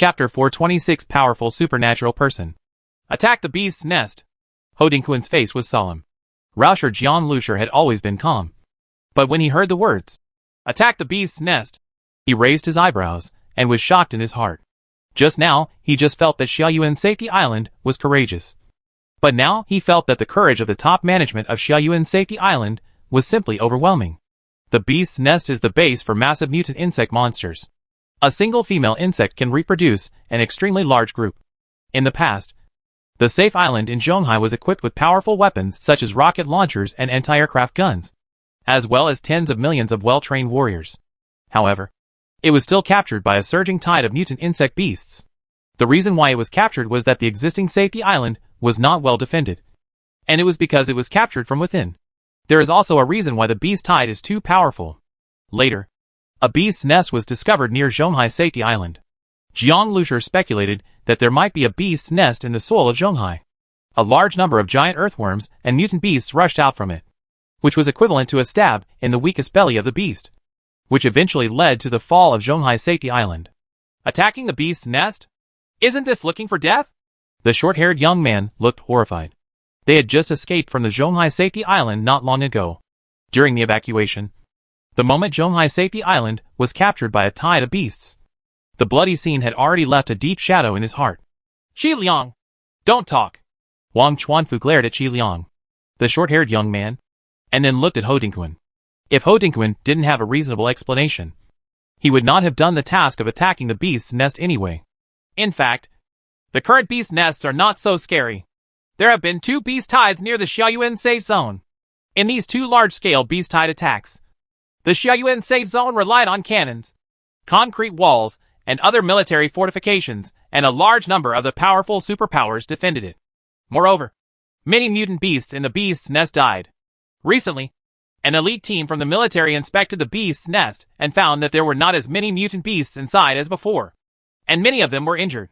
Chapter 426 Powerful Supernatural Person. Attack the beast's nest. Ho Dingquan's face was solemn. Rauscher Jian Lusher had always been calm. But when he heard the words, attack the beast's nest, he raised his eyebrows, and was shocked in his heart. Just now, he just felt that Xiaoyuan Safety Island was courageous. But now, he felt that the courage of the top management of Xiaoyuan Safety Island was simply overwhelming. The beast's nest is the base for massive mutant insect monsters. A single female insect can reproduce an extremely large group. In the past, the safe island in Zhonghai was equipped with powerful weapons such as rocket launchers and anti-aircraft guns, as well as tens of millions of well-trained warriors. However, it was still captured by a surging tide of mutant insect beasts. The reason why it was captured was that the existing safety island was not well defended, and it was because it was captured from within. There is also a reason why the beast tide is too powerful. Later, a beast's nest was discovered near Zhonghai Safety Island. Jiang Lusher speculated that there might be a beast's nest in the soil of Zhonghai. A large number of giant earthworms and mutant beasts rushed out from it, which was equivalent to a stab in the weakest belly of the beast, which eventually led to the fall of Zhonghai Safety Island. Attacking the beast's nest? Isn't this looking for death? The short-haired young man looked horrified. They had just escaped from the Zhonghai Safety Island not long ago. During the evacuation, the moment Zhonghai Safety Island was captured by a tide of beasts, the bloody scene had already left a deep shadow in his heart. Qi Liang! Don't talk! Wang Chuanfu glared at Qi Liang, the short-haired young man, and then looked at Ho Dingquan. If Ho Dingquan didn't have a reasonable explanation, he would not have done the task of attacking the beast's nest anyway. In fact, the current beast nests are not so scary. There have been 2 beast tides near the Xiaoyuan safe zone. In these 2 large-scale beast tide attacks, the Xiaoyuan safe zone relied on cannons, concrete walls, and other military fortifications, and a large number of the powerful superpowers defended it. Moreover, many mutant beasts in the beast's nest died. Recently, an elite team from the military inspected the beast's nest and found that there were not as many mutant beasts inside as before, and many of them were injured,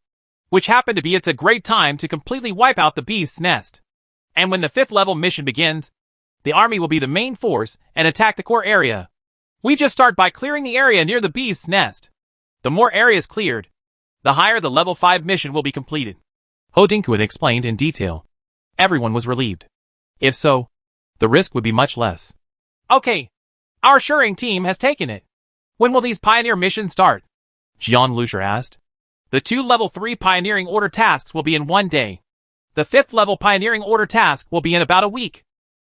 which happened to be a great time to completely wipe out the beast's nest. And when the 5th level mission begins, the army will be the main force and attack the core area. We just start by clearing the area near the beast's nest. The more areas cleared, the higher the level 5 mission will be completed. Ho Dingquan explained in detail. Everyone was relieved. If so, the risk would be much less. Okay, our Shuring team has taken it. When will these pioneer missions start? Jian Lusher asked. The 2 level 3 pioneering order tasks will be in 1 day. The 5th level pioneering order task will be in about a week.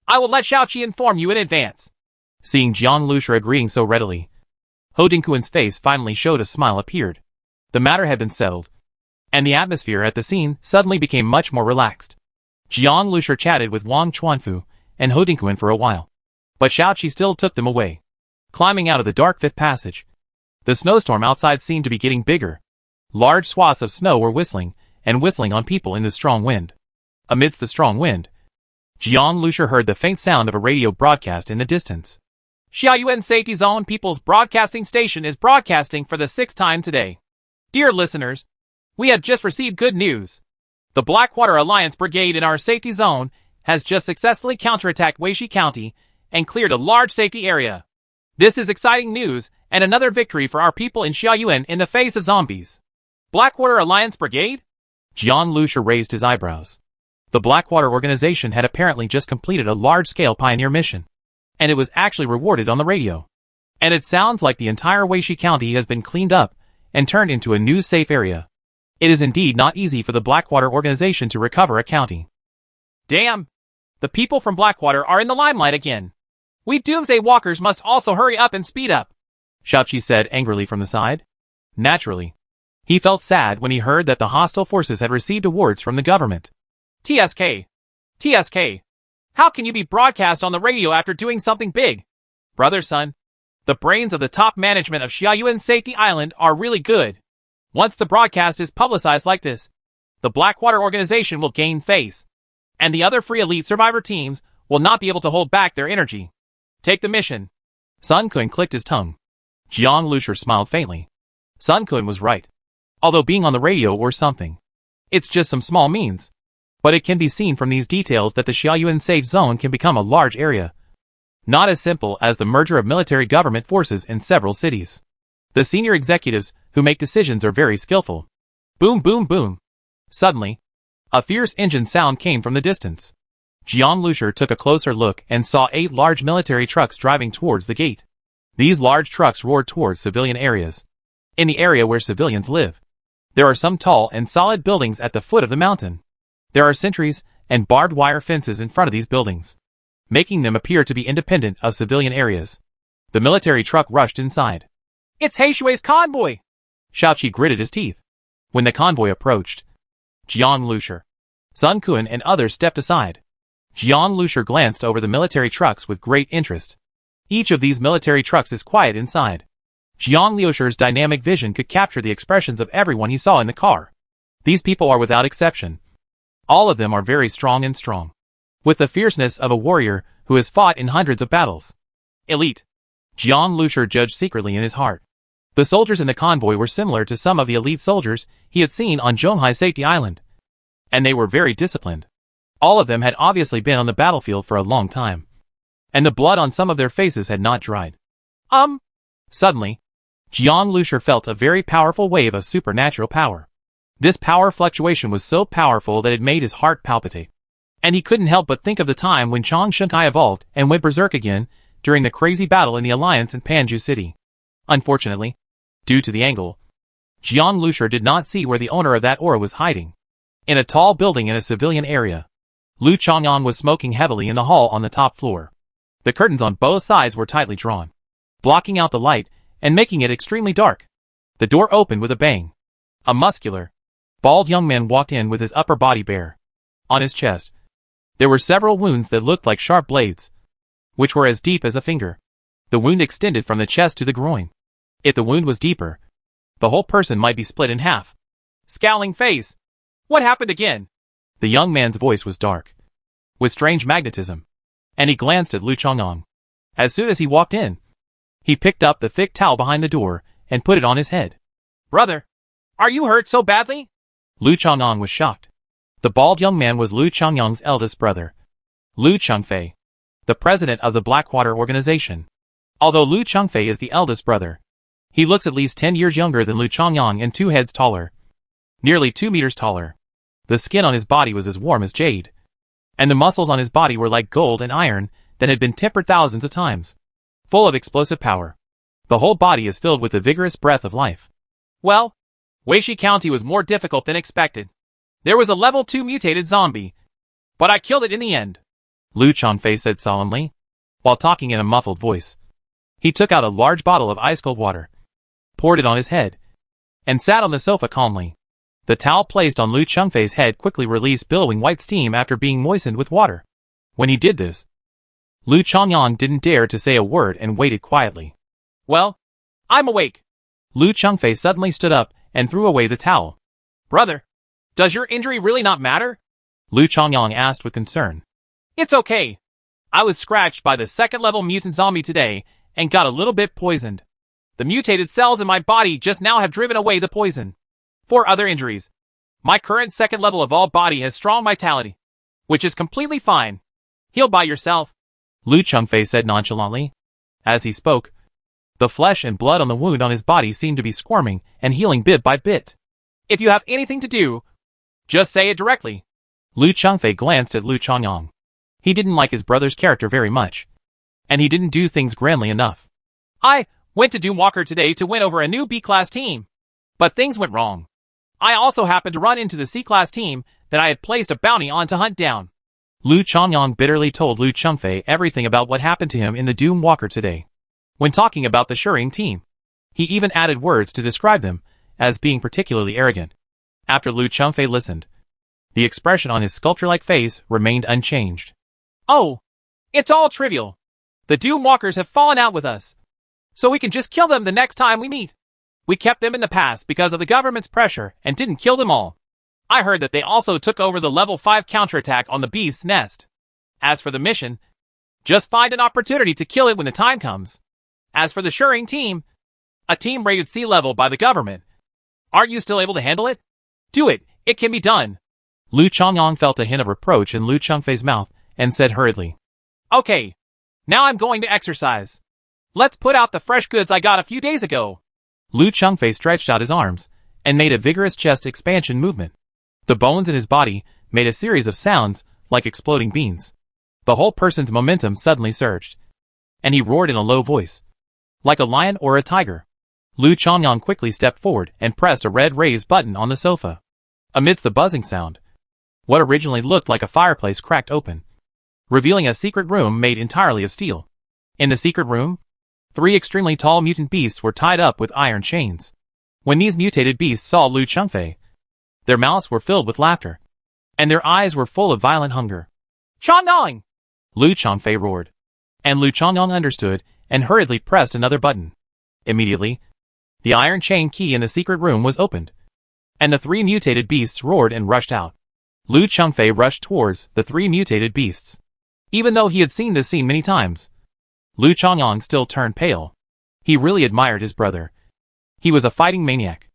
I will let Xiaoqi inform you in advance. Seeing Jian Lusher agreeing so readily, Ho Dingquan's face finally showed a smile appeared. The matter had been settled, and the atmosphere at the scene suddenly became much more relaxed. Jian Lusher chatted with Wang Chuanfu and Ho Dingquan for a while, but Xiaoqi still took them away. Climbing out of the dark 5th passage, the snowstorm outside seemed to be getting bigger. Large swaths of snow were whistling on people in the strong wind. Amidst the strong wind, Jian Lusher heard the faint sound of a radio broadcast in the distance. Xiaoyuan Safety Zone People's Broadcasting Station is broadcasting for the 6th time today. Dear listeners, we have just received good news. The Blackwater Alliance Brigade in our safety zone has just successfully counterattacked Weishi County and cleared a large safety area. This is exciting news and another victory for our people in Xiaoyuan in the face of zombies. Blackwater Alliance Brigade? Jian Lusher raised his eyebrows. The Blackwater organization had apparently just completed a large-scale pioneer mission, and it was actually rewarded on the radio. And it sounds like the entire Weishi County has been cleaned up and turned into a new safe area. It is indeed not easy for the Blackwater organization to recover a county. Damn! The people from Blackwater are in the limelight again. We Doomsday Walkers must also hurry up and speed up, Xiaoqi said angrily from the side. Naturally, he felt sad when he heard that the hostile forces had received awards from the government. TSK! TSK! How can you be broadcast on the radio after doing something big? Brother son, the brains of the top management of Xiaoyuan Safety Island are really good. Once the broadcast is publicized like this, the Blackwater organization will gain face, and the other free elite survivor teams will not be able to hold back their energy. Take the mission. Sun Kun clicked his tongue. Jian Lusher smiled faintly. Sun Kun was right. Although being on the radio or something, it's just some small means. But it can be seen from these details that the Xiaoyuan safe zone can become a large area. Not as simple as the merger of military government forces in several cities. The senior executives who make decisions are very skillful. Boom, boom, boom. Suddenly, a fierce engine sound came from the distance. Jian Lucier took a closer look and saw 8 large military trucks driving towards the gate. These large trucks roared towards civilian areas. In the area where civilians live, there are some tall and solid buildings at the foot of the mountain. There are sentries and barbed wire fences in front of these buildings, making them appear to be independent of civilian areas. The military truck rushed inside. "It's Heishui's convoy!" Shaoqi gritted his teeth. When the convoy approached, Jian Lucier, Sun Quan and others stepped aside. Jian Lucier glanced over the military trucks with great interest. Each of these military trucks is quiet inside. Jian Lucier's dynamic vision could capture the expressions of everyone he saw in the car. These people are without exception. All of them are very strong and strong, with the fierceness of a warrior who has fought in hundreds of battles. Elite. Jian Lucier judged secretly in his heart. The soldiers in the convoy were similar to some of the elite soldiers he had seen on Zhonghai Safety Island, and they were very disciplined. All of them had obviously been on the battlefield for a long time, and the blood on some of their faces had not dried. Suddenly, Jian Lucier felt a very powerful wave of supernatural power. This power fluctuation was so powerful that it made his heart palpitate, and he couldn't help but think of the time when Chang Shunkai evolved and went berserk again during the crazy battle in the Alliance in Panju City. Unfortunately, due to the angle, Jian Lucier did not see where the owner of that aura was hiding. In a tall building in a civilian area, Lu Chang'an was smoking heavily in the hall on the top floor. The curtains on both sides were tightly drawn, blocking out the light and making it extremely dark. The door opened with a bang. A muscular, bald young man walked in with his upper body bare. On his chest, there were several wounds that looked like sharp blades, which were as deep as a finger. The wound extended from the chest to the groin. If the wound was deeper, the whole person might be split in half. Scowling face. What happened again? The young man's voice was dark, with strange magnetism, and he glanced at Lu Chang'an. As soon as he walked in, he picked up the thick towel behind the door and put it on his head. Brother, are you hurt so badly? Lu Chang'an was shocked. The bald young man was Lu Changyang's eldest brother, Lu Chengfei, the president of the Blackwater organization. Although Lu Chengfei is the eldest brother, he looks at least 10 years younger than Lu Changyang and 2 heads taller, nearly 2 meters taller. The skin on his body was as warm as jade, and the muscles on his body were like gold and iron that had been tempered thousands of times, full of explosive power. The whole body is filled with the vigorous breath of life. Well, Weishi County was more difficult than expected. There was a level 2 mutated zombie, but I killed it in the end, Lu Chengfei said solemnly, while talking in a muffled voice. He took out a large bottle of ice-cold water, poured it on his head, and sat on the sofa calmly. The towel placed on Lu Chengfei's head quickly released billowing white steam after being moistened with water. When he did this, Lu Chang'an didn't dare to say a word and waited quietly. Well, I'm awake. Lu Chengfei suddenly stood up and threw away the towel. Brother, does your injury really not matter? Lu Chang'an asked with concern. It's okay. I was scratched by the second-level mutant zombie today and got a little bit poisoned. The mutated cells in my body just now have driven away the poison. 4 other injuries. My current second level evolved body has strong vitality, which is completely fine. Heal by yourself, Lu Chengfei said nonchalantly. As he spoke, the flesh and blood on the wound on his body seemed to be squirming and healing bit by bit. If you have anything to do, just say it directly. Lu Chengfei glanced at Lu Chang'an. He didn't like his brother's character very much, and he didn't do things grandly enough. I went to Doomwalker today to win over a new B-class team, but things went wrong. I also happened to run into the C-class team that I had placed a bounty on to hunt down. Lu Chang'an bitterly told Lu Chengfei everything about what happened to him in the Doomwalker today. When talking about the Shering team, he even added words to describe them as being particularly arrogant. After Lu Chengfei listened, the expression on his sculpture-like face remained unchanged. Oh, it's all trivial. The Doomwalkers have fallen out with us, so we can just kill them the next time we meet. We kept them in the past because of the government's pressure and didn't kill them all. I heard that they also took over the level 5 counterattack on the beast's nest. As for the mission, just find an opportunity to kill it when the time comes. As for the Shering team, a team rated C level by the government. Aren't you still able to handle it? Do it, it can be done. Lu Chang'an felt a hint of reproach in Lu Chengfei's mouth and said hurriedly. Okay, now I'm going to exercise. Let's put out the fresh goods I got a few days ago. Lu Chengfei stretched out his arms and made a vigorous chest expansion movement. The bones in his body made a series of sounds like exploding beans. The whole person's momentum suddenly surged, and he roared in a low voice, like a lion or a tiger. Lu Chongyang quickly stepped forward and pressed a red raise button on the sofa. Amidst the buzzing sound, what originally looked like a fireplace cracked open, revealing a secret room made entirely of steel. In the secret room, 3 extremely tall mutant beasts were tied up with iron chains. When these mutated beasts saw Lu Chengfei, their mouths were filled with laughter, and their eyes were full of violent hunger. "Chongyang!" Lu Chengfei roared, and Lu Chongyang understood and hurriedly pressed another button. Immediately, the iron chain key in the secret room was opened, and the 3 mutated beasts roared and rushed out. Lu Chengfei rushed towards the 3 mutated beasts. Even though he had seen this scene many times, Lu Chongyang still turned pale. He really admired his brother. He was a fighting maniac,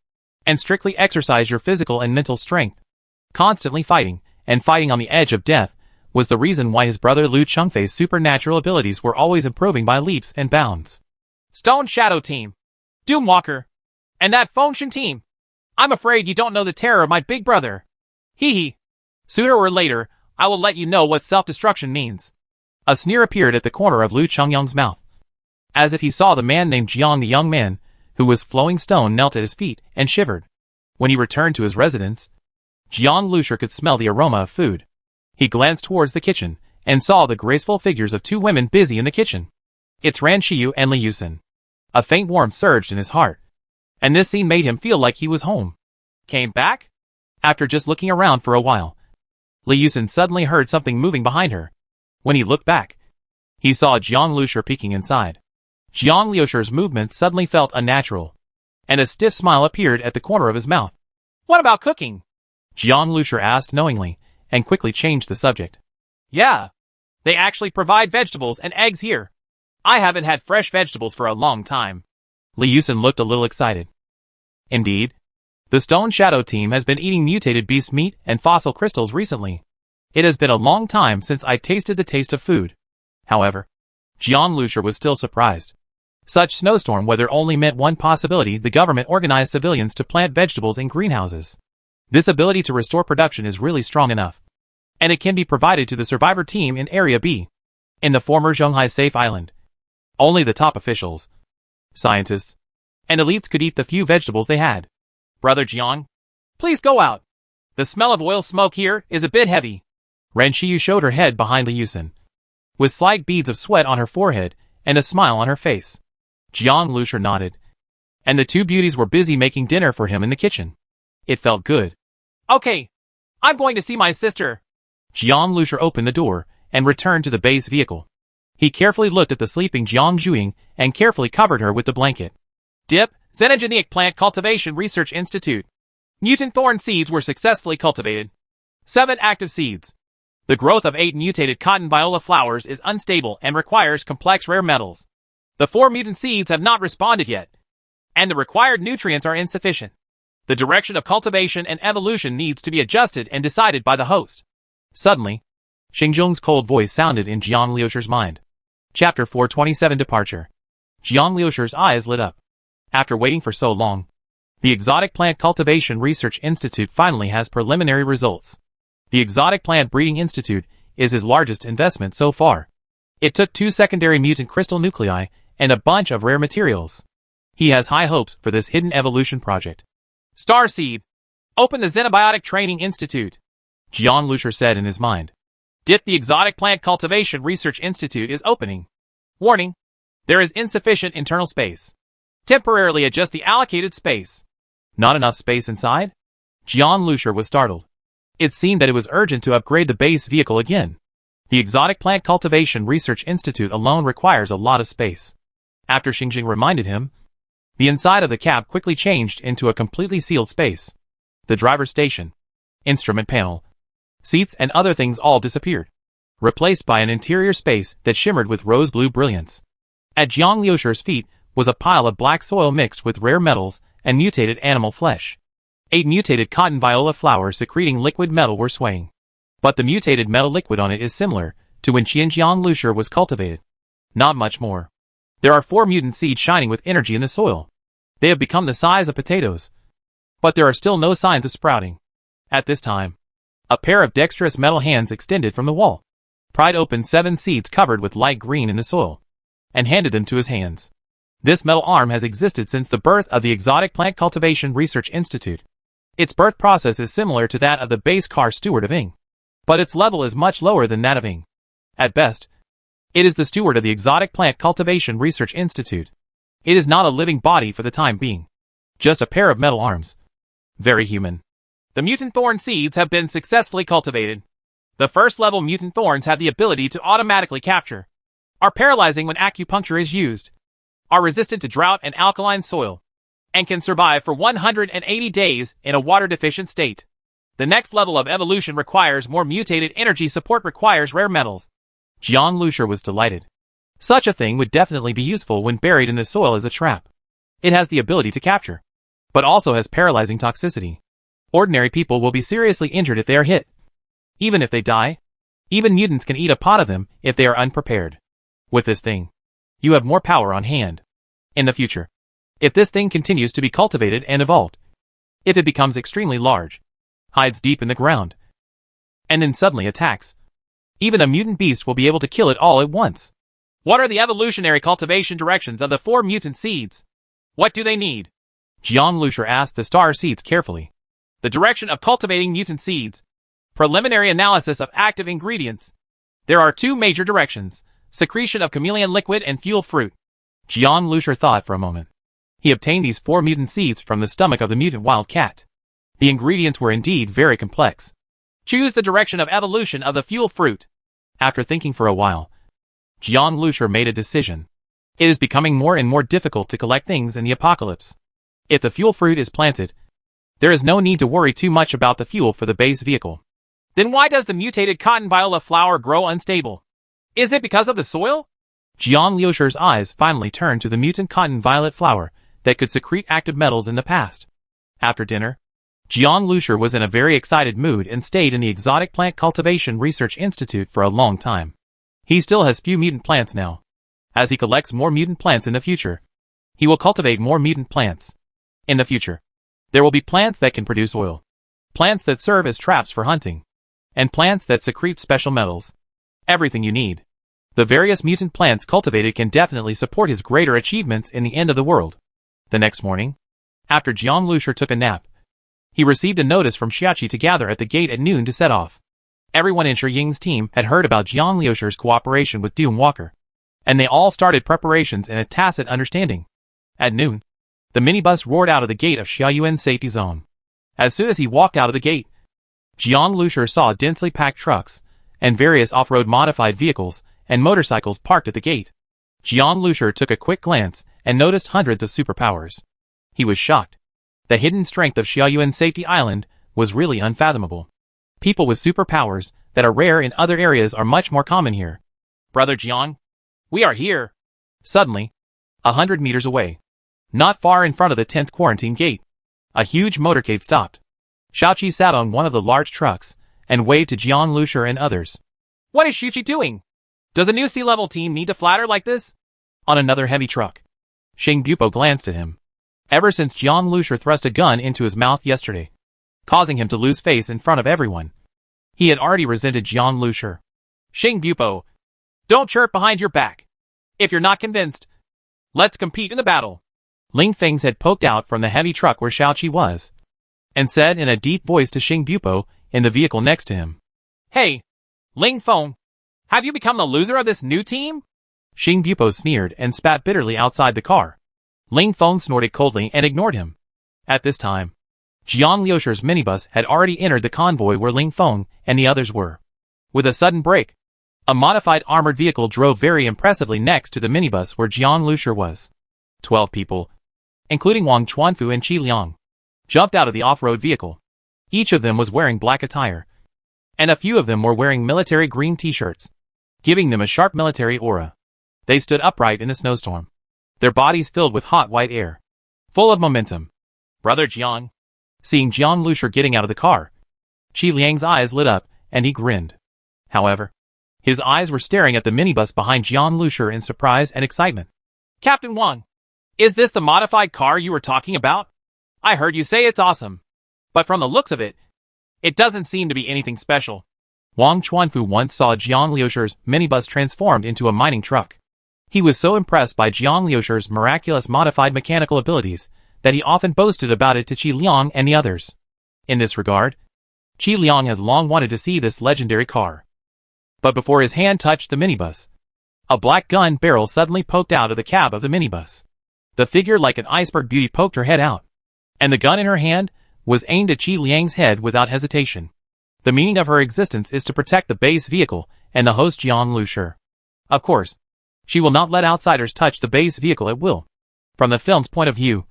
and strictly exercised your physical and mental strength. Constantly fighting, and fighting on the edge of death, was the reason why his brother Lu Chengfei's supernatural abilities were always improving by leaps and bounds. "Stone Shadow Team, Doomwalker, and that Fengshen Team. I'm afraid you don't know the terror of my big brother. Hee hee. Sooner or later, I will let you know what self-destruction means." A sneer appeared at the corner of Lu Chongyang's mouth, as if he saw the man named Jiang. The young man, who was flowing stone, knelt at his feet and shivered. When he returned to his residence, Jiang Lusher could smell the aroma of food. He glanced towards the kitchen and saw the graceful figures of 2 women busy in the kitchen. It's Ran Shiyu and Li Yusen. A faint warmth surged in his heart, and this scene made him feel like he was home. Came back? After just looking around for a while, Li Yusen suddenly heard something moving behind her. When he looked back, he saw Jiang Lusher peeking inside. Jiang Lusher's movements suddenly felt unnatural, and a stiff smile appeared at the corner of his mouth. "What about cooking?" Jiang Lusher asked knowingly, and quickly changed the subject. "Yeah, they actually provide vegetables and eggs here. I haven't had fresh vegetables for a long time." Li Yusen looked a little excited. "Indeed, the Stone Shadow Team has been eating mutated beast meat and fossil crystals recently. It has been a long time since I tasted the taste of food." However, Jiang Lusher was still surprised. Such snowstorm weather only meant one possibility: the government organized civilians to plant vegetables in greenhouses. This ability to restore production is really strong enough, and it can be provided to the survivor team in Area B, in the former Zhonghai Safe Island. Only the top officials, scientists, and elites could eat the few vegetables they had. "Brother Jiang, please go out. The smell of oil smoke here is a bit heavy." Ran Shiyu showed her head behind Li Yusen, with slight beads of sweat on her forehead and a smile on her face. Jiang Lusher nodded, and the 2 beauties were busy making dinner for him in the kitchen. It felt good. "Okay, I'm going to see my sister." Jiang Lusher opened the door and returned to the base vehicle. He carefully looked at the sleeping Jiang Zhuing and carefully covered her with the blanket. "DIP, Xenogenic Plant Cultivation Research Institute. Mutant thorn seeds were successfully cultivated. 7 active seeds. The growth of 8 mutated cotton viola flowers is unstable and requires complex rare metals. The 4 mutant seeds have not responded yet, and the required nutrients are insufficient. The direction of cultivation and evolution needs to be adjusted and decided by the host." Suddenly, Xingzhong's cold voice sounded in Jiang Liusher's mind. Chapter 427 Departure. Jiang Liusher's eyes lit up. After waiting for so long, the Exotic Plant Cultivation Research Institute finally has preliminary results. The Exotic Plant Breeding Institute is his largest investment so far. It took 2 secondary mutant crystal nuclei and a bunch of rare materials. He has high hopes for this hidden evolution project. "Starseed, open the Xenobiotic Training Institute," Jiang Lusher said in his mind. "DIP, the Exotic Plant Cultivation Research Institute is opening. Warning, there is insufficient internal space. Temporarily adjust the allocated space." Not enough space inside? Jiang Lusher was startled. It seemed that it was urgent to upgrade the base vehicle again. The Exotic Plant Cultivation Research Institute alone requires a lot of space. After Xingjing reminded him, the inside of the cab quickly changed into a completely sealed space. The driver's station, instrument panel, seats and other things all disappeared, replaced by an interior space that shimmered with rose-blue brilliance. At Jiang Liusher's feet was a pile of black soil mixed with rare metals and mutated animal flesh. 8 mutated cotton viola flowers secreting liquid metal were swaying. But the mutated metal liquid on it is similar to when Jiang Lusher was cultivated. Not much more. There are 4 mutant seeds shining with energy in the soil. They have become the size of potatoes. but there are still no signs of sprouting. At this time, a pair of dexterous metal hands extended from the wall, pried open 7 seeds covered with light green in the soil, and handed them to his hands. This metal arm has existed since the birth of the Exotic Plant Cultivation Research Institute. Its birth process is similar to that of the base car steward of Ing, but its level is much lower than that of Ing. At best, it is the steward of the Exotic Plant Cultivation Research Institute. It is not a living body for the time being, just a pair of metal arms. Very human. The mutant thorn seeds have been successfully cultivated. The first level mutant thorns have the ability to automatically capture, are paralyzing when acupuncture is used, are resistant to drought and alkaline soil, and can survive for 180 days in a water-deficient state. The next level of evolution requires more mutated energy support, requires rare metals. Jiang Lushur was delighted. Such a thing would definitely be useful when buried in the soil as a trap. It has the ability to capture, but also has paralyzing toxicity. Ordinary people will be seriously injured if they are hit. Even if they die, even mutants can eat a pot of them if they are unprepared. With this thing, you have more power on hand. In the future, if this thing continues to be cultivated and evolved, if it becomes extremely large, hides deep in the ground, and then suddenly attacks, even a mutant beast will be able to kill it all at once. What are the evolutionary cultivation directions of the 4 mutant seeds? What do they need? Jiang Lushur asked the star seeds carefully. The direction of cultivating mutant seeds. Preliminary analysis of active ingredients. There are 2 major directions: secretion of chameleon liquid and fuel fruit. Jiang Lushur thought for a moment. He obtained these 4 mutant seeds from the stomach of the mutant wild cat. The ingredients were indeed very complex. Choose the direction of evolution of the fuel fruit. After thinking for a while, Jiang Lushur made a decision. It is becoming more and more difficult to collect things in the apocalypse. If the fuel fruit is planted, there is no need to worry too much about the fuel for the base vehicle. Then why does the mutated cotton viola flower grow unstable? Is it because of the soil? Jiang Lushur's eyes finally turned to the mutant cotton violet flower that could secrete active metals in the past. After dinner, Jiang Lushur was in a very excited mood and stayed in the Exotic Plant Cultivation Research Institute for a long time. He still has few mutant plants now. As he collects more mutant plants in the future, he will cultivate more mutant plants. In the future, there will be plants that can produce oil, plants that serve as traps for hunting, and plants that secrete special metals. Everything you need. The various mutant plants cultivated can definitely support his greater achievements in the end of the world. The next morning, after Jiang Lushur took a nap, he received a notice from Xiaoqi to gather at the gate at noon to set off. Everyone in Shi Ying's team had heard about Jiang Lushur's cooperation with Doom Walker, and they all started preparations in a tacit understanding. At noon, the minibus roared out of the gate of Xiaoyuan's safety zone. As soon as he walked out of the gate, Jiang Lushur saw densely packed trucks and various off-road modified vehicles and motorcycles parked at the gate. Jiang Lushur took a quick glance and noticed hundreds of superpowers. He was shocked. The hidden strength of Xiaoyuan's safety island was really unfathomable. People with superpowers that are rare in other areas are much more common here. Brother Jiang, we are here. Suddenly, 100 meters away, not far in front of the 10th quarantine gate, a huge motorcade stopped. Xiaoqi sat on one of the large trucks and waved to Jiang Lushur and others. What is Xiaoqi doing? Does a new sea-level team need to flatter like this? On another heavy truck, Xing Bupo glanced at him. Ever since Jiang Lushur thrust a gun into his mouth yesterday, causing him to lose face in front of everyone, he had already resented Jiang Lushur. Xing Bupo, don't chirp behind your back. If you're not convinced, let's compete in the battle. Ling Feng's head poked out from the heavy truck where Xiaoqi was, and said in a deep voice to Xing Bupo in the vehicle next to him. Hey, Ling Feng, have you become the loser of this new team? Xing Bupo sneered and spat bitterly outside the car. Ling Feng snorted coldly and ignored him. At this time, Jiang Lushur's minibus had already entered the convoy where Ling Feng and the others were. With a sudden brake, a modified armored vehicle drove very impressively next to the minibus where Jiang Lushur was. 12 people, including Wang Chuanfu and Qi Liang, jumped out of the off-road vehicle. Each of them was wearing black attire, and a few of them were wearing military green t-shirts, giving them a sharp military aura. They stood upright in a snowstorm, their bodies filled with hot white air, full of momentum. Brother Jiang. Seeing Jiang Lushur getting out of the car, Qi Liang's eyes lit up, and he grinned. However, his eyes were staring at the minibus behind Jiang Lushur in surprise and excitement. Captain Wang, is this the modified car you were talking about? I heard you say it's awesome. But from the looks of it, it doesn't seem to be anything special. Wang Chuanfu once saw Jiang Liusher's minibus transformed into a mining truck. He was so impressed by Jiang Liusher's miraculous modified mechanical abilities that he often boasted about it to Qi Liang and the others. In this regard, Qi Liang has long wanted to see this legendary car. But before his hand touched the minibus, a black gun barrel suddenly poked out of the cab of the minibus. The figure like an iceberg beauty poked her head out, and the gun in her hand was aimed at Qi Liang's head without hesitation. The meaning of her existence is to protect the base vehicle and the host Jiang Liusher. Of course, she will not let outsiders touch the base vehicle at will. From the film's point of view,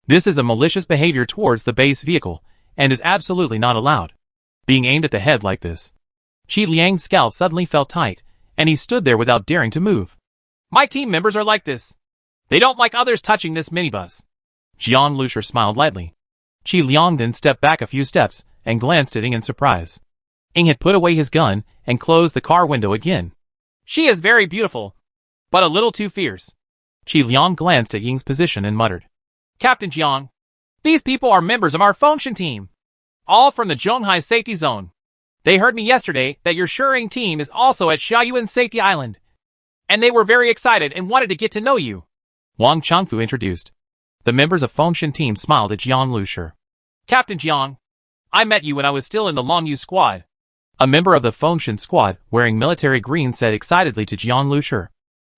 this is a malicious behavior towards the base vehicle and is absolutely not allowed. Being aimed at the head like this, Qi Liang's scalp suddenly felt tight, and he stood there without daring to move. My team members are like this. They don't like others touching this minibus. Jiang Liusher smiled lightly. Qi Liang then stepped back a few steps and glanced at Ying in surprise. Ying had put away his gun and closed the car window again. She is very beautiful, but a little too fierce. Qi Liang glanced at Ying's position and muttered, Captain Jiang, these people are members of our Fengshan team, all from the Zhonghai safety zone. They heard me yesterday that your Shering team is also at Xiaoyuan Safety Island, and they were very excited and wanted to get to know you. Wang Changfu introduced. The members of Fengshan team smiled at Jiang Liusher. Captain Jiang, I met you when I was still in the Longyu squad. A member of the Fengshan squad wearing military green said excitedly to Jiang Liusher.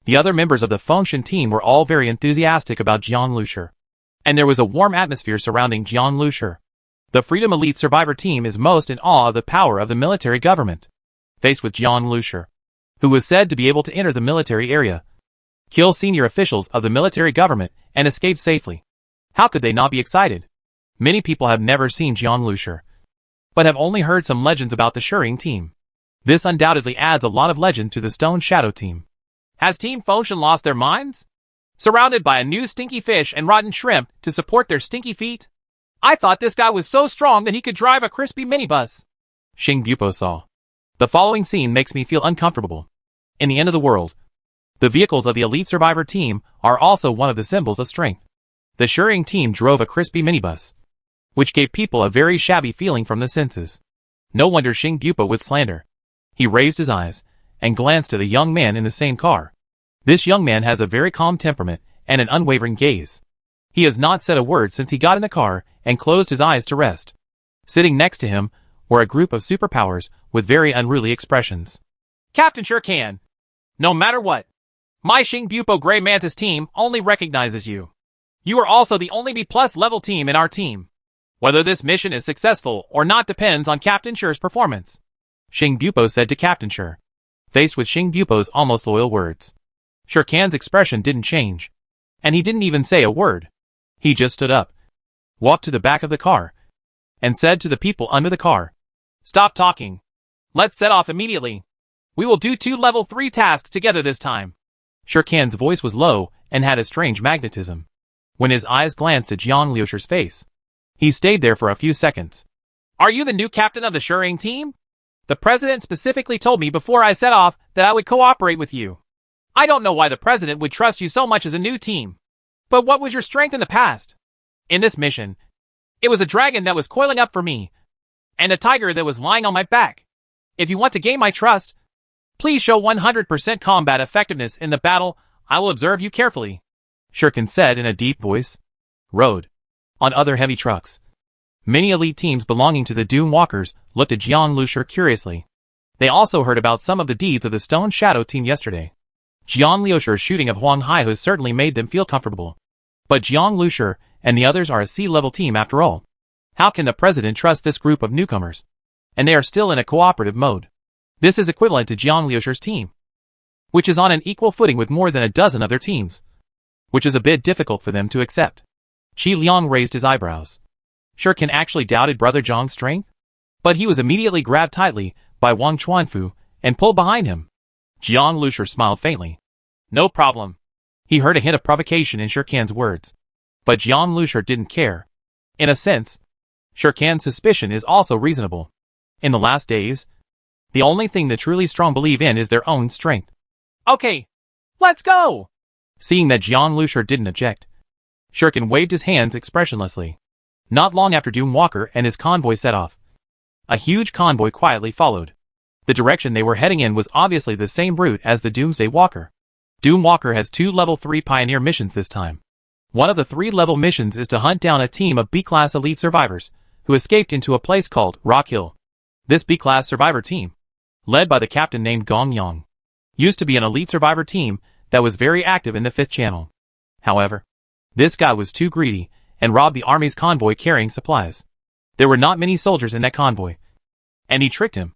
The other members of the Fengshan team were all very enthusiastic about Jiang Liusher, and there was a warm atmosphere surrounding Jiang Liusher. The Freedom Elite Survivor team is most in awe of the power of the military government. Faced with Jiang Liusher, who was said to be able to enter the military area, kill senior officials of the military government, and escape safely, how could they not be excited? Many people have never seen Jiang Liusher, but have only heard some legends about the Shering team. This undoubtedly adds a lot of legend to the Stone Shadow team. Has Team Fengshan lost their minds? Surrounded by a new stinky fish and rotten shrimp to support their stinky feet? I thought this guy was so strong that he could drive a crispy minibus. Xing Bupo saw. The following scene makes me feel uncomfortable. In the end of the world, the vehicles of the Elite Survivor team are also one of the symbols of strength. The Shering team drove a crispy minibus, which gave people a very shabby feeling from the senses. No wonder Xing Bupo would slander. He raised his eyes and glanced at a young man in the same car. This young man has a very calm temperament and an unwavering gaze. He has not said a word since he got in the car and closed his eyes to rest. Sitting next to him were a group of superpowers with very unruly expressions. Captain Sure Can. No matter what, my Xing Bupo Grey Mantis team only recognizes you. You are also the only B+ level team in our team. Whether this mission is successful or not depends on Captain Sure's performance, Xing Bupo said to Captain Sure. Faced with Xing Bupo's almost loyal words, Sure Can's expression didn't change, and he didn't even say a word. He just stood up, walked to the back of the car, and said to the people under the car, Stop talking. Let's set off immediately. We will do 2 level 3 tasks together this time. Sure Can's voice was low and had a strange magnetism. When his eyes glanced at Jiang Liusher's face, he stayed there for a few seconds. Are you the new captain of the Shering team? The president specifically told me before I set off that I would cooperate with you. I don't know why the president would trust you so much as a new team. But what was your strength in the past? In this mission, it was a dragon that was coiling up for me, and a tiger that was lying on my back. If you want to gain my trust, please show 100% combat effectiveness in the battle. I will observe you carefully, Shurkin said in a deep voice. Road. On other heavy trucks, many elite teams belonging to the Doom Walkers looked at Jiang Liusher curiously. They also heard about some of the deeds of the Stone Shadow team yesterday. Jiang Liusher's shooting of Huang Haihu certainly made them feel comfortable. But Jiang Liusher and the others are a C-level team after all. How can the president trust this group of newcomers? And they are still in a cooperative mode. This is equivalent to Jiang Liusher's team, which is on an equal footing with more than a dozen other teams, which is a bit difficult for them to accept. Qi Liang raised his eyebrows. Shurkin actually doubted Brother Zhang's strength, but he was immediately grabbed tightly by Wang Chuanfu and pulled behind him. Jiang Liusher smiled faintly. No problem. He heard a hint of provocation in Shurkan's words, but Jiang Liusher didn't care. In a sense, Shurkan's suspicion is also reasonable. In the last days, the only thing the truly strong believe in is their own strength. Okay, let's go! Seeing that Jiang Liusher didn't object, Shurkin waved his hands expressionlessly. Not long after Doom Walker and his convoy set off, a huge convoy quietly followed. The direction they were heading in was obviously the same route as the Doomsday Walker. Doom Walker has 2 level 3 Pioneer missions this time. One of the 3 level missions is to hunt down a team of B-class elite survivors who escaped into a place called Rock Hill. This B-class survivor team, led by the captain named Gong Yang, used to be an elite survivor team that was very active in the 5th channel. However, this guy was too greedy and robbed the army's convoy carrying supplies. There were not many soldiers in that convoy, and he tricked him,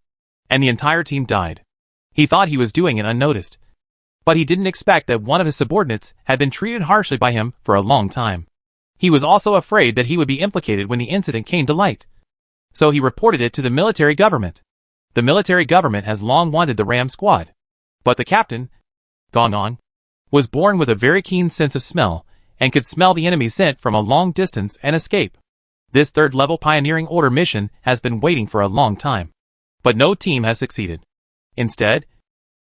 and the entire team died. He thought he was doing it unnoticed, but he didn't expect that one of his subordinates had been treated harshly by him for a long time. He was also afraid that he would be implicated when the incident came to light, so he reported it to the military government. The military government has long wanted the Ram Squad, but the captain, Gong Yang, was born with a very keen sense of smell and could smell the enemy's scent from a long distance and escape. This 3rd level Pioneering Order mission has been waiting for a long time, but no team has succeeded. Instead,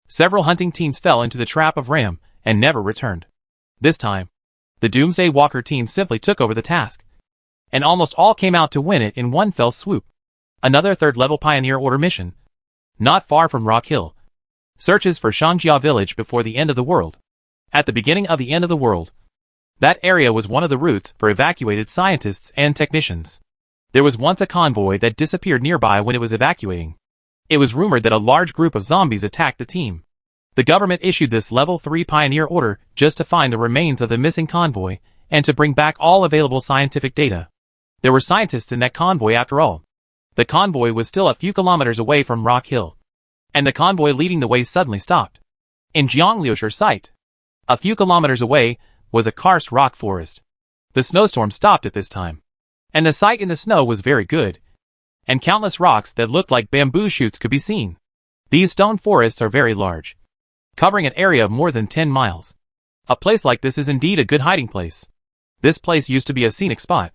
several hunting teams fell into the trap of Ram and never returned. This time, the Doomsday Walker team simply took over the task, and almost all came out to win it in one fell swoop. Another 3rd level Pioneer Order mission, not far from Rock Hill, searches for Shangjia village before the end of the world. At the beginning of the end of the world, that area was one of the routes for evacuated scientists and technicians. There was once a convoy that disappeared nearby when it was evacuating. It was rumored that a large group of zombies attacked the team. The government issued this level 3 Pioneer Order just to find the remains of the missing convoy and to bring back all available scientific data. There were scientists in that convoy after all. The convoy was still a few kilometers away from Rock Hill, and the convoy leading the way suddenly stopped. In Jiangliusher's sight, a few kilometers away, was a karst rock forest. The snowstorm stopped at this time, and the sight in the snow was very good, and countless rocks that looked like bamboo shoots could be seen. These stone forests are very large, covering an area of more than 10 miles. A place like this is indeed a good hiding place. This place used to be a scenic spot,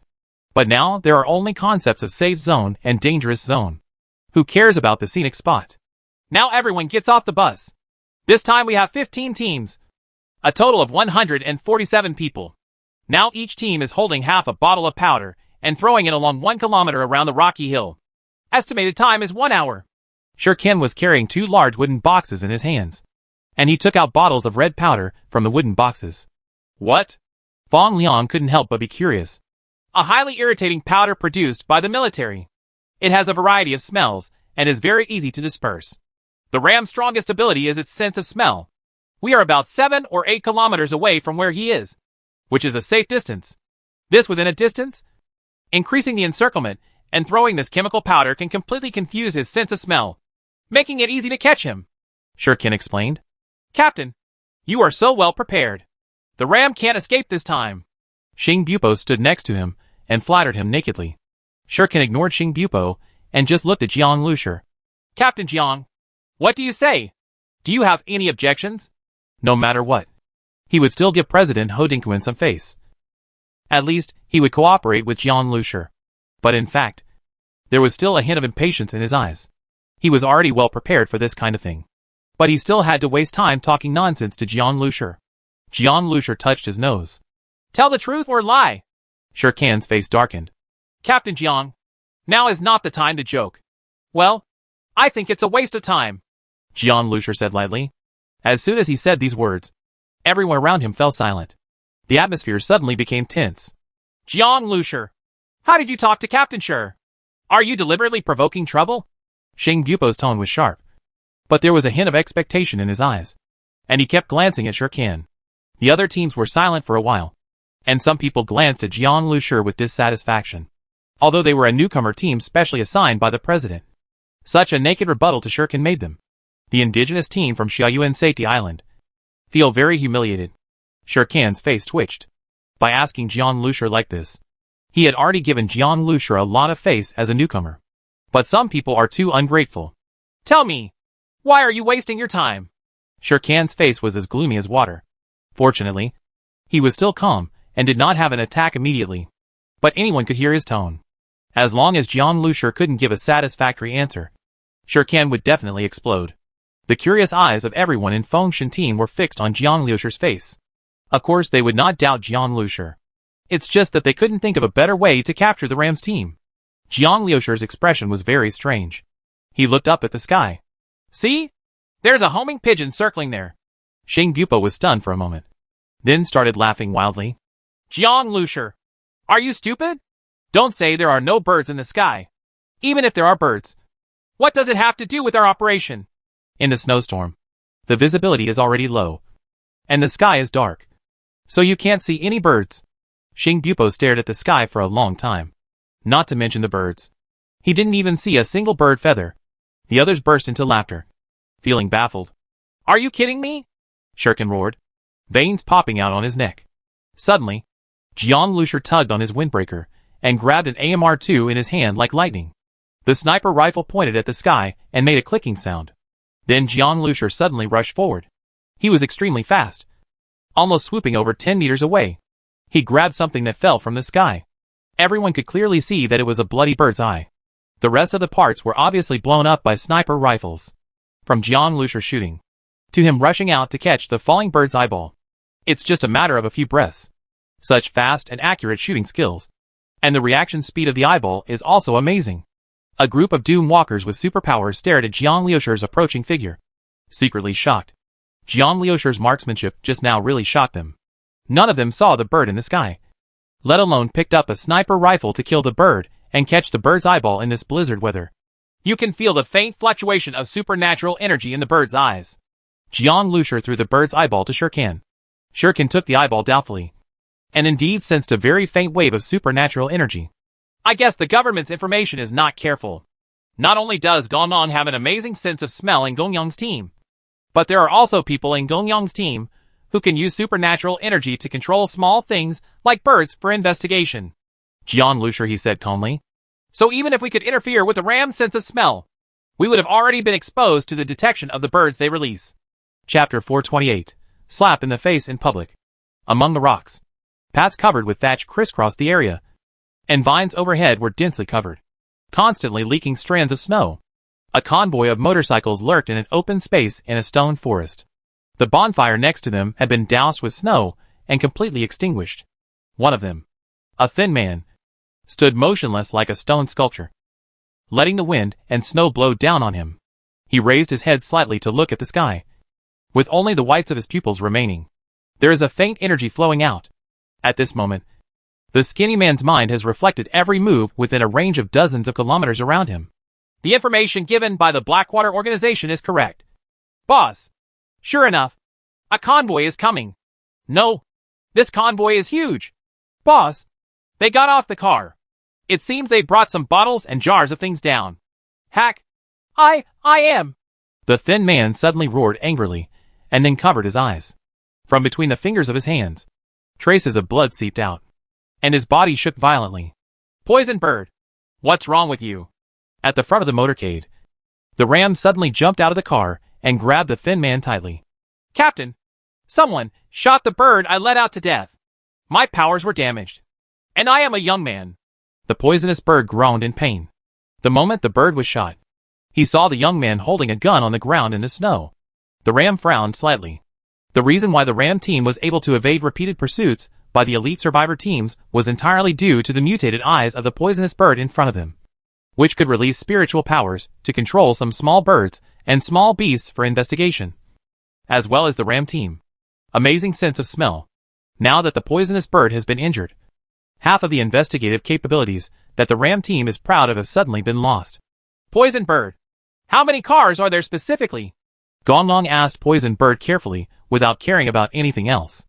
but now there are only concepts of safe zone and dangerous zone. Who cares about the scenic spot? Now everyone gets off the bus. This time we have 15 teams. A total of 147 people. Now each team is holding half a bottle of powder and throwing it along 1 kilometer around the rocky hill. Estimated time is 1 hour. Shurken was carrying 2 large wooden boxes in his hands, and he took out bottles of red powder from the wooden boxes. What? Fong Liang couldn't help but be curious. A highly irritating powder produced by the military. It has a variety of smells and is very easy to disperse. The Ram's strongest ability is its sense of smell. We are about 7 or 8 kilometers away from where he is, which is a safe distance. This within a distance, increasing the encirclement and throwing this chemical powder can completely confuse his sense of smell, making it easy to catch him, Shurken explained. Captain, you are so well prepared. The Ram can't escape this time. Xing Bupo stood next to him and flattered him nakedly. Shurken ignored Xing Bupo and just looked at Jiang Lusher. Captain Jiang, what do you say? Do you have any objections? No matter what, he would still give President Ho Dingquan some face. At least, he would cooperate with Jiang Lusher. But in fact, there was still a hint of impatience in his eyes. He was already well prepared for this kind of thing, but he still had to waste time talking nonsense to Jiang Lusher. Jiang Lusher touched his nose. Tell the truth or lie? Shurken's face darkened. Captain Jiang, now is not the time to joke. Well, I think it's a waste of time, Jiang Lusher said lightly. As soon as he said these words, everyone around him fell silent. The atmosphere suddenly became tense. Jiang Lusher, how did you talk to Captain Shi? Are you deliberately provoking trouble? Xing Bupo's tone was sharp, but there was a hint of expectation in his eyes, and he kept glancing at Shurken. The other teams were silent for a while, and some people glanced at Jiang Lusher with dissatisfaction, although they were a newcomer team specially assigned by the president. Such a naked rebuttal to Shurken made them, the indigenous team from Xiaoyuan Safety Island, feel very humiliated. Shurken's face twitched. By asking Jiang Lusher like this, he had already given Jiang Lusher a lot of face as a newcomer. But some people are too ungrateful. Tell me, why are you wasting your time? Shurken's face was as gloomy as water. Fortunately, he was still calm and did not have an attack immediately. But anyone could hear his tone. As long as Jiang Lusher couldn't give a satisfactory answer, Shurken would definitely explode. The curious eyes of everyone in Fengshan team were fixed on Jiang Lusher's face. Of course they would not doubt Jiang Lusher. It's just that they couldn't think of a better way to capture the Rams team. Jiang Liusher's expression was very strange. He looked up at the sky. See? There's a homing pigeon circling there. Xing Bupo was stunned for a moment, then started laughing wildly. Jiang Liusher, are you stupid? Don't say there are no birds in the sky. Even if there are birds, what does it have to do with our operation? In the snowstorm, the visibility is already low, and the sky is dark, so you can't see any birds. Xing Bupo stared at the sky for a long time, not to mention the birds. He didn't even see a single bird feather. The others burst into laughter, feeling baffled. Are you kidding me? Shirkin roared, veins popping out on his neck. Suddenly, Jiang Liusher tugged on his windbreaker and grabbed an AMR-2 in his hand like lightning. The sniper rifle pointed at the sky and made a clicking sound. Then Jiang Liusher suddenly rushed forward. He was extremely fast, almost swooping over 10 meters away. He grabbed something that fell from the sky. Everyone could clearly see that it was a bloody bird's eye. The rest of the parts were obviously blown up by sniper rifles. From Jiang Liusher shooting, to him rushing out to catch the falling bird's eyeball, it's just a matter of a few breaths. Such fast and accurate shooting skills. And the reaction speed of the eyeball is also amazing. A group of Doom Walkers with superpowers stared at Jiang Liusher's approaching figure, secretly shocked. Jiang Liusher's marksmanship just now really shocked them. None of them saw the bird in the sky, let alone picked up a sniper rifle to kill the bird and catch the bird's eyeball in this blizzard weather. You can feel the faint fluctuation of supernatural energy in the bird's eyes. Jiang Liusher threw the bird's eyeball to Shirkin. Shirkin took the eyeball doubtfully, and indeed sensed a very faint wave of supernatural energy. I guess the government's information is not careful. Not only does Gongnan have an amazing sense of smell in Gongyang's team, but there are also people in Gongyang's team who can use supernatural energy to control small things like birds for investigation. Jiang Liusher, he said calmly. So even if we could interfere with the ram's sense of smell, we would have already been exposed to the detection of the birds they release. Chapter 428. Slap in the face in public. Among the rocks, paths covered with thatch crisscrossed the area, and vines overhead were densely covered, constantly leaking strands of snow. A convoy of motorcycles lurked in an open space in a stone forest. The bonfire next to them had been doused with snow and completely extinguished. One of them, a thin man, stood motionless like a stone sculpture, letting the wind and snow blow down on him. He raised his head slightly to look at the sky, with only the whites of his pupils remaining. There is a faint energy flowing out. At this moment, the skinny man's mind has reflected every move within a range of dozens of kilometers around him. The information given by the Blackwater organization is correct. Boss, sure enough, a convoy is coming. No, this convoy is huge. Boss, they got off the car. It seems they brought some bottles and jars of things down. Hack, I am. The thin man suddenly roared angrily, and then covered his eyes. From between the fingers of his hands, traces of blood seeped out, and his body shook violently. Poison bird, what's wrong with you? At the front of the motorcade, the ram suddenly jumped out of the car and grabbed the thin man tightly. Captain, someone shot the bird I let out to death. My powers were damaged, and I am a young man. The poisonous bird groaned in pain. The moment the bird was shot, he saw the young man holding a gun on the ground in the snow. The ram frowned slightly. The reason why the ram team was able to evade repeated pursuits by the elite survivor teams was entirely due to the mutated eyes of the poisonous bird in front of them, which could release spiritual powers to control some small birds and small beasts for investigation, as well as the ram team. Amazing sense of smell. Now that the poisonous bird has been injured, half of the investigative capabilities that the ram team is proud of have suddenly been lost. Poison bird, how many cars are there specifically? Gonglong asked Poison Bird carefully, without caring about anything else.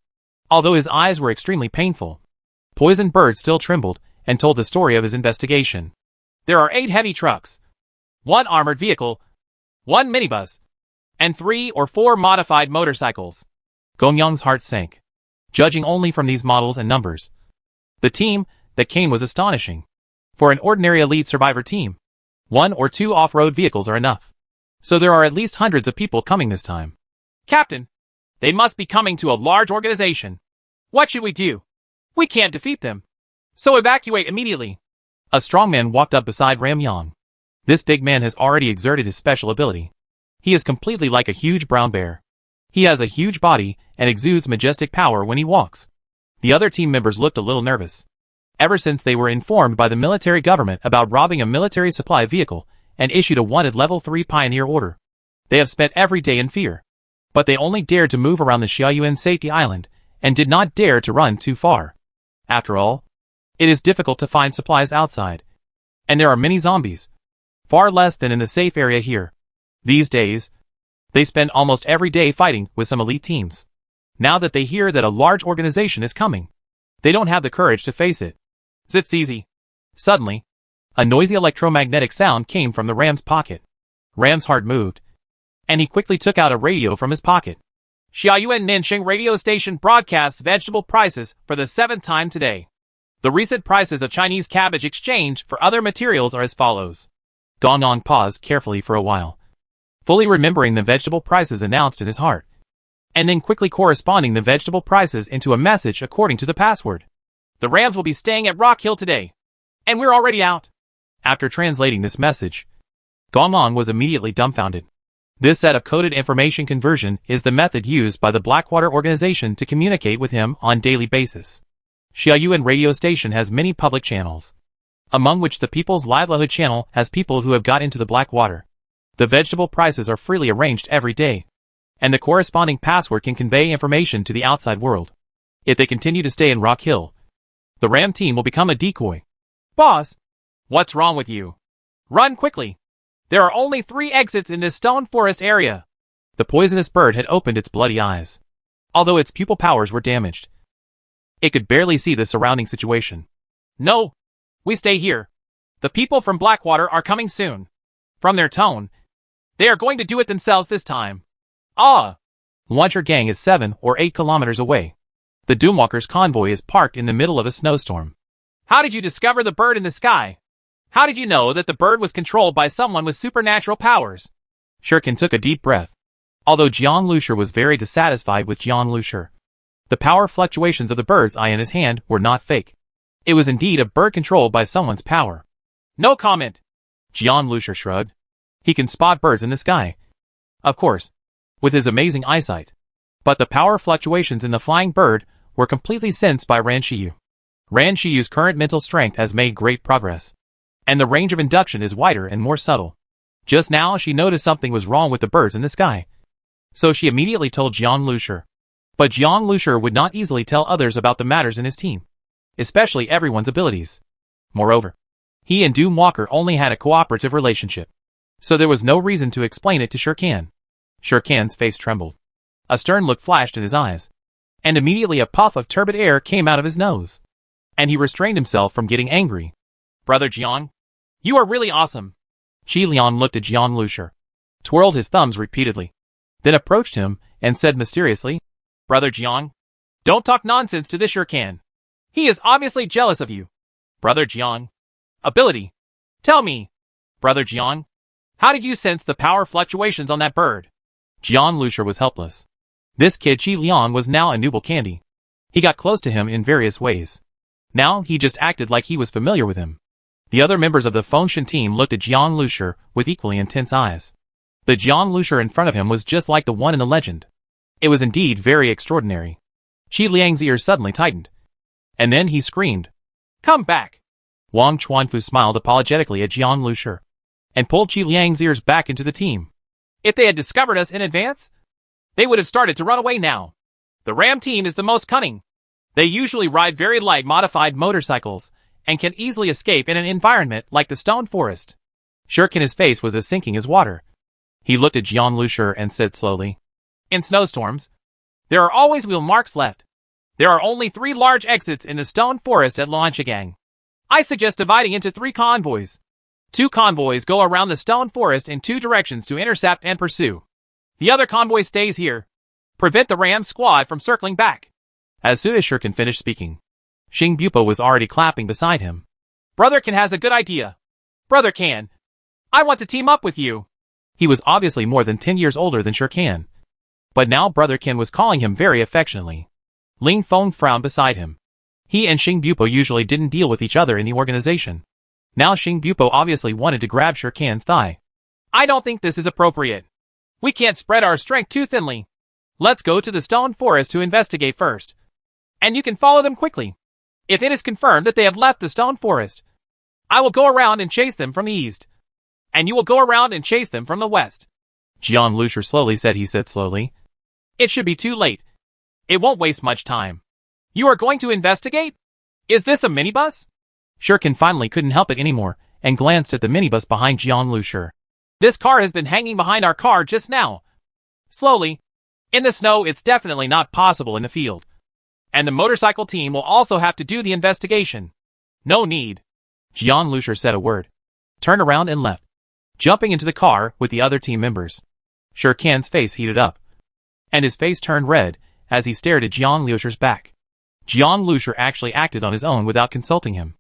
Although his eyes were extremely painful, Poison Bird still trembled and told the story of his investigation. There are 8 heavy trucks, 1 armored vehicle, 1 minibus, and 3 or 4 modified motorcycles. Gongyang's heart sank, judging only from these models and numbers. The team that came was astonishing. For an ordinary elite survivor team, 1 or 2 off-road vehicles are enough. So there are at least hundreds of people coming this time. Captain, they must be coming to a large organization. What should we do? We can't defeat them. So evacuate immediately. A strong man walked up beside Ram Yang. This big man has already exerted his special ability. He is completely like a huge brown bear. He has a huge body and exudes majestic power when he walks. The other team members looked a little nervous. Ever since they were informed by the military government about robbing a military supply vehicle and issued a wanted level 3 pioneer order, they have spent every day in fear. But they only dared to move around the Xiaoyuan safety island and did not dare to run too far. After all, it is difficult to find supplies outside, and there are many zombies, far less than in the safe area here. These days, they spend almost every day fighting with some elite teams. Now that they hear that a large organization is coming, they don't have the courage to face it. It's easy. Suddenly, a noisy electromagnetic sound came from the Ram's pocket. Ram's heart moved, and he quickly took out a radio from his pocket. Xiaoyuan Ninxing radio station broadcasts vegetable prices for the 7th time today. The recent prices of Chinese cabbage exchanged for other materials are as follows. Gong Gong paused carefully for a while, fully remembering the vegetable prices announced in his heart, and then quickly corresponding the vegetable prices into a message according to the password. The Rams will be staying at Rock Hill today, and we're already out. After translating this message, Gong Gong was immediately dumbfounded. This set of coded information conversion is the method used by the Blackwater organization to communicate with him on a daily basis. Xiaoyuan radio station has many public channels, among which the People's Livelihood channel has people who have got into the Blackwater. The vegetable prices are freely arranged every day, and the corresponding password can convey information to the outside world. If they continue to stay in Rock Hill, the Ram team will become a decoy. Boss, what's wrong with you? Run quickly. There are only 3 exits in this stone forest area. The poisonous bird had opened its bloody eyes. Although its pupil powers were damaged, it could barely see the surrounding situation. No, we stay here. The people from Blackwater are coming soon. From their tone, they are going to do it themselves this time. Launcher Gang is 7 or 8 kilometers away. The Doomwalkers convoy is parked in the middle of a snowstorm. How did you discover the bird in the sky? How did you know that the bird was controlled by someone with supernatural powers? Shirkin took a deep breath. Although Jiang Lushur was very dissatisfied with Jiang Lushur, the power fluctuations of the bird's eye in his hand were not fake. It was indeed a bird controlled by someone's power. No comment. Jiang Lushur shrugged. He can spot birds in the sky, of course, with his amazing eyesight. But the power fluctuations in the flying bird were completely sensed by Ran Shiyu. Ran Shiyu's current mental strength has made great progress, and the range of induction is wider and more subtle. Just now she noticed something was wrong with the birds in the sky, so she immediately told Jiang Lushur. But Jiang Lushur would not easily tell others about the matters in his team, especially everyone's abilities. Moreover, he and Doomwalker only had a cooperative relationship, so there was no reason to explain it to Shirkan. Shirkan's face trembled. A stern look flashed in his eyes, and immediately a puff of turbid air came out of his nose, and he restrained himself from getting angry. Brother Jiang, you are really awesome. Shi Lian looked at Jiang Lushur, twirled his thumbs repeatedly, then approached him and said mysteriously, Brother Jiang, don't talk nonsense to this Shirkan. He is obviously jealous of you. Brother Jiang, ability. Tell me, Brother Jiang, how did you sense the power fluctuations on that bird? Jiang Lushur was helpless. This kid Shi Lian was now a nubile candy. He got close to him in various ways. Now he just acted like he was familiar with him. The other members of the Fengshen team looked at Jiang Lushur with equally intense eyes. The Jiang Lushur in front of him was just like the one in the legend. It was indeed very extraordinary. Qi Liang's ears suddenly tightened, and then he screamed, Come back! Wang Chuanfu smiled apologetically at Jiang Lushur, and pulled Qi Liang's ears back into the team. If they had discovered us in advance, they would have started to run away now. The Ram team is the most cunning. They usually ride very light modified motorcycles, and can easily escape in an environment like the stone forest. Shirkin's face was as sinking as water. He looked at Jiang Lushur and said slowly, In snowstorms, there are always wheel marks left. There are only 3 large exits in the stone forest at Lanchigang. I suggest dividing into 3 convoys. 2 convoys go around the stone forest in 2 directions to intercept and pursue. The other convoy stays here. Prevent the Ram squad from circling back. As soon as Shirkin finished speaking, Xing Bupo was already clapping beside him. Brother Ken has a good idea. Brother Ken, I want to team up with you. He was obviously more than 10 years older than Shirkan, but now Brother Ken was calling him very affectionately. Ling Feng frowned beside him. He and Xing Bupo usually didn't deal with each other in the organization. Now Xing Bupo obviously wanted to grab Shirkan's thigh. I don't think this is appropriate. We can't spread our strength too thinly. Let's go to the stone forest to investigate first. and you can follow them quickly. If it is confirmed that they have left the stone forest, I will go around and chase them from the east, and you will go around and chase them from the west. Jian Lusher slowly said. He said slowly, "It should be too late. It won't waste much time. You are going to investigate? Is this a minibus?" Shurkin finally couldn't help it anymore and glanced at the minibus behind Jian Lusher. "This car has been hanging behind our car just now. Slowly. In the snow, it's definitely not possible in the field. And the motorcycle team will also have to do the investigation. No need." Jian Lusher said a word, turned around and left, jumping into the car with the other team members. Shurkin's face heated up, and his face turned red as he stared at Jian Lusher's back. Jian Lusher actually acted on his own without consulting him.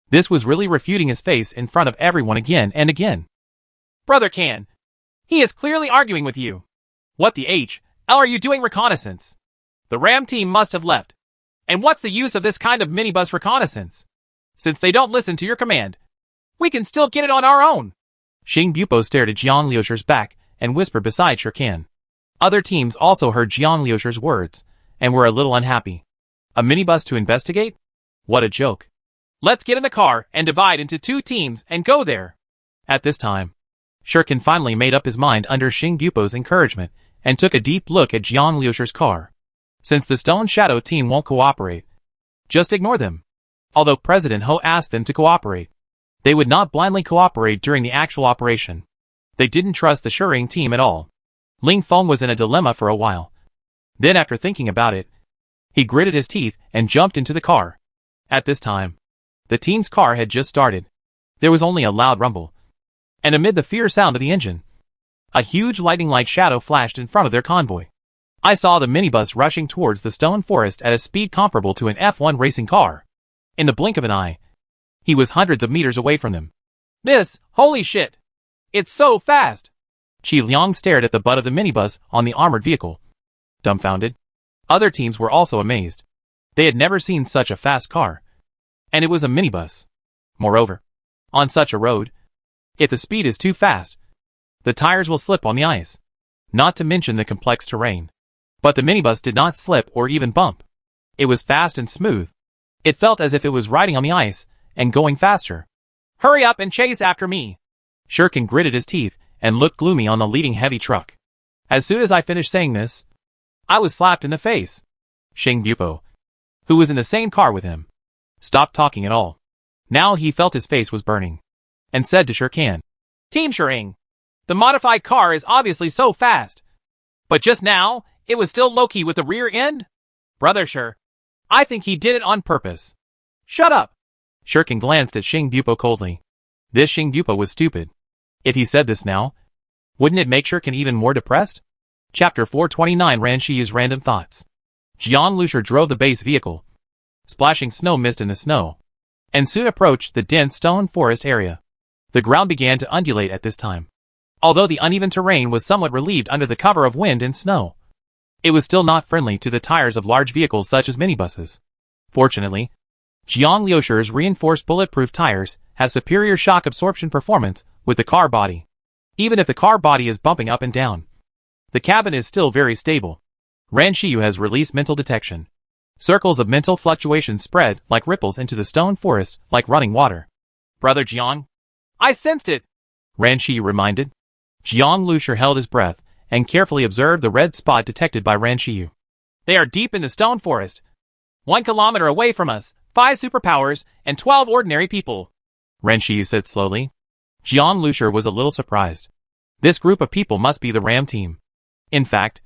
This was really refuting his face in front of everyone again and again. "Brother Can, he is clearly arguing with you. What the hell are you doing reconnaissance? The Ram team must have left. And what's the use of this kind of minibus reconnaissance? Since they don't listen to your command, we can still get it on our own." Xing Bupo stared at Jian Liusher's back and whispered beside Shurkin. Other teams also heard Jian Liusher's words and were a little unhappy. A minibus to investigate? What a joke. "Let's get in the car and divide into 2 teams and go there." At this time, Shurkin finally made up his mind under Xing Bupo's encouragement and took a deep look at Jian Liusher's car. Since the Stone Shadow team won't cooperate, just ignore them. Although President Ho asked them to cooperate, they would not blindly cooperate during the actual operation. They didn't trust the Shurring team at all. Ling Feng was in a dilemma for a while. Then after thinking about it, he gritted his teeth and jumped into the car. At this time, the team's car had just started. There was only a loud rumble, and amid the fierce sound of the engine, a huge lightning-like shadow flashed in front of their convoy. I saw the minibus rushing towards the stone forest at a speed comparable to an F1 racing car. In the blink of an eye, he was hundreds of meters away from them. Holy shit! It's so fast! Qi Liang stared at the butt of the minibus on the armored vehicle, dumbfounded. Other teams were also amazed. They had never seen such a fast car. And it was a minibus. Moreover, on such a road, if the speed is too fast, the tires will slip on the ice. Not to mention the complex terrain. But the minibus did not slip or even bump. It was fast and smooth. It felt as if it was riding on the ice and going faster. "Hurry up and chase after me!" Shurkin gritted his teeth and looked gloomy on the leading heavy truck. As soon as I finished saying this, I was slapped in the face. Xing Bupo, who was in the same car with him, stopped talking at all. Now he felt his face was burning, and said to Shurkin, "Team Shurring, the modified car is obviously so fast. But just now, it was still low-key with the rear end? Brother Shur, I think he did it on purpose." "Shut up!" Shurkin glanced at Xing Bupo coldly. This Xing Bupo was stupid. If he said this now, wouldn't it make Shurkin even more depressed? Chapter 429 Ran Shiyu's Random Thoughts. Jian Lusher drove the base vehicle, splashing snow mist in the snow, and soon approached the dense stone forest area. The ground began to undulate at this time. Although the uneven terrain was somewhat relieved under the cover of wind and snow, it was still not friendly to the tires of large vehicles such as minibuses. Fortunately, Jian Liusher's reinforced bulletproof tires have superior shock absorption performance with the car body. Even if the car body is bumping up and down, the cabin is still very stable. Ran Shiyu has released mental detection. Circles of mental fluctuations spread like ripples into the stone forest like running water. "Brother Jian, I sensed it," Ran Shiyu reminded. Jian Lusher held his breath and carefully observed the red spot detected by Ran Shiyu. "They are deep in the stone forest. 1 kilometer away from us, 5 superpowers, and 12 ordinary people," Ran Shiyu said slowly. Jian Lusher was a little surprised. This group of people must be the Ram team. In fact,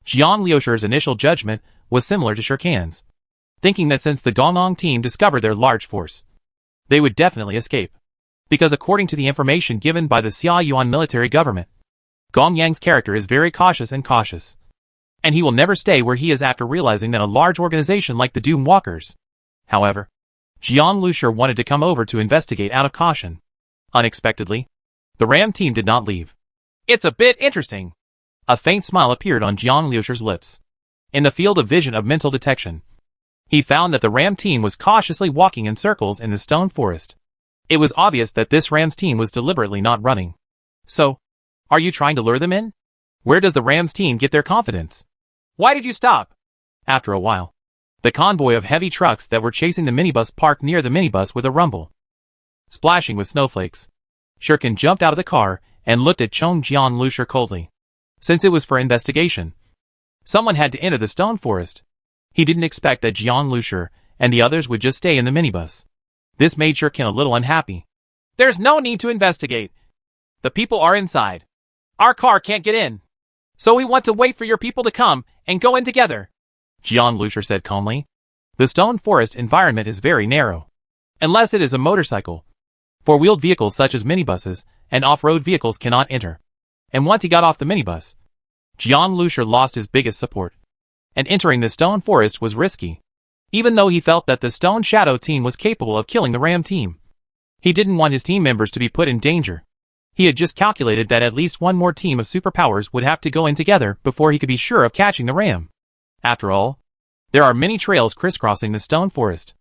Jian Liusher's initial judgment was similar to Shurkin's, thinking that since the Gongnong team discovered their large force, they would definitely escape. Because according to the information given by the Xia Yuan military government, Gong Yang's character is very cautious, and he will never stay where he is after realizing that a large organization like the Doom Walkers. However, Jian Lusher wanted to come over to investigate out of caution. Unexpectedly, the Ram team did not leave. "It's a bit interesting." A faint smile appeared on Jian Liusher's lips. In the field of vision of mental detection, he found that the Ram team was cautiously walking in circles in the stone forest. It was obvious that this Rams team was deliberately not running. "So, are you trying to lure them in? Where does the Rams team get their confidence? Why did you stop?" After a while, The convoy of heavy trucks that were chasing the minibus parked near the minibus with a rumble, splashing with snowflakes. Shuriken jumped out of the car and looked at Chong Jian Lusher coldly. Since it was for investigation, someone had to enter the stone forest. He didn't expect that Jian Lusher and the others would just stay in the minibus. This made Shuriken a little unhappy. There's no need to investigate. The people are inside. Our car can't get in. So we want to wait for your people to come and go in together, Jian Lusher said calmly. The stone forest environment is very narrow. Unless it is a motorcycle. Four-wheeled vehicles such as minibuses and off-road vehicles cannot enter. And once he got off the minibus, Jian Lusher lost his biggest support. And entering the stone forest was risky. Even though he felt that the Stone Shadow team was capable of killing the Ram team, he didn't want his team members to be put in danger. He had just calculated that at least one more team of superpowers would have to go in together before he could be sure of catching the Ram. After all, there are many trails crisscrossing the stone forest.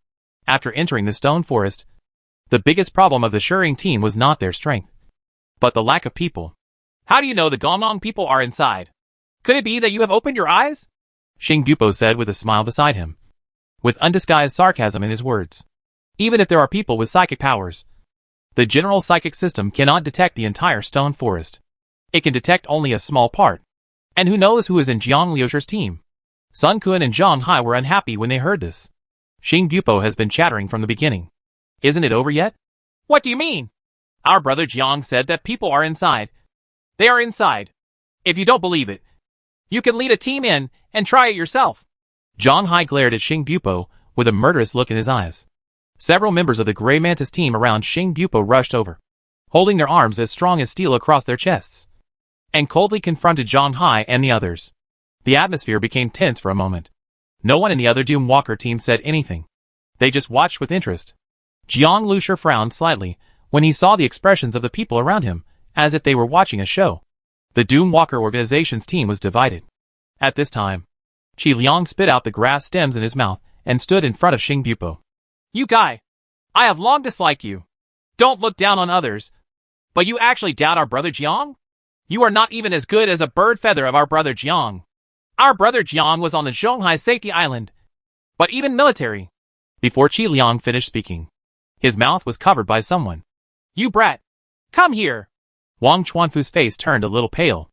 After entering the stone forest, the biggest problem of the Shuriken team was not their strength, but the lack of people. How do you know the Gongong people are inside? Could it be that you have opened your eyes? Xing Bupo said with a smile beside him, with undisguised sarcasm in his words. Even if there are people with psychic powers, the general psychic system cannot detect the entire stone forest. It can detect only a small part. And who knows who is in Jiang Liusher's team? Sun Kun and Zhang Hai were unhappy when they heard this. Xing Bupo has been chattering from the beginning. Isn't it over yet? What do you mean? Our brother Jiang said that people are inside. They are inside. If you don't believe it, you can lead a team in and try it yourself. Zhang Hai glared at Xing Bupo with a murderous look in his eyes. Several members of the Grey Mantis team around Xing Bupo rushed over, holding their arms as strong as steel across their chests, and coldly confronted Zhang Hai and the others. The atmosphere became tense for a moment. No one in the other Doom Walker team said anything. They just watched with interest. Jiang Lusher frowned slightly when he saw the expressions of the people around him, as if they were watching a show. The Doom Walker organization's team was divided. At this time, Qi Liang spit out the grass stems in his mouth and stood in front of Xing Bupo. You guy, I have long disliked you. Don't look down on others. But you actually doubt our brother Jiang? You are not even as good as a bird feather of our brother Jiang. Our brother Jiang was on the Zhonghai Safety Island. But even military. Before Qi Liang finished speaking, his mouth was covered by someone. You brat. Come here. Wang Chuanfu's face turned a little pale,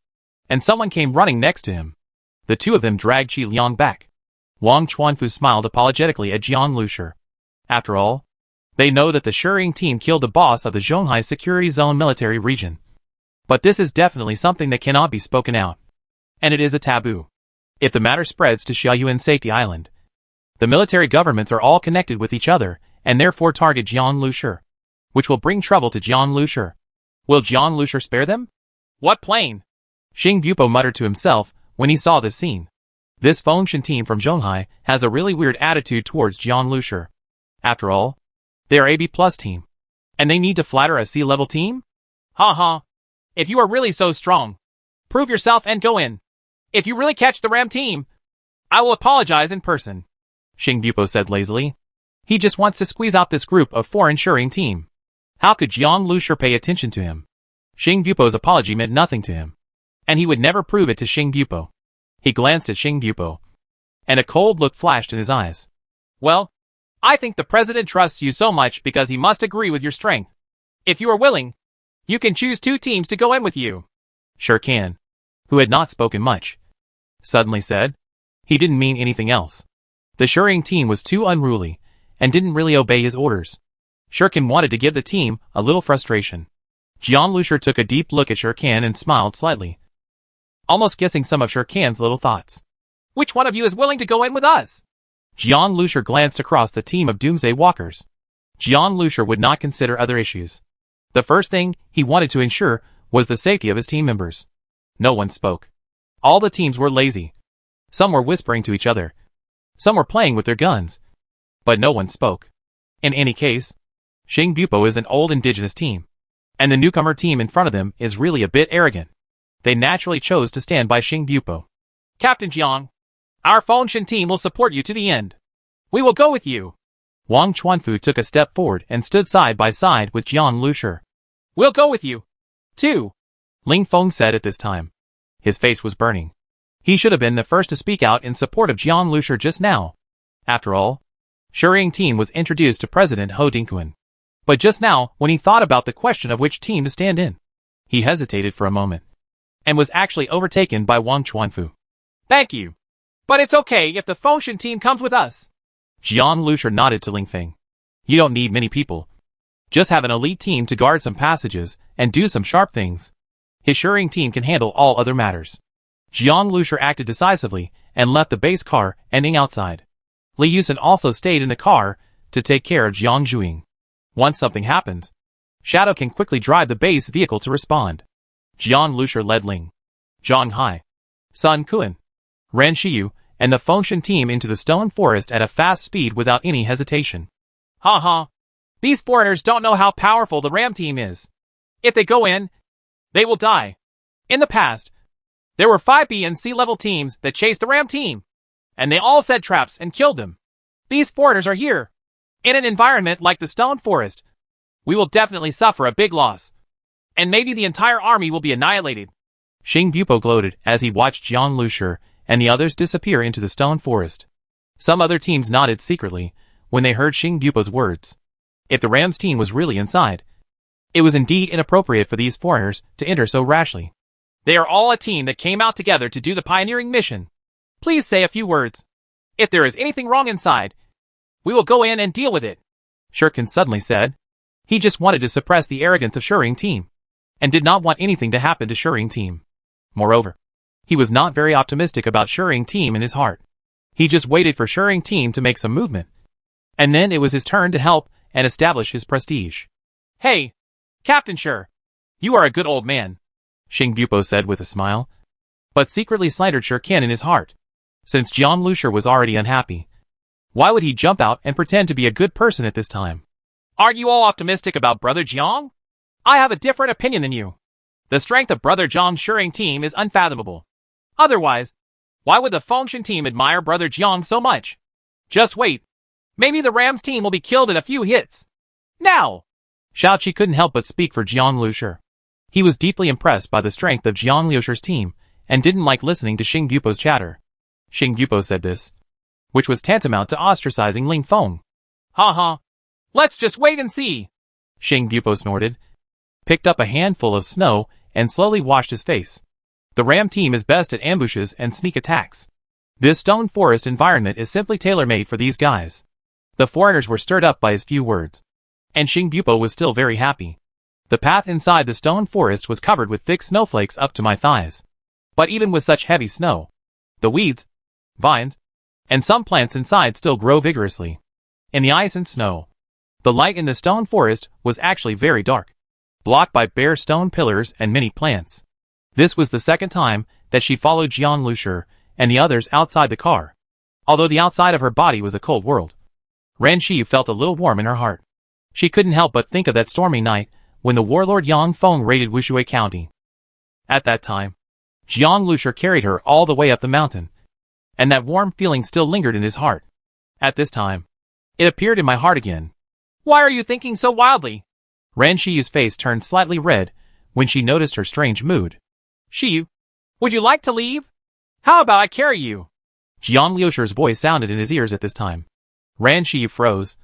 and someone came running next to him. The two of them dragged Qi Liang back. Wang Chuanfu smiled apologetically at Jiang Lusher. After all, they know that the Shuriken team killed the boss of the Zhonghai Security Zone military region. But this is definitely something that cannot be spoken out. And it is a taboo. If the matter spreads to Xiaoyuan Safety Island, the military governments are all connected with each other and therefore target Jiang Lusher, which will bring trouble to Jiang Lusher. Will Jiang Lusher spare them? What plane? Xing Bupo muttered to himself when he saw this scene. This Fengshan team from Zhonghai has a really weird attitude towards Jiang Lusher. After all, they are a B+ team, and they need to flatter a C-level team? Ha ha. If you are really so strong, prove yourself and go in. If you really catch the Ram team, I will apologize in person, Xing Bupo said lazily. He just wants to squeeze out this group of foreign Shuriken team. How could Jiang Lusher pay attention to him? Xing Bupo's apology meant nothing to him, and he would never prove it to Xing Bupo. He glanced at Xing Bupo, and a cold look flashed in his eyes. Well, I think the president trusts you so much because he must agree with your strength. If you are willing, you can choose 2 teams to go in with you. Shuriken, who had not spoken much, suddenly said. He didn't mean anything else. The Shuriken team was too unruly and didn't really obey his orders. Shuriken wanted to give the team a little frustration. Jiang Lusher took a deep look at Shuriken and smiled slightly, almost guessing some of Shuriken's little thoughts. Which one of you is willing to go in with us? Jiang Lusher glanced across the team of Doomsday Walkers. Jiang Lusher would not consider other issues. The first thing he wanted to ensure was the safety of his team members. No one spoke. All the teams were lazy. Some were whispering to each other. Some were playing with their guns. But no one spoke. In any case, Xing Bupo is an old indigenous team, and the newcomer team in front of them is really a bit arrogant. They naturally chose to stand by Xing Bupo. Captain Jiang, our Fengshan team will support you to the end. We will go with you. Wang Chuanfu took a step forward and stood side by side with Jiang Lusher. We'll go with you, too, Ling Feng said at this time. His face was burning. He should have been the first to speak out in support of Jiang Lusher just now. After all, Shering team was introduced to President Ho Dingquan. But just now, when he thought about the question of which team to stand in, he hesitated for a moment, and was actually overtaken by Wang Chuanfu. Thank you. But it's okay if the Fengshen team comes with us. Jiang Lushur nodded to Ling Feng. You don't need many people. Just have an elite team to guard some passages and do some sharp things. His Shering team can handle all other matters. Jiang Lushur acted decisively and left the base car, ending outside. Li Yusen also stayed in the car to take care of Jiang Zhuing. Once something happened, Shadow can quickly drive the base vehicle to respond. Jiang Lushur led Ling, Zhang Hai, Sun Kuan, Ren Shiyu, and the Fengshen team into the stone forest at a fast speed without any hesitation. Ha ha. These foreigners don't know how powerful the Ram team is. If they go in, they will die. In the past, there were 5B and C-level teams that chased the Ram team, and they all set traps and killed them. These foreigners are here. In an environment like the stone forest, we will definitely suffer a big loss, and maybe the entire army will be annihilated. Xing Bupo gloated as he watched Jiang Lushur and the others disappear into the stone forest. Some other teams nodded secretly when they heard Xing Bupo's words. If the Rams team was really inside, it was indeed inappropriate for these foreigners to enter so rashly. They are all a team that came out together to do the pioneering mission. Please say a few words. If there is anything wrong inside, we will go in and deal with it. Shirkin suddenly said. He just wanted to suppress the arrogance of Shering team, and did not want anything to happen to Shering team. Moreover, he was not very optimistic about Shering team in his heart. He just waited for Shering team to make some movement, and then it was his turn to help and establish his prestige. Hey, Captain Shur, you are a good old man, Xing Bupo said with a smile, but secretly slighted Shurkin in his heart. Since Jiang Lushur was already unhappy, why would he jump out and pretend to be a good person at this time? Aren't you all optimistic about Brother Jiang? I have a different opinion than you. The strength of Brother Jiang's Shering team is unfathomable. Otherwise, why would the Fengshen team admire Brother Jiang so much? Just wait. Maybe the Rams team will be killed in a few hits. Now! Shaoqi couldn't help but speak for Jiang Lushur. He was deeply impressed by the strength of Jiang Lushur's team, and didn't like listening to Xing Bupo's chatter. Xing Bupo said this, which was tantamount to ostracizing Ling Feng. Ha ha. Let's just wait and see. Xing Bupo snorted, picked up a handful of snow, and slowly washed his face. The Ram team is best at ambushes and sneak attacks. This stone forest environment is simply tailor-made for these guys. The foreigners were stirred up by his few words, and Xing Bupo was still very happy. The path inside the stone forest was covered with thick snowflakes up to my thighs. But even with such heavy snow, the weeds, vines, and some plants inside still grow vigorously. In the ice and snow, the light in the stone forest was actually very dark, blocked by bare stone pillars and many plants. This was the second time that she followed Jiang Lushur and the others outside the car. Although the outside of her body was a cold world, Ren Shi felt a little warm in her heart. She couldn't help but think of that stormy night when the warlord Yang Feng raided Wushui County. At that time, Jiang Lushur carried her all the way up the mountain, and that warm feeling still lingered in his heart. At this time, it appeared in my heart again. Why are you thinking so wildly? Ren Shiyu's face turned slightly red when she noticed her strange mood. Shiyu, would you like to leave? How about I carry you? Jiang Lushur's voice sounded in his ears at this time. Ren Shiyu froze.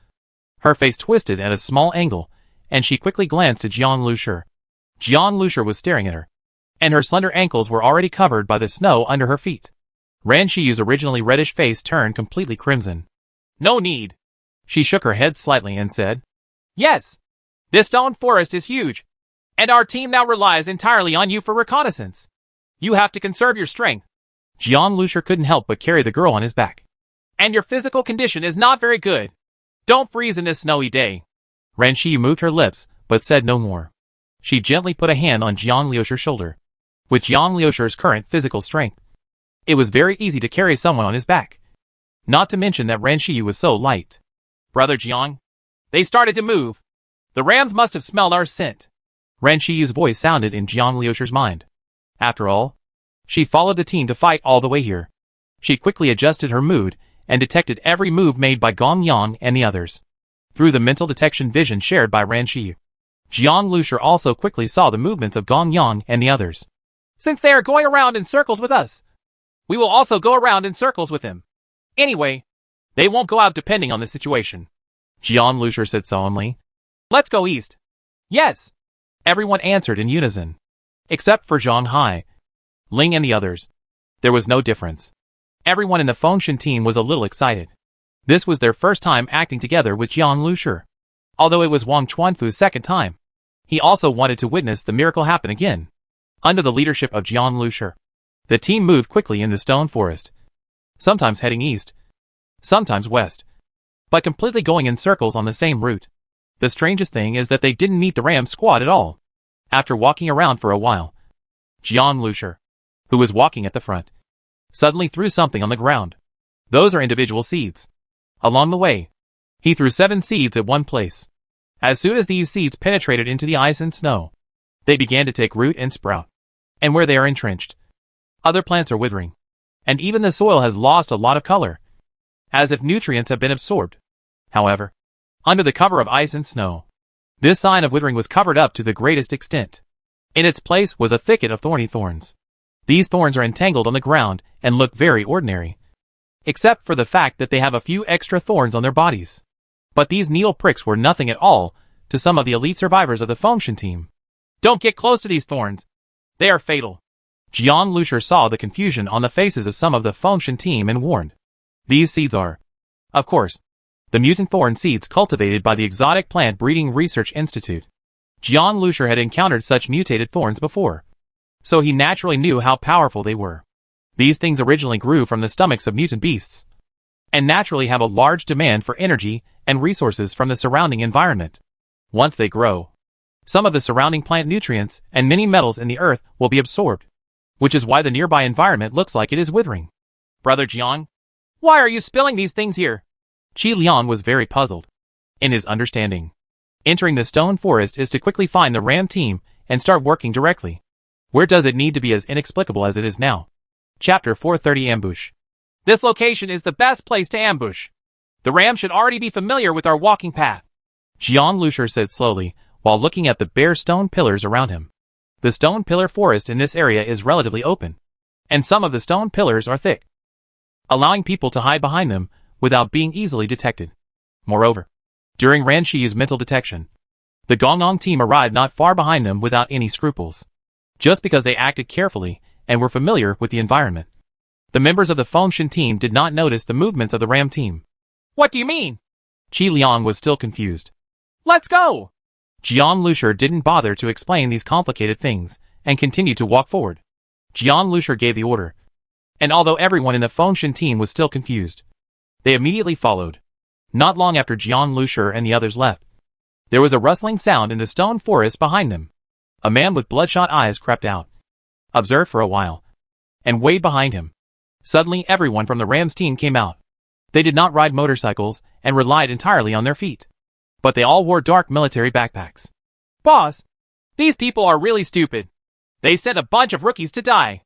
Her face twisted at a small angle, and she quickly glanced at Jiang Lushur. Jiang Lushur was staring at her, and her slender ankles were already covered by the snow under her feet. Ren Shiyu's originally reddish face turned completely crimson. No need. She shook her head slightly and said, Yes, this stone forest is huge, and our team now relies entirely on you for reconnaissance. You have to conserve your strength. Jiang Lushur couldn't help but carry the girl on his back. And your physical condition is not very good. Don't freeze in this snowy day. Ren Shiyu moved her lips, but said no more. She gently put a hand on Jiang Lushur's shoulder. With Jiang Lushur's current physical strength, it was very easy to carry someone on his back. Not to mention that Ren Shiyu was so light. Brother Jiang, they started to move. The Rams must have smelled our scent. Ren Shiyu's voice sounded in Jiang Lushur's mind. After all, she followed the team to fight all the way here. She quickly adjusted her mood and detected every move made by Gong Yang and the others. Through the mental detection vision shared by Ren Shiyu, Jiang Lushur also quickly saw the movements of Gong Yang and the others. Since they are going around in circles with us, we will also go around in circles with them. Anyway, They won't go out depending on the situation. Jian Lucier said solemnly. Let's go east. Yes. Everyone answered in unison. Except for Zhang Hai, Ling and the others. There was no difference. Everyone in the Fengshan team was a little excited. This was their first time acting together with Jian Lucier. Although it was Wang Chuanfu's second time, he also wanted to witness the miracle happen again. Under the leadership of Jian Lucier, the team moved quickly in the stone forest, sometimes heading east, sometimes west, but completely going in circles on the same route. The strangest thing is that they didn't meet the ram squad at all. After walking around for a while, Jian Lucier, who was walking at the front, suddenly threw something on the ground. Those are individual seeds. Along the way, he threw 7 seeds at one place. As soon as these seeds penetrated into the ice and snow, they began to take root and sprout. And where they are entrenched, other plants are withering. And even the soil has lost a lot of color, as if nutrients have been absorbed. However, under the cover of ice and snow, this sign of withering was covered up to the greatest extent. In its place was a thicket of thorny thorns. These thorns are entangled on the ground and look very ordinary, except for the fact that they have a few extra thorns on their bodies. But these needle pricks were nothing at all to some of the elite survivors of the Fengshan team. Don't get close to these thorns. They are fatal. Jian Lucier saw the confusion on the faces of some of the Fengshan team and warned. These seeds are, of course, the mutant thorn seeds cultivated by the Exotic Plant Breeding Research Institute. Jian Lucier had encountered such mutated thorns before, so he naturally knew how powerful they were. These things originally grew from the stomachs of mutant beasts, and naturally have a large demand for energy and resources from the surrounding environment. Once they grow, some of the surrounding plant nutrients and many metals in the earth will be absorbed, which is why the nearby environment looks like it is withering. Brother Jian, why are you spilling these things here? Qi Lian was very puzzled. In his understanding, entering the stone forest is to quickly find the ram team and start working directly. Where does it need to be as inexplicable as it is now? Chapter 430 Ambush. This location is the best place to ambush. The ram should already be familiar with our walking path, Jian Lucier said slowly, while looking at the bare stone pillars around him. The stone pillar forest in this area is relatively open, and some of the stone pillars are thick, allowing people to hide behind them without being easily detected. Moreover, during Ran Shi's mental detection, the Gongnong team arrived not far behind them without any scruples, just because they acted carefully and were familiar with the environment. The members of the Fengshan team did not notice the movements of the ram team. What do you mean? Qi Liang was still confused. Let's go! Jian Lucier didn't bother to explain these complicated things and continued to walk forward. Jian Lucier gave the order, and although everyone in the Fengshan team was still confused, they immediately followed. Not long after Jian Lucier and the others left, there was a rustling sound in the stone forest behind them. A man with bloodshot eyes crept out, observed for a while, and waved behind him. Suddenly everyone from the Rams team came out. They did not ride motorcycles and relied entirely on their feet, but they all wore dark military backpacks. Boss, these people are really stupid. They sent a bunch of rookies to die.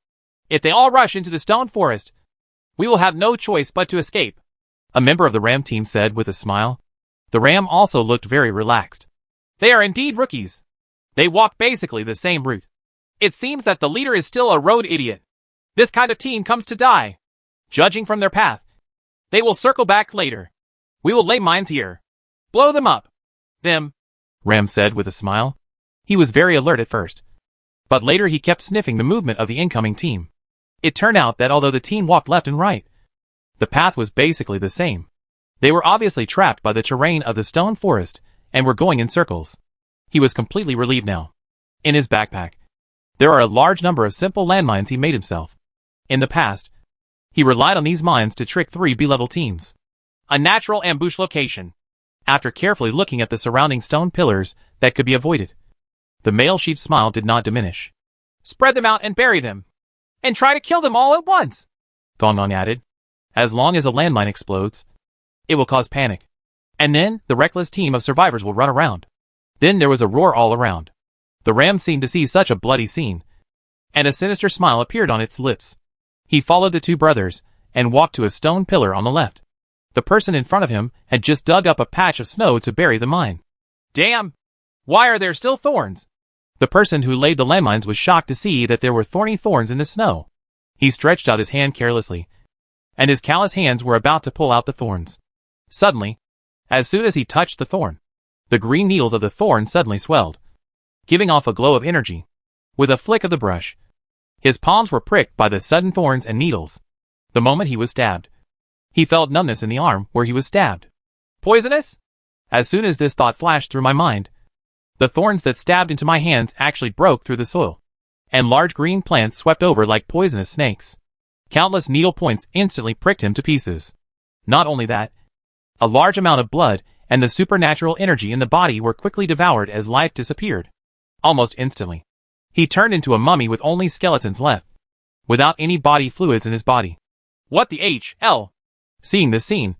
If they all rush into the stone forest, we will have no choice but to escape, a member of the Ram team said with a smile. The Ram also looked very relaxed. They are indeed rookies. They walk basically the same route. It seems that the leader is still a road idiot. This kind of team comes to die. Judging from their path, they will circle back later. We will lay mines here. Blow them up. Them, Ram said with a smile. He was very alert at first, but later he kept sniffing the movement of the incoming team. It turned out that although the team walked left and right, the path was basically the same. They were obviously trapped by the terrain of the stone forest and were going in circles. He was completely relieved now. In his backpack, there are a large number of simple landmines he made himself. In the past, he relied on these mines to trick 3 B-level teams. A natural ambush location. After carefully looking at the surrounding stone pillars that could be avoided, the male sheep's smile did not diminish. Spread them out and bury them, and try to kill them all at once, Gongnong added. As long as a landmine explodes, it will cause panic, and then the reckless team of survivors will run around. Then there was a roar all around. The ram seemed to see such a bloody scene, and a sinister smile appeared on its lips. He followed the 2 brothers and walked to a stone pillar on the left. The person in front of him had just dug up a patch of snow to bury the mine. Damn! Why are there still thorns? The person who laid the landmines was shocked to see that there were thorny thorns in the snow. He stretched out his hand carelessly and his callous hands were about to pull out the thorns. Suddenly, as soon as he touched the thorn, the green needles of the thorn suddenly swelled, giving off a glow of energy. With a flick of the brush, his palms were pricked by the sudden thorns and needles. The moment he was stabbed, he felt numbness in the arm where he was stabbed. Poisonous? As soon as this thought flashed through my mind, the thorns that stabbed into my hands actually broke through the soil, and large green plants swept over like poisonous snakes. Countless needle points instantly pricked him to pieces. Not only that, a large amount of blood and the supernatural energy in the body were quickly devoured as life disappeared. Almost instantly, he turned into a mummy with only skeletons left, without any body fluids in his body. What the hell? Seeing this scene,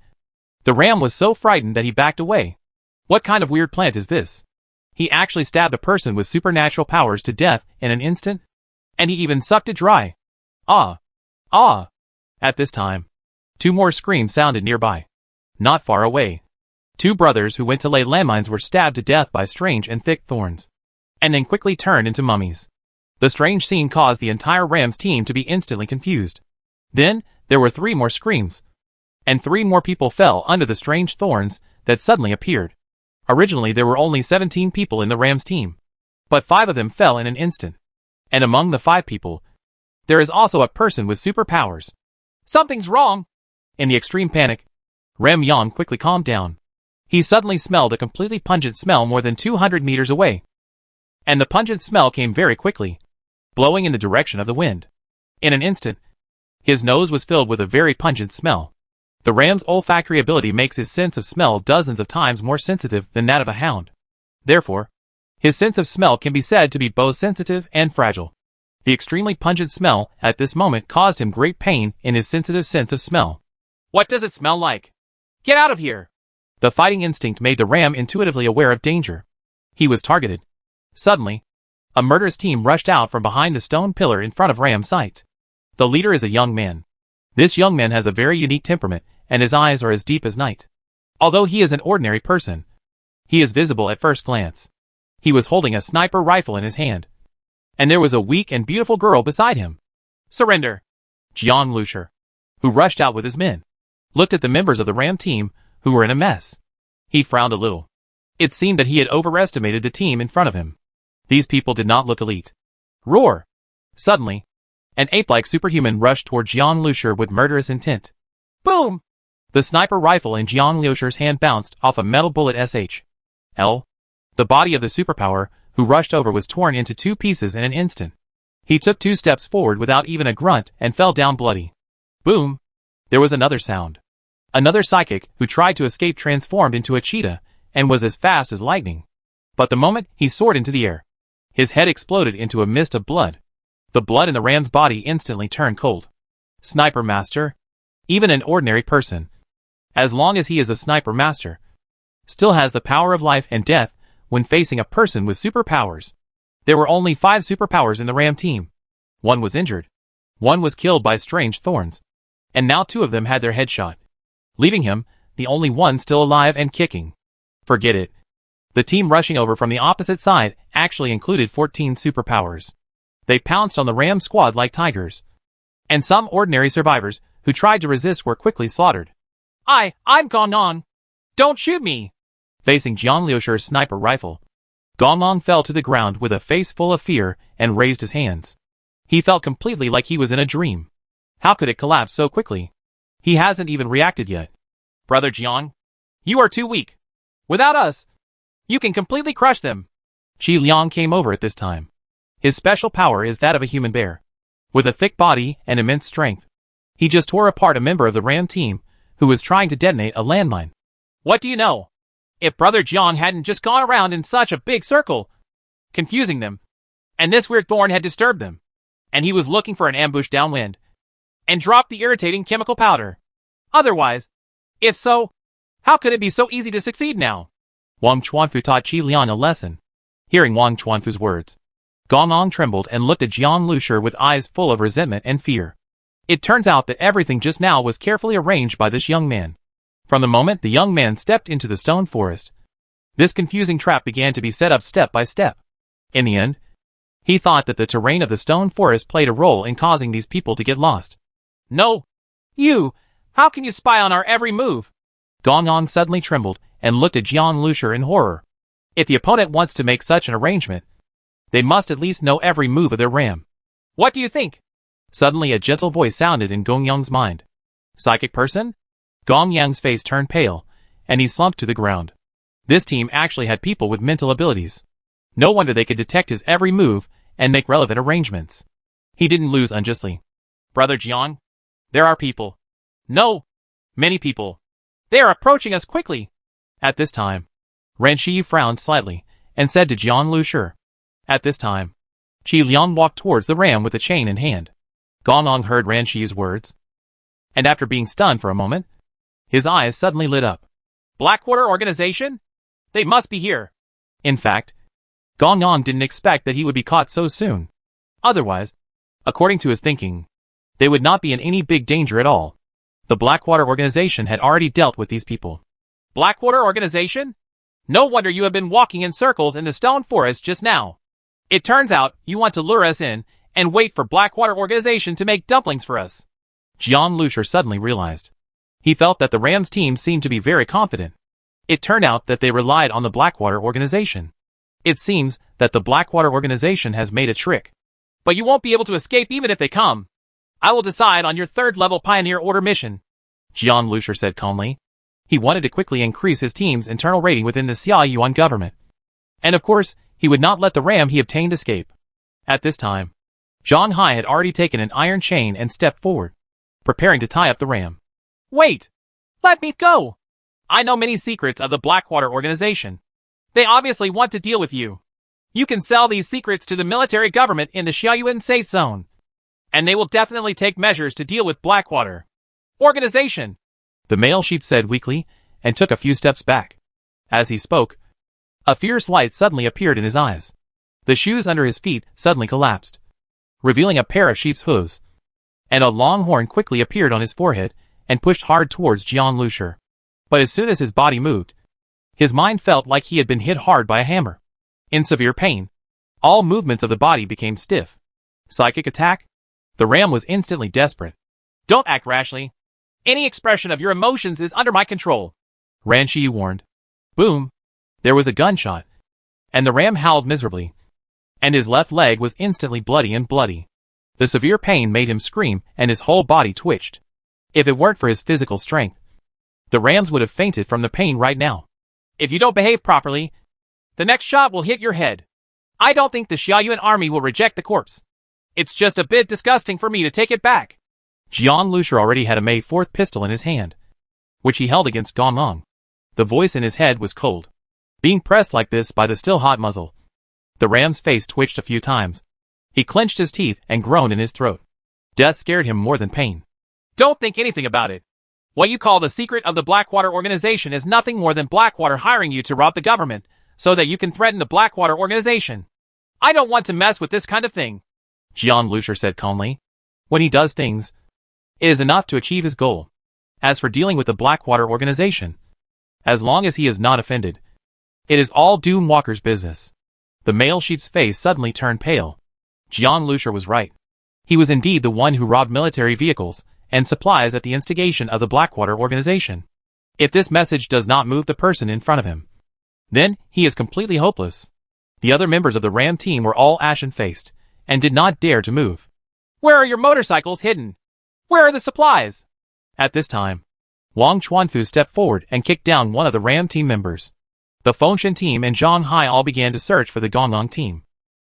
the ram was so frightened that he backed away. What kind of weird plant is this? He actually stabbed a person with supernatural powers to death in an instant? And he even sucked it dry. Ah! Ah! At this time, two more screams sounded nearby. Not far away, two brothers who went to lay landmines were stabbed to death by strange and thick thorns, and then quickly turned into mummies. The strange scene caused the entire Rams team to be instantly confused. Then, there were three more screams, and three more people fell under the strange thorns that suddenly appeared. Originally there were only 17 people in the Rams team, but 5 of them fell in an instant. And among the 5 people, there is also a person with superpowers. Something's wrong! In the extreme panic, Ram Yon quickly calmed down. He suddenly smelled a completely pungent smell more than 200 meters away. And the pungent smell came very quickly, blowing in the direction of the wind. In an instant, his nose was filled with a very pungent smell. The ram's olfactory ability makes his sense of smell dozens of times more sensitive than that of a hound. Therefore, his sense of smell can be said to be both sensitive and fragile. The extremely pungent smell at this moment caused him great pain in his sensitive sense of smell. What does it smell like? Get out of here! The fighting instinct made the ram intuitively aware of danger. He was targeted. Suddenly, a murderous team rushed out from behind the stone pillar in front of Ram's sight. The leader is a young man. This young man has a very unique temperament, and his eyes are as deep as night. Although he is an ordinary person, he is visible at first glance. He was holding a sniper rifle in his hand, and there was a weak and beautiful girl beside him. Surrender! Jiang Lucier, who rushed out with his men, looked at the members of the Ram team, who were in a mess. He frowned a little. It seemed that he had overestimated the team in front of him. These people did not look elite. Roar! Suddenly, an ape-like superhuman rushed toward Jiang Lucier with murderous intent. Boom! The sniper rifle in Jiang Lucier's hand bounced off a metal bullet SHL. The body of the superpower, who rushed over, was torn into 2 pieces in an instant. He took 2 steps forward without even a grunt and fell down bloody. Boom! There was another sound. Another psychic who tried to escape transformed into a cheetah and was as fast as lightning. But the moment he soared into the air, his head exploded into a mist of blood. The blood in the ram's body instantly turned cold. Sniper Master? Even an ordinary person, as long as he is a Sniper Master, still has the power of life and death when facing a person with superpowers. There were only 5 superpowers in the Ram team. 1 was injured. 1 was killed by strange thorns. And now 2 of them had their head shot, leaving him the only one still alive and kicking. Forget it. The team rushing over from the opposite side actually included 14 superpowers. They pounced on the Ram squad like tigers. And some ordinary survivors who tried to resist were quickly slaughtered. I'm Gong Long. Don't shoot me! Facing Jiang Lucier's sniper rifle, Gong Long fell to the ground with a face full of fear and raised his hands. He felt completely like he was in a dream. How could it collapse so quickly? He hasn't even reacted yet. Brother Jiang, you are too weak. Without us, you can completely crush them. Qi Liang came over at this time. His special power is that of a human bear, with a thick body and immense strength. He just tore apart a member of the Ram team who was trying to detonate a landmine. What do you know? If Brother Jiang hadn't just gone around in such a big circle, confusing them, and this weird thorn had disturbed them, and he was looking for an ambush downwind, and dropped the irritating chemical powder. Otherwise, if so, how could it be so easy to succeed now? Wang Chuanfu taught Qi Liang a lesson. Hearing Wang Chuanfu's words, Gong Long trembled and looked at Jiang Lucier with eyes full of resentment and fear. It turns out that everything just now was carefully arranged by this young man. From the moment the young man stepped into the stone forest, this confusing trap began to be set up step by step. In the end, he thought that the terrain of the stone forest played a role in causing these people to get lost. No! You! How can you spy on our every move? Gong Gong suddenly trembled and looked at Jian Lucia in horror. If the opponent wants to make such an arrangement, they must at least know every move of their ram. What do you think? Suddenly a gentle voice sounded in Gong Yang's mind. Psychic person? Gong Yang's face turned pale, and he slumped to the ground. This team actually had people with mental abilities. No wonder they could detect his every move and make relevant arrangements. He didn't lose unjustly. Brother Jiang, there are people. No, many people. They are approaching us quickly. At this time, Ran Shi frowned slightly and said to Jian Lucia. At this time, Qi Liang walked towards the ram with a chain in hand. Gong Gong heard Ran Shi's words, and after being stunned for a moment, his eyes suddenly lit up. Blackwater Organization? They must be here. In fact, Gong Gong didn't expect that he would be caught so soon. Otherwise, according to his thinking, they would not be in any big danger at all. The Blackwater Organization had already dealt with these people. Blackwater Organization? No wonder you have been walking in circles in the stone forest just now. It turns out you want to lure us in and wait for Blackwater Organization to make dumplings for us. Jian Lucia suddenly realized. He felt that the Rams team seemed to be very confident. It turned out that they relied on the Blackwater Organization. It seems that the Blackwater Organization has made a trick. But you won't be able to escape even if they come. I will decide on your third-level Pioneer Order mission, Jian Lucia said calmly. He wanted to quickly increase his team's internal rating within the Xia Yuan government. And of course, he would not let the ram he obtained escape. At this time, Zhang Hai had already taken an iron chain and stepped forward, preparing to tie up the ram. Wait! Let me go! I know many secrets of the Blackwater Organization. They obviously want to deal with you. You can sell these secrets to the military government in the Xiaoyuan safe zone, and they will definitely take measures to deal with Blackwater Organization, the male sheep said weakly, and took a few steps back. As he spoke, a fierce light suddenly appeared in his eyes. The shoes under his feet suddenly collapsed, revealing a pair of sheep's hooves, and a long horn quickly appeared on his forehead and pushed hard towards Jian Lucia. But as soon as his body moved, his mind felt like he had been hit hard by a hammer. In severe pain, all movements of the body became stiff. Psychic attack? The ram was instantly desperate. Don't act rashly. Any expression of your emotions is under my control, Ran Shi warned. Boom! There was a gunshot, and the ram howled miserably, and his left leg was instantly bloody. The severe pain made him scream and his whole body twitched. If it weren't for his physical strength, the rams would have fainted from the pain right now. If you don't behave properly, the next shot will hit your head. I don't think the Xiaoyuan army will reject the corpse. It's just a bit disgusting for me to take it back. Jian Lucia already had a May 4th pistol in his hand, which he held against Gong Gong. The voice in his head was cold, being pressed like this by the still hot muzzle. The ram's face twitched a few times. He clenched his teeth and groaned in his throat. Death scared him more than pain. Don't think anything about it. What you call the secret of the Blackwater Organization is nothing more than Blackwater hiring you to rob the government, so that you can threaten the Blackwater Organization. I don't want to mess with this kind of thing, Jian Lucia said calmly. When he does things, it is enough to achieve his goal. As for dealing with the Blackwater Organization, as long as he is not offended, it is all Doomwalker's business. The male sheep's face suddenly turned pale. Jian Lucia was right. He was indeed the one who robbed military vehicles and supplies at the instigation of the Blackwater Organization. If this message does not move the person in front of him, then he is completely hopeless. The other members of the Ram team were all ashen-faced and did not dare to move. Where are your motorcycles hidden? Where are the supplies? At this time, Wang Chuanfu stepped forward and kicked down one of the Ram team members. The Fengshan team and Zhang Hai all began to search for the Gong Gong team.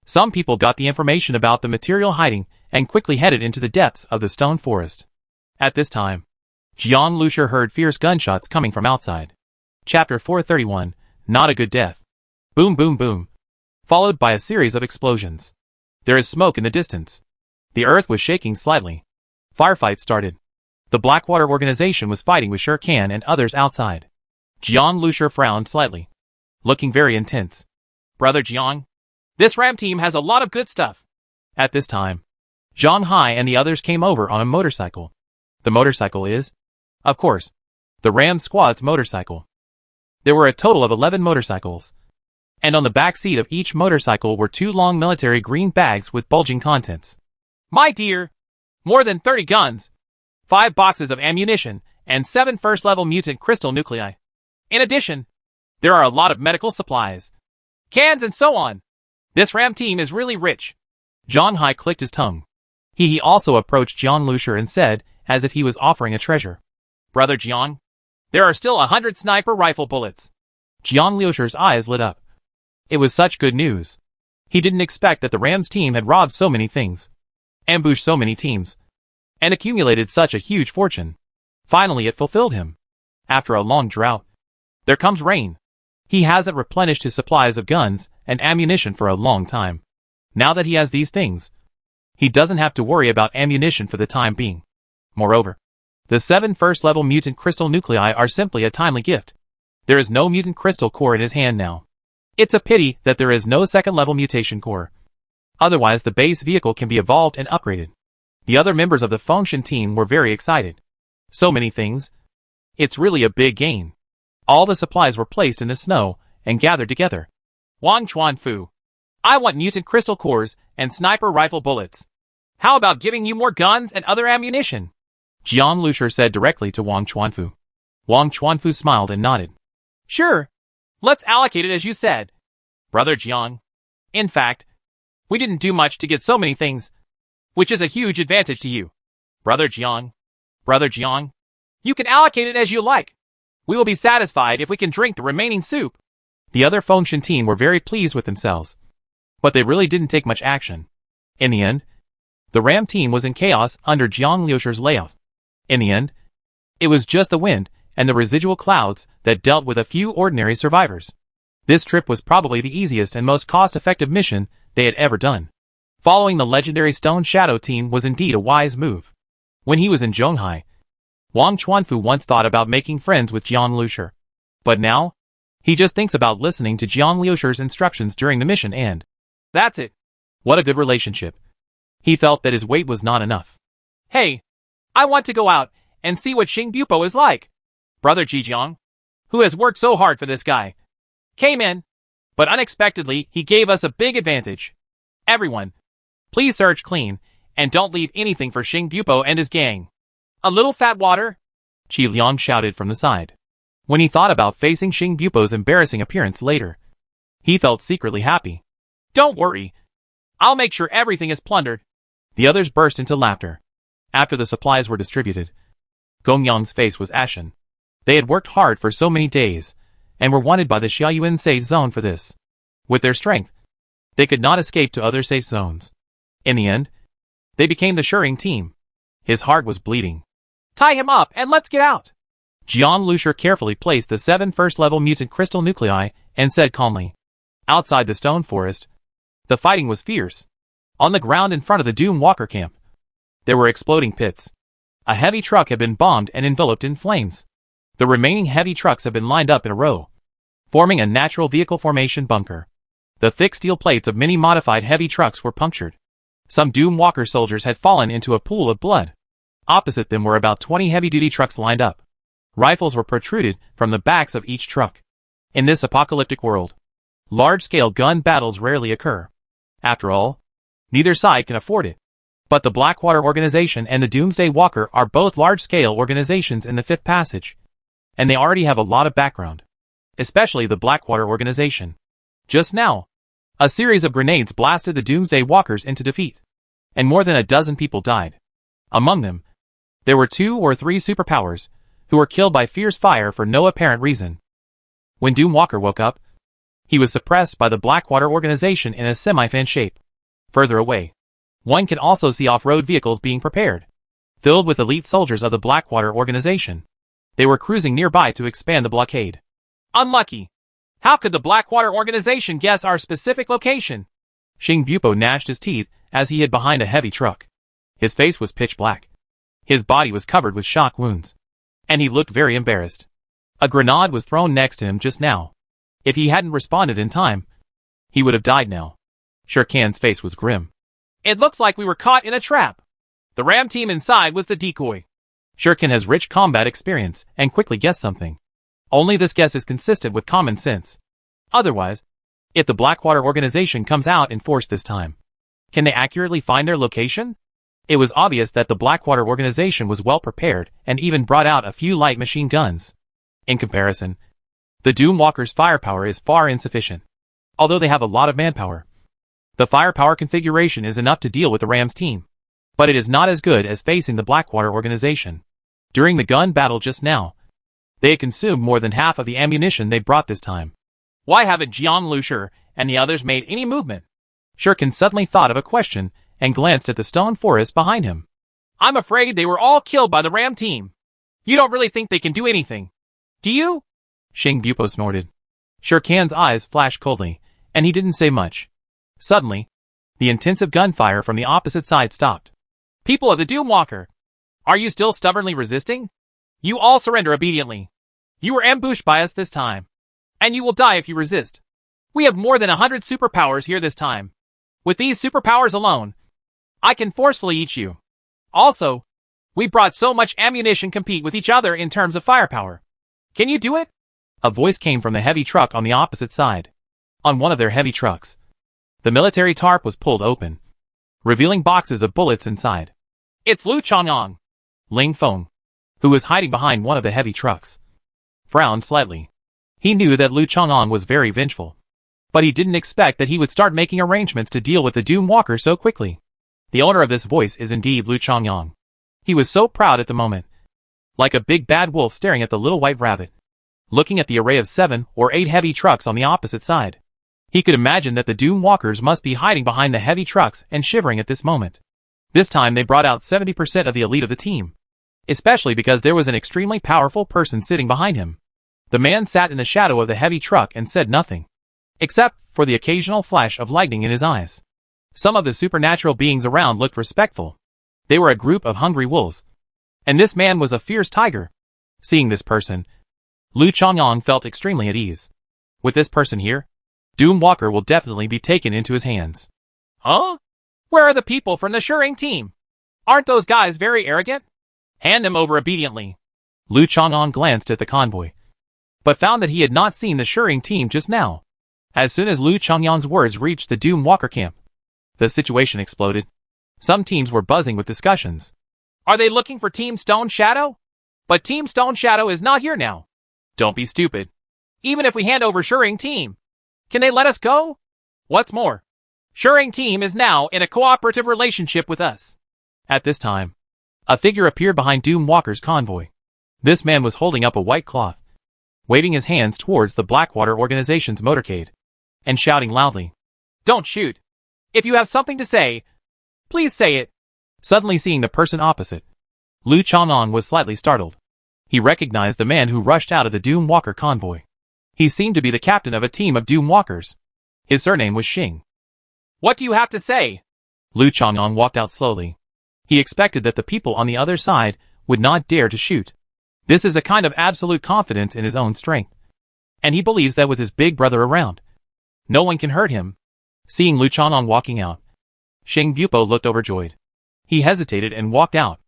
Some people got the information about the material hiding and quickly headed into the depths of the stone forest. At this time, Jian Lucia heard fierce gunshots coming from outside. Chapter 431, Not a Good Death. Boom boom boom. Followed by a series of explosions. There is smoke in the distance. The earth was shaking slightly. Firefight started. The Blackwater Organization was fighting with Sher Khan and others outside. Jian Lucia frowned slightly, looking very intense. Brother Jiang, this Ram team has a lot of good stuff. At this time, Zhang Hai and the others came over on a motorcycle. The motorcycle is, of course, the Ram squad's motorcycle. There were a total of 11 motorcycles, and on the back seat of each motorcycle were 2 long military green bags with bulging contents. My dear, more than 30 guns, 5 boxes of ammunition, and 7 first-level mutant crystal nuclei. In addition, there are a lot of medical supplies, cans and so on. This RAM team is really rich. Zhang Hai clicked his tongue. He also approached Jiang Lushur and said, as if he was offering a treasure. Brother Jiang, there are still 100 sniper rifle bullets. Jiang Lushur's eyes lit up. It was such good news. He didn't expect that the Rams team had robbed so many things, ambushed so many teams, and accumulated such a huge fortune. Finally it fulfilled him. After a long drought, there comes rain. He hasn't replenished his supplies of guns and ammunition for a long time. Now that he has these things, he doesn't have to worry about ammunition for the time being. Moreover, the 7 first-level mutant crystal nuclei are simply a timely gift. There is no mutant crystal core in his hand now. It's a pity that there is no second-level mutation core. Otherwise the base vehicle can be evolved and upgraded. The other members of the Fengshan team were very excited. So many things. It's really a big gain. All the supplies were placed in the snow and gathered together. Wang Chuanfu, I want mutant crystal cores and sniper rifle bullets. How about giving you more guns and other ammunition? Jiang Lushur said directly to Wang Chuanfu. Wang Chuanfu smiled and nodded. Sure. Let's allocate it as you said. Brother Jiang. In fact, we didn't do much to get so many things, which is a huge advantage to you. Brother Jiang. Brother Jiang. You can allocate it as you like. We will be satisfied if we can drink the remaining soup. The other Fengshan team were very pleased with themselves, but they really didn't take much action. In the end, the Ram team was in chaos under Jiang Lushur's layout. In the end, it was just the wind and the residual clouds that dealt with a few ordinary survivors. This trip was probably the easiest and most cost-effective mission they had ever done. Following the legendary Stone Shadow team was indeed a wise move. When he was in Zhonghai, Wang Chuanfu once thought about making friends with Jiang Lushur. But now, he just thinks about listening to Jiang Lushur's instructions during the mission and that's it. What a good relationship. He felt that his weight was not enough. Hey, I want to go out and see what Xing Bupo is like. Brother Jijiang, who has worked so hard for this guy, came in, but unexpectedly he gave us a big advantage. Everyone, please search clean, and don't leave anything for Xing Bupo and his gang. A little fat water? Qi Liang shouted from the side. When he thought about facing Xing Bupo's embarrassing appearance later, he felt secretly happy. Don't worry. I'll make sure everything is plundered. The others burst into laughter. After the supplies were distributed, Gongyang's face was ashen. They had worked hard for so many days, and were wanted by the Xiaoyuan safe zone for this. With their strength, they could not escape to other safe zones. In the end, they became the Shuring team. His heart was bleeding. Tie him up and let's get out. Jiang Lushur carefully placed the 7 first-level mutant crystal nuclei and said calmly. Outside the stone forest, the fighting was fierce. On the ground in front of the Doom Walker camp, there were exploding pits. A heavy truck had been bombed and enveloped in flames. The remaining heavy trucks had been lined up in a row, forming a natural vehicle formation bunker. The thick steel plates of many modified heavy trucks were punctured. Some Doom Walker soldiers had fallen into a pool of blood. Opposite them were about 20 heavy-duty trucks lined up. Rifles were protruded from the backs of each truck. In this apocalyptic world, large-scale gun battles rarely occur. After all, neither side can afford it. But the Blackwater Organization and the Doomsday Walker are both large-scale organizations in the Fifth Passage, and they already have a lot of background. Especially the Blackwater Organization. Just now, a series of grenades blasted the Doomsday Walkers into defeat, and more than a dozen people died. Among them, there were 2 or 3 superpowers, who were killed by fierce fire for no apparent reason. When Doom Walker woke up, he was suppressed by the Blackwater Organization in a semi-fan shape. Further away, one can also see off-road vehicles being prepared, filled with elite soldiers of the Blackwater Organization. They were cruising nearby to expand the blockade. Unlucky! How could the Blackwater Organization guess our specific location? Xing Bupo gnashed his teeth as he hid behind a heavy truck. His face was pitch black. His body was covered with shock wounds, and he looked very embarrassed. A grenade was thrown next to him just now. If he hadn't responded in time, he would have died now. Shurkan's face was grim. It looks like we were caught in a trap. The Ram team inside was the decoy. Shurkan has rich combat experience and quickly guessed something. Only this guess is consistent with common sense. Otherwise, if the Blackwater Organization comes out in force this time, can they accurately find their location? It was obvious that the Blackwater organization was well prepared and even brought out a few light machine guns. In comparison, the Doomwalkers' firepower is far insufficient. Although they have a lot of manpower, the firepower configuration is enough to deal with the Rams team. But it is not as good as facing the Blackwater organization. During the gun battle just now, they had consumed more than half of the ammunition they brought this time. Why haven't John Lucier and the others made any movement? Shuriken suddenly thought of a question and glanced at the stone forest behind him. I'm afraid they were all killed by the Ram team. You don't really think they can do anything, do you? Xing Bupo snorted. Shuriken's eyes flashed coldly, and he didn't say much. Suddenly, the intensive gunfire from the opposite side stopped. People of the Doomwalker, are you still stubbornly resisting? You all surrender obediently. You were ambushed by us this time, and you will die if you resist. We have more than 100 superpowers here this time. With these superpowers alone, I can forcefully eat you. Also, we brought so much ammunition compete with each other in terms of firepower. Can you do it? A voice came from the heavy truck on the opposite side. On one of their heavy trucks, the military tarp was pulled open, revealing boxes of bullets inside. It's Lu Chongyang. Ling Feng, who was hiding behind one of the heavy trucks, frowned slightly. He knew that Lu Chongyang was very vengeful, but he didn't expect that he would start making arrangements to deal with the Doomwalker so quickly. The owner of this voice is indeed Lu Chongyang. He was so proud at the moment, like a big bad wolf staring at the little white rabbit. Looking at the array of 7 or 8 heavy trucks on the opposite side, he could imagine that the Doomwalkers must be hiding behind the heavy trucks and shivering at this moment. This time they brought out 70% of the elite of the team, especially because there was an extremely powerful person sitting behind him. The man sat in the shadow of the heavy truck and said nothing, except for the occasional flash of lightning in his eyes. Some of the supernatural beings around looked respectful. They were a group of hungry wolves, and this man was a fierce tiger. Seeing this person, Lu Chongyang felt extremely at ease. With this person here, Doomwalker will definitely be taken into his hands. Huh? Where are the people from the Shuriken team? Aren't those guys very arrogant? Hand them over obediently. Lu Chongyang glanced at the convoy, but found that he had not seen the Shuriken team just now. As soon as Lu Chongyang's words reached the Doomwalker camp, the situation exploded. Some teams were buzzing with discussions. Are they looking for Team Stone Shadow? But Team Stone Shadow is not here now. Don't be stupid. Even if we hand over Shuriken team, can they let us go? What's more, Shuriken team is now in a cooperative relationship with us. At this time, a figure appeared behind Doomwalker's convoy. This man was holding up a white cloth, waving his hands towards the Blackwater organization's motorcade, and shouting loudly, Don't shoot. If you have something to say, please say it. Suddenly seeing the person opposite, Lu Chongyang was slightly startled. He recognized the man who rushed out of the Doomwalker convoy. He seemed to be the captain of a team of Doomwalkers. His surname was Xing. What do you have to say? Lu Chongyang walked out slowly. He expected that the people on the other side would not dare to shoot. This is a kind of absolute confidence in his own strength, and he believes that with his big brother around, no one can hurt him. Seeing Lu Chongyang walking out, Xing Bupo looked overjoyed. He hesitated and walked out.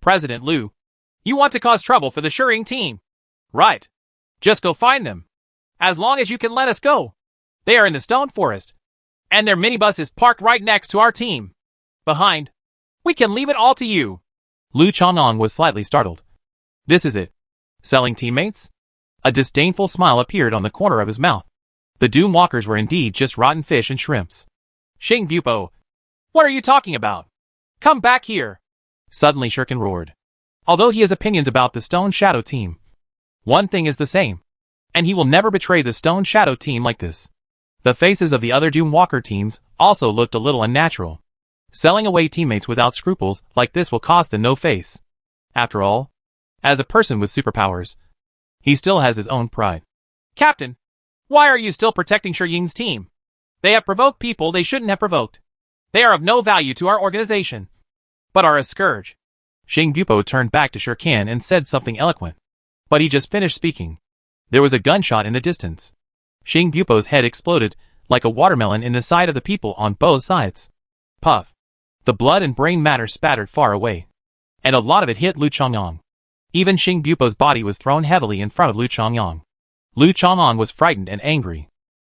President Lu, you want to cause trouble for the Shuriken team? Right. Just go find them. As long as you can let us go. They are in the stone forest, and their minibus is parked right next to our team. Behind. We can leave it all to you. Lu Chongyang was slightly startled. This is it. Selling teammates? A disdainful smile appeared on the corner of his mouth. The Doomwalkers were indeed just rotten fish and shrimps. Xing Bupo, what are you talking about? Come back here. Suddenly Shuriken roared. Although he has opinions about the Stone Shadow team, one thing is the same, and he will never betray the Stone Shadow team like this. The faces of the other Doomwalker teams also looked a little unnatural. Selling away teammates without scruples like this will cost them no face. After all, as a person with superpowers, he still has his own pride. Captain, why are you still protecting Shuriken's team? They have provoked people they shouldn't have provoked. They are of no value to our organization, but are a scourge. Xing Bupo turned back to Shuriken and said something eloquent, but he just finished speaking. There was a gunshot in the distance. Xing Bupo's head exploded like a watermelon in the side of the people on both sides. Puff. The blood and brain matter spattered far away, and a lot of it hit Lu Chongyang. Even Xing Bupo's body was thrown heavily in front of Lu Chongyang. Lu Chongyang was frightened and angry.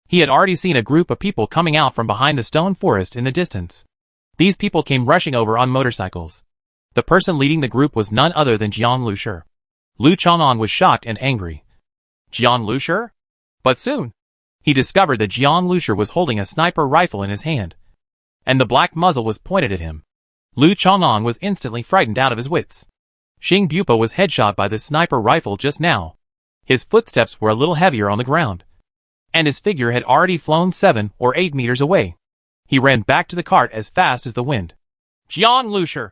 He had already seen a group of people coming out from behind the stone forest in the distance. These people came rushing over on motorcycles. The person leading the group was none other than Jiang Lushi. Lu Chang'an was shocked and angry. Jiang Lushi? But soon, he discovered that Jiang Lushi was holding a sniper rifle in his hand, and the black muzzle was pointed at him. Lu Chang'an was instantly frightened out of his wits. Xing Bupo was headshot by the sniper rifle just now. His footsteps were a little heavier on the ground, and his figure had already flown 7 or 8 meters away. He ran back to the cart as fast as the wind. Jiang Lushi!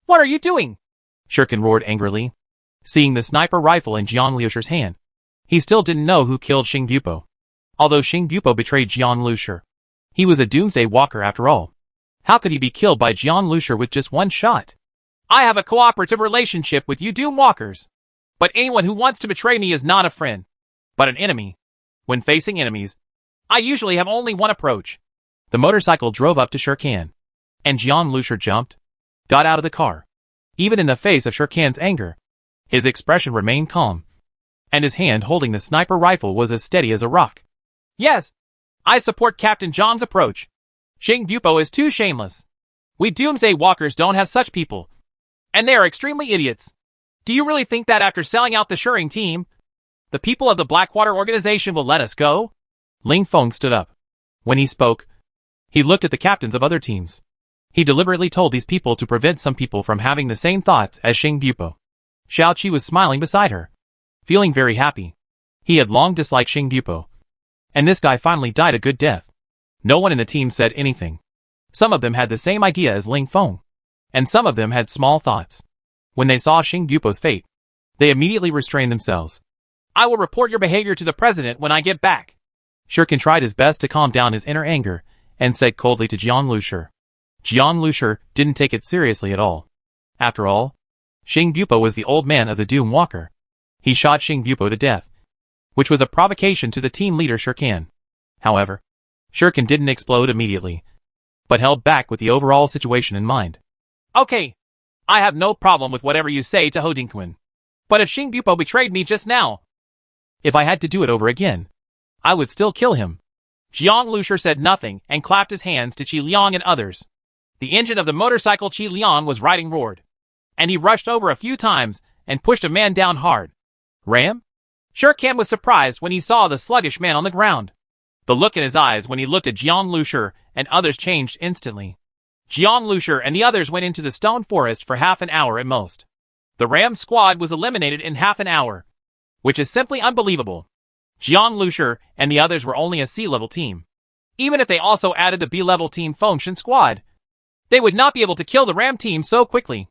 What are you doing? Shirkin roared angrily. Seeing the sniper rifle in Jiang Lushi's hand, he still didn't know who killed Xing Bupo. Although Xing Bupo betrayed Jiang Lushi, he was a doomsday walker after all. How could he be killed by Jiang Lushi with just one shot? I have a cooperative relationship with you doom walkers. But anyone who wants to betray me is not a friend, but an enemy. When facing enemies, I usually have only one approach. The motorcycle drove up to Shirkan, and Jiang Lushi jumped, got out of the car. Even in the face of Shirkan's anger, his expression remained calm, and his hand holding the sniper rifle was as steady as a rock. Yes, I support Captain Zhang's approach. Xing Bupo is too shameless. We doomsday walkers don't have such people, and they are extremely idiots. Do you really think that after selling out the Shering team, the people of the Blackwater organization will let us go? Ling Feng stood up. When he spoke, he looked at the captains of other teams. He deliberately told these people to prevent some people from having the same thoughts as Xing Bupo. Xiao Qi was smiling beside her, feeling very happy. He had long disliked Xing Bupo, and this guy finally died a good death. No one in the team said anything. Some of them had the same idea as Ling Feng, and some of them had small thoughts. When they saw Xing Bupo's fate, they immediately restrained themselves. I will report your behavior to the president when I get back. Shirkin tried his best to calm down his inner anger, and said coldly to Jiang Lushi. Jiang Lushi didn't take it seriously at all. After all, Xing Bupo was the old man of the Doom Walker. He shot Xing Bupo to death, which was a provocation to the team leader Shirkan. However, Shirkin didn't explode immediately, but held back with the overall situation in mind. Okay, I have no problem with whatever you say to Ho Dingquan. But if Xing Bupo betrayed me just now, if I had to do it over again, I would still kill him. Jiang Lushi said nothing and clapped his hands to Qi Liang and others. The engine of the motorcycle Qi Liang was riding roared, and he rushed over a few times and pushed a man down hard. Ram? Shirkan was surprised when he saw the sluggish man on the ground. The look in his eyes when he looked at Jiang Lushi and others changed instantly. Jiang Lushi and the others went into the stone forest for half an hour at most. The Ram squad was eliminated in half an hour, which is simply unbelievable. Jiang Lushi and the others were only a C-level team. Even if they also added the B-level team Fengshan squad, they would not be able to kill the Ram team so quickly.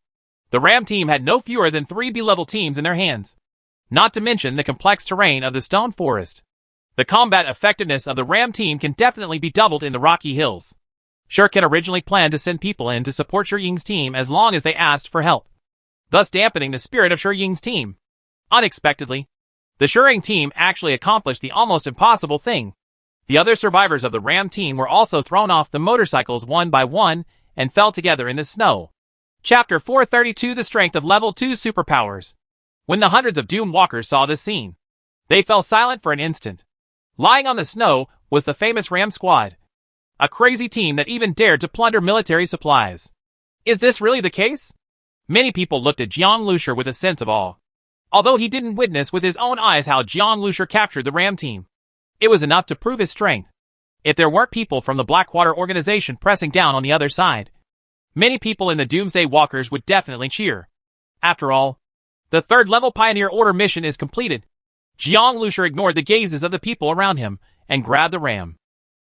The Ram team had no fewer than 3 B-level teams in their hands, not to mention the complex terrain of the stone forest. The combat effectiveness of the Ram team can definitely be doubled in the Rocky Hills. Shirkin originally planned to send people in to support Shi Ying's team as long as they asked for help, thus dampening the spirit of Shi Ying's team. Unexpectedly, the Shering team actually accomplished the almost impossible thing. The other survivors of the Ram team were also thrown off the motorcycles one by one and fell together in the snow. Chapter 432: The Strength of Level 2 Superpowers. When the hundreds of Doom Walkers saw this scene, they fell silent for an instant. Lying on the snow was the famous Ram squad, a crazy team that even dared to plunder military supplies. Is this really the case? Many people looked at Jiang Lushi with a sense of awe. Although he didn't witness with his own eyes how Jiang Lushi captured the Ram team, it was enough to prove his strength. If there weren't people from the Blackwater organization pressing down on the other side, many people in the Doomsday Walkers would definitely cheer. After all, the 3rd level Pioneer Order mission is completed. Jiang Lushi ignored the gazes of the people around him and grabbed the ram.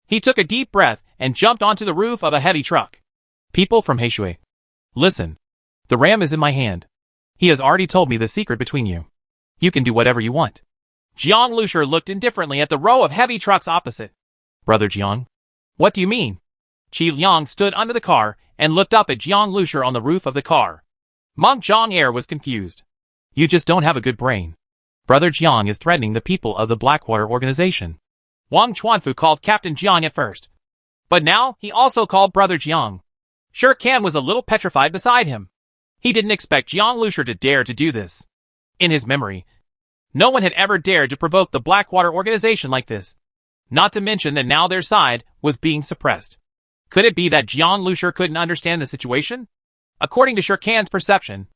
He took a deep breath and jumped onto the roof of a heavy truck. People from Heishui, listen. The ram is in my hand. He has already told me the secret between you. You can do whatever you want. Jiang Lushi looked indifferently at the row of heavy trucks opposite. Brother Jiang, what do you mean? Qi Liang stood under the car and looked up at Jiang Lushi on the roof of the car. Monk Zhang Air was confused. You just don't have a good brain. Brother Jiang is threatening the people of the Blackwater organization. Wang Chuanfu called Captain Jiang at first, but now he also called Brother Jiang. Shirkan was a little petrified beside him. He didn't expect Jiang Lushi to dare to do this. In his memory, no one had ever dared to provoke the Blackwater organization like this. Not to mention that now their side was being suppressed. Could it be that Jiang Lushur couldn't understand the situation? According to Shurkan's perception,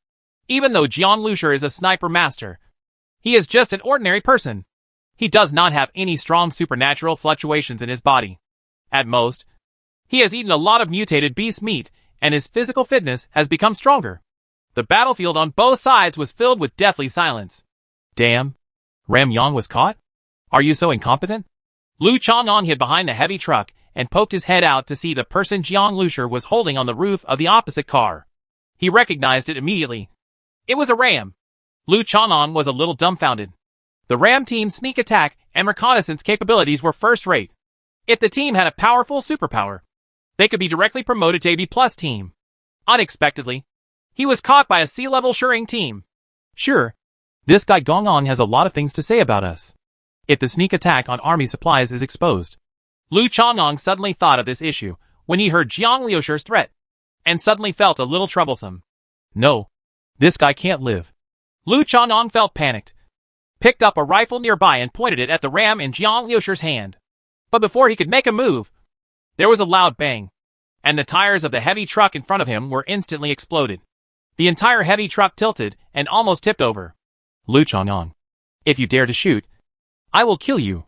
even though Jiang Lushur is a sniper master, he is just an ordinary person. He does not have any strong supernatural fluctuations in his body. At most, he has eaten a lot of mutated beast meat, and his physical fitness has become stronger. The battlefield on both sides was filled with deathly silence. Damn. Ram Yang was caught? Are you so incompetent? Lu Chang'an hid behind the heavy truck and poked his head out to see the person Jiang Lushur was holding on the roof of the opposite car. He recognized it immediately. It was a ram. Lu Chang'an was a little dumbfounded. The ram team's sneak attack and reconnaissance capabilities were first-rate. If the team had a powerful superpower, they could be directly promoted to AB+ team. Unexpectedly, he was caught by a sea-level Shuring team. Sure, this guy Gong'an has a lot of things to say about us. If the sneak attack on army supplies is exposed. Lu Chang'an suddenly thought of this issue when he heard Jiang Lushur's threat, and suddenly felt a little troublesome. No, this guy can't live. Lu Chang'an felt panicked, picked up a rifle nearby and pointed it at the ram in Jiang Lushur's hand. But before he could make a move, there was a loud bang, and the tires of the heavy truck in front of him were instantly exploded. The entire heavy truck tilted and almost tipped over. Lu Chang'an, if you dare to shoot, I will kill you.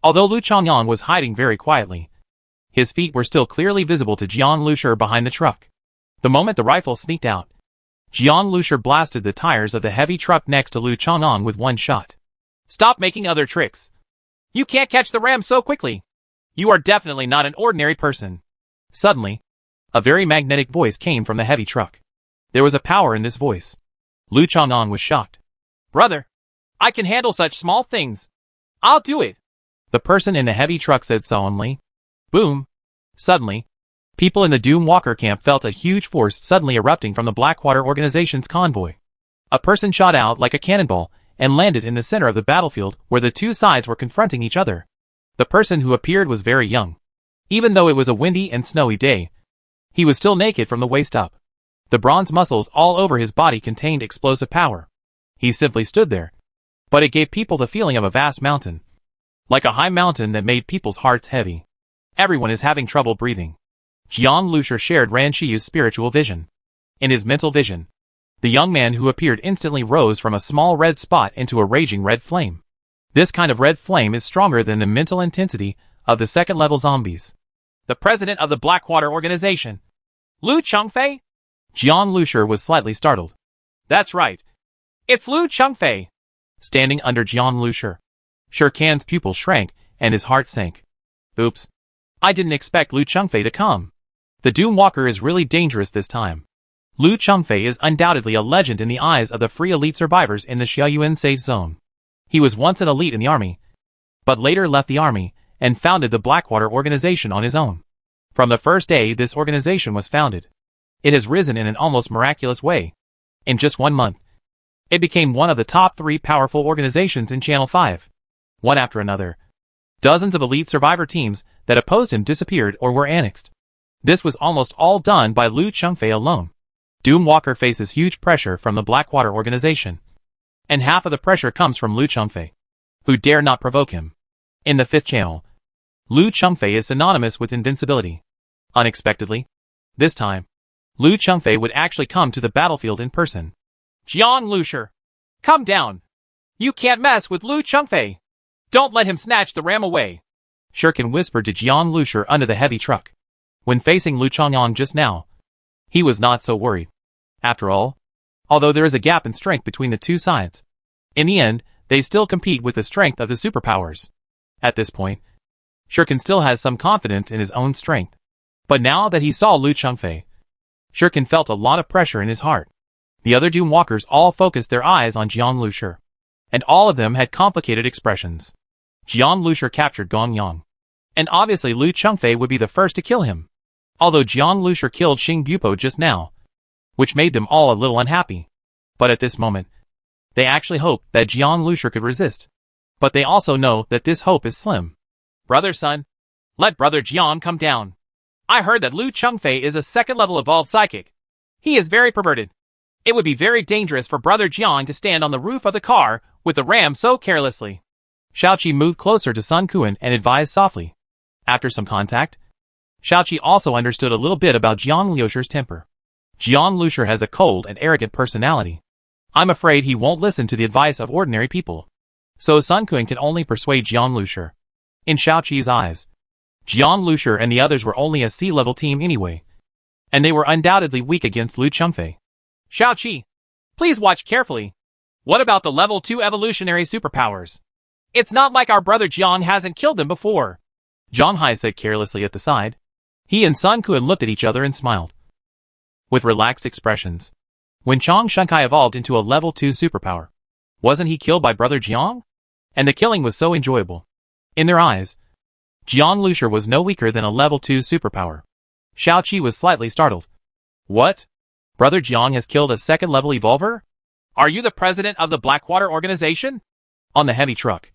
Although Lu Chang'an was hiding very quietly, his feet were still clearly visible to Jiang Lushur behind the truck. The moment the rifle sneaked out, Jiang Lushur blasted the tires of the heavy truck next to Lu Chang'an with one shot. Stop making other tricks. You can't catch the ram so quickly. You are definitely not an ordinary person. Suddenly, a very magnetic voice came from the heavy truck. There was a power in this voice. Lu Chang'an was shocked. Brother, I can handle such small things. I'll do it. The person in the heavy truck said solemnly. Boom. Suddenly, people in the Doom Walker camp felt a huge force suddenly erupting from the Blackwater organization's convoy. A person shot out like a cannonball and landed in the center of the battlefield where the two sides were confronting each other. The person who appeared was very young. Even though it was a windy and snowy day, he was still naked from the waist up. The bronze muscles all over his body contained explosive power. He simply stood there, but it gave people the feeling of a vast mountain. Like a high mountain that made people's hearts heavy. Everyone is having trouble breathing. Jiang Lushur shared Ran Shiyu's spiritual vision. In his mental vision, the young man who appeared instantly rose from a small red spot into a raging red flame. This kind of red flame is stronger than the mental intensity of the second-level zombies. The president of the Blackwater organization, Lu Changfei? Jiang Lushur was slightly startled. That's right. It's Lu Changfei. Standing under Jiang Lushur, Shurkan's pupil shrank and his heart sank. Oops. I didn't expect Lu Changfei to come. The Doom Walker is really dangerous this time. Lu Changfei is undoubtedly a legend in the eyes of the free elite survivors in the Xiaoyuan safe zone. He was once an elite in the army, but later left the army and founded the Blackwater organization on his own. From the first day this organization was founded, it has risen in an almost miraculous way. In just 1 month, it became one of the top 3 powerful organizations in Channel 5. One after another, dozens of elite survivor teams that opposed him disappeared or were annexed. This was almost all done by Lu Changfei alone. Doom Walker faces huge pressure from the Blackwater organization, and half of the pressure comes from Lu Changfei, who dare not provoke him. In the 5th channel, Lu Changfei is synonymous with invincibility. Unexpectedly, this time, Lu Changfei would actually come to the battlefield in person. Jiang Lushur, come down. You can't mess with Lu Changfei. Don't let him snatch the ram away. Shurkan whispered to Jiang Lushur under the heavy truck. When facing Lu Chang'an just now, he was not so worried. After all, although there is a gap in strength between the two sides, in the end, they still compete with the strength of the superpowers. At this point, Shurkan still has some confidence in his own strength. But now that he saw Lu Changfei, Shurkan felt a lot of pressure in his heart. The other Doom Walkers all focused their eyes on Jiang Lushur, and all of them had complicated expressions. Jiang Lushur captured Gong Yang, and obviously Lu Changfei would be the first to kill him. Although Jiang Lushur killed Xing Bupo just now, which made them all a little unhappy. But at this moment, they actually hoped that Jiang Lushur could resist. But they also know that this hope is slim. Brother son, let Brother Jiang come down. I heard that Lu Changfei is a second-level evolved psychic. He is very perverted. It would be very dangerous for Brother Jiang to stand on the roof of the car with the ram so carelessly. Shaoqi moved closer to Sun Quan and advised softly. After some contact, Xiaoqi also understood a little bit about Jiang Liusher's temper. Jiang Liusher has a cold and arrogant personality. I'm afraid he won't listen to the advice of ordinary people. So Sun Quan can only persuade Jiang Liusher. In Xiaoqi's eyes, Jiang Liusher and the others were only a C-level team anyway, and they were undoubtedly weak against Lu Chengfei. Xiaoqi, please watch carefully. What about the level 2 evolutionary superpowers? It's not like our brother Jiang hasn't killed them before. Zhang Hai said carelessly at the side. He and Sun Quan looked at each other and smiled with relaxed expressions. When Chang Shunkai evolved into a level 2 superpower, wasn't he killed by brother Jiang? And the killing was so enjoyable. In their eyes, Jiang Liusher was no weaker than a level 2 superpower. Xiaoqi was slightly startled. What? Brother Jiang has killed a second-level evolver? Are you the president of the Blackwater organization? On the heavy truck,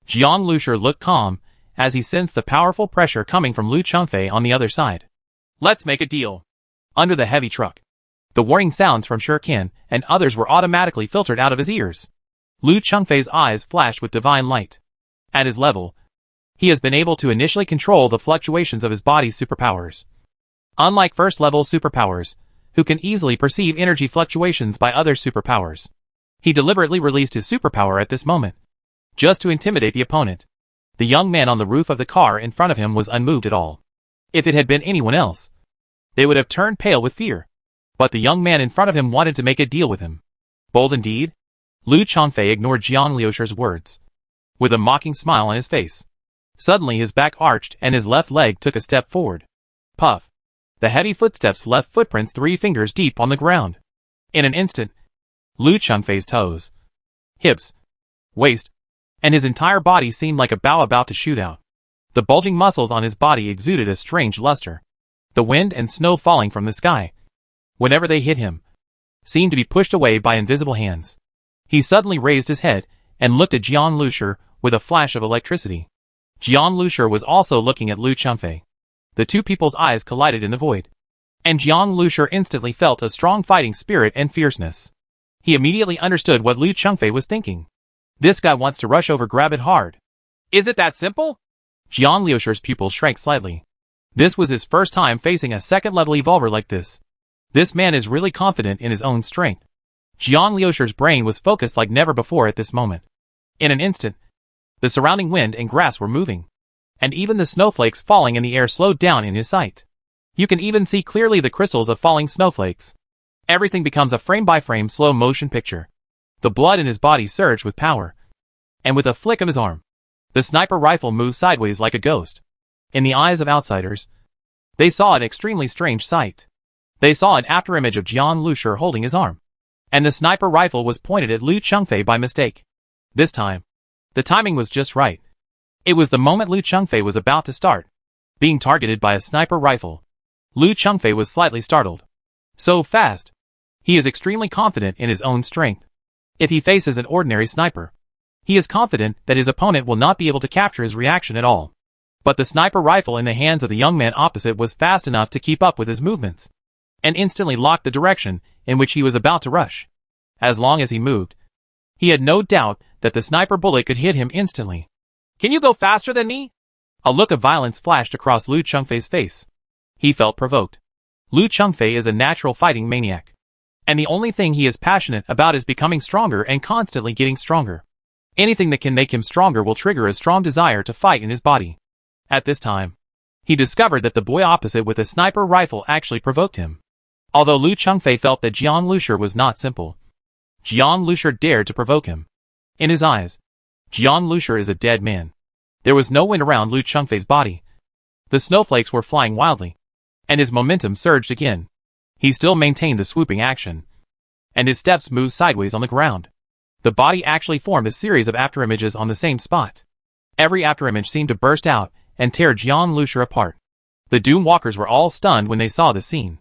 Jiang Liusher looked calm as he sensed the powerful pressure coming from Lu Chengfei on the other side. Let's make a deal. Under the heavy truck, the warning sounds from Shurkin and others were automatically filtered out of his ears. Lu Chengfei's eyes flashed with divine light. At his level, he has been able to initially control the fluctuations of his body's superpowers. Unlike first-level superpowers, who can easily perceive energy fluctuations by other superpowers, he deliberately released his superpower at this moment, just to intimidate the opponent. The young man on the roof of the car in front of him was unmoved at all. If it had been anyone else, they would have turned pale with fear. But the young man in front of him wanted to make a deal with him. Bold indeed? Lu Chengfei ignored Jiang Liusher's words, with a mocking smile on his face. Suddenly his back arched and his left leg took a step forward. Puff. The heavy footsteps left footprints 3 fingers deep on the ground. In an instant, Lu Chengfei's toes, hips, waist, and his entire body seemed like a bow about to shoot out. The bulging muscles on his body exuded a strange luster. The wind and snow falling from the sky, whenever they hit him, seemed to be pushed away by invisible hands. He suddenly raised his head and looked at Jiang Liusher with a flash of electricity. Jiang Liusher was also looking at Lu Chengfei. The two people's eyes collided in the void, and Jiang Liusher instantly felt a strong fighting spirit and fierceness. He immediately understood what Lu Chengfei was thinking. This guy wants to rush over, grab it hard. Is it that simple? Jiang Liusher's pupils shrank slightly. This was his first time facing a second-level evolver like this. This man is really confident in his own strength. Jiang Liusher's brain was focused like never before at this moment. In an instant, the surrounding wind and grass were moving, and even the snowflakes falling in the air slowed down in his sight. You can even see clearly the crystals of falling snowflakes. Everything becomes a frame-by-frame slow-motion picture. The blood in his body surged with power, and with a flick of his arm, the sniper rifle moved sideways like a ghost. In the eyes of outsiders, they saw an extremely strange sight. They saw an afterimage of Jiang Liusher holding his arm, and the sniper rifle was pointed at Lu Chengfei by mistake. This time, the timing was just right. It was the moment Lu Chengfei was about to start being targeted by a sniper rifle. Lu Chengfei was slightly startled. So fast. He is extremely confident in his own strength. If he faces an ordinary sniper, he is confident that his opponent will not be able to capture his reaction at all. But the sniper rifle in the hands of the young man opposite was fast enough to keep up with his movements, and instantly locked the direction in which he was about to rush. As long as he moved, he had no doubt that the sniper bullet could hit him instantly. Can you go faster than me? A look of violence flashed across Lu Chengfei's face. He felt provoked. Lu Chengfei is a natural fighting maniac, and the only thing he is passionate about is becoming stronger and constantly getting stronger. Anything that can make him stronger will trigger a strong desire to fight in his body. At this time, he discovered that the boy opposite with a sniper rifle actually provoked him. Although Lu Chengfei felt that Jiang Liusher was not simple, Jiang Liusher dared to provoke him. In his eyes, Jiang Liusher is a dead man. There was no wind around Lu Chengfei's body. The snowflakes were flying wildly, and his momentum surged again. He still maintained the swooping action, and his steps moved sideways on the ground. The body actually formed a series of afterimages on the same spot. Every afterimage seemed to burst out and tear Jiang Liusher apart. The Doom Walkers were all stunned when they saw the scene.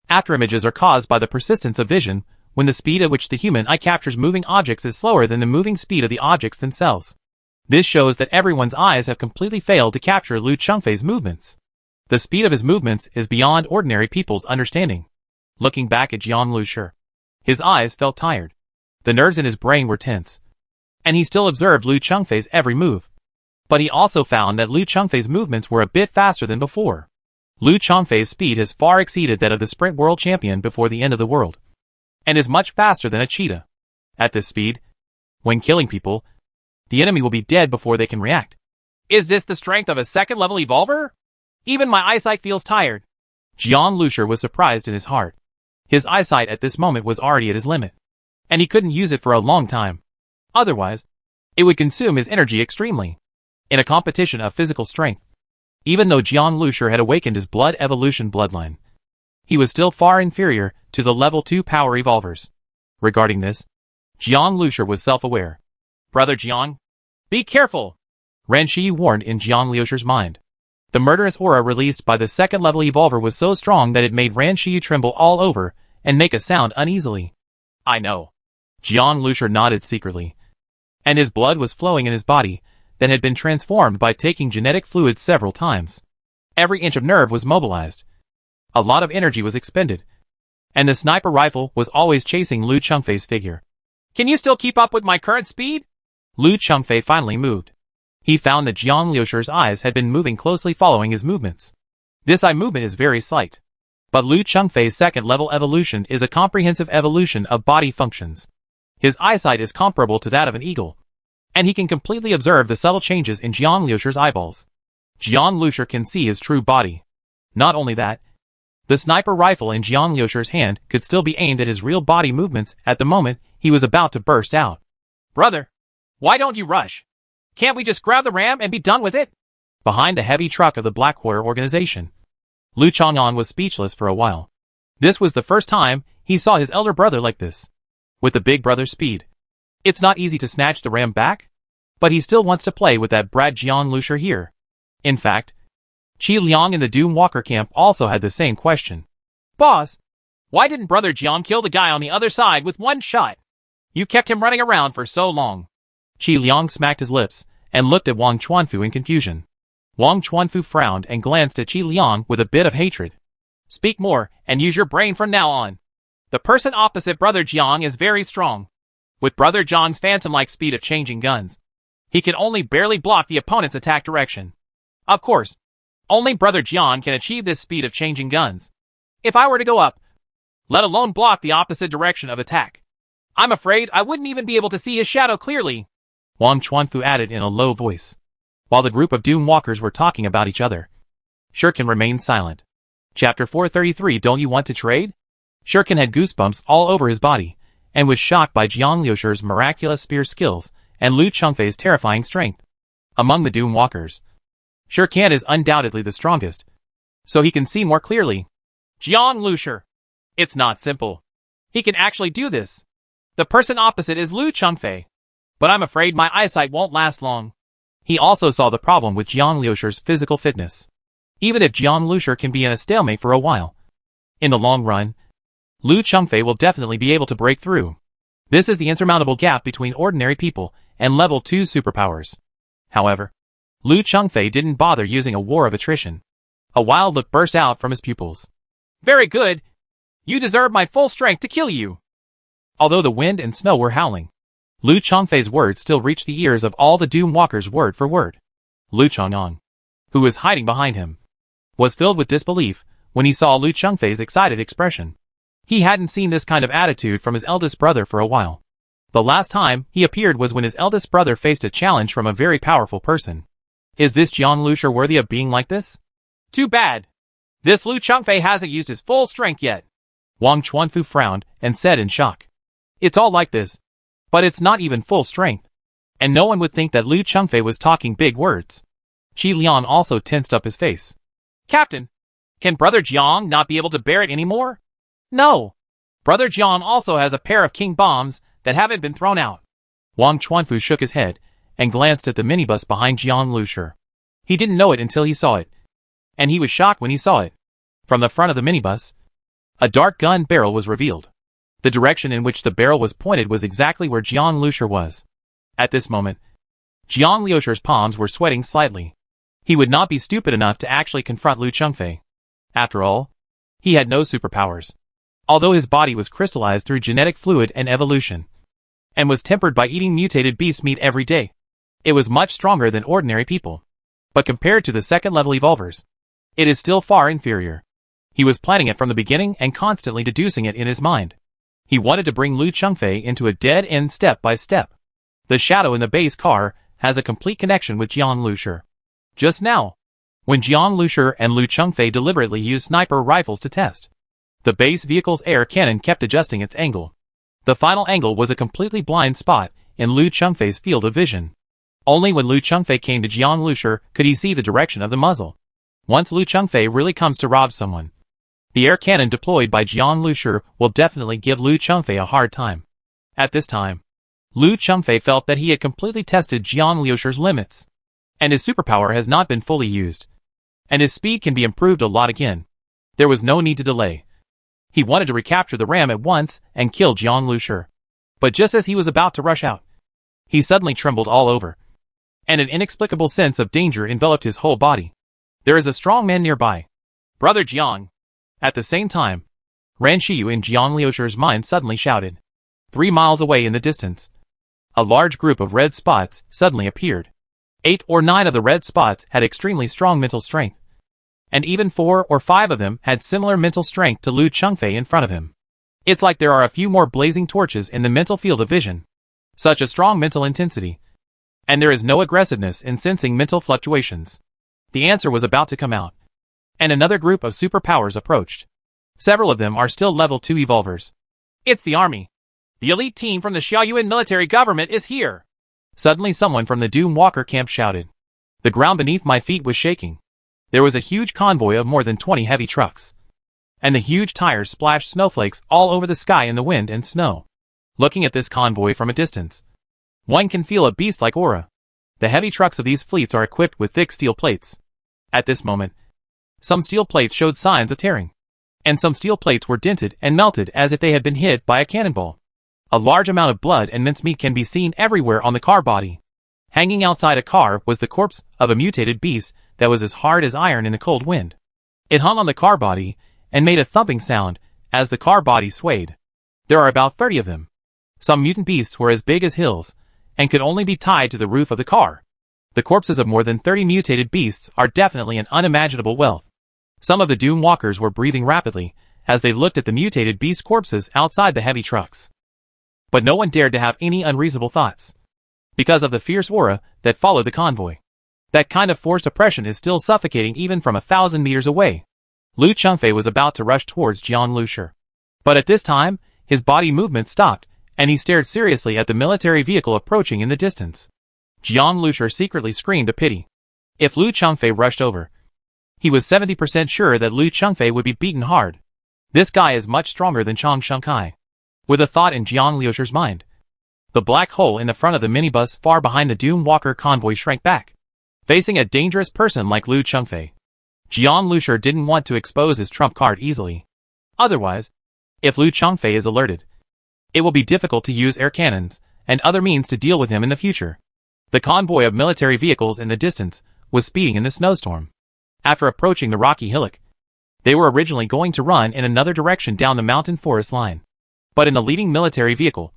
Afterimages are caused by the persistence of vision, when the speed at which the human eye captures moving objects is slower than the moving speed of the objects themselves. This shows that everyone's eyes have completely failed to capture Lu Chengfei's movements. The speed of his movements is beyond ordinary people's understanding. Looking back at Jiang Liusher, his eyes felt tired. The nerves in his brain were tense, and he still observed Lu Chengfei's every move. But he also found that Lu Chengfei's movements were a bit faster than before. Liu Changfei's speed has far exceeded that of the sprint world champion before the end of the world, and is much faster than a cheetah. At this speed, when killing people, the enemy will be dead before they can react. Is this the strength of a second-level evolver? Even my eyesight feels tired. Jiang Lushur was surprised in his heart. His eyesight at this moment was already at his limit, and he couldn't use it for a long time. Otherwise, it would consume his energy extremely. In a competition of physical strength, even though Jiang Lushur had awakened his blood evolution bloodline, he was still far inferior to the level 2 power evolvers. Regarding this, Jiang Lushur was self-aware. Brother Jiang, be careful! Ren Shi warned in Jiang Lushur's mind. The murderous aura released by the second-level evolver was so strong that it made Ren Shi tremble all over and make a sound uneasily. I know. Jiang Lushur nodded secretly, and his blood was flowing in his body that had been transformed by taking genetic fluid several times. Every inch of nerve was mobilized. A lot of energy was expended, and the sniper rifle was always chasing Liu Changfei's figure. Can you still keep up with my current speed? Liu Changfei finally moved. He found that Jiang Lushur's eyes had been moving closely following his movements. This eye movement is very slight, but Liu Changfei's second-level evolution is a comprehensive evolution of body functions. His eyesight is comparable to that of an eagle, and he can completely observe the subtle changes in Jiang Lushur's eyeballs. Jiang Lushur can see his true body. Not only that, the sniper rifle in Jiang Lushur's hand could still be aimed at his real body movements at the moment he was about to burst out. Brother, why don't you rush? Can't we just grab the ram and be done with it? Behind the heavy truck of the Blackwater organization, Liu Chang'an was speechless for a while. This was the first time he saw his elder brother like this, with the big brother's speed. It's not easy to snatch the ram back, but he still wants to play with that brat Jiang Lushur here. In fact, Qi Liang in the Doom Walker camp also had the same question. Boss, why didn't brother Jiang kill the guy on the other side with one shot? You kept him running around for so long. Qi Liang smacked his lips and looked at Wang Chuanfu in confusion. Wang Chuanfu frowned and glanced at Qi Liang with a bit of hatred. Speak more and use your brain from now on. The person opposite brother Jiang is very strong. With brother Jiang's phantom-like speed of changing guns, he can only barely block the opponent's attack direction. Of course, only brother Jiang can achieve this speed of changing guns. If I were to go up, let alone block the opposite direction of attack, I'm afraid I wouldn't even be able to see his shadow clearly. Wang Chuanfu added in a low voice, while the group of Doom Walkers were talking about each other. Shuriken remained silent. Chapter 433. Don't you want to trade? Shuriken had goosebumps all over his body, and was shocked by Jiang Lushur's miraculous spear skills and Liu Changfei's terrifying strength. Among the Doom Walkers, Shuriken is undoubtedly the strongest, so he can see more clearly. Jiang Lushur. It's not simple. He can actually do this. The person opposite is Liu Changfei, but I'm afraid my eyesight won't last long. He also saw the problem with Jiang Lushur's physical fitness. Even if Jiang Lushur can be in a stalemate for a while, in the long run, Liu Changfei will definitely be able to break through. This is the insurmountable gap between ordinary people and level 2 superpowers. However, Liu Changfei didn't bother using a war of attrition. A wild look burst out from his pupils. Very good. You deserve my full strength to kill you. Although the wind and snow were howling, Liu Changfei's words still reached the ears of all the Doom Walkers word for word. Liu Chang'an, who was hiding behind him, was filled with disbelief when he saw Liu Changfei's excited expression. He hadn't seen this kind of attitude from his eldest brother for a while. The last time he appeared was when his eldest brother faced a challenge from a very powerful person. Is this Jiang Lushur worthy of being like this? Too bad. This Liu Changfei hasn't used his full strength yet. Wang Chuanfu frowned and said in shock. It's all like this, but it's not even full strength. And no one would think that Liu Changfei was talking big words. Qi Liang also tensed up his face. Captain, can brother Jiang not be able to bear it anymore? No. Brother Jiang also has a pair of king bombs that haven't been thrown out. Wang Chuanfu shook his head and glanced at the minibus behind Jiang Lushur. He didn't know it until he saw it, and he was shocked when he saw it. From the front of the minibus, a dark gun barrel was revealed. The direction in which the barrel was pointed was exactly where Jiang Lushur was. At this moment, Jiang Lushur's palms were sweating slightly. He would not be stupid enough to actually confront Liu Changfei. After all, he had no superpowers. Although his body was crystallized through genetic fluid and evolution, and was tempered by eating mutated beast meat every day, it was much stronger than ordinary people. But compared to the second-level evolvers, It is still far inferior. He was planning it from the beginning and constantly deducing it in his mind. He wanted to bring Lu Chengfei into a dead end step by step. The shadow in the base car has a complete connection with Jiang Lushi. Just now, when Jiang Lushi and Lu Chengfei deliberately used sniper rifles to test, the base vehicle's air cannon kept adjusting its angle. The final angle was a completely blind spot in Lu Chengfei's field of vision. Only when Lu Chengfei came to Jiang Lushi could he see the direction of the muzzle. Once Lu Chengfei really comes to rob someone, the air cannon deployed by Jiang Lushi will definitely give Lu Chengfei a hard time. At this time, Lu Chengfei felt that he had completely tested Jiang Lushi's limits, and his superpower has not been fully used, and his speed can be improved a lot again. There was no need to delay. He wanted to recapture the ram at once and kill Jiang Lushi. But just as he was about to rush out, he suddenly trembled all over, and an inexplicable sense of danger enveloped his whole body. There is a strong man nearby. Brother Jiang. At the same time, Ran Shiyu in Jiang Lushi's mind suddenly shouted. 3 miles away in the distance, a large group of red spots suddenly appeared. 8 or 9 of the red spots had extremely strong mental strength, and even 4 or 5 of them had similar mental strength to Lu Chengfei in front of him. It's like there are a few more blazing torches in the mental field of vision. Such a strong mental intensity. And there is no aggressiveness in sensing mental fluctuations. The answer was about to come out. And another group of superpowers approached. Several of them are still level 2 evolvers. It's the army. The elite team from the Xiaoyuan military government is here. Suddenly someone from the Doom Walker camp shouted. The ground beneath my feet was shaking. There was a huge convoy of more than 20 heavy trucks, and the huge tires splashed snowflakes all over the sky in the wind and snow. Looking at this convoy from a distance, one can feel a beast-like aura. The heavy trucks of these fleets are equipped with thick steel plates. At this moment, some steel plates showed signs of tearing, and some steel plates were dented and melted as if they had been hit by a cannonball. A large amount of blood and mincemeat can be seen everywhere on the car body. Hanging outside a car was the corpse of a mutated beast that was as hard as iron in the cold wind. It hung on the car body and made a thumping sound as the car body swayed. There are about 30 of them. Some mutant beasts were as big as hills and could only be tied to the roof of the car. The corpses of more than 30 mutated beasts are definitely an unimaginable wealth. Some of the Doom Walkers were breathing rapidly as they looked at the mutated beast corpses outside the heavy trucks. But no one dared to have any unreasonable thoughts, because of the fierce aura that followed the convoy. That kind of forced oppression is still suffocating even from 1,000 meters away. Lu Chengfei was about to rush towards Jiang Lushi. But at this time, his body movement stopped, and he stared seriously at the military vehicle approaching in the distance. Jiang Lushi secretly screamed a pity. If Lu Chengfei rushed over, he was 70% sure that Lu Chengfei would be beaten hard. This guy is much stronger than Chang Shengkai. With a thought in Jiang Lushi's mind, the black hole in the front of the minibus far behind the Doom Walker convoy shrank back, facing a dangerous person like Lu Chengfei. Jiang Lushi didn't want to expose his trump card easily. Otherwise, if Lu Chengfei is alerted, it will be difficult to use air cannons and other means to deal with him in the future. The convoy of military vehicles in the distance was speeding in the snowstorm. After approaching the rocky hillock, they were originally going to run in another direction down the mountain forest line. But in the leading military vehicle,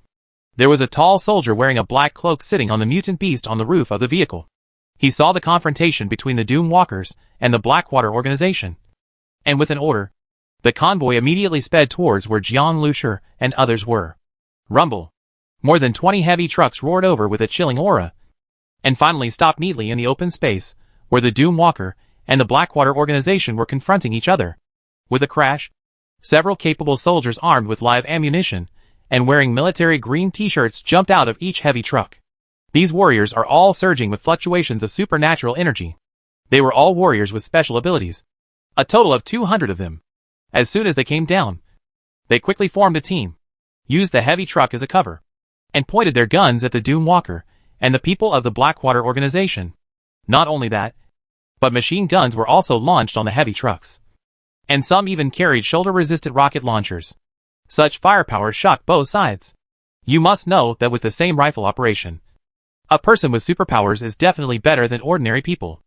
there was a tall soldier wearing a black cloak sitting on the mutant beast on the roof of the vehicle. He saw the confrontation between the Doom Walkers and the Blackwater organization, and with an order, the convoy immediately sped towards where Jiang Lushi and others were. Rumble. More than 20 heavy trucks roared over with a chilling aura, and finally stopped neatly in the open space where the Doom Walker and the Blackwater organization were confronting each other. With a crash, several capable soldiers armed with live ammunition and wearing military green t-shirts jumped out of each heavy truck. These warriors are all surging with fluctuations of supernatural energy. They were all warriors with special abilities. A total of 200 of them. As soon as they came down, they quickly formed a team, used the heavy truck as a cover, and pointed their guns at the Doom Walker and the people of the Blackwater organization. Not only that, but machine guns were also launched on the heavy trucks, and some even carried shoulder-resistant rocket launchers. Such firepower shocked both sides. You must know that with the same rifle operation, a person with superpowers is definitely better than ordinary people,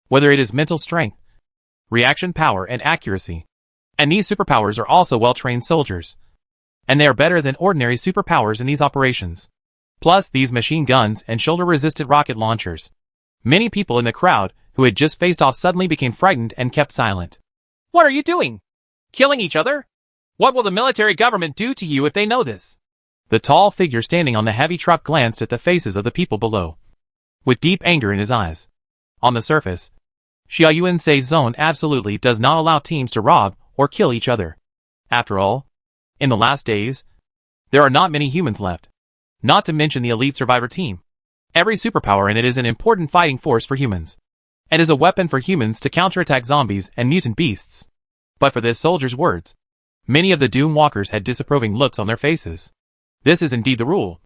whether it is mental strength, reaction power, and accuracy. And these superpowers are also well-trained soldiers, and they are better than ordinary superpowers in these operations. Plus these machine guns and shoulder-resistant rocket launchers. Many people in the crowd who had just faced off, suddenly became frightened and kept silent. What are you doing? Killing each other? What will the military government do to you if they know this? The tall figure standing on the heavy truck glanced at the faces of the people below, with deep anger in his eyes. On the surface, Xiaoyuan's zone absolutely does not allow teams to rob or kill each other. After all, in the last days, there are not many humans left. Not to mention the elite survivor team. Every superpower in it is an important fighting force for humans, and is a weapon for humans to counterattack zombies and mutant beasts. But for this soldier's words, many of the Doom Walkers had disapproving looks on their faces. This is indeed the rule.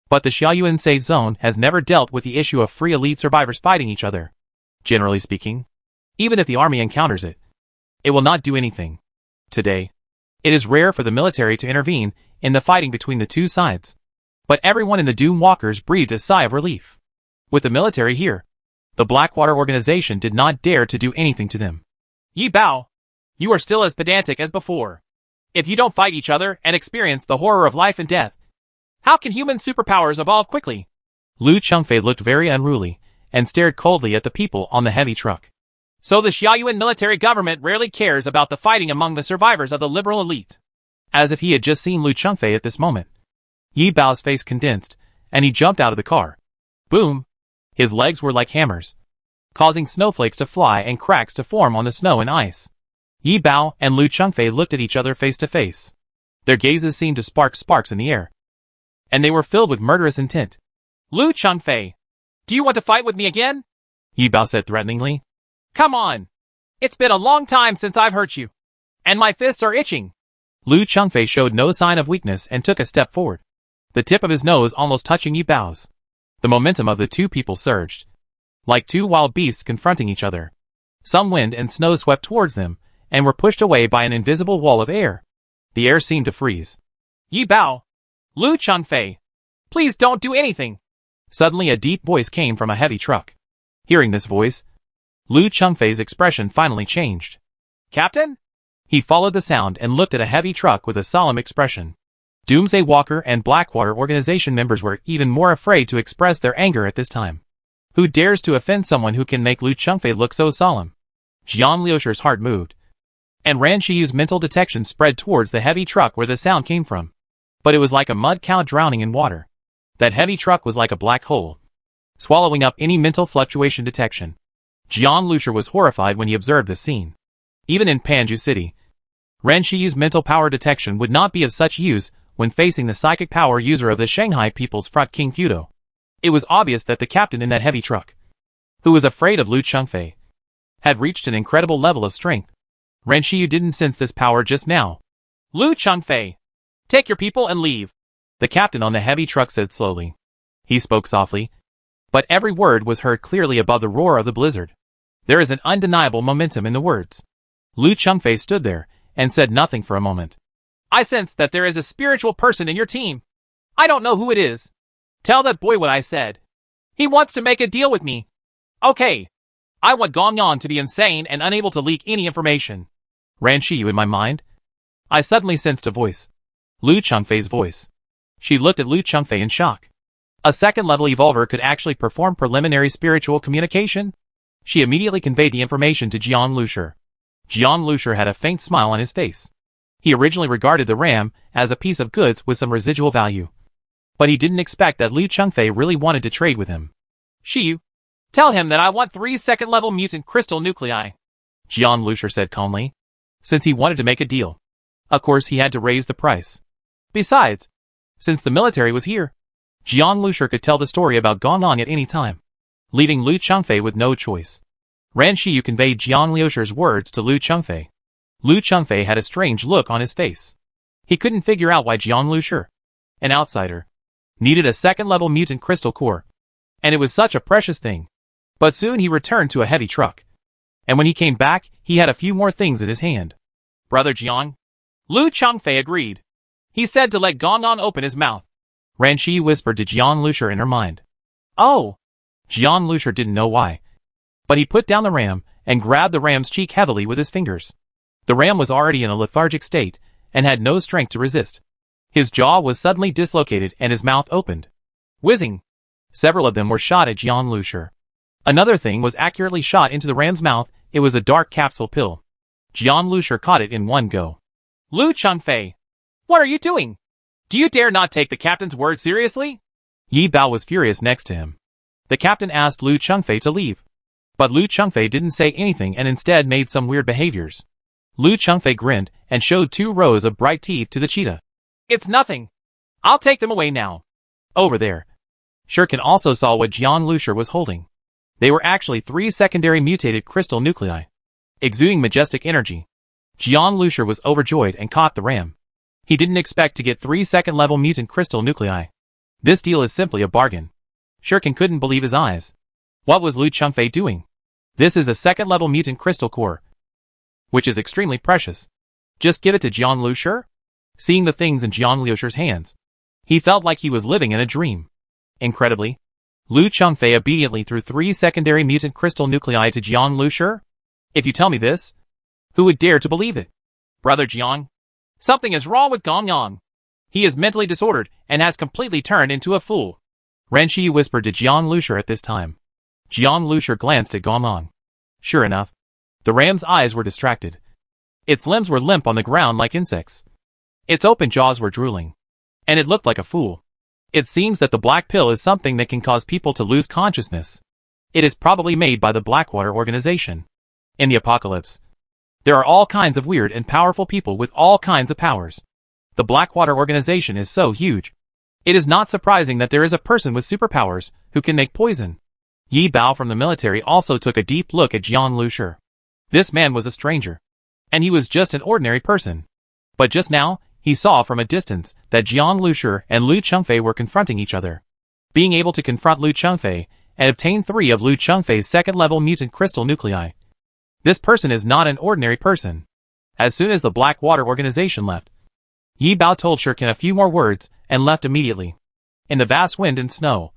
But the Xiaoyuan safe zone has never dealt with the issue of free elite survivors fighting each other. Generally speaking, even if the army encounters it, it will not do anything. Today, it is rare for the military to intervene in the fighting between the two sides. But everyone in the Doom Walkers breathed a sigh of relief. With the military here, the Blackwater organization did not dare to do anything to them. Yi Bao, you are still as pedantic as before. If you don't fight each other and experience the horror of life and death, how can human superpowers evolve quickly? Lu Chengfei looked very unruly and stared coldly at the people on the heavy truck. So the Xiaoyuan military government rarely cares about the fighting among the survivors of the liberal elite. As if he had just seen Lu Chengfei at this moment, Yi Bao's face condensed, and he jumped out of the car. Boom! His legs were like hammers, causing snowflakes to fly and cracks to form on the snow and ice. Yi Bao and Lu Chengfei looked at each other face to face. Their gazes seemed to spark sparks in the air, and they were filled with murderous intent. Lu Chengfei, do you want to fight with me again? Yi Bao said threateningly. Come on! It's been a long time since I've hurt you, and my fists are itching. Lu Chengfei showed no sign of weakness and took a step forward, the tip of his nose almost touching Yi Bao's. The momentum of the two people surged, like two wild beasts confronting each other. Some wind and snow swept towards them, and were pushed away by an invisible wall of air. The air seemed to freeze. Yi Bao! Lu Chengfei! Please don't do anything! Suddenly a deep voice came from a heavy truck. Hearing this voice, Lu Chengfei's expression finally changed. Captain? He followed the sound and looked at a heavy truck with a solemn expression. Doomsday Walker and Blackwater organization members were even more afraid to express their anger at this time. Who dares to offend someone who can make Lu Chengfei look so solemn? Jian Liusher's heart moved, and Ran Shiyu's mental detection spread towards the heavy truck where the sound came from. But it was like a mud cow drowning in water. That heavy truck was like a black hole, swallowing up any mental fluctuation detection. Jian Liusher was horrified when he observed this scene. Even in Panju City, Ran Shiyu's mental power detection would not be of such use when facing the psychic power user of the Shanghai People's Front, King Fudo. It was obvious that the captain in that heavy truck, who was afraid of Lu Chengfei, had reached an incredible level of strength. Ran Shiyu didn't sense this power just now. Lu Chengfei, take your people and leave, the captain on the heavy truck said slowly. He spoke softly, but every word was heard clearly above the roar of the blizzard. There is an undeniable momentum in the words. Lu Chengfei stood there and said nothing for a moment. I sense that there is a spiritual person in your team. I don't know who it is. Tell that boy what I said. He wants to make a deal with me. Okay. I want Gong Yan to be insane and unable to leak any information. Ran Shiyu in my mind. I suddenly sensed a voice. Lu Chengfei's voice. She looked at Lu Chengfei in shock. A second-level evolver could actually perform preliminary spiritual communication? She immediately conveyed the information to Jian Liusher. Jian Liusher had a faint smile on his face. He originally regarded the ram as a piece of goods with some residual value. But he didn't expect that Lu Chengfei really wanted to trade with him. Shiyu, tell him that I want 3 second-level mutant crystal nuclei, Jian Liusher said calmly. Since he wanted to make a deal, of course he had to raise the price. Besides, since the military was here, Jian Liusher could tell the story about Gong Long at any time, leaving Lu Chengfei with no choice. Ran Shiyu conveyed Jian Liusher's words to Lu Chengfei. Lu Chengfei had a strange look on his face. He couldn't figure out why Jian Liusher, an outsider, needed a second-level mutant crystal core. And it was such a precious thing. But soon he returned to a heavy truck. And when he came back, he had a few more things in his hand. Brother Jiang? Lu Chengfei agreed. He said to let Gong An open his mouth. Ran Shi whispered to Jian Liusher in her mind. Oh! Jian Liusher didn't know why. But he put down the ram and grabbed the ram's cheek heavily with his fingers. The ram was already in a lethargic state and had no strength to resist. His jaw was suddenly dislocated and his mouth opened. Whizzing! Several of them were shot at Jian Liusher. Another thing was accurately shot into the ram's mouth. It was a dark capsule pill. Jian Lushur caught it in one go. Lu Chengfei, what are you doing? Do you dare not take the captain's word seriously? Yi Bao was furious next to him. The captain asked Lu Chengfei to leave. But Lu Chengfei didn't say anything and instead made some weird behaviors. Lu Chengfei grinned and showed 2 rows of bright teeth to the cheetah. It's nothing. I'll take them away now. Over there. Shurkin also saw what Jian Lushur was holding. They were actually 3 secondary mutated crystal nuclei, exuding majestic energy. Jian Lushur was overjoyed and caught the ram. He didn't expect to get 3 second-level mutant crystal nuclei. This deal is simply a bargain. Shurkin couldn't believe his eyes. What was Lu Chengfei doing? This is a second-level mutant crystal core, which is extremely precious. Just give it to Jian Lushur? Seeing the things in Jian Lushur's hands, he felt like he was living in a dream. Incredibly, Lu Chengfei obediently threw 3 secondary mutant crystal nuclei to Jian Lushur. If you tell me this, who would dare to believe it? Brother Jiang, something is wrong with Gong Yang. He is mentally disordered and has completely turned into a fool. Ren Shi whispered to Jian Lushur at this time. Jian Lushur glanced at Gong Yang. Sure enough, the ram's eyes were distracted. Its limbs were limp on the ground like insects. Its open jaws were drooling. And it looked like a fool. It seems that the black pill is something that can cause people to lose consciousness. It is probably made by the Blackwater organization. In the apocalypse, there are all kinds of weird and powerful people with all kinds of powers. The Blackwater organization is so huge. It is not surprising that there is a person with superpowers who can make poison. Yi Bao from the military also took a deep look at Jian Lushur. This man was a stranger. And he was just an ordinary person. But just now, he saw from a distance that Jian Lushur and Lu Chengfei were confronting each other. Being able to confront Lu Chengfei and obtain 3 of Lu Chengfei's second-level mutant crystal nuclei. This person is not an ordinary person. As soon as the Blackwater organization left, Yi Bao told Shurkin a few more words and left immediately. In the vast wind and snow,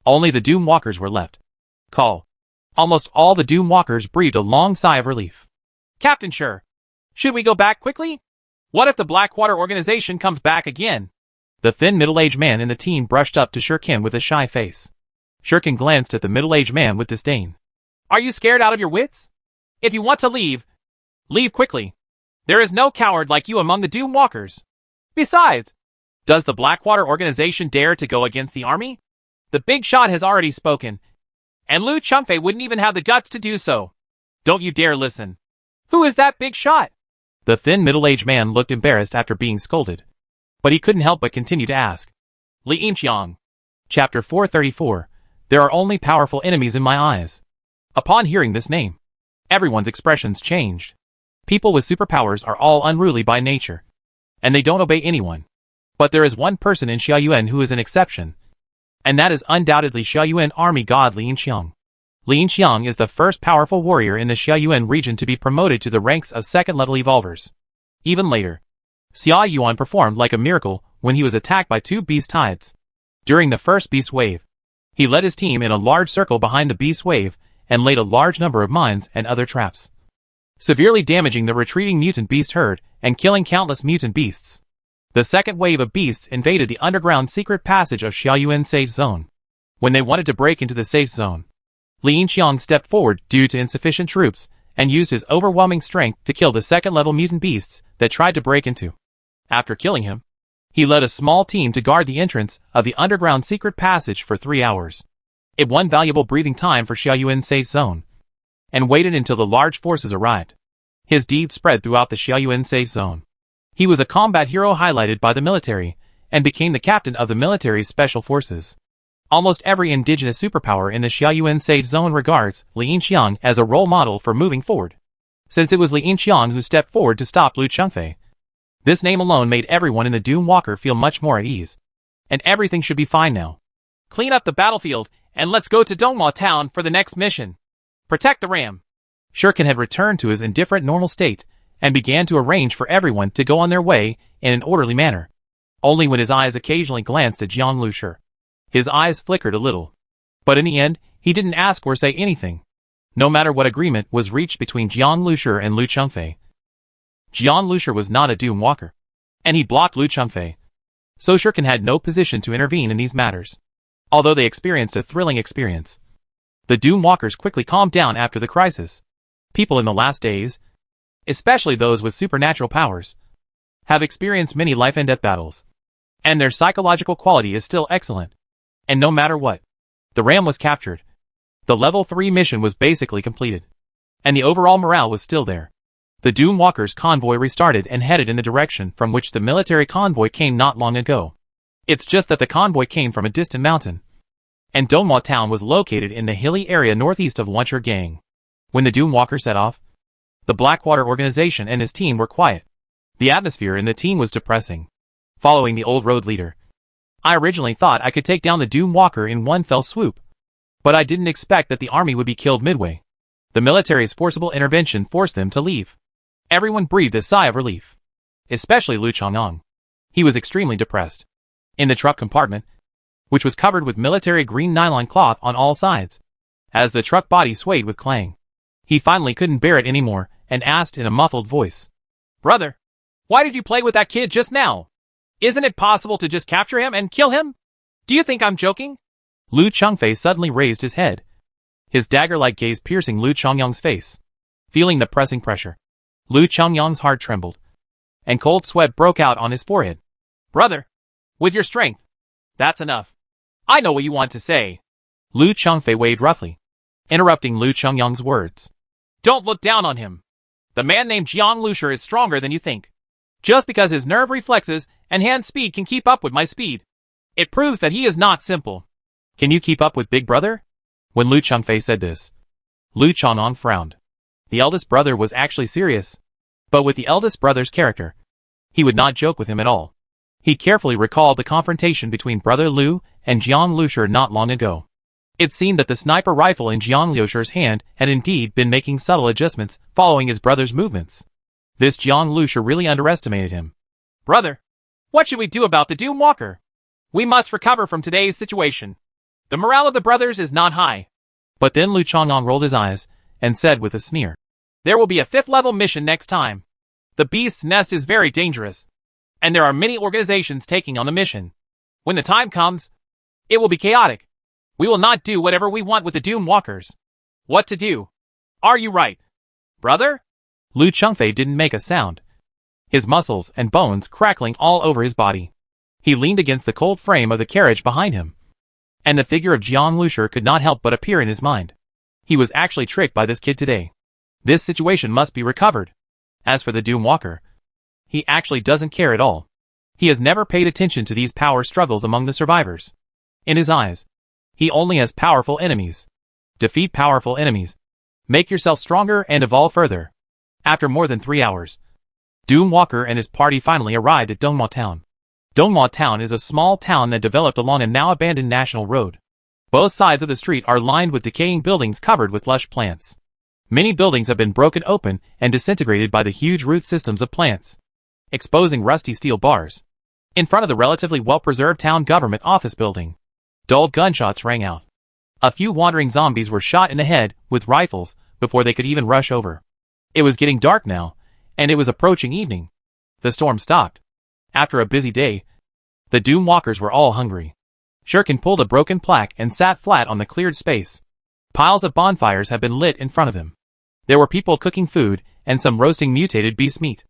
only the Doom Walkers were left. Call. Almost all the Doom Walkers breathed a long sigh of relief. Captain Shur, should we go back quickly? What if the Blackwater organization comes back again? The thin middle-aged man in the team brushed up to Shurkin with a shy face. Shurkin glanced at the middle-aged man with disdain. Are you scared out of your wits? If you want to leave, leave quickly. There is no coward like you among the Doom Walkers. Besides, does the Blackwater organization dare to go against the army? The big shot has already spoken, and Lu Chengfei wouldn't even have the guts to do so. Don't you dare listen. Who is that big shot? The thin middle-aged man looked embarrassed after being scolded. But he couldn't help but continue to ask. Li Yinxiang. Chapter 434. There are only powerful enemies in my eyes. Upon hearing this name, everyone's expressions changed. People with superpowers are all unruly by nature, and they don't obey anyone. But there is one person in Xiaoyuan who is an exception, and that is undoubtedly Xiaoyuan army god Li Yinxiang. Li Yinxiang is the first powerful warrior in the Xiaoyuan region to be promoted to the ranks of second-level evolvers. Even later, Xia Yuan performed like a miracle when he was attacked by 2 beast tides. During the first beast wave, he led his team in a large circle behind the beast wave and laid a large number of mines and other traps, severely damaging the retreating mutant beast herd and killing countless mutant beasts. The second wave of beasts invaded the underground secret passage of Xiaoyuan safe zone. When they wanted to break into the safe zone, Li Yinxiang stepped forward due to insufficient troops and used his overwhelming strength to kill the second-level mutant beasts that tried to break into. After killing him, he led a small team to guard the entrance of the underground secret passage for 3 hours. It won valuable breathing time for Xiaoyuan's safe zone, and waited until the large forces arrived. His deeds spread throughout the Xiaoyuan safe zone. He was a combat hero highlighted by the military, and became the captain of the military's special forces. Almost every indigenous superpower in the Xiaoyuan safe zone regards Li Yinxiang as a role model for moving forward. Since it was Li Yinxiang who stepped forward to stop Lu Chengfei, this name alone made everyone in the Doom Walker feel much more at ease. And everything should be fine now. Clean up the battlefield, and let's go to Donghua town for the next mission. Protect the ram. Shurkin had returned to his indifferent normal state, and began to arrange for everyone to go on their way in an orderly manner. Only when his eyes occasionally glanced at Jian Lushur, his eyes flickered a little. But in the end, he didn't ask or say anything. No matter what agreement was reached between Jian Lushur and Lu Chengfei. Jian Lushur was not a Doom Walker, and he blocked Lu Chengfei. So Shurkin had no position to intervene in these matters. Although they experienced a thrilling experience, The Doomwalkers quickly calmed down after the crisis. People in the last days, especially those with supernatural powers, have experienced many life and death battles, and their psychological quality is still excellent. And no matter what, the ram was captured. The level 3 mission was basically completed, and the overall morale was still there. The Doomwalkers convoy restarted and headed in the direction from which the military convoy came not long ago. It's just that the convoy came from a distant mountain, and Donghua town was located in the hilly area northeast of Woncher Gang. When the Doomwalker set off, the Blackwater organization and his team were quiet. The atmosphere in the team was depressing. Following the old road leader, I originally thought I could take down the Doomwalker in one fell swoop, but I didn't expect that the army would be killed midway. The military's forcible intervention forced them to leave. Everyone breathed a sigh of relief, especially Lu Chongyang. He was extremely depressed. In the truck compartment, which was covered with military green nylon cloth on all sides, as the truck body swayed with clang, he finally couldn't bear it anymore and asked in a muffled voice, "Brother, why did you play with that kid just now? Isn't it possible to just capture him and kill him? Do you think I'm joking?" Lu Chengfei suddenly raised his head, his dagger-like gaze piercing Lu Chongyang's face. Feeling the pressing pressure, Lu Chongyang's heart trembled, and cold sweat broke out on his forehead. "Brother, with your strength, that's enough. I know what you want to say." Lu Chengfei waved roughly, interrupting Lu Chongyang's words. "Don't look down on him. The man named Jiang Lusher is stronger than you think. Just because his nerve reflexes and hand speed can keep up with my speed, it proves that he is not simple." "Can you keep up with Big Brother?" When Lu Chengfei said this, Lu Chongyang frowned. The eldest brother was actually serious, but with the eldest brother's character, he would not joke with him at all. He carefully recalled the confrontation between Brother Lu and Jiang Lusher not long ago. It seemed that the sniper rifle in Jiang Lusher's hand had indeed been making subtle adjustments following his brother's movements. This Jiang Lusher really underestimated him. "Brother, what should we do about the Doomwalker? We must recover from today's situation. The morale of the brothers is not high." But then Lu Chongyang rolled his eyes and said with a sneer, "There will be a 5th level mission next time. The Beast's Nest is very dangerous, and there are many organizations taking on the mission. When the time comes, it will be chaotic. We will not do whatever we want with the Doomwalkers. What to do? Are you right, brother?" Lu Chengfei didn't make a sound, his muscles and bones crackling all over his body. He leaned against the cold frame of the carriage behind him, and the figure of Jiang Lusher could not help but appear in his mind. He was actually tricked by this kid today. This situation must be recovered. As for the Doomwalker, he actually doesn't care at all. He has never paid attention to these power struggles among the survivors. In his eyes, he only has powerful enemies. Defeat powerful enemies. Make yourself stronger and evolve further. After more than 3 hours, Doomwalker and his party finally arrived at Donghua town. Donghua town is a small town that developed along a now abandoned national road. Both sides of the street are lined with decaying buildings covered with lush plants. Many buildings have been broken open and disintegrated by the huge root systems of plants, exposing rusty steel bars. In front of the relatively well-preserved town government office building, dulled gunshots rang out. A few wandering zombies were shot in the head with rifles before they could even rush over. It was getting dark now, and it was approaching evening. The storm stopped. After a busy day, the Doomwalkers were all hungry. Shurkin pulled a broken plaque and sat flat on the cleared space. Piles of bonfires had been lit in front of him. There were people cooking food and some roasting mutated beast meat.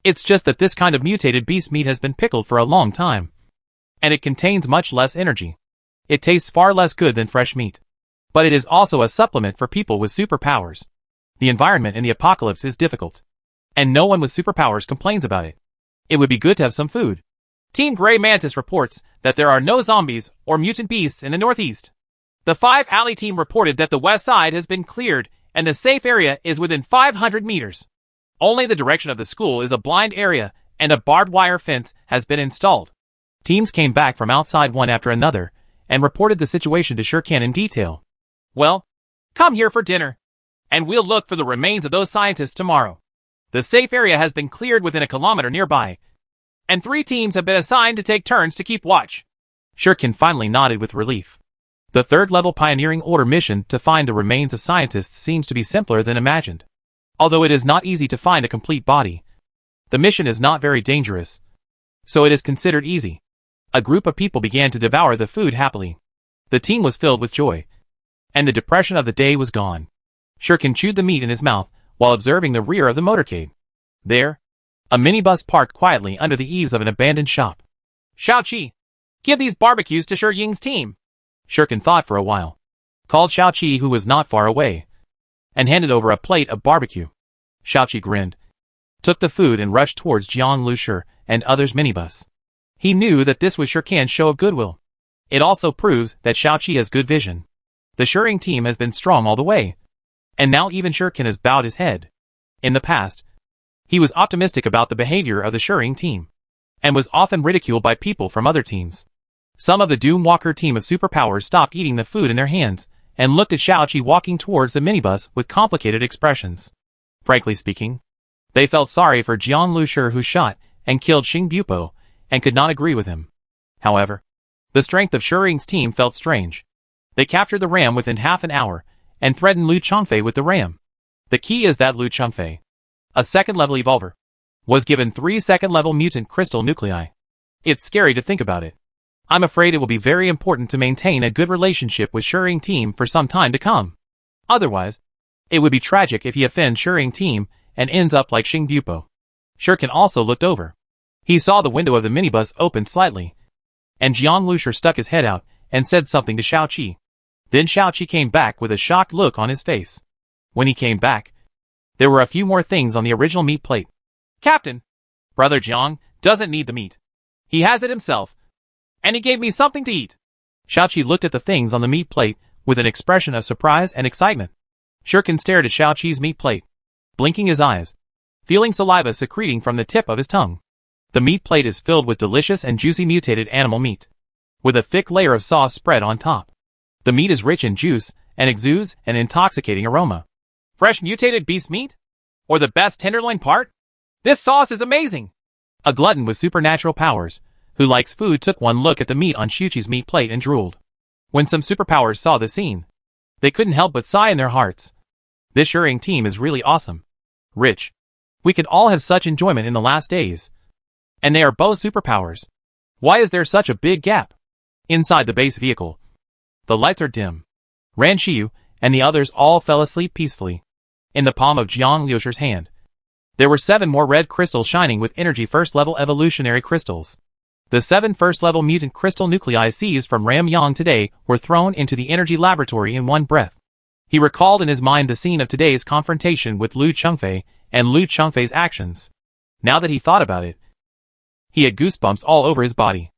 It's just that this kind of mutated beast meat has been pickled for a long time, and it contains much less energy. It tastes far less good than fresh meat. But it is also a supplement for people with superpowers. The environment in the apocalypse is difficult, and no one with superpowers complains about it. It would be good to have some food. Team Grey Mantis reports that there are no zombies or mutant beasts in the northeast. The 5 Alley team reported that the west side has been cleared and the safe area is within 500 meters. Only the direction of the school is a blind area and a barbed wire fence has been installed. Teams came back from outside one after another and reported the situation to Shurkin in detail. "Well, come here for dinner, and we'll look for the remains of those scientists tomorrow. The safe area has been cleared within a kilometer nearby, and 3 teams have been assigned to take turns to keep watch." Shurkin finally nodded with relief. The 3rd-level Pioneering Order mission to find the remains of scientists seems to be simpler than imagined. Although it is not easy to find a complete body, the mission is not very dangerous, so it is considered easy. A group of people began to devour the food happily. The team was filled with joy. and the depression of the day was gone. Shuriken chewed the meat in his mouth while observing the rear of the motorcade. There, a minibus parked quietly under the eaves of an abandoned shop. Xiaoqi, give these barbecues to Shi Ying's team. Shuriken thought for a while, called Xiaoqi, who was not far away, and handed over a plate of barbecue. Xiaoqi grinned, took the food and rushed towards Jiang Lushi and others' minibus. He knew that this was Shuriken's show of goodwill. It also proves that Xiaoqi has good vision. The Shuriken team has been strong all the way, and now even Shuriken has bowed his head. In the past, he was optimistic about the behavior of the Shuriken team, and was often ridiculed by people from other teams. Some of the Doomwalker team of superpowers stopped eating the food in their hands, and looked at Xiaoqi walking towards the minibus with complicated expressions. Frankly speaking, they felt sorry for Jiang Lushi, who shot and killed Xing Bupo, and could not agree with him. However, the strength of Shuriken's team felt strange. They captured the ram within half an hour, and threatened Lu Changfei with the ram. The key is that Lu Changfei, a second-level evolver, was given 3 second-level mutant crystal nuclei. It's scary to think about it. I'm afraid it will be very important to maintain a good relationship with Shuriken team for some time to come. Otherwise, it would be tragic if he offends Shuriken team and ends up like Xing Bupo. Shuriken also looked over. He saw the window of the minibus open slightly, and Jiang Lushi stuck his head out and said something to Xiaoqi. Then Xiaoqi came back with a shocked look on his face. When he came back, there were a few more things on the original meat plate. Captain, Brother Jiang doesn't need the meat. He has it himself. And he gave me something to eat. Xiaoqi looked at the things on the meat plate with an expression of surprise and excitement. Shuriken stared at Xiaoqi's meat plate, blinking his eyes, feeling saliva secreting from the tip of his tongue. The meat plate is filled with delicious and juicy mutated animal meat, with a thick layer of sauce spread on top. The meat is rich in juice and exudes an intoxicating aroma. Fresh mutated beast meat? Or the best tenderloin part? This sauce is amazing! A glutton with supernatural powers, who likes food, took one look at the meat on Xiaoqi's meat plate and drooled. When some superpowers saw the scene, they couldn't help but sigh in their hearts. This Shuriken team is really awesome. Rich. We could all have such enjoyment in the last days. And they are both superpowers. Why is there such a big gap? Inside the base vehicle, the lights are dim. Ran Xiu and the others all fell asleep peacefully. In the palm of Jiang Lushi's hand, there were 7 more red crystals shining with energy first-level evolutionary crystals. The 7 first-level mutant crystal nuclei seized from Ram Yang today were thrown into the energy laboratory in one breath. He recalled in his mind the scene of today's confrontation with Lu Changfei and Lu Changfei's actions. Now that he thought about it, he had goosebumps all over his body.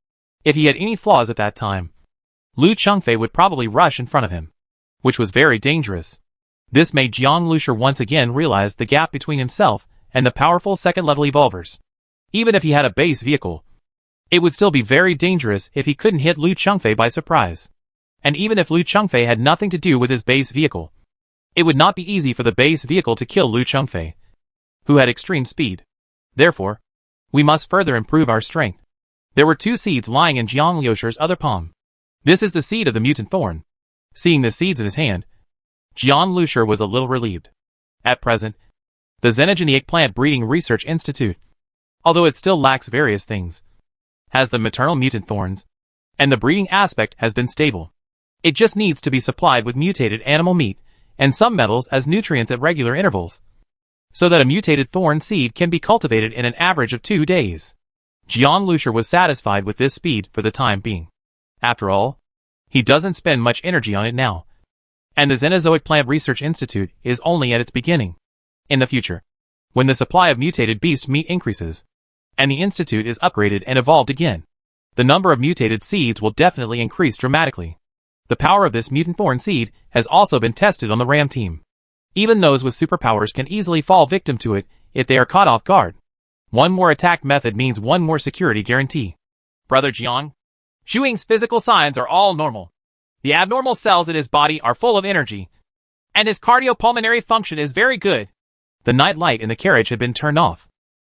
If he had any flaws at that time, Lu Changfei would probably rush in front of him, which was very dangerous. This made Jiang Lushi once again realize the gap between himself and the powerful second-level evolvers. Even if he had a base vehicle, it would still be very dangerous if he couldn't hit Lu Changfei by surprise. And even if Lu Changfei had nothing to do with his base vehicle, it would not be easy for the base vehicle to kill Lu Changfei, who had extreme speed. Therefore, we must further improve our strength. There were 2 seeds lying in Jiang Lushi's other palm. This is the seed of the mutant thorn. Seeing the seeds in his hand, Jiang Lushi was a little relieved. At present, the Xenogeneic Plant Breeding Research Institute, although it still lacks various things, has the maternal mutant thorns, and the breeding aspect has been stable. It just needs to be supplied with mutated animal meat and some metals as nutrients at regular intervals, so that a mutated thorn seed can be cultivated in an average of 2 days. Jiang Lushi was satisfied with this speed for the time being. After all, he doesn't spend much energy on it now, and the Xenozoic Plant Research Institute is only at its beginning. In the future, when the supply of mutated beast meat increases, and the institute is upgraded and evolved again, the number of mutated seeds will definitely increase dramatically. The power of this mutant thorn seed has also been tested on the Ram team. Even those with superpowers can easily fall victim to it if they are caught off guard. One more attack method means one more security guarantee. Brother Jiang, Xu Ying's physical signs are all normal. The abnormal cells in his body are full of energy, and his cardiopulmonary function is very good. The night light in the carriage had been turned off.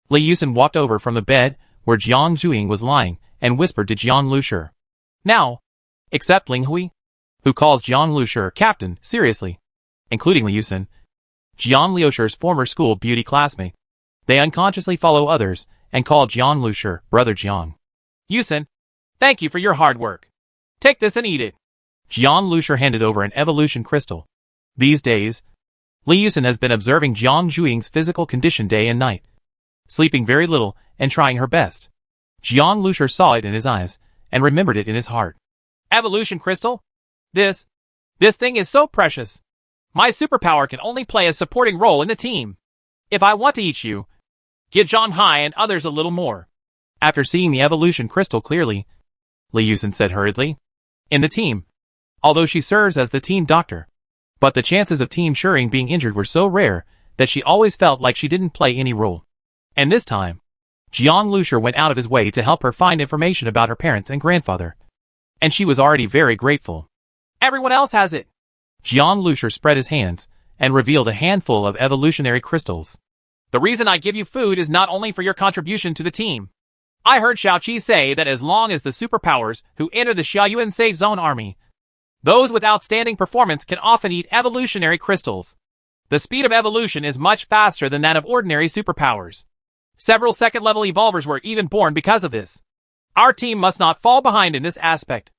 Li Yusen walked over from the bed where Jiang Zhuiying was lying and whispered to Jiang Lushi. Now, except Ling Hui, who calls Jiang Lushi Captain seriously, including Li Yusen, Jiang Liushi's former school beauty classmate. They unconsciously follow others and call Jiang Lushi Brother Jiang. Yusen, thank you for your hard work. Take this and eat it. Jiang Lushur handed over an evolution crystal. These days, Li Yusin has been observing Jiang Zhuiying's physical condition day and night, sleeping very little and trying her best. Jiang Lushur saw it in his eyes and remembered it in his heart. Evolution crystal? This thing is so precious. My superpower can only play a supporting role in the team. If I want to eat you, give Zhang Hai and others a little more. After seeing the evolution crystal clearly, Li Yusin said hurriedly, in the team, although she serves as the team doctor, but the chances of Team Shering being injured were so rare that she always felt like she didn't play any role. And this time, Jiang Lushur went out of his way to help her find information about her parents and grandfather. And she was already very grateful. Everyone else has it. Jiang Lushur spread his hands and revealed a handful of evolutionary crystals. The reason I give you food is not only for your contribution to the team. I heard Xiaoqi say that as long as the superpowers who enter the Xiaoyuan Safe Zone army, those with outstanding performance can often eat evolutionary crystals. The speed of evolution is much faster than that of ordinary superpowers. Several second-level evolvers were even born because of this. Our team must not fall behind in this aspect,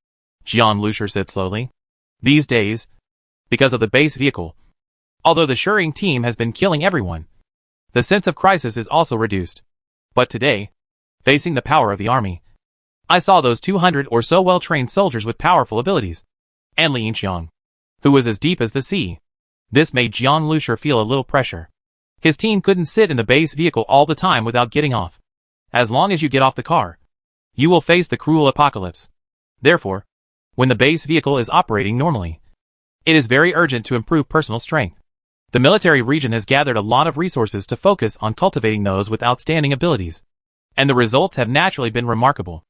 Jiang Lushur said slowly. These days, because of the base vehicle, although the Shering team has been killing everyone, the sense of crisis is also reduced. But today, facing the power of the army, I saw those 200 or so well-trained soldiers with powerful abilities, and Li Yinxiang, who was as deep as the sea. This made Jiang Lushur feel a little pressure. His team couldn't sit in the base vehicle all the time without getting off. As long as you get off the car, you will face the cruel apocalypse. Therefore, when the base vehicle is operating normally, it is very urgent to improve personal strength. The military region has gathered a lot of resources to focus on cultivating those with outstanding abilities, and the results have naturally been remarkable.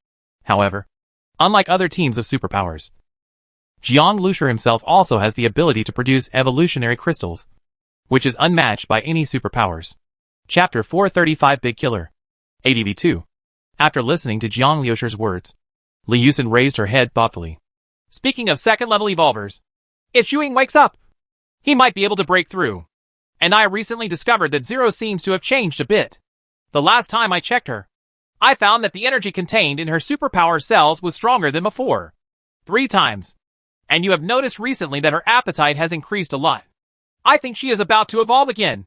However, unlike other teams of superpowers, Jiang Lushur himself also has the ability to produce evolutionary crystals, which is unmatched by any superpowers. Chapter 435 Big Killer. ADV 2. After listening to Jiang Lushur's words, Li Yusin raised her head thoughtfully. Speaking of second-level evolvers, if Zhuiying wakes up, he might be able to break through. And I recently discovered that Zero seems to have changed a bit. The last time I checked her, I found that the energy contained in her superpower cells was stronger than before. 3 times. And you have noticed recently that her appetite has increased a lot. I think she is about to evolve again.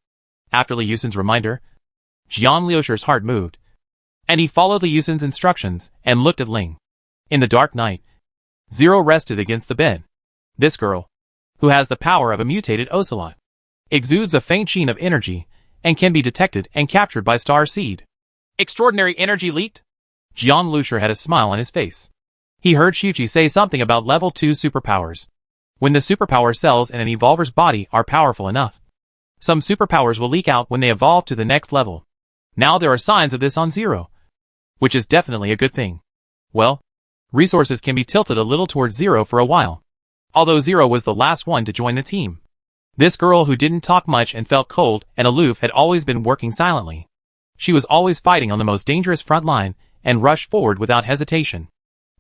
After Li Yusin's reminder, Jiang Lushur's heart moved, and he followed Li Yusin's instructions and looked at Ling. In the dark night, Zero rested against the bed. This girl, who has the power of a mutated ocelot, exudes a faint sheen of energy and can be detected and captured by Star Seed. Extraordinary energy leaked? Jiang Lushur had a smile on his face. He heard Xiuqi say something about level 2 superpowers. When the superpower cells in an evolver's body are powerful enough, some superpowers will leak out when they evolve to the next level. Now there are signs of this on Zero, which is definitely a good thing. Well, resources can be tilted a little towards Zero for a while, although Zero was the last one to join the team. This girl who didn't talk much and felt cold and aloof had always been working silently. She was always fighting on the most dangerous front line and rushed forward without hesitation.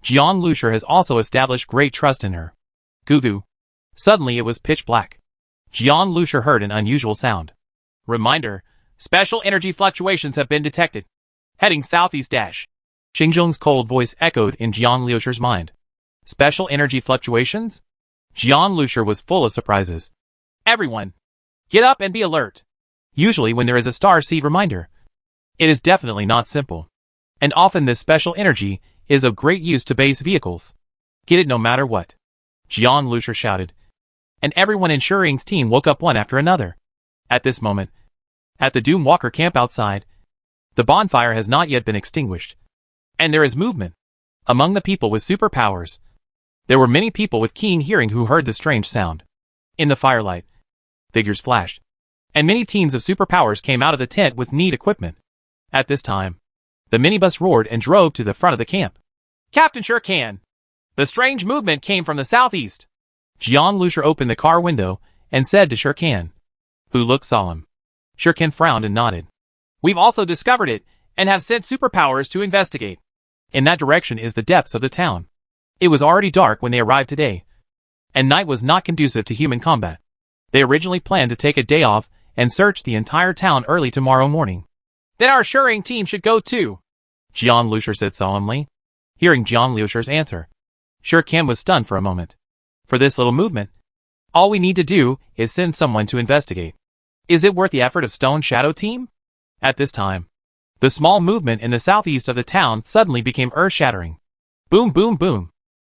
Jiang Lushur has also established great trust in her. Goo. Suddenly it was pitch black. Jiang Lushur heard an unusual sound. Reminder, special energy fluctuations have been detected. Heading southeast dash. Xingzhong's cold voice echoed in Jiang Lushur's mind. Special energy fluctuations? Jiang Lushur was full of surprises. Everyone, get up and be alert. Usually when there is a star seed reminder, it is definitely not simple. And often this special energy is of great use to base vehicles. Get it no matter what. Jiang Lushur shouted. And everyone in Shuring's team woke up one after another. At this moment, at the Doom Walker camp outside, the bonfire has not yet been extinguished. And there is movement. Among the people with superpowers, there were many people with keen hearing who heard the strange sound. In the firelight, figures flashed, and many teams of superpowers came out of the tent with neat equipment. At this time, the minibus roared and drove to the front of the camp. Captain Sure Can. The strange movement came from the southeast. Jiang Lushur opened the car window and said to Sure Can, who looked solemn. Sure Can frowned and nodded. We've also discovered it and have sent superpowers to investigate. In that direction is the depths of the town. It was already dark when they arrived today, and night was not conducive to human combat. They originally planned to take a day off and search the entire town early tomorrow morning. Then our Shuring team should go too, Jiang Lushur said solemnly. Hearing Jiang Lushur's answer, Sure Can was stunned for a moment. For this little movement, all we need to do is send someone to investigate. Is it worth the effort of Stone Shadow Team? At this time, the small movement in the southeast of the town suddenly became earth-shattering. Boom, boom, boom.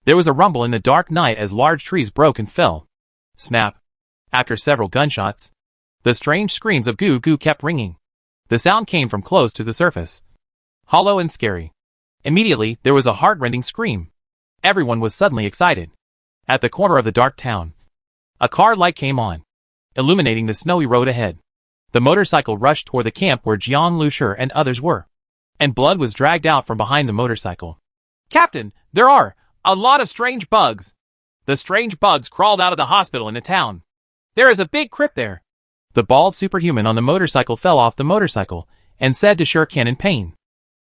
There was a rumble in the dark night as large trees broke and fell. Snap. After several gunshots, the strange screams of Goo Goo kept ringing. The sound came from close to the surface, hollow and scary. Immediately, there was a heart-rending scream. Everyone was suddenly excited. At the corner of the dark town, a car light came on, illuminating the snowy road ahead. The motorcycle rushed toward the camp where Jiang Lushur and others were, and blood was dragged out from behind the motorcycle. Captain, there are a lot of strange bugs. The strange bugs crawled out of the hospital in the town. There is a big crypt there. The bald superhuman on the motorcycle fell off the motorcycle and said to Shurken in pain.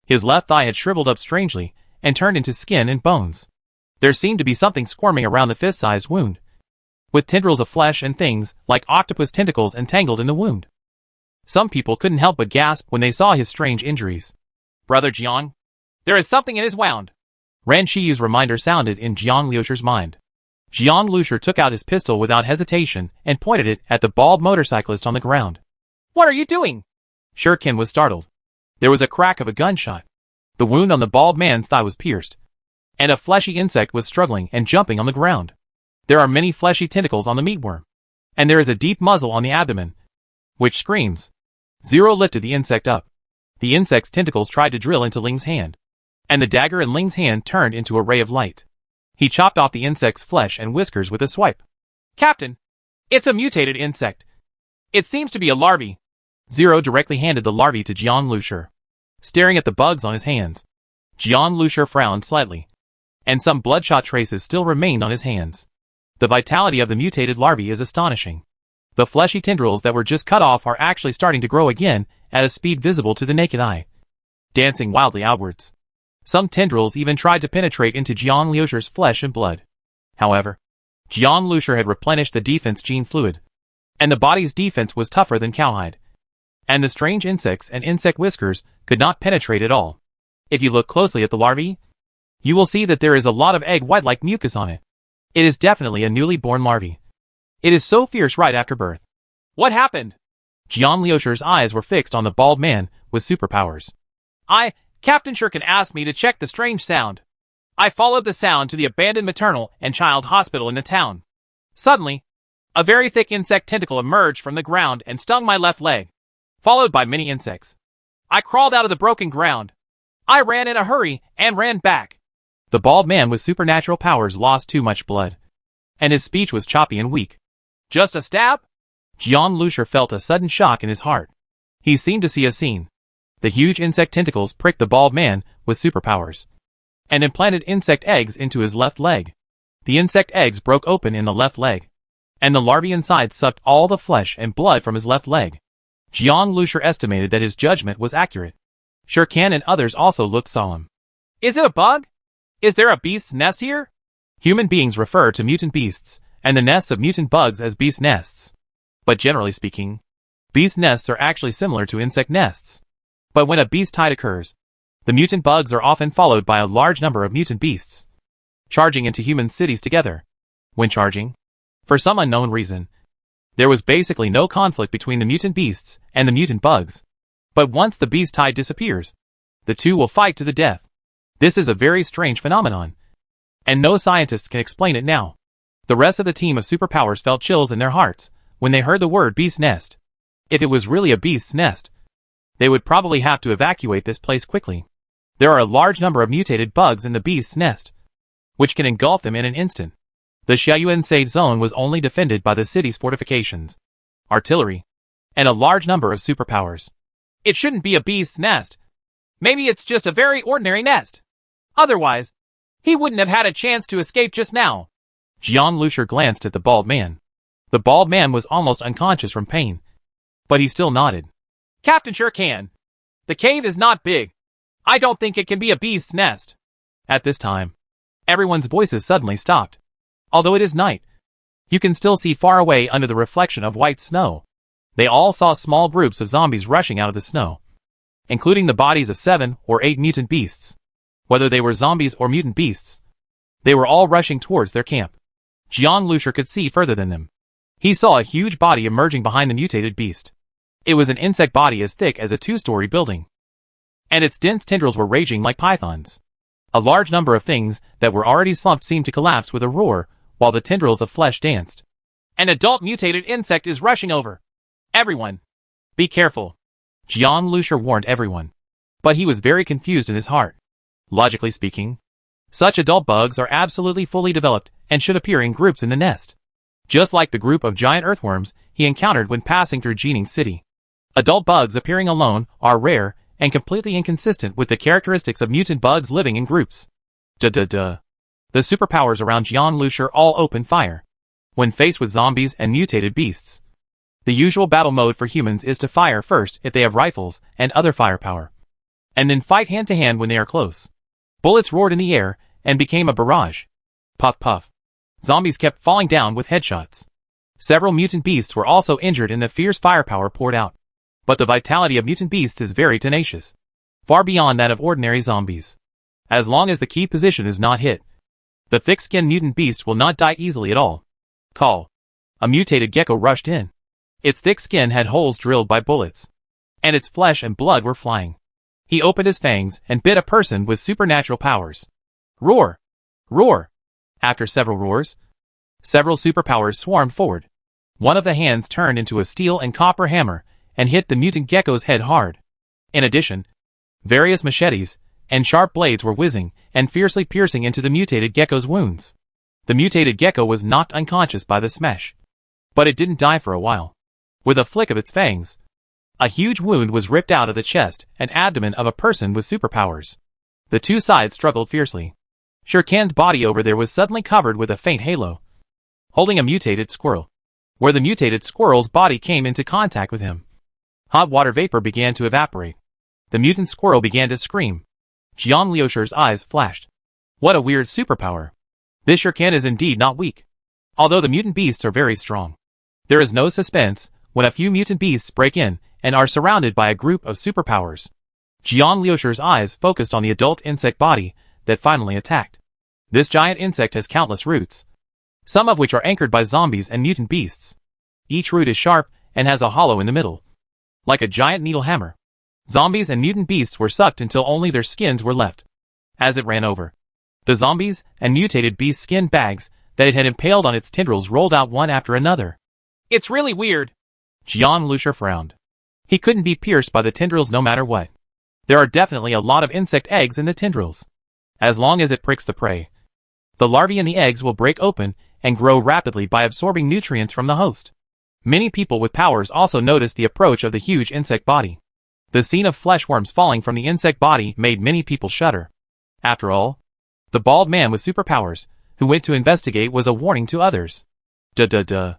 His left thigh had shriveled up strangely and turned into skin and bones. There seemed to be something squirming around the fist-sized wound, with tendrils of flesh and things like octopus tentacles entangled in the wound. Some people couldn't help but gasp when they saw his strange injuries. Brother Jiang, there is something in his wound. Ran Shiyu's reminder sounded in Jiang Lushur's mind. Jiang Lushur took out his pistol without hesitation and pointed it at the bald motorcyclist on the ground. What are you doing? Shurken was startled. There was a crack of a gunshot. The wound on the bald man's thigh was pierced, and a fleshy insect was struggling and jumping on the ground. There are many fleshy tentacles on the meatworm, and there is a deep muzzle on the abdomen, which screams. Zero lifted the insect up. The insect's tentacles tried to drill into Ling's hand, and the dagger in Ling's hand turned into a ray of light. He chopped off the insect's flesh and whiskers with a swipe. Captain, it's a mutated insect. It seems to be a larvae. Zero directly handed the larvae to Jiang Lushur, staring at the bugs on his hands. Jiang Lushur frowned slightly, and some bloodshot traces still remained on his hands. The vitality of the mutated larvae is astonishing. The fleshy tendrils that were just cut off are actually starting to grow again at a speed visible to the naked eye, dancing wildly outwards. Some tendrils even tried to penetrate into Jiang Lushur's flesh and blood. However, Jiang Lushur had replenished the defense gene fluid, and the body's defense was tougher than cowhide. And the strange insects and insect whiskers could not penetrate at all. If you look closely at the larvae, you will see that there is a lot of egg white-like mucus on it. It is definitely a newly born larvae. It is so fierce right after birth. What happened? Jiang Lushur's eyes were fixed on the bald man with superpowers. Captain Shurken asked me to check the strange sound. I followed the sound to the abandoned maternal and child hospital in the town. Suddenly, a very thick insect tentacle emerged from the ground and stung my left leg, followed by many insects. I crawled out of the broken ground. I ran in a hurry and ran back. The bald man with supernatural powers lost too much blood, and his speech was choppy and weak. Just a stab? Jiang Lushur felt a sudden shock in his heart. He seemed to see a scene. The huge insect tentacles pricked the bald man with superpowers, and implanted insect eggs into his left leg. The insect eggs broke open in the left leg, and the larvae inside sucked all the flesh and blood from his left leg. Jiang Lushur estimated that his judgment was accurate. Shurken and others also looked solemn. Is it a bug? Is there a beast's nest here? Human beings refer to mutant beasts, and the nests of mutant bugs as beast nests. But generally speaking, beast nests are actually similar to insect nests. But when a beast tide occurs, the mutant bugs are often followed by a large number of mutant beasts, charging into human cities together. When charging, for some unknown reason, there was basically no conflict between the mutant beasts and the mutant bugs. But once the beast tide disappears, the two will fight to the death. This is a very strange phenomenon, and no scientists can explain it now. The rest of the team of superpowers felt chills in their hearts when they heard the word beast nest. If it was really a beast's nest, they would probably have to evacuate this place quickly. There are a large number of mutated bugs in the beast's nest, which can engulf them in an instant. The Xiaoyuan safe zone was only defended by the city's fortifications, artillery, and a large number of superpowers. It shouldn't be a beast's nest. Maybe it's just a very ordinary nest. Otherwise, he wouldn't have had a chance to escape just now. Jiang Lushur glanced at the bald man. The bald man was almost unconscious from pain, but he still nodded. Captain Shurken, the cave is not big. I don't think it can be a beast's nest. At this time, everyone's voices suddenly stopped. Although it is night, you can still see far away under the reflection of white snow. They all saw small groups of zombies rushing out of the snow, including the bodies of 7 or 8 mutant beasts. Whether they were zombies or mutant beasts, they were all rushing towards their camp. Jian Lucier could see further than them. He saw a huge body emerging behind the mutated beast. It was an insect body as thick as a two-story building. And its dense tendrils were raging like pythons. A large number of things that were already slumped seemed to collapse with a roar, while the tendrils of flesh danced. An adult mutated insect is rushing over. Everyone, be careful. Jian Lucier warned everyone. But he was very confused in his heart. Logically speaking, such adult bugs are absolutely fully developed and should appear in groups in the nest. Just like the group of giant earthworms he encountered when passing through Jining City. Adult bugs appearing alone are rare and completely inconsistent with the characteristics of mutant bugs living in groups. The superpowers around Jian Lucier all opened fire. When faced with zombies and mutated beasts, the usual battle mode for humans is to fire first if they have rifles and other firepower, and then fight hand to hand when they are close. Bullets roared in the air and became a barrage. Puff puff. Zombies kept falling down with headshots. Several mutant beasts were also injured and the fierce firepower poured out. But the vitality of mutant beasts is very tenacious, far beyond that of ordinary zombies. As long as the key position is not hit, the thick-skinned mutant beast will not die easily at all. Call. A mutated gecko rushed in. Its thick skin had holes drilled by bullets, and its flesh and blood were flying. He opened his fangs and bit a person with supernatural powers. Roar! Roar! After several roars, several superpowers swarmed forward. One of the hands turned into a steel and copper hammer and hit the mutant gecko's head hard. In addition, various machetes and sharp blades were whizzing and fiercely piercing into the mutated gecko's wounds. The mutated gecko was knocked unconscious by the smash, but it didn't die for a while. With a flick of its fangs, a huge wound was ripped out of the chest and abdomen of a person with superpowers. The two sides struggled fiercely. Shurken's body over there was suddenly covered with a faint halo, holding a mutated squirrel, where the mutated squirrel's body came into contact with him. Hot water vapor began to evaporate. The mutant squirrel began to scream. Jian Lucier's eyes flashed. What a weird superpower. This Shurken is indeed not weak. Although the mutant beasts are very strong, there is no suspense when a few mutant beasts break in and are surrounded by a group of superpowers. Jian Lucier's eyes focused on the adult insect body that finally attacked. This giant insect has countless roots, some of which are anchored by zombies and mutant beasts. Each root is sharp and has a hollow in the middle, like a giant needle hammer. Zombies and mutant beasts were sucked until only their skins were left. As it ran over, the zombies and mutated beast skin bags that it had impaled on its tendrils rolled out one after another. It's really weird. Jian Lucier frowned. He couldn't be pierced by the tendrils no matter what. There are definitely a lot of insect eggs in the tendrils. As long as it pricks the prey, the larvae in the eggs will break open and grow rapidly by absorbing nutrients from the host. Many people with powers also noticed the approach of the huge insect body. The scene of flesh worms falling from the insect body made many people shudder. After all, the bald man with superpowers, who went to investigate, was a warning to others. The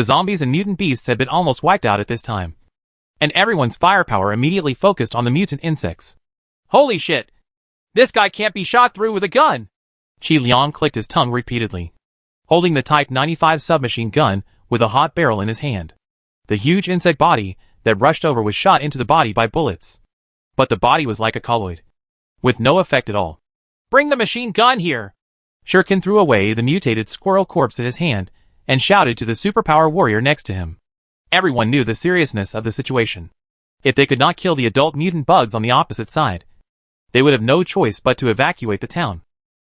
zombies and mutant beasts had been almost wiped out at this time, and everyone's firepower immediately focused on the mutant insects. Holy shit! This guy can't be shot through with a gun! Qi Liang clicked his tongue repeatedly, holding the Type 95 submachine gun with a hot barrel in his hand. The huge insect body that rushed over was shot into the body by bullets. But the body was like a colloid, with no effect at all. Bring the machine gun here! Shurken threw away the mutated squirrel corpse in his hand and shouted to the superpower warrior next to him. Everyone knew the seriousness of the situation. If they could not kill the adult mutant bugs on the opposite side, they would have no choice but to evacuate the town.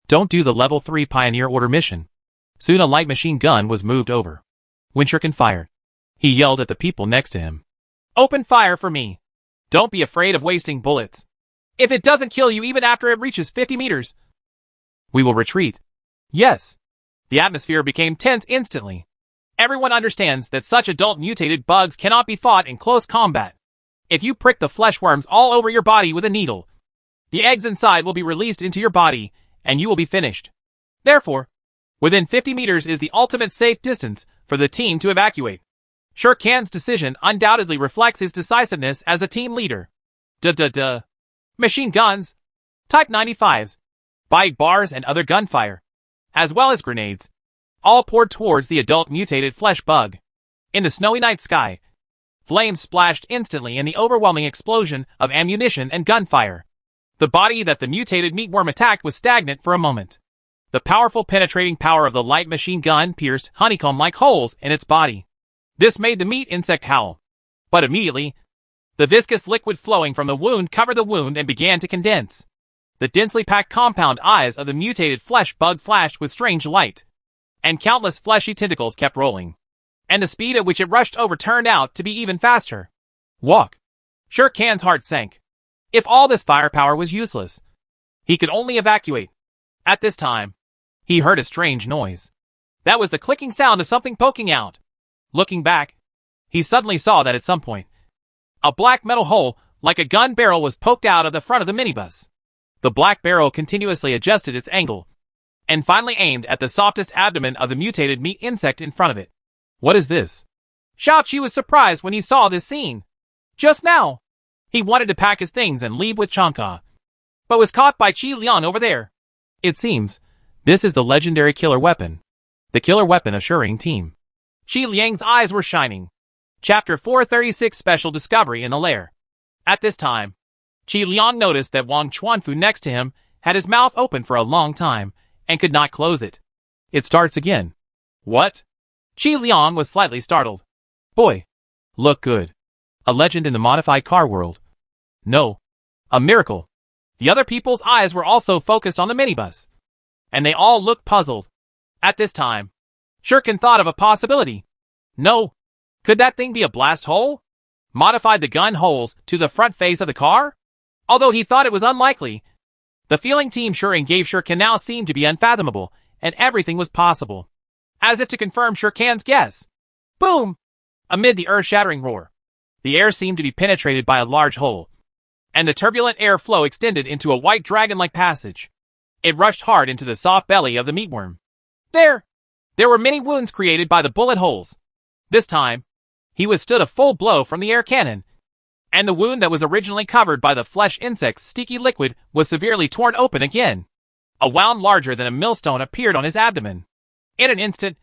Don't do the level 3 Pioneer Order mission. Soon a light machine gun was moved over. When Shurken fired, he yelled at the people next to him. Open fire for me. Don't be afraid of wasting bullets. If it doesn't kill you even after it reaches 50 meters, we will retreat. Yes. The atmosphere became tense instantly. Everyone understands that such adult mutated bugs cannot be fought in close combat. If you prick the flesh worms all over your body with a needle, the eggs inside will be released into your body, and you will be finished. Therefore, within 50 meters is the ultimate safe distance for the team to evacuate. Shurken's decision undoubtedly reflects his decisiveness as a team leader. Machine guns, Type 95s, bike bars and other gunfire, as well as grenades, all poured towards the adult mutated flesh bug. In the snowy night sky, flames splashed instantly in the overwhelming explosion of ammunition and gunfire. The body that the mutated meatworm attacked was stagnant for a moment. The powerful penetrating power of the light machine gun pierced honeycomb-like holes in its body. This made the meat insect howl. But immediately, the viscous liquid flowing from the wound covered the wound and began to condense. The densely packed compound eyes of the mutated flesh bug flashed with strange light. And countless fleshy tentacles kept rolling. And the speed at which it rushed over turned out to be even faster. Walk. Shere Khan's heart sank. If all this firepower was useless, he could only evacuate. At this time, he heard a strange noise. That was the clicking sound of something poking out. Looking back, he suddenly saw that at some point, a black metal hole, like a gun barrel, was poked out of the front of the minibus. The black barrel continuously adjusted its angle, and finally aimed at the softest abdomen of the mutated meat insect in front of it. What is this? Xiao Qi was surprised when he saw this scene. Just now, he wanted to pack his things and leave with Chanka, but was caught by Qi Liang over there. It seems, this is the legendary killer weapon. The killer weapon assuring team. Qi Liang's eyes were shining. Chapter 436 Special Discovery in the Lair. At this time, Qi Liang noticed that Wang Chuanfu next to him had his mouth open for a long time and could not close it. It starts again. What? Qi Liang was slightly startled. Boy. Look good. A legend in the modified car world. No. A miracle. The other people's eyes were also focused on the minibus, and they all looked puzzled. At this time, Shere Khan thought of a possibility. No. Could that thing be a blast hole? Modified the gun holes to the front face of the car? Although he thought it was unlikely, the feeling Team Shuren gave Shere Khan now seemed to be unfathomable, and everything was possible. As if to confirm Shere Khan's guess. Boom! Amid the earth-shattering roar, the air seemed to be penetrated by a large hole, and the turbulent air flow extended into a white dragon-like passage. It rushed hard into the soft belly of the meatworm. There were many wounds created by the bullet holes. This time, he withstood a full blow from the air cannon, and the wound that was originally covered by the flesh insect's sticky liquid was severely torn open again. A wound larger than a millstone appeared on his abdomen. In an instant,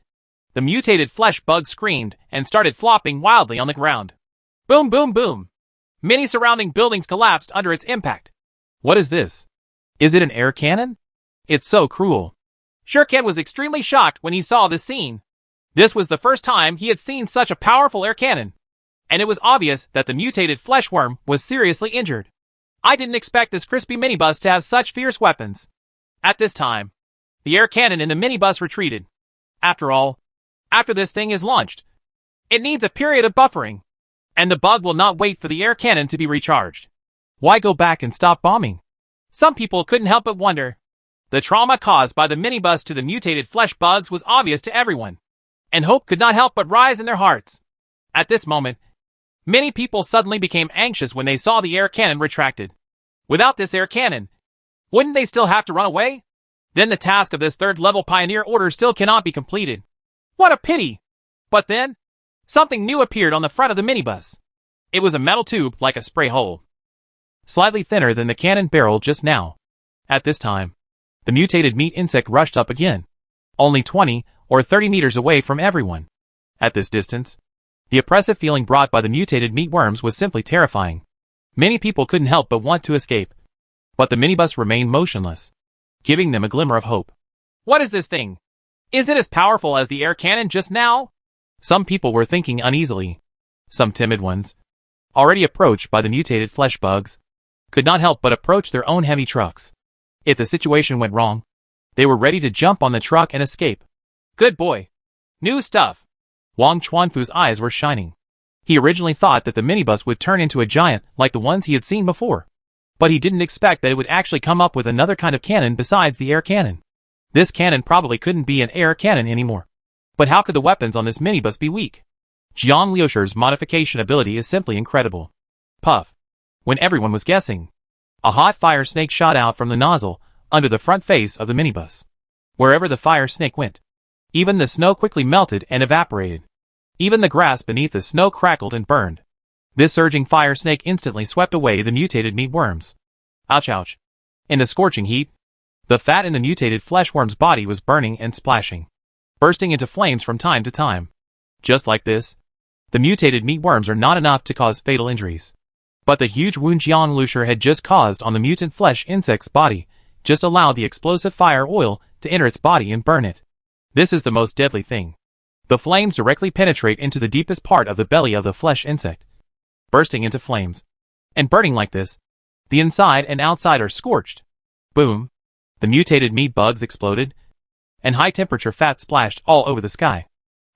the mutated flesh bug screamed and started flopping wildly on the ground. Boom, boom, boom. Many surrounding buildings collapsed under its impact. What is this? Is it an air cannon? It's so cruel. Shere Khan was extremely shocked when he saw this scene. This was the first time he had seen such a powerful air cannon, and it was obvious that the mutated fleshworm was seriously injured. I didn't expect this crispy minibus to have such fierce weapons. At this time, the air cannon in the minibus retreated. After all, after this thing is launched, it needs a period of buffering, and the bug will not wait for the air cannon to be recharged. Why go back and stop bombing? Some people couldn't help but wonder. The trauma caused by the minibus to the mutated flesh bugs was obvious to everyone, and hope could not help but rise in their hearts. At this moment, many people suddenly became anxious when they saw the air cannon retracted. Without this air cannon, wouldn't they still have to run away? Then the task of this third-level pioneer order still cannot be completed. What a pity! But then, something new appeared on the front of the minibus. It was a metal tube like a spray hole, slightly thinner than the cannon barrel just now. At this time, the mutated meat insect rushed up again, only 20 or 30 meters away from everyone. At this distance, the oppressive feeling brought by the mutated meatworms was simply terrifying. Many people couldn't help but want to escape, but the minibus remained motionless, giving them a glimmer of hope. What is this thing? Is it as powerful as the air cannon just now? Some people were thinking uneasily. Some timid ones, already approached by the mutated flesh bugs, could not help but approach their own heavy trucks. If the situation went wrong, they were ready to jump on the truck and escape. Good boy. New stuff. Wang Chuanfu's eyes were shining. He originally thought that the minibus would turn into a giant like the ones he had seen before, but he didn't expect that it would actually come up with another kind of cannon besides the air cannon. This cannon probably couldn't be an air cannon anymore. But how could the weapons on this minibus be weak? Jiang Liusher's modification ability is simply incredible. Puff. When everyone was guessing, a hot fire snake shot out from the nozzle under the front face of the minibus. Wherever the fire snake went, even the snow quickly melted and evaporated. Even the grass beneath the snow crackled and burned. This surging fire snake instantly swept away the mutated meatworms. Ouch, ouch. In the scorching heat, the fat in the mutated fleshworm's body was burning and splashing, bursting into flames from time to time. Just like this, the mutated meatworms are not enough to cause fatal injuries. But the huge wound Jiang Lusher had just caused on the mutant flesh insect's body just allowed the explosive fire oil to enter its body and burn it. This is the most deadly thing. The flames directly penetrate into the deepest part of the belly of the flesh insect, bursting into flames. And burning like this, the inside and outside are scorched. Boom! The mutated meat bugs exploded, and high-temperature fat splashed all over the sky.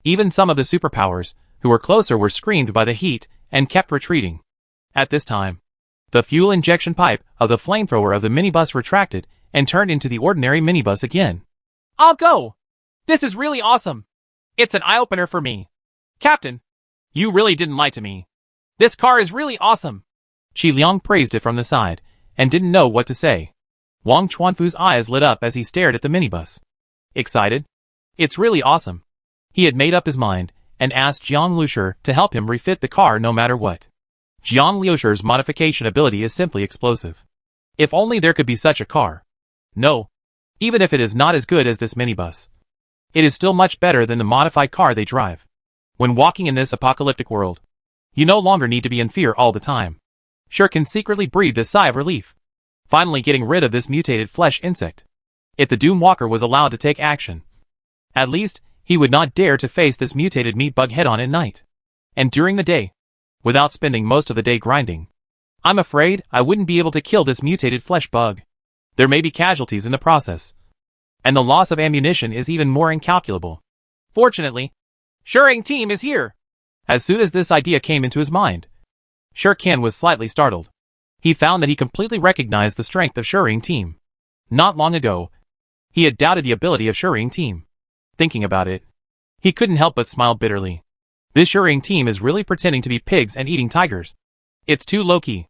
Even some of the superpowers, who were closer, were screamed by the heat and kept retreating. At this time, the fuel injection pipe of the flamethrower of the minibus retracted and turned into the ordinary minibus again. I'll go! This is really awesome! It's an eye-opener for me. Captain, you really didn't lie to me. This car is really awesome. Qi Liang praised it from the side, and didn't know what to say. Wang Chuanfu's eyes lit up as he stared at the minibus. Excited? It's really awesome. He had made up his mind, and asked Jiang Lushi to help him refit the car no matter what. Jiang Lushi's modification ability is simply explosive. If only there could be such a car. No. Even if it is not as good as this minibus, it is still much better than the modified car they drive. When walking in this apocalyptic world, you no longer need to be in fear all the time. Shuriken secretly breathed a sigh of relief, finally getting rid of this mutated flesh insect. If the Doom Walker was allowed to take action, at least he would not dare to face this mutated meat bug head-on at night. And during the day, without spending most of the day grinding, I'm afraid I wouldn't be able to kill this mutated flesh bug. There may be casualties in the process, and the loss of ammunition is even more incalculable. Fortunately, Shuriken team is here. As soon as this idea came into his mind, Shuriken was slightly startled. He found that he completely recognized the strength of Shuriken team. Not long ago, he had doubted the ability of Shuriken team. Thinking about it, he couldn't help but smile bitterly. This Shuriken team is really pretending to be pigs and eating tigers. It's too low-key.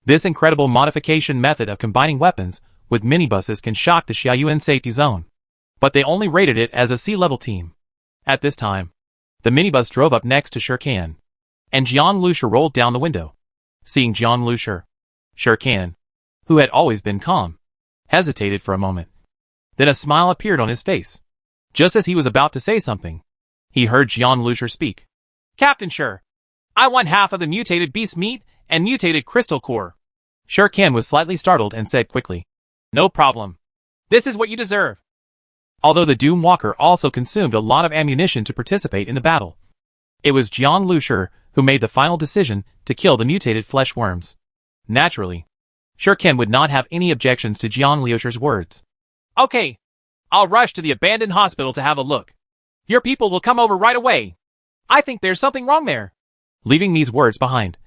This incredible modification method of combining weapons with minibuses can shock the Xiaoyuan safety zone. But they only rated it as a C-level team. At this time, the minibus drove up next to Shuriken, and Jiang Lushi rolled down the window. Seeing Jiang Lushi, Shuriken, who had always been calm, hesitated for a moment. Then a smile appeared on his face. Just as he was about to say something, he heard Jiang Lushi speak. Captain Shur, I want half of the mutated beast meat and mutated crystal core. Shuriken was slightly startled and said quickly, No problem. This is what you deserve. Although the Doom Walker also consumed a lot of ammunition to participate in the battle, it was Jiang Lushi who made the final decision to kill the mutated flesh worms. Naturally, Shuriken would not have any objections to Jiang Lushi's words. Okay, I'll rush to the abandoned hospital to have a look. Your people will come over right away. I think there's something wrong there. Leaving these words behind,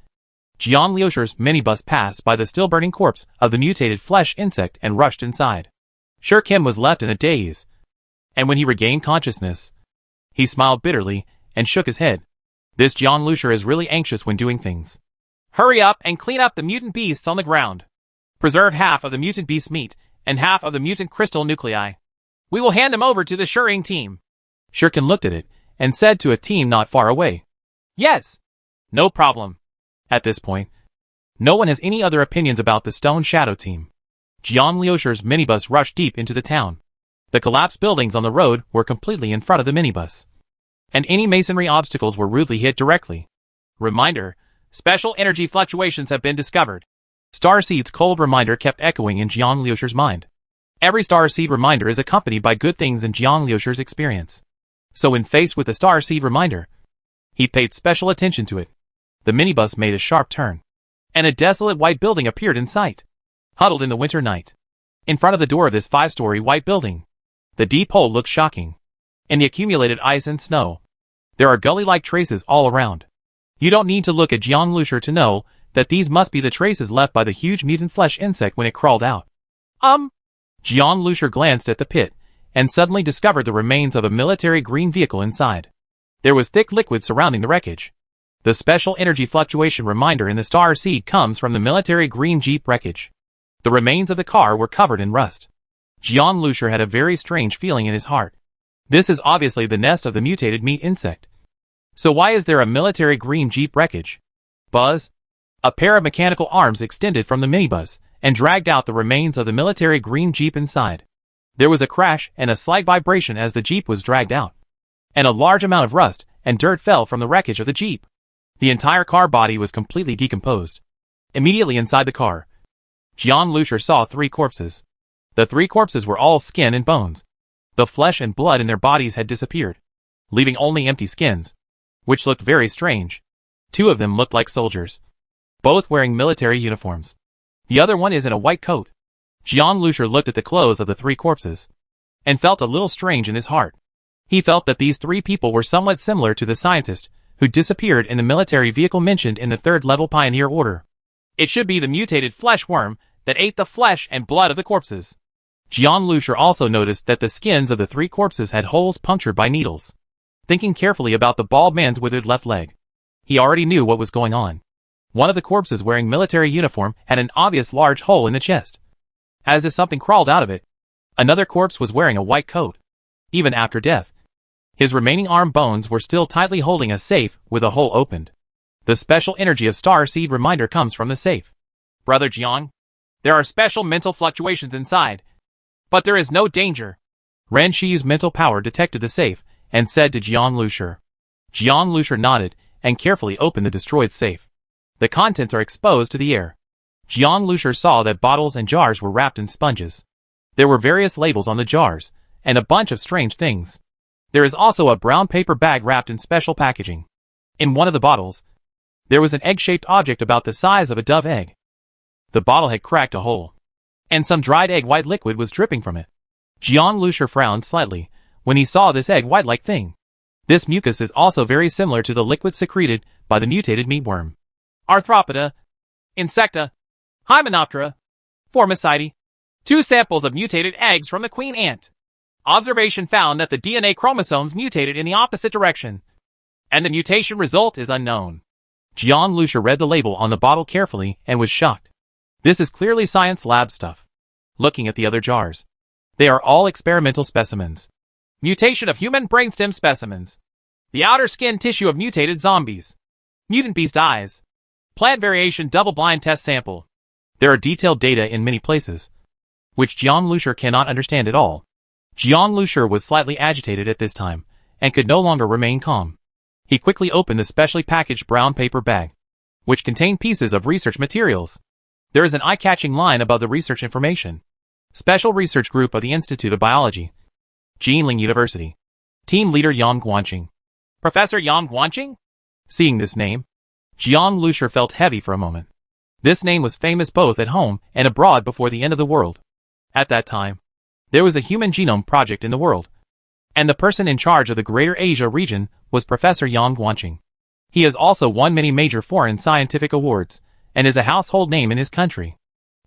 Jiang Lushi's minibus passed by the still-burning corpse of the mutated flesh insect and rushed inside. Shuriken was left in a daze, and when he regained consciousness, he smiled bitterly and shook his head. This Jiang Lushi is really anxious when doing things. Hurry up and clean up the mutant beasts on the ground. Preserve half of the mutant beast meat and half of the mutant crystal nuclei. We will hand them over to the Shuriken team. Shuriken looked at it and said to a team not far away, Yes. No problem. At this point, no one has any other opinions about the Stone Shadow team. Jiang Lushi's minibus rushed deep into the town. The collapsed buildings on the road were completely in front of the minibus, and any masonry obstacles were rudely hit directly. Reminder, special energy fluctuations have been discovered. Starseed's cold reminder kept echoing in Jiang Lushi's mind. Every Starseed reminder is accompanied by good things in Jiang Lushi's experience. So when faced with the Starseed reminder, he paid special attention to it. The minibus made a sharp turn, and a desolate white building appeared in sight. Huddled in the winter night, in front of the door of this 5-story white building, the deep hole looked shocking. In the accumulated ice and snow, there are gully-like traces all around. You don't need to look at Jiang Lushi to know that these must be the traces left by the huge mutant flesh insect when it crawled out. Jiang Lushi glanced at the pit, and suddenly discovered the remains of a military green vehicle inside. There was thick liquid surrounding the wreckage. The special energy fluctuation reminder in the Star Seed comes from the military green Jeep wreckage. The remains of the car were covered in rust. Jiang Lushi had a very strange feeling in his heart. This is obviously the nest of the mutated meat insect. So why is there a military green Jeep wreckage? Buzz! A pair of mechanical arms extended from the minibus and dragged out the remains of the military green Jeep inside. There was a crash and a slight vibration as the Jeep was dragged out, and a large amount of rust and dirt fell from the wreckage of the Jeep. The entire car body was completely decomposed. Immediately inside the car, Jiang Lushi saw 3 corpses. The 3 corpses were all skin and bones. The flesh and blood in their bodies had disappeared, leaving only empty skins, which looked very strange. Two of them looked like soldiers, both wearing military uniforms. The other one is in a white coat. Jean Lucier looked at the clothes of the three corpses, and felt a little strange in his heart. He felt that these three people were somewhat similar to the scientist who disappeared in the military vehicle mentioned in the third-level Pioneer Order. It should be the mutated flesh worm that ate the flesh and blood of the corpses. Jean Lucier also noticed that the skins of the three corpses had holes punctured by needles. Thinking carefully about the bald man's withered left leg, he already knew what was going on. One of the corpses wearing military uniform had an obvious large hole in the chest, as if something crawled out of it. Another corpse was wearing a white coat. Even after death, his remaining arm bones were still tightly holding a safe with a hole opened. The special energy of Star Seed reminder comes from the safe. Brother Jiang, there are special mental fluctuations inside, but there is no danger. Ren Shi's mental power detected the safe and said to Jean Lucier. Jean Lucier nodded and carefully opened the destroyed safe. The contents are exposed to the air. Jean Lucier saw that bottles and jars were wrapped in sponges. There were various labels on the jars, and a bunch of strange things. There is also a brown paper bag wrapped in special packaging. In one of the bottles, there was an egg-shaped object about the size of a dove egg. The bottle had cracked a hole, and some dried egg white liquid was dripping from it. Jean Lucier frowned slightly when he saw this egg white-like thing. This mucus is also very similar to the liquid secreted by the mutated meatworm. Arthropoda, Insecta, Hymenoptera, Formicidae. 2 samples of mutated eggs from the queen ant. Observation found that the DNA chromosomes mutated in the opposite direction, and the mutation result is unknown. Jean Lucier read the label on the bottle carefully and was shocked. This is clearly science lab stuff. Looking at the other jars, they are all experimental specimens. Mutation of human brainstem specimens. The outer skin tissue of mutated zombies. Mutant beast eyes. Plant variation double-blind test sample. There are detailed data in many places, which Jean Lucier cannot understand at all. Jean Lucier was slightly agitated at this time, and could no longer remain calm. He quickly opened the specially packaged brown paper bag, which contained pieces of research materials. There is an eye-catching line above the research information. Special Research Group of the Institute of Biology, Jinling University. Team Leader Yang Guanqing. Professor Yang Guanqing? Seeing this name, Jean Lucier felt heavy for a moment. This name was famous both at home and abroad before the end of the world. At that time, there was a human genome project in the world, and the person in charge of the Greater Asia region was Professor Yang Guanqing. He has also won many major foreign scientific awards, and is a household name in his country.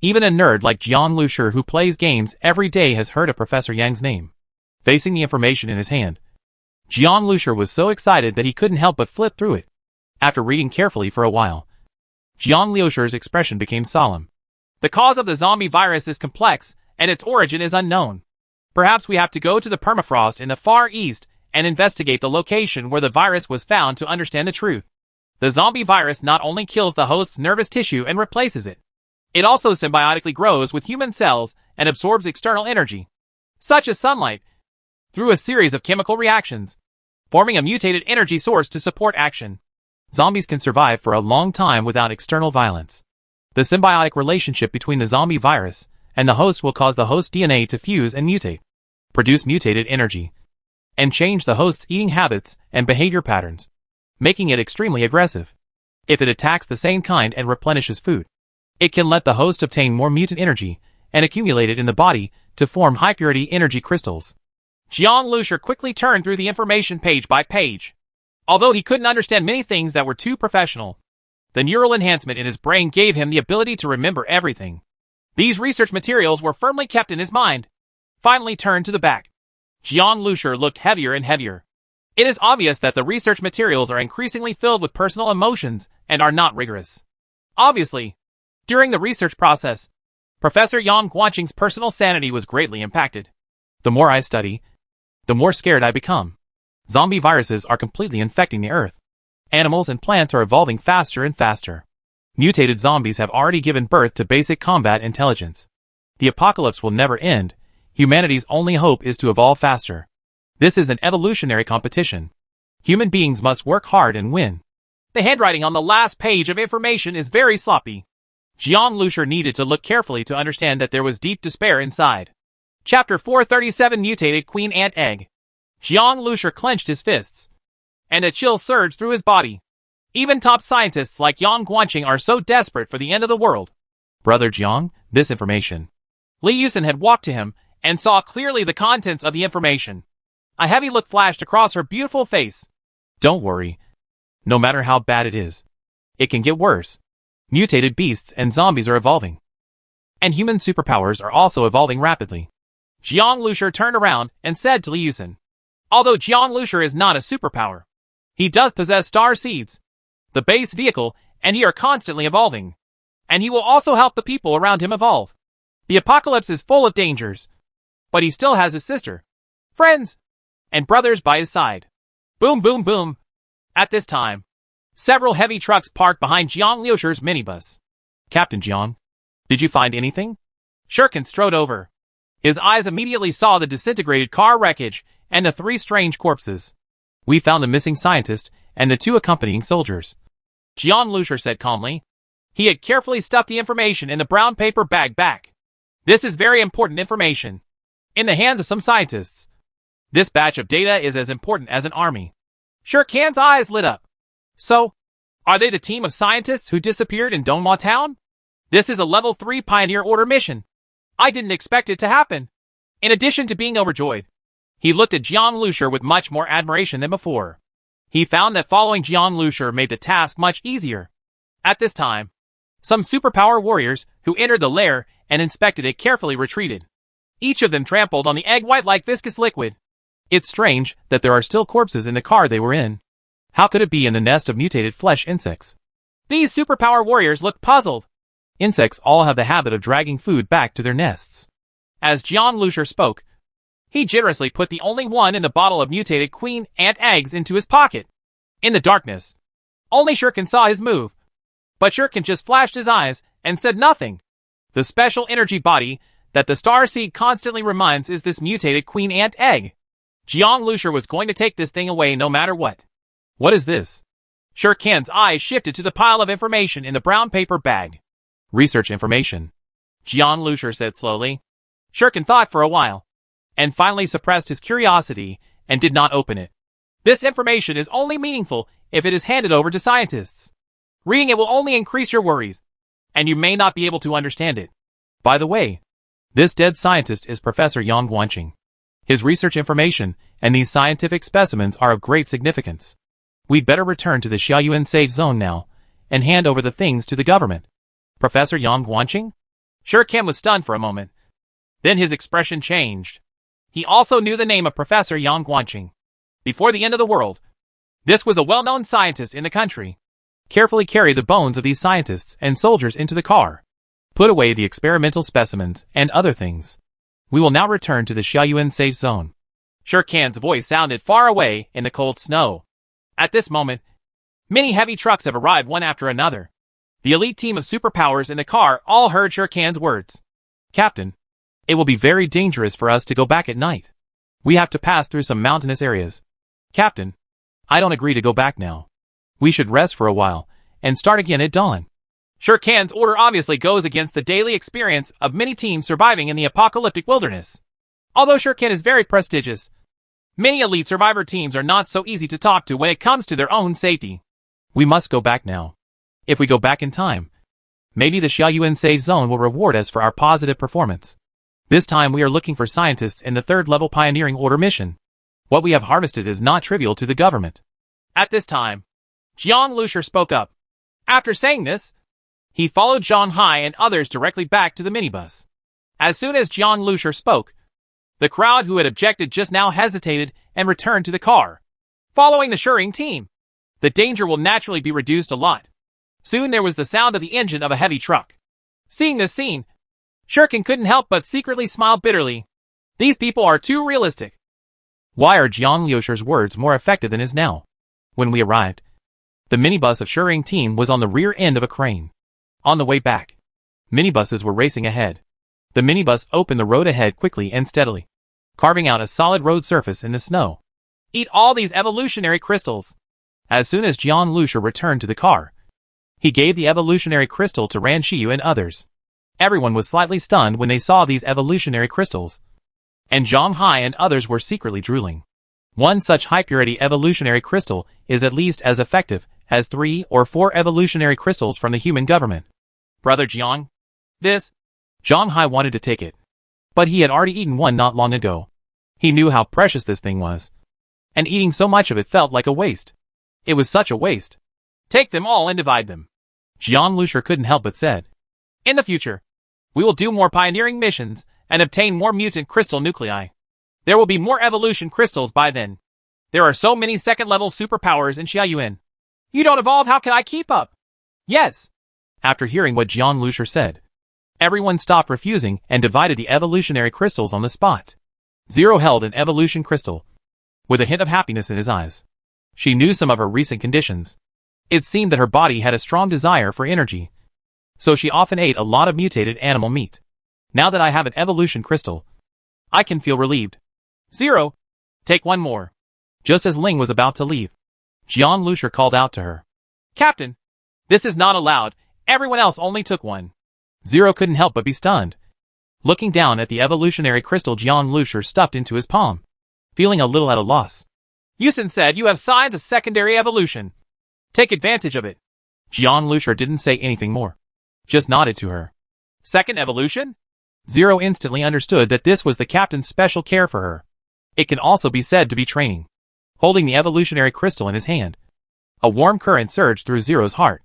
Even a nerd like Jean Lucier who plays games every day has heard of Professor Yang's name. Facing the information in his hand, Jean Lucier was so excited that he couldn't help but flip through it. After reading carefully for a while, Jean Lucier's expression became solemn. The cause of the zombie virus is complex, and its origin is unknown. Perhaps we have to go to the permafrost in the Far East and investigate the location where the virus was found to understand the truth. The zombie virus not only kills the host's nervous tissue and replaces it, it also symbiotically grows with human cells and absorbs external energy, such as sunlight, through a series of chemical reactions, forming a mutated energy source to support action. Zombies can survive for a long time without external violence. The symbiotic relationship between the zombie virus and the host will cause the host DNA to fuse and mutate, produce mutated energy, and change the host's eating habits and behavior patterns, making it extremely aggressive. If it attacks the same kind and replenishes food, it can let the host obtain more mutant energy and accumulate it in the body to form high-purity energy crystals. Jean Lucier quickly turned through the information page by page. Although he couldn't understand many things that were too professional, the neural enhancement in his brain gave him the ability to remember everything. These research materials were firmly kept in his mind. Finally turned to the back, Jean Lucier looked heavier and heavier. It is obvious that the research materials are increasingly filled with personal emotions and are not rigorous. Obviously, during the research process, Professor Yang Guanqing's personal sanity was greatly impacted. The more I study, the more scared I become. Zombie viruses are completely infecting the earth. Animals and plants are evolving faster and faster. Mutated zombies have already given birth to basic combat intelligence. The apocalypse will never end. Humanity's only hope is to evolve faster. This is an evolutionary competition. Human beings must work hard and win. The handwriting on the last page of information is very sloppy. Jean Lucier needed to look carefully to understand that there was deep despair inside. Chapter 437 Mutated Queen Ant Egg. Jiang Lusher clenched his fists, and a chill surged through his body. Even top scientists like Yang Guanqing are so desperate for the end of the world. Brother Jiang, this information. Li Yusen had walked to him and saw clearly the contents of the information. A heavy look flashed across her beautiful face. Don't worry. No matter how bad it is, it can get worse. Mutated beasts and zombies are evolving. And human superpowers are also evolving rapidly. Jiang Lusher turned around and said to Li Yusen. Although Jiang Lusher is not a superpower, he does possess star seeds, the base vehicle, and he are constantly evolving. And he will also help the people around him evolve. The apocalypse is full of dangers, but he still has his sister, friends, and brothers by his side. Boom, boom, boom. At this time, several heavy trucks parked behind Jiang Lusher's minibus. Captain Jiang, did you find anything? Shurkin strode over. His eyes immediately saw the disintegrated car wreckage and the 3 strange corpses. We found the missing scientist and the 2 accompanying soldiers. Jiang Lusher said calmly. He had carefully stuffed the information in the brown paper bag back. This is very important information. In the hands of some scientists, this batch of data is as important as an army. Shurkin's eyes lit up. So, are they the team of scientists who disappeared in Donghua Town? This is a level 3 Pioneer Order mission. I didn't expect it to happen. In addition to being overjoyed, he looked at Jiang Lusher with much more admiration than before. He found that following Jiang Lusher made the task much easier. At this time, some superpower warriors who entered the lair and inspected it carefully retreated. Each of them trampled on the egg white like viscous liquid. It's strange that there are still corpses in the car they were in. How could it be in the nest of mutated flesh insects? These superpower warriors looked puzzled. Insects all have the habit of dragging food back to their nests. As Jiang Lusher spoke, he generously put the only one in the bottle of mutated queen ant eggs into his pocket. In the darkness, only Shurkin saw his move. But Shurkin just flashed his eyes and said nothing. The special energy body that the star seed constantly reminds is this mutated queen ant egg. Jiang Lusher was going to take this thing away no matter what. What is this? Shurkin's eyes shifted to the pile of information in the brown paper bag. Research information, Jiang Lusher said slowly. Shurkin thought for a while, and finally suppressed his curiosity and did not open it. This information is only meaningful if it is handed over to scientists. Reading it will only increase your worries, and you may not be able to understand it. By the way, this dead scientist is Professor Yang Guanqing. His research information and these scientific specimens are of great significance. We'd better return to the Xiaoyuan safe zone now and hand over the things to the government. Professor Yang Guanqing? Shurkin was stunned for a moment. Then his expression changed. He also knew the name of Professor Yang Guanqing. Before the end of the world, this was a well-known scientist in the country. Carefully carry the bones of these scientists and soldiers into the car. Put away the experimental specimens and other things. We will now return to the Xiaoyuan safe zone. Shurkin's voice sounded far away in the cold snow. At this moment, many heavy trucks have arrived one after another. The elite team of superpowers in the car all heard Shurkin's words. Captain, it will be very dangerous for us to go back at night. We have to pass through some mountainous areas. Captain, I don't agree to go back now. We should rest for a while and start again at dawn. Shurkin's order obviously goes against the daily experience of many teams surviving in the apocalyptic wilderness. Although Shurkin is very prestigious, many elite survivor teams are not so easy to talk to when it comes to their own safety. We must go back now. If we go back in time, maybe the Xiaoyuan safe zone will reward us for our positive performance. This time we are looking for scientists in the 3rd level pioneering order mission. What we have harvested is not trivial to the government. At this time, Jiang Lusher spoke up. After saying this, he followed Zhang Hai and others directly back to the minibus. As soon as Jiang Lusher spoke, the crowd who had objected just now hesitated and returned to the car. Following the Shurring team, the danger will naturally be reduced a lot. Soon there was the sound of the engine of a heavy truck. Seeing this scene, Shurkin couldn't help but secretly smile bitterly. These people are too realistic. Why are Jiang Lusher's words more effective than his now? When we arrived, the minibus of Shurring team was on the rear end of a crane. On the way back, minibuses were racing ahead. The minibus opened the road ahead quickly and steadily, carving out a solid road surface in the snow. Eat all these evolutionary crystals. As soon as Jiang Lusher returned to the car, he gave the evolutionary crystal to Ran Shiyu and others. Everyone was slightly stunned when they saw these evolutionary crystals. and Zhang Hai and others were secretly drooling. One such high-purity evolutionary crystal is at least as effective as 3 or 4 evolutionary crystals from the human government. Brother Jiang, this? Zhang Hai wanted to take it, but he had already eaten one not long ago. He knew how precious this thing was, and eating so much of it felt like a waste. It was such a waste. Take them all and divide them. Jiang Lusher couldn't help but said. In the future, we will do more pioneering missions and obtain more mutant crystal nuclei. There will be more evolution crystals by then. There are so many second-level superpowers in Xiaoyuan. You don't evolve, how can I keep up? Yes. After hearing what Jiang Lusher said, everyone stopped refusing and divided the evolutionary crystals on the spot. Zero held an evolution crystal, with a hint of happiness in his eyes. She knew some of her recent conditions. It seemed that her body had a strong desire for energy, so she often ate a lot of mutated animal meat. Now that I have an evolution crystal, I can feel relieved. Zero, take one more. Just as Ling was about to leave, Jiang Lusher called out to her. Captain, this is not allowed, everyone else only took one. Zero couldn't help but be stunned. Looking down at the evolutionary crystal Jiang Lusher stuffed into his palm, feeling a little at a loss. Yusen said you have signs of secondary evolution. Take advantage of it. Jiang Lusher didn't say anything more, just nodded to her. Second evolution? Zero instantly understood that this was the captain's special care for her. It can also be said to be training. Holding the evolutionary crystal in his hand, a warm current surged through Zero's heart.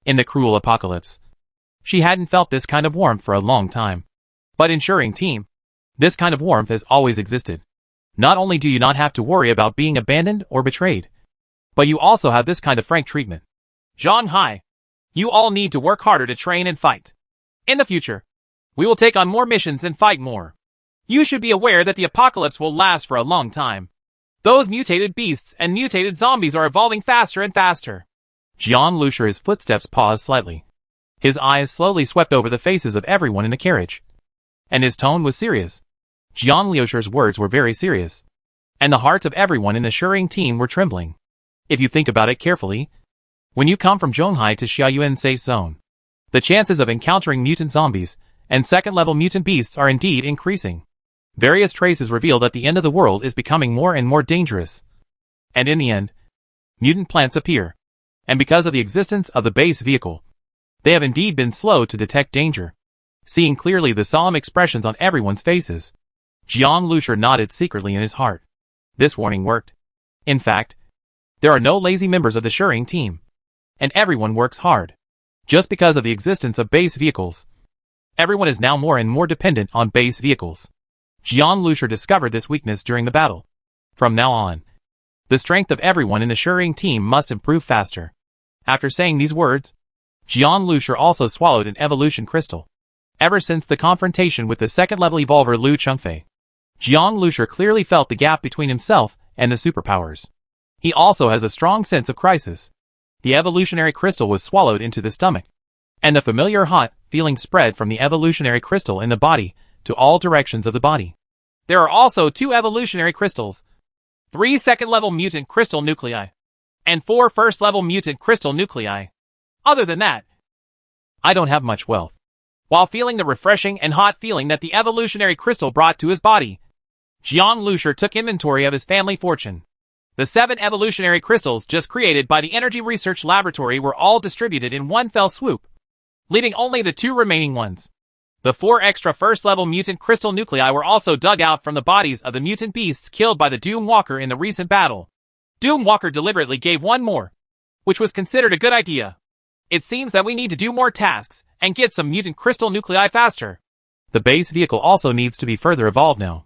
In the cruel apocalypse, she hadn't felt this kind of warmth for a long time. But in Shering Team, this kind of warmth has always existed. Not only do you not have to worry about being abandoned or betrayed, but you also have this kind of frank treatment. Zhang Hai, you all need to work harder to train and fight. In the future, we will take on more missions and fight more. You should be aware that the apocalypse will last for a long time. Those mutated beasts and mutated zombies are evolving faster and faster. Jiang Lusher, his footsteps paused slightly. His eyes slowly swept over the faces of everyone in the carriage, and his tone was serious. Jiang Lusher's words were very serious, and the hearts of everyone in the Shering Team were trembling. If you think about it carefully, when you come from Zhonghai to Xiaoyuan safe zone, the chances of encountering mutant zombies and second-level mutant beasts are indeed increasing. Various traces reveal that the end of the world is becoming more and more dangerous. And in the end, mutant plants appear. And because of the existence of the base vehicle, they have indeed been slow to detect danger. Seeing clearly the solemn expressions on everyone's faces, Jiang Lusher nodded secretly in his heart. This warning worked. In fact, there are no lazy members of the Shering Team, and everyone works hard. Just because of the existence of base vehicles, everyone is now more and more dependent on base vehicles. Jiang Lusher discovered this weakness during the battle. From now on, the strength of everyone in the Shering Team must improve faster. After saying these words, Jiang Lusher also swallowed an evolution crystal. Ever since the confrontation with the second-level evolver Lu Chengfei, Jiang Lusher clearly felt the gap between himself and the superpowers. He also has a strong sense of crisis. The evolutionary crystal was swallowed into the stomach, and the familiar hot feeling spread from the evolutionary crystal in the body to all directions of the body. There are also 2 evolutionary crystals, 3 second-level mutant crystal nuclei, and 4 first-level mutant crystal nuclei. Other than that, I don't have much wealth. While feeling the refreshing and hot feeling that the evolutionary crystal brought to his body, Jiang Lusher took inventory of his family fortune. The 7 evolutionary crystals just created by the Energy Research Laboratory were all distributed in one fell swoop, leaving only the 2 remaining ones. The 4 extra first-level mutant crystal nuclei were also dug out from the bodies of the mutant beasts killed by the Doom Walker in the recent battle. Doom Walker deliberately gave 1 more, which was considered a good idea. It seems that we need to do more tasks and get some mutant crystal nuclei faster. The base vehicle also needs to be further evolved now.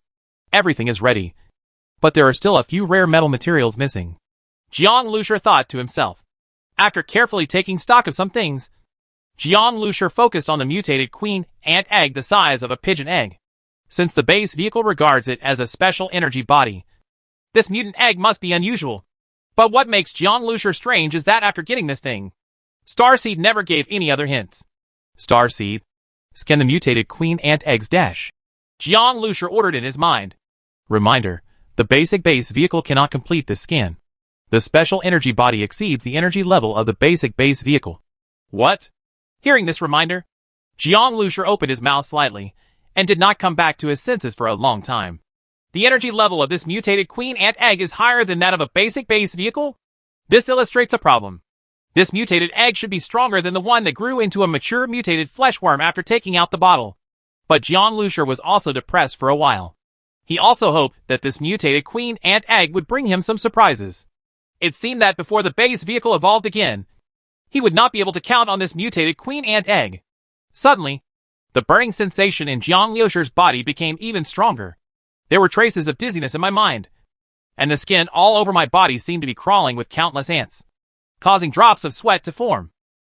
Everything is ready, but there are still a few rare metal materials missing. Jiang Lusher thought to himself. After carefully taking stock of some things, Jiang Lusher focused on the mutated queen ant egg the size of a pigeon egg. Since the base vehicle regards it as a special energy body, this mutant egg must be unusual. But what makes Jiang Lusher strange is that after getting this thing, Starseed never gave any other hints. Starseed, scan the mutated queen ant eggs dash. Jiang Lusher ordered in his mind. Reminder, the basic base vehicle cannot complete this scan. The special energy body exceeds the energy level of the basic base vehicle. What? Hearing this reminder, Jiang Lusher opened his mouth slightly, and did not come back to his senses for a long time. The energy level of this mutated queen ant egg is higher than that of a basic base vehicle? This illustrates a problem. This mutated egg should be stronger than the one that grew into a mature mutated fleshworm after taking out the bottle. But John Lucier was also depressed for a while. He also hoped that this mutated queen ant egg would bring him some surprises. It seemed that before the base vehicle evolved again, he would not be able to count on this mutated queen ant egg. Suddenly, the burning sensation in John Lucier's body became even stronger. There were traces of dizziness in my mind, and the skin all over my body seemed to be crawling with countless ants, causing drops of sweat to form.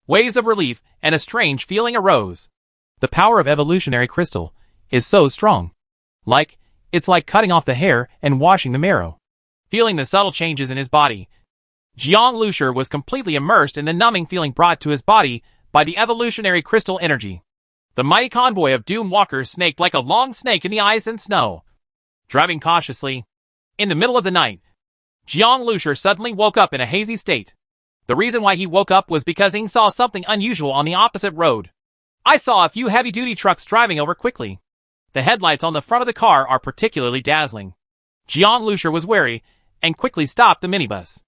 Waves of relief and a strange feeling arose. The power of evolutionary crystal is so strong. It's like cutting off the hair and washing the marrow. Feeling the subtle changes in his body, John Lucier was completely immersed in the numbing feeling brought to his body by the evolutionary crystal energy. The mighty convoy of doom walkers snaked like a long snake in the ice and snow. Driving cautiously, in the middle of the night, John Lucier suddenly woke up in a hazy state. The reason why he woke up was because he saw something unusual on the opposite road. I saw a few heavy-duty trucks driving over quickly. The headlights on the front of the car are particularly dazzling. John Lucier was wary and quickly stopped the minibus.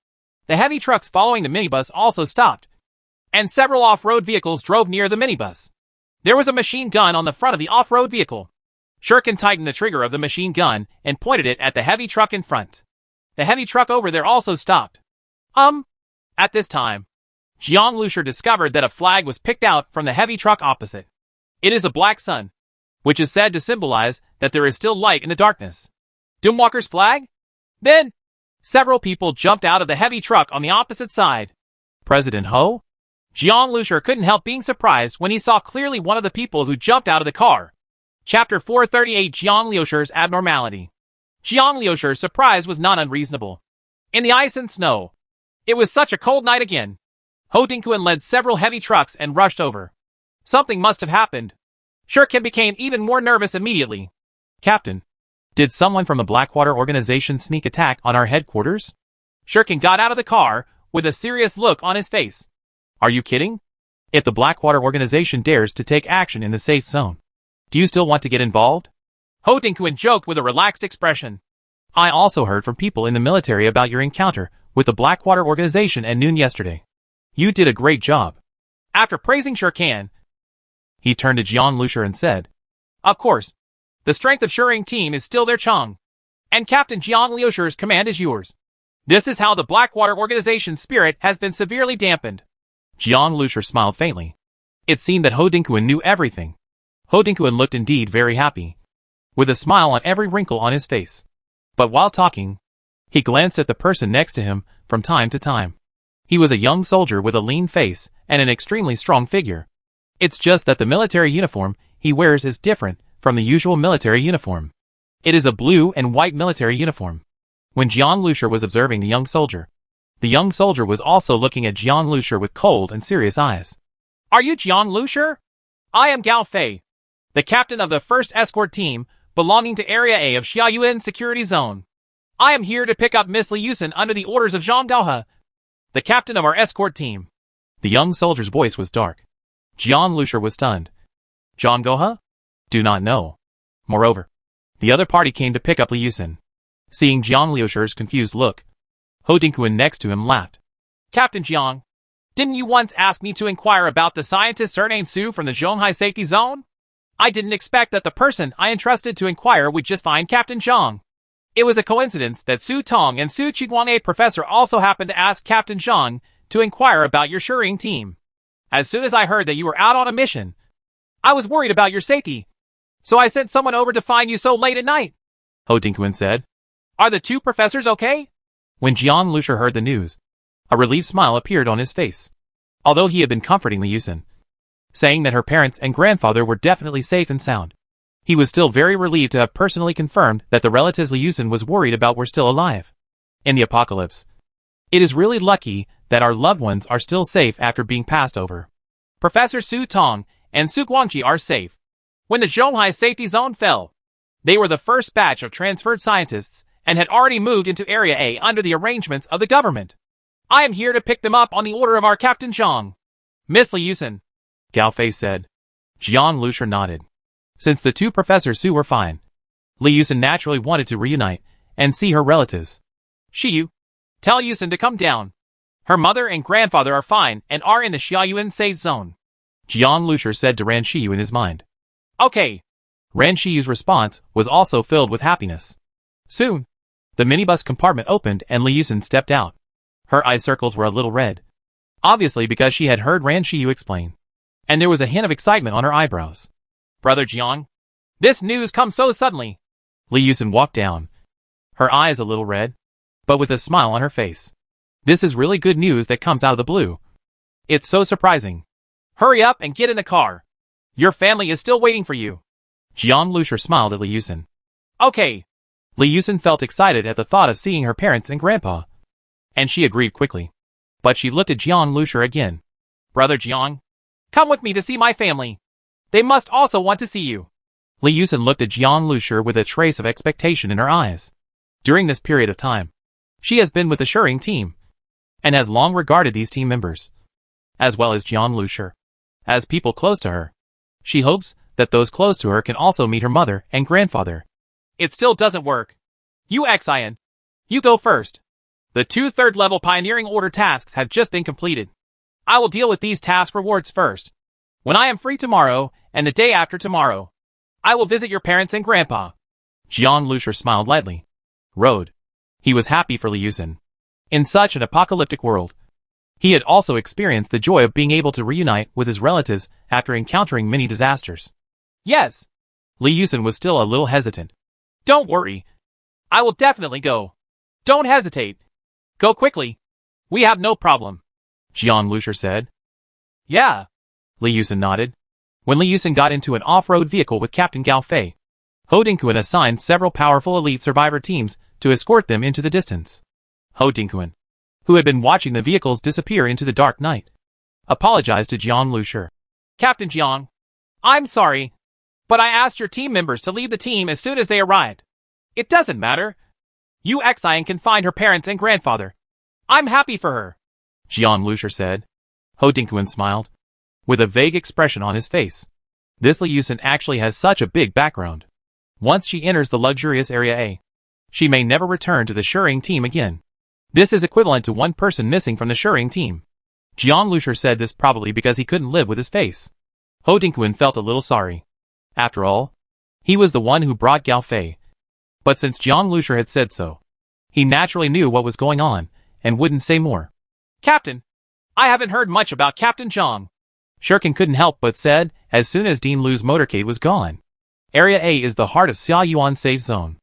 The heavy trucks following the minibus also stopped, and several off-road vehicles drove near the minibus. There was a machine gun on the front of the off-road vehicle. Shurkin tightened the trigger of the machine gun and pointed it at the heavy truck in front. The heavy truck over there also stopped. At this time, John Lucier discovered that a flag was picked out from the heavy truck opposite. It is a black sun, which is said to symbolize that there is still light in the darkness. Doomwalker's flag? Then, several people jumped out of the heavy truck on the opposite side. President Ho? John Lucier couldn't help being surprised when he saw clearly one of the people who jumped out of the car. Chapter 438 John Lucier's Abnormality. John Lucier's surprise was not unreasonable. In the ice and snow, it was such a cold night again. Ho Dinkuan led several heavy trucks and rushed over. Something must have happened. Shurkin became even more nervous immediately. Captain, did someone from the Blackwater organization sneak attack on our headquarters? Shurkin got out of the car with a serious look on his face. Are you kidding? If the Blackwater organization dares to take action in the safe zone, do you still want to get involved? Ho Dinkuan joked with a relaxed expression. I also heard from people in the military about your encounter with the Blackwater organization at noon yesterday. You did a great job. After praising Shurkin, he turned to John Lucier and said, Of course, the strength of Shurring team is still their Chong, and Captain John Lucier's command is yours. This is how the Blackwater organization's spirit has been severely dampened. John Lucier smiled faintly. It seemed that Ho Dinkuan knew everything. Ho Dinkuan looked indeed very happy, with a smile on every wrinkle on his face. But while talking, he glanced at the person next to him from time to time. He was a young soldier with a lean face and an extremely strong figure. It's just that the military uniform he wears is different from the usual military uniform. It is a blue and white military uniform. When John Lucier was observing the young soldier was also looking at John Lucier with cold and serious eyes. Are you John Lucier? I am Gao Fei, the captain of the 1st escort team belonging to Area A of Xiaoyuan Security Zone. I am here to pick up Miss Li Yusen under the orders of Zhang Gaohe, the captain of our escort team. The young soldier's voice was dark. John Lucier was stunned. Zhang Gaohe? Do not know. Moreover, the other party came to pick up Li Yusen. Seeing John Lucier's confused look, Ho Dinkuan next to him laughed. Captain Jiang, didn't you once ask me to inquire about the scientist surnamed Su from the Zhonghai Safety Zone? I didn't expect that the person I entrusted to inquire would just find Captain Zhang. It was a coincidence that Su Tong and Su Qiguang A professor also happened to ask Captain Zhang to inquire about your Shurring team. As soon as I heard that you were out on a mission, I was worried about your safety, so I sent someone over to find you so late at night. Ho Dinkuan said. Are the two professors okay? When John Lucier heard the news, a relieved smile appeared on his face. Although he had been comforting Li Yusen, saying that her parents and grandfather were definitely safe and sound, he was still very relieved to have personally confirmed that the relatives Li Yusen was worried about were still alive. In the apocalypse, it is really lucky that our loved ones are still safe after being passed over. Professor Su Tong and Su Guangqi are safe. When the Zhonghai Safety Zone fell, they were the first batch of transferred scientists and had already moved into Area A under the arrangements of the government. I am here to pick them up on the order of our Captain Zhang. Miss Li Yusen, Gao Fei said. John Lucier nodded. Since the two Professors Su were fine, Li Yusin naturally wanted to reunite and see her relatives. Shiyu, tell Yusin to come down. Her mother and grandfather are fine and are in the Xiaoyuan safe zone. Jian Lucier said to Ran Shiyu in his mind. Okay. Ran Shiyu's response was also filled with happiness. Soon, the minibus compartment opened and Li Yusin stepped out. Her eye circles were a little red. Obviously because she had heard Ran Shiyu explain. And there was a hint of excitement on her eyebrows. Brother Jiang, this news comes so suddenly. Li Yusin walked down. Her eyes a little red, but with a smile on her face. This is really good news that comes out of the blue. It's so surprising. Hurry up and get in the car. Your family is still waiting for you. Jian Lucier smiled at Li Yusin. Okay. Li Yusin felt excited at the thought of seeing her parents and grandpa. And she agreed quickly. But she looked at Jian Lucier again. Brother Jiang, come with me to see my family. They must also want to see you. Li Yusin looked at Jian Lucier with a trace of expectation in her eyes. During this period of time, she has been with the Shering team, and has long regarded these team members, as well as Jian Lucier, as people close to her. She hopes that those close to her can also meet her mother and grandfather. It still doesn't work. You Xian, you go first. The 2 third-level Pioneering Order tasks have just been completed. I will deal with these task rewards first. When I am free tomorrow, and the day after tomorrow, I will visit your parents and grandpa. Jian Lucier smiled lightly. Road. He was happy for Li Yusin. In such an apocalyptic world, he had also experienced the joy of being able to reunite with his relatives after encountering many disasters. Yes. Li Yusin was still a little hesitant. Don't worry. I will definitely go. Don't hesitate. Go quickly. We have no problem. Jian Lucier said. Yeah. Li Yusin nodded. When Li Yusin got into an off-road vehicle with Captain Gao Fei, Ho Dingquan assigned several powerful elite survivor teams to escort them into the distance. Ho Dingquan, who had been watching the vehicles disappear into the dark night, apologized to Jian Lucier. Captain Jiang, I'm sorry, but I asked your team members to leave the team as soon as they arrived. It doesn't matter. Yu Xian can find her parents and grandfather. I'm happy for her. Jian Lucier said. Ho Dingquan smiled, with a vague expression on his face. This Li Yusin actually has such a big background. Once she enters the luxurious Area A, she may never return to the Shering team again. This is equivalent to one person missing from the Shering team. Jian Lucier said this probably because he couldn't live with his face. Ho Dingquan felt a little sorry. After all, he was the one who brought Gao Fei. But since Jian Lucier had said so, he naturally knew what was going on, and wouldn't say more. Captain, I haven't heard much about Captain Zhang. Shirkin couldn't help but said, as soon as Dean Lu's motorcade was gone. Area A is the heart of Xiaoyuan safe zone.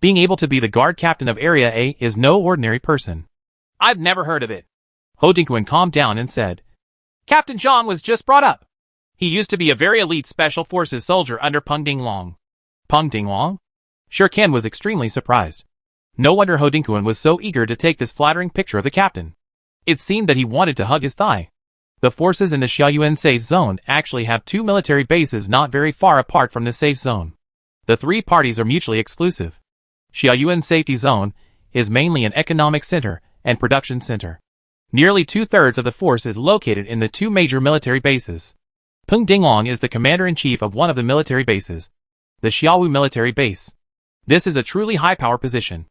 Being able to be the guard captain of Area A is no ordinary person. I've never heard of it. Ho Dingquan calmed down and said, Captain Zhang was just brought up. He used to be a very elite special forces soldier under Peng Dinglong. Peng Dinglong? Shirkin was extremely surprised. No wonder Ho Dingquan was so eager to take this flattering picture of the captain. It seemed that he wanted to hug his thigh. The forces in the Xiaoyuan safe zone actually have 2 military bases not very far apart from the safe zone. The 3 parties are mutually exclusive. Xiaoyuan Safety Zone is mainly an economic center and production center. Nearly 2/3 of the force is located in the 2 major military bases. Peng Dinglong is the commander-in-chief of one of the military bases, the Xiaowu military base. This is a truly high-power position.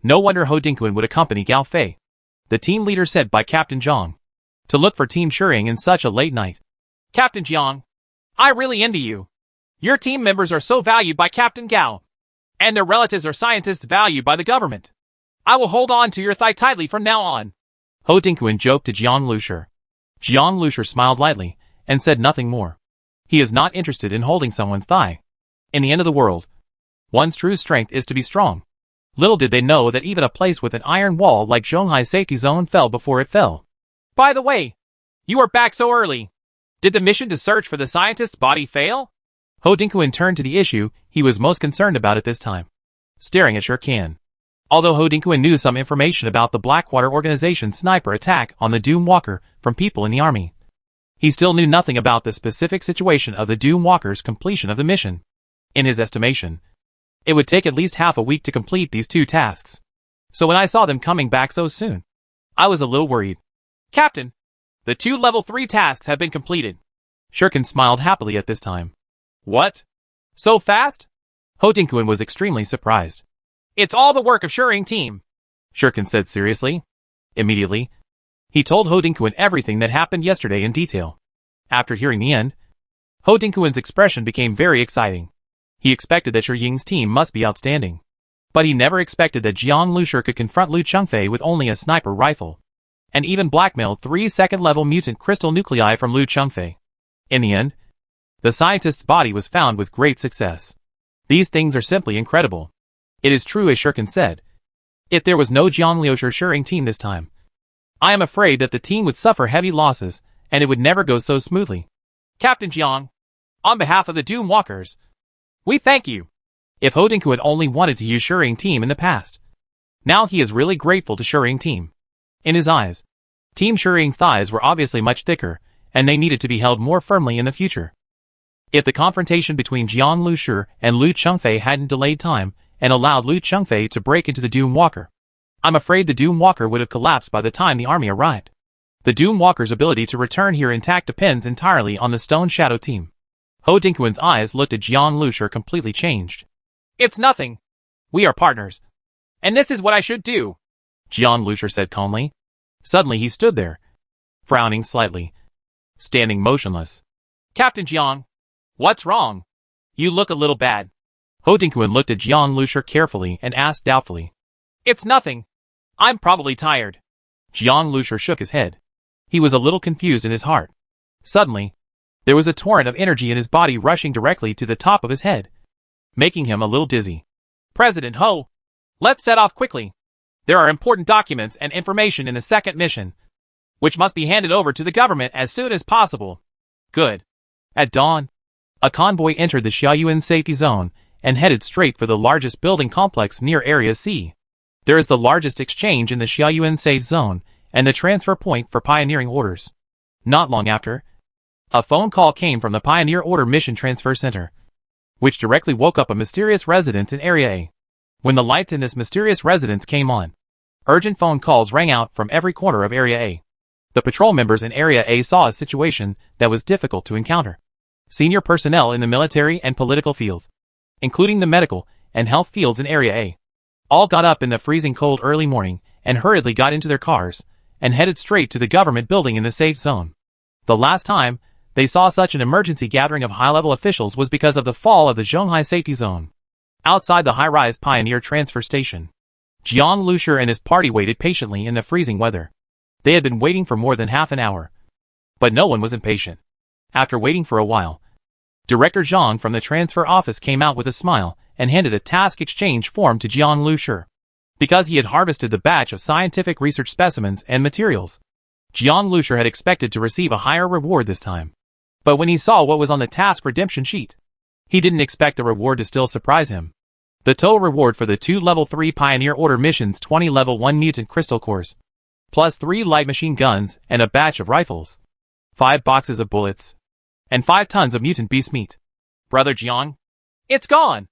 No wonder Ho Dingquan would accompany Gao Fei, the team leader said by Captain Zhang, to look for Team Shering in such a late night. Captain Jiang, I really envy you. Your team members are so valued by Captain Gao, and their relatives are scientists valued by the government. I will hold on to your thigh tightly from now on. Ho Dingquan joked to Jian Lucier. Jian Lucier smiled lightly and said nothing more. He is not interested in holding someone's thigh. In the end of the world, one's true strength is to be strong. Little did they know that even a place with an iron wall like Zhonghai Safety Zone fell before it fell. By the way, you are back so early. Did the mission to search for the scientist's body fail? Ho Dingquan turned to the issue he was most concerned about at this time, staring at Shirkin. Although Ho Dingquan knew some information about the Blackwater Organization sniper attack on the Doom Walker from people in the army, he still knew nothing about the specific situation of the Doom Walker's completion of the mission. In his estimation, it would take at least half a week to complete these 2 tasks. So when I saw them coming back so soon, I was a little worried. Captain, the 2 level 3 tasks have been completed. Shirkin smiled happily at this time. What? So fast? Ho Dingquan was extremely surprised. It's all the work of Shering team, Shirkin said seriously. Immediately, he told Ho Dingquan everything that happened yesterday in detail. After hearing the end, Ho Dingquan's expression became very exciting. He expected that Shi Ying's team must be outstanding. But he never expected that Jiang Lushi could confront Lu Chengfei with only a sniper rifle, and even blackmail 3 second-level mutant crystal nuclei from Lu Chengfei. In the end, the scientist's body was found with great success. These things are simply incredible. It is true as Shirkin said. If there was no Jiang Liushi Shering team this time, I am afraid that the team would suffer heavy losses, and it would never go so smoothly. Captain Jiang, on behalf of the Doom Walkers, we thank you. If Ho Dingquan had only wanted to use Shering team in the past, now he is really grateful to Shering team. In his eyes, Team Shering's thighs were obviously much thicker, and they needed to be held more firmly in the future. If the confrontation between Jiang Lushi and Lu Chengfei hadn't delayed time and allowed Lu Chengfei to break into the Doom Walker, I'm afraid the Doom Walker would have collapsed by the time the army arrived. The Doom Walker's ability to return here intact depends entirely on the Stone Shadow team. Ho Dingquan's eyes looked at Jiang Lushi completely changed. It's nothing. We are partners. And this is what I should do, Jiang Lushi said calmly. Suddenly he stood there, frowning slightly, standing motionless. Captain Jiang, what's wrong? You look a little bad. Ho Dingquan looked at Jiang Lushi carefully and asked doubtfully. It's nothing. I'm probably tired. Jiang Lushi shook his head. He was a little confused in his heart. Suddenly, there was a torrent of energy in his body rushing directly to the top of his head, making him a little dizzy. President Ho, let's set off quickly. There are important documents and information in the second mission, which must be handed over to the government as soon as possible. Good. At dawn, a convoy entered the Xiaoyuan safety zone and headed straight for the largest building complex near Area C. There is the largest exchange in the Xiaoyuan safe zone and the transfer point for pioneering orders. Not long after, a phone call came from the Pioneer Order Mission Transfer Center, which directly woke up a mysterious residence in Area A. When the lights in this mysterious residence came on, urgent phone calls rang out from every corner of Area A. The patrol members in Area A saw a situation that was difficult to encounter. Senior personnel in the military and political fields, including the medical and health fields in Area A, all got up in the freezing cold early morning and hurriedly got into their cars and headed straight to the government building in the safe zone. The last time they saw such an emergency gathering of high-level officials was because of the fall of the Zhonghai safety zone. Outside the high-rise Pioneer transfer station, Jiang Lushi and his party waited patiently in the freezing weather. They had been waiting for more than half an hour, but no one was impatient. After waiting for a while, Director Zhang from the transfer office came out with a smile and handed a task exchange form to Jiang Lushi. Because he had harvested the batch of scientific research specimens and materials, Jiang Lushi had expected to receive a higher reward this time. But when he saw what was on the task redemption sheet, he didn't expect the reward to still surprise him. The total reward for the 2 Level 3 Pioneer Order missions, 20 Level 1 mutant crystal cores, plus 3 light machine guns and a batch of rifles, 5 boxes of bullets, and 5 tons of mutant beast meat. Brother Jiang, it's gone!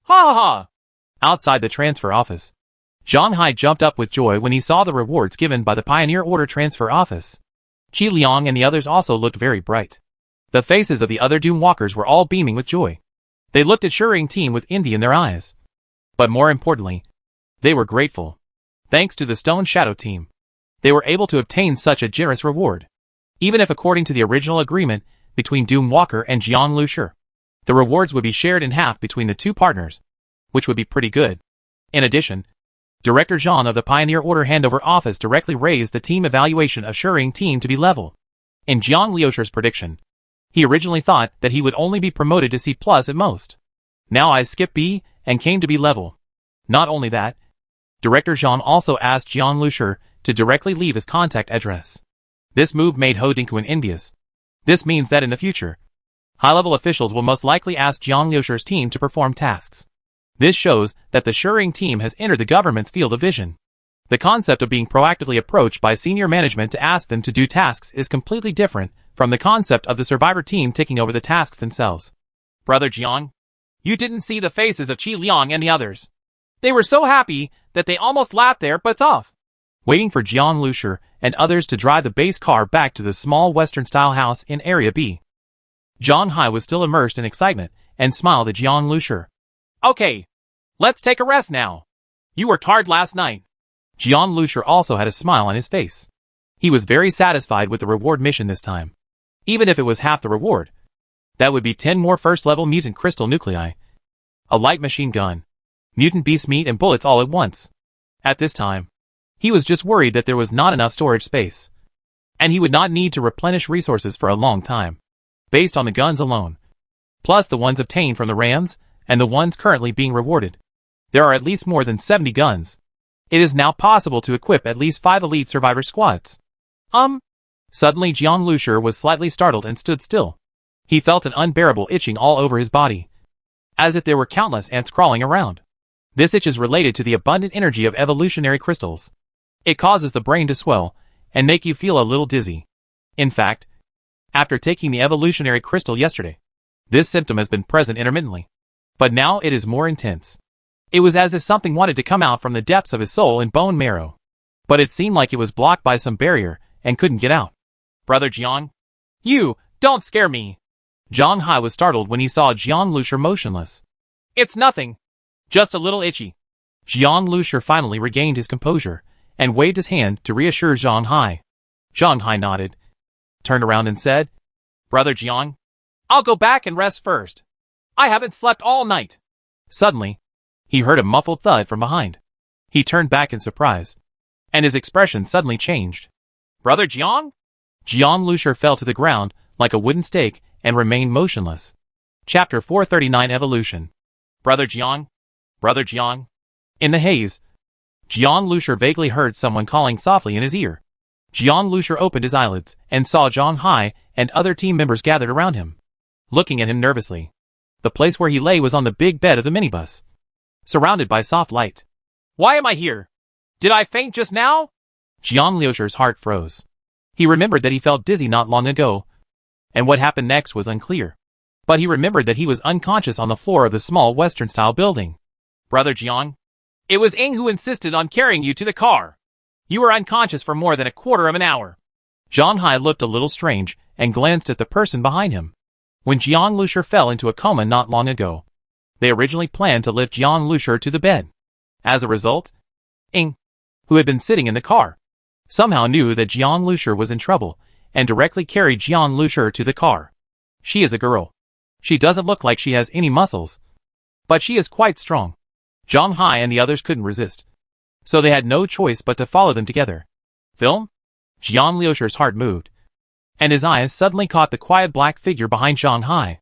Ha ha ha! Outside the transfer office, Zhang Hai jumped up with joy when he saw the rewards given by the Pioneer Order transfer office. Qi Liang and the others also looked very bright. The faces of the other Doom Walkers were all beaming with joy. They looked at Shering team with envy in their eyes. But more importantly, they were grateful. Thanks to the Stone Shadow team, they were able to obtain such a generous reward. Even if according to the original agreement between Doom Walker and Jiang Lushi, the rewards would be shared in half between the two partners, which would be pretty good. In addition, Director Zhang of the Pioneer Order Handover Office directly raised the team evaluation of Shering team to be level. In Jiang Liushi's prediction, he originally thought that he would only be promoted to C+ at most. Now I skipped B and came to be level. Not only that, Director Zhang also asked Jiang Lushi to directly leave his contact address. This move made Ho Dingquan envious. This means that in the future, high-level officials will most likely ask Jiang Liushi's team to perform tasks. This shows that the Shering team has entered the government's field of vision. The concept of being proactively approached by senior management to ask them to do tasks is completely different from the concept of the survivor team taking over the tasks themselves. Brother Jiang, you didn't see the faces of Qi Liang and the others. They were so happy that they almost laughed their butts off. Waiting for Jiang Lushi and others to drive the base car back to the small Western-style house in Area B, Zhang Hai was still immersed in excitement and smiled at Jiang Lushi. Okay. Let's take a rest now. You worked hard last night. Jian Lusher also had a smile on his face. He was very satisfied with the reward mission this time. Even if it was half the reward. That would be 10 more first-level mutant crystal nuclei. A light machine gun. Mutant beast meat and bullets all at once. At this time, he was just worried that there was not enough storage space. And he would not need to replenish resources for a long time. Based on the guns alone. Plus the ones obtained from the rams, and the ones currently being rewarded. There are at least more than 70 guns. It is now possible to equip at least 5 elite survivor squads. Suddenly Jian Lusher was slightly startled and stood still. He felt an unbearable itching all over his body. As if there were countless ants crawling around. This itch is related to the abundant energy of evolutionary crystals. It causes the brain to swell, and make you feel a little dizzy. In fact, after taking the evolutionary crystal yesterday, this symptom has been present intermittently. But now it is more intense. It was as if something wanted to come out from the depths of his soul and bone marrow. But it seemed like it was blocked by some barrier, and couldn't get out. Brother Jiang? You, don't scare me. Zhang Hai was startled when he saw Jian Lusher motionless. It's nothing. Just a little itchy. Jian Lusher finally regained his composure, and waved his hand to reassure Zhang Hai. Zhang Hai nodded, turned around and said, Brother Jiang, I'll go back and rest first. I haven't slept all night. Suddenly, he heard a muffled thud from behind. He turned back in surprise, and his expression suddenly changed. Brother Jiang? Jian Lusher fell to the ground like a wooden stake and remained motionless. Chapter 439 Evolution. Brother Jiang? Brother Jiang? In the haze, Jian Lusher vaguely heard someone calling softly in his ear. Jian Lusher opened his eyelids and saw Zhang Hai and other team members gathered around him, looking at him nervously. The place where he lay was on the big bed of the minibus, surrounded by soft light. Why am I here? Did I faint just now? Jian Lusher's heart froze. He remembered that he felt dizzy not long ago, and what happened next was unclear. But he remembered that he was unconscious on the floor of the small Western-style building. Brother Jiang, it was Ing who insisted on carrying you to the car. You were unconscious for more than a quarter of an hour. Zhang Hai looked a little strange and glanced at the person behind him. When Jian Lusher fell into a coma not long ago, they originally planned to lift Jian Lusher to the bed. As a result, Ing, who had been sitting in the car, somehow knew that Jian Lusher was in trouble and directly carried Jian Lusher to the car. She is a girl. She doesn't look like she has any muscles, but she is quite strong. Zhang Hai and the others couldn't resist, so they had no choice but to follow them together. Film? Jian Lusher's heart moved, and his eyes suddenly caught the quiet black figure behind Zhang Hai.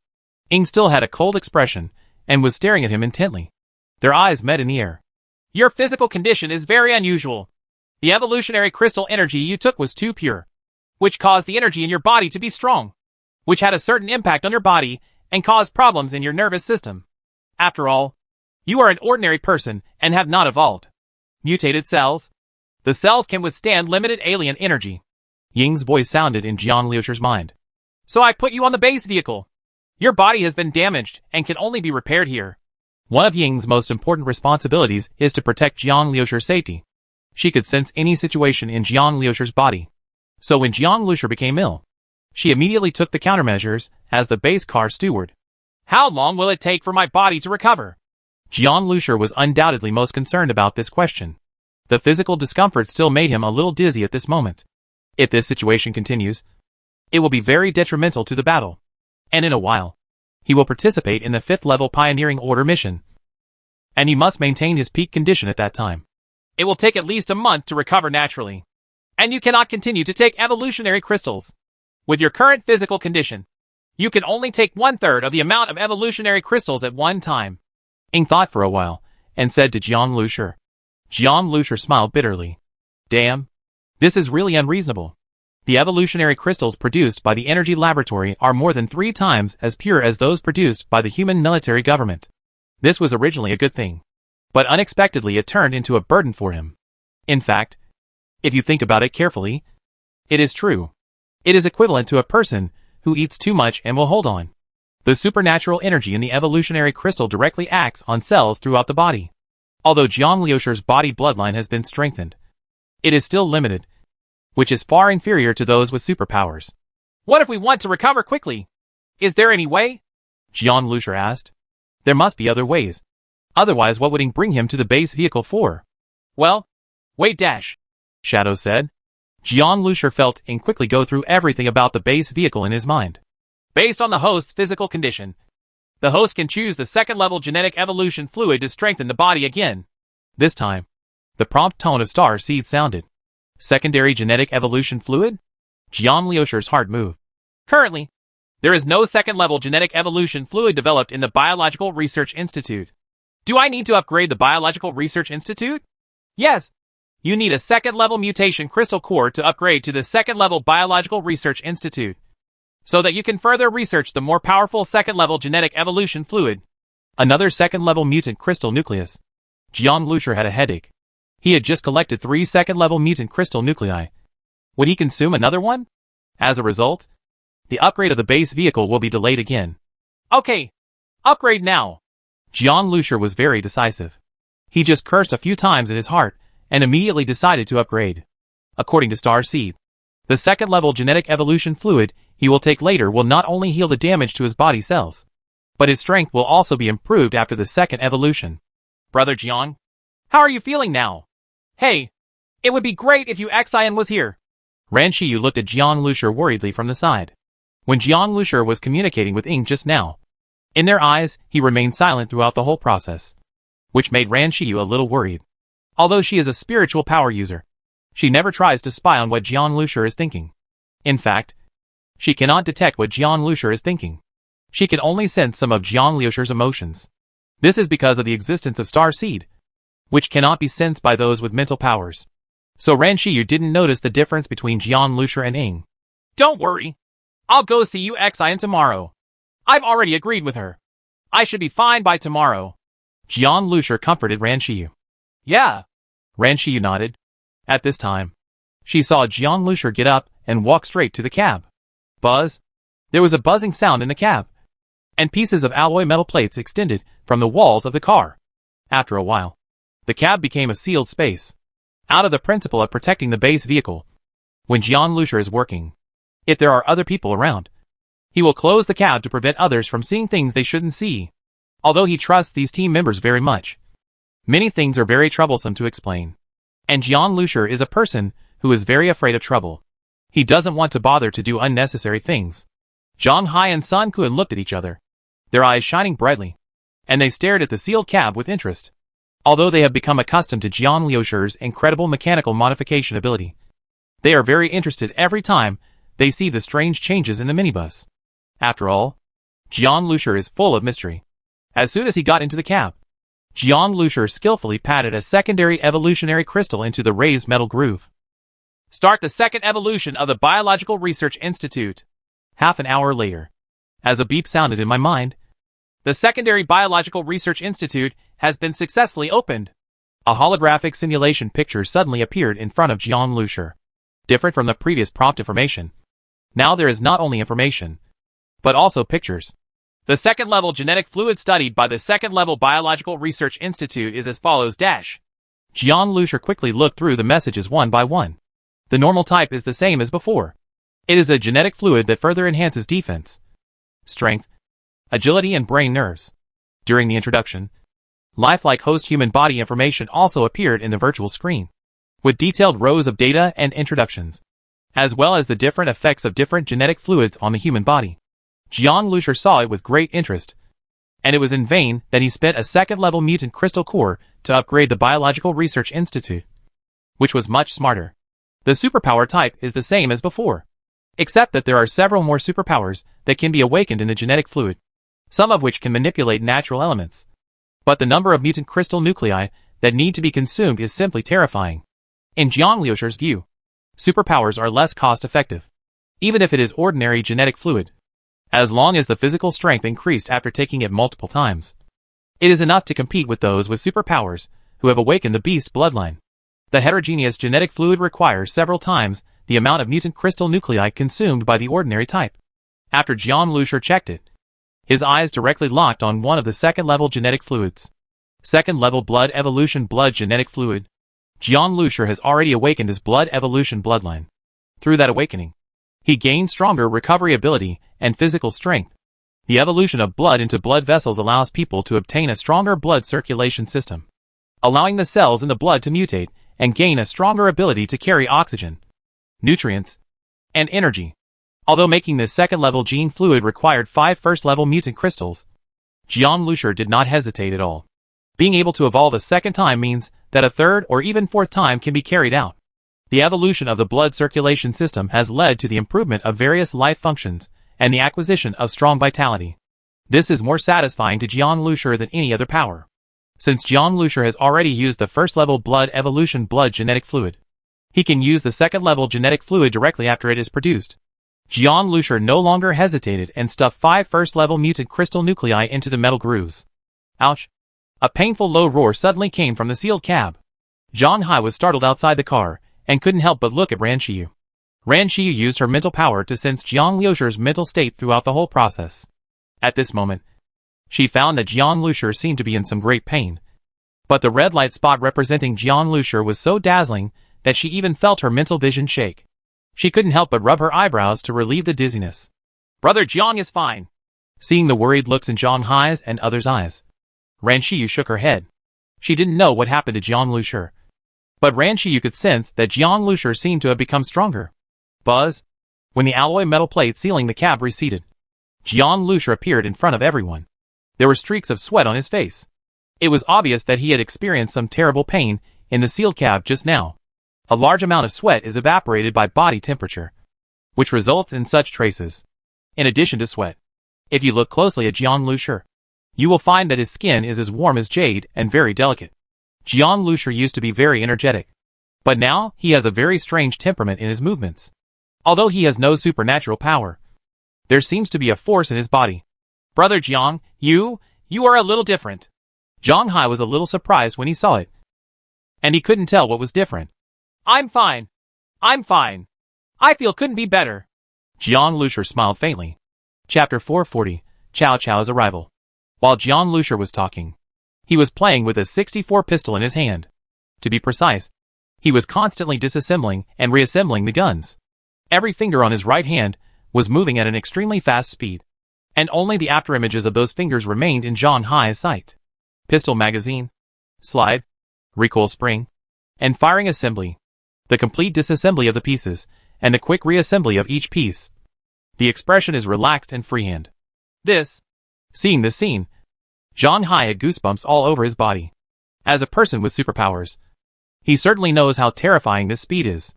Ing still had a cold expression and was staring at him intently. Their eyes met in the air. Your physical condition is very unusual. The evolutionary crystal energy you took was too pure, which caused the energy in your body to be strong, which had a certain impact on your body and caused problems in your nervous system. After all, you are an ordinary person and have not evolved mutated cells. The cells can withstand limited alien energy. Ying's voice sounded in Jian Lusher's mind. So I put you on the base vehicle. Your body has been damaged and can only be repaired here. One of Ying's most important responsibilities is to protect Jian Lusher's safety. She could sense any situation in Jian Lusher's body. So when Jian Lusher became ill, she immediately took the countermeasures as the base car steward. How long will it take for my body to recover? Jian Lusher was undoubtedly most concerned about this question. The physical discomfort still made him a little dizzy at this moment. If this situation continues, it will be very detrimental to the battle. And in a while, he will participate in the 5th level Pioneering Order mission. And he must maintain his peak condition at that time. It will take at least a month to recover naturally. And you cannot continue to take evolutionary crystals. With your current physical condition, you can only take 1/3 of the amount of evolutionary crystals at one time. Ing thought for a while, and said to Jian Lusher. Jian Lusher smiled bitterly. Damn. This is really unreasonable. The evolutionary crystals produced by the Energy Laboratory are more than 3 times as pure as those produced by the human military government. This was originally a good thing. But unexpectedly it turned into a burden for him. In fact, if you think about it carefully, it is true. It is equivalent to a person who eats too much and will hold on. The supernatural energy in the evolutionary crystal directly acts on cells throughout the body. Although Jian Lusher's body bloodline has been strengthened, it is still limited, which is far inferior to those with superpowers. What if we want to recover quickly? Is there any way? Jian Lusher asked. There must be other ways. Otherwise, what would Ing bring him to the base vehicle for? Well, wait dash, Shadow said. Jian Lucier felt Ing quickly go through everything about the base vehicle in his mind. Based on the host's physical condition, the host can choose the second-level genetic evolution fluid to strengthen the body again. This time, the prompt tone of Star Seed sounded. Secondary genetic evolution fluid? Jian Lucier's heart moved. Currently, there is no second-level genetic evolution fluid developed in the Biological Research Institute. Do I need to upgrade the Biological Research Institute? Yes. You need a second-level mutation crystal core to upgrade to the second-level Biological Research Institute, so that you can further research the more powerful second-level genetic evolution fluid. Another second-level mutant crystal nucleus. Jian Lucier had a headache. He had just collected 3 second-level mutant crystal nuclei. Would he consume another one? As a result, the upgrade of the base vehicle will be delayed again. Okay, upgrade now. Jian Lucier was very decisive. He just cursed a few times in his heart and immediately decided to upgrade. According to Star Seed, the second-level genetic evolution fluid he will take later will not only heal the damage to his body cells, but his strength will also be improved after the second evolution. Brother Jian, how are you feeling now? Hey, it would be great if Xian was here. Ran Shiyu looked at Jian Lucier worriedly from the side. When Jian Lucier was communicating with Ing just now, in their eyes, he remained silent throughout the whole process, which made Ran Shiyu a little worried. Although she is a spiritual power user, she never tries to spy on what Jian Lucier is thinking. In fact, she cannot detect what Jian Lucier is thinking. She can only sense some of Jian Lucier's emotions. This is because of the existence of Star Seed, which cannot be sensed by those with mental powers. So Ran Shiyu didn't notice the difference between Jian Lucier and Ing. Don't worry. I'll go see Xian tomorrow. I've already agreed with her. I should be fine by tomorrow. Jian Lucier comforted Ran Shiyu. Yeah. Ran Shiyu nodded. At this time, she saw Jian Lucier get up and walk straight to the cab. Buzz. There was a buzzing sound in the cab, and pieces of alloy metal plates extended from the walls of the car. After a while, the cab became a sealed space. Out of the principle of protecting the base vehicle, when Jian Lucier is working, if there are other people around, he will close the cab to prevent others from seeing things they shouldn't see. Although he trusts these team members very much, many things are very troublesome to explain. And Jian Lucier is a person who is very afraid of trouble. He doesn't want to bother to do unnecessary things. Zhang Hai and San Kun looked at each other, their eyes shining brightly, and they stared at the sealed cab with interest. Although they have become accustomed to Jian Lucier's incredible mechanical modification ability, they are very interested every time they see the strange changes in the minibus. After all, Jian Lucier is full of mystery. As soon as he got into the cab, Jian Lucier skillfully patted a secondary evolutionary crystal into the raised metal groove. Start the second evolution of the Biological Research Institute. Half an hour later, as a beep sounded in my mind, the secondary Biological Research Institute has been successfully opened. A holographic simulation picture suddenly appeared in front of Jian Lucier. Different from the previous prompt information, now there is not only information, but also pictures. The second-level genetic fluid studied by the second-level Biological Research Institute is as follows dash. Jian Lucier quickly looked through the messages one by one. The normal type is the same as before. It is a genetic fluid that further enhances defense, strength, agility and brain nerves. During the introduction, lifelike host human body information also appeared in the virtual screen, with detailed rows of data and introductions, as well as the different effects of different genetic fluids on the human body. Jian Lucier saw it with great interest, and it was in vain that he spent a second-level mutant crystal core to upgrade the Biological Research Institute, which was much smarter. The superpower type is the same as before, except that there are several more superpowers that can be awakened in the genetic fluid, some of which can manipulate natural elements. But the number of mutant crystal nuclei that need to be consumed is simply terrifying. In Jian Lucier's view, superpowers are less cost-effective, even if it is ordinary genetic fluid. As long as the physical strength increased after taking it multiple times, it is enough to compete with those with superpowers who have awakened the beast bloodline. The heterogeneous genetic fluid requires several times the amount of mutant crystal nuclei consumed by the ordinary type. After Jian Lucier checked it, his eyes directly locked on one of the second-level genetic fluids. Second-level blood evolution blood genetic fluid. Jian Lucier has already awakened his blood evolution bloodline. Through that awakening, he gained stronger recovery ability and physical strength. The evolution of blood into blood vessels allows people to obtain a stronger blood circulation system, allowing the cells in the blood to mutate and gain a stronger ability to carry oxygen, nutrients, and energy. Although making this second-level gene fluid required 5 first-level mutant crystals, Jian Lushur did not hesitate at all. Being able to evolve a second time means that a third or even fourth time can be carried out. The evolution of the blood circulation system has led to the improvement of various life functions and the acquisition of strong vitality. This is more satisfying to Jian Lushur than any other power, since Jian Lushur has already used the first-level blood evolution blood genetic fluid. He can use the second-level genetic fluid directly after it is produced. Jian Lushur no longer hesitated and stuffed 5 first-level mutant crystal nuclei into the metal grooves. Ouch! A painful low roar suddenly came from the sealed cab. Zhang Hai was startled outside the car and couldn't help but look at Ran Qiyu. Ran Qiyu used her mental power to sense Jian Lushur's mental state throughout the whole process. At this moment, she found that Jian Lushur seemed to be in some great pain. But the red light spot representing Jian Lushur was so dazzling that she even felt her mental vision shake. She couldn't help but rub her eyebrows to relieve the dizziness. Brother Jiang is fine. Seeing the worried looks in Zhang Hai's and others' eyes, Ran Qiyu shook her head. She didn't know what happened to Jian Lushur, but Ran Qiyu could sense that Jian Lushur seemed to have become stronger. Buzz! When the alloy metal plate sealing the cab receded, Jian Lushur appeared in front of everyone. There were streaks of sweat on his face. It was obvious that he had experienced some terrible pain in the sealed cab just now. A large amount of sweat is evaporated by body temperature, which results in such traces. In addition to sweat, if you look closely at Jian Lushur, you will find that his skin is as warm as jade and very delicate. Jian Lushur used to be very energetic, but now he has a very strange temperament in his movements. Although he has no supernatural power, there seems to be a force in his body. Brother Jiang, you are a little different. Zhang Hai was a little surprised when he saw it, and he couldn't tell what was different. I'm fine. I feel couldn't be better. Jian Lushur smiled faintly. Chapter 440, Cao Cao's Arrival. While Jian Lushur was talking, he was playing with a 64 pistol in his hand. To be precise, he was constantly disassembling and reassembling the guns. Every finger on his right hand was moving at an extremely fast speed, and only the afterimages of those fingers remained in Zhang Hai's sight. Pistol magazine, slide, recoil spring, and firing assembly. The complete disassembly of the pieces, and the quick reassembly of each piece. The expression is relaxed and freehand. Seeing this scene, Zhang Hai had goosebumps all over his body. As a person with superpowers, he certainly knows how terrifying this speed is.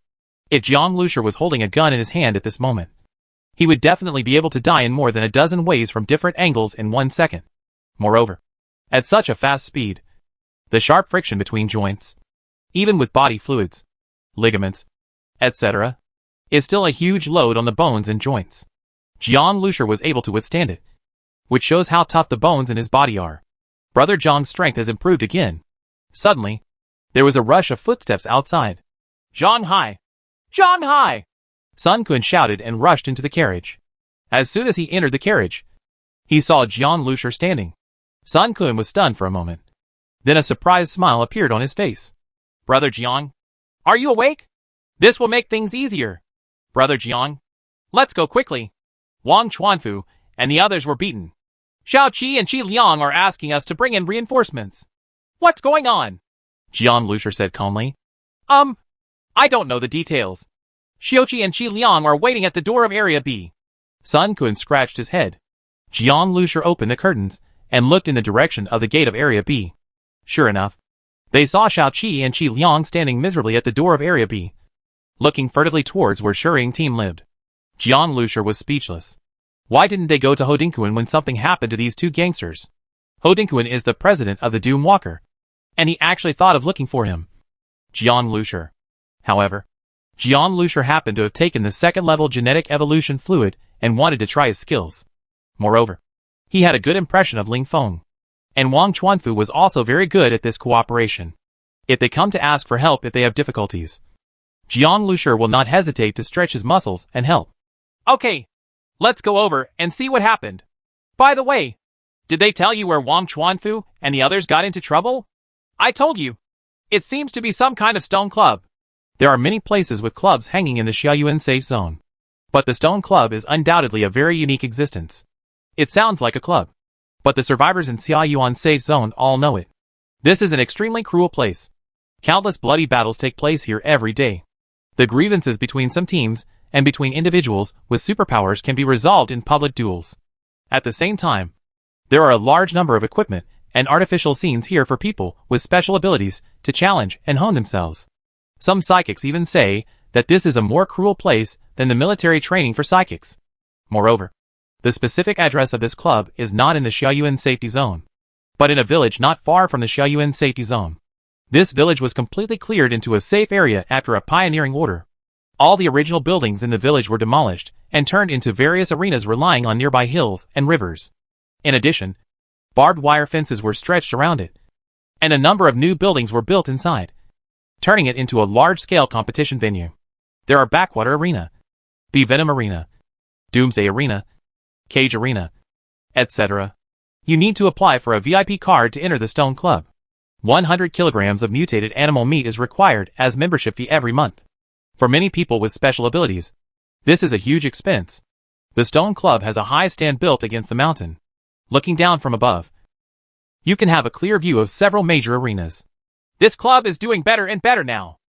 If Jian Lushur was holding a gun in his hand at this moment, he would definitely be able to die in more than a dozen ways from different angles in 1 second. Moreover, at such a fast speed, the sharp friction between joints, even with body fluids, ligaments, etc., is still a huge load on the bones and joints. Jian Lushur was able to withstand it, which shows how tough the bones in his body are. Brother Zhang's strength has improved again. Suddenly, there was a rush of footsteps outside. Zhang Hai! Zhang Hai! Sun Kun shouted and rushed into the carriage. As soon as he entered the carriage, he saw Jian Lushur standing. Sun Kun was stunned for a moment. Then a surprised smile appeared on his face. Brother Jiang, are you awake? This will make things easier. Brother Jiang, let's go quickly. Wang Chuanfu and the others were beaten. Xiao Qi and Qi Liang are asking us to bring in reinforcements. What's going on? Jian Lushur said calmly. I don't know the details. Xiaoqi and Qi Liang are waiting at the door of Area B. Sun Kun scratched his head. Jian Lushur opened the curtains and looked in the direction of the gate of Area B. Sure enough, they saw Xiao Qi and Qi Liang standing miserably at the door of Area B, looking furtively towards where Shuying team lived. Jian Lushur was speechless. Why didn't they go to Hodinkuan when something happened to these two gangsters? Hodinkuan is the president of the Doom Walker, and he actually thought of looking for him. Jian Lushur. However, Jian Lushur happened to have taken the second-level genetic evolution fluid and wanted to try his skills. Moreover, he had a good impression of Ling Feng, and Wang Chuanfu was also very good at this cooperation. If they come to ask for help if they have difficulties, Jian Lushur will not hesitate to stretch his muscles and help. Okay, let's go over and see what happened. By the way, did they tell you where Wang Chuanfu and the others got into trouble? I told you. It seems to be some kind of stone club. There are many places with clubs hanging in the Xiaoyuan safe zone, but the stone club is undoubtedly a very unique existence. It sounds like a club. But the survivors in Xiaoyuan safe zone all know it. This is an extremely cruel place. Countless bloody battles take place here every day. The grievances between some teams and between individuals with superpowers can be resolved in public duels. At the same time, there are a large number of equipment and artificial scenes here for people with special abilities to challenge and hone themselves. Some psychics even say that this is a more cruel place than the military training for psychics. Moreover, the specific address of this club is not in the Xiaoyuan safety zone, but in a village not far from the Xiaoyuan safety zone. This village was completely cleared into a safe area after a pioneering order. All the original buildings in the village were demolished and turned into various arenas relying on nearby hills and rivers. In addition, barbed wire fences were stretched around it, and a number of new buildings were built inside, turning it into a large-scale competition venue. There are Backwater Arena, Bee-Venom Arena, Doomsday Arena, Cage Arena, etc. You need to apply for a VIP card to enter the Stone Club. 100 kilograms of mutated animal meat is required as membership fee every month. For many people with special abilities, this is a huge expense. The Stone Club has a high stand built against the mountain. Looking down from above, you can have a clear view of several major arenas. This club is doing better and better now.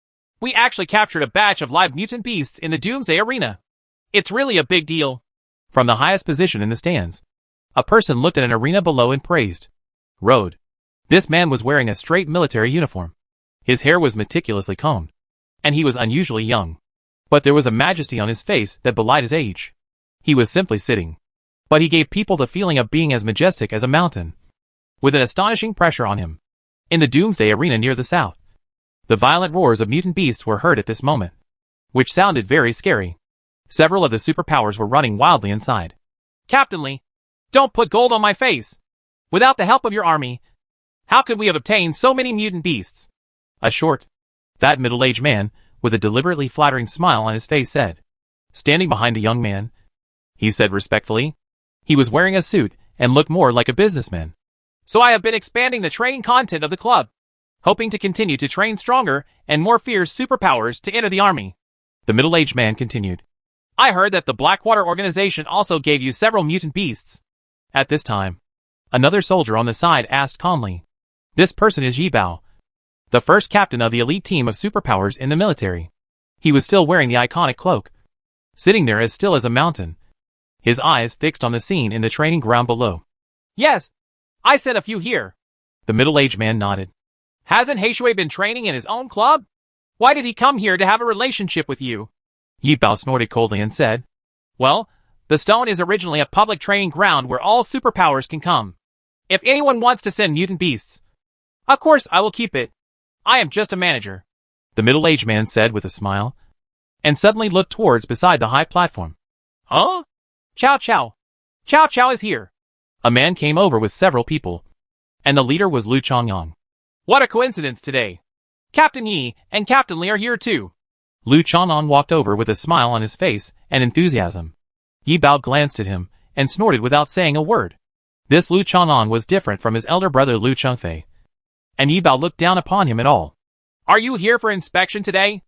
We actually captured a batch of live mutant beasts in the Doomsday Arena. It's really a big deal. From the highest position in the stands, a person looked at an arena below and praised. Road. This man was wearing a straight military uniform. His hair was meticulously combed, and he was unusually young. But there was a majesty on his face that belied his age. He was simply sitting, but he gave people the feeling of being as majestic as a mountain, with an astonishing pressure on him. In the Doomsday Arena near the south, the violent roars of mutant beasts were heard at this moment, which sounded very scary. Several of the superpowers were running wildly inside. Captain Lee, don't put gold on my face. Without the help of your army, how could we have obtained so many mutant beasts? A short, fat middle-aged man with a deliberately flattering smile on his face said. Standing behind the young man, he said respectfully. He was wearing a suit and looked more like a businessman. So I have been expanding the training content of the club, hoping to continue to train stronger and more fierce superpowers to enter the army. The middle-aged man continued. I heard that the Blackwater organization also gave you several mutant beasts. At this time, another soldier on the side asked calmly. This person is Yi Bao, the first captain of the elite team of superpowers in the military. He was still wearing the iconic cloak, sitting there as still as a mountain, his eyes fixed on the scene in the training ground below. Yes, I sent a few here. The middle-aged man nodded. Hasn't Heishui been training in his own club? Why did he come here to have a relationship with you? Yi Bao snorted coldly and said, Well, the stone is originally a public training ground where all superpowers can come. If anyone wants to send mutant beasts, of course I will keep it. I am just a manager. The middle-aged man said with a smile, and suddenly looked towards beside the high platform. Huh? Chow Chow. Chow Chow is here. A man came over with several people, and the leader was Lu Chongyang. What a coincidence today. Captain Yi and Captain Li are here too. Lu Chongyang walked over with a smile on his face and enthusiasm. Yi Bao glanced at him and snorted without saying a word. This Lu Chongyang was different from his elder brother Lu Chengfei, and Yi Bao looked down upon him at all. Are you here for inspection today?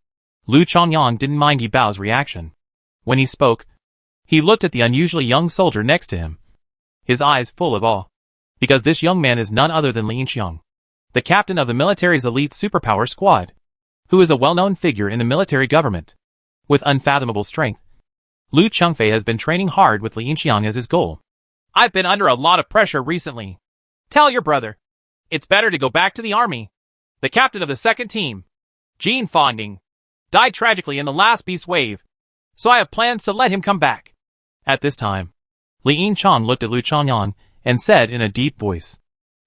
Lu Chongyang didn't mind Yi Bao's reaction. When he spoke, he looked at the unusually young soldier next to him, his eyes full of awe, because this young man is none other than Li Yinxiang, the captain of the military's elite superpower squad, who is a well-known figure in the military government. With unfathomable strength, Lu Chengfei has been training hard with Li Yinxiang as his goal. I've been under a lot of pressure recently. Tell your brother. It's better to go back to the army. The captain of the second team, Jean Fonding, died tragically in the last beast wave, so I have plans to let him come back. At this time, Li Yinxiang looked at Lu Chongyang and said in a deep voice,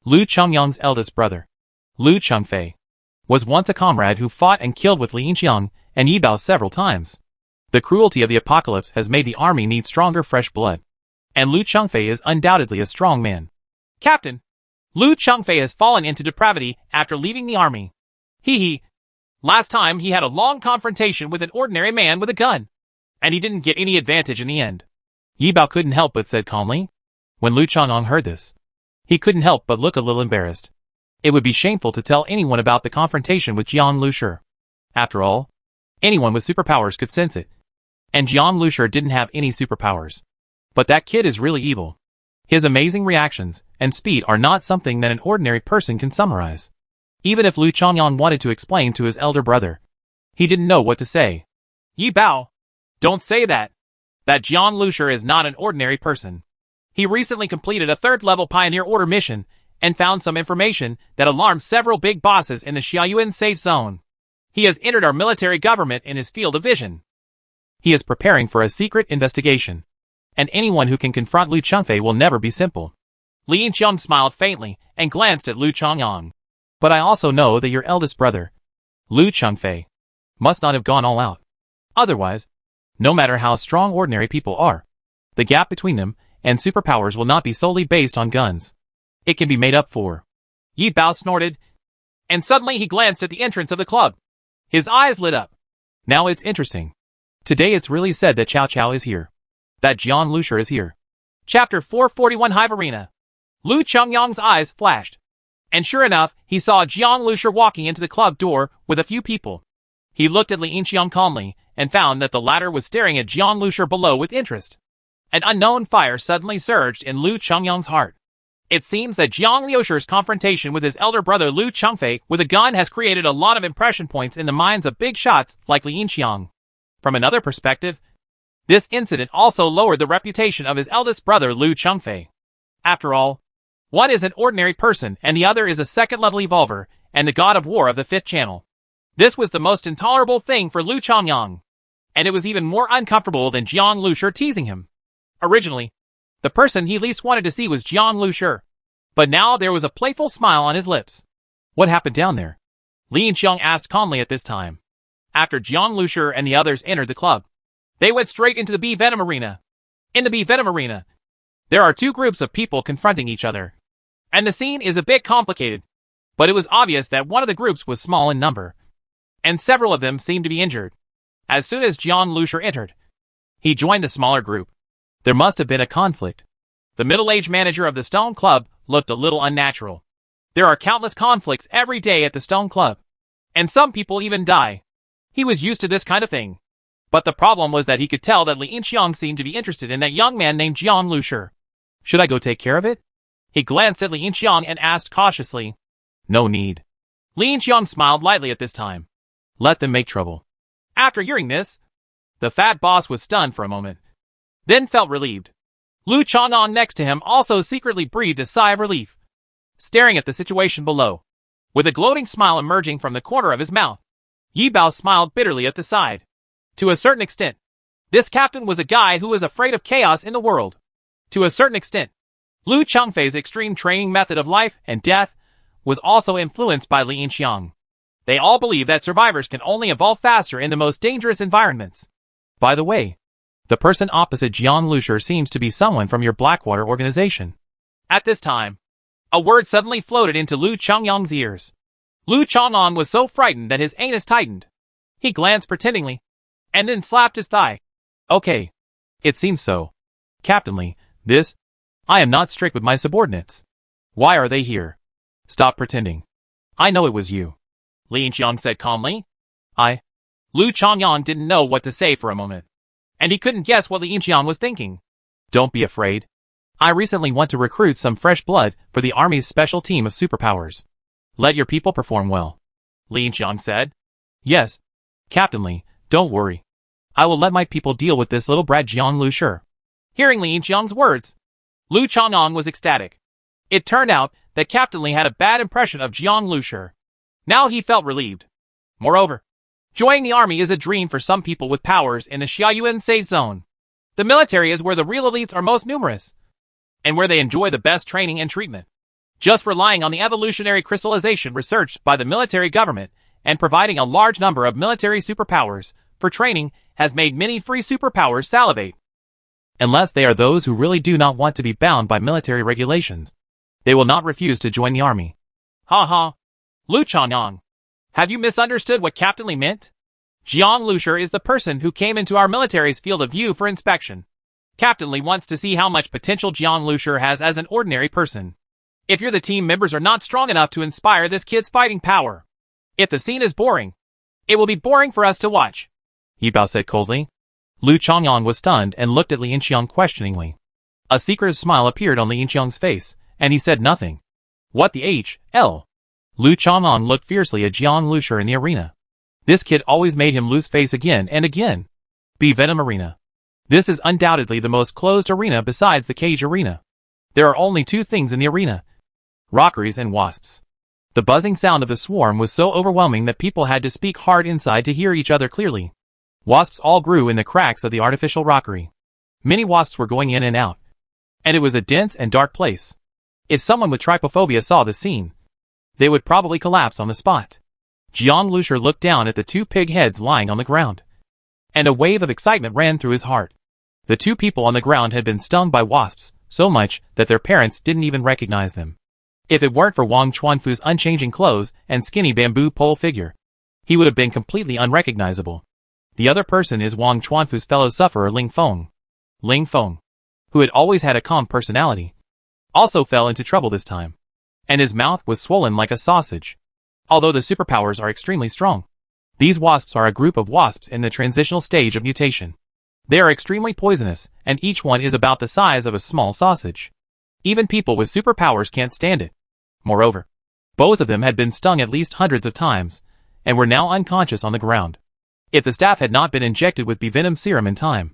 Lu Chongyang's eldest brother, Lu Chengfei, was once a comrade who fought and killed with Li Yinxiang and Yi Bao several times. The cruelty of the apocalypse has made the army need stronger fresh blood, and Lu Chengfei is undoubtedly a strong man. Captain, Lu Chengfei has fallen into depravity after leaving the army. Hee. Last time he had a long confrontation with an ordinary man with a gun, and he didn't get any advantage in the end. Yi Bao couldn't help but said calmly. When Lu Chongyang heard this, he couldn't help but look a little embarrassed. It would be shameful to tell anyone about the confrontation with Jian Lushi. After all, anyone with superpowers could sense it. And Jian Lushi didn't have any superpowers. But that kid is really evil. His amazing reactions and speed are not something that an ordinary person can summarize. Even if Lu Chongyang wanted to explain to his elder brother, he didn't know what to say. Yi Bao, don't say that. That Jiang Lushur is not an ordinary person. He recently completed a third-level Pioneer Order mission and found some information that alarmed several big bosses in the Xiaoyuan safe zone. He has entered our military government in his field of vision. He is preparing for a secret investigation, and anyone who can confront Lu Changfei will never be simple. Li Yinxiang smiled faintly and glanced at Lu Chongyang. But I also know that your eldest brother, Lu Changfei, must not have gone all out. Otherwise, no matter how strong ordinary people are, the gap between them and superpowers will not be solely based on guns. It can be made up for. Yi Bao snorted, and suddenly he glanced at the entrance of the club. His eyes lit up. Now it's interesting. Today it's really said that Cao Cao is here. That Jiang Lushur is here. Chapter 441 Hive Arena. Lu Chongyang's eyes flashed. And sure enough, he saw Jiang Lushur walking into the club door with a few people. He looked at Li Yinxiang calmly and found that the latter was staring at Jiang Lushur below with interest. An unknown fire suddenly surged in Lu Chongyang's heart. It seems that Jiang Lushur's confrontation with his elder brother Lu Changfei with a gun has created a lot of impression points in the minds of big shots like Li Yinxiang. From another perspective, this incident also lowered the reputation of his eldest brother Lu Changfei. After all, one is an ordinary person and the other is a second-level evolver and the god of war of the fifth channel. This was the most intolerable thing for Lu Chongyang, and it was even more uncomfortable than Jiang Lushur teasing him. Originally, the person he least wanted to see was Jiang Lushur, but now there was a playful smile on his lips. What happened down there? Li Yinxiang asked calmly at this time. After Jiang Lushur and the others entered the club, they went straight into the Bee Venom Arena. In the Bee Venom Arena, there are two groups of people confronting each other, and the scene is a bit complicated, but it was obvious that one of the groups was small in number, and several of them seemed to be injured. As soon as Jiang Lushur entered, he joined the smaller group. There must have been a conflict. The middle-aged manager of the Stone Club looked a little unnatural. There are countless conflicts every day at the Stone Club, and some people even die. He was used to this kind of thing. But the problem was that he could tell that Li Yinxiang seemed to be interested in that young man named Jiang Lushur. Should I go take care of it? He glanced at Li Yinxiang and asked cautiously. No need. Li Yinxiang smiled lightly at this time. Let them make trouble. After hearing this, the fat boss was stunned for a moment, then felt relieved. Lu Chongyang next to him also secretly breathed a sigh of relief, staring at the situation below. With a gloating smile emerging from the corner of his mouth, Yi Bao smiled bitterly at the side. To a certain extent, this captain was a guy who was afraid of chaos in the world. To a certain extent, Lu Changfei's extreme training method of life and death was also influenced by Li Yinxiang. They all believe that survivors can only evolve faster in the most dangerous environments. By the way, the person opposite Jiang Lushur seems to be someone from your Blackwater organization. At this time, a word suddenly floated into Lu Chongyang's ears. Lu Chongyang was so frightened that his anus tightened. He glanced pretendingly, and then slapped his thigh. Okay. It seems so. Captain Li, I am not strict with my subordinates. Why are they here? Stop pretending. I know it was you. Li Yinxiang said calmly. Lu Chongyang didn't know what to say for a moment, and he couldn't guess what Li Yinxiang was thinking. Don't be afraid. I recently want to recruit some fresh blood for the Army's special team of superpowers. Let your people perform well. Li Yinxiang said. Yes. Captain Li, don't worry. I will let my people deal with this little brat Jiang Lushur. Hearing Li Yinxiang's words, Lu Chongyang was ecstatic. It turned out that Captain Li had a bad impression of Jiang Lushur. Now he felt relieved. Moreover, joining the army is a dream for some people with powers in the Xiaoyuan safe zone. The military is where the real elites are most numerous, and where they enjoy the best training and treatment. Just relying on the evolutionary crystallization researched by the military government and providing a large number of military superpowers for training has made many free superpowers salivate. Unless they are those who really do not want to be bound by military regulations, they will not refuse to join the army. Ha ha. Lu Chongyang, have you misunderstood what Captain Li meant? Jiang Lushur is the person who came into our military's field of view for inspection. Captain Li wants to see how much potential Jiang Lushur has as an ordinary person. If you're the team members are not strong enough to inspire this kid's fighting power. If the scene is boring, it will be boring for us to watch. Yi Bao said coldly. Lu Chongyang was stunned and looked at Li Yinxiang questioningly. A secretive smile appeared on Li Yiqiang's face, and he said nothing. What the H.L.? Lu Chang'an looked fiercely at Jiang Lushur in the arena. This kid always made him lose face again and again. Bee Venom Arena. This is undoubtedly the most closed arena besides the cage arena. There are only two things in the arena: rockeries and wasps. The buzzing sound of the swarm was so overwhelming that people had to speak hard inside to hear each other clearly. Wasps all grew in the cracks of the artificial rockery. Many wasps were going in and out, and it was a dense and dark place. If someone with trypophobia saw the scene, they would probably collapse on the spot. Jiang Lushur looked down at the two pig heads lying on the ground, and a wave of excitement ran through his heart. The two people on the ground had been stung by wasps, so much that their parents didn't even recognize them. If it weren't for Wang Chuanfu's unchanging clothes and skinny bamboo pole figure, he would have been completely unrecognizable. The other person is Wang Chuanfu's fellow sufferer Ling Feng. Ling Feng, who had always had a calm personality, also fell into trouble this time, and his mouth was swollen like a sausage. Although the superpowers are extremely strong, these wasps are a group of wasps in the transitional stage of mutation. They are extremely poisonous, and each one is about the size of a small sausage. Even people with superpowers can't stand it. Moreover, both of them had been stung at least hundreds of times, and were now unconscious on the ground. If the staff had not been injected with venom serum in time,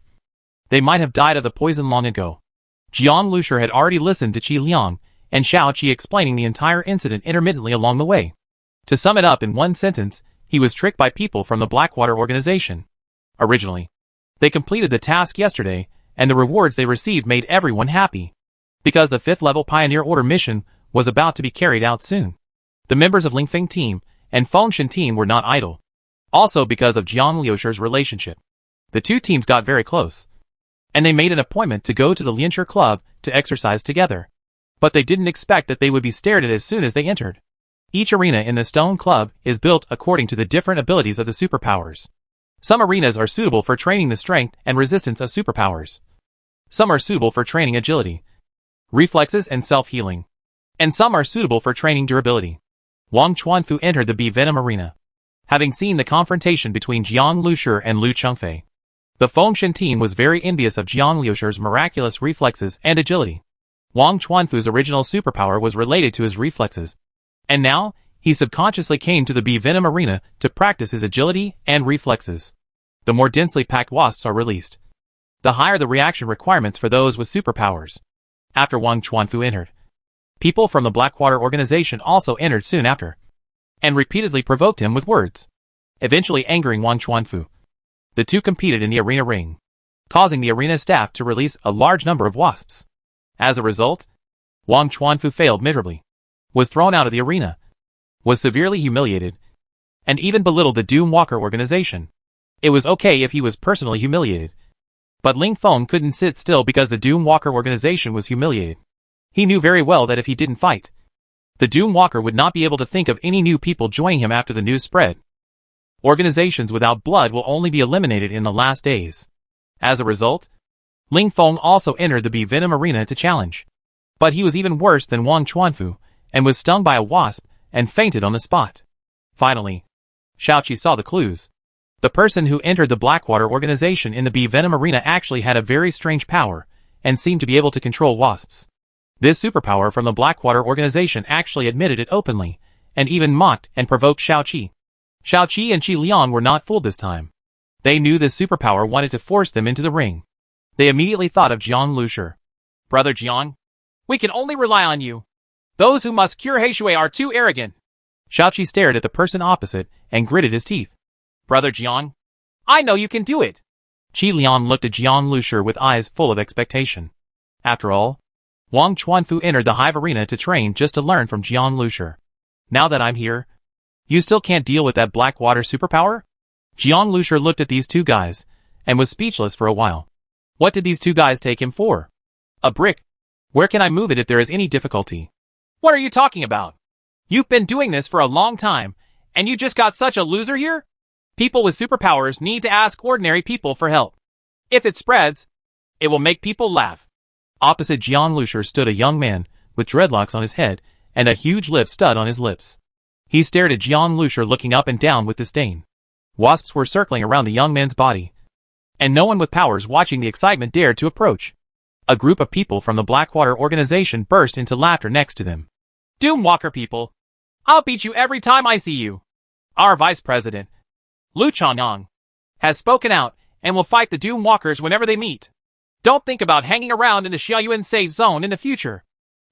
they might have died of the poison long ago. Jiang Lushur had already listened to Qi Liang and Xiao Qi explaining the entire incident intermittently along the way. To sum it up in one sentence, he was tricked by people from the Blackwater organization. Originally, they completed the task yesterday, and the rewards they received made everyone happy, because the 5th level Pioneer Order mission was about to be carried out soon. The members of Lingfeng team and Fengshan team were not idle. Also because of Jiang Lushur's relationship, the two teams got very close, and they made an appointment to go to the Lianshur Club to exercise together. But they didn't expect that they would be stared at as soon as they entered. Each arena in the Stone Club is built according to the different abilities of the superpowers. Some arenas are suitable for training the strength and resistance of superpowers. Some are suitable for training agility, reflexes and self-healing. And some are suitable for training durability. Wang Chuanfu entered the Bee Venom Arena, having seen the confrontation between Jiang Lushur and Lu Chengfei. The Fengshan team was very envious of Jiang Lushur's miraculous reflexes and agility. Wang Chuanfu's original superpower was related to his reflexes, and now he subconsciously came to the Bee Venom Arena to practice his agility and reflexes. The more densely packed wasps are released, the higher the reaction requirements for those with superpowers. After Wang Chuanfu entered, people from the Blackwater organization also entered soon after, and repeatedly provoked him with words, eventually angering Wang Chuanfu. The two competed in the arena ring, causing the arena staff to release a large number of wasps. As a result, Wang Chuanfu failed miserably, was thrown out of the arena, was severely humiliated, and even belittled the Doom Walker organization. It was okay if he was personally humiliated, but Ling Feng couldn't sit still because the Doom Walker organization was humiliated. He knew very well that if he didn't fight, the Doom Walker would not be able to think of any new people joining him after the news spread. Organizations without blood will only be eliminated in the last days. As a result, Ling Feng also entered the Bee Venom Arena to challenge. But he was even worse than Wang Chuanfu, and was stung by a wasp and fainted on the spot. Finally, Xiao Qi saw the clues. The person who entered the Blackwater organization in the Bee Venom Arena actually had a very strange power, and seemed to be able to control wasps. This superpower from the Blackwater organization actually admitted it openly, and even mocked and provoked Xiao Qi. Xiao Qi and Qi Liang were not fooled this time. They knew this superpower wanted to force them into the ring. They immediately thought of Jiang Lushur. Brother Jiang, we can only rely on you. Those who must cure Heishui are too arrogant. Xiao Qi stared at the person opposite and gritted his teeth. Brother Jiang, I know you can do it. Qi Liang looked at Jiang Lushur with eyes full of expectation. After all, Wang Chuanfu entered the Hive Arena to train just to learn from Jiang Lushur. Now that I'm here, you still can't deal with that Blackwater superpower? Jiang Lushur looked at these two guys, and was speechless for a while. What did these two guys take him for? A brick. Where can I move it if there is any difficulty? What are you talking about? You've been doing this for a long time, and you just got such a loser here? People with superpowers need to ask ordinary people for help. If it spreads, it will make people laugh. Opposite Jiang Lushur stood a young man, with dreadlocks on his head, and a huge lip stud on his lips. He stared at Jiang Lushur looking up and down with disdain. Wasps were circling around the young man's body, and no one with powers watching the excitement dared to approach. A group of people from the Blackwater organization burst into laughter next to them. Doomwalker people. I'll beat you every time I see you. Our vice president, Lu Changyang, has spoken out and will fight the Doomwalkers whenever they meet. Don't think about hanging around in the Xiaoyuan safe zone in the future.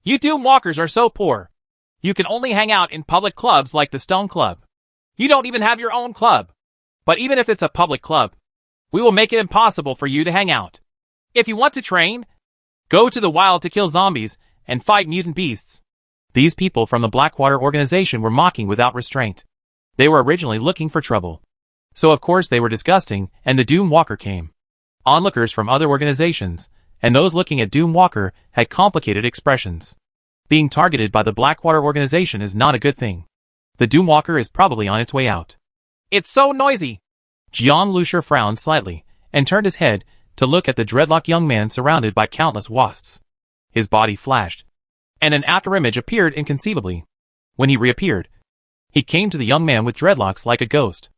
You Doomwalkers are so poor. You can only hang out in public clubs like the Stone Club. You don't even have your own club. But even if it's a public club, we will make it impossible for you to hang out. If you want to train, go to the wild to kill zombies and fight mutant beasts. These people from the Blackwater organization were mocking without restraint. They were originally looking for trouble. So of course they were disgusting, and the Doomwalker came. Onlookers from other organizations, and those looking at Doomwalker, had complicated expressions. Being targeted by the Blackwater organization is not a good thing. The Doomwalker is probably on its way out. It's so noisy. Jian Lucia frowned slightly, and turned his head to look at the dreadlocked young man surrounded by countless wasps. His body flashed, and an afterimage appeared inconceivably. When he reappeared, he came to the young man with dreadlocks like a ghost.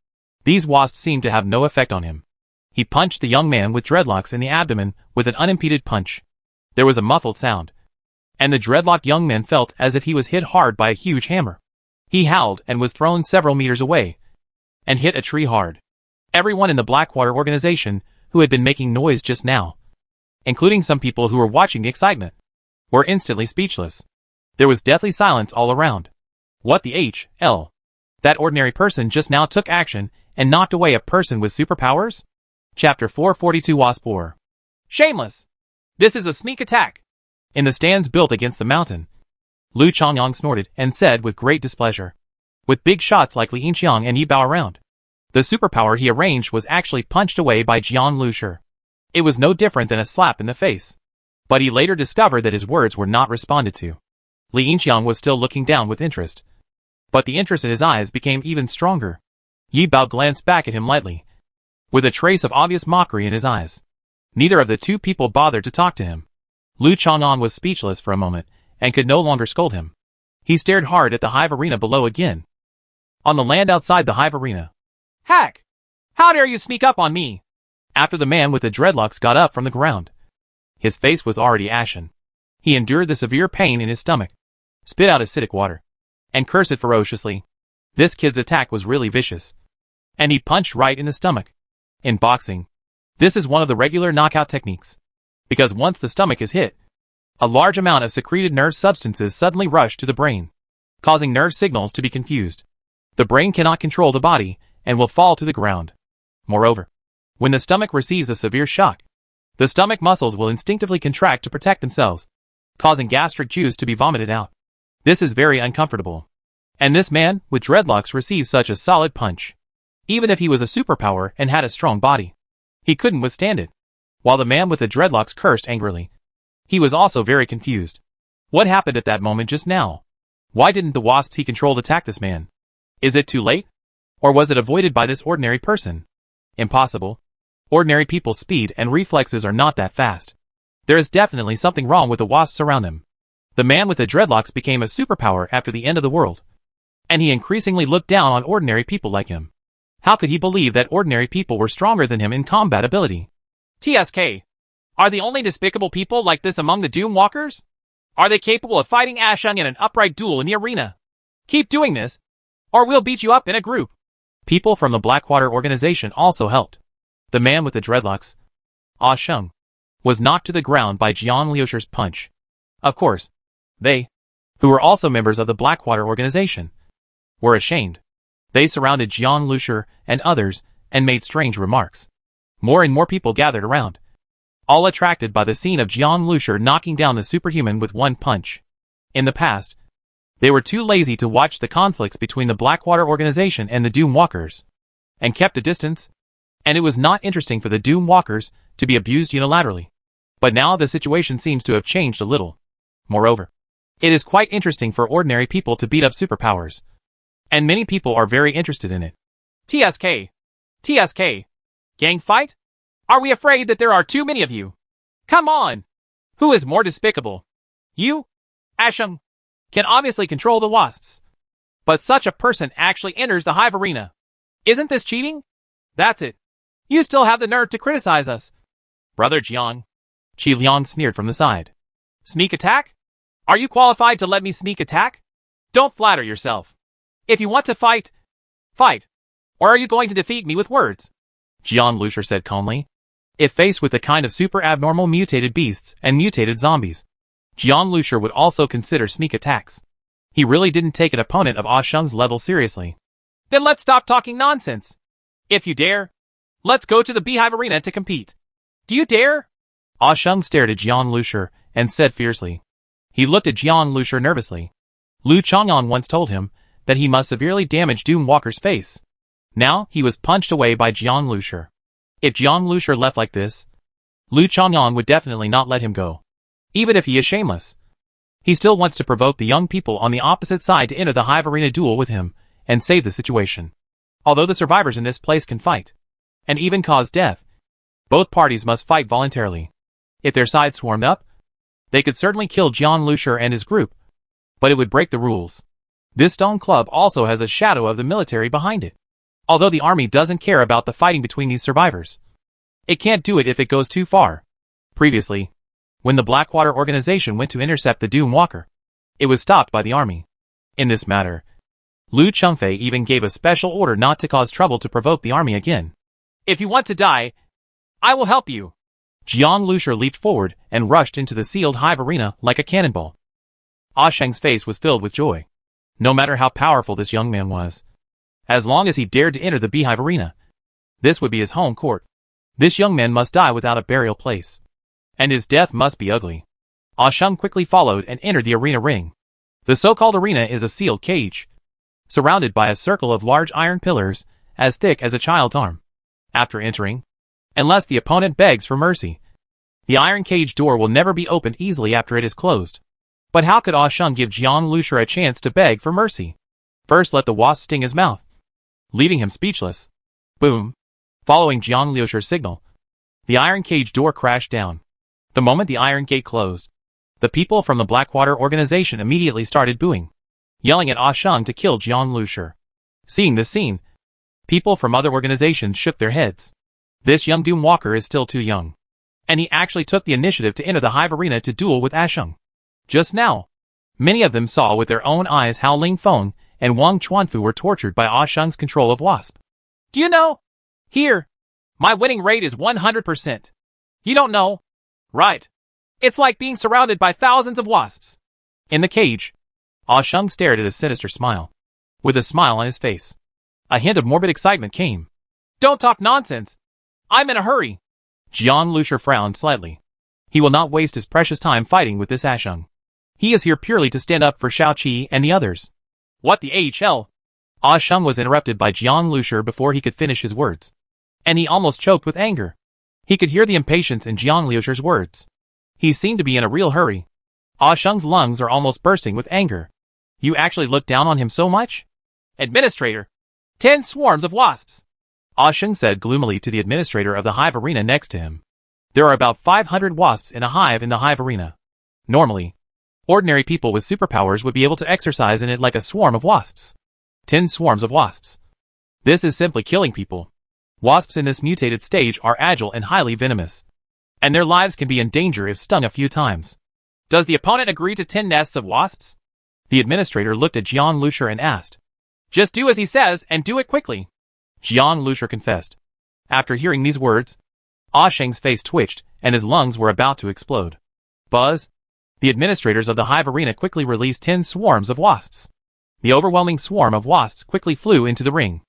These wasps seemed to have no effect on him. He punched the young man with dreadlocks in the abdomen with an unimpeded punch. There was a muffled sound, and the dreadlocked young man felt as if he was hit hard by a huge hammer. He howled and was thrown several meters away, and hit a tree hard. Everyone in the Blackwater organization, who had been making noise just now, including some people who were watching the excitement, were instantly speechless. There was deathly silence all around. What the hell? That ordinary person just now took action and knocked away a person with superpowers? Chapter 442 Wasp War. Shameless! This is a sneak attack. In the stands built against the mountain, Lu Changyang snorted and said with great displeasure, with big shots like Li Yinqiang and Yi Bao around. The superpower he arranged was actually punched away by Jian Lucia. It was no different than a slap in the face. But he later discovered that his words were not responded to. Li Yinqiang was still looking down with interest. But the interest in his eyes became even stronger. Yi Bao glanced back at him lightly, with a trace of obvious mockery in his eyes. Neither of the two people bothered to talk to him. Lu Changyang was speechless for a moment, and could no longer scold him. He stared hard at the hive arena below again. On the land outside the hive arena. Hack! How dare you sneak up on me? After the man with the dreadlocks got up from the ground, his face was already ashen. He endured the severe pain in his stomach, spit out acidic water, and cursed ferociously. This kid's attack was really vicious. And he punched right in the stomach. In boxing, this is one of the regular knockout techniques. Because once the stomach is hit, a large amount of secreted nerve substances suddenly rush to the brain, causing nerve signals to be confused. The brain cannot control the body, and will fall to the ground. Moreover, when the stomach receives a severe shock, the stomach muscles will instinctively contract to protect themselves, causing gastric juice to be vomited out. This is very uncomfortable. And this man, with dreadlocks, received such a solid punch. Even if he was a superpower and had a strong body, he couldn't withstand it. While the man with the dreadlocks cursed angrily, he was also very confused. What happened at that moment just now? Why didn't the wasps he controlled attack this man? Is it too late? Or was it avoided by this ordinary person? Impossible. Ordinary people's speed and reflexes are not that fast. There is definitely something wrong with the wasps around them. The man with the dreadlocks became a superpower after the end of the world. And he increasingly looked down on ordinary people like him. How could he believe that ordinary people were stronger than him in combat ability? TSK. Are the only despicable people like this among the Doomwalkers? Are they capable of fighting Ashung in an upright duel in the arena? Keep doing this, or we'll beat you up in a group. People from the Blackwater organization also helped. The man with the dreadlocks, Ashung, was knocked to the ground by Jian Lucia's punch. Of course, they, who were also members of the Blackwater organization, were ashamed. They surrounded Jian Lucia and others and made strange remarks. More and more people gathered around, all attracted by the scene of Jian Lucia knocking down the superhuman with one punch. In the past, they were too lazy to watch the conflicts between the Blackwater organization and the Doomwalkers, and kept a distance, and it was not interesting for the Doomwalkers to be abused unilaterally. But now the situation seems to have changed a little. Moreover, it is quite interesting for ordinary people to beat up superpowers, and many people are very interested in it. TSK. TSK. Gang fight? Are we afraid that there are too many of you? Come on! Who is more despicable? You? Ashung can obviously control the wasps. But such a person actually enters the hive arena. Isn't this cheating? That's it. You still have the nerve to criticize us. Brother Jiang, Qi Liang sneered from the side. Sneak attack? Are you qualified to let me sneak attack? Don't flatter yourself. If you want to fight, fight. Or are you going to defeat me with words? Jian Lucier said calmly. If faced with the kind of super abnormal mutated beasts and mutated zombies, Jian Lucier would also consider sneak attacks. He really didn't take an opponent of Ah Sheng's level seriously. Then let's stop talking nonsense. If you dare, let's go to the Beehive Arena to compete. Do you dare? Ah Sheng stared at Jian Lucier and said fiercely. He looked at Jian Lucier nervously. Lu Chang'an once told him that he must severely damage Doom Walker's face. Now he was punched away by Jian Lucier. If Jian Lucier left like this, Lu Chang'an would definitely not let him go. Even if he is shameless. He still wants to provoke the young people on the opposite side to enter the Hive Arena duel with him and save the situation. Although the survivors in this place can fight, and even cause death, both parties must fight voluntarily. If their side swarmed up, they could certainly kill Jian Lucier and his group, but it would break the rules. This stone club also has a shadow of the military behind it. Although the army doesn't care about the fighting between these survivors, it can't do it if it goes too far. Previously, when the Blackwater organization went to intercept the Doom Walker, it was stopped by the army. In this matter, Lu Chengfei even gave a special order not to cause trouble to provoke the army again. If you want to die, I will help you. Jian Lucier leaped forward and rushed into the sealed Hive Arena like a cannonball. Ah Sheng's face was filled with joy. No matter how powerful this young man was, as long as he dared to enter the Beehive Arena, this would be his home court. This young man must die without a burial place, and his death must be ugly. Ah Sheng quickly followed and entered the arena ring. The so-called arena is a sealed cage, surrounded by a circle of large iron pillars as thick as a child's arm. After entering, unless the opponent begs for mercy, the iron cage door will never be opened easily after it is closed. But how could Ah Sheng give Jian Lucier a chance to beg for mercy? First let the wasp sting his mouth, leaving him speechless. Boom. Following Jian Lucier's signal, the iron cage door crashed down. The moment the iron gate closed, the people from the Blackwater organization immediately started booing, yelling at Ah Sheng to kill Jian Lucier. Seeing this scene, people from other organizations shook their heads. This young Doom Walker is still too young, and he actually took the initiative to enter the Hive Arena to duel with Ah Sheng. Just now, many of them saw with their own eyes how Ling Feng and Wang Chuanfu were tortured by Ah Sheng's control of Wasp. Do you know? Here, my winning rate is 100%. You don't know? Right. It's like being surrounded by thousands of wasps. In the cage, Ah Sheng stared at a sinister smile. With a smile on his face, a hint of morbid excitement came. Don't talk nonsense. I'm in a hurry. Jian Lucier frowned slightly. He will not waste his precious time fighting with this Ah Sheng. He is here purely to stand up for Shao Qi and the others. What the AHL? Ah Sheng was interrupted by Jian Lucier before he could finish his words, and he almost choked with anger. He could hear the impatience in Jian Lucier's words. He seemed to be in a real hurry. Ah Sheng's lungs are almost bursting with anger. You actually look down on him so much? Administrator! 10 swarms of wasps! Ah Sheng said gloomily to the administrator of the Hive Arena next to him. There are about 500 wasps in a hive in the Hive Arena. Normally, ordinary people with superpowers would be able to exercise in it like a swarm of wasps. 10 swarms of wasps. This is simply killing people. Wasps in this mutated stage are agile and highly venomous, and their lives can be in danger if stung a few times. Does the opponent agree to 10 nests of wasps? The administrator looked at Jian Lucier and asked. Just do as he says and do it quickly. Jian Lucier confessed. After hearing these words, Ah Sheng's face twitched and his lungs were about to explode. Buzz! The administrators of the Hive Arena quickly released 10 swarms of wasps. The overwhelming swarm of wasps quickly flew into the ring,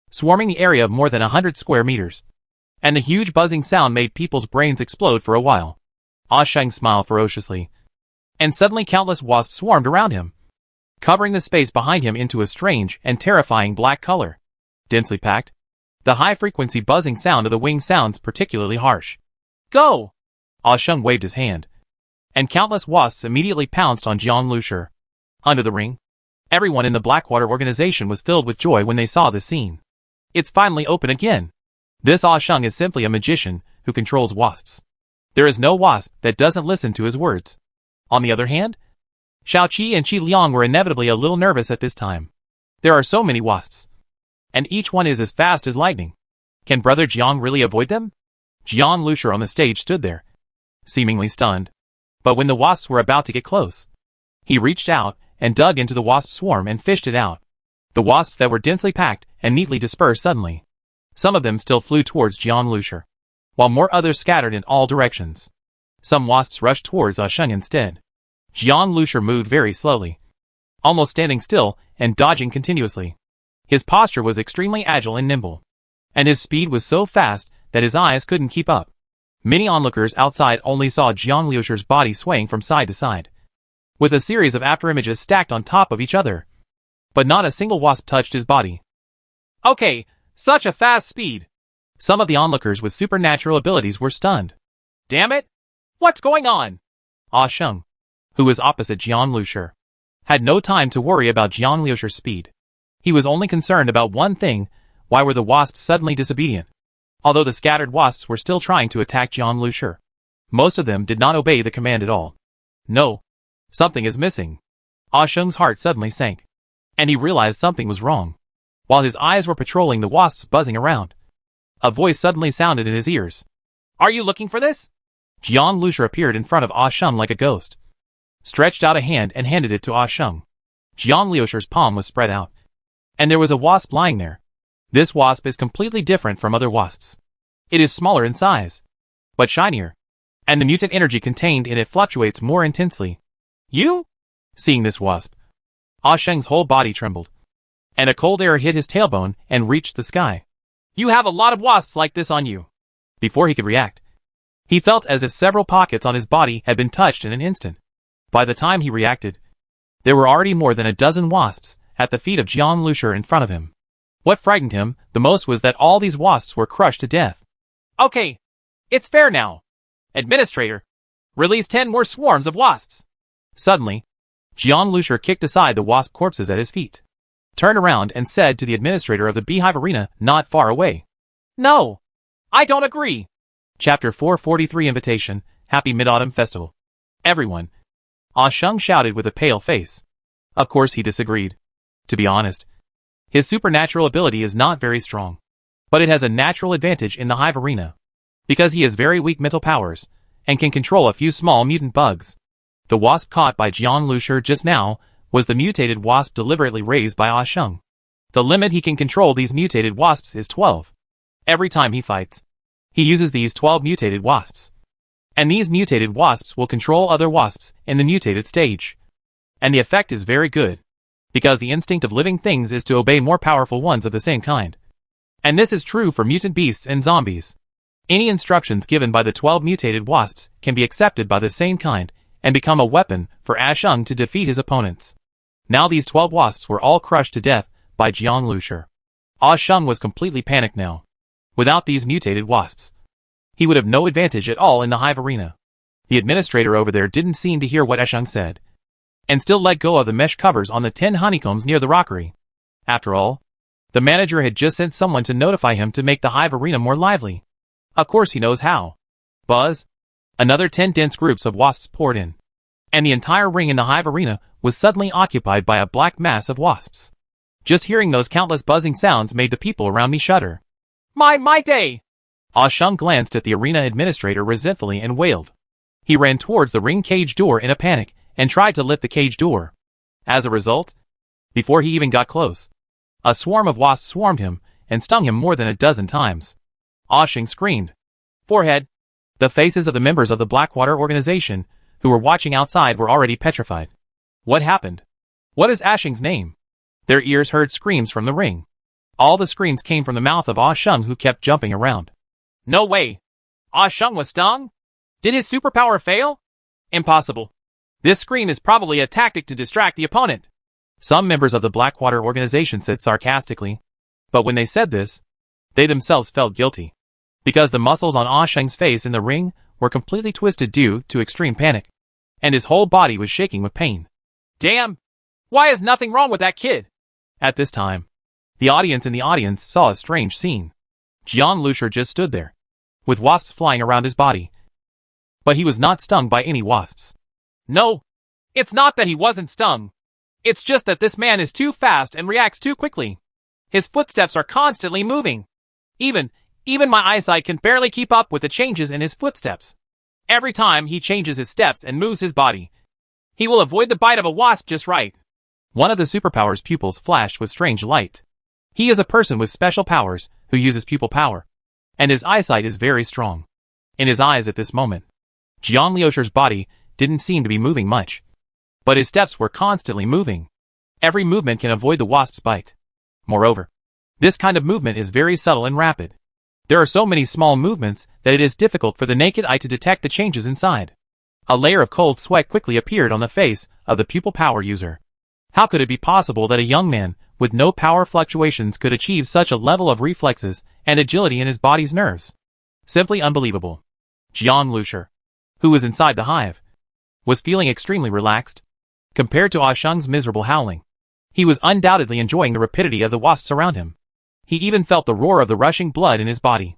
swarming the area of more than 100 square meters. And the huge buzzing sound made people's brains explode for a while. Ah Sheng smiled ferociously. And suddenly countless wasps swarmed around him, covering the space behind him into a strange and terrifying black color. Densely packed, the high-frequency buzzing sound of the wing sounds particularly harsh. Go! Ah Sheng waved his hand, and countless wasps immediately pounced on Jian Lucier. Under the ring, everyone in the Blackwater organization was filled with joy when they saw this scene. It's finally open again. This Ah Sheng is simply a magician who controls wasps. There is no wasp that doesn't listen to his words. On the other hand, Shao Qi and Qi Liang were inevitably a little nervous at this time. There are so many wasps, and each one is as fast as lightning. Can Brother Jiang really avoid them? Jian Lucier on the stage stood there, seemingly stunned. But when the wasps were about to get close, he reached out and dug into the wasp swarm and fished it out. The wasps that were densely packed and neatly dispersed suddenly. Some of them still flew towards Jian Lucier, while more others scattered in all directions. Some wasps rushed towards Sheng instead. Jian Lucier moved very slowly, almost standing still and dodging continuously. His posture was extremely agile and nimble, and his speed was so fast that his eyes couldn't keep up. Many onlookers outside only saw Jian Lucier's body swaying from side to side, with a series of afterimages stacked on top of each other. But not a single wasp touched his body. Okay, such a fast speed. Some of the onlookers with supernatural abilities were stunned. Damn it! What's going on? Sheng, who was opposite Jian Lucier, had no time to worry about Jian Lucier's speed. He was only concerned about one thing: why were the wasps suddenly disobedient? Although the scattered wasps were still trying to attack Jian Lucier, most of them did not obey the command at all. No, something is missing. Sheng's heart suddenly sank, and he realized something was wrong. While his eyes were patrolling the wasps buzzing around, a voice suddenly sounded in his ears. Are you looking for this? Jian Lucier appeared in front of Sheng like a ghost, stretched out a hand and handed it to Sheng. Jian Lucier's palm was spread out, and there was a wasp lying there. This wasp is completely different from other wasps. It is smaller in size, but shinier, and the mutant energy contained in it fluctuates more intensely. You? Seeing this wasp, Sheng's whole body trembled, and a cold air hit his tailbone and reached the sky. You have a lot of wasps like this on you. Before he could react, he felt as if several pockets on his body had been touched in an instant. By the time he reacted, there were already more than a dozen wasps at the feet of Jian Lucier in front of him. What frightened him the most was that all these wasps were crushed to death. Okay, it's fair now. Administrator, release 10 more swarms of wasps. Suddenly, Jian Lucier kicked aside the wasp corpses at his feet, turned around and said to the administrator of the beehive arena not far away. No, I don't agree. Chapter 443 Invitation, Happy Mid-Autumn Festival. Everyone. Sheng shouted with a pale face. Of course he disagreed. To be honest, his supernatural ability is not very strong, but it has a natural advantage in the hive arena, because he has very weak mental powers, and can control a few small mutant bugs. The wasp caught by Jian Lucier just now was the mutated wasp deliberately raised by Sheng. The limit he can control these mutated wasps is 12. Every time he fights, he uses these 12 mutated wasps. And these mutated wasps will control other wasps in the mutated stage. And the effect is very good, because the instinct of living things is to obey more powerful ones of the same kind. And this is true for mutant beasts and zombies. Any instructions given by the 12 mutated wasps can be accepted by the same kind and become a weapon for Sheng to defeat his opponents. Now these 12 wasps were all crushed to death by Jian Lucier. Sheng was completely panicked now. Without these mutated wasps, he would have no advantage at all in the hive arena. The administrator over there didn't seem to hear what Sheng said, and still let go of the mesh covers on the 10 honeycombs near the rockery. After all, the manager had just sent someone to notify him to make the hive arena more lively. Of course he knows how. Buzz. Another 10 dense groups of wasps poured in, and the entire ring in the hive arena was suddenly occupied by a black mass of wasps. Just hearing those countless buzzing sounds made the people around me shudder. My day! Sheng glanced at the arena administrator resentfully and wailed. He ran towards the ring cage door in a panic and tried to lift the cage door. As a result, before he even got close, a swarm of wasps swarmed him and stung him more than a dozen times. Sheng screamed. Forehead. The faces of the members of the Blackwater organization who were watching outside were already petrified. What happened? What is Sheng's name? Their ears heard screams from the ring. All the screams came from the mouth of Sheng, who kept jumping around. No way! Sheng was stung? Did his superpower fail? Impossible. This scream is probably a tactic to distract the opponent. Some members of the Blackwater organization said sarcastically. But when they said this, they themselves felt guilty, because the muscles on Sheng's face in the ring were completely twisted due to extreme panic, and his whole body was shaking with pain. Damn! Why is nothing wrong with that kid? At this time, the audience in the audience saw a strange scene. Jian Lucier just stood there, with wasps flying around his body. But he was not stung by any wasps. No, it's not that he wasn't stung. It's just that this man is too fast and reacts too quickly. His footsteps are constantly moving. Even my eyesight can barely keep up with the changes in his footsteps. Every time he changes his steps and moves his body, he will avoid the bite of a wasp just right. One of the superpower's pupils flashed with strange light. He is a person with special powers who uses pupil power, and his eyesight is very strong. In his eyes at this moment, Jiang Liusher's body didn't seem to be moving much, but his steps were constantly moving. Every movement can avoid the wasp's bite. Moreover, this kind of movement is very subtle and rapid. There are so many small movements that it is difficult for the naked eye to detect the changes inside. A layer of cold sweat quickly appeared on the face of the pupil power user. How could it be possible that a young man with no power fluctuations could achieve such a level of reflexes and agility in his body's nerves? Simply unbelievable. Jiang Liusher, who was inside the hive, was feeling extremely relaxed. Compared to Ah Sheng's miserable howling, he was undoubtedly enjoying the rapidity of the wasps around him. He even felt the roar of the rushing blood in his body.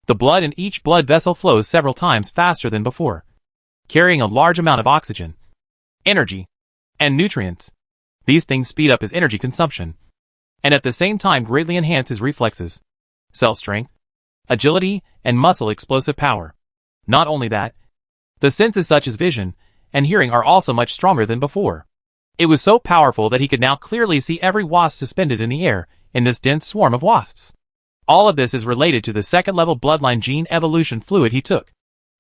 The blood in each blood vessel flows several times faster than before, carrying a large amount of oxygen, energy, and nutrients. These things speed up his energy consumption, and at the same time greatly enhance his reflexes, cell strength, agility, and muscle explosive power. Not only that, the senses such as vision and hearing are also much stronger than before. It was so powerful that he could now clearly see every wasp suspended in the air in this dense swarm of wasps. All of this is related to the second-level bloodline gene evolution fluid he took.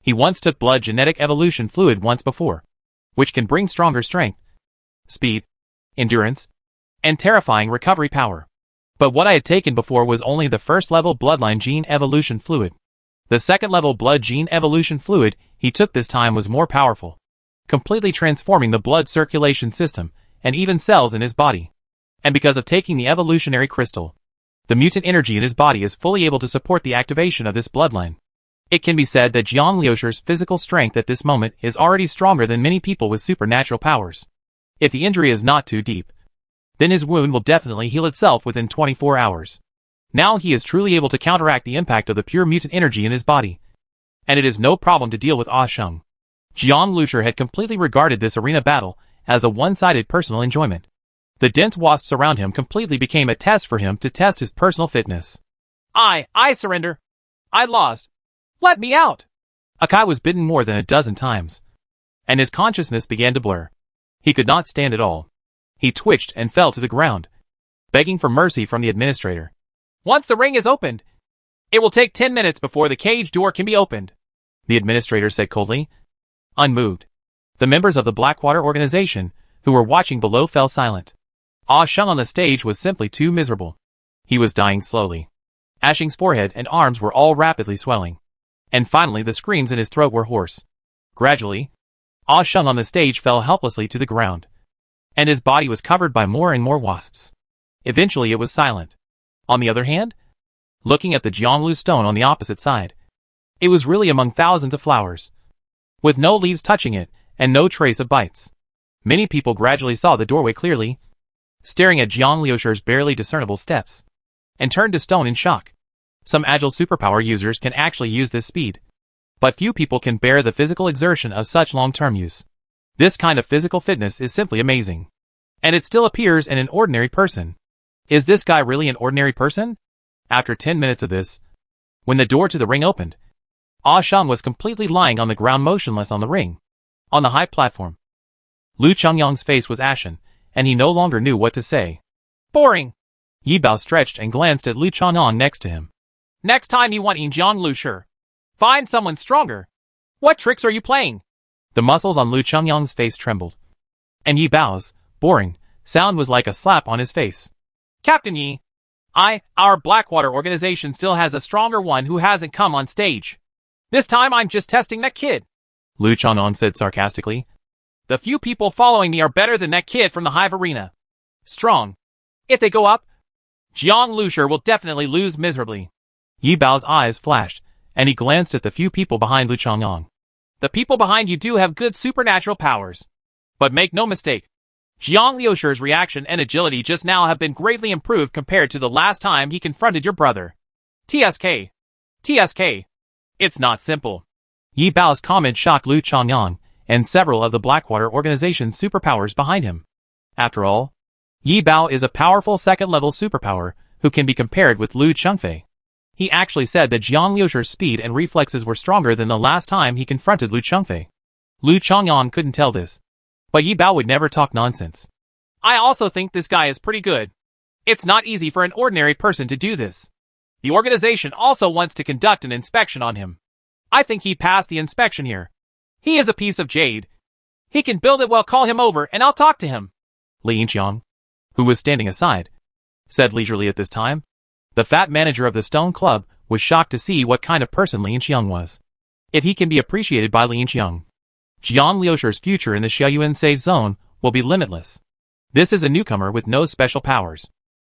He once took blood genetic evolution fluid once before, which can bring stronger strength, speed, endurance, and terrifying recovery power. But what I had taken before was only the first-level bloodline gene evolution fluid. The second-level blood gene evolution fluid he took this time was more powerful, completely transforming the blood circulation system and even cells in his body. And because of taking the evolutionary crystal, the mutant energy in his body is fully able to support the activation of this bloodline. It can be said that Jiang Liusher's physical strength at this moment is already stronger than many people with supernatural powers. If the injury is not too deep, then his wound will definitely heal itself within 24 hours. Now he is truly able to counteract the impact of the pure mutant energy in his body, and it is no problem to deal with Ah Sheng. Jiang Liusher had completely regarded this arena battle as a one-sided personal enjoyment. The dense wasps around him completely became a test for him to test his personal fitness. I surrender. I lost. Let me out. Akai was bitten more than a dozen times, and his consciousness began to blur. He could not stand at all. He twitched and fell to the ground, begging for mercy from the administrator. Once the ring is opened, it will take 10 minutes before the cage door can be opened, the administrator said coldly. Unmoved, the members of the Blackwater organization, who were watching below, fell silent. Ah Sheng on the stage was simply too miserable. He was dying slowly. Ah Sheng's forehead and arms were all rapidly swelling, and finally the screams in his throat were hoarse. Gradually, Ah Sheng on the stage fell helplessly to the ground, and his body was covered by more and more wasps. Eventually it was silent. On the other hand, looking at the Jianglu stone on the opposite side, it was really among thousands of flowers, with no leaves touching it and no trace of bites. Many people gradually saw the doorway clearly, staring at Jiang Liusher's barely discernible steps, and turned to stone in shock. Some agile superpower users can actually use this speed, but few people can bear the physical exertion of such long-term use. This kind of physical fitness is simply amazing, and it still appears in an ordinary person. Is this guy really an ordinary person? After 10 minutes of this, when the door to the ring opened, Ah Sheng was completely lying on the ground motionless on the ring, on the high platform. Lu Chengyang's face was ashen, and he no longer knew what to say. Boring. Yi Bao stretched and glanced at Lu Chengyang next to him. Next time you want Jiang Liusher, find someone stronger. What tricks are you playing? The muscles on Lu Chengyang's face trembled, and Yi Bao's boring sound was like a slap on his face. Captain Yi, our Blackwater organization still has a stronger one who hasn't come on stage. This time I'm just testing that kid, Lu Chengyang said sarcastically. The few people following me are better than that kid from the Hive Arena. Strong. If they go up, Jiang Liusher will definitely lose miserably. Yi Bao's eyes flashed, and he glanced at the few people behind Lu Chengyang. The people behind you do have good supernatural powers. But make no mistake, Jiang Liusher's reaction and agility just now have been greatly improved compared to the last time he confronted your brother. TSK. It's not simple. Yi Bao's comment shocked Lu Chengyang and several of the Blackwater organization's superpowers behind him. After all, Yi Bao is a powerful second-level superpower who can be compared with Lu Chengfei. He actually said that Jiang Liusher's speed and reflexes were stronger than the last time he confronted Lu Chengfei. Lu Chongyang couldn't tell this, but Yi Bao would never talk nonsense. I also think this guy is pretty good. It's not easy for an ordinary person to do this. The organization also wants to conduct an inspection on him. I think he passed the inspection here. He is a piece of jade. He can build it well. Call him over and I'll talk to him. Li Yinxiang, who was standing aside, said leisurely at this time. The fat manager of the Stone Club was shocked to see what kind of person Li Yinxiang was. If he can be appreciated by Li Yinxiang, Jiang Liusher's future in the Xiaoyuan safe zone will be limitless. This is a newcomer with no special powers.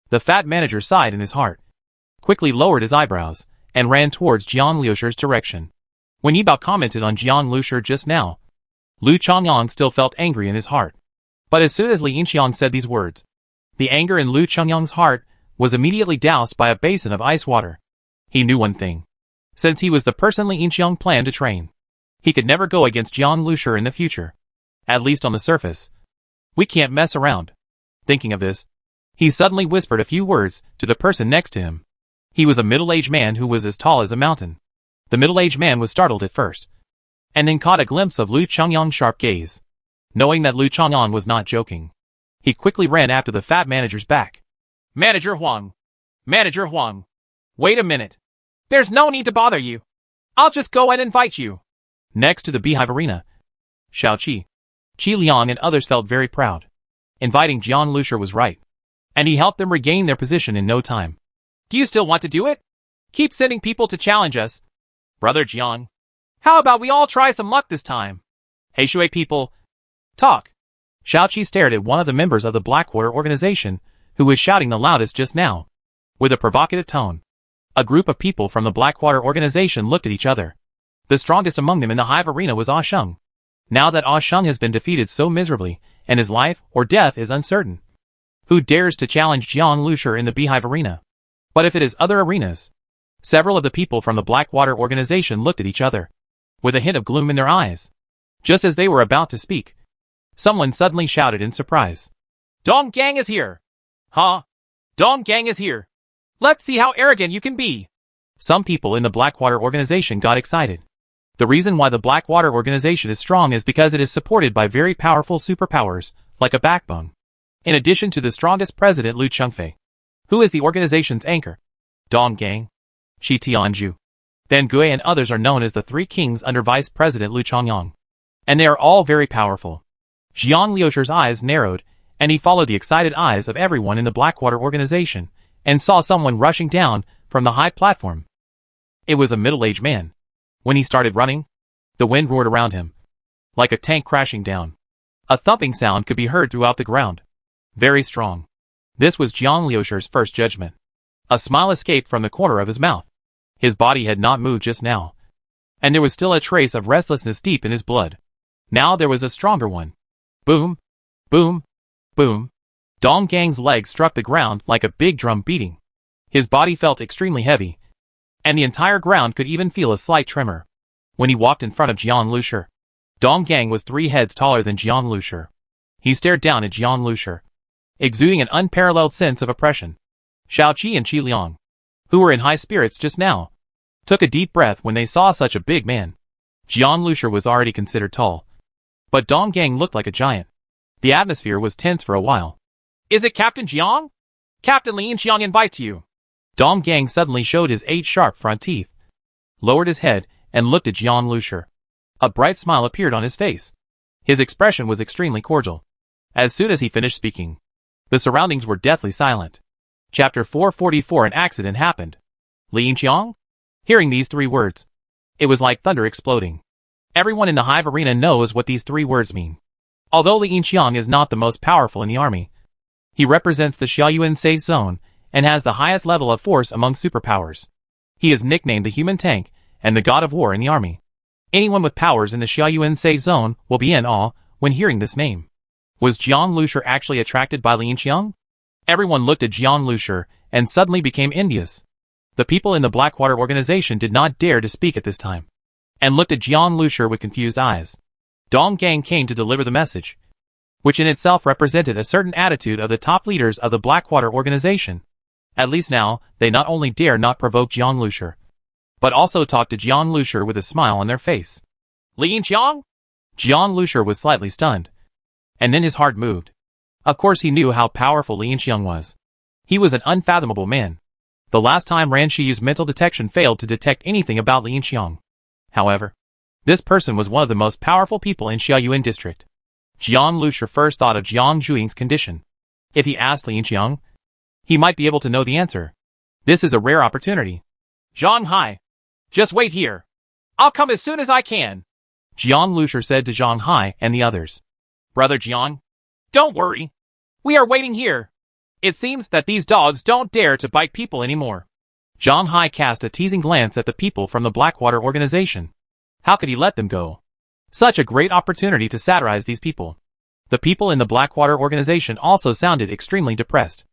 The fat manager sighed in his heart, quickly lowered his eyebrows, and ran towards Jiang Liusher's direction. When Yi Bao commented on Jiang Liusher just now, Lu Chongyang still felt angry in his heart. But as soon as Li Yinxiang said these words, the anger in Lu Chongyang's heart was immediately doused by a basin of ice water. He knew one thing. Since he was the person Li Yinxiang planned to train, he could never go against Jiang Liusher in the future. At least on the surface. We can't mess around. Thinking of this, he suddenly whispered a few words to the person next to him. He was a middle-aged man who was as tall as a mountain. The middle-aged man was startled at first, and then caught a glimpse of Lu Chongyang's sharp gaze. Knowing that Lu Chongyang was not joking, he quickly ran after the fat manager's back. Manager Huang! Manager Huang! Wait a minute. There's no need to bother you. I'll just go and invite you. Next to the Beehive Arena, Xiao Qi, Qi Liang and others felt very proud. Inviting Jiang Liusher was right, and he helped them regain their position in no time. Do you still want to do it? Keep sending people to challenge us. Brother Jiang, how about we all try some luck this time? Hey Shui people, talk. Xiao Qi stared at one of the members of the Blackwater organization, who was shouting the loudest just now. With a provocative tone, a group of people from the Blackwater organization looked at each other. The strongest among them in the Hive Arena was Ah Sheng. Now that Ah Sheng has been defeated so miserably, and his life or death is uncertain, who dares to challenge Jiang Liusher in the Beehive Arena? But if it is other arenas? Several of the people from the Blackwater organization looked at each other, with a hint of gloom in their eyes. Just as they were about to speak, someone suddenly shouted in surprise. Dong Gang is here! Huh? Dong Gang is here! Let's see how arrogant you can be! Some people in the Blackwater organization got excited. The reason why the Blackwater organization is strong is because it is supported by very powerful superpowers, like a backbone. In addition to the strongest president Lu Chengfei, who is the organization's anchor, Dong Gang, Shi Tianju, Then Gui and others are known as the Three Kings under Vice President Lu Chongyang. And they are all very powerful. Jiang Liusher's eyes narrowed, and he followed the excited eyes of everyone in the Blackwater organization, and saw someone rushing down from the high platform. It was a middle-aged man. When he started running, the wind roared around him, like a tank crashing down. A thumping sound could be heard throughout the ground. Very strong. This was Jiang Liusher's first judgment. A smile escaped from the corner of his mouth. His body had not moved just now, and there was still a trace of restlessness deep in his blood. Now there was a stronger one. Boom, boom, boom. Dong Gang's legs struck the ground like a big drum beating. His body felt extremely heavy, and the entire ground could even feel a slight tremor. When he walked in front of Jiang Liusher, Dong Gang was 3 heads taller than Jiang Liusher. He stared down at Jiang Liusher, exuding an unparalleled sense of oppression. Xiao Qi and Qi Liang, who were in high spirits just now, took a deep breath when they saw such a big man. Jiang Liusher was already considered tall, but Dong Gang looked like a giant. The atmosphere was tense for a while. Is it Captain Jiang? Captain Li Yinxiang invites you. Dong Gang suddenly showed his 8 sharp front teeth, lowered his head, and looked at Jiang Liusher. A bright smile appeared on his face. His expression was extremely cordial. As soon as he finished speaking, the surroundings were deathly silent. Chapter 444. An accident happened. Li Yinxiang? Hearing these 3 words, it was like thunder exploding. Everyone in the Hive Arena knows what these 3 words mean. Although Li Yinxiang is not the most powerful in the army, he represents the Xiaoyuan safe zone and has the highest level of force among superpowers. He is nicknamed the Human Tank and the God of War in the army. Anyone with powers in the Xiaoyuan safe zone will be in awe when hearing this name. Was Jiang Liusher actually attracted by Li Yinxiang? Everyone looked at Jiang Liusher and suddenly became envious. The people in the Blackwater organization did not dare to speak at this time, and looked at Jiang Liusher with confused eyes. Dong Gang came to deliver the message, which in itself represented a certain attitude of the top leaders of the Blackwater organization. At least now, they not only dare not provoke Jiang Lusher, but also talk to Jiang Lusher with a smile on their face. Li Yinqiang? Jiang Lusher was slightly stunned. And then his heart moved. Of course he knew how powerful Li Yinqiang was. He was an unfathomable man. The last time Ran Shi's mental detection failed to detect anything about Li Yinqiang. However, this person was one of the most powerful people in Xiaoyuan district. Jiang Lusher first thought of Jiang Zhuying's condition. If he asked Li Yinqiang, he might be able to know the answer. This is a rare opportunity. Zhang Hai. Just wait here. I'll come as soon as I can. Jiang Lusher said to Zhang Hai and the others. Brother Jiang, don't worry. We are waiting here. It seems that these dogs don't dare to bite people anymore. Zhang Hai cast a teasing glance at the people from the Blackwater organization. How could he let them go? Such a great opportunity to satirize these people. The people in the Blackwater organization also sounded extremely depressed.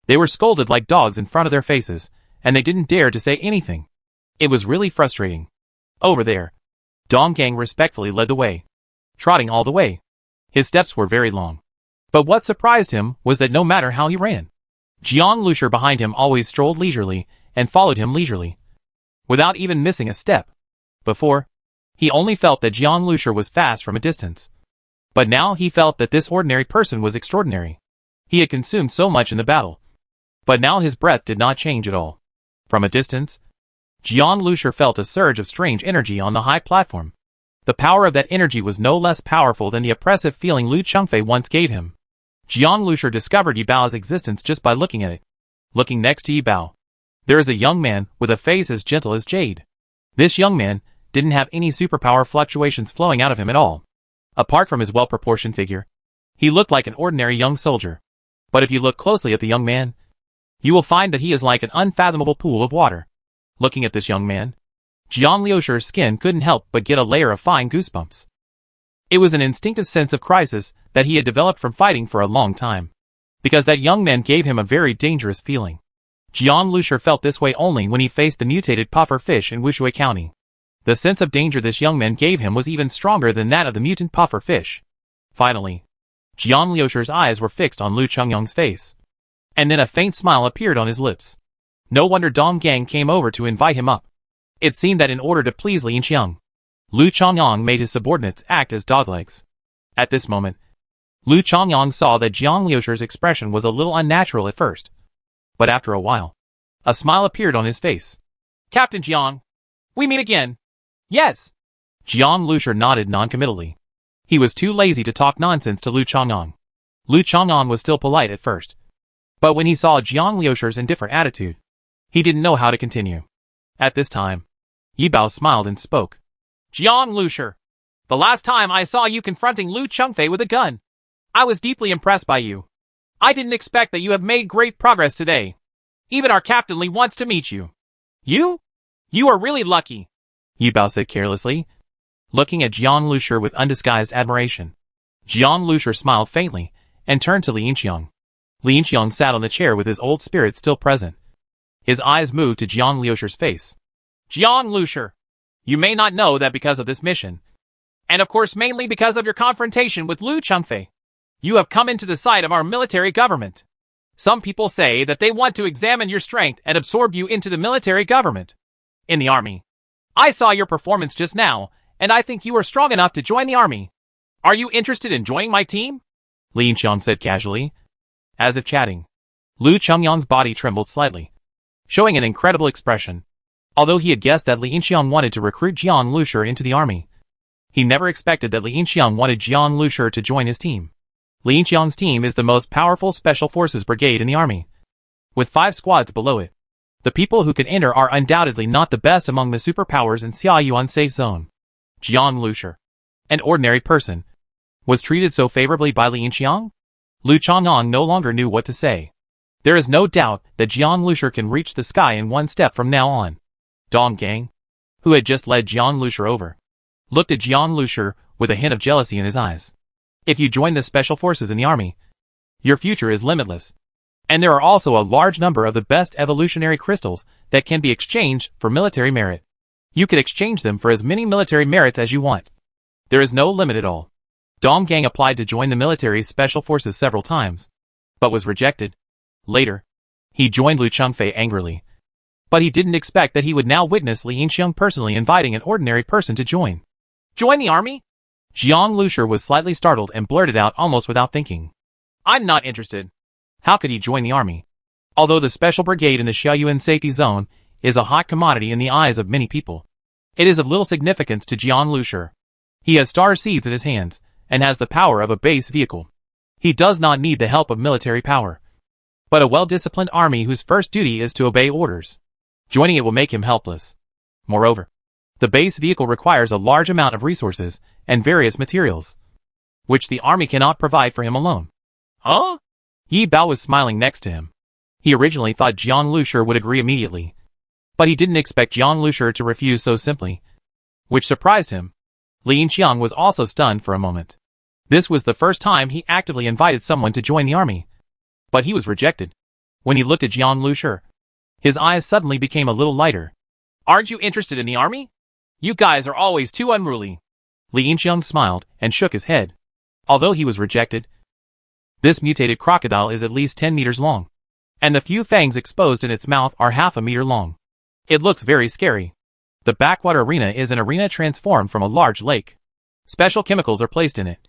They were scolded like dogs in front of their faces, and they didn't dare to say anything. It was really frustrating. Over there, Dong Gang respectfully led the way, trotting all the way. His steps were very long. But what surprised him was that no matter how he ran, Jiang Lusher behind him always strolled leisurely and followed him leisurely, without even missing a step. Before, he only felt that Jiang Lusher was fast from a distance. But now he felt that this ordinary person was extraordinary. He had consumed so much in the battle. But now his breath did not change at all. From a distance, Jiang Lusher felt a surge of strange energy on the high platform. The power of that energy was no less powerful than the oppressive feeling Lu Chengfei once gave him. Jiang Lusher discovered Yi Bao's existence just by looking at it. Looking next to Yi Bao, there is a young man with a face as gentle as jade. This young man didn't have any superpower fluctuations flowing out of him at all. Apart from his well-proportioned figure, he looked like an ordinary young soldier. But if you look closely at the young man, you will find that he is like an unfathomable pool of water. Looking at this young man, Jiang Lusher's skin couldn't help but get a layer of fine goosebumps. It was an instinctive sense of crisis that he had developed from fighting for a long time. Because that young man gave him a very dangerous feeling. Jiang Lusher felt this way only when he faced the mutated puffer fish in Wushui County. The sense of danger this young man gave him was even stronger than that of the mutant puffer fish. Finally, Jiang Lusher's eyes were fixed on Lu Chengyang's face. And then a faint smile appeared on his lips. No wonder Dong Gang came over to invite him up. It seemed that in order to please Li Yinqiang, Lu Chengyang made his subordinates act as doglegs. At this moment, Lu Chengyang saw that Jiang Lusher's expression was a little unnatural at first. But after a while, a smile appeared on his face. Captain Jiang, we meet again. Yes. Jiang Lusher nodded noncommittally. He was too lazy to talk nonsense to Lu Chengyang. Lu Chengyang was still polite at first. But when he saw Jiang Lusher's indifferent attitude, he didn't know how to continue. At this time, Yi Bao smiled and spoke. Jiang Lusher, the last time I saw you confronting Lu Chengfei with a gun, I was deeply impressed by you. I didn't expect that you have made great progress today. Even our Captain Li wants to meet you. You? You are really lucky, Yi Bao said carelessly, looking at Jiang Lusher with undisguised admiration. Jiang Lusher smiled faintly and turned to Li Yinqiang. Li Yinqiang sat on the chair with his old spirit still present. His eyes moved to Jiang Lusher's face. Jiang Lusher, you may not know that because of this mission, and of course mainly because of your confrontation with Lu Chengfei, you have come into the sight of our military government. Some people say that they want to examine your strength and absorb you into the military government. In the army, I saw your performance just now, and I think you are strong enough to join the army. Are you interested in joining my team? Li Yinqiang said casually, as if chatting. Lu Chengyang's body trembled slightly, showing an incredible expression. Although he had guessed that Li Yinqiang wanted to recruit Jiang Lusher into the army, he never expected that Li Yinqiang wanted Jiang Lusher to join his team. Li Yinqiang's team is the most powerful special forces brigade in the army, with 5 squads below it. The people who can enter are undoubtedly not the best among the superpowers in Xiaoyuan safe zone. Jiang Lusher, an ordinary person, was treated so favorably by Li Yinqiang? Lu Chengyang no longer knew what to say. There is no doubt that Jiang Lusher can reach the sky in one step from now on. Dong Gang, who had just led Jiang Lusher over, looked at Jiang Lusher with a hint of jealousy in his eyes. If you join the special forces in the army, your future is limitless. And there are also a large number of the best evolutionary crystals that can be exchanged for military merit. You could exchange them for as many military merits as you want. There is no limit at all. Dong Gang applied to join the military's special forces several times, but was rejected. Later, He joined Lu Chengfei angrily. But he didn't expect that he would now witness Li Yinxiang personally inviting an ordinary person to join. Join the army? Jiang Lushur was slightly startled and blurted out almost without thinking. I'm not interested. How could he join the army? Although the special brigade in the Xiaoyuan safety zone is a hot commodity in the eyes of many people, it is of little significance to Jiang Lushur. He has star seeds in his hands and has the power of a base vehicle. He does not need the help of military power, but a well-disciplined army whose first duty is to obey orders. Joining it will make him helpless. Moreover, the base vehicle requires a large amount of resources and various materials, which the army cannot provide for him alone. Huh? Yi Bao was smiling next to him. He originally thought Jiang Lushur would agree immediately, but he didn't expect Jiang Lushur to refuse so simply, which surprised him. Li Yinxiang was also stunned for a moment. This was the first time he actively invited someone to join the army, but he was rejected. When he looked at Jiang Lushur, his eyes suddenly became a little lighter. Aren't you interested in the army? You guys are always too unruly. Li Yinxiang smiled and shook his head. Although he was rejected, this mutated crocodile is at least 10 meters long, and the few fangs exposed in its mouth are half a meter long. It looks very scary. The backwater arena is an arena transformed from a large lake. Special chemicals are placed in it,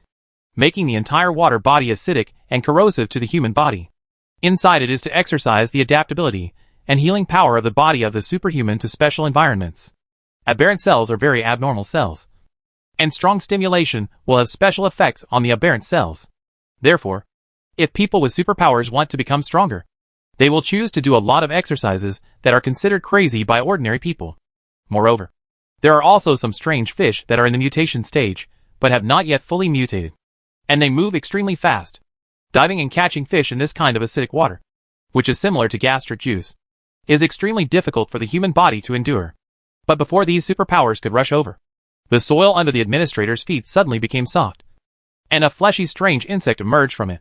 making the entire water body acidic and corrosive to the human body. Inside it is to exercise the adaptability and healing power of the body of the superhuman to special environments. Aberrant cells are very abnormal cells, and strong stimulation will have special effects on the aberrant cells. Therefore, if people with superpowers want to become stronger, they will choose to do a lot of exercises that are considered crazy by ordinary people. Moreover, there are also some strange fish that are in the mutation stage, but have not yet fully mutated, and they move extremely fast. Diving and catching fish in this kind of acidic water, which is similar to gastric juice, is extremely difficult for the human body to endure. But before these superpowers could rush over, the soil under the administrator's feet suddenly became soft, and a fleshy strange insect emerged from it,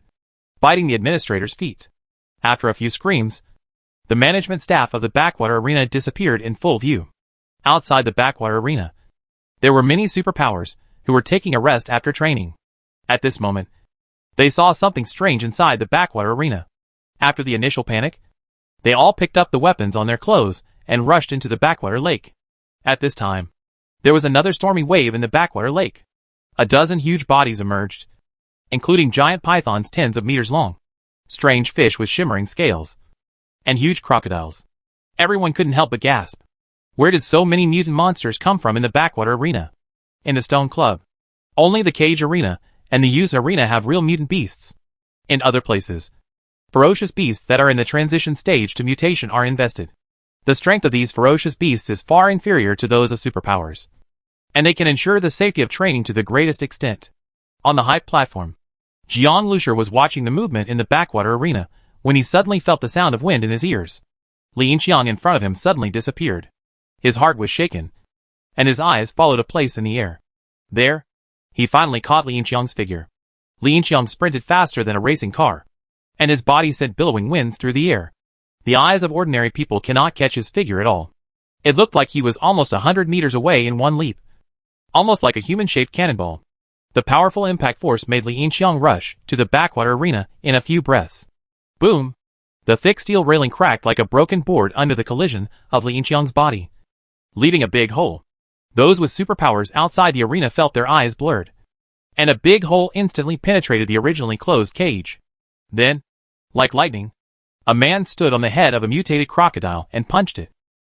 biting the administrator's feet. After a few screams, the management staff of the backwater arena disappeared in full view. Outside the backwater arena, there were many superpowers who were taking a rest after training. At this moment, they saw something strange inside the backwater arena. After the initial panic, they all picked up the weapons on their clothes and rushed into the backwater lake. At this time, there was another stormy wave in the backwater lake. A dozen huge bodies emerged, including giant pythons tens of meters long, strange fish with shimmering scales, and huge crocodiles. Everyone couldn't help but gasp. Where did so many mutant monsters come from in the backwater arena? In the Stone Club, only the Cage Arena and the Use Arena have real mutant beasts. In other places, ferocious beasts that are in the transition stage to mutation are invested. The strength of these ferocious beasts is far inferior to those of superpowers, and they can ensure the safety of training to the greatest extent. On the high platform, Jiang Lushur was watching the movement in the backwater arena when he suddenly felt the sound of wind in his ears. Li Yinxiang in front of him suddenly disappeared. His heart was shaken, and his eyes followed a place in the air. There, he finally caught Li Yinxiang's figure. Li Yinxiang sprinted faster than a racing car, and his body sent billowing winds through the air. The eyes of ordinary people cannot catch his figure at all. It looked like he was almost 100 meters away in one leap, almost like a human-shaped cannonball. The powerful impact force made Li Yinxiang rush to the backwater arena in a few breaths. Boom! The thick steel railing cracked like a broken board under the collision of Li Yinxiang's body, leaving a big hole. Those with superpowers outside the arena felt their eyes blurred, and a big hole instantly penetrated the originally closed cage. Then, like lightning, a man stood on the head of a mutated crocodile and punched it.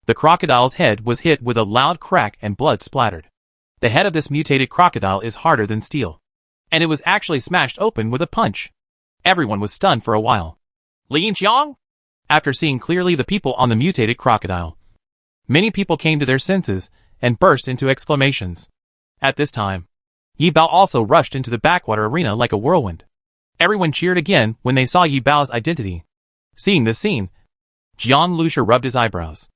The crocodile's head was hit with a loud crack and blood splattered. The head of this mutated crocodile is harder than steel, and it was actually smashed open with a punch. Everyone was stunned for a while. Li Yinxiang? After seeing clearly the people on the mutated crocodile, many people came to their senses and burst into exclamations. At this time, Yi Bao also rushed into the backwater arena like a whirlwind. Everyone cheered again when they saw Yi Bao's identity. Seeing this scene, Jiang Lushur rubbed his eyebrows.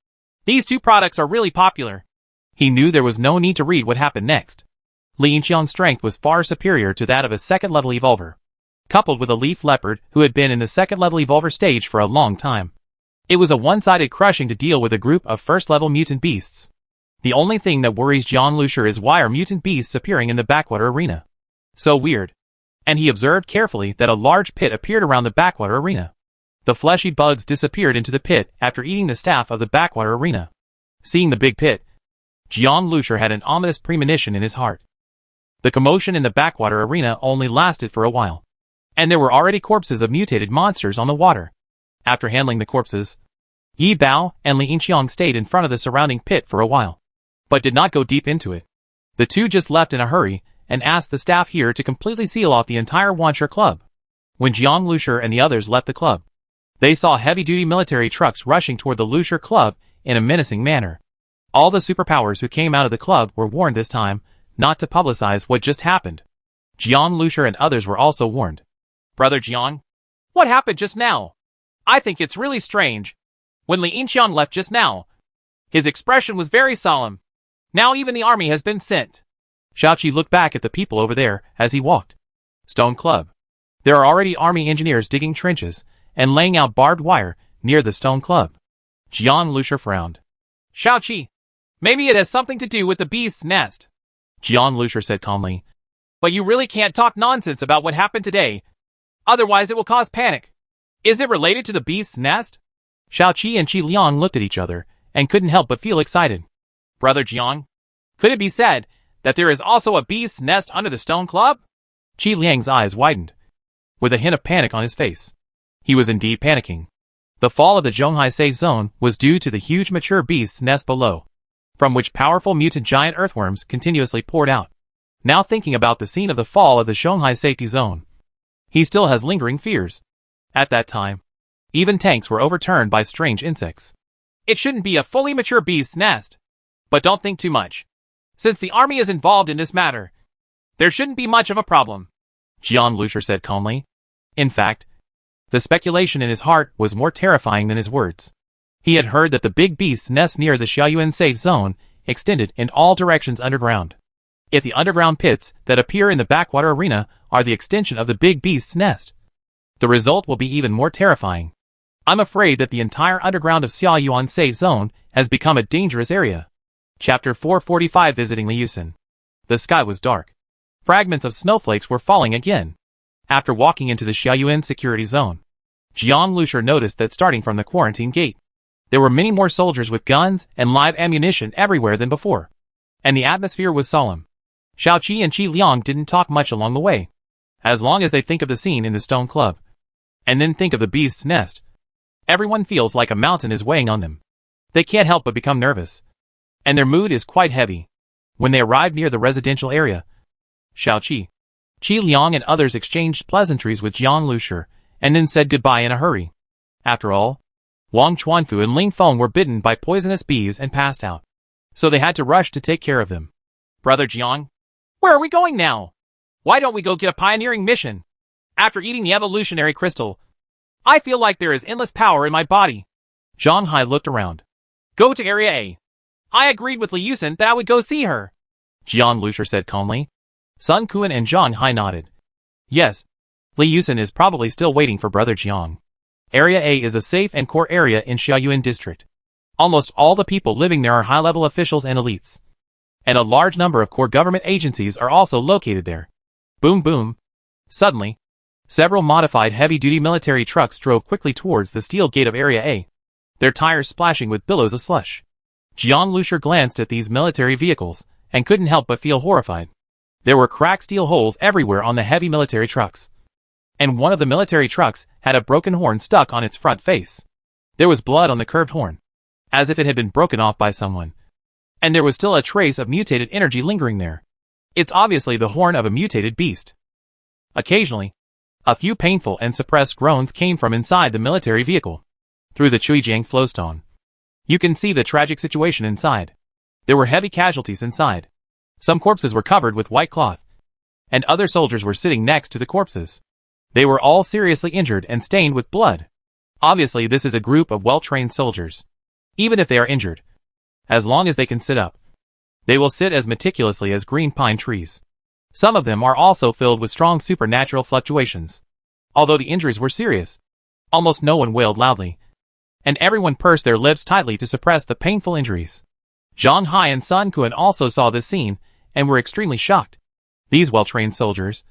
These two products are really popular. He knew there was no need to read what happened next. Li Yinxiang's strength was far superior to that of a second-level evolver, coupled with a leaf leopard who had been in the second-level evolver stage for a long time. It was a one-sided crushing to deal with a group of first-level mutant beasts. The only thing that worries Jiang Lushur is why are mutant beasts appearing in the backwater arena? So weird. And he observed carefully that a large pit appeared around the backwater arena. The fleshy bugs disappeared into the pit after eating the staff of the backwater arena. Seeing the big pit, Jiang Lusher had an ominous premonition in his heart. The commotion in the backwater arena only lasted for a while, and there were already corpses of mutated monsters on the water. After handling the corpses, Yi Bao and Li Yinxiang stayed in front of the surrounding pit for a while, but did not go deep into it. The two just left in a hurry and asked the staff here to completely seal off the entire Wansher club. When Jiang Lusher and the others left the club, they saw heavy-duty military trucks rushing toward the Lusher club in a menacing manner. All the superpowers who came out of the club were warned this time not to publicize what just happened. Jiang Lusher and others were also warned. Brother Jiang, what happened just now? I think it's really strange. When Li Yinxiang left just now, his expression was very solemn. Now even the army has been sent. Xiaoqi looked back at the people over there as he walked. Stone Club. There are already army engineers digging trenches and laying out barbed wire near the Stone Club. Jiang Lusher frowned. Xiaoqi, maybe it has something to do with the beast's nest. Jiang Lusher said calmly. But you really can't talk nonsense about what happened today. Otherwise it will cause panic. Is it related to the beast's nest? Xiaoqi and Qi Liang looked at each other and couldn't help but feel excited. Brother Jiang, could it be said that there is also a beast's nest under the Stone Club? Qi Liang's eyes widened, with a hint of panic on his face. He was indeed panicking. The fall of the Zhonghai safe zone was due to the huge mature beast's nest below, from which powerful mutant giant earthworms continuously poured out. Now thinking about the scene of the fall of the Zhonghai safety zone, he still has lingering fears. At that time, even tanks were overturned by strange insects. It shouldn't be a fully mature beast's nest. But don't think too much. Since the army is involved in this matter, there shouldn't be much of a problem. Jiang Lusher said calmly. In fact, the speculation in his heart was more terrifying than his words. He had heard that the big beast's nest near the Xiaoyuan safe zone extended in all directions underground. If the underground pits that appear in the backwater arena are the extension of the big beast's nest, the result will be even more terrifying. I'm afraid that the entire underground of Xiaoyuan safe zone has become a dangerous area. Chapter 445 Visiting Liusen. The sky was dark. Fragments of snowflakes were falling again. After walking into the Xiaoyuan security zone, Jiang Lusher noticed that starting from the quarantine gate, there were many more soldiers with guns and live ammunition everywhere than before, and the atmosphere was solemn. Xiaoqi and Qi Liang didn't talk much along the way, as long as they think of the scene in the Stone Club, and then think of the beast's nest. Everyone feels like a mountain is weighing on them. They can't help but become nervous, and their mood is quite heavy. When they arrived near the residential area, Xiaoqi, Qi Liang and others exchanged pleasantries with Jiang Lusher, and then said goodbye in a hurry. After all, Wang Chuanfu and Ling Feng were bitten by poisonous bees and passed out, so they had to rush to take care of them. Brother Jiang, where are we going now? Why don't we go get a pioneering mission? After eating the evolutionary crystal, I feel like there is endless power in my body. Zhang Hai looked around. Go to Area A. I agreed with Li Yusen that I would go see her. Jiang Lusher said calmly. Sun Quan and Zhang Hai nodded. Yes, Li Yusen is probably still waiting for Brother Jiang. Area A is a safe and core area in Xiaoyuan district. Almost all the people living there are high-level officials and elites, and a large number of core government agencies are also located there. Boom boom. Suddenly, several modified heavy-duty military trucks drove quickly towards the steel gate of Area A, their tires splashing with billows of slush. Jiang Lusher glanced at these military vehicles and couldn't help but feel horrified. There were cracked steel holes everywhere on the heavy military trucks, and one of the military trucks had a broken horn stuck on its front face. There was blood on the curved horn, as if it had been broken off by someone, and there was still a trace of mutated energy lingering there. It's obviously the horn of a mutated beast. Occasionally, a few painful and suppressed groans came from inside the military vehicle, through the Chuijiang flowstone. You can see the tragic situation inside. There were heavy casualties inside. Some corpses were covered with white cloth, and other soldiers were sitting next to the corpses. They were all seriously injured and stained with blood. Obviously, this is a group of well-trained soldiers. Even if they are injured, as long as they can sit up, they will sit as meticulously as green pine trees. Some of them are also filled with strong supernatural fluctuations. Although the injuries were serious, almost no one wailed loudly, and everyone pursed their lips tightly to suppress the painful injuries. Zhang Hai and Sun Quan also saw this scene and were extremely shocked. These well-trained soldiers,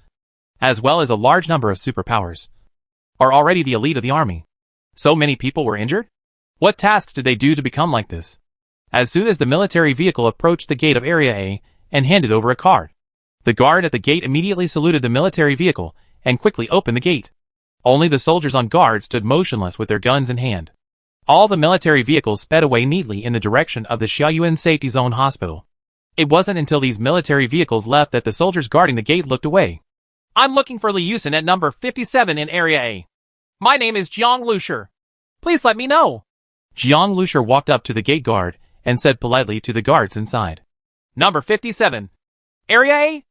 as well as a large number of superpowers, are already the elite of the army. So many people were injured? What tasks did they do to become like this? As soon as the military vehicle approached the gate of Area A and handed over a card, the guard at the gate immediately saluted the military vehicle and quickly opened the gate. Only the soldiers on guard stood motionless with their guns in hand. All the military vehicles sped away neatly in the direction of the Xiaoyuan Safety Zone Hospital. It wasn't until these military vehicles left that the soldiers guarding the gate looked away. I'm looking for Li Yusin at number 57 in Area A. My name is Jiang Lusher. Please let me know. Jiang Lusher walked up to the gate guard and said politely to the guards inside. Number 57. Area A?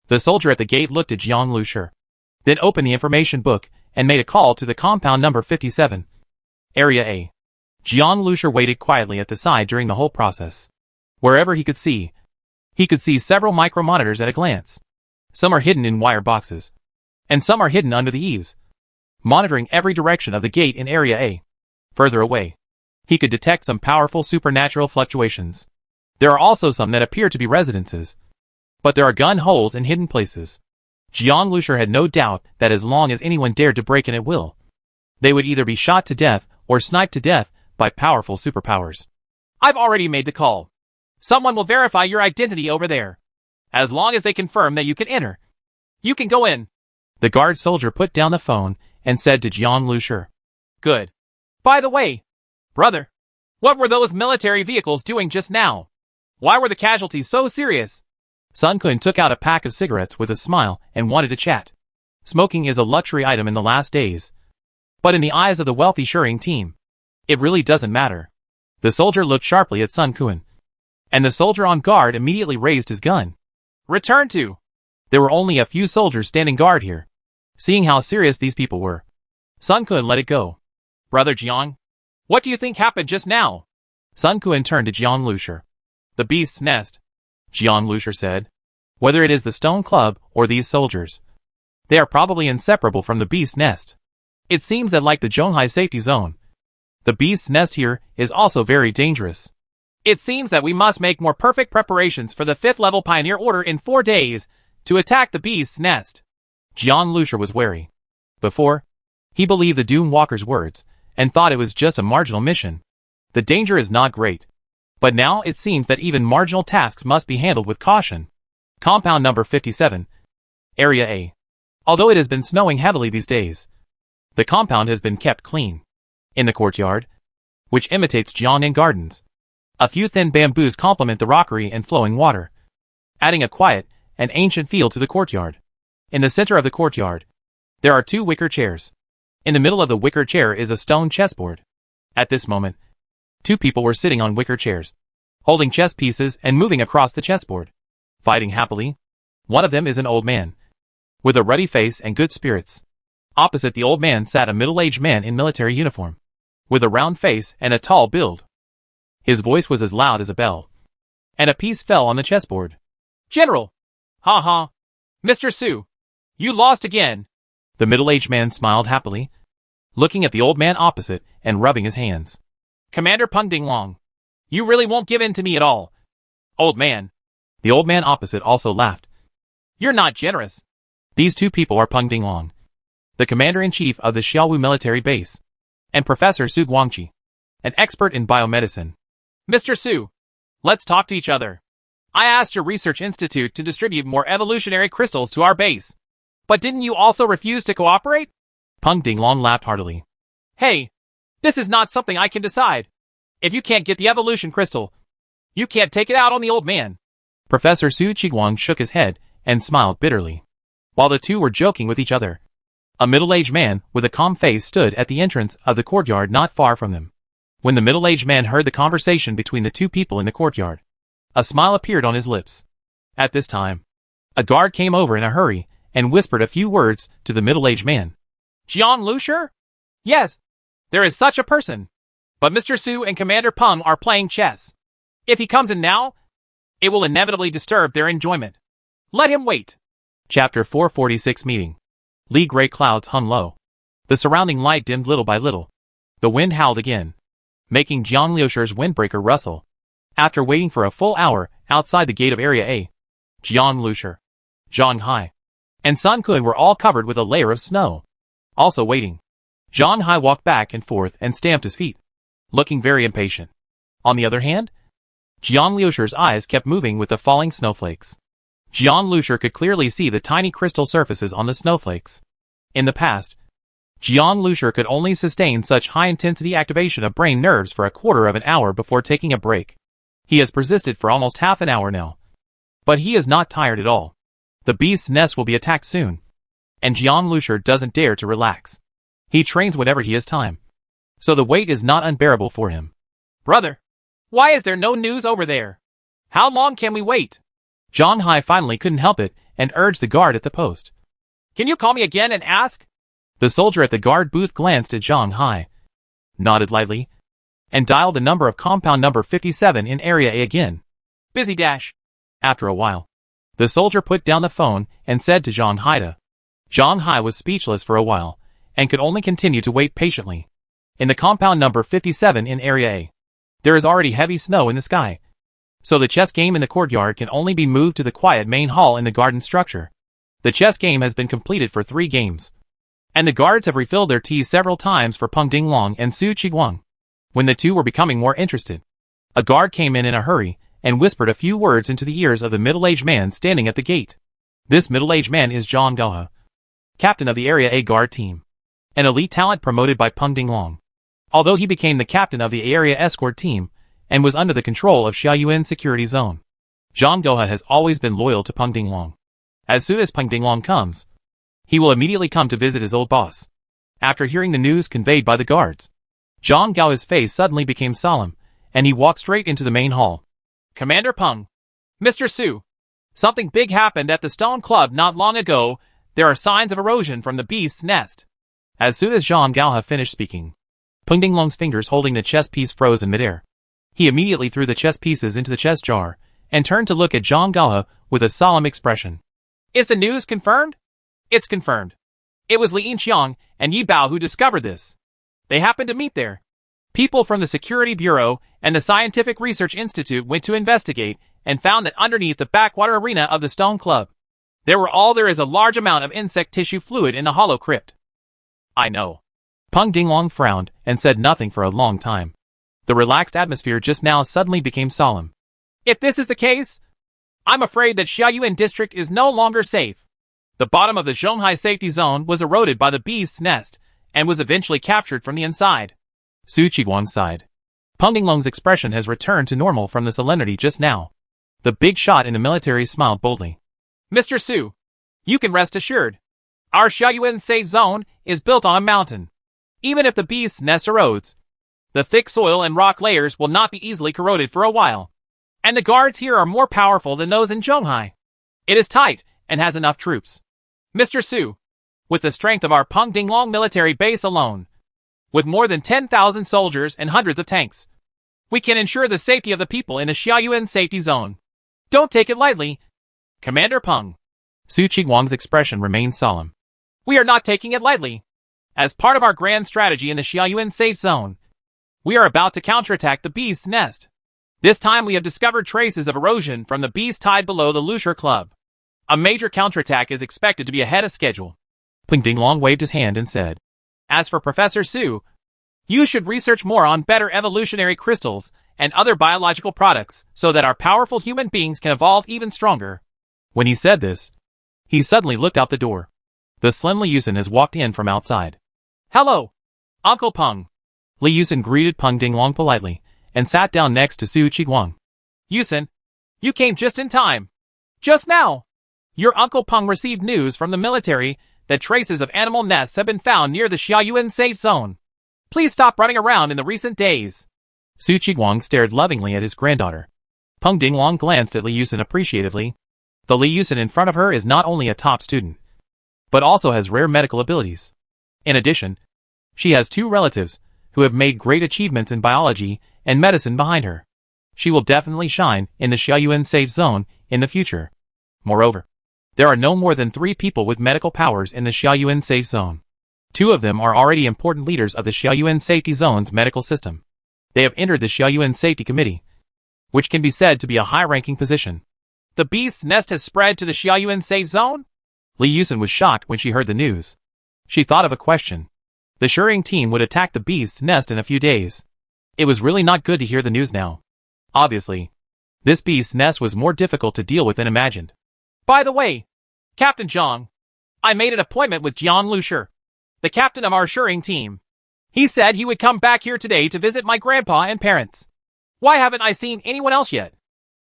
The soldier at the gate looked at Jiang Lusher, then opened the information book and made a call to the compound number 57. Area A. Jiang Lusher waited quietly at the side during the whole process. Wherever he could see several micro-monitors at a glance. Some are hidden in wire boxes, and some are hidden under the eaves, monitoring every direction of the gate in Area A. Further away, he could detect some powerful supernatural fluctuations. There are also some that appear to be residences, but there are gun holes in hidden places. Jiang Lusher had no doubt that as long as anyone dared to break in at will, they would either be shot to death or sniped to death by powerful superpowers. I've already made the call. Someone will verify your identity over there. As long as they confirm that you can enter, you can go in. The guard soldier put down the phone and said to Jiang Lusher. Good. By the way, brother, what were those military vehicles doing just now? Why were the casualties so serious? Sun Kun took out a pack of cigarettes with a smile and wanted to chat. Smoking is a luxury item in the last days. But in the eyes of the wealthy Shering team, it really doesn't matter. The soldier looked sharply at Sun Kun, and the soldier on guard immediately raised his gun. Return to. There were only a few soldiers standing guard here. Seeing how serious these people were, Sun Kun let it go. Brother Jiang, what do you think happened just now? Sun Kun turned to Jiang Lusher. The beast's nest. Jiang Lusher said. Whether it is the Stone Club or these soldiers, they are probably inseparable from the beast's nest. It seems that like the Zhonghai Safety Zone, the beast's nest here is also very dangerous. It seems that we must make more perfect preparations for the 5th level Pioneer Order in 4 days to attack the beast's nest. Jiang Lusher was wary. Before, he believed the Doom Walker's words and thought it was just a marginal mission. The danger is not great. But now it seems that even marginal tasks must be handled with caution. Compound number 57. Area A. Although it has been snowing heavily these days, the compound has been kept clean. In the courtyard, which imitates Jiangnan Gardens, a few thin bamboos complement the rockery and flowing water, adding a quiet and ancient feel to the courtyard. In the center of the courtyard, there are 2 wicker chairs. In the middle of the wicker chair is a stone chessboard. At this moment, 2 people were sitting on wicker chairs, holding chess pieces and moving across the chessboard, fighting happily. One of them is an old man, with a ruddy face and good spirits. Opposite the old man sat a middle-aged man in military uniform, with a round face and a tall build. His voice was as loud as a bell, and a piece fell on the chessboard. General! Ha ha! Mr. Su! You lost again! The middle-aged man smiled happily, looking at the old man opposite and rubbing his hands. Commander Peng Dinglong, you really won't give in to me at all. Old man. The old man opposite also laughed. You're not generous. These 2 people are Peng Dinglong, the commander-in-chief of the Xiaowu military base, and Professor Su Guangqi, an expert in biomedicine. Mr. Su, let's talk to each other. I asked your research institute to distribute more evolutionary crystals to our base. But didn't you also refuse to cooperate? Peng Dinglong laughed heartily. Hey, this is not something I can decide. If you can't get the evolution crystal, you can't take it out on the old man. Professor Su Qiguang shook his head and smiled bitterly. While the 2 were joking with each other, a middle-aged man with a calm face stood at the entrance of the courtyard not far from them. When the middle-aged man heard the conversation between the 2 people in the courtyard, a smile appeared on his lips. At this time, a guard came over in a hurry and whispered a few words to the middle-aged man. Jiang Lusher? Yes, there is such a person. But Mr. Su and Commander Peng are playing chess. If he comes in now, it will inevitably disturb their enjoyment. Let him wait. Chapter 446 Meeting. Lee gray clouds hung low. The surrounding light dimmed little by little. The wind howled again, making Jiang Lusher's windbreaker rustle. After waiting for a full hour outside the gate of Area A, Jiang Lusher, Zhang Hai, and Sun Kun were all covered with a layer of snow. Also waiting, Zhang Hai walked back and forth and stamped his feet, looking very impatient. On the other hand, Jian Liusher's eyes kept moving with the falling snowflakes. Jian Liusher could clearly see the tiny crystal surfaces on the snowflakes. In the past, Jian Liusher could only sustain such high-intensity activation of brain nerves for a quarter of an hour before taking a break. He has persisted for almost half an hour now. But he is not tired at all. The beast's nest will be attacked soon. And Jian Liusher doesn't dare to relax. He trains whenever he has time. So the wait is not unbearable for him. Brother, why is there no news over there? How long can we wait? Zhang Hai finally couldn't help it and urged the guard at the post. Can you call me again and ask? The soldier at the guard booth glanced at Zhang Hai, nodded lightly, and dialed the number of compound number 57 in Area A again. Busy dash. After a while, the soldier put down the phone and said to Zhang Hai. Zhang Hai was speechless for a while and could only continue to wait patiently. In the compound number 57 in Area A, there is already heavy snow in the sky, so the chess game in the courtyard can only be moved to the quiet main hall in the garden structure. The chess game has been completed for 3 games, and the guards have refilled their tea several times for Peng Dinglong and Su Qiguang. When the two were becoming more interested, a guard came in a hurry and whispered a few words into the ears of the middle-aged man standing at the gate. This middle-aged man is Zhang Gaohe, captain of the Area A guard team, an elite talent promoted by Peng Dinglong. Although he became the captain of the area escort team and was under the control of Xiaoyuan security zone, Zhang Gaohe has always been loyal to Peng Dinglong. As soon as Peng Dinglong comes, he will immediately come to visit his old boss. After hearing the news conveyed by the guards, Zhang Gaohe's face suddenly became solemn, and he walked straight into the main hall. Commander Peng. Mr. Su. Something big happened at the Stone Club not long ago. There are signs of erosion from the beast's nest. As soon as Zhang Gaohe finished speaking, Peng Dinglong's fingers holding the chess piece froze in midair. He immediately threw the chess pieces into the chess jar and turned to look at Zhang Gaohe with a solemn expression. Is the news confirmed? It's confirmed. It was Li Yinxiang and Yi Bao who discovered this. They happened to meet there. People from the Security Bureau and the Scientific Research Institute went to investigate and found that underneath the backwater arena of the Stone Club, there is a large amount of insect tissue fluid in the hollow crypt. I know. Peng Dinglong frowned and said nothing for a long time. The relaxed atmosphere just now suddenly became solemn. If this is the case, I'm afraid that Xiaoyuan district is no longer safe. The bottom of the Zhonghai safety zone was eroded by the beast's nest and was eventually captured from the inside. Su Qiguang sighed. Peng Dinglong's expression has returned to normal from the solemnity just now. The big shot in the military smiled boldly. Mr. Su, you can rest assured. Our Xiaoyuan safe zone is built on a mountain. Even if the beast's nest erodes, the thick soil and rock layers will not be easily corroded for a while. And the guards here are more powerful than those in Zhonghai. It is tight and has enough troops. Mr. Su, with the strength of our Peng Dinglong military base alone, with more than 10,000 soldiers and hundreds of tanks, we can ensure the safety of the people in the Xiaoyuan safety zone. Don't take it lightly, Commander Peng. Su Qiguang's expression remained solemn. We are not taking it lightly. As part of our grand strategy in the Xiaoyuan safe zone, we are about to counterattack the beast's nest. This time we have discovered traces of erosion from the beast tied below the Liusher Club. A major counterattack is expected to be ahead of schedule. Peng Dinglong waved his hand and said, As for Professor Su, you should research more on better evolutionary crystals and other biological products so that our powerful human beings can evolve even stronger. When he said this, he suddenly looked out the door. The slim Li Yusen has walked in from outside. Hello, Uncle Peng. Li Yusen greeted Peng Dinglong politely and sat down next to Su Qiguang. Yusen, you came just in time. Just now, your Uncle Peng received news from the military that traces of animal nests have been found near the Xiaoyuan safe zone. Please stop running around in the recent days. Su Qiguang stared lovingly at his granddaughter. Peng Dinglong glanced at Li Yusen appreciatively. The Li Yusen in front of her is not only a top student, but also has rare medical abilities. In addition, she has 2 relatives who have made great achievements in biology and medicine behind her. She will definitely shine in the Xiaoyuan safe zone in the future. Moreover, there are no more than 3 people with medical powers in the Xiaoyuan safe zone. 2 of them are already important leaders of the Xiaoyuan safety zone's medical system. They have entered the Xiaoyuan safety committee, which can be said to be a high-ranking position. The beast's nest has spread to the Xiaoyuan safe zone? Li Yusen was shocked when she heard the news. She thought of a question. The Shering team would attack the beast's nest in a few days. It was really not good to hear the news now. Obviously, this beast's nest was more difficult to deal with than imagined. By the way, Captain Zhang, I made an appointment with Jian Lusher, the captain of our Shering team. He said he would come back here today to visit my grandpa and parents. Why haven't I seen anyone else yet?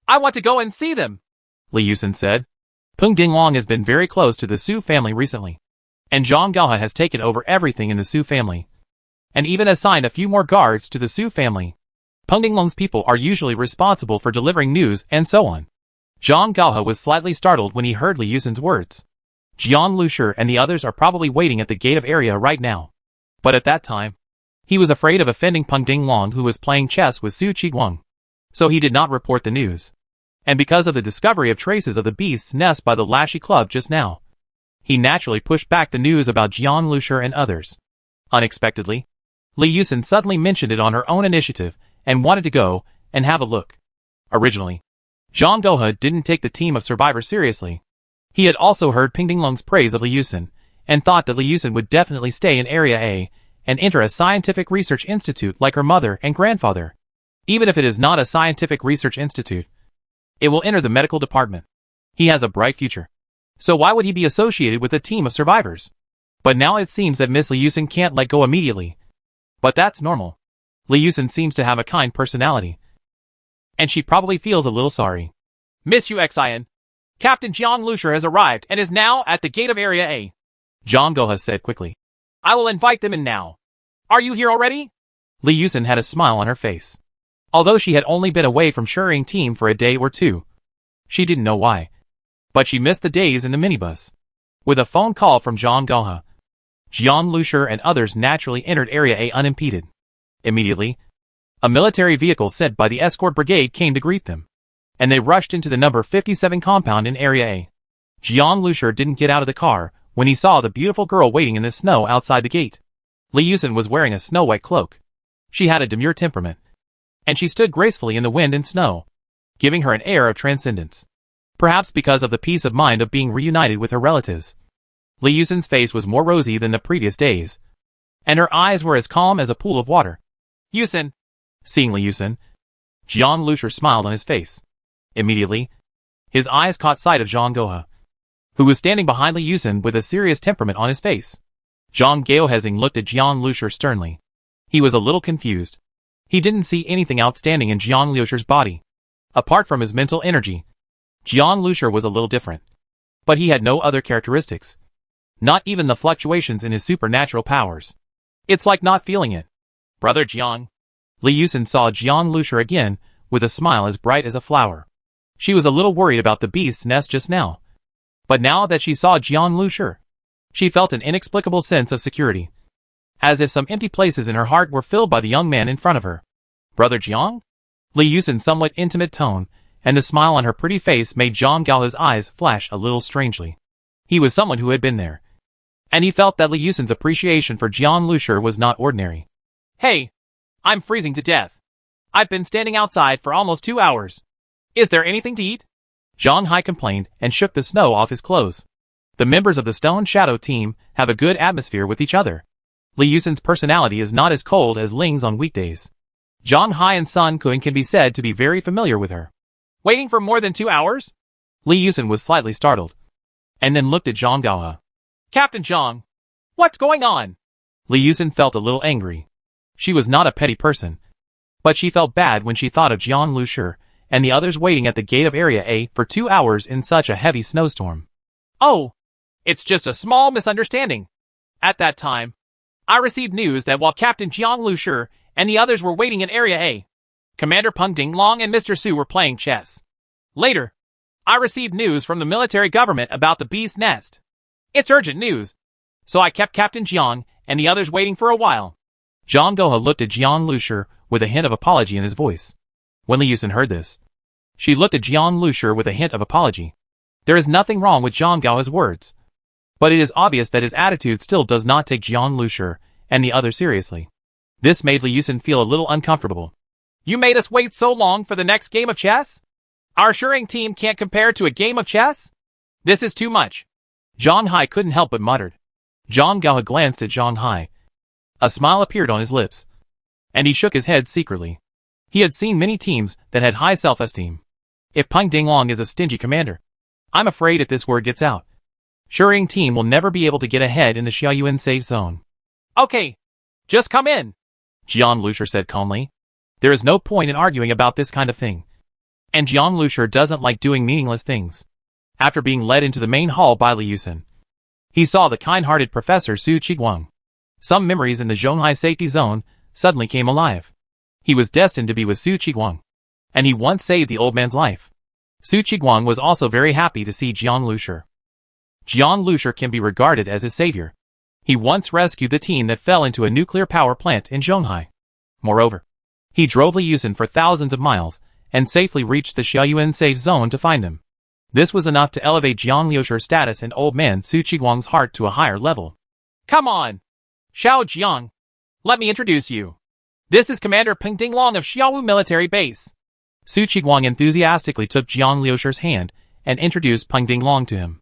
I want to go and see them, Li Yusen said. Peng Dinglong has been very close to the Su family recently, and Zhang Gaohe has taken over everything in the Su family, and even assigned a few more guards to the Su family. Peng Dinglong's people are usually responsible for delivering news and so on. Zhang Gaohe was slightly startled when he heard Li Yusen's words. Jian Lusher and the others are probably waiting at the gate of area right now. But at that time, he was afraid of offending Peng Dinglong, who was playing chess with Su Qiguang. So he did not report the news. And because of the discovery of traces of the beast's nest by the Lashy Club just now, he naturally pushed back the news about Jian Lusher and others. Unexpectedly, Li Yusen suddenly mentioned it on her own initiative and wanted to go and have a look. Originally, Zhang Gaohe didn't take the team of survivors seriously. He had also heard Peng Dinglong's praise of Li Yusen, and thought that Li Yusen would definitely stay in Area A and enter a scientific research institute like her mother and grandfather. Even if it is not a scientific research institute, it will enter the medical department. He has a bright future. So why would he be associated with a team of survivors? But now it seems that Miss Li Yusen can't let go immediately. But that's normal. Li Yusen seems to have a kind personality, and she probably feels a little sorry. Miss Uxian, Captain Jian Lusher has arrived and is now at the gate of Area A, Zhang Gaohe said quickly. I will invite them in now. Are you here already? Li Yusen had a smile on her face. Although she had only been away from Shering team for a day or two, she didn't know why, but she missed the days in the minibus. With a phone call from Zhang Gaohe, Jian Lusher and others naturally entered Area A unimpeded. Immediately, a military vehicle sent by the escort brigade came to greet them, and they rushed into the number 57 compound in Area A. Jian Lusher didn't get out of the car when he saw the beautiful girl waiting in the snow outside the gate. Li Yusen was wearing a snow-white cloak. She had a demure temperament, and she stood gracefully in the wind and snow, giving her an air of transcendence. Perhaps because of the peace of mind of being reunited with her relatives, Li Yusen's face was more rosy than the previous days, and her eyes were as calm as a pool of water. Yusen. Seeing Li Yusen, Jian Lusher smiled on his face. Immediately, his eyes caught sight of Zhang Gaohe, who was standing behind Li Yusen with a serious temperament on his face. Zhang Gaohe looked at Jian Lusher sternly. He was a little confused. He didn't see anything outstanding in Jian Lusher's body. Apart from his mental energy, Jian Lusher was a little different. But he had no other characteristics. Not even the fluctuations in his supernatural powers. It's like not feeling it. Brother Jian. Li Yusen saw Jian Lusher again, with a smile as bright as a flower. She was a little worried about the beast's nest just now. But now that she saw Jian Lusher, she felt an inexplicable sense of security. As if some empty places in her heart were filled by the young man in front of her. Brother Jiang? Li Yusen's somewhat intimate tone, and the smile on her pretty face made Zhang Gaohe's eyes flash a little strangely. He was someone who had been there, and he felt that Li Yusen's appreciation for Jian Lusher was not ordinary. Hey, I'm freezing to death. I've been standing outside for almost 2 hours. Is there anything to eat? Zhang Hai complained and shook the snow off his clothes. The members of the Stone Shadow team have a good atmosphere with each other. Li Yusen's personality is not as cold as Ling's on weekdays. Zhang Hai and Sun Kun can be said to be very familiar with her. Waiting for more than 2 hours? Li Yusen was slightly startled, and then looked at Zhang Gaohe. Captain Zhang, what's going on? Li Yusen felt a little angry. She was not a petty person, but she felt bad when she thought of Jian Lusher and the others waiting at the gate of Area A for 2 hours in such a heavy snowstorm. Oh, it's just a small misunderstanding. At that time, I received news that while Captain Jian Lusher and the others were waiting in Area A, Commander Peng Dinglong and Mr. Su were playing chess. Later, I received news from the military government about the beast's nest. It's urgent news, so I kept Captain Jiang and the others waiting for a while. Zhang Gaohe looked at Jian Lusher with a hint of apology in his voice. When Li Yusen heard this, she looked at Jian Lusher with a hint of apology. There is nothing wrong with Zhang Gaohe's words, but it is obvious that his attitude still does not take Jian Lusher and the others seriously. This made Li Yusen feel a little uncomfortable. You made us wait so long for the next game of chess? Our Shering team can't compare to a game of chess? This is too much. Zhang Hai couldn't help but muttered. Zhang Gaohe glanced at Zhang Hai, A smile appeared on his lips, and he shook his head secretly. He had seen many teams that had high self-esteem. If Peng Dinglong is a stingy commander, I'm afraid if this word gets out, Shuying team will never be able to get ahead in the Xiaoyuan safe zone. Okay, just come in, Jian Lushur said calmly. There is no point in arguing about this kind of thing. And Jian Lushur doesn't like doing meaningless things. After being led into the main hall by Li Yusen, he saw the kind-hearted Professor Su Qiguang. Some memories in the Zhonghai safety zone suddenly came alive. He was destined to be with Su Qiguang, and he once saved the old man's life. Su Qiguang was also very happy to see Jian Lushur. Jian Lushur can be regarded as his savior. He once rescued the team that fell into a nuclear power plant in Zhonghai. Moreover, he drove Li Yusen for thousands of miles and safely reached the Xiaoyuan safe zone to find them. This was enough to elevate Jian Lushur's status and old man Su Qiguang's heart to a higher level. Come on, Xiao Jiang. Let me introduce you. This is Commander Peng Dinglong of Xiaowu Military Base. Su Qiguang enthusiastically took Jian Lushur's hand and introduced Peng Dinglong to him.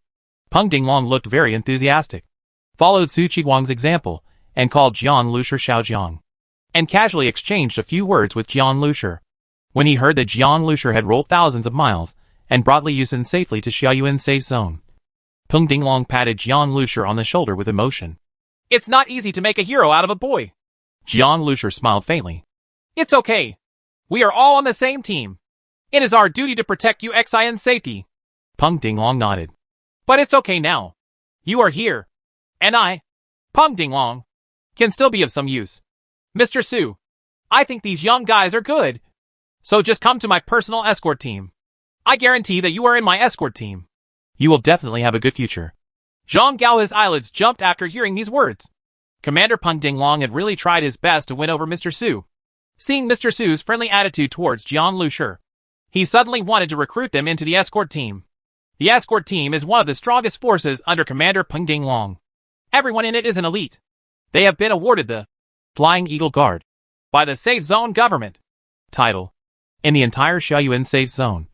Peng Dinglong looked very enthusiastic, followed Su Qiguang's example, and called Jian Lushur Xiao Jiang, and casually exchanged a few words with Jian Lushur. When he heard that Jian Lushur had rolled thousands of miles and brought Li Yusen safely to Xiaoyuan safe zone, Peng Dinglong patted Jian Lushur on the shoulder with emotion. It's not easy to make a hero out of a boy. Jian Lushur smiled faintly. It's okay. We are all on the same team. It is our duty to protect UXIN's safety. Peng Dinglong nodded. But it's okay now. You are here. And I, Peng Dinglong, can still be of some use. Mr. Su, I think these young guys are good. So just come to my personal escort team. I guarantee that you are in my escort team. You will definitely have a good future. Zhang Gao's eyelids jumped after hearing these words. Commander Peng Dinglong had really tried his best to win over Mr. Su. Seeing Mr. Su's friendly attitude towards Jian Lushur, he suddenly wanted to recruit them into the escort team. The escort team is one of the strongest forces under Commander Peng Dinglong. Everyone in it is an elite. They have been awarded the Flying Eagle Guard by the Safe Zone government title in the entire Xiaoyuan safe zone.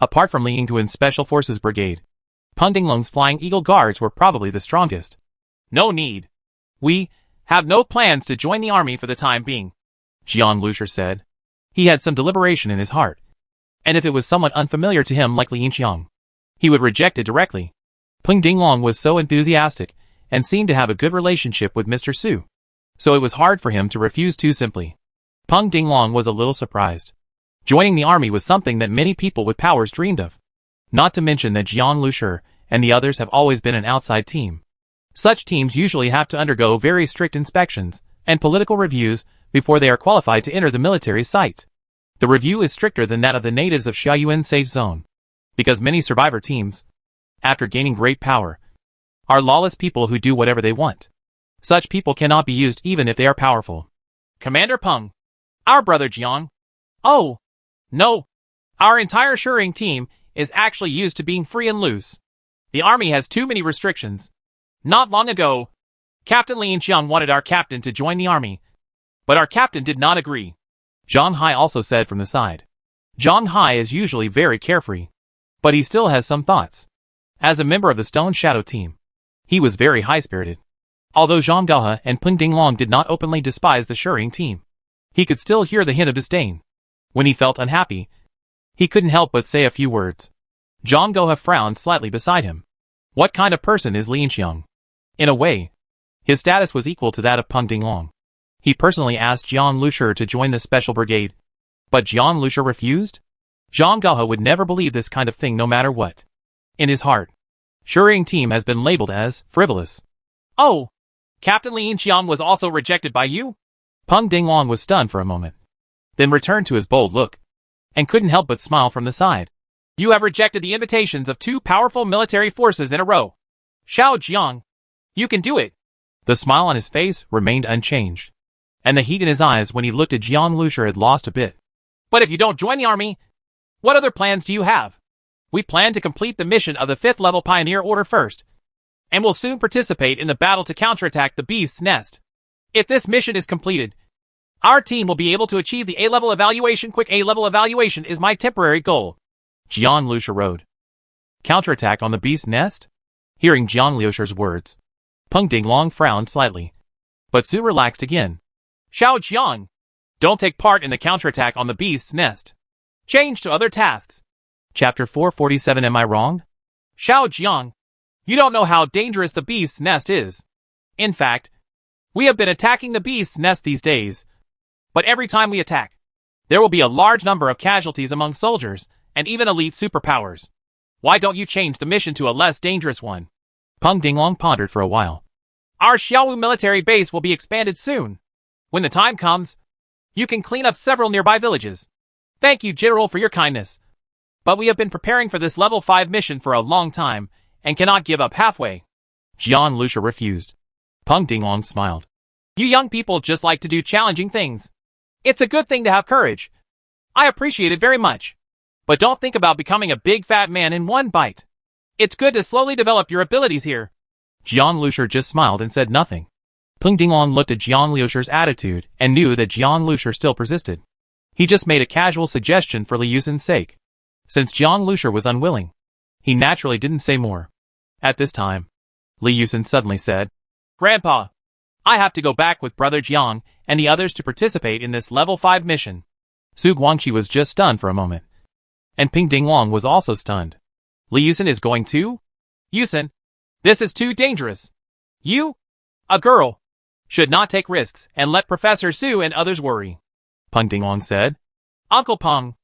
Apart from Li Yingtuan's Special Forces Brigade, Peng Dinglong's Flying Eagle Guards were probably the strongest. No need. We have no plans to join the army for the time being, Jian Lushur said. He had some deliberation in his heart, and if it was someone unfamiliar to him like Li Yinqiang, he would reject it directly. Peng Dinglong was so enthusiastic and seemed to have a good relationship with Mr. Su, so it was hard for him to refuse too simply. Peng Dinglong was a little surprised. Joining the army was something that many people with powers dreamed of. Not to mention that Jian Lushur and the others have always been an outside team. Such teams usually have to undergo very strict inspections and political reviews before they are qualified to enter the military site. The review is stricter than that of the natives of Xiaoyuan safe zone, because many survivor teams, after gaining great power, are lawless people who do whatever they want. Such people cannot be used even if they are powerful. Commander Peng, our brother Jiang. Oh, no. Our entire Shuying team is actually used to being free and loose. The army has too many restrictions. Not long ago, Captain Li Yinqiang wanted our captain to join the army, but our captain did not agree. Zhang Hai also said from the side. Zhang Hai is usually very carefree, but he still has some thoughts. As a member of the Stone Shadow team, he was very high-spirited. Although Zhang Gaohe and Peng Dinglong did not openly despise the Shuying team, he could still hear the hint of disdain. When he felt unhappy, he couldn't help but say a few words. Zhang Gaohe frowned slightly beside him. What kind of person is Li Yinqiang? In a way, his status was equal to that of Peng Dinglong. He personally asked Jian Lushur to join the special brigade, but Jian Lushur refused? Zhang Gaohe would never believe this kind of thing no matter what. In his heart, Shuying team has been labeled as frivolous. Oh, Captain Li Yinqiang was also rejected by you? Peng Dinglong was stunned for a moment, then returned to his bold look, and couldn't help but smile from the side. You have rejected the invitations of two powerful military forces in a row. Xiao Jiang, you can do it. The smile on his face remained unchanged, and the heat in his eyes when he looked at Jian Lushur had lost a bit. But if you don't join the army, what other plans do you have? We plan to complete the mission of the 5th level Pioneer Order first, and will soon participate in the battle to counterattack the Beast's Nest. If this mission is completed, our team will be able to achieve the A-level evaluation. Quick A-level evaluation is my temporary goal. Jian Lushur rode. Counterattack on the Beast's Nest? Hearing Jian Lushur's words, Peng Dinglong frowned slightly. But Su relaxed again. Xiao Jiang, don't take part in the counterattack on the beast's nest. Change to other tasks. Chapter 447. Am I wrong? Xiao Jiang, you don't know how dangerous the beast's nest is. In fact, we have been attacking the beast's nest these days. But every time we attack, there will be a large number of casualties among soldiers and even elite superpowers. Why don't you change the mission to a less dangerous one? Peng Dinglong pondered for a while. Our Xiaowu military base will be expanded soon. When the time comes, you can clean up several nearby villages. Thank you, General, for your kindness. But we have been preparing for this level 5 mission for a long time and cannot give up halfway. Jian Lucia refused. Peng Dinglong smiled. You young people just like to do challenging things. It's a good thing to have courage. I appreciate it very much. But don't think about becoming a big fat man in one bite. It's good to slowly develop your abilities here. Jian Lucia just smiled and said nothing. Peng Dinglong looked at Jian Lucia's attitude and knew that Jian Lucia still persisted. He just made a casual suggestion for Li Yusin's sake. Since Jian Lucia was unwilling, he naturally didn't say more. At this time, Li Yusin suddenly said, Grandpa, I have to go back with Brother Jiang and the others to participate in this level 5 mission. Su Guangqi was just stunned for a moment. And Peng Dinglong was also stunned. Li Yusin is going too? Yusin, this is too dangerous. You, a girl, should not take risks and let Professor Su and others worry. Peng Dinglong said. Uncle Peng,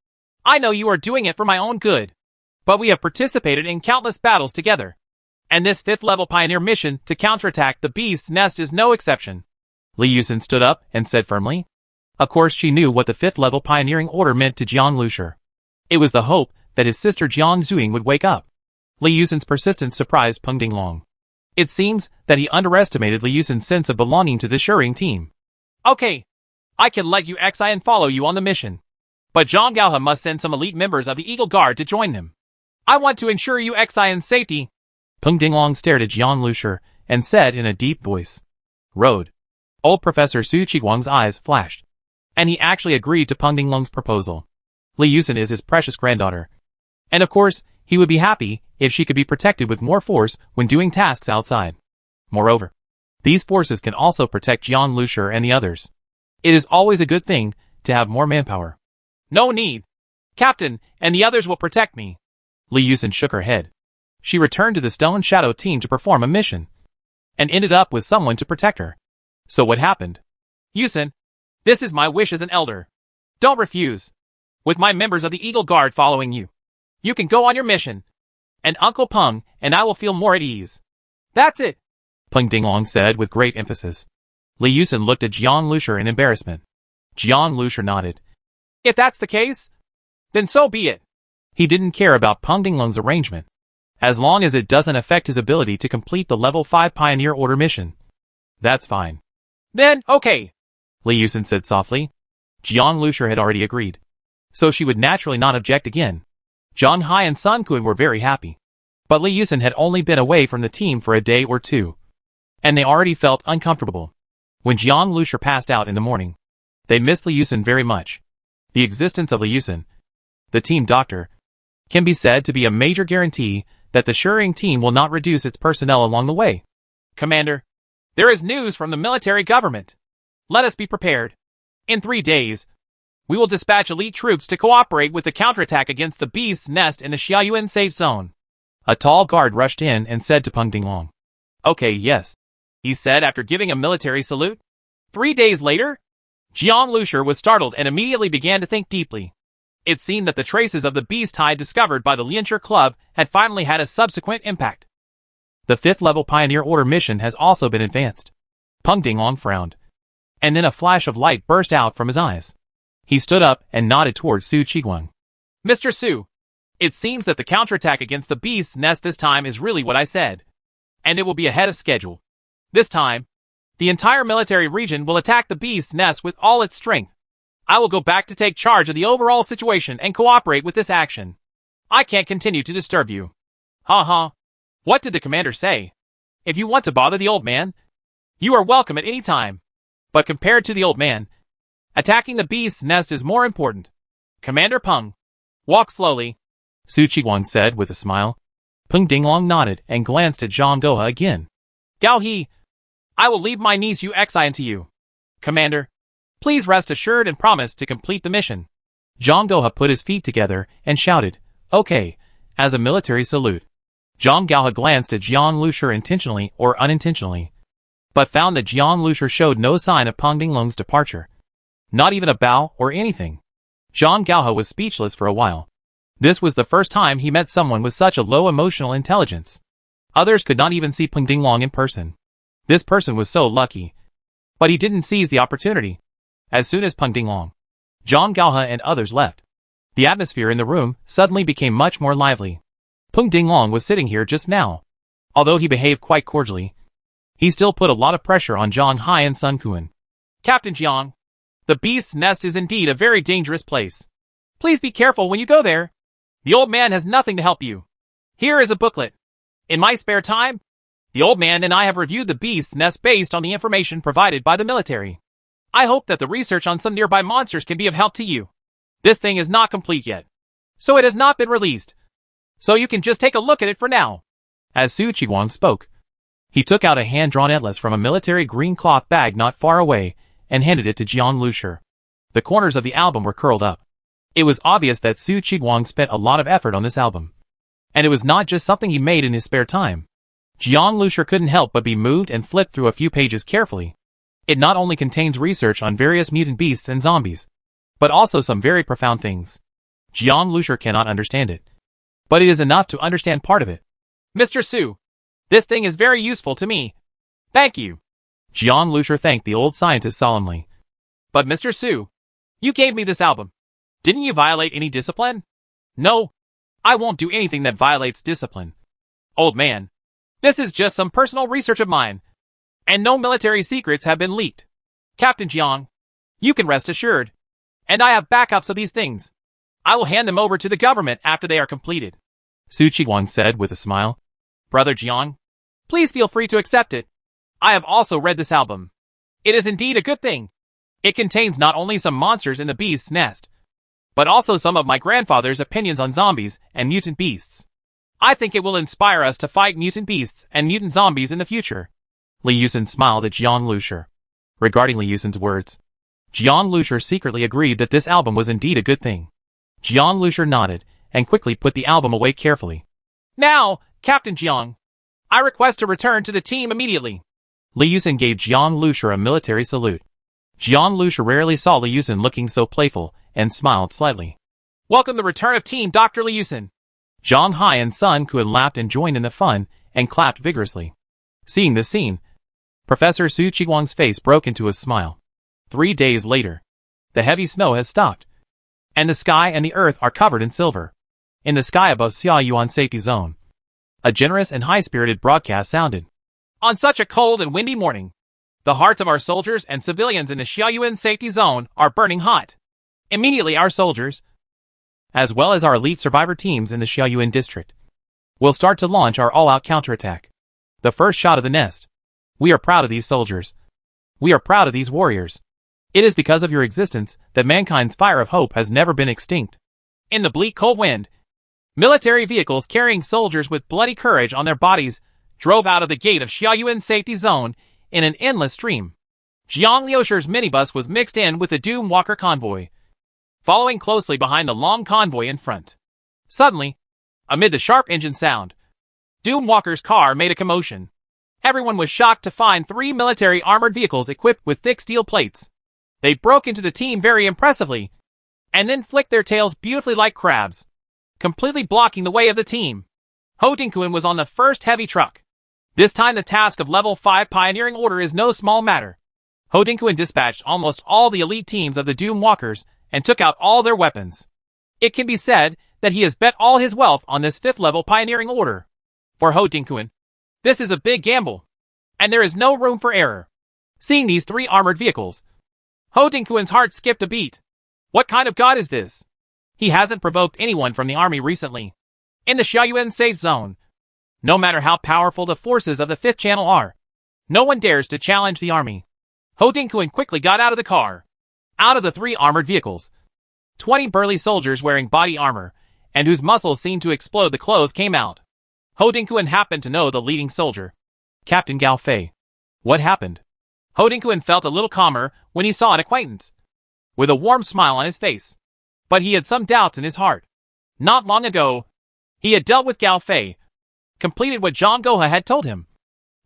I know you are doing it for my own good. But we have participated in countless battles together. And this 5th level pioneer mission to counterattack the beast's nest is no exception. Li Yusin stood up and said firmly. Of course she knew what the 5th level pioneering order meant to Jian Lucia. It was the hope that his sister Jian Zuing would wake up. Li Yusin's persistence surprised Peng Dinglong. It seems that he underestimated Li Yusin's sense of belonging to the Shirring team. Okay, I can let you Xi and follow you on the mission. But Zhang Gaohe must send some elite members of the Eagle Guard to join him. I want to ensure you Xian's safety. Peng Dinglong stared at Jian Lucia and said in a deep voice. Road. Old Professor Su Qiguang's eyes flashed. And he actually agreed to Peng Dinglong's proposal. Li Yusin is his precious granddaughter. And of course, he would be happy if she could be protected with more force when doing tasks outside. Moreover, these forces can also protect Jian Lucia and the others. It is always a good thing to have more manpower. No need. Captain and the others will protect me. Li Yusin shook her head. She returned to the Stone Shadow team to perform a mission. And ended up with someone to protect her. So what happened? Yusin, this is my wish as an elder. Don't refuse. With my members of the Eagle Guard following you, you can go on your mission. And Uncle Peng and I will feel more at ease. That's it. Peng Dinglong said with great emphasis. Li Yusin looked at Jian Lucia in embarrassment. Jian Lucia nodded. If that's the case, then so be it. He didn't care about Peng Dinglong's arrangement, as long as it doesn't affect his ability to complete the level 5 Pioneer Order mission. That's fine. Then, okay, Li Yusin said softly. Jian Lucia had already agreed, so she would naturally not object again. Zhang Hai and Sun Kun were very happy. But Li Yusin had only been away from the team for a day or two, and they already felt uncomfortable. When Jian Lucia passed out in the morning, they missed Li Yusin very much. The existence of Li Yusin, the team doctor, can be said to be a major guarantee that the Shirring team will not reduce its personnel along the way. Commander, there is news from the military government. Let us be prepared. In 3 days, we will dispatch elite troops to cooperate with the counterattack against the beast's nest in the Xiaoyuan safe zone. A tall guard rushed in and said to Peng Dinglong. Okay, yes, he said after giving a military salute. 3 days later, Jian Lucia was startled and immediately began to think deeply. It seemed that the traces of the beast hide discovered by the Lianshi Club had finally had a subsequent impact. The 5th level Pioneer Order mission has also been advanced. Peng Dinglong frowned. And then a flash of light burst out from his eyes. He stood up and nodded towards Su Qiguang. Mr. Su, it seems that the counterattack against the beast's nest this time is really what I said. And it will be ahead of schedule. This time, the entire military region will attack the beast's nest with all its strength. I will go back to take charge of the overall situation and cooperate with this action. I can't continue to disturb you. What did the commander say? If you want to bother the old man, you are welcome at any time. But compared to the old man, attacking the beast's nest is more important. Commander Peng, walk slowly, Su Qiguang said with a smile. Peng Dinglong nodded and glanced at Zhang Gaohe again. Gaohe, I will leave my niece Uxin to you. Commander, please rest assured and promise to complete the mission. Zhang Guohe put his feet together and shouted, "Okay," as a military salute. Zhang Guohe glanced at Jian Lushur intentionally or unintentionally, but found that Jian Lushur showed no sign of Peng Dinglong's departure. Not even a bow or anything. Zhang Guohe was speechless for a while. This was the first time he met someone with such a low emotional intelligence. Others could not even see Peng Dinglong in person. This person was so lucky. But he didn't seize the opportunity. As soon as Peng Dinglong, Zhang Guohe and others left, the atmosphere in the room suddenly became much more lively. Peng Dinglong was sitting here just now. Although he behaved quite cordially, he still put a lot of pressure on Zhang Hai and Sun Quan. Captain Jiang, the beast's nest is indeed a very dangerous place. Please be careful when you go there. The old man has nothing to help you. Here is a booklet. In my spare time, the old man and I have reviewed the beast's nest based on the information provided by the military. I hope that the research on some nearby monsters can be of help to you. This thing is not complete yet, so it has not been released. So you can just take a look at it for now. As Su Qiguang spoke, he took out a hand-drawn atlas from a military green cloth bag not far away and handed it to Jian Lushur. The corners of the album were curled up. It was obvious that Su Qiguang spent a lot of effort on this album. And it was not just something he made in his spare time. Jian Lushur couldn't help but be moved and flipped through a few pages carefully. It not only contains research on various mutant beasts and zombies, but also some very profound things. Jian Lushur cannot understand it, but it is enough to understand part of it. Mr. Su, this thing is very useful to me. Thank you. Jian Lushur thanked the old scientist solemnly. But Mr. Su, you gave me this album. Didn't you violate any discipline? No, I won't do anything that violates discipline. Old man, this is just some personal research of mine, and no military secrets have been leaked. Captain Jiang, you can rest assured. And I have backups of these things. I will hand them over to the government after they are completed. Su Qiguang said with a smile. Brother Jiang, please feel free to accept it. I have also read this album. It is indeed a good thing. It contains not only some monsters in the beast's nest, but also some of my grandfather's opinions on zombies and mutant beasts. I think it will inspire us to fight mutant beasts and mutant zombies in the future. Li Yusin smiled at Jian Lushur. Regarding Li Yusin's words, Jian Lushur secretly agreed that this album was indeed a good thing. Jian Lushur nodded and quickly put the album away carefully. Now, Captain Jiang, I request to return to the team immediately. Li Yusin gave Jian Lushur a military salute. Jian Lushur rarely saw Li Yusin looking so playful and smiled slightly. Welcome the return of Team Dr. Li Yusin. Zhang Hai and Sun Quan laughed and joined in the fun and clapped vigorously. Seeing this scene, Professor Su Qiguang's face broke into a smile. 3 days later, the heavy snow has stopped, and the sky and the earth are covered in silver. In the sky above Xiaoyuan Safety Zone, a generous and high-spirited broadcast sounded. On such a cold and windy morning, the hearts of our soldiers and civilians in the Xiaoyuan Safety Zone are burning hot. Immediately our soldiers, as well as our elite survivor teams in the Xiaoyuan district, will start to launch our all-out counterattack. The first shot of the nest. We are proud of these soldiers. We are proud of these warriors. It is because of your existence that mankind's fire of hope has never been extinct. In the bleak cold wind, military vehicles carrying soldiers with bloody courage on their bodies drove out of the gate of Xiaoyuan Safety Zone in an endless stream. Jiang Liushur's minibus was mixed in with the Doom Walker convoy, following closely behind the long convoy in front. Suddenly, amid the sharp engine sound, Doom Walker's car made a commotion. Everyone was shocked to find 3 military armored vehicles equipped with thick steel plates. They broke into the team very impressively, and then flicked their tails beautifully like crabs, completely blocking the way of the team. Ho Dingquan was on the first heavy truck. This time the task of level 5 pioneering order is no small matter. Ho Dingquan dispatched almost all the elite teams of the Doom Walkers and took out all their weapons. It can be said that he has bet all his wealth on this 5th level pioneering order. For Ho Dingquan, this is a big gamble, and there is no room for error. Seeing these 3 armored vehicles, Ho Dingquan's heart skipped a beat. What kind of god is this? He hasn't provoked anyone from the army recently. In the Xiaoyuan safe zone, no matter how powerful the forces of the 5th channel are, no one dares to challenge the army. Ho Dingquan quickly got out of the car. Out of the 3 armored vehicles, 20 burly soldiers wearing body armor, and whose muscles seemed to explode the clothes came out. Ho Dingquan happened to know the leading soldier, Captain Gao Fei. What happened? Ho Dingquan felt a little calmer when he saw an acquaintance, with a warm smile on his face. But he had some doubts in his heart. Not long ago, he had dealt with Gao Fei, completed what Zhang Gohe had told him,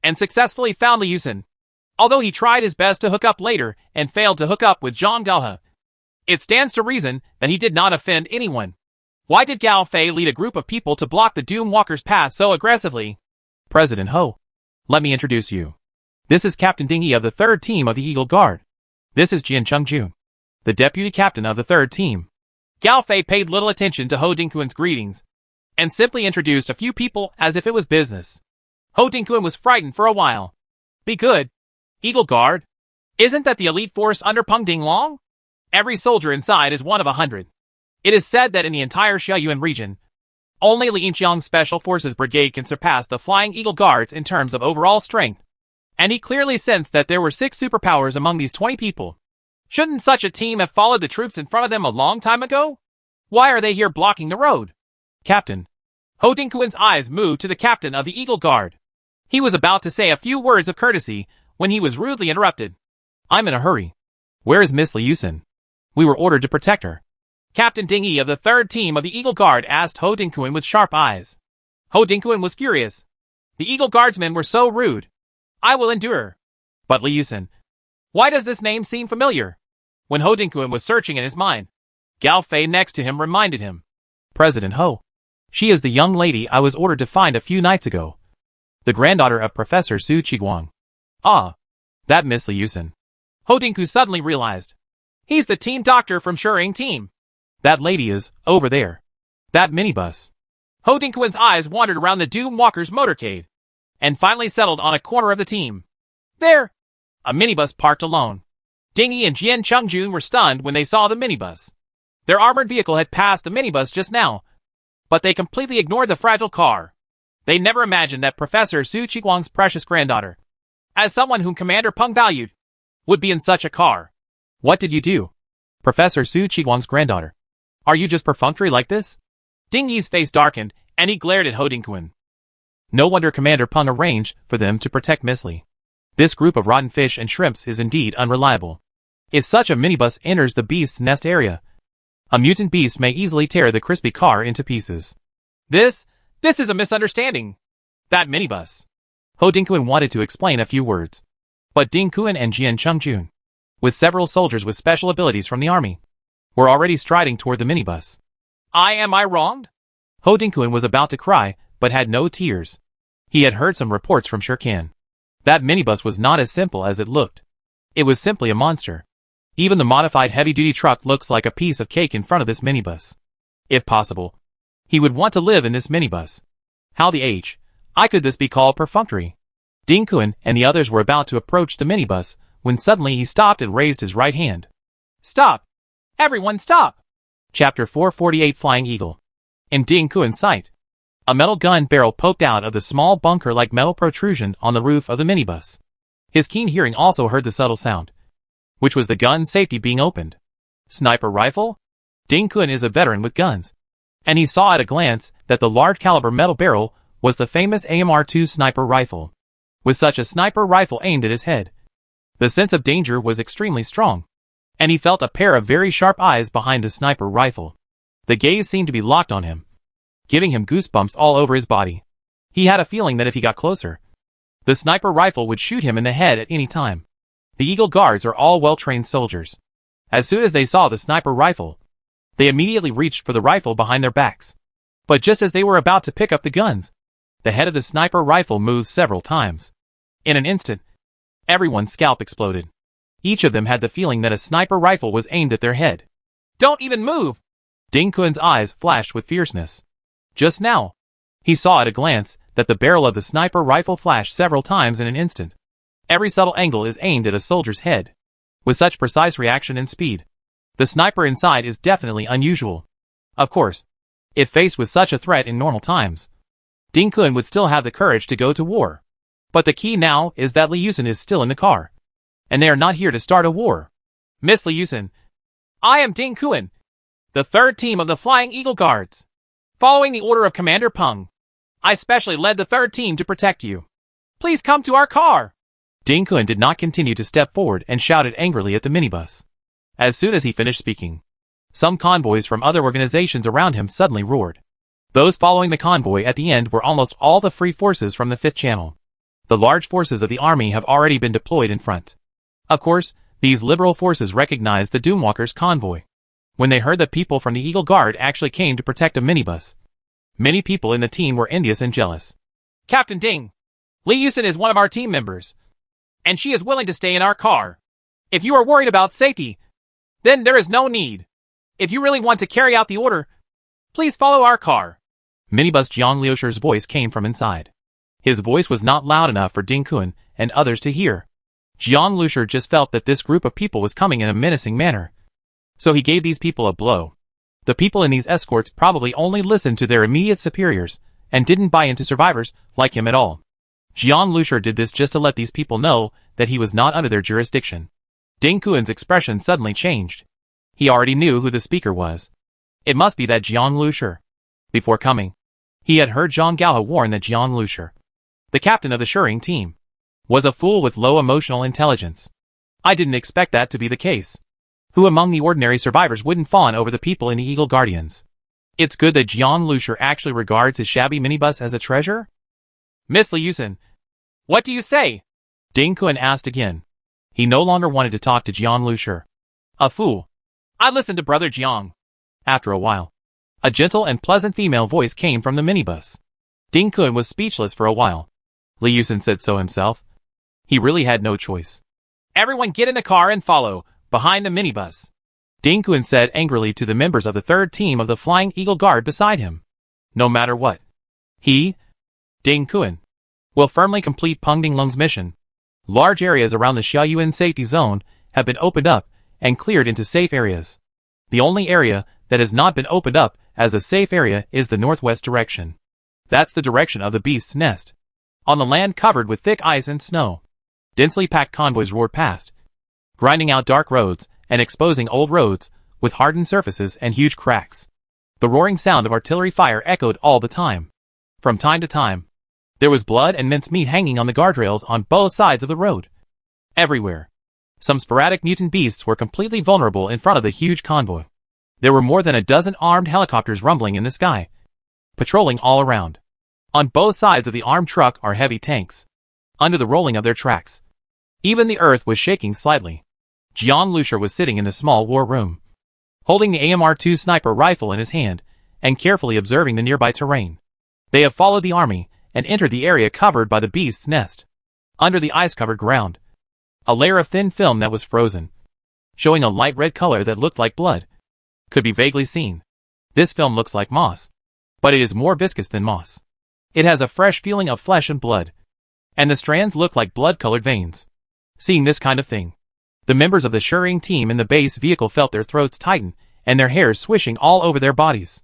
and successfully found Li Yusen. Although he tried his best to hook up later and failed to hook up with Zhang Gohe, it stands to reason that he did not offend anyone. Why did Gao Fei lead a group of people to block the Doom Walker's path so aggressively? President Ho, let me introduce you. This is Captain Ding Yi of the 3rd Team of the Eagle Guard. This is Jian Chungjun, the Deputy Captain of the 3rd Team. Gao Fei paid little attention to Ho Dingquan's greetings, and simply introduced a few people as if it was business. Ho Dingquan was frightened for a while. Be good. Eagle Guard? Isn't that the elite force under Peng Dinglong? Every soldier inside is one of 100. It is said that in the entire Xiaoyuan region, only Li Yinqiang's Special Forces Brigade can surpass the Flying Eagle Guards in terms of overall strength. And he clearly sensed that there were 6 superpowers among these 20 people. Shouldn't such a team have followed the troops in front of them a long time ago? Why are they here blocking the road? Captain. Ho Dingquan's eyes moved to the captain of the Eagle Guard. He was about to say a few words of courtesy when he was rudely interrupted. I'm in a hurry. Where is Miss Li Yusen? We were ordered to protect her. Captain Ding Yi of the 3rd Team of the Eagle Guard asked Ho Dingquan with sharp eyes. Ho Dingquan was furious. The Eagle Guardsmen were so rude. I will endure. But Li Yusen. Why does this name seem familiar? When Ho Dingquan was searching in his mind, Gao Fei next to him reminded him. President Ho. She is the young lady I was ordered to find a few nights ago. The granddaughter of Professor Su Qiguang. Ah, that Miss Li Yusen. Ho Dingquan suddenly realized. He's the team doctor from Shering Team. That lady is over there. That minibus. Ho Dingquan's eyes wandered around the Doom Walker's motorcade, and finally settled on a corner of the team. There! A minibus parked alone. Ding Yi and Jian Chungjun were stunned when they saw the minibus. Their armored vehicle had passed the minibus just now, but they completely ignored the fragile car. They never imagined that Professor Su Qiguang's precious granddaughter, as someone whom Commander Peng valued, would be in such a car. What did you do? Professor Su Qiguang's granddaughter. Are you just perfunctory like this? Ding Yi's face darkened, and he glared at Ho Dingquan. No wonder Commander Peng arranged for them to protect Miss Li. This group of rotten fish and shrimps is indeed unreliable. If such a minibus enters the beast's nest area, a mutant beast may easily tear the crispy car into pieces. This is a misunderstanding. That minibus. Ho Dingquan wanted to explain a few words. But Dingquan and Jian Chungjun, with several soldiers with special abilities from the army, were already striding toward the minibus. Am I wronged? Ho Dingquan was about to cry, but had no tears. He had heard some reports from Shirkan. That minibus was not as simple as it looked. It was simply a monster. Even the modified heavy-duty truck looks like a piece of cake in front of this minibus. If possible, he would want to live in this minibus. How the I could this be called perfunctory? Dingquan and the others were about to approach the minibus, when suddenly he stopped and raised his right hand. Stop! Everyone stop! Chapter 448 Flying Eagle. In Dingquan's sight, a metal gun barrel poked out of the small bunker-like metal protrusion on the roof of the minibus. His keen hearing also heard the subtle sound, which was the gun's safety being opened. Sniper rifle? Dingquan is a veteran with guns, and he saw at a glance that the large-caliber metal barrel was the famous AMR-2 sniper rifle. With such a sniper rifle aimed at his head, the sense of danger was extremely strong, and he felt a pair of very sharp eyes behind the sniper rifle. The gaze seemed to be locked on him, giving him goosebumps all over his body. He had a feeling that if he got closer, the sniper rifle would shoot him in the head at any time. The Eagle Guards are all well-trained soldiers. As soon as they saw the sniper rifle, they immediately reached for the rifle behind their backs. But just as they were about to pick up the guns, the head of the sniper rifle moved several times. In an instant, everyone's scalp exploded. Each of them had the feeling that a sniper rifle was aimed at their head. Don't even move! Dingquan's eyes flashed with fierceness. Just now, he saw at a glance that the barrel of the sniper rifle flashed several times in an instant. Every subtle angle is aimed at a soldier's head. With such precise reaction and speed, the sniper inside is definitely unusual. Of course, if faced with such a threat in normal times, Dingquan would still have the courage to go to war. But the key now is that Li Yusen is still in the car, and they are not here to start a war. Miss Li Yusen, I am Dingquan, the 3rd Team of the Flying Eagle Guards. Following the order of Commander Peng, I specially led the 3rd Team to protect you. Please come to our car. Ding Kun did not continue to step forward and shouted angrily at the minibus. As soon as he finished speaking, some convoys from other organizations around him suddenly roared. Those following the convoy at the end were almost all the free forces from the 5th Channel. The large forces of the army have already been deployed in front. Of course, these liberal forces recognized the Doomwalkers convoy. When they heard that people from the Eagle Guard actually came to protect a minibus, many people in the team were envious and jealous. Captain Ding, Li Yusin is one of our team members, and she is willing to stay in our car. If you are worried about safety, then there is no need. If you really want to carry out the order, please follow our car. Minibus Jiang Liusher's voice came from inside. His voice was not loud enough for Ding Kun and others to hear. Jiang Liusher just felt that this group of people was coming in a menacing manner. So he gave these people a blow. The people in these escorts probably only listened to their immediate superiors and didn't buy into survivors like him at all. Jiang Liusher did this just to let these people know that he was not under their jurisdiction. Ding Kun's expression suddenly changed. He already knew who the speaker was. It must be that Jiang Liusher. Before coming, he had heard Zhang Gaohe warn that Jiang Liusher, the captain of the Shering team, was a fool with low emotional intelligence. I didn't expect that to be the case. Who among the ordinary survivors wouldn't fawn over the people in the Eagle Guardians? It's good that Jiang Liusher actually regards his shabby minibus as a treasure? Miss Li Yusin, what do you say? Ding Kun asked again. He no longer wanted to talk to Jiang Liusher. A fool. I listened to Brother Jiang. After a while, a gentle and pleasant female voice came from the minibus. Ding Kun was speechless for a while. Li Yusin said so himself. He really had no choice. Everyone get in the car and follow, behind the minibus. Ding Kun said angrily to the members of the 3rd team of the Flying Eagle Guard beside him. No matter what, he, Ding Kun, will firmly complete Peng Dinglong's mission. Large areas around the Xiaoyuan safety zone have been opened up and cleared into safe areas. The only area that has not been opened up as a safe area is the northwest direction. That's the direction of the beast's nest. On the land covered with thick ice and snow, densely packed convoys roared past, grinding out dark roads and exposing old roads with hardened surfaces and huge cracks. The roaring sound of artillery fire echoed all the time. From time to time, there was blood and mincemeat hanging on the guardrails on both sides of the road. Everywhere, some sporadic mutant beasts were completely vulnerable in front of the huge convoy. There were more than a dozen armed helicopters rumbling in the sky, patrolling all around. On both sides of the armed truck are heavy tanks, under the rolling of their tracks. Even the earth was shaking slightly. Jiang Liusher was sitting in the small war room, holding the AMR-2 sniper rifle in his hand and carefully observing the nearby terrain. They have followed the army and entered the area covered by the beast's nest. Under the ice-covered ground, a layer of thin film that was frozen, showing a light red color that looked like blood, could be vaguely seen. This film looks like moss, but it is more viscous than moss. It has a fresh feeling of flesh and blood, and the strands look like blood-colored veins. Seeing this kind of thing, the members of the Shering team in the base vehicle felt their throats tighten and their hair swishing all over their bodies.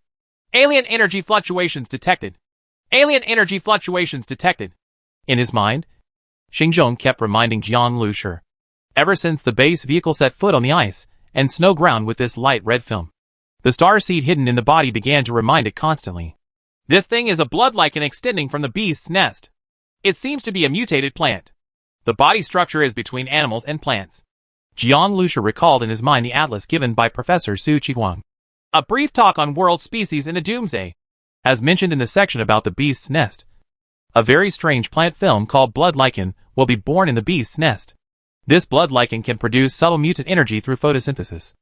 Alien energy fluctuations detected. Alien energy fluctuations detected. In his mind, Xingzhong kept reminding Jiang Liusher. Ever since the base vehicle set foot on the ice and snow ground with this light red film, the star seed hidden in the body began to remind it constantly. This thing is a blood lichen extending from the beast's nest. It seems to be a mutated plant. The body structure is between animals and plants. Jiang Liusher recalled in his mind the atlas given by Professor Su Qiguang. A brief talk on world species in the doomsday. As mentioned in the section about the beast's nest, a very strange plant film called blood lichen will be born in the beast's nest. This blood lichen can produce subtle mutant energy through photosynthesis.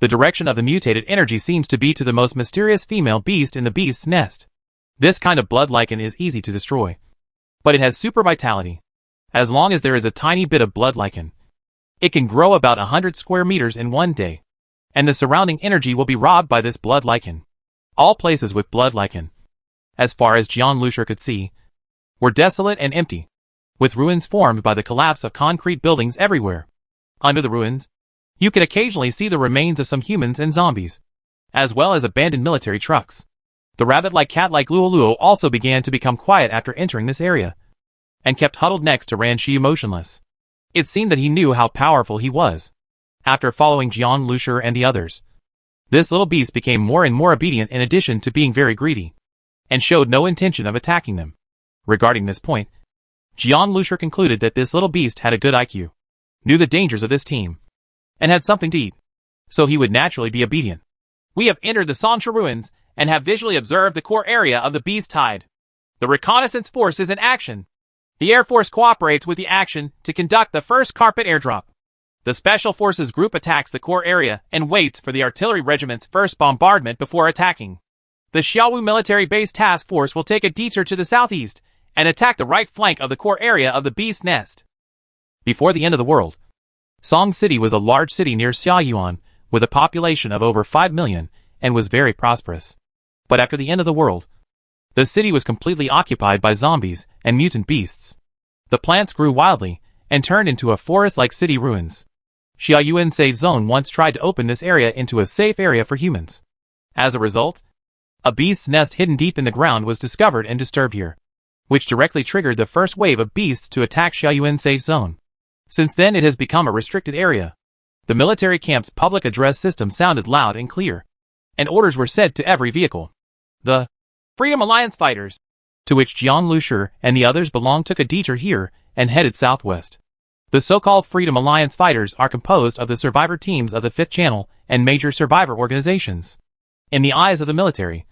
The direction of the mutated energy seems to be to the most mysterious female beast in the beast's nest. This kind of blood lichen is easy to destroy, but it has super vitality. As long as there is a tiny bit of blood lichen, it can grow about 100 square meters in one day, and the surrounding energy will be robbed by this blood lichen. All places with blood lichen, as far as Jiang Liusher could see, were desolate and empty, with ruins formed by the collapse of concrete buildings everywhere. Under the ruins, you could occasionally see the remains of some humans and zombies, as well as abandoned military trucks. The rabbit-like cat-like Luo also began to become quiet after entering this area, and kept huddled next to Ran Shi motionless. It seemed that he knew how powerful he was. After following Jiang Liusher and the others, this little beast became more and more obedient in addition to being very greedy, and showed no intention of attacking them. Regarding this point, Jian Lusher concluded that this little beast had a good IQ, knew the dangers of this team, and had something to eat, so he would naturally be obedient. We have entered the Sansha ruins and have visually observed the core area of the beast hide. The reconnaissance force is in action. The Air Force cooperates with the action to conduct the first carpet airdrop. The Special Forces group attacks the core area and waits for the artillery regiment's first bombardment before attacking. The Xiaowu Military Base Task Force will take a detour to the southeast and attack the right flank of the core area of the beast's nest. Before the end of the world, Song City was a large city near Xiaoyuan with a population of over 5 million and was very prosperous. But after the end of the world, the city was completely occupied by zombies and mutant beasts. The plants grew wildly and turned into a forest-like city ruins. Xiaoyuan Safe Zone once tried to open this area into a safe area for humans. As a result, a beast's nest hidden deep in the ground was discovered and disturbed here, which directly triggered the first wave of beasts to attack Xiaoyuan Safe Zone. Since then it has become a restricted area. The military camp's public address system sounded loud and clear, and orders were sent to every vehicle. The Freedom Alliance fighters, to which Jian Lusher and the others belonged, took a detour here and headed southwest. The so-called Freedom Alliance fighters are composed of the survivor teams of the 5th Channel and major survivor organizations. In the eyes of the military,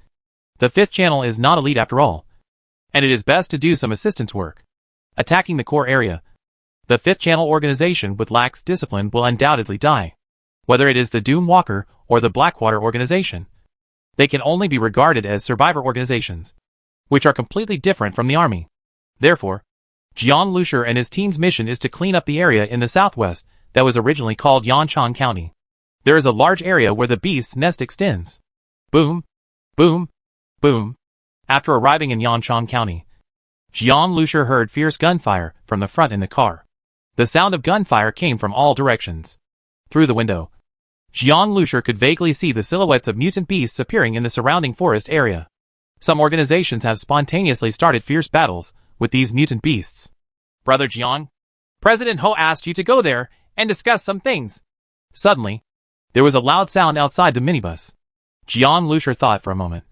the 5th Channel is not elite after all, and it is best to do some assistance work. Attacking the core area, the 5th Channel organization with lax discipline will undoubtedly die. Whether it is the Doom Walker or the Blackwater organization, they can only be regarded as survivor organizations, which are completely different from the army. Therefore, Jian Lusher and his team's mission is to clean up the area in the southwest that was originally called Yanchang County. There is a large area where the beast's nest extends. Boom, boom, boom. After arriving in Yanchang County, Jian Lusher heard fierce gunfire from the front in the car. The sound of gunfire came from all directions. Through the window, Jian Lusher could vaguely see the silhouettes of mutant beasts appearing in the surrounding forest area. Some organizations have spontaneously started fierce battles with these mutant beasts. Brother Jian, President Ho asked you to go there and discuss some things. Suddenly, there was a loud sound outside the minibus. Jian Lusher thought for a moment,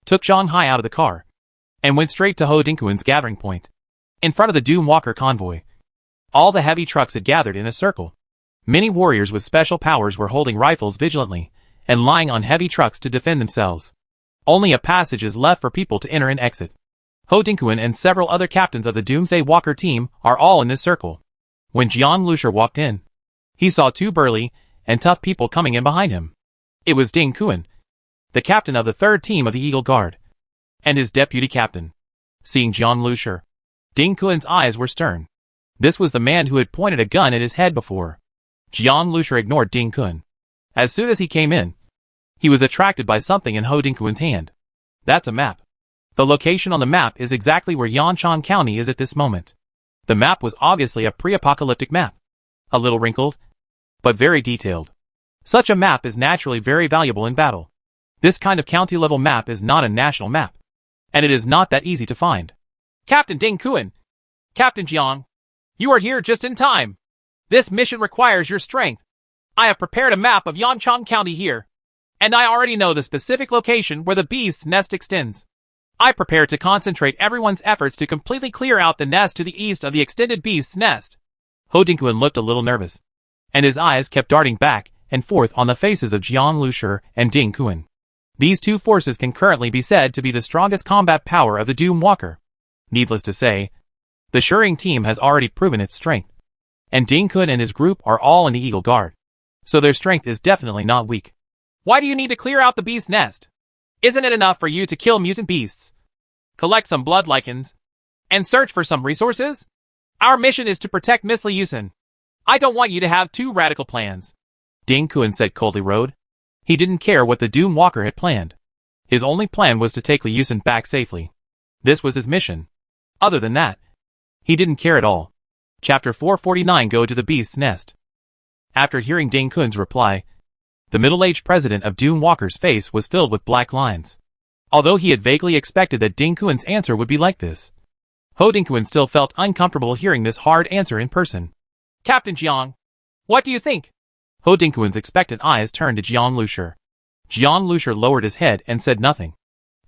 took Zhang Hai out of the car, and went straight to Ho Dingquan's gathering point. In front of the Doom Walker convoy, all the heavy trucks had gathered in a circle. Many warriors with special powers were holding rifles vigilantly and lying on heavy trucks to defend themselves. Only a passage is left for people to enter and exit. Ho Dingquan and several other captains of the Doomsday Walker team are all in this circle. When Jian Lusher walked in, he saw 2 burly and tough people coming in behind him. It was Ding Kuan, the captain of the 3rd team of the Eagle Guard, and his deputy captain. Seeing Jian Lusher, Ding Kuan's eyes were stern. This was the man who had pointed a gun at his head before. Jian Lusher ignored Ding Kuan. As soon as he came in, he was attracted by something in Ho Dingquan's hand. That's a map. The location on the map is exactly where Yanchang County is at this moment. The map was obviously a pre-apocalyptic map. A little wrinkled, but very detailed. Such a map is naturally very valuable in battle. This kind of county-level map is not a national map, and it is not that easy to find. Captain Ding Kuan, Captain Jiang, you are here just in time. This mission requires your strength. I have prepared a map of Yanchang County here, and I already know the specific location where the beast's nest extends. I prepare to concentrate everyone's efforts to completely clear out the nest to the east of the extended beast's nest. Ho Dingquan looked a little nervous, and his eyes kept darting back and forth on the faces of Jian Lusher and Ding Kuan. These 2 forces can currently be said to be the strongest combat power of the Doom Walker. Needless to say, the Shering team has already proven its strength, and Ding Kuan and his group are all in the Eagle Guard, so their strength is definitely not weak. Why do you need to clear out the beast's nest? Isn't it enough for you to kill mutant beasts, collect some blood lichens, and search for some resources? Our mission is to protect Miss Liusen. I don't want you to have 2 radical plans. Ding Kuan said coldly. He didn't care what the Doom Walker had planned. His only plan was to take Liusen back safely. This was his mission. Other than that, he didn't care at all. Chapter 449. Go to the Beast's Nest. After hearing Ding Kuan's reply, the middle-aged president of Doom Walker's face was filled with black lines. Although he had vaguely expected that Ding Kuan's answer would be like this, Ho Dingquan still felt uncomfortable hearing this hard answer in person. Captain Jiang, what do you think? Ho Dingquan's expectant eyes turned to Jian Lusher. Jian Lusher lowered his head and said nothing,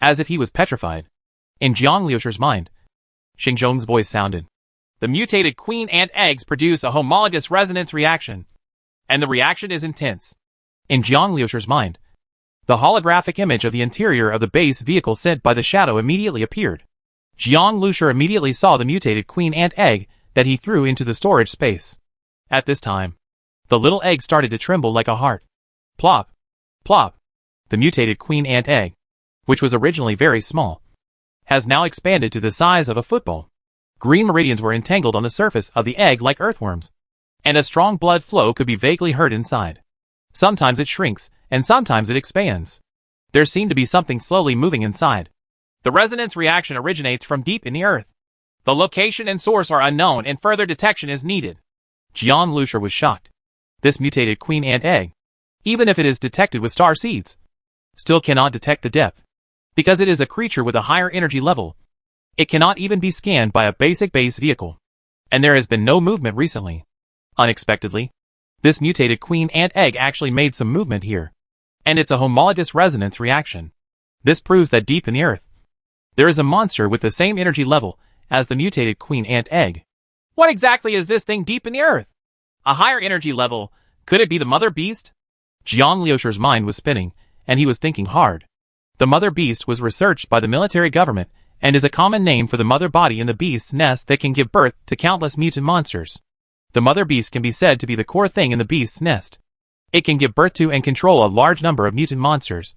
as if he was petrified. In Jian Lusher's mind, Xing Zhong's voice sounded. The mutated queen ant eggs produce a homologous resonance reaction, and the reaction is intense. In Jiang Liusher's mind, the holographic image of the interior of the base vehicle sent by the shadow immediately appeared. Jiang Liusher immediately saw the mutated queen ant egg that he threw into the storage space. At this time, the little egg started to tremble like a heart. Plop! Plop! The mutated queen ant egg, which was originally very small, has now expanded to the size of a football. Green meridians were entangled on the surface of the egg like earthworms, and a strong blood flow could be vaguely heard inside. Sometimes it shrinks, and sometimes it expands. There seemed to be something slowly moving inside. The resonance reaction originates from deep in the earth. The location and source are unknown and further detection is needed. Jiang Liusher was shocked. This mutated queen ant egg, even if it is detected with star seeds, still cannot detect the depth. Because it is a creature with a higher energy level, it cannot even be scanned by a basic base vehicle. And there has been no movement recently. Unexpectedly, this mutated queen ant egg actually made some movement here. And it's a homologous resonance reaction. This proves that deep in the earth, there is a monster with the same energy level as the mutated queen ant egg. What exactly is this thing deep in the earth? A higher energy level? Could it be the mother beast? Jiang Liusher's mind was spinning, and he was thinking hard. The mother beast was researched by the military government and is a common name for the mother body in the beast's nest that can give birth to countless mutant monsters. The mother beast can be said to be the core thing in the beast's nest. It can give birth to and control a large number of mutant monsters,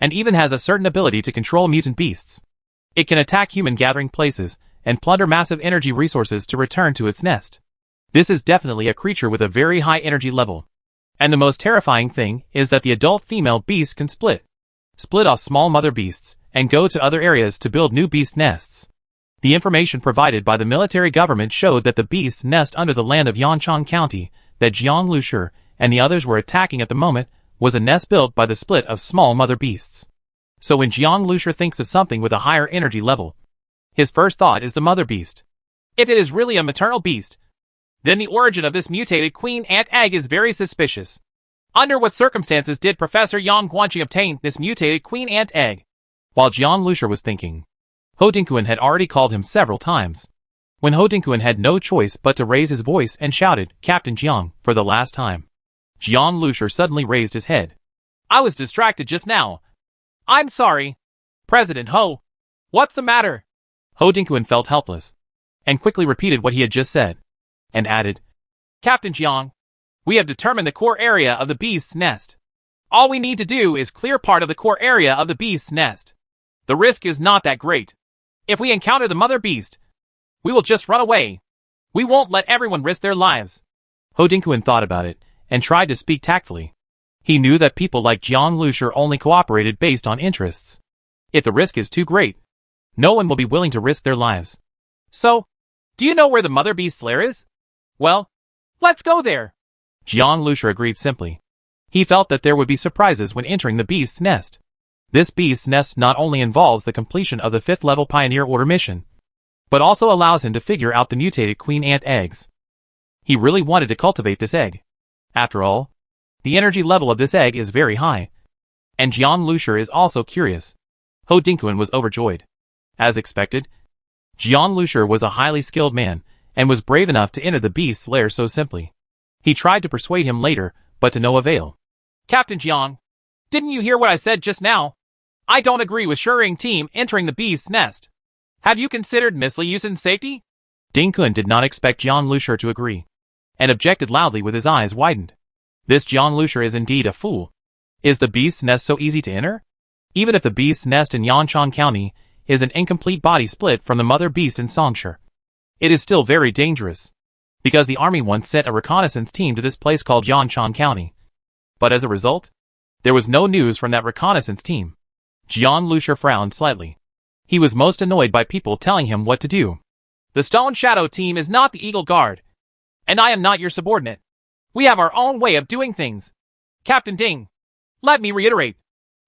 and even has a certain ability to control mutant beasts. It can attack human gathering places and plunder massive energy resources to return to its nest. This is definitely a creature with a very high energy level. And the most terrifying thing is that the adult female beast can split off small mother beasts and go to other areas to build new beast nests. The information provided by the military government showed that the beast's nest under the land of Yanchang County that Jiang Liusher and the others were attacking at the moment was a nest built by the split of small mother beasts. So when Jiang Liusher thinks of something with a higher energy level, his first thought is the mother beast. If it is really a maternal beast, then the origin of this mutated queen ant egg is very suspicious. Under what circumstances did Professor Yang Guanqi obtain this mutated queen ant egg? While Jiang Liusher was thinking, Ho Dingquan had already called him several times. When Ho Dingquan had no choice but to raise his voice and shouted, "Captain Jiang," for the last time, Jiang Liusher suddenly raised his head. I was distracted just now. I'm sorry. President Ho. What's the matter? Ho Dingquan felt helpless, and quickly repeated what he had just said, and added, Captain Jiang, we have determined the core area of the beast's nest. All we need to do is clear part of the core area of the beast's nest. The risk is not that great. If we encounter the mother beast, we will just run away. We won't let everyone risk their lives. Ho Dingquan thought about it, and tried to speak tactfully. He knew that people like Jiang Liusher only cooperated based on interests. If the risk is too great, no one will be willing to risk their lives. So, do you know where the mother beast's lair is? Well, let's go there. Jiang Liusher agreed simply. He felt that there would be surprises when entering the beast's nest. This beast's nest not only involves the completion of the 5th level Pioneer Order mission, but also allows him to figure out the mutated queen ant eggs. He really wanted to cultivate this egg. After all, the energy level of this egg is very high. And Jiang Liusher is also curious. Ho Dingquan was overjoyed. As expected, Jiang Liusher was a highly skilled man, and was brave enough to enter the beast's lair so simply. He tried to persuade him later, but to no avail. Captain Jiang, didn't you hear what I said just now? I don't agree with Shering team entering the beast's nest. Have you considered Miss Li Yusin's safety? Dingquan did not expect Jiang Liusher to agree, and objected loudly with his eyes widened. This Jiang Liusher is indeed a fool. Is the beast's nest so easy to enter? Even if the beast's nest in Yanchang County is an incomplete body split from the mother beast in Songsher, it is still very dangerous, because the army once sent a reconnaissance team to this place called Yanchang County. But as a result, there was no news from that reconnaissance team. Jiang Liusher frowned slightly. He was most annoyed by people telling him what to do. The Stone Shadow team is not the Eagle Guard, and I am not your subordinate. We have our own way of doing things. Captain Ding, let me reiterate.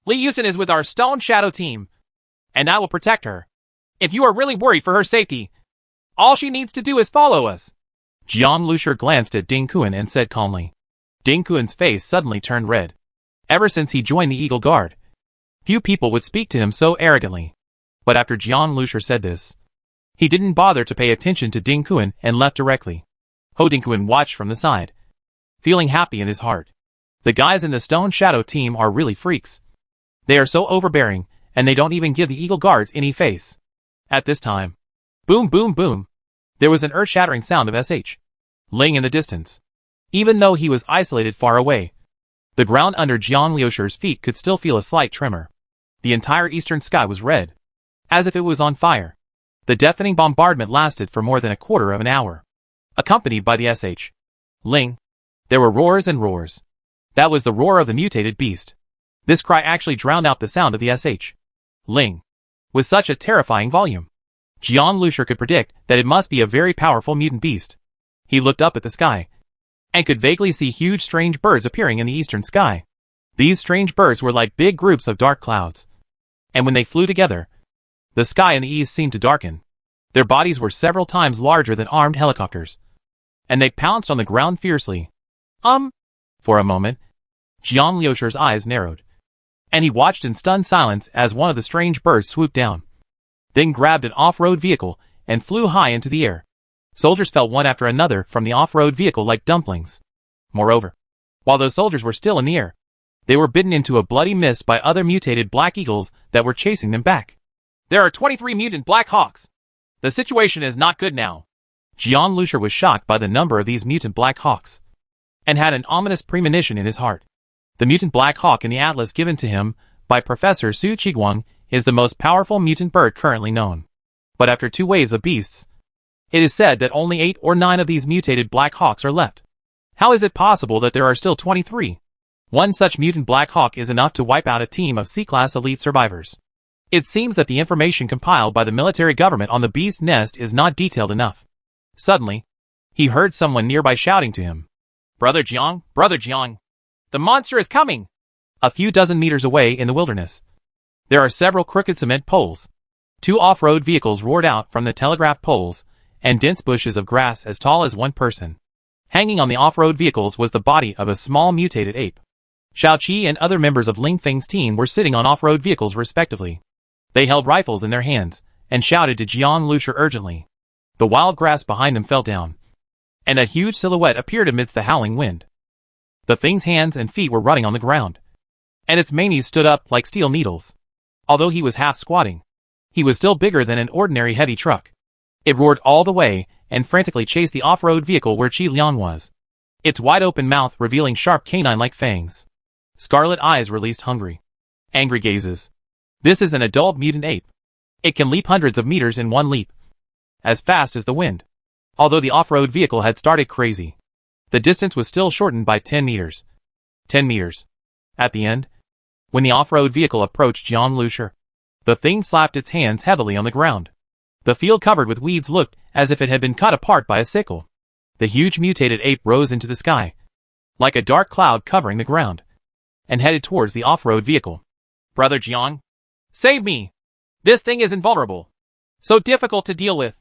Li Yusin is with our Stone Shadow team, and I will protect her. If you are really worried for her safety, all she needs to do is follow us. Jiang Liusher glanced at Dingquan and said calmly. Dingquan's face suddenly turned red. Ever since he joined the Eagle Guard, few people would speak to him so arrogantly. But after Jiang Liusher said this, He didn't bother to pay attention to Ding Kuan and left directly. Ho Ding Kuan watched from the side, feeling happy in his heart. The guys in the Stone Shadow team are really freaks. They are so overbearing, and they don't even give the Eagle Guards any face. At this time, boom boom boom, there was an earth-shattering sound of SH. Ling in the distance. Even though he was isolated far away, the ground under Jiang Liusher's feet could still feel a slight tremor. The entire eastern sky was red, as if it was on fire. The deafening bombardment lasted for more than a quarter of an hour, accompanied by the SH. Ling. There were roars and roars. That was the roar of the mutated beast. This cry actually drowned out the sound of the SH. Ling. With such a terrifying volume, Jiang Liusher could predict that it must be a very powerful mutant beast. He looked up at the sky, and could vaguely see huge strange birds appearing in the eastern sky. These strange birds were like big groups of dark clouds. And when they flew together, the sky in the east seemed to darken. Their bodies were several times larger than armed helicopters, and they pounced on the ground fiercely. For a moment, Jiang Liusher's eyes narrowed, and he watched in stunned silence as one of the strange birds swooped down, then grabbed an off-road vehicle and flew high into the air. Soldiers fell one after another from the off-road vehicle like dumplings. Moreover, while those soldiers were still in the air, they were bitten into a bloody mist by other mutated Black Eagles that were chasing them back. There are 23 mutant Black Hawks. The situation is not good now. Jiang Liusher was shocked by the number of these mutant Black Hawks, and had an ominous premonition in his heart. The mutant Black Hawk in the atlas given to him by Professor Su Qiguang is the most powerful mutant bird currently known. But after 2 waves of beasts, it is said that only 8 or 9 of these mutated Black Hawks are left. How is it possible that there are still 23? One such mutant Black Hawk is enough to wipe out a team of C-class elite survivors. It seems that the information compiled by the military government on the beast nest is not detailed enough. Suddenly, he heard someone nearby shouting to him. Brother Jiang, the monster is coming! A few dozen meters away in the wilderness, there are several crooked cement poles. 2 off-road vehicles roared out from the telegraph poles, and dense bushes of grass as tall as one person. Hanging on the off-road vehicles was the body of a small mutated ape. Xiao Qi and other members of Ling Feng's team were sitting on off-road vehicles respectively. They held rifles in their hands, and shouted to Jiang Liusher urgently. The wild grass behind them fell down, and a huge silhouette appeared amidst the howling wind. The thing's hands and feet were rotting on the ground, and its manes stood up like steel needles. Although he was half squatting, he was still bigger than an ordinary heavy truck. It roared all the way, and frantically chased the off-road vehicle where Qi Liang was, its wide-open mouth revealing sharp canine-like fangs. Scarlet eyes released hungry, angry gazes. This is an adult mutant ape. It can leap hundreds of meters in one leap, as fast as the wind. Although the off-road vehicle had started crazy, the distance was still shortened by 10 meters. 10 meters. At the end, when the off-road vehicle approached Jiang Liusher, the thing slapped its hands heavily on the ground. The field covered with weeds looked as if it had been cut apart by a sickle. The huge mutated ape rose into the sky, like a dark cloud covering the ground, and headed towards the off-road vehicle. Brother Jiang, save me! This thing is invulnerable. So difficult to deal with.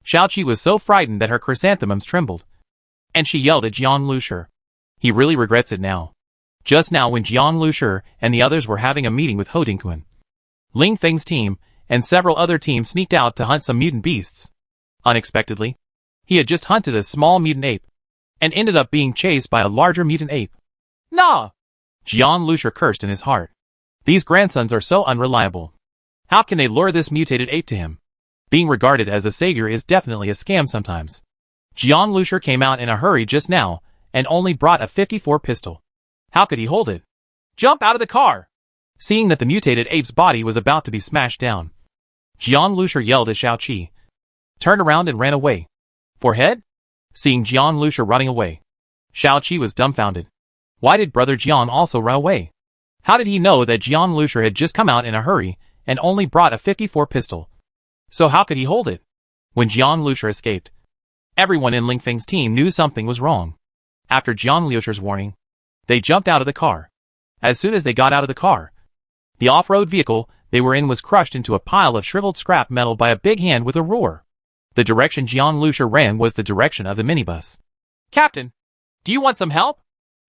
Xiao Qi was so frightened that her chrysanthemums trembled, and she yelled at Jiang Liusher. He really regrets it now. Just now when Jiang Liusher and the others were having a meeting with Ho Ding Kuan, Ling Feng's team and several other teams sneaked out to hunt some mutant beasts. Unexpectedly, he had just hunted a small mutant ape, and ended up being chased by a larger mutant ape. Nah! Jiang Liusher cursed in his heart. These grandsons are so unreliable. How can they lure this mutated ape to him? Being regarded as a savior is definitely a scam sometimes. Jiang Liusher came out in a hurry just now, and only brought a 54 pistol. How could he hold it? Jump out of the car! Seeing that the mutated ape's body was about to be smashed down, Jiang Liusher yelled at Xiao Qi, turned around and ran away. Forehead? Seeing Jiang Liusher running away, Xiao Qi was dumbfounded. Why did Brother Jiang also run away? How did he know that Jiang Liusher had just come out in a hurry and only brought a 54 pistol? So how could he hold it? When Jiang Liusher escaped, everyone in Ling Feng's team knew something was wrong. After Jiang Liusher's warning, they jumped out of the car. As soon as they got out of the car, the off-road vehicle they were in was crushed into a pile of shriveled scrap metal by a big hand with a roar. The direction Jiang Liusher ran was the direction of the minibus. Captain, do you want some help?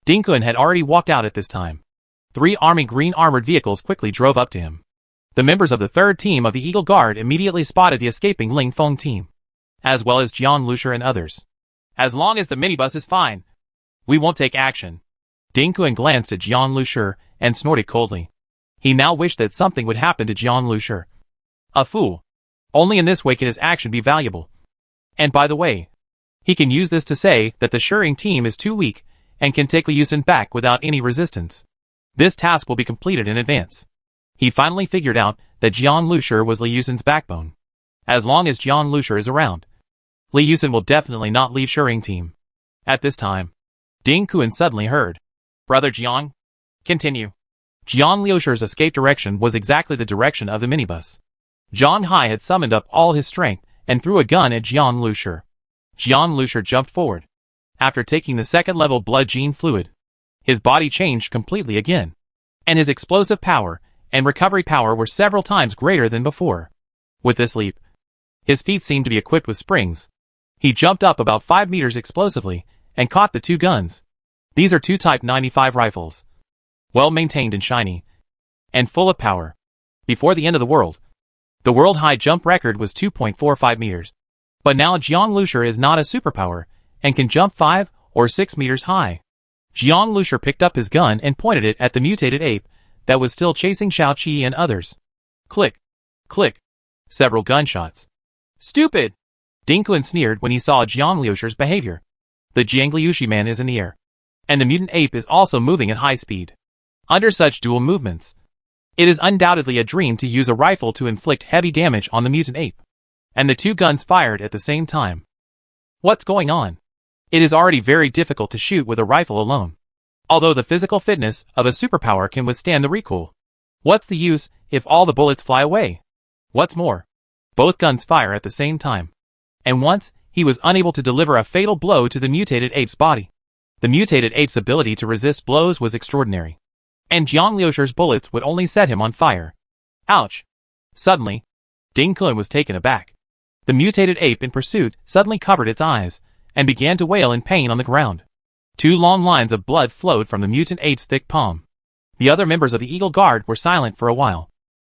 Ding Kuan had already walked out at this time. 3 army green armored vehicles quickly drove up to him. The members of the third team of the Eagle Guard immediately spotted the escaping Ling Feng team, as well as Jian Lushur and others. As long as the minibus is fine, we won't take action. Ding Kuan glanced at Jian Lushur and snorted coldly. He now wished that something would happen to Jian Lushur. A fool. Only in this way can his action be valuable. And by the way, he can use this to say that the Shuring team is too weak and can take Liu Yusin back without any resistance. This task will be completed in advance. He finally figured out that Jian Lushur was Liu Yusin's backbone. As long as Jian Lushur is around, Liu Yusin will definitely not leave Shuring team. At this time, Ding Kuan suddenly heard. Brother Jiang, continue. Jian Lushur's escape direction was exactly the direction of the minibus. Zhang Hai had summoned up all his strength and threw a gun at Jian Lushur. Jian Lushur jumped forward. After taking the second-level blood gene fluid, his body changed completely again, and his explosive power and recovery power were several times greater than before. With this leap, his feet seemed to be equipped with springs. He jumped up about 5 meters explosively and caught the two guns. These are two Type 95 rifles, well maintained and shiny, and full of power. Before the end of the world high jump record was 2.45 meters. But now Jian Lushur is not a superpower and can jump 5 or 6 meters high. Jian Lushur picked up his gun and pointed it at the mutated ape that was still chasing Xiao Qi and others. Click, click, several gunshots. Stupid! Ding Kuan sneered when he saw Jian Lushur's behavior. The Jiangliushi man is in the air, and the mutant ape is also moving at high speed. Under such dual movements, it is undoubtedly a dream to use a rifle to inflict heavy damage on the mutant ape. And the two guns fired at the same time. What's going on? It is already very difficult to shoot with a rifle alone, although the physical fitness of a superpower can withstand the recoil. What's the use if all the bullets fly away? What's more, both guns fire at the same time. And once, he was unable to deliver a fatal blow to the mutated ape's body. The mutated ape's ability to resist blows was extraordinary, and Jian Lushur's bullets would only set him on fire. Ouch! Suddenly, Ding Kuan was taken aback. The mutated ape in pursuit suddenly covered its eyes and began to wail in pain on the ground. 2 long lines of blood flowed from the mutant ape's thick palm. The other members of the Eagle Guard were silent for a while.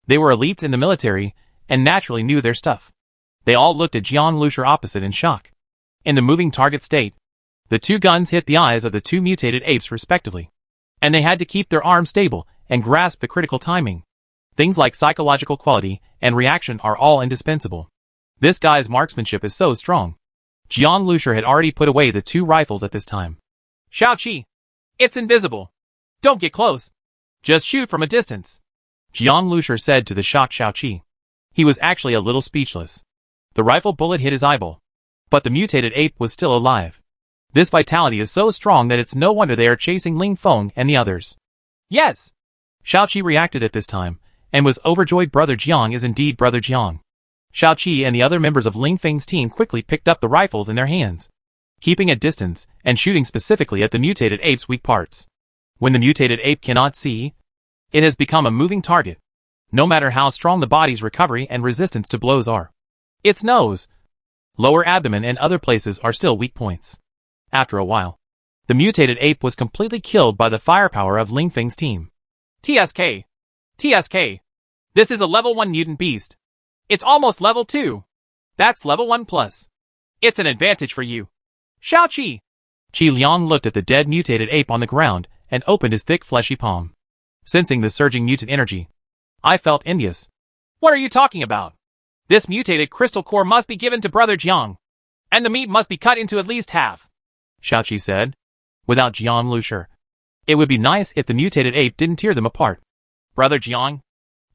They were elites in the military and naturally knew their stuff. They all looked at Jian Lushur opposite in shock. In the moving target state, the 2 guns hit the eyes of the 2 mutated apes respectively, and they had to keep their arms stable and grasp the critical timing. Things like psychological quality and reaction are all indispensable. This guy's marksmanship is so strong. Jian Lushur had already put away the 2 rifles at this time. Xiao Qi, it's invisible. Don't get close. Just shoot from a distance. Jian Lushur said to the shocked Xiao Qi. He was actually a little speechless. The rifle bullet hit his eyeball, but the mutated ape was still alive. This vitality is so strong that it's no wonder they are chasing Ling Feng and the others. Yes! Xiao Qi reacted at this time, and was overjoyed. Brother Jiang is indeed Brother Jiang. Xiao Qi and the other members of Ling Feng's team quickly picked up the rifles in their hands, keeping at distance and shooting specifically at the mutated ape's weak parts. When the mutated ape cannot see, it has become a moving target, no matter how strong the body's recovery and resistance to blows are. Its nose, lower abdomen and other places are still weak points. After a while, the mutated ape was completely killed by the firepower of Ling Feng's team. TSK. TSK. This is a level 1 mutant beast. It's almost level 2. That's level 1 plus. It's an advantage for you. Xiao Qi. Qi Liang looked at the dead mutated ape on the ground and opened his thick fleshy palm. Sensing the surging mutant energy, I felt envious. What are you talking about? This mutated crystal core must be given to Brother Jiang, and the meat must be cut into at least half. Xiao Qi said, without Jian Lushur. It would be nice if the mutated ape didn't tear them apart. Brother Jiang,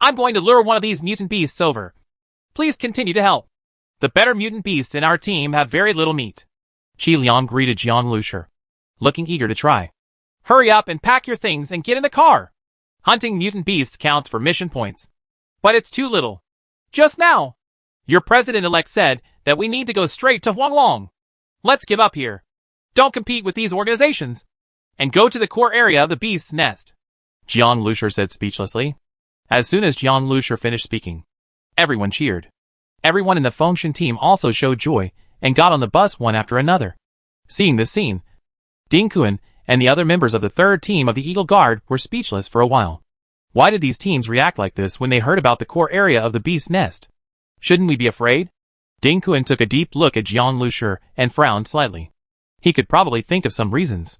I'm going to lure one of these mutant beasts over. Please continue to help. The better mutant beasts in our team have very little meat. Qi Liang greeted Jian Lushur, looking eager to try. Hurry up and pack your things and get in the car. Hunting mutant beasts counts for mission points. But it's too little. Just now, your president-elect said that we need to go straight to Huanglong. Let's give up here. Don't compete with these organizations, and go to the core area of the beast's nest. Jian Lushur said speechlessly. As soon as Jian Lushur finished speaking, everyone cheered. Everyone in the Fengshan team also showed joy and got on the bus one after another. Seeing this scene, Ding Kuan and the other members of the third team of the Eagle Guard were speechless for a while. Why did these teams react like this when they heard about the core area of the beast's nest? Shouldn't we be afraid? Ding Kun took a deep look at Jian Lushur and frowned slightly. He could probably think of some reasons.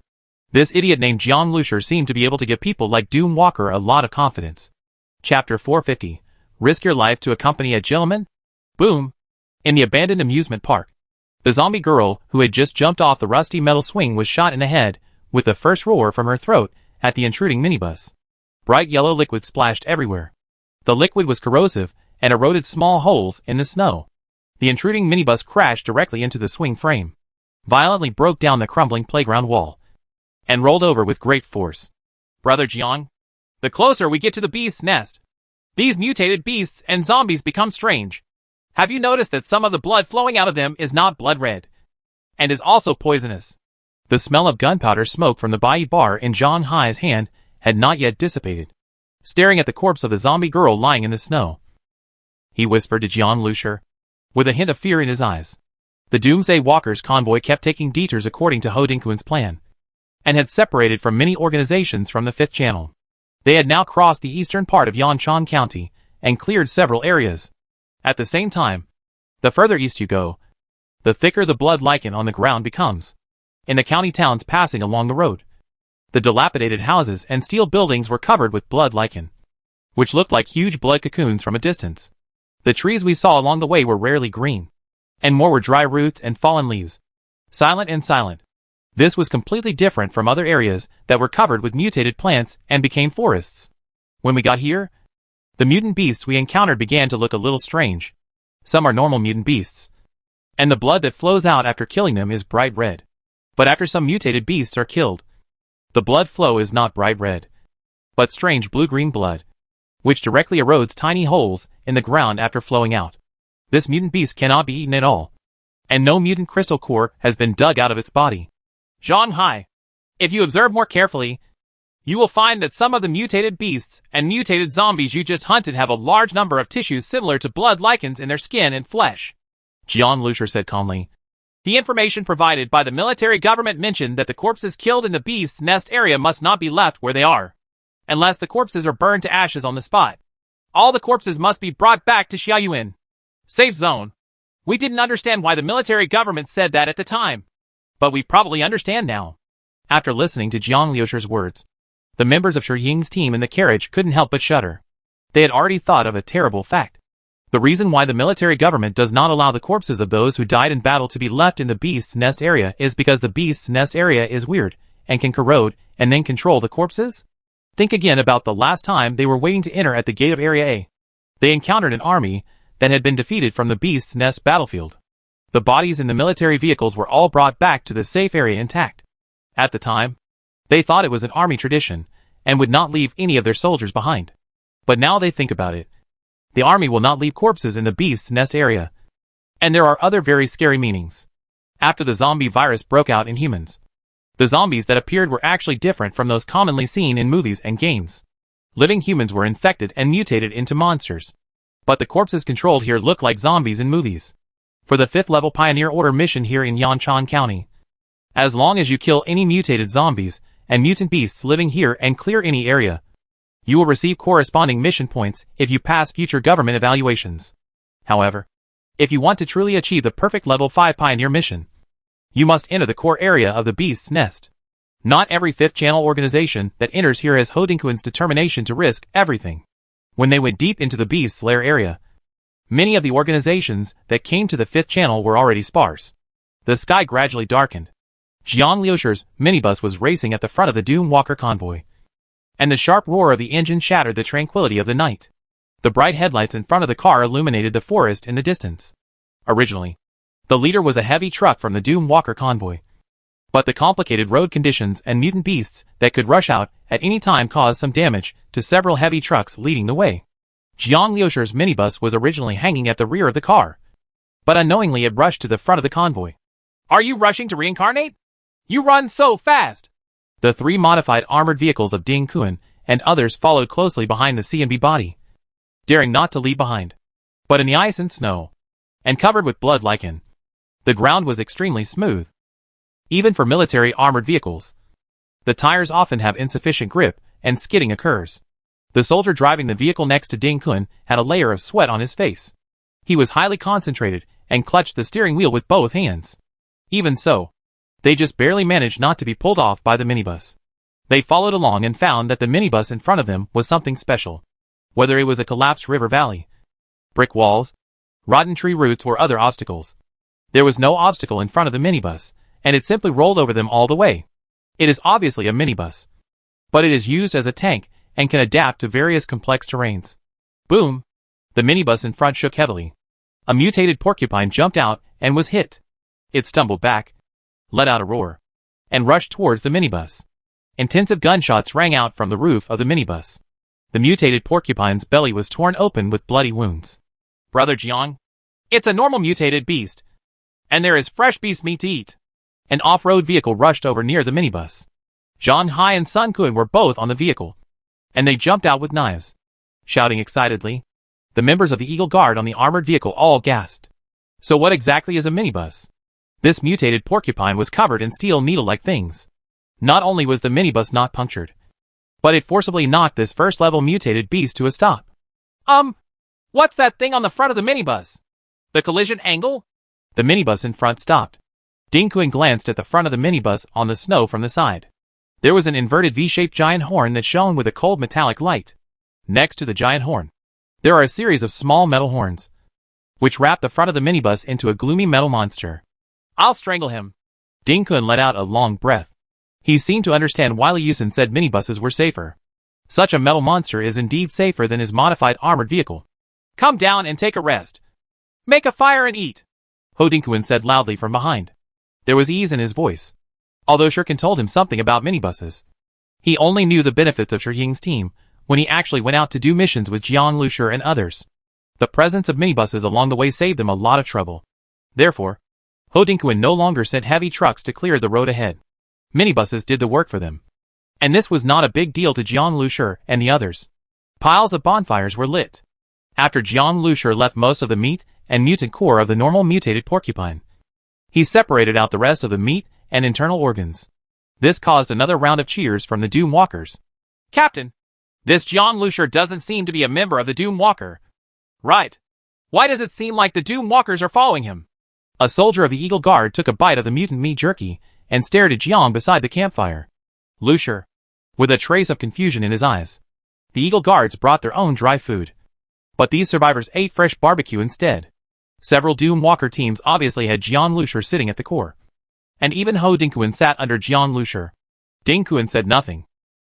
This idiot named Jian Lushur seemed to be able to give people like Doom Walker a lot of confidence. Chapter 450. Risk your life to accompany a gentleman? Boom! In the abandoned amusement park, the zombie girl who had just jumped off the rusty metal swing was shot in the head, with the first roar from her throat, at the intruding minibus. Bright yellow liquid splashed everywhere. The liquid was corrosive and eroded small holes in the snow. The intruding minibus crashed directly into the swing frame, violently broke down the crumbling playground wall, and rolled over with great force. Brother Jiang, the closer we get to the beast's nest, these mutated beasts and zombies become strange. Have you noticed that some of the blood flowing out of them is not blood red, and is also poisonous? The smell of gunpowder smoke from the Bai bar in Zhang Hai's hand had not yet dissipated. Staring at the corpse of the zombie girl lying in the snow, he whispered to Jian Lushur, with a hint of fear in his eyes. The Doomsday Walkers convoy kept taking detours according to Ho Dingquan's plan, and had separated from many organizations from the Fifth Channel. They had now crossed the eastern part of Yanshan County, and cleared several areas. At the same time, the further east you go, the thicker the blood lichen on the ground becomes. In the county towns passing along the road, the dilapidated houses and steel buildings were covered with blood lichen, which looked like huge blood cocoons from a distance. The trees we saw along the way were rarely green, and more were dry roots and fallen leaves. Silent and silent. This was completely different from other areas that were covered with mutated plants and became forests. When we got here, the mutant beasts we encountered began to look a little strange. Some are normal mutant beasts, and the blood that flows out after killing them is bright red. But after some mutated beasts are killed, the blood flow is not bright red, but strange blue-green blood, which directly erodes tiny holes in the ground after flowing out. This mutant beast cannot be eaten at all, and no mutant crystal core has been dug out of its body. Zhang Hai, if you observe more carefully, you will find that some of the mutated beasts and mutated zombies you just hunted have a large number of tissues similar to blood lichens in their skin and flesh. Jian Lushur said calmly. The information provided by the military government mentioned that the corpses killed in the beast's nest area must not be left where they are, unless the corpses are burned to ashes on the spot. All the corpses must be brought back to Xiaoyuan safe zone. We didn't understand why the military government said that at the time, but we probably understand now. After listening to Jiang Liushur's words, the members of Shi Ying's team in the carriage couldn't help but shudder. They had already thought of a terrible fact. The reason why the military government does not allow the corpses of those who died in battle to be left in the beast's nest area is because the beast's nest area is weird and can corrode and then control the corpses. Think again about the last time they were waiting to enter at the gate of Area A. They encountered an army that had been defeated from the beast's nest battlefield. The bodies in the military vehicles were all brought back to the safe area intact. At the time, they thought it was an army tradition and would not leave any of their soldiers behind. But now they think about it. The army will not leave corpses in the beast's nest area. And there are other very scary meanings. After the zombie virus broke out in humans, the zombies that appeared were actually different from those commonly seen in movies and games. Living humans were infected and mutated into monsters. But the corpses controlled here look like zombies in movies. For the 5th level Pioneer Order mission here in Yanshan County, as long as you kill any mutated zombies and mutant beasts living here and clear any area, you will receive corresponding mission points if you pass future government evaluations. However, if you want to truly achieve the perfect level 5 Pioneer mission, you must enter the core area of the beast's nest. Not every 5th channel organization that enters here has Ho Dingquan's determination to risk everything. When they went deep into the beast's lair area, many of the organizations that came to the 5th channel were already sparse. The sky gradually darkened. Jiang Liushur's minibus was racing at the front of the Doom Walker convoy, and the sharp roar of the engine shattered the tranquility of the night. The bright headlights in front of the car illuminated the forest in the distance. Originally, the leader was a heavy truck from the Doom Walker convoy, but the complicated road conditions and mutant beasts that could rush out at any time caused some damage to several heavy trucks leading the way. Jiang Liushur's minibus was originally hanging at the rear of the car, but unknowingly it rushed to the front of the convoy. Are you rushing to reincarnate? You run so fast! The 3 modified armored vehicles of Ding Kun and others followed closely behind the CMB body, daring not to leave behind. But in the ice and snow, and covered with blood lichen, the ground was extremely smooth. Even for military armored vehicles, the tires often have insufficient grip and skidding occurs. The soldier driving the vehicle next to Ding Kun had a layer of sweat on his face. He was highly concentrated and clutched the steering wheel with both hands. Even so, they just barely managed not to be pulled off by the minibus. They followed along and found that the minibus in front of them was something special. Whether it was a collapsed river valley, brick walls, rotten tree roots, or other obstacles, there was no obstacle in front of the minibus, and it simply rolled over them all the way. It is obviously a minibus, but it is used as a tank and can adapt to various complex terrains. Boom! The minibus in front shook heavily. A mutated porcupine jumped out and was hit. It stumbled back, let out a roar, and rushed towards the minibus. Intensive gunshots rang out from the roof of the minibus. The mutated porcupine's belly was torn open with bloody wounds. Brother Jiang, it's a normal mutated beast, and there is fresh beast meat to eat. An off-road vehicle rushed over near the minibus. Zhang Hai and Sun Kun were both on the vehicle, and they jumped out with knives. Shouting excitedly, the members of the Eagle Guard on the armored vehicle all gasped. So what exactly is a minibus? This mutated porcupine was covered in steel needle-like things. Not only was the minibus not punctured, but it forcibly knocked this first-level mutated beast to a stop. What's that thing on the front of the minibus? The collision angle? The minibus in front stopped. Ding Kun glanced at the front of the minibus on the snow from the side. There was an inverted V-shaped giant horn that shone with a cold metallic light. Next to the giant horn, there are a series of small metal horns, which wrap the front of the minibus into a gloomy metal monster. I'll strangle him. Ding Kun let out a long breath. He seemed to understand why Li Yusen said minibuses were safer. Such a metal monster is indeed safer than his modified armored vehicle. Come down and take a rest. Make a fire and eat, Ho Dingkuen said loudly from behind. There was ease in his voice. Although Shirkin told him something about minibuses, he only knew the benefits of Shi Ying's team when he actually went out to do missions with Jiang Lushur and others. The presence of minibuses along the way saved them a lot of trouble. Therefore, Ho Dingkuen no longer sent heavy trucks to clear the road ahead. Minibuses did the work for them. And this was not a big deal to Jiang Lushur and the others. Piles of bonfires were lit. After Jiang Lushur left most of the meat and mutant core of the normal mutated porcupine, he separated out the rest of the meat and internal organs. This caused another round of cheers from the Doom Walkers. Captain, this Jiang Lushur doesn't seem to be a member of the Doom Walker. Right. Why does it seem like the Doom Walkers are following him? A soldier of the Eagle Guard took a bite of the mutant meat jerky and stared at Jiang beside the campfire. Lushur, with a trace of confusion in his eyes. The Eagle Guards brought their own dry food, but these survivors ate fresh barbecue instead. Several Doom Walker teams obviously had Jiang Lushur sitting at the core. And even Ho Dingkuen sat under Jiang Lushur. Ding Kun said nothing,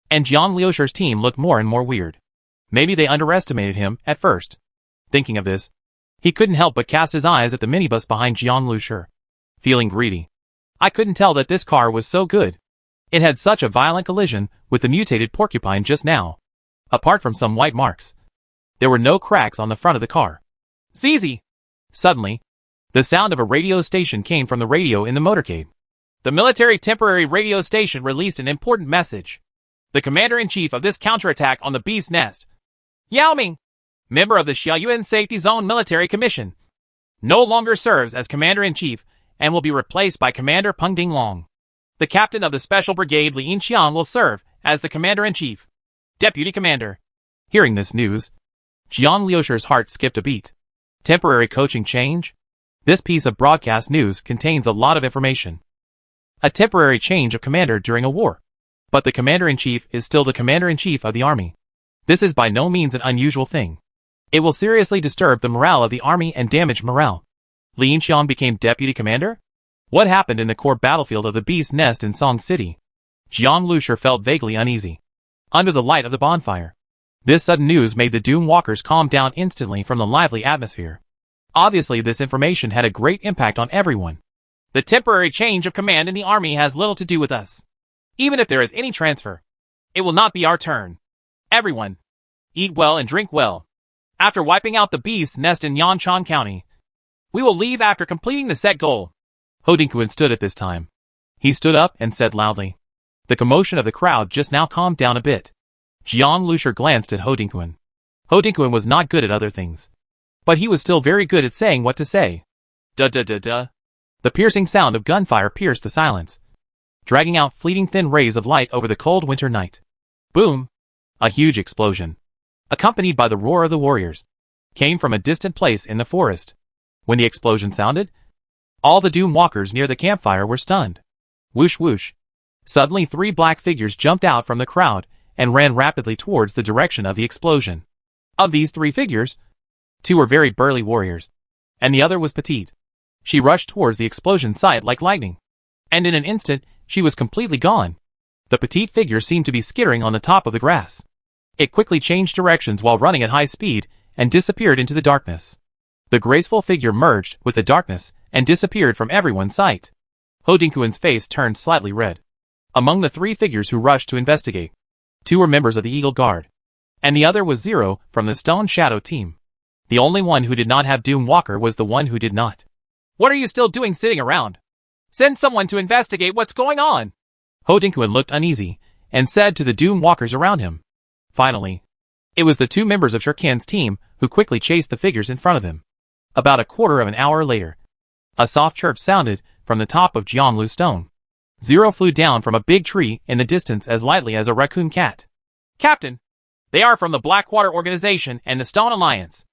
and Jiang Lushur's team looked more and more weird. Maybe they underestimated him at first. Thinking of this, he couldn't help but cast his eyes at the minibus behind Jiang Lushur. Feeling greedy, I couldn't tell that this car was so good. It had such a violent collision with the mutated porcupine just now. Apart from some white marks, there were no cracks on the front of the car. Zizi! Suddenly, the sound of a radio station came from the radio in the motorcade. The military temporary radio station released an important message. The commander-in-chief of this counterattack on the Beast Nest, Yao Ming, member of the Xiaoyuan Safety Zone Military Commission, no longer serves as commander-in-chief and will be replaced by Commander Peng Dinglong. The captain of the Special Brigade Li Yinqiang will serve as the commander-in-chief. Deputy Commander. Hearing this news, Jiang Liushur's heart skipped a beat. Temporary coaching change? This piece of broadcast news contains a lot of information. A temporary change of commander during a war. But the commander-in-chief is still the commander-in-chief of the army. This is by no means an unusual thing. It will seriously disturb the morale of the army and damage morale. Li Yinqiang became deputy commander? What happened in the core battlefield of the Beast Nest in Song City? Jiang Lushur felt vaguely uneasy. Under the light of the bonfire, this sudden news made the Doom Walkers calm down instantly from the lively atmosphere. Obviously, this information had a great impact on everyone. The temporary change of command in the army has little to do with us. Even if there is any transfer, it will not be our turn. Everyone, eat well and drink well. After wiping out the Beast's Nest in Yanshan County, we will leave after completing the set goal. Ho Dingkuen stood at this time. He stood up and said loudly. The commotion of the crowd just now calmed down a bit. Jiang Lushur glanced at Ho Dingkuen. Ho Dingkuen was not good at other things, but he was still very good at saying what to say. Da-da-da-da. The piercing sound of gunfire pierced the silence, dragging out fleeting thin rays of light over the cold winter night. Boom! A huge explosion. accompanied by the roar of the warriors, came from a distant place in the forest. When the explosion sounded, all the Doom Walkers near the campfire were stunned. Whoosh whoosh. Suddenly 3 black figures jumped out from the crowd and ran rapidly towards the direction of the explosion. Of these 3 figures, 2 were very burly warriors, and the other was petite. She rushed towards the explosion site like lightning, and in an instant, she was completely gone. The petite figure seemed to be skittering on the top of the grass. It quickly changed directions while running at high speed and disappeared into the darkness. The graceful figure merged with the darkness and disappeared from everyone's sight. Ho Dingquan's face turned slightly red. Among the 3 figures who rushed to investigate, 2 were members of the Eagle Guard, and the other was Zero from the Stone Shadow team. The only one who did not have Doom Walker was the one who did not. What are you still doing sitting around? Send someone to investigate what's going on. Ho Dingquan looked uneasy and said to the Doom Walkers around him. Finally, it was the 2 members of Shurken's team who quickly chased the figures in front of him. About a quarter of an hour later, a soft chirp sounded from the top of Jianglu Stone. Zero flew down from a big tree in the distance as lightly as a raccoon cat. Captain, they are from the Blackwater Organization and the Stone Alliance,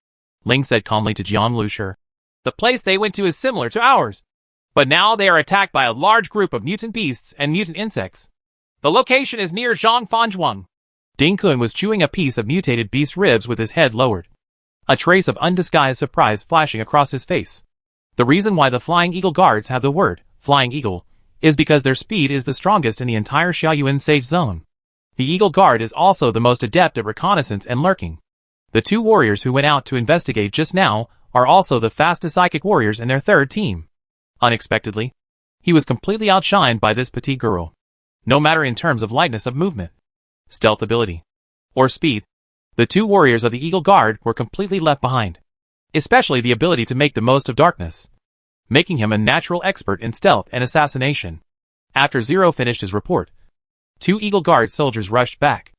Ling said calmly to Jiang Lushur. The place they went to is similar to ours, but now they are attacked by a large group of mutant beasts and mutant insects. The location is near Zhangfanzhuang. Dingquan was chewing a piece of mutated beast ribs with his head lowered, a trace of undisguised surprise flashing across his face. The reason why the Flying Eagle Guards have the word Flying Eagle is because their speed is the strongest in the entire Xiaoyuan safe zone. The Eagle Guard is also the most adept at reconnaissance and lurking. The 2 warriors who went out to investigate just now are also the fastest psychic warriors in their 3rd team. Unexpectedly, he was completely outshined by this petite girl. No matter in terms of lightness of movement, stealth ability, or speed, the 2 warriors of the Eagle Guard were completely left behind, especially the ability to make the most of darkness, making him a natural expert in stealth and assassination. After Zero finished his report, 2 Eagle Guard soldiers rushed back.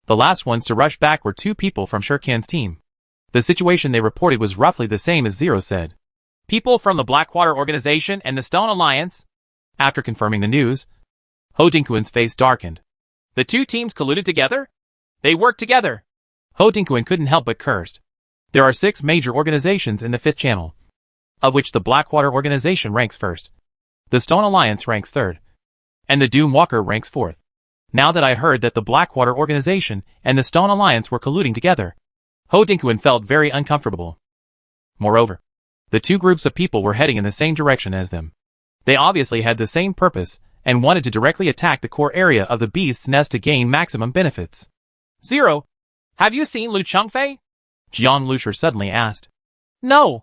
The last ones to rush back were 2 people from Shurken's team. The situation they reported was roughly the same as Zero said. People from the Blackwater Organization and the Stone Alliance. After confirming the news, Ho Dingquan's face darkened. The 2 teams colluded together? They worked together. Ho Dingquan couldn't help but curse. There are 6 major organizations in the 5th channel, of which the Blackwater Organization ranks 1st, the Stone Alliance ranks 3rd, and the Doom Walker ranks 4th. Now that I heard that the Blackwater Organization and the Stone Alliance were colluding together, Ho Dingquan felt very uncomfortable. Moreover, the 2 groups of people were heading in the same direction as them. They obviously had the same purpose and wanted to directly attack the core area of the beast's nest to gain maximum benefits. Zero, have you seen Lu Chengfei? Jiang Lushur suddenly asked. No.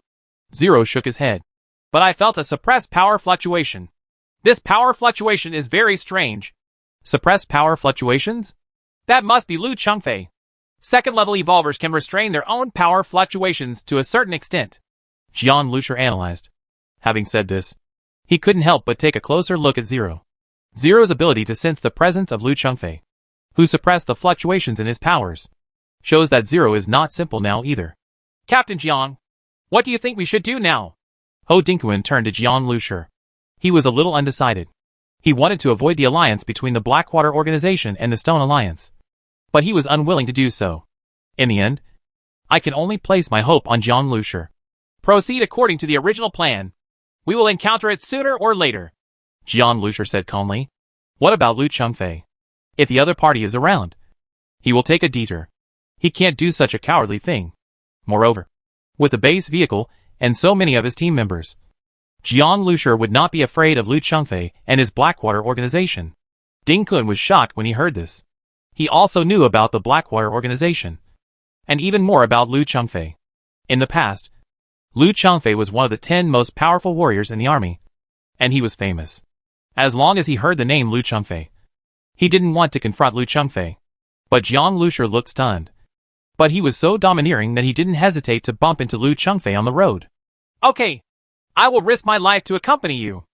Zero shook his head. But I felt a suppressed power fluctuation. This power fluctuation is very strange. Suppressed power fluctuations? That must be Lu Chengfei. 2nd-level evolvers can restrain their own power fluctuations to a certain extent, Jiang Lushur analyzed. Having said this, he couldn't help but take a closer look at Zero. Zero's ability to sense the presence of Lu Chengfei, who suppressed the fluctuations in his powers, shows that Zero is not simple now either. Captain Jiang, what do you think we should do now? Ho Dingquan turned to Jiang Lushur. He was a little undecided. He wanted to avoid the alliance between the Blackwater Organization and the Stone Alliance, but he was unwilling to do so. In the end, I can only place my hope on Jiang Lushur. Proceed according to the original plan. We will encounter it sooner or later, Jiang Lushur said calmly. What about Lu Chengfei? If the other party is around, he will take a detour. He can't do such a cowardly thing. Moreover, with a base vehicle and so many of his team members, Jiang Lushur would not be afraid of Lu Chengfei and his Blackwater Organization. Dingquan was shocked when he heard this. He also knew about the Blackwater Organization, and even more about Lu Chengfei. In the past, Lu Chengfei was one of the 10 most powerful warriors in the army, and he was famous. As long as he heard the name Lu Chengfei, he didn't want to confront Lu Chengfei. But Jiang Lushur looked stunned. But he was so domineering that he didn't hesitate to bump into Lu Chengfei on the road. Okay, I will risk my life to accompany you.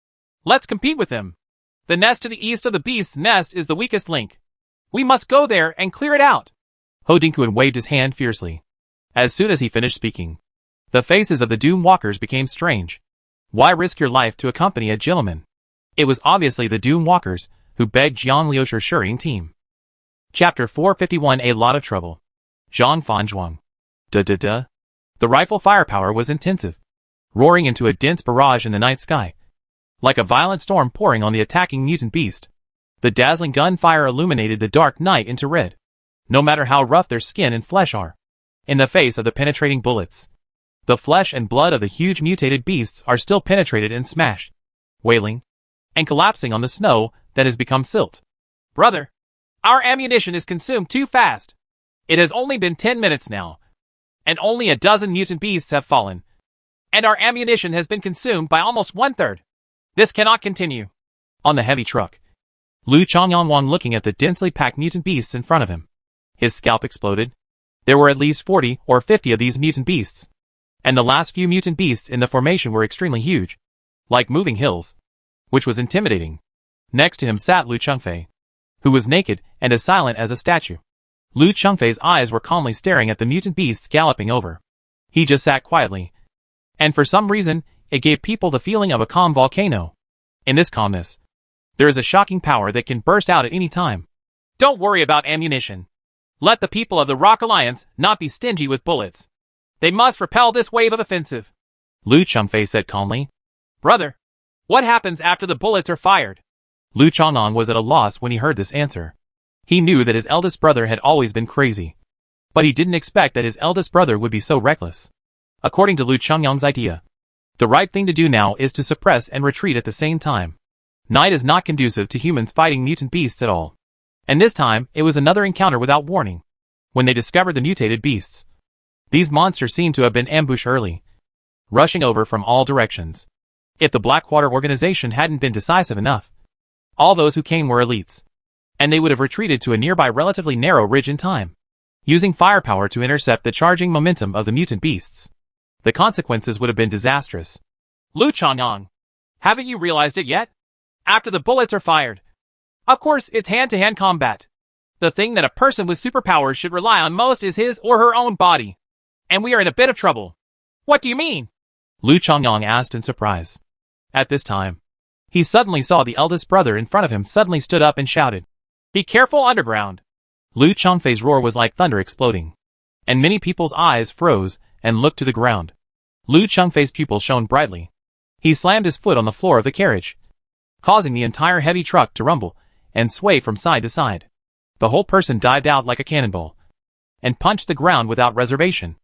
Let's compete with him. The nest to the east of the beast's nest is the weakest link. We must go there and clear it out. Ho Dingquan waved his hand fiercely. As soon as he finished speaking, the faces of the Doom Walkers became strange. Why risk your life to accompany a gentleman? It was obviously the Doom Walkers who begged Jiang Lushur's Shuring team. Chapter 451 A Lot of Trouble. Zhang Fanzhuang. Da-da-da. The rifle firepower was intensive, roaring into a dense barrage in the night sky, like a violent storm pouring on the attacking mutant beast. The dazzling gunfire illuminated the dark night into red, no matter how rough their skin and flesh are. In the face of the penetrating bullets, the flesh and blood of the huge mutated beasts are still penetrated and smashed, wailing, and collapsing on the snow that has become silt. Brother, our ammunition is consumed too fast. It has only been 10 minutes now, and only a dozen mutant beasts have fallen, and our ammunition has been consumed by almost 1/3. This cannot continue. On the heavy truck, Lu Chongyang looking at the densely packed mutant beasts in front of him. His scalp exploded. There were at least 40 or 50 of these mutant beasts, and the last few mutant beasts in the formation were extremely huge, like moving hills, which was intimidating. Next to him sat Lu Chengfei, who was naked and as silent as a statue. Lu Chengfei's eyes were calmly staring at the mutant beasts galloping over. He just sat quietly, and for some reason, it gave people the feeling of a calm volcano. In this calmness, there is a shocking power that can burst out at any time. Don't worry about ammunition. Let the people of the Rock Alliance not be stingy with bullets. They must repel this wave of offensive. Lu Chengfei said calmly. Brother, what happens after the bullets are fired? Lu Chongyang was at a loss when he heard this answer. He knew that his eldest brother had always been crazy, but he didn't expect that his eldest brother would be so reckless. According to Lu Chongyang's idea, the right thing to do now is to suppress and retreat at the same time. Night is not conducive to humans fighting mutant beasts at all. And this time, it was another encounter without warning. When they discovered the mutated beasts, these monsters seemed to have been ambushed early, rushing over from all directions. If the Blackwater organization hadn't been decisive enough, all those who came were elites, and they would have retreated to a nearby relatively narrow ridge in time, using firepower to intercept the charging momentum of the mutant beasts. The consequences would have been disastrous. Lu Chongyang, haven't you realized it yet? After the bullets are fired, of course it's hand-to-hand combat. The thing that a person with superpowers should rely on most is his or her own body. And we are in a bit of trouble. What do you mean? Lu Chongyang asked in surprise. At this time, he suddenly saw the eldest brother in front of him suddenly stood up and shouted, "Be careful underground!" Lu Chengfei's roar was like thunder exploding, and many people's eyes froze and looked to the ground. Lu Chengfei's pupils shone brightly. He slammed his foot on the floor of the carriage, causing the entire heavy truck to rumble and sway from side to side. The whole person dived out like a cannonball and punched the ground without reservation.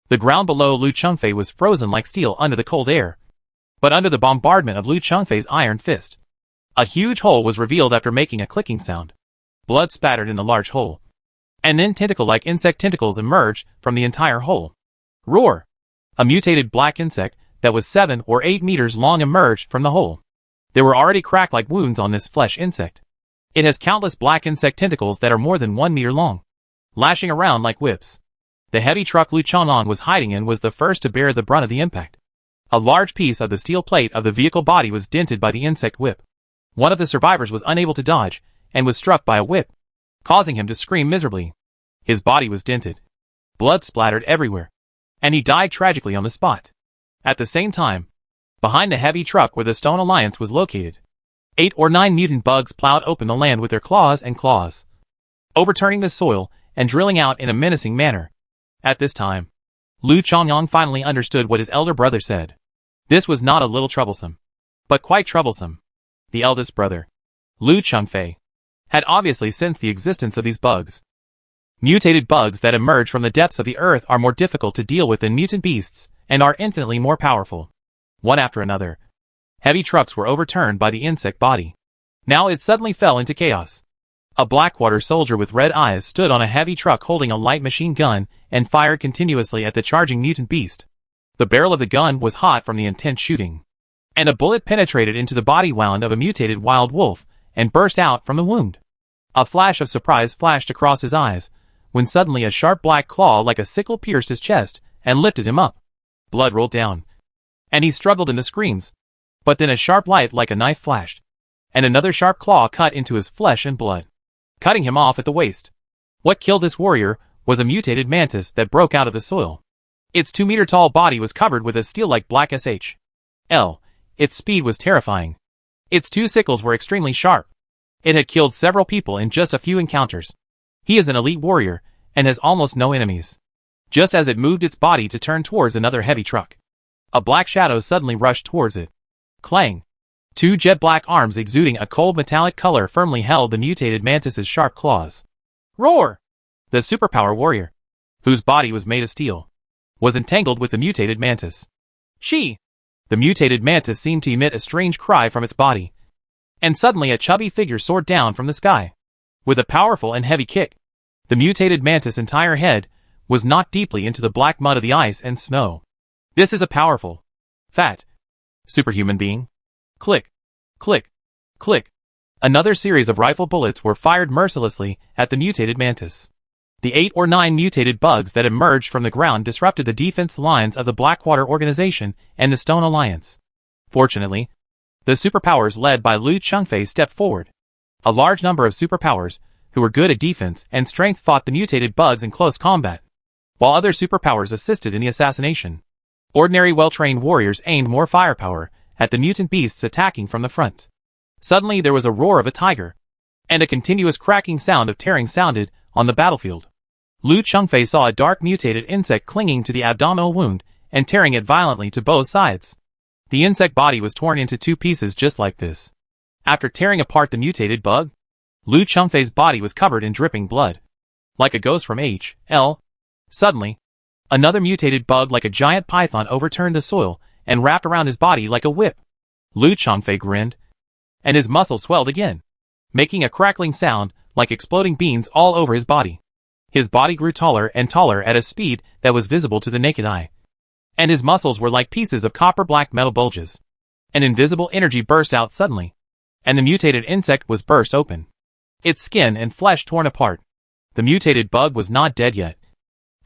The ground below Lu Chengfei was frozen like steel under the cold air, but under the bombardment of Lu Chengfei's iron fist, a huge hole was revealed after making a clicking sound. Blood spattered in the large hole, and then tentacle-like insect tentacles emerged from the entire hole. Roar! A mutated black insect that was 7 or 8 meters long emerged from the hole. There were already crack-like wounds on this flesh insect. It has countless black insect tentacles that are more than 1 meter long, lashing around like whips. The heavy truck Lu Chongyang was hiding in was the first to bear the brunt of the impact. A large piece of the steel plate of the vehicle body was dented by the insect whip. One of the survivors was unable to dodge, and was struck by a whip, causing him to scream miserably. His body was dented. Blood splattered everywhere, and he died tragically on the spot. At the same time, behind the heavy truck where the Stone Alliance was located, 8 or 9 mutant bugs plowed open the land with their claws, overturning the soil and drilling out in a menacing manner. At this time, Lu Chongyang finally understood what his elder brother said. This was not a little troublesome, but quite troublesome. The eldest brother, Lu Chengfei, had obviously sensed the existence of these bugs. Mutated bugs that emerge from the depths of the earth are more difficult to deal with than mutant beasts, and are infinitely more powerful. One after another, heavy trucks were overturned by the insect body. Now it suddenly fell into chaos. A Blackwater soldier with red eyes stood on a heavy truck holding a light machine gun and fired continuously at the charging mutant beast. The barrel of the gun was hot from the intense shooting, and a bullet penetrated into the body wound of a mutated wild wolf and burst out from the wound. A flash of surprise flashed across his eyes, when suddenly a sharp black claw like a sickle pierced his chest and lifted him up. Blood rolled down, and he struggled in the screams. But then a sharp light like a knife flashed, and another sharp claw cut into his flesh and blood, cutting him off at the waist. What killed this warrior was a mutated mantis that broke out of the soil. Its 2-meter-tall body was covered with a steel-like black SHL. Its speed was terrifying. Its 2 sickles were extremely sharp. It had killed several people in just a few encounters. He is an elite warrior, and has almost no enemies. Just as it moved its body to turn towards another heavy truck, a black shadow suddenly rushed towards it. Clang! Two jet-black arms exuding a cold metallic color firmly held the mutated mantis's sharp claws. Roar! The superpower warrior, whose body was made of steel, was entangled with the mutated mantis. She! The mutated mantis seemed to emit a strange cry from its body, and suddenly a chubby figure soared down from the sky. With a powerful and heavy kick, the mutated mantis' entire head was knocked deeply into the black mud of the ice and snow. This is a powerful, fat, superhuman being. Click, click, click. Another series of rifle bullets were fired mercilessly at the mutated mantis. The 8 or 9 mutated bugs that emerged from the ground disrupted the defense lines of the Blackwater Organization and the Stone Alliance. Fortunately, the superpowers led by Liu Chengfei stepped forward. A large number of superpowers, who were good at defense and strength, fought the mutated bugs in close combat, while other superpowers assisted in the assassination. Ordinary well-trained warriors aimed more firepower at the mutant beasts attacking from the front. Suddenly there was a roar of a tiger, and a continuous cracking sound of tearing sounded on the battlefield. Liu Chengfei saw a dark mutated insect clinging to the abdominal wound and tearing it violently to both sides. The insect body was torn into 2 pieces just like this. After tearing apart the mutated bug, Liu Chengfei's body was covered in dripping blood. Like a ghost from H.L. Suddenly, another mutated bug like a giant python overturned the soil and wrapped around his body like a whip. Liu Chengfei grinned, and his muscles swelled again, making a crackling sound like exploding beans all over his body. His body grew taller and taller at a speed that was visible to the naked eye, and his muscles were like pieces of copper-black metal bulges. An invisible energy burst out suddenly, and the mutated insect was burst open, its skin and flesh torn apart. The mutated bug was not dead yet.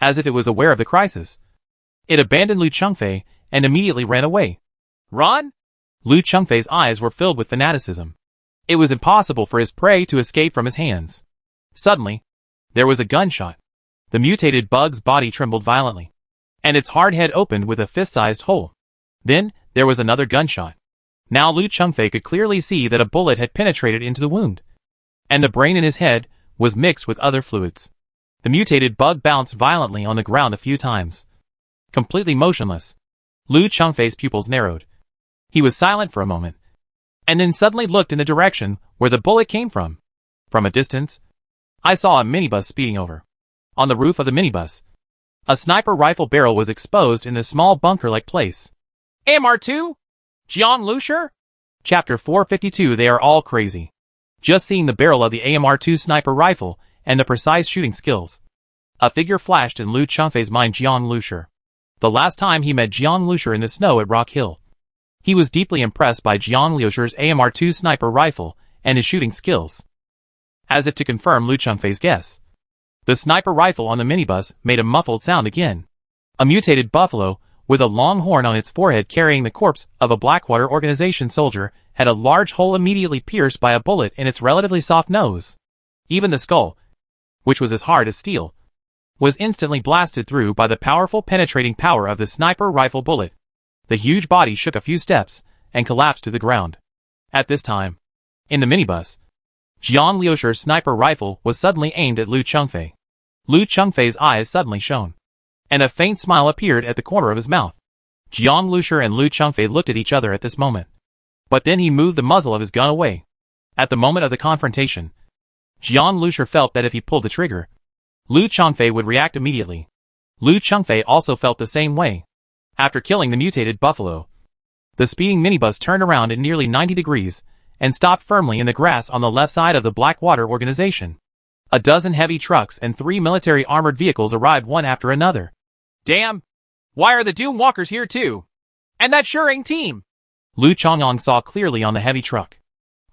As if it was aware of the crisis, it abandoned Liu Chengfei and immediately ran away. Run! Liu Chengfei's eyes were filled with fanaticism. It was impossible for his prey to escape from his hands. Suddenly, there was a gunshot. The mutated bug's body trembled violently, and its hard head opened with a fist-sized hole. Then, there was another gunshot. Now Liu Chengfei could clearly see that a bullet had penetrated into the wound, and the brain in his head was mixed with other fluids. The mutated bug bounced violently on the ground a few times. Completely motionless, Liu Chengfei's pupils narrowed. He was silent for a moment, and then suddenly looked in the direction where the bullet came from. From a distance, I saw a minibus speeding over. On the roof of the minibus, a sniper rifle barrel was exposed in the small bunker-like place. AMR-2? Jiang Lushur? Chapter 452. They are all crazy. Just seeing the barrel of the AMR-2 sniper rifle and the precise shooting skills, a figure flashed in Liu Chengfei's mind: Jiang Lushur. The last time he met Jiang Lushur in the snow at Rock Hill, he was deeply impressed by Jiang Lushur's AMR-2 sniper rifle and his shooting skills. As if to confirm Liu Chengfei's guess, the sniper rifle on the minibus made a muffled sound again. A mutated buffalo, with a long horn on its forehead carrying the corpse of a Blackwater Organization soldier, had a large hole immediately pierced by a bullet in its relatively soft nose. Even the skull, which was as hard as steel, was instantly blasted through by the powerful penetrating power of the sniper rifle bullet. The huge body shook a few steps and collapsed to the ground. At this time, in the minibus, Jiang Lushur's sniper rifle was suddenly aimed at Liu Chengfei. Liu Chengfei's eyes suddenly shone, and a faint smile appeared at the corner of his mouth. Jiang Lushur and Liu Chengfei looked at each other at this moment, but then he moved the muzzle of his gun away. At the moment of the confrontation, Jiang Lushur felt that if he pulled the trigger, Liu Chengfei would react immediately. Liu Chengfei also felt the same way. After killing the mutated buffalo, the speeding minibus turned around at nearly 90 degrees and stopped firmly in the grass on the left side of the Blackwater Organization. A dozen heavy trucks and 3 military armored vehicles arrived one after another. Damn! Why are the Doom Walkers here too? And that Shuring team! Liu Chongyong saw clearly on the heavy truck.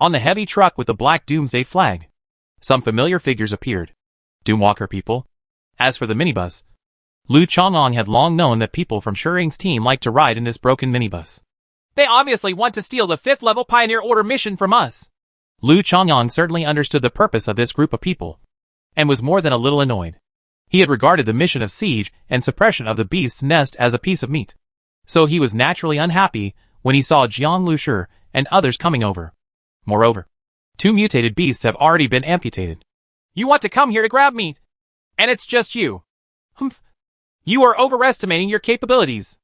On the heavy truck with the black Doomsday flag, some familiar figures appeared. Doomwalker people. As for the minibus, Liu Chongyong had long known that people from Shuring's team liked to ride in this broken minibus. They obviously want to steal the 5th level Pioneer Order mission from us. Liu Chongyong certainly understood the purpose of this group of people, and was more than a little annoyed. He had regarded the mission of siege and suppression of the beast's nest as a piece of meat, so he was naturally unhappy when he saw Jiang Lushur and others coming over. Moreover, 2 mutated beasts have already been amputated. You want to come here to grab meat? And it's just you. Humph. You are overestimating your capabilities.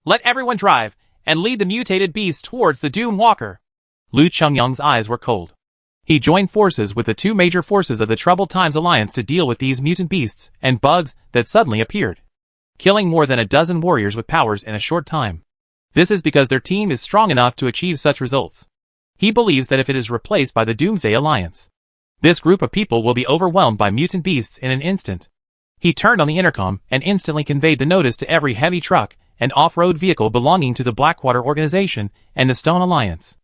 Let everyone drive, and lead the mutated beast towards the Doom Walker. Lu Chongyang's eyes were cold. He joined forces with the two major forces of the Troubled Times Alliance to deal with these mutant beasts and bugs that suddenly appeared, killing more than a dozen warriors with powers in a short time. This is because their team is strong enough to achieve such results. He believes that if it is replaced by the Doomsday Alliance, this group of people will be overwhelmed by mutant beasts in an instant. He turned on the intercom and instantly conveyed the notice to every heavy truck and off-road vehicle belonging to the Blackwater Organization and the Stone Alliance.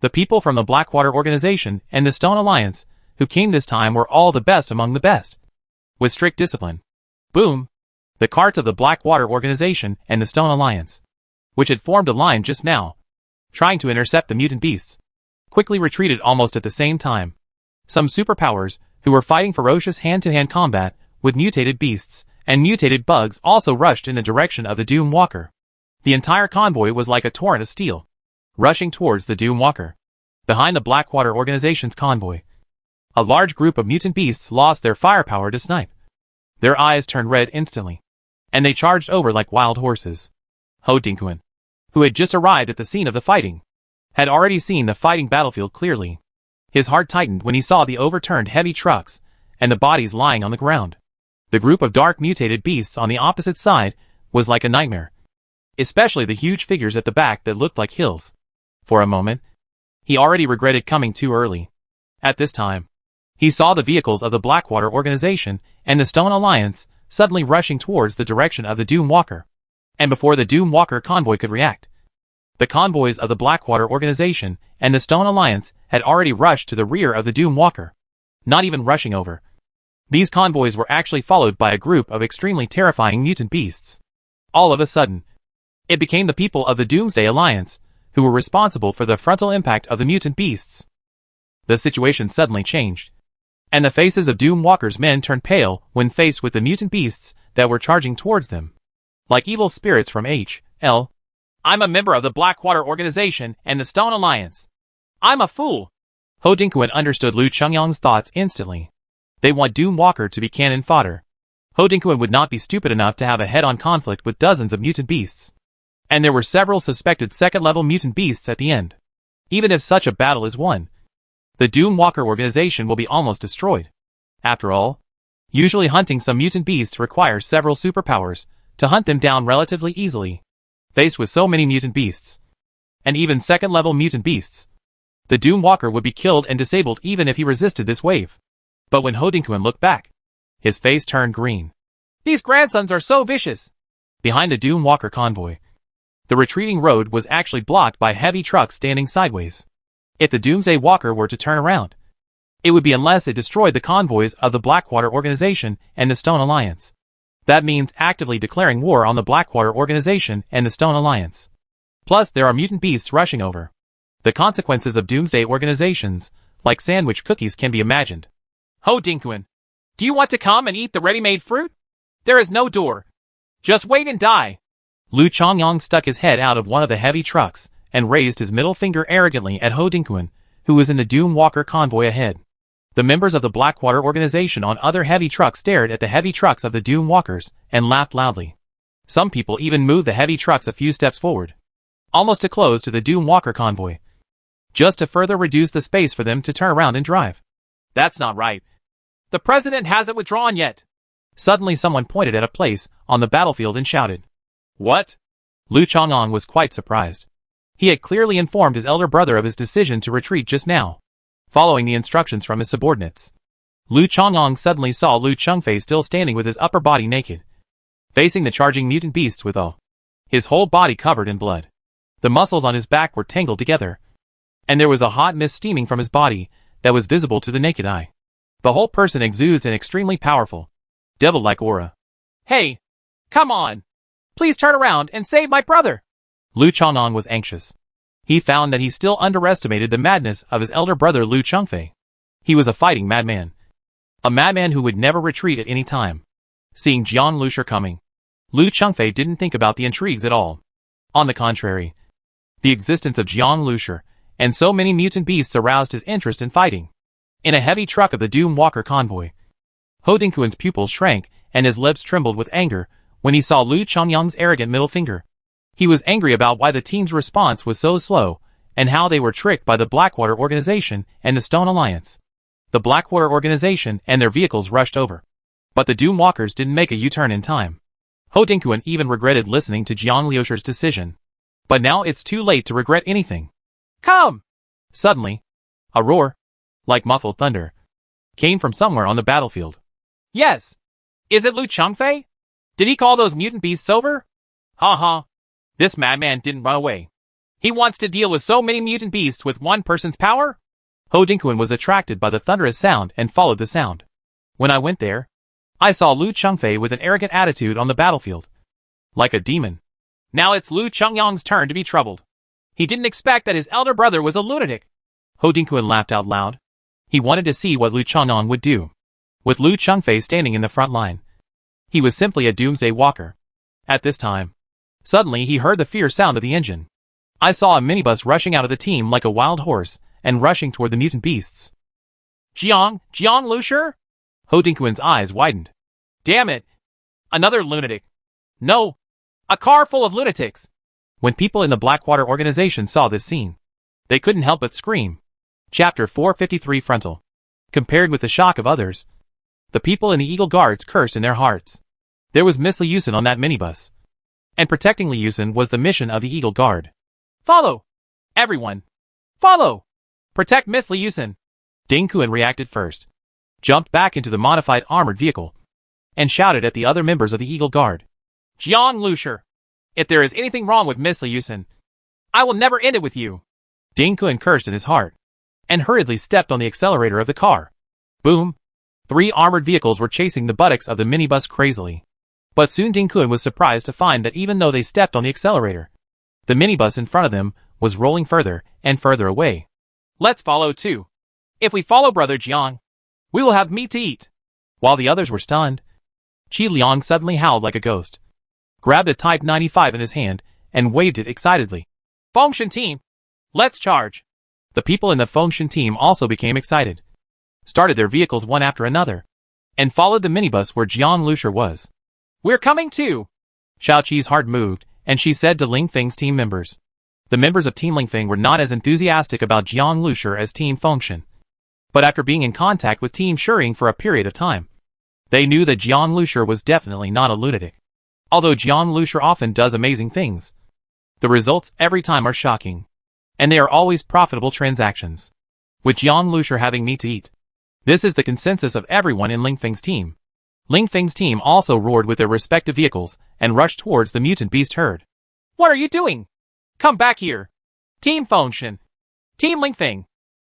The people from the Blackwater Organization and the Stone Alliance who came this time were all the best among the best. With strict discipline. Boom! The carts of the Blackwater Organization and the Stone Alliance, which had formed a line just now, trying to intercept the mutant beasts, quickly retreated almost at the same time. Some superpowers, who were fighting ferocious hand-to-hand combat with mutated beasts and mutated bugs, also rushed in the direction of the Doom Walker. The entire convoy was like a torrent of steel, rushing towards the Doom Walker. Behind the Blackwater Organization's convoy, a large group of mutant beasts lost their firepower to snipe. Their eyes turned red instantly, and they charged over like wild horses. Ho Dingquan, who had just arrived at the scene of the fighting, had already seen the fighting battlefield clearly. His heart tightened when he saw the overturned heavy trucks and the bodies lying on the ground. The group of dark mutated beasts on the opposite side was like a nightmare, especially the huge figures at the back that looked like hills. For a moment, he already regretted coming too early. At this time, he saw the vehicles of the Blackwater Organization and the Stone Alliance suddenly rushing towards the direction of the Doom Walker. And before the Doom Walker convoy could react, the convoys of the Blackwater Organization and the Stone Alliance had already rushed to the rear of the Doom Walker, not even rushing over. These convoys were actually followed by a group of extremely terrifying mutant beasts. All of a sudden, it became the people of the Doomsday Alliance who were responsible for the frontal impact of the mutant beasts. The situation suddenly changed, and the faces of Doom Walker's men turned pale when faced with the mutant beasts that were charging towards them, like evil spirits from H.L. I'm a member of the Blackwater Organization and the Stone Alliance. I'm a fool. Ho Dingquan understood Lu Chongyang's thoughts instantly. They want Doom Walker to be cannon fodder. Ho Dingquan would not be stupid enough to have a head-on conflict with dozens of mutant beasts. And there were several suspected second-level mutant beasts at the end. Even if such a battle is won, the Doom Walker organization will be almost destroyed. After all, usually hunting some mutant beasts requires several superpowers to hunt them down relatively easily. Faced with so many mutant beasts, and even second-level mutant beasts, the Doom Walker would be killed and disabled even if he resisted this wave. But when Ho Dingquan looked back, his face turned green. These grandsons are so vicious. Behind the Doom Walker convoy, the retreating road was actually blocked by heavy trucks standing sideways. If the Doomsday Walker were to turn around, it would be unless it destroyed the convoys of the Blackwater Organization and the Stone Alliance. That means actively declaring war on the Blackwater Organization and the Stone Alliance. Plus, there are mutant beasts rushing over. The consequences of Doomsday organizations, like sandwich cookies, can be imagined. Ho Dingquan, do you want to come and eat the ready-made fruit? There is no door. Just wait and die. Lu Chongyang stuck his head out of one of the heavy trucks and raised his middle finger arrogantly at Ho Dingquan, who was in the Doom Walker convoy ahead. The members of the Blackwater Organization on other heavy trucks stared at the heavy trucks of the Doom Walkers and laughed loudly. Some people even moved the heavy trucks a few steps forward, almost to close to the Doom Walker convoy, just to further reduce the space for them to turn around and drive. That's not right. The president hasn't withdrawn yet. Suddenly someone pointed at a place on the battlefield and shouted. What? Lu Chongyang was quite surprised. He had clearly informed his elder brother of his decision to retreat just now, following the instructions from his subordinates. Lu Chongyang suddenly saw Lu Chengfei still standing with his upper body naked, facing the charging mutant beasts with his whole body covered in blood. The muscles on his back were tangled together, and there was a hot mist steaming from his body that was visible to the naked eye. The whole person exudes an extremely powerful, devil-like aura. Hey, come on. Please turn around and save my brother. Lu Chongyang was anxious. He found that he still underestimated the madness of his elder brother Lu Chengfei. He was a fighting madman. A madman who would never retreat at any time. Seeing Jian Lushur coming, Lu Chengfei didn't think about the intrigues at all. On the contrary, the existence of Jian Lushur and so many mutant beasts aroused his interest in fighting. In a heavy truck of the Doom Walker convoy, Ho Dingquan's pupils shrank, and his lips trembled with anger when he saw Lu Chongyang's arrogant middle finger. He was angry about why the team's response was so slow, and how they were tricked by the Blackwater Organization and the Stone Alliance. The Blackwater Organization and their vehicles rushed over. But the Doomwalkers didn't make a U-turn in time. Ho Dingquan even regretted listening to Jiang Liusher's decision. But now it's too late to regret anything. Come! Suddenly, a roar, like muffled thunder, came from somewhere on the battlefield. Yes! Is it Lu Changfei? Did he call those mutant beasts over? Ha ha! This madman didn't run away. He wants to deal with so many mutant beasts with one person's power? Ho Dingquan was attracted by the thunderous sound and followed the sound. When I went there, I saw Lu Changfei with an arrogant attitude on the battlefield. Like a demon. Now it's Lu Chongyang's turn to be troubled. He didn't expect that his elder brother was a lunatic. Ho Dingquan laughed out loud. He wanted to see what Lu Chongyang would do. With Lu Changfei standing in the front line. He was simply a doomsday walker. At this time, suddenly he heard the fierce sound of the engine. I saw a minibus rushing out of the team like a wild horse, and rushing toward the mutant beasts. Jiang Lusher? Ho Dingquan's eyes widened. Damn it! Another lunatic. No! A car full of lunatics! When people in the Blackwater Organization saw this scene, they couldn't help but scream. Chapter 453 Frontal. Compared with the shock of others, the people in the Eagle Guards cursed in their hearts. There was Miss Liusen on that minibus. And protecting Liusen was the mission of the Eagle Guard. Follow! Everyone! Follow! Protect Miss Liusen! Dingquan reacted first, jumped back into the modified armored vehicle, and shouted at the other members of the Eagle Guard. Jiang Lusher! If there is anything wrong with Miss Liusen, I will never end it with you! Dingquan cursed in his heart, and hurriedly stepped on the accelerator of the car. Boom! 3 armored vehicles were chasing the buttocks of the minibus crazily. But soon Dingquan was surprised to find that even though they stepped on the accelerator, the minibus in front of them was rolling further and further away. Let's follow too. If we follow Brother Jiang, we will have meat to eat. While the others were stunned, Qi Liang suddenly howled like a ghost, grabbed a Type 95 in his hand, and waved it excitedly. Fengshan team, let's charge. The people in the Fengshan team also became excited, started their vehicles one after another, and followed the minibus where Jiang Lusher was. We're coming too. Xiao Qi's heart moved, and she said to Ling Feng's team members. The members of Team Ling Feng were not as enthusiastic about Jiang Lusher as Team Fengshan. But after being in contact with Team Shuying for a period of time, they knew that Jiang Lusher was definitely not a lunatic. Although Jiang Lusher often does amazing things, the results every time are shocking, and they are always profitable transactions. With Jiang Lusher having meat to eat, this is the consensus of everyone in Ling Feng's team. Ling Feng's team also roared with their respective vehicles and rushed towards the mutant beast herd. What are you doing? Come back here. Team Fengshan. Team Ling Feng.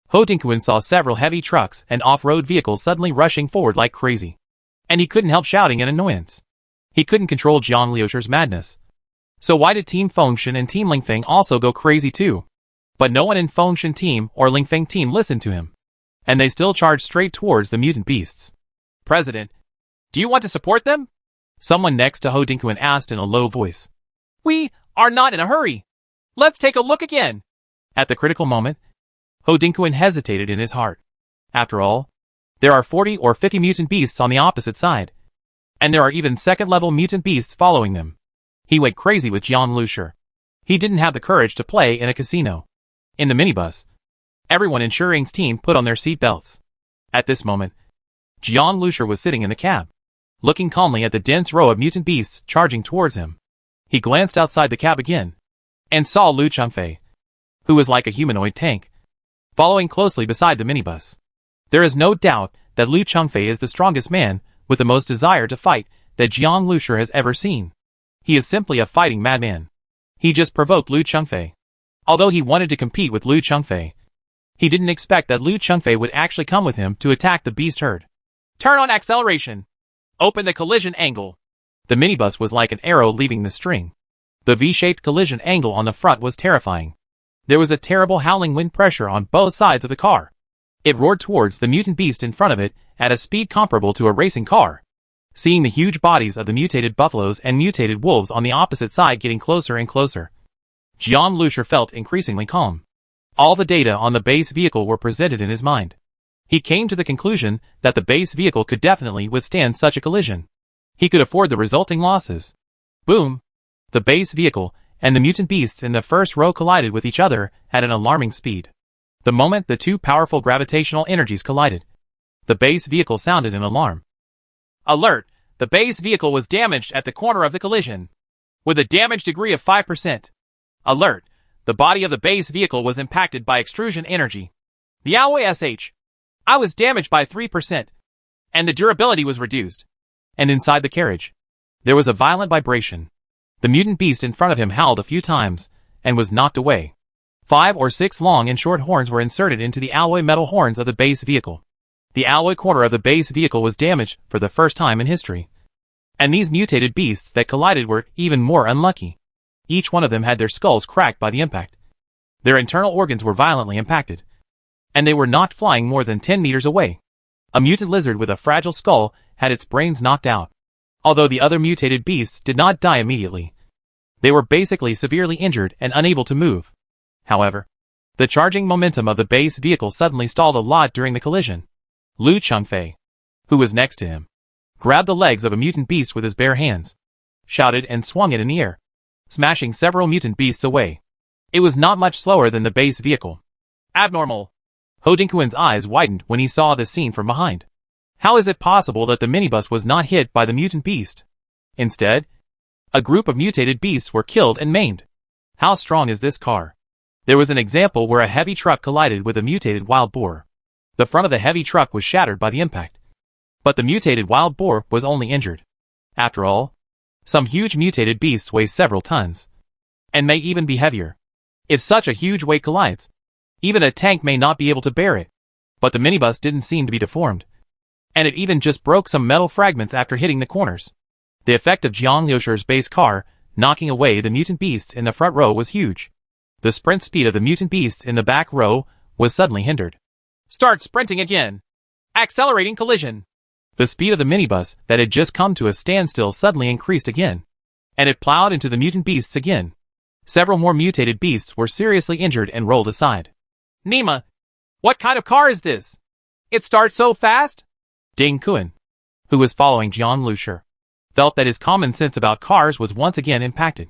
Ho Dingquan saw several heavy trucks and off-road vehicles suddenly rushing forward like crazy, and he couldn't help shouting in annoyance. He couldn't control Jiang Liusher's madness. So why did Team Fengshan and Team Ling Feng also go crazy too? But no one in Fengshan team or Ling Feng team listened to him, and they still charged straight towards the mutant beasts. President, do you want to support them? Someone next to Ho Dingquan asked in a low voice. We are not in a hurry. Let's take a look again. At the critical moment, Ho Dingquan hesitated in his heart. After all, there are 40 or 50 mutant beasts on the opposite side, and there are even second-level mutant beasts following them. He went crazy with Jiang Lusher. He didn't have the courage to play in a casino. In the minibus, everyone in Shuying's team put on their seat belts. At this moment, Jiang Lusher was sitting in the cab, looking calmly at the dense row of mutant beasts charging towards him. He glanced outside the cab again, and saw Lu Changfei, who was like a humanoid tank, following closely beside the minibus. There is no doubt that Lu Changfei is the strongest man with the most desire to fight that Jiang Lusher has ever seen. He is simply a fighting madman. He just provoked Lu Changfei. Although he wanted to compete with Lu Changfei, he didn't expect that Lu Changfei would actually come with him to attack the beast herd. Turn on acceleration. Open the collision angle. The minibus was like an arrow leaving the string. The V-shaped collision angle on the front was terrifying. There was a terrible howling wind pressure on both sides of the car. It roared towards the mutant beast in front of it at a speed comparable to a racing car. Seeing the huge bodies of the mutated buffaloes and mutated wolves on the opposite side getting closer and closer, Jiang Lusher felt increasingly calm. All the data on the base vehicle were presented in his mind. He came to the conclusion that the base vehicle could definitely withstand such a collision. He could afford the resulting losses. Boom! The base vehicle and the mutant beasts in the first row collided with each other at an alarming speed. The moment the two powerful gravitational energies collided, the base vehicle sounded an alarm. Alert! The base vehicle was damaged at the corner of the collision, with a damage degree of 5%. Alert! The body of the base vehicle was impacted by extrusion energy. The alloy I was damaged by 3%, and the durability was reduced. And inside the carriage, there was a violent vibration. The mutant beast in front of him howled a few times, and was knocked away. 5 or 6 long and short horns were inserted into the alloy metal horns of the base vehicle. The alloy corner of the base vehicle was damaged for the first time in history. And these mutated beasts that collided were even more unlucky. Each one of them had their skulls cracked by the impact. Their internal organs were violently impacted, and they were knocked flying more than 10 meters away. A mutant lizard with a fragile skull had its brains knocked out. Although the other mutated beasts did not die immediately, they were basically severely injured and unable to move. However, the charging momentum of the base vehicle suddenly stalled a lot during the collision. Lu Chengfei, who was next to him, grabbed the legs of a mutant beast with his bare hands, shouted and swung it in the air, smashing several mutant beasts away. It was not much slower than the base vehicle. Abnormal. Ho Dingquan's eyes widened when he saw the scene from behind. How is it possible that the minibus was not hit by the mutant beast? Instead, a group of mutated beasts were killed and maimed. How strong is this car? There was an example where a heavy truck collided with a mutated wild boar. The front of the heavy truck was shattered by the impact, but the mutated wild boar was only injured. After all, some huge mutated beasts weigh several tons, and may even be heavier. If such a huge weight collides, even a tank may not be able to bear it. But the minibus didn't seem to be deformed, and it even just broke some metal fragments after hitting the corners. The effect of Jiang Liusher's base car, knocking away the mutant beasts in the front row, was huge. The sprint speed of the mutant beasts in the back row was suddenly hindered. Start sprinting again. Accelerating collision. The speed of the minibus that had just come to a standstill suddenly increased again, and it plowed into the mutant beasts again. Several more mutated beasts were seriously injured and rolled aside. Nima, what kind of car is this? It starts so fast? Ding Kuan, who was following Jiang Liusher, felt that his common sense about cars was once again impacted.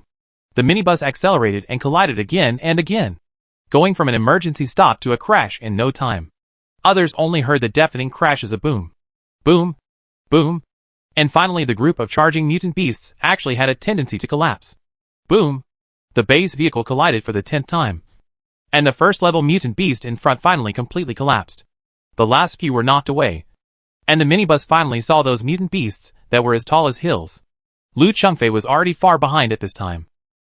The minibus accelerated and collided again and again, going from an emergency stop to a crash in no time. Others only heard the deafening crash as a boom. Boom. Boom. And finally the group of charging mutant beasts actually had a tendency to collapse. Boom. The base vehicle collided for the 10th time, and the first-level mutant beast in front finally completely collapsed. The last few were knocked away, and the minibus finally saw those mutant beasts that were as tall as hills. Lu Chengfei was already far behind at this time.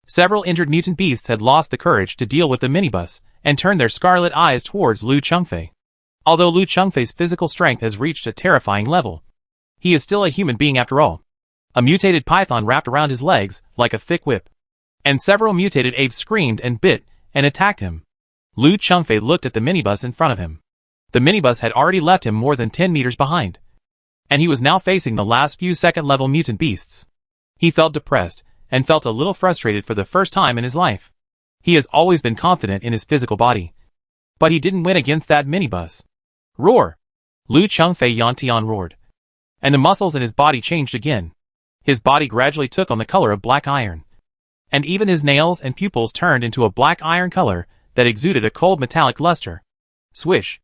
Several injured mutant beasts had lost the courage to deal with the minibus and turned their scarlet eyes towards Lu Chengfei. Although Lu Chengfei's physical strength has reached a terrifying level, he is still a human being after all. A mutated python wrapped around his legs like a thick whip, and several mutated apes screamed and bit and attacked him. Lu Chengfei looked at the minibus in front of him. The minibus had already left him more than 10 meters behind, and he was now facing the last few second-level mutant beasts. He felt depressed and felt a little frustrated for the first time in his life. He has always been confident in his physical body, but he didn't win against that minibus. Roar! Lu Chengfei Yantian roared, and the muscles in his body changed again. His body gradually took on the color of black iron, and even his nails and pupils turned into a black iron color that exuded a cold metallic luster. Swish!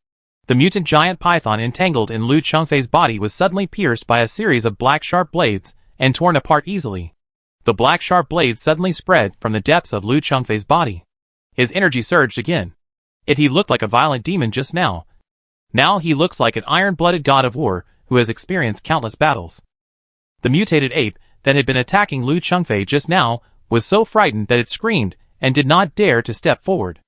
The mutant giant python entangled in Lu Chengfei's body was suddenly pierced by a series of black sharp blades and torn apart easily. The black sharp blades suddenly spread from the depths of Lu Chengfei's body. His energy surged again. If he looked like a violent demon just now, now he looks like an iron-blooded god of war who has experienced countless battles. The mutated ape that had been attacking Lu Chengfei just now was so frightened that it screamed and did not dare to step forward.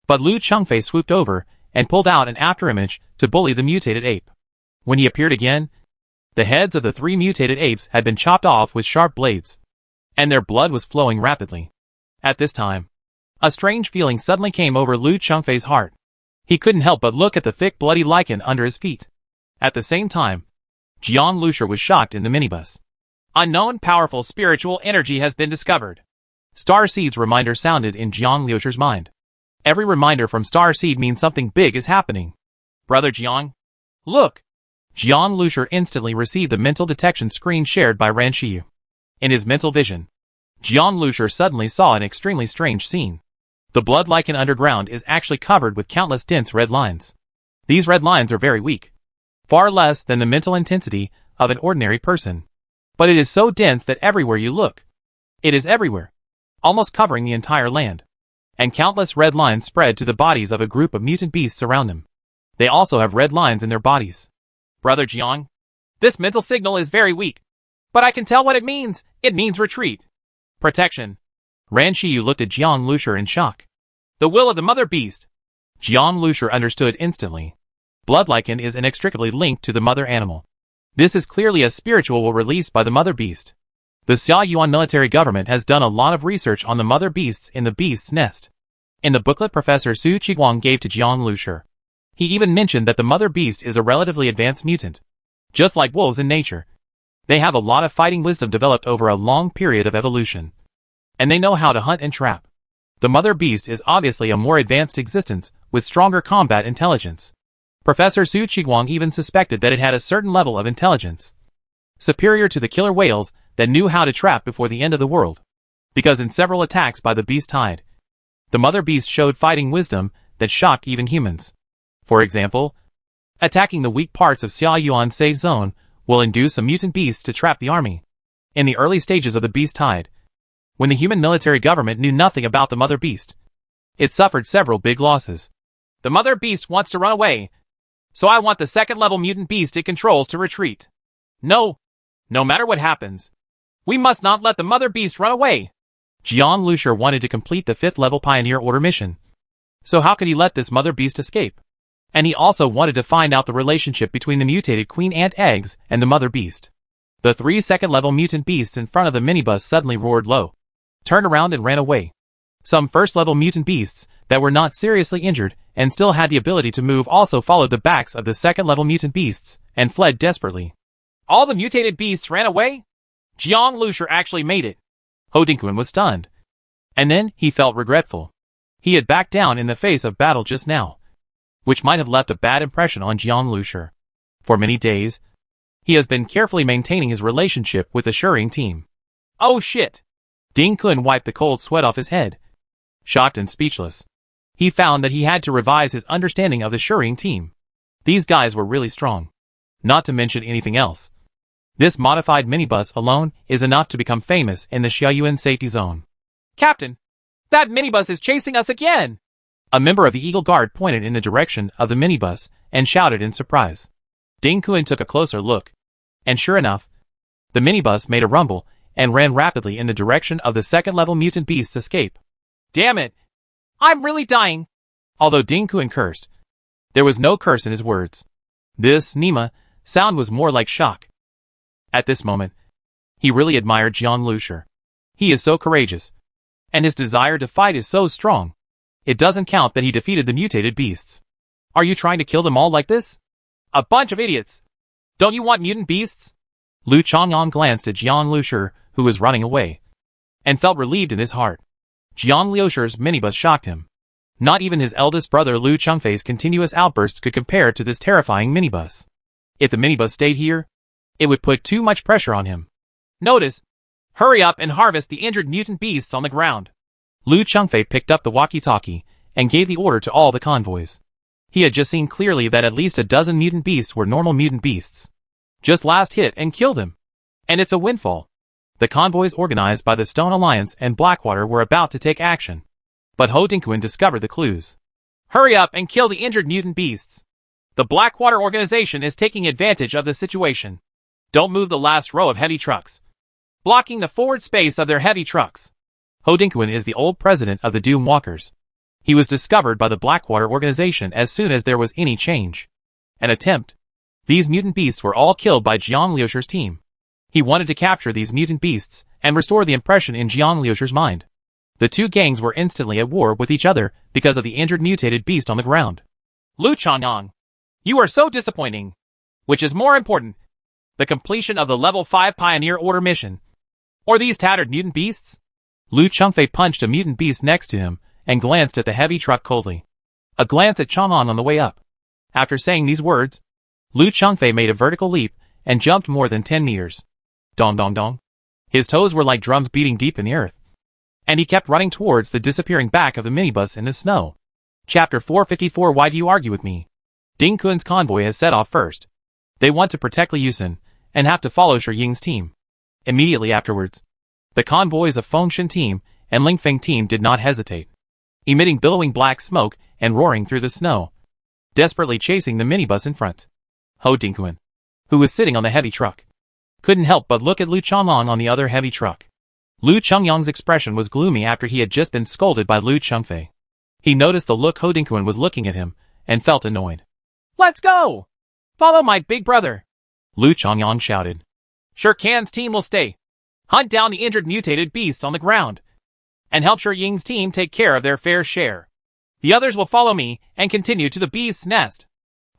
But Lu Chengfei swooped over and pulled out an afterimage to bully the mutated ape. When he appeared again, the heads of the 3 mutated apes had been chopped off with sharp blades, and their blood was flowing rapidly. At this time, a strange feeling suddenly came over Lu Chengfei's heart. He couldn't help but look at the thick bloody lichen under his feet. At the same time, Jiang Liusher was shocked in the minibus. Unknown powerful spiritual energy has been discovered. Star Seed's reminder sounded in Jiang Liusher's mind. Every reminder from Star Seed means something big is happening. Brother Jiang, Look! Jian Lucier instantly received the mental detection screen shared by Ran Shiyu. In his mental vision, Jian Lucier suddenly saw an extremely strange scene. The blood lichen underground is actually covered with countless dense red lines. These red lines are very weak, far less than the mental intensity of an ordinary person. But it is so dense that everywhere you look, it is everywhere, almost covering the entire land. And countless red lines spread to the bodies of a group of mutant beasts around them. They also have red lines in their bodies. Brother Jiang, this mental signal is very weak. But I can tell what it means. It means retreat. Protection. Ran Shiyu looked at Jian Lucier in shock. The will of the mother beast. Jian Lucier understood instantly. Blood lichen is inextricably linked to the mother animal. This is clearly a spiritual will released by the mother beast. The Xia Yuan military government has done a lot of research on the mother beasts in the beast's nest. In the booklet Professor Su Qiguang gave to Jian Lucier, he even mentioned that the mother beast is a relatively advanced mutant. Just like wolves in nature, they have a lot of fighting wisdom developed over a long period of evolution. And they know how to hunt and trap. The mother beast is obviously a more advanced existence with stronger combat intelligence. Professor Su Qiguang even suspected that it had a certain level of intelligence, superior to the killer whales that knew how to trap before the end of the world. Because in several attacks by the beast tide, the mother beast showed fighting wisdom that shocked even humans. For example, attacking the weak parts of Xia Yuan's safe zone will induce a mutant beast to trap the army. In the early stages of the beast tide, when the human military government knew nothing about the mother beast, it suffered several big losses. The mother beast wants to run away, so I want the second-level mutant beast it controls to retreat. No matter what happens, we must not let the mother beast run away. Jian Lucier wanted to complete the 5th-level Pioneer Order mission. So how could he let this mother beast escape? And he also wanted to find out the relationship between the mutated queen ant eggs and the mother beast. The 3 second-level mutant beasts in front of the minibus suddenly roared low, turned around and ran away. Some first-level mutant beasts that were not seriously injured and still had the ability to move also followed the backs of the second-level mutant beasts and fled desperately. All the mutated beasts ran away? Jiang Lucier actually made it. Ho Dingquan was stunned. And then he felt regretful. He had backed down in the face of battle just now, which might have left a bad impression on Jiang Lucier. For many days, he has been carefully maintaining his relationship with the Shurring team. Oh shit! Ding Kun wiped the cold sweat off his head. Shocked and speechless, he found that he had to revise his understanding of the Shurring team. These guys were really strong. Not to mention anything else. This modified minibus alone is enough to become famous in the Xiaoyuan safety zone. Captain, that minibus is chasing us again! A member of the Eagle Guard pointed in the direction of the minibus and shouted in surprise. Ding Kun took a closer look, and sure enough, the minibus made a rumble and ran rapidly in the direction of the second-level mutant beast's escape. Damn it! I'm really dying! Although Ding Kun cursed, there was no curse in his words. This Nima sound was more like shock. At this moment, he really admired Jian Lucier. He is so courageous, and his desire to fight is so strong. It doesn't count that he defeated the mutated beasts. Are you trying to kill them all like this? A bunch of idiots! Don't you want mutant beasts? Lu Chang'an glanced at Jian Lucier, who was running away, and felt relieved in his heart. Jian Lucier's minibus shocked him. Not even his eldest brother Lu Chengfei's continuous outbursts could compare to this terrifying minibus. If the minibus stayed here, it would put too much pressure on him. Notice! Hurry up and harvest the injured mutant beasts on the ground. Lu Chengfei picked up the walkie-talkie and gave the order to all the convoys. He had just seen clearly that at least a dozen mutant beasts were normal mutant beasts. Just last hit and kill them. And it's a windfall. The convoys organized by the Stone Alliance and Blackwater were about to take action. But Ho Dingquan discovered the clues. Hurry up and kill the injured mutant beasts. The Blackwater organization is taking advantage of the situation. Don't move the last row of heavy trucks, blocking the forward space of their heavy trucks. Ho Dingquan is the old president of the Doom Walkers. He was discovered by the Blackwater organization as soon as there was any change. An attempt. These mutant beasts were all killed by Jiang Lucier's team. He wanted to capture these mutant beasts and restore the impression in Jiang Lucier's mind. The two gangs were instantly at war with each other because of the injured mutated beast on the ground. Lu Chang'an, you are so disappointing. Which is more important, the completion of the level 5 Pioneer Order mission, or these tattered mutant beasts? Lu Chengfei punched a mutant beast next to him and glanced at the heavy truck coldly. A glance at Chang'an on the way up. After saying these words, Lu Chengfei made a vertical leap and jumped more than 10 meters. Dong dong dong. His toes were like drums beating deep in the earth. And he kept running towards the disappearing back of the minibus in the snow. Chapter 454. Why do you argue with me? Ding Kun's convoy has set off first. They want to protect Liu Yun and have to follow Shi Ying's team. Immediately afterwards, the convoys of Feng Shen team and Ling Feng team did not hesitate, emitting billowing black smoke and roaring through the snow, desperately chasing the minibus in front. Ho Dingkun, who was sitting on the heavy truck, couldn't help but look at Lu Chongyang on the other heavy truck. Lu Chongyang's expression was gloomy after he had just been scolded by Lu Chengfei. He noticed the look Ho Dingkun was looking at him and felt annoyed. Let's go! Follow my big brother! Lu Chongyang shouted. Shi Can's team will stay. Hunt down the injured mutated beasts on the ground. And help Shi Ying's team take care of their fair share. The others will follow me and continue to the beast's nest.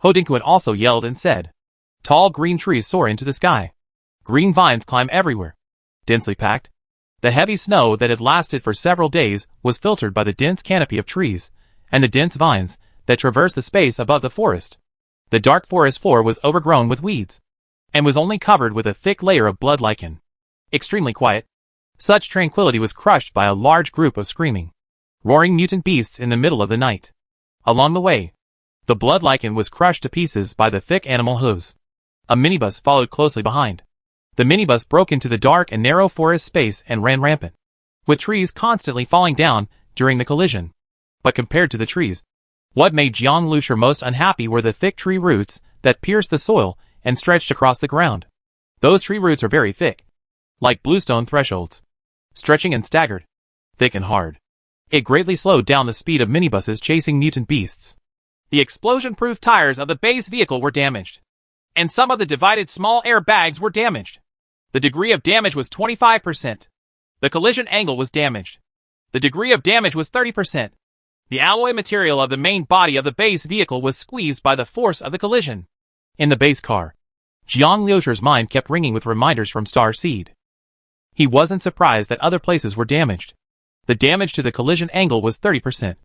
Ho Dingkun also yelled and said. Tall green trees soar into the sky. Green vines climb everywhere. Densely packed. The heavy snow that had lasted for several days was filtered by the dense canopy of trees and the dense vines that traversed the space above the forest. The dark forest floor was overgrown with weeds and was only covered with a thick layer of blood lichen. Extremely quiet. Such tranquility was crushed by a large group of screaming, roaring mutant beasts in the middle of the night. Along the way, the blood lichen was crushed to pieces by the thick animal hooves. A minibus followed closely behind. The minibus broke into the dark and narrow forest space and ran rampant, with trees constantly falling down during the collision. But compared to the trees, what made Jiang Lushi most unhappy were the thick tree roots that pierced the soil and stretched across the ground. Those tree roots are very thick, like bluestone thresholds, stretching and staggered, thick and hard. It greatly slowed down the speed of minibuses chasing mutant beasts. The explosion-proof tires of the base vehicle were damaged, and some of the divided small airbags were damaged. The degree of damage was 25%. The collision angle was damaged. The degree of damage was 30%. The alloy material of the main body of the base vehicle was squeezed by the force of the collision. In the base car, Jiang Liushi's mind kept ringing with reminders from Star Seed. He wasn't surprised that other places were damaged. The damage to the collision angle was 30%,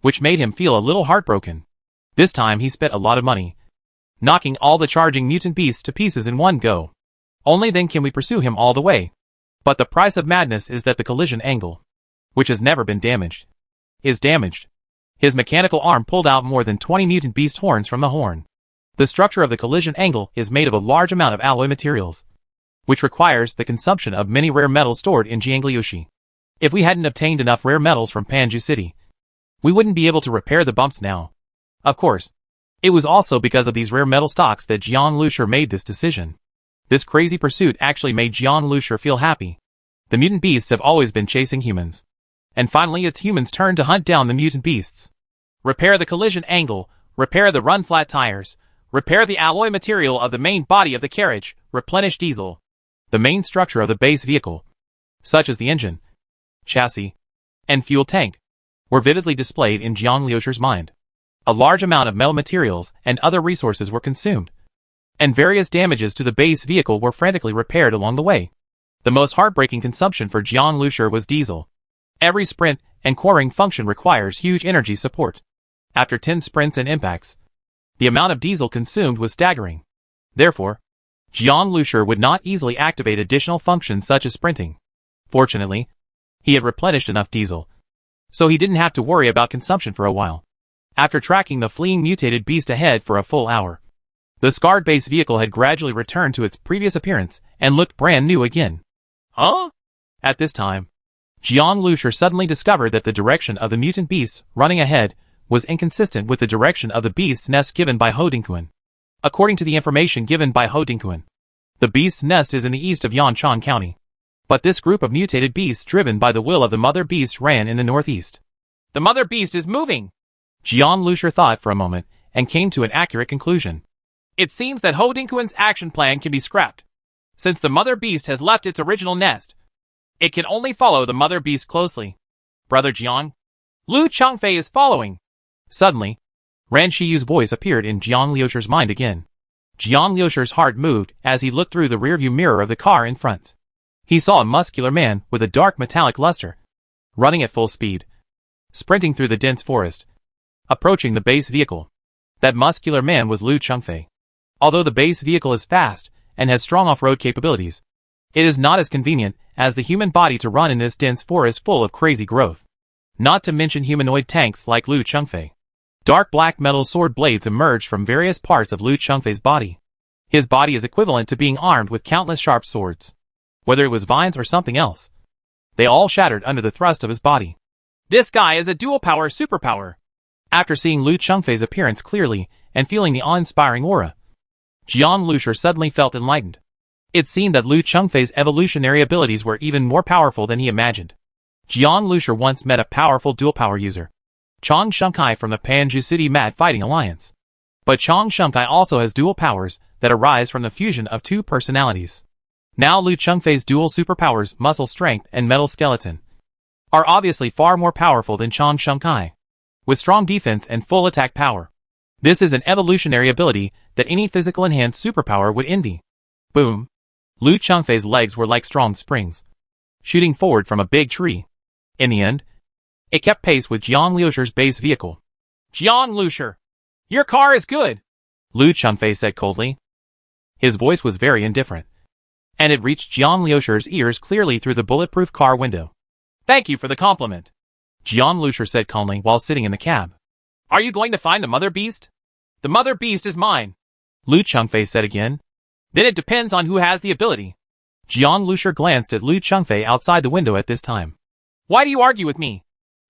which made him feel a little heartbroken. This time he spent a lot of money, knocking all the charging mutant beasts to pieces in one go. Only then can we pursue him all the way. But the price of madness is that the collision angle, which has never been damaged, is damaged. His mechanical arm pulled out more than 20 mutant beast horns from the horn. The structure of the collision angle is made of a large amount of alloy materials, which requires the consumption of many rare metals stored in Jiangliushi. If we hadn't obtained enough rare metals from Panju City, we wouldn't be able to repair the bumps now. Of course, it was also because of these rare metal stocks that Jiang Lushi made this decision. This crazy pursuit actually made Jiang Lushi feel happy. The mutant beasts have always been chasing humans. And finally it's humans' turn to hunt down the mutant beasts. Repair the collision angle, repair the run-flat tires, repair the alloy material of the main body of the carriage, replenish diesel. The main structure of the base vehicle, such as the engine, chassis, and fuel tank, were vividly displayed in Jiang Liushi's mind. A large amount of metal materials and other resources were consumed, and various damages to the base vehicle were frantically repaired along the way. The most heartbreaking consumption for Jiang Lushi was diesel. Every sprint and quartering function requires huge energy support. After 10 sprints and impacts, the amount of diesel consumed was staggering. Therefore, Jiang Lushi would not easily activate additional functions such as sprinting. Fortunately, he had replenished enough diesel, so he didn't have to worry about consumption for a while. After tracking the fleeing mutated beast ahead for a full hour, the scarred base vehicle had gradually returned to its previous appearance and looked brand new again. Huh? At this time, Jiang Lushi suddenly discovered that the direction of the mutant beasts running ahead was inconsistent with the direction of the beast's nest given by Ho Dingkun. According to the information given by Ho Dingkun, the beast's nest is in the east of Yanshan County. But this group of mutated beasts driven by the will of the mother beast ran in the northeast. The mother beast is moving! Jiang Lushi thought for a moment and came to an accurate conclusion. It seems that Ho Dingkun's action plan can be scrapped. Since the mother beast has left its original nest, it can only follow the mother beast closely. Brother Jiang, Lu Chengfei is following. Suddenly, Ran Shiyu's voice appeared in Jiang Liushi's mind again. Jiang Liushi's heart moved as he looked through the rearview mirror of the car in front. He saw a muscular man with a dark metallic luster, running at full speed, sprinting through the dense forest, approaching the base vehicle. That muscular man was Lu Chengfei. Although the base vehicle is fast and has strong off-road capabilities, it is not as convenient as the human body to run in this dense forest full of crazy growth. Not to mention humanoid tanks like Lu Chengfei. Dark black metal sword blades emerged from various parts of Lu Chengfei's body. His body is equivalent to being armed with countless sharp swords. Whether it was vines or something else, they all shattered under the thrust of his body. This guy is a dual-power superpower. After seeing Lu Chengfei's appearance clearly and feeling the awe-inspiring aura, Jian Lushi suddenly felt enlightened. It seemed that Lu Chengfei's evolutionary abilities were even more powerful than he imagined. Jian Lushi once met a powerful dual-power user, Chang Shengkai from the Panju City Mad Fighting Alliance. But Chang Shengkai also has dual powers that arise from the fusion of two personalities. Now Lu Chengfei's dual superpowers, muscle strength and metal skeleton, are obviously far more powerful than Chang Shengkai, with strong defense and full attack power. This is an evolutionary ability that any physical enhanced superpower would envy. Boom! Lu Chengfei's legs were like strong springs, shooting forward from a big tree. In the end, it kept pace with Jiang Liusher's base vehicle. Jiang Liusher, your car is good, Lu Chengfei said coldly. His voice was very indifferent, and it reached Jiang Liusher's ears clearly through the bulletproof car window. Thank you for the compliment, Jiang Liusher said calmly while sitting in the cab. Are you going to find the mother beast? The mother beast is mine, Lu Chengfei said again. Then it depends on who has the ability. Jiang Liusher glanced at Lu Chengfei outside the window at this time. Why do you argue with me?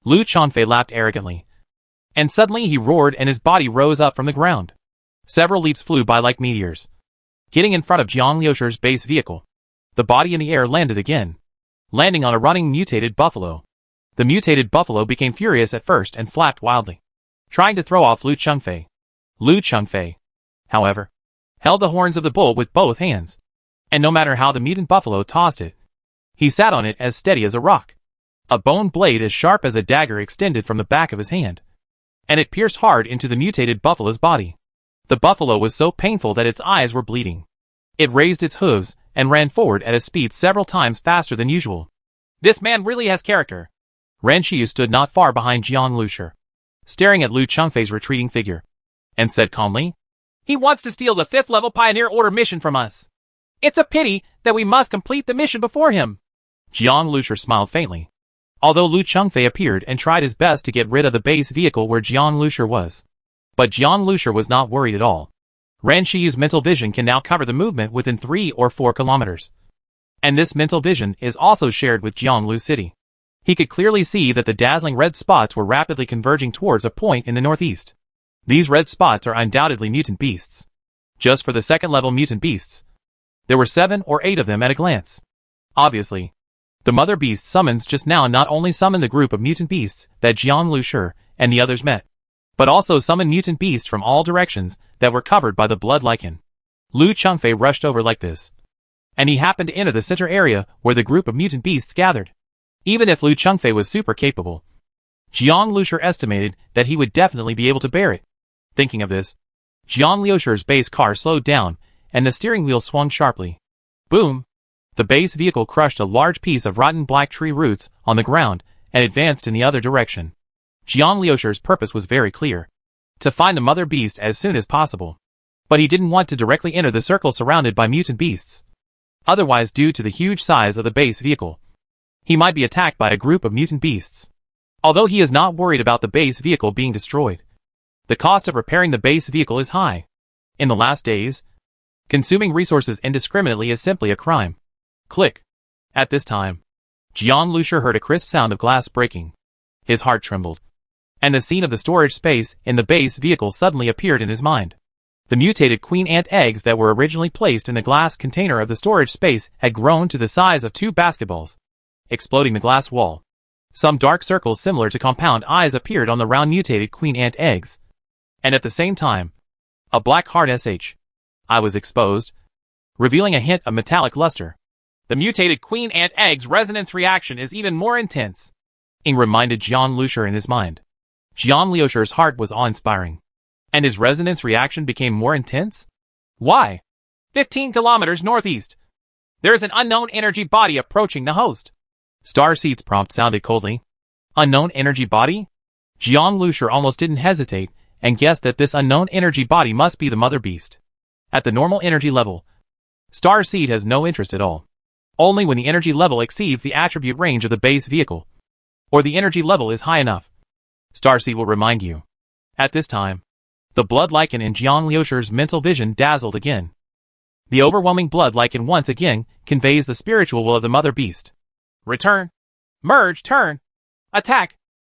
Lu Chengfei laughed arrogantly. And suddenly he roared and his body rose up from the ground. Several leaps flew by like meteors, hitting in front of Jiang Liusher's base vehicle. The body in the air landed again, landing on a running mutated buffalo. The mutated buffalo became furious at first and flapped wildly, trying to throw off Lu Chengfei. Lu Chengfei, however, held the horns of the bull with both hands, and no matter how the mutant buffalo tossed it, he sat on it as steady as a rock. A bone blade as sharp as a dagger extended from the back of his hand, and it pierced hard into the mutated buffalo's body. The buffalo was so painful that its eyes were bleeding. It raised its hooves and ran forward at a speed several times faster than usual. This man really has character. Ran Shiyu stood not far behind Jiang Liusher, staring at Lu Chengfei's retreating figure, and said calmly, He wants to steal the 5th level Pioneer Order mission from us. It's a pity that we must complete the mission before him. Jiang Liusher smiled faintly, although Lu Chengfei appeared and tried his best to get rid of the base vehicle where Jiang Liusher was. But Jiang Liusher was not worried at all. Ran Shiyu's mental vision can now cover the movement within 3 or 4 kilometers. And this mental vision is also shared with Jianglu City. He could clearly see that the dazzling red spots were rapidly converging towards a point in the northeast. These red spots are undoubtedly mutant beasts. Just for the 2nd level mutant beasts, there were 7 or 8 of them at a glance. Obviously, the mother beast summons just now not only summoned the group of mutant beasts that Jiang Liusher and the others met, but also summoned mutant beasts from all directions that were covered by the blood lichen. Lu Chengfei rushed over like this, and he happened to enter the center area where the group of mutant beasts gathered. Even if Lu Chengfei was super capable, Jiang Liusher estimated that he would definitely be able to bear it. Thinking of this, Jiang Liusher's base car slowed down, and the steering wheel swung sharply. Boom! The base vehicle crushed a large piece of rotten black tree roots on the ground and advanced in the other direction. Jiang Liusher's purpose was very clear: to find the mother beast as soon as possible. But he didn't want to directly enter the circle surrounded by mutant beasts. Otherwise, due to the huge size of the base vehicle, he might be attacked by a group of mutant beasts. Although he is not worried about the base vehicle being destroyed, the cost of repairing the base vehicle is high. In the last days, consuming resources indiscriminately is simply a crime. Click. At this time, Jiang Liusher heard a crisp sound of glass breaking. His heart trembled, and the scene of the storage space in the base vehicle suddenly appeared in his mind. The mutated queen ant eggs that were originally placed in the glass container of the storage space had grown to the size of 2 basketballs, exploding the glass wall. Some dark circles similar to compound eyes appeared on the round mutated queen ant eggs. And at the same time, a black hard eye was exposed, revealing a hint of metallic luster. The mutated queen ant egg's resonance reaction is even more intense, reminded Jiang Liusher in his mind. Jiang Liusher's heart was awe-inspiring. And his resonance reaction became more intense? Why? 15 kilometers northeast. There is an unknown energy body approaching the host. Starseed's prompt sounded coldly. Unknown energy body? Jiang Liusher almost didn't hesitate and guessed that this unknown energy body must be the mother beast. At the normal energy level, Starseed has no interest at all. Only when the energy level exceeds the attribute range of the base vehicle, or the energy level is high enough, Starseed will remind you. At this time, the blood lichen in Jiang Liusher's mental vision dazzled again. The overwhelming blood lichen once again conveys the spiritual will of the mother beast. Return. Merge. Turn. Attack.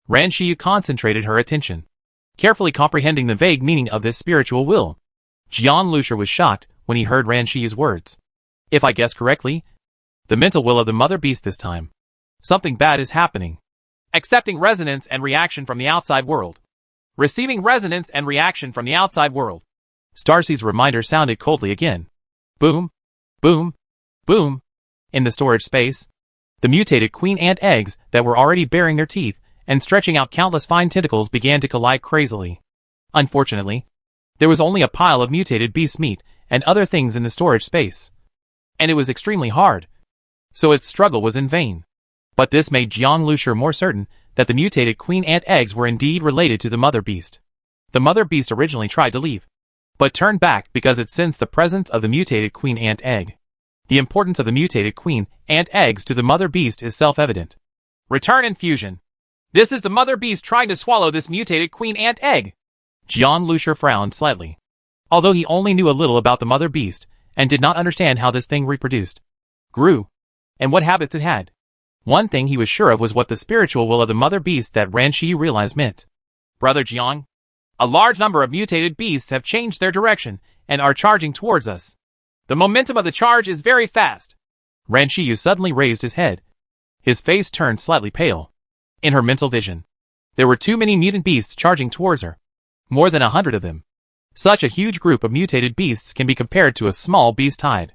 Ran Shiyu concentrated her attention, carefully comprehending the vague meaning of this spiritual will. Jiang Lusher was shocked when he heard Ran Shiyu's words. If I guess correctly, the mental will of the mother beast this time. Something bad is happening. Accepting resonance and reaction from the outside world. Receiving resonance and reaction from the outside world. Starseed's reminder sounded coldly again. Boom. Boom. Boom. In the storage space, the mutated queen ant eggs that were already baring their teeth and stretching out countless fine tentacles began to collide crazily. Unfortunately, there was only a pile of mutated beast meat and other things in the storage space. And it was extremely hard, so its struggle was in vain. But this made Jiang Lusher more certain that the mutated queen ant eggs were indeed related to the mother beast. The mother beast originally tried to leave, but turned back because it sensed the presence of the mutated queen ant egg. The importance of the mutated queen ant eggs to the mother beast is self-evident. Return and fusion. This is the mother beast trying to swallow this mutated queen ant egg. Jiang Lusher frowned slightly. Although he only knew a little about the mother beast and did not understand how this thing reproduced, grew, and what habits it had. One thing he was sure of was what the spiritual will of the mother beast that Ran Shiyu realized meant. Brother Jiang, a large number of mutated beasts have changed their direction and are charging towards us. The momentum of the charge is very fast. Ran Shiyu suddenly raised his head. His face turned slightly pale. In her mental vision, there were too many mutant beasts charging towards her. More than 100 of them. Such a huge group of mutated beasts can be compared to a small beast tide.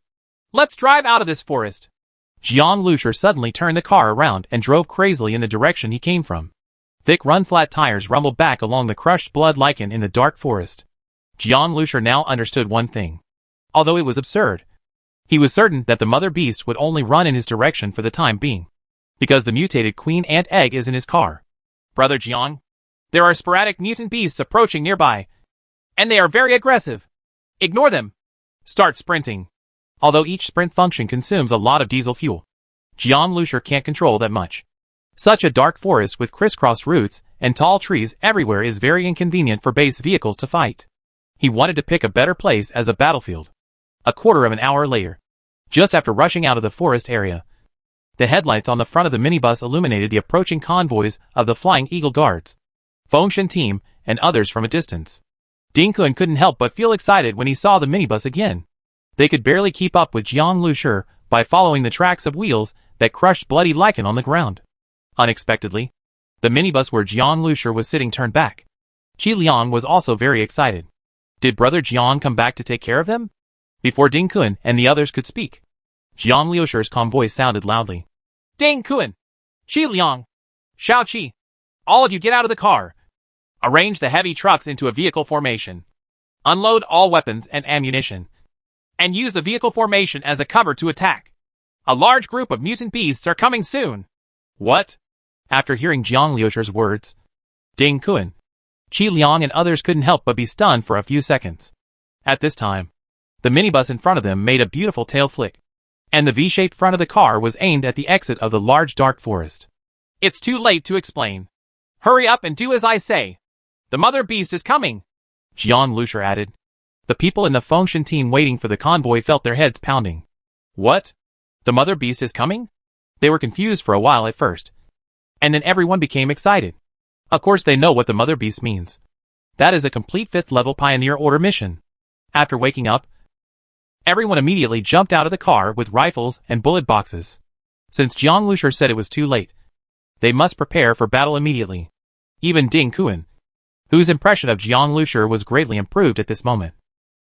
Let's drive out of this forest. Jiang Lusher suddenly turned the car around and drove crazily in the direction he came from. Thick run-flat tires rumbled back along the crushed blood lichen in the dark forest. Jiang Lusher now understood one thing. Although it was absurd, he was certain that the mother beast would only run in his direction for the time being, because the mutated queen ant egg is in his car. Brother Jiang, there are sporadic mutant beasts approaching nearby, and they are very aggressive. Ignore them. Start sprinting. Although each sprint function consumes a lot of diesel fuel, Jiang Lusher can't control that much. Such a dark forest with crisscross roots and tall trees everywhere is very inconvenient for base vehicles to fight. He wanted to pick a better place as a battlefield. A quarter of an hour later, just after rushing out of the forest area, the headlights on the front of the minibus illuminated the approaching convoys of the Flying Eagle Guards, Fengshan team, and others from a distance. Ding Kun couldn't help but feel excited when he saw the minibus again. They could barely keep up with Jiang Lusher by following the tracks of wheels that crushed bloody lichen on the ground. Unexpectedly, the minibus where Jiang Lusher was sitting turned back. Qi Liang was also very excited. Did Brother Jiang come back to take care of them? Before Ding Kun and the others could speak, Jiang Liusher's calm voice sounded loudly. Ding Kun! Qi Liang! Shao Qi! All of you get out of the car. Arrange the heavy trucks into a vehicle formation. Unload all weapons and ammunition. And use the vehicle formation as a cover to attack. A large group of mutant beasts are coming soon. What? After hearing Jiang Liusher's words, Ding Kun, Qi Liang and others couldn't help but be stunned for a few seconds. At this time, the minibus in front of them made a beautiful tail flick, and the V-shaped front of the car was aimed at the exit of the large dark forest. It's too late to explain. Hurry up and do as I say. The mother beast is coming, Jiang Lusher added. The people in the Fengshan team waiting for the convoy felt their heads pounding. What? The mother beast is coming? They were confused for a while at first, and then everyone became excited. Of course they know what the mother beast means. That is a complete 5th level Pioneer Order mission. After waking up, everyone immediately jumped out of the car with rifles and bullet boxes. Since Jiang Lusher said it was too late, they must prepare for battle immediately. Even Ding Kun, whose impression of Jiang Lusher was greatly improved at this moment,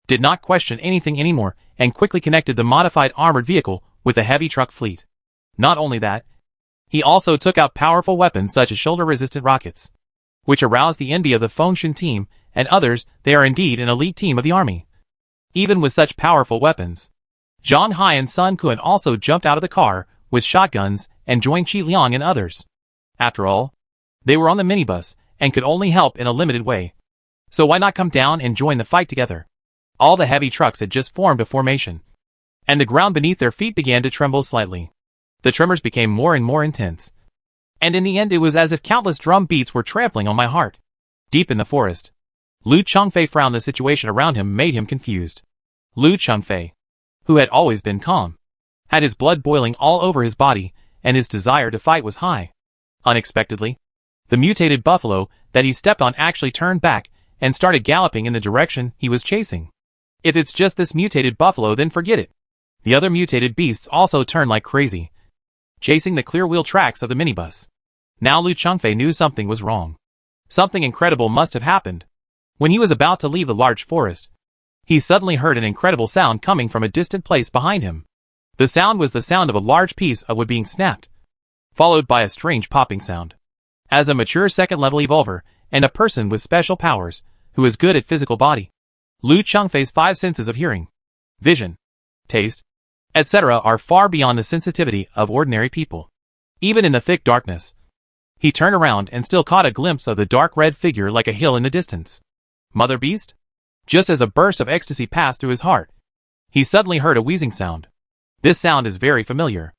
did not question anything anymore and quickly connected the modified armored vehicle with the heavy truck fleet. Not only that, he also took out powerful weapons such as shoulder-resistant rockets, which aroused the envy of the Fengshan team and others. They are indeed an elite team of the army. Even with such powerful weapons, Zhang Hai and Sun Kun also jumped out of the car with shotguns and joined Qi Liang and others. After all, they were on the minibus and could only help in a limited way. So why not come down and join the fight together? All the heavy trucks had just formed a formation, and the ground beneath their feet began to tremble slightly. The tremors became more and more intense, and in the end it was as if countless drum beats were trampling on my heart. Deep in the forest, Lu Chengfei frowned. The situation around him made him confused. Lu Chengfei, who had always been calm, had his blood boiling all over his body, and his desire to fight was high. Unexpectedly, the mutated buffalo that he stepped on actually turned back and started galloping in the direction he was chasing. If it's just this mutated buffalo, then forget it. The other mutated beasts also turned like crazy, chasing the clear wheel tracks of the minibus. Now Lu Chengfei knew something was wrong. Something incredible must have happened. When he was about to leave the large forest, he suddenly heard an incredible sound coming from a distant place behind him. The sound was the sound of a large piece of wood being snapped, followed by a strange popping sound. As a mature second-level evolver, and a person with special powers, who is good at physical body, Lu Chengfei's 5 senses of hearing, vision, taste, etc. are far beyond the sensitivity of ordinary people. Even in the thick darkness, he turned around and still caught a glimpse of the dark red figure like a hill in the distance. Mother Beast? Just as a burst of ecstasy passed through his heart, he suddenly heard a wheezing sound. This sound is very familiar.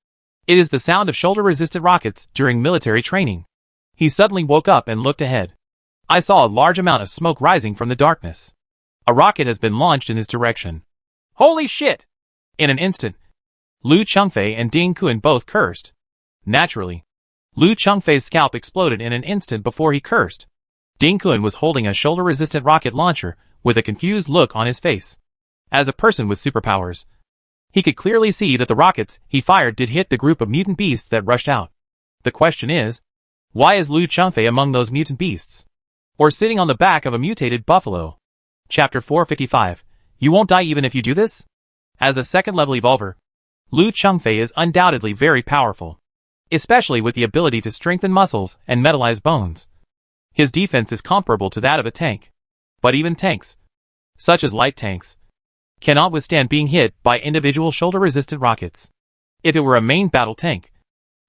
It is the sound of shoulder-resistant rockets during military training. He suddenly woke up and looked ahead. I saw a large amount of smoke rising from the darkness. A rocket has been launched in his direction. Holy shit! In an instant, Lu Chengfei and Ding Kun both cursed. Naturally, Lu Chengfei's scalp exploded in an instant before he cursed. Ding Kun was holding a shoulder-resistant rocket launcher with a confused look on his face. As a person with superpowers, he could clearly see that the rockets he fired did hit the group of mutant beasts that rushed out. The question is, why is Lu Chengfei among those mutant beasts? Or sitting on the back of a mutated buffalo? Chapter 455. You won't die even if you do this? As a second-level evolver, Lu Chengfei is undoubtedly very powerful, especially with the ability to strengthen muscles and metallize bones. His defense is comparable to that of a tank. But even tanks, such as light tanks, cannot withstand being hit by individual shoulder-resistant rockets. If it were a main battle tank,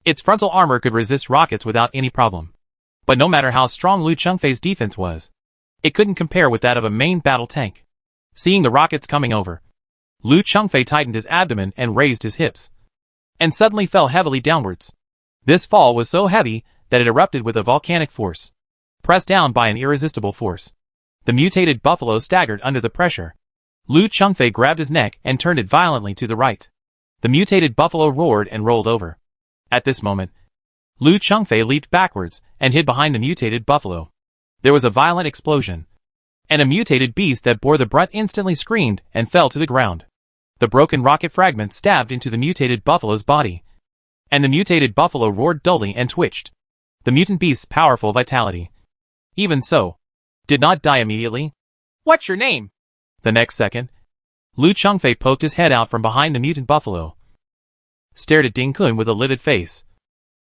its frontal armor could resist rockets without any problem. But no matter how strong Lu Chengfei's defense was, it couldn't compare with that of a main battle tank. Seeing the rockets coming over, Lu Chengfei tightened his abdomen and raised his hips, and suddenly fell heavily downwards. This fall was so heavy that it erupted with a volcanic force, pressed down by an irresistible force. The mutated buffalo staggered under the pressure. Lu Chengfei grabbed his neck and turned it violently to the right. The mutated buffalo roared and rolled over. At this moment, Lu Chengfei leaped backwards and hid behind the mutated buffalo. There was a violent explosion, and a mutated beast that bore the brunt instantly screamed and fell to the ground. The broken rocket fragment stabbed into the mutated buffalo's body, and the mutated buffalo roared dully and twitched. The mutant beast's powerful vitality, even so, did not die immediately. What's your name? The next second, Lu Chengfei poked his head out from behind the mutant buffalo, stared at Ding Kun with a livid face,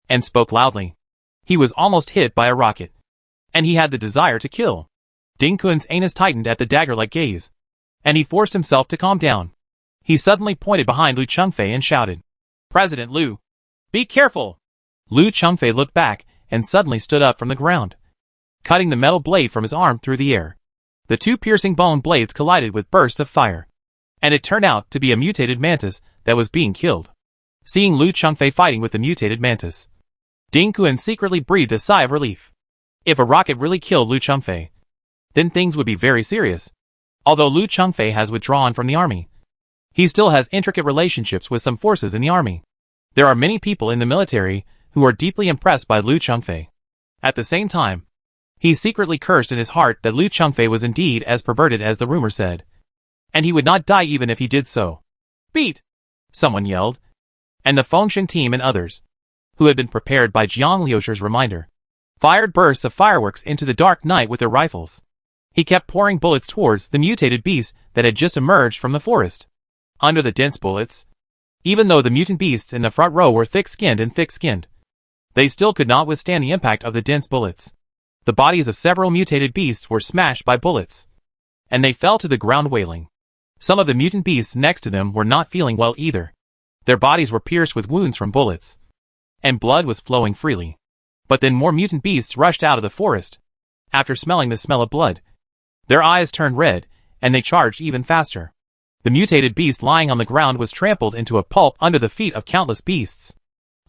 and spoke loudly. He was almost hit by a rocket, and he had the desire to kill. Ding Kun's anus tightened at the dagger-like gaze, and he forced himself to calm down. He suddenly pointed behind Lu Chengfei and shouted, "President Lu, be careful!" Lu Chengfei looked back and suddenly stood up from the ground, cutting the metal blade from his arm through the air. The two piercing bone blades collided with bursts of fire, and it turned out to be a mutated mantis that was being killed. Seeing Lu Chengfei fighting with the mutated mantis, Ding Kun secretly breathed a sigh of relief. If a rocket really killed Lu Chengfei, then things would be very serious. Although Lu Chengfei has withdrawn from the army, he still has intricate relationships with some forces in the army. There are many people in the military who are deeply impressed by Lu Chengfei. At the same time, he secretly cursed in his heart that Lu Chengfei was indeed as perverted as the rumor said, and he would not die even if he did so. "Beat!" someone yelled, and the Fengshen team and others, who had been prepared by Jiang Liushir's reminder, fired bursts of fireworks into the dark night with their rifles. He kept pouring bullets towards the mutated beast that had just emerged from the forest. Under the dense bullets, even though the mutant beasts in the front row were thick-skinned, they still could not withstand the impact of the dense bullets. The bodies of several mutated beasts were smashed by bullets, and they fell to the ground wailing. Some of the mutant beasts next to them were not feeling well either. Their bodies were pierced with wounds from bullets, and blood was flowing freely. But then more mutant beasts rushed out of the forest. After smelling the smell of blood, their eyes turned red, and they charged even faster. The mutated beast lying on the ground was trampled into a pulp under the feet of countless beasts.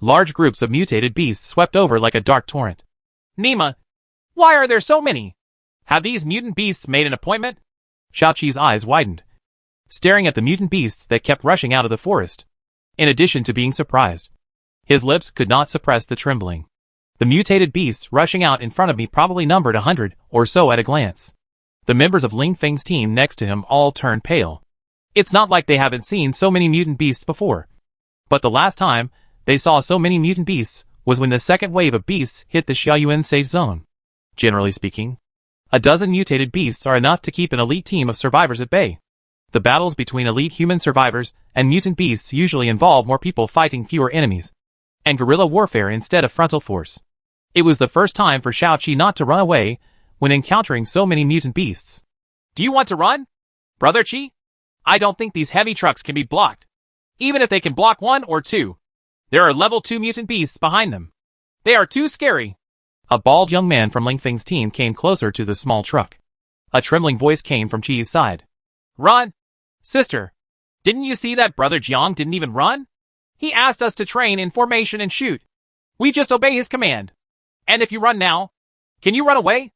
Large groups of mutated beasts swept over like a dark torrent. Nima, why are there so many? Have these mutant beasts made an appointment? Xiaoqi's eyes widened, staring at the mutant beasts that kept rushing out of the forest. In addition to being surprised, his lips could not suppress the trembling. The mutated beasts rushing out in front of me probably numbered 100 or so at a glance. The members of Ling Feng's team next to him all turned pale. It's not like they haven't seen so many mutant beasts before. But the last time they saw so many mutant beasts was when the second wave of beasts hit the Xiaoyuan safe zone. Generally speaking, a dozen mutated beasts are enough to keep an elite team of survivors at bay. The battles between elite human survivors and mutant beasts usually involve more people fighting fewer enemies, and guerrilla warfare instead of frontal force. It was the first time for Xiaoqi not to run away when encountering so many mutant beasts. Do you want to run, Brother Qi? I don't think these heavy trucks can be blocked. Even if they can block 1 or 2, there are level 2 mutant beasts behind them. They are too scary. A bald young man from Ling Feng's team came closer to the small truck. A trembling voice came from Qi's side. Run! Sister, didn't you see that Brother Jiang didn't even run? He asked us to train in formation and shoot. We just obey his command. And if you run now, can you run away?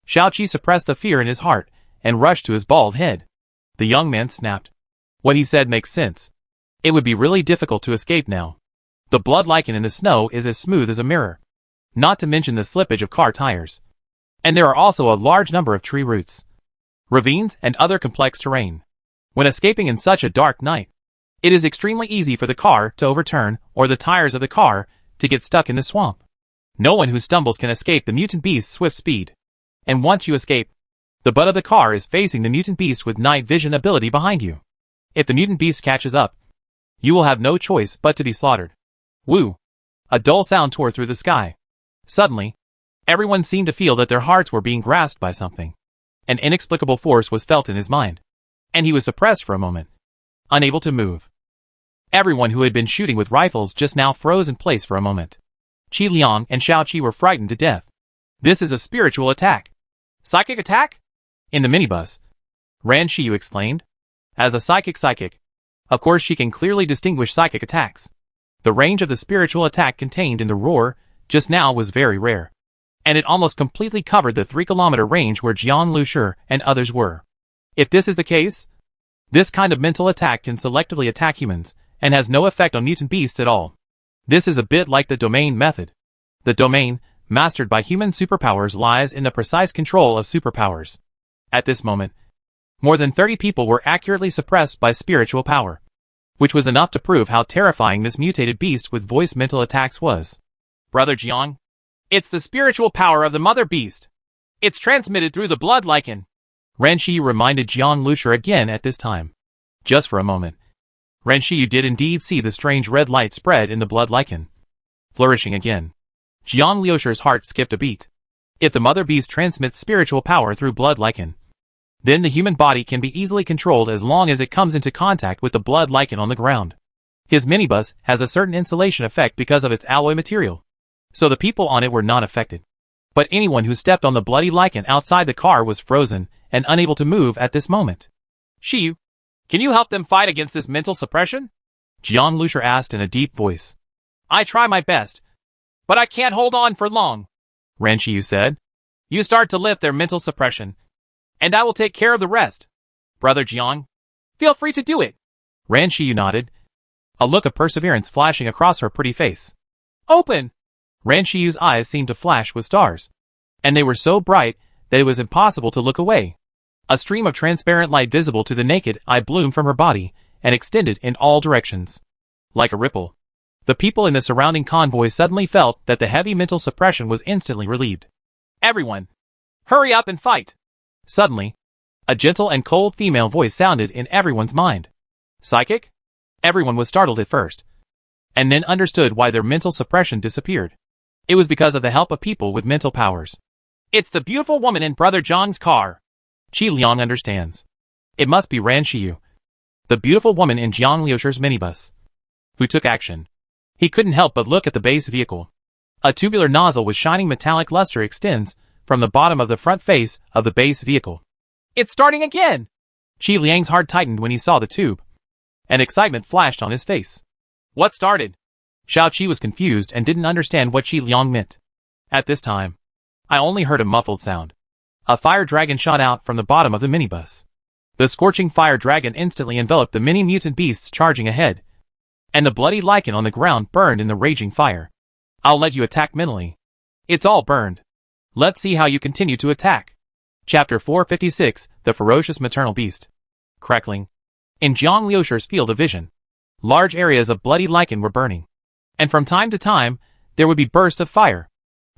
Xiaoqi suppressed the fear in his heart and rushed to his bald head. The young man snapped. What he said makes sense. It would be really difficult to escape now. The blood lichen in the snow is as smooth as a mirror. Not to mention the slippage of car tires. And there are also a large number of tree roots, ravines, and other complex terrain. When escaping in such a dark night, it is extremely easy for the car to overturn or the tires of the car to get stuck in the swamp. No one who stumbles can escape the mutant beast's swift speed. And once you escape, the butt of the car is facing the mutant beast with night vision ability behind you. If the mutant beast catches up, you will have no choice but to be slaughtered. Woo! A dull sound tore through the sky. Suddenly, everyone seemed to feel that their hearts were being grasped by something. An inexplicable force was felt in his mind, and he was suppressed for a moment, unable to move. Everyone who had been shooting with rifles just now froze in place for a moment. Qi Liang and Xiaoqi were frightened to death. This is a spiritual attack. Psychic attack? In the minibus, Ran Shiyu exclaimed. As a psychic, of course she can clearly distinguish psychic attacks. The range of the spiritual attack contained in the roar just now was very rare, and it almost completely covered the 3-kilometer range where Jian Lushi and others were. If this is the case, this kind of mental attack can selectively attack humans, and has no effect on mutant beasts at all. This is a bit like the domain method. The domain, mastered by human superpowers, lies in the precise control of superpowers. At this moment, more than 30 people were accurately suppressed by spiritual power, which was enough to prove how terrifying this mutated beast with voice mental attacks was. Brother Jiang, it's the spiritual power of the mother beast. It's transmitted through the blood lichen. Ran Shiyu reminded Jian Lushi again at this time. Just for a moment, Ran Shiyu did indeed see the strange red light spread in the blood lichen. Flourishing again, Jian Lushi's heart skipped a beat. If the mother beast transmits spiritual power through blood lichen, then the human body can be easily controlled as long as it comes into contact with the blood lichen on the ground. His minibus has a certain insulation effect because of its alloy material, so the people on it were not affected. But anyone who stepped on the bloody lichen outside the car was frozen and unable to move at this moment. Shiyu, can you help them fight against this mental suppression? Jian Lushi asked in a deep voice. I try my best, but I can't hold on for long, Ran Shiyu said. You start to lift their mental suppression, and I will take care of the rest. Brother Jiang, feel free to do it. Ran Shiyu nodded, a look of perseverance flashing across her pretty face. Open! Ran Shiyu's eyes seemed to flash with stars, and they were so bright that it was impossible to look away. A stream of transparent light visible to the naked eye bloomed from her body and extended in all directions. Like a ripple, the people in the surrounding convoy suddenly felt that the heavy mental suppression was instantly relieved. Everyone, hurry up and fight! Suddenly, a gentle and cold female voice sounded in everyone's mind. Psychic? Everyone was startled at first, and then understood why their mental suppression disappeared. It was because of the help of people with mental powers. It's the beautiful woman in Brother Jiang's car. Qi Liang understands. It must be Ran Shiyu, the beautiful woman in Jiang Liushi's minibus, who took action. He couldn't help but look at the base vehicle. A tubular nozzle with shining metallic luster extends from the bottom of the front face of the base vehicle. It's starting again! Qi Liang's heart tightened when he saw the tube, and excitement flashed on his face. What started? Xiao Qi was confused and didn't understand what Qi Liang meant. At this time, I only heard a muffled sound. A fire dragon shot out from the bottom of the minibus. The scorching fire dragon instantly enveloped the many mutant beasts charging ahead, and the bloody lichen on the ground burned in the raging fire. I'll let you attack mentally. It's all burned. Let's see how you continue to attack. Chapter 456, The Ferocious Maternal Beast. Crackling. In Jiang Liusher's field of vision, large areas of bloody lichen were burning, and from time to time, there would be bursts of fire.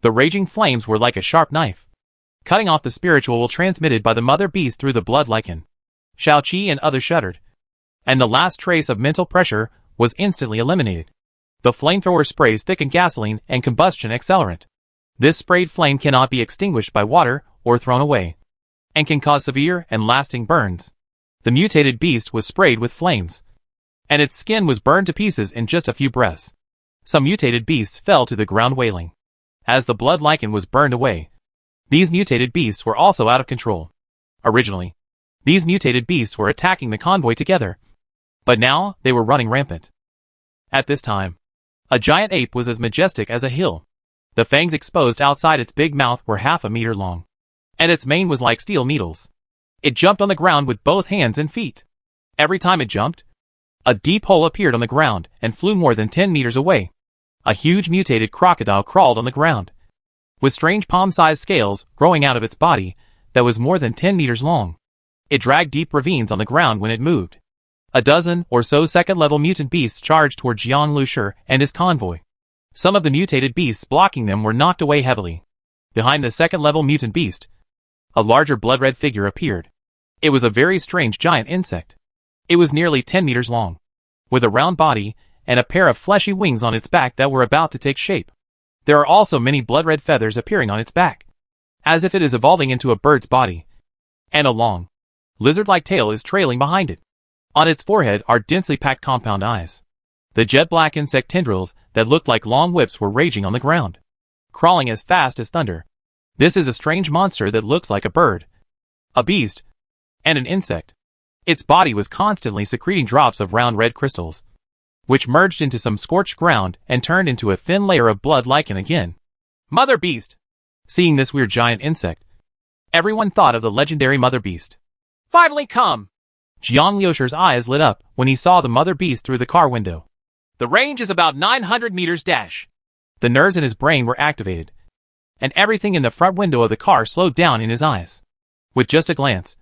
The raging flames were like a sharp knife, cutting off the spiritual will transmitted by the mother beast through the blood lichen. Xiao Qi and others shuddered, and the last trace of mental pressure was instantly eliminated. The flamethrower sprays thickened gasoline and combustion accelerant. This sprayed flame cannot be extinguished by water or thrown away, and can cause severe and lasting burns. The mutated beast was sprayed with flames, and its skin was burned to pieces in just a few breaths. Some mutated beasts fell to the ground wailing. As the blood lichen was burned away, these mutated beasts were also out of control. Originally, these mutated beasts were attacking the convoy together, but now they were running rampant. At this time, a giant ape was as majestic as a hill. The fangs exposed outside its big mouth were half a meter long, and its mane was like steel needles. It jumped on the ground with both hands and feet. Every time it jumped, a deep hole appeared on the ground and flew more than 10 meters away. A huge mutated crocodile crawled on the ground, with strange palm-sized scales growing out of its body that was more than 10 meters long. It dragged deep ravines on the ground when it moved. A dozen or so second-level mutant beasts charged toward Jiang Liusher and his convoy. Some of the mutated beasts blocking them were knocked away heavily. Behind the second-level mutant beast, a larger blood-red figure appeared. It was a very strange giant insect. It was nearly 10 meters long, with a round body and a pair of fleshy wings on its back that were about to take shape. There are also many blood-red feathers appearing on its back, as if it is evolving into a bird's body, and a long, lizard-like tail is trailing behind it. On its forehead are densely packed compound eyes. The jet-black insect tendrils that looked like long whips were raging on the ground, crawling as fast as thunder. This is a strange monster that looks like a bird, a beast, and an insect. Its body was constantly secreting drops of round red crystals, which merged into some scorched ground and turned into a thin layer of blood lichen again. Mother Beast! Seeing this weird giant insect, everyone thought of the legendary Mother Beast. Finally come! Jiang Liusher's eyes lit up when he saw the Mother Beast through the car window. The range is about 900 meters dash. The nerves in his brain were activated, and everything in the front window of the car slowed down in his eyes. With just a glance,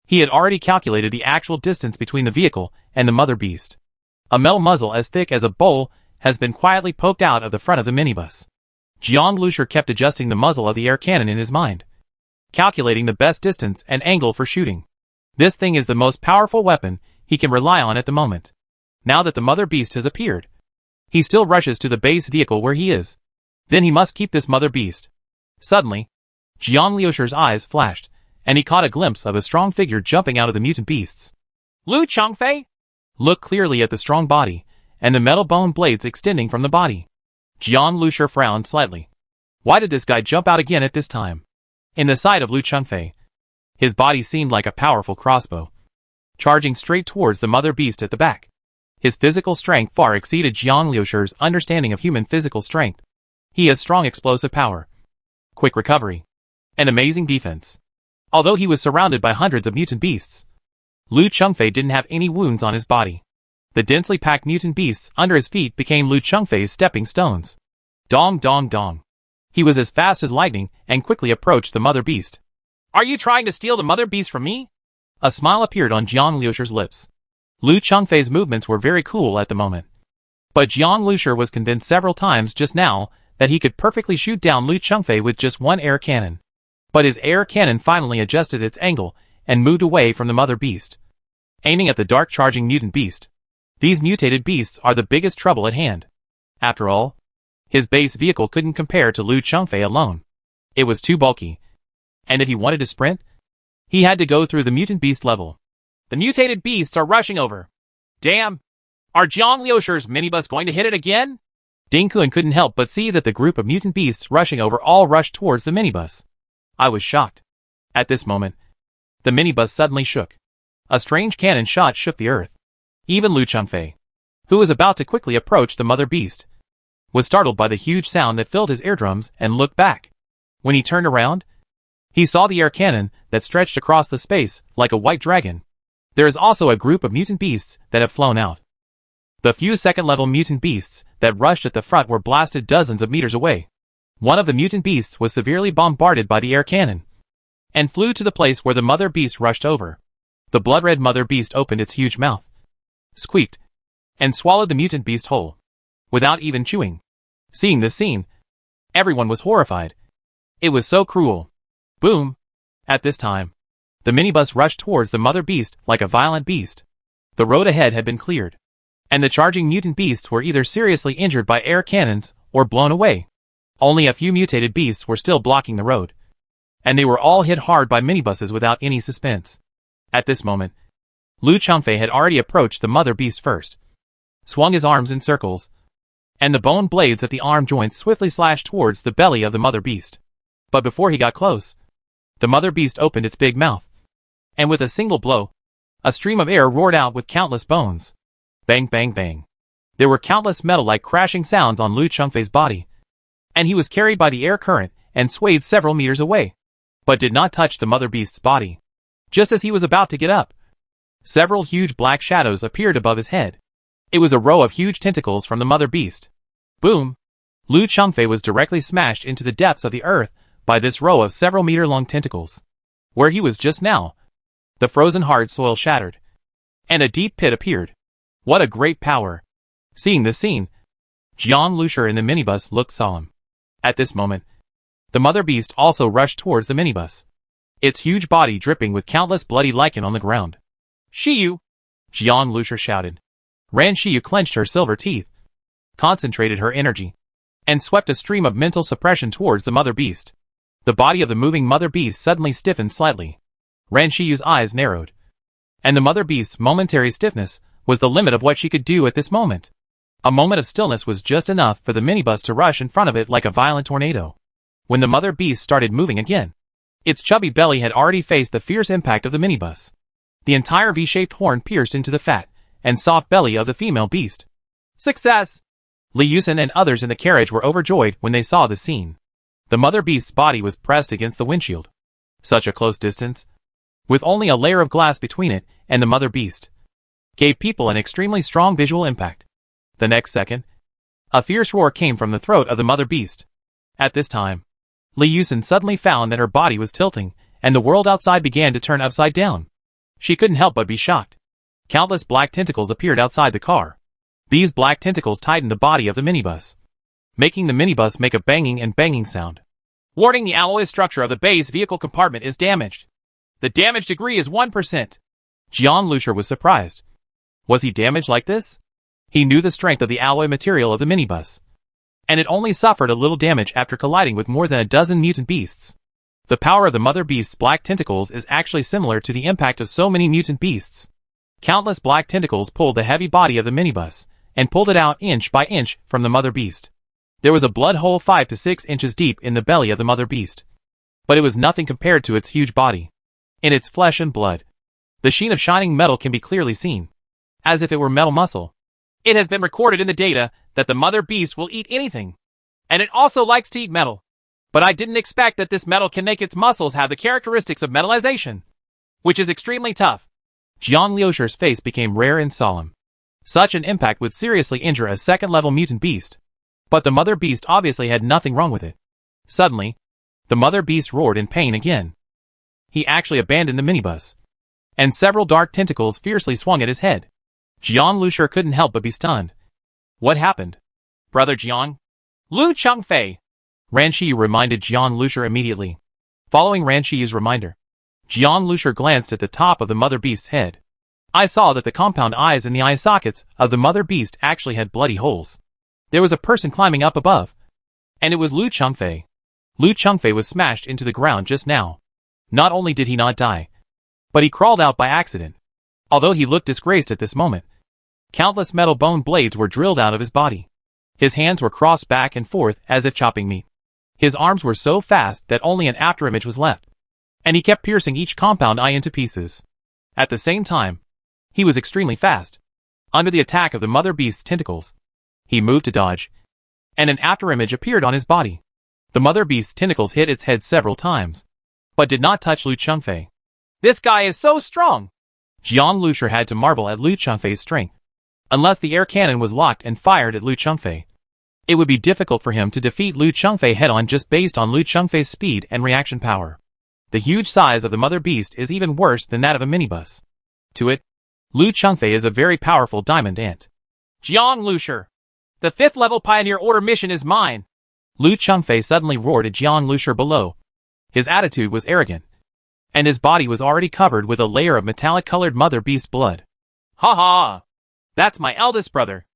he had already calculated the actual distance between the vehicle and the Mother Beast. A metal muzzle as thick as a bowl has been quietly poked out of the front of the minibus. Jiang Liusher kept adjusting the muzzle of the air cannon in his mind, calculating the best distance and angle for shooting. This thing is the most powerful weapon he can rely on at the moment. Now that the Mother Beast has appeared, he still rushes to the base vehicle where he is. Then he must keep this Mother Beast. Suddenly, Jiang Liusher's eyes flashed, and he caught a glimpse of a strong figure jumping out of the mutant beasts. Lu Changfei? Look clearly at the strong body, and the metal bone blades extending from the body. Jiang Liusher frowned slightly. Why did this guy jump out again at this time? In the sight of Lu Changfei, his body seemed like a powerful crossbow, charging straight towards the Mother Beast at the back. His physical strength far exceeded Jiang Liusher's understanding of human physical strength. He has strong explosive power, quick recovery, and amazing defense. Although he was surrounded by hundreds of mutant beasts, Lu Changfei didn't have any wounds on his body. The densely packed mutant beasts under his feet became Lu Changfei's stepping stones. Dong dong dong. He was as fast as lightning and quickly approached the Mother Beast. Are you trying to steal the Mother Beast from me? A smile appeared on Jiang Liusher's lips. Lu Changfei's movements were very cool at the moment, but Jiang Liusher was convinced several times just now that he could perfectly shoot down Lu Changfei with just one air cannon. But his air cannon finally adjusted its angle and moved away from the Mother Beast, aiming at the dark charging mutant beast. These mutated beasts are the biggest trouble at hand. After all, his base vehicle couldn't compare to Lu Changfei alone. It was too bulky, and if he wanted to sprint, he had to go through the mutant beast level. The mutated beasts are rushing over. Damn! Are Jiang Liusher's minibus going to hit it again? Ding Kun couldn't help but see that the group of mutant beasts rushing over all rushed towards the minibus. I was shocked. At this moment, the minibus suddenly shook. A strange cannon shot shook the earth. Even Lu Changfei, who was about to quickly approach the mother beast, was startled by the huge sound that filled his eardrums and looked back. When he turned around, he saw the air cannon that stretched across the space like a white dragon. There is also a group of mutant beasts that have flown out. The few second-level mutant beasts that rushed at the front were blasted dozens of meters away. One of the mutant beasts was severely bombarded by the air cannon and flew to the place where the mother beast rushed over. The blood-red mother beast opened its huge mouth, squeaked, and swallowed the mutant beast whole, without even chewing. Seeing this scene, everyone was horrified. It was so cruel. Boom! At this time, the minibus rushed towards the mother beast like a violent beast. The road ahead had been cleared, and the charging mutant beasts were either seriously injured by air cannons or blown away. Only a few mutated beasts were still blocking the road, and they were all hit hard by minibuses without any suspense. At this moment, Lu Changfei had already approached the mother beast first, swung his arms in circles, and the bone blades at the arm joints swiftly slashed towards the belly of the mother beast. But before he got close, the mother beast opened its big mouth, and with a single blow, a stream of air roared out with countless bones. Bang, bang, bang. There were countless metal-like crashing sounds on Lu Changfei's body, and he was carried by the air current and swayed several meters away, but did not touch the mother beast's body. Just as he was about to get up, several huge black shadows appeared above his head. It was a row of huge tentacles from the mother beast. Boom! Lu Changfei was directly smashed into the depths of the earth by this row of several meter-long tentacles. Where he was just now, the frozen hard soil shattered, and a deep pit appeared. What a great power! Seeing this scene, Jiang Lushur in the minibus looked solemn. At this moment, the mother beast also rushed towards the minibus, its huge body dripping with countless bloody lichen on the ground. Shiyu! Jiang Lushur shouted. Ran Shiyu clenched her silver teeth, concentrated her energy, and swept a stream of mental suppression towards the mother beast. The body of the moving mother beast suddenly stiffened slightly. Ran Shiyu's eyes narrowed, and the mother beast's momentary stiffness was the limit of what she could do at this moment. A moment of stillness was just enough for the minibus to rush in front of it like a violent tornado. When the mother beast started moving again, its chubby belly had already faced the fierce impact of the minibus. The entire V-shaped horn pierced into the fat and soft belly of the female beast. Success! Li Yusen and others in the carriage were overjoyed when they saw the scene. The mother beast's body was pressed against the windshield. Such a close distance, with only a layer of glass between it and the mother beast, gave people an extremely strong visual impact. The next second, a fierce roar came from the throat of the mother beast. At this time, Li Yusen suddenly found that her body was tilting, and the world outside began to turn upside down. She couldn't help but be shocked. Countless black tentacles appeared outside the car. These black tentacles tightened the body of the minibus, making the minibus make a banging and banging sound. Warning: the alloy structure of the base vehicle compartment is damaged. The damage degree is 1%. Jiang Lushur was surprised. Was he damaged like this? He knew the strength of the alloy material of the minibus, and it only suffered a little damage after colliding with more than a dozen mutant beasts. The power of the mother beast's black tentacles is actually similar to the impact of so many mutant beasts. Countless black tentacles pulled the heavy body of the minibus and pulled it out inch by inch from the mother beast. There was a blood hole 5 to 6 inches deep in the belly of the mother beast, but it was nothing compared to its huge body. In its flesh and blood, the sheen of shining metal can be clearly seen, as if it were metal muscle. It has been recorded in the data that the mother beast will eat anything, and it also likes to eat metal. But I didn't expect that this metal can make its muscles have the characteristics of metallization, which is extremely tough. Jiang Lushur's face became rare and solemn. Such an impact would seriously injure a second-level mutant beast. But the mother beast obviously had nothing wrong with it. Suddenly, the mother beast roared in pain again. He actually abandoned the minibus, and several dark tentacles fiercely swung at his head. Jiang Lushur couldn't help but be stunned. What happened? Brother Jiang? Lu Changfei! Ran Shiyu reminded Jiang Lushur immediately. Following Ran Shiyu's reminder, Jiang Lushur glanced at the top of the mother beast's head. I saw that the compound eyes in the eye sockets of the mother beast actually had bloody holes. There was a person climbing up above, and it was Lu Changfei. Lu Changfei was smashed into the ground just now. Not only did he not die, but he crawled out by accident. Although he looked disgraced at this moment, countless metal bone blades were drilled out of his body. His hands were crossed back and forth as if chopping meat. His arms were so fast that only an afterimage was left, and he kept piercing each compound eye into pieces. At the same time, he was extremely fast. Under the attack of the mother beast's tentacles, he moved to dodge, and an afterimage appeared on his body. The mother beast's tentacles hit its head several times, but did not touch Lu Chengfei. This guy is so strong! Jiang Lushi had to marvel at Lu Chengfei's strength. Unless the air cannon was locked and fired at Lu Chengfei, it would be difficult for him to defeat Lu Chengfei head-on just based on Lu Chengfei's speed and reaction power. The huge size of the mother beast is even worse than that of a minibus. To it, Lu Chengfei is a very powerful diamond ant. Jiang Lushi, the 5th level Pioneer Order mission is mine! Lu Chengfei suddenly roared at Jiang Lushi below. His attitude was arrogant, and his body was already covered with a layer of metallic-colored mother beast blood. Ha ha! That's my eldest brother.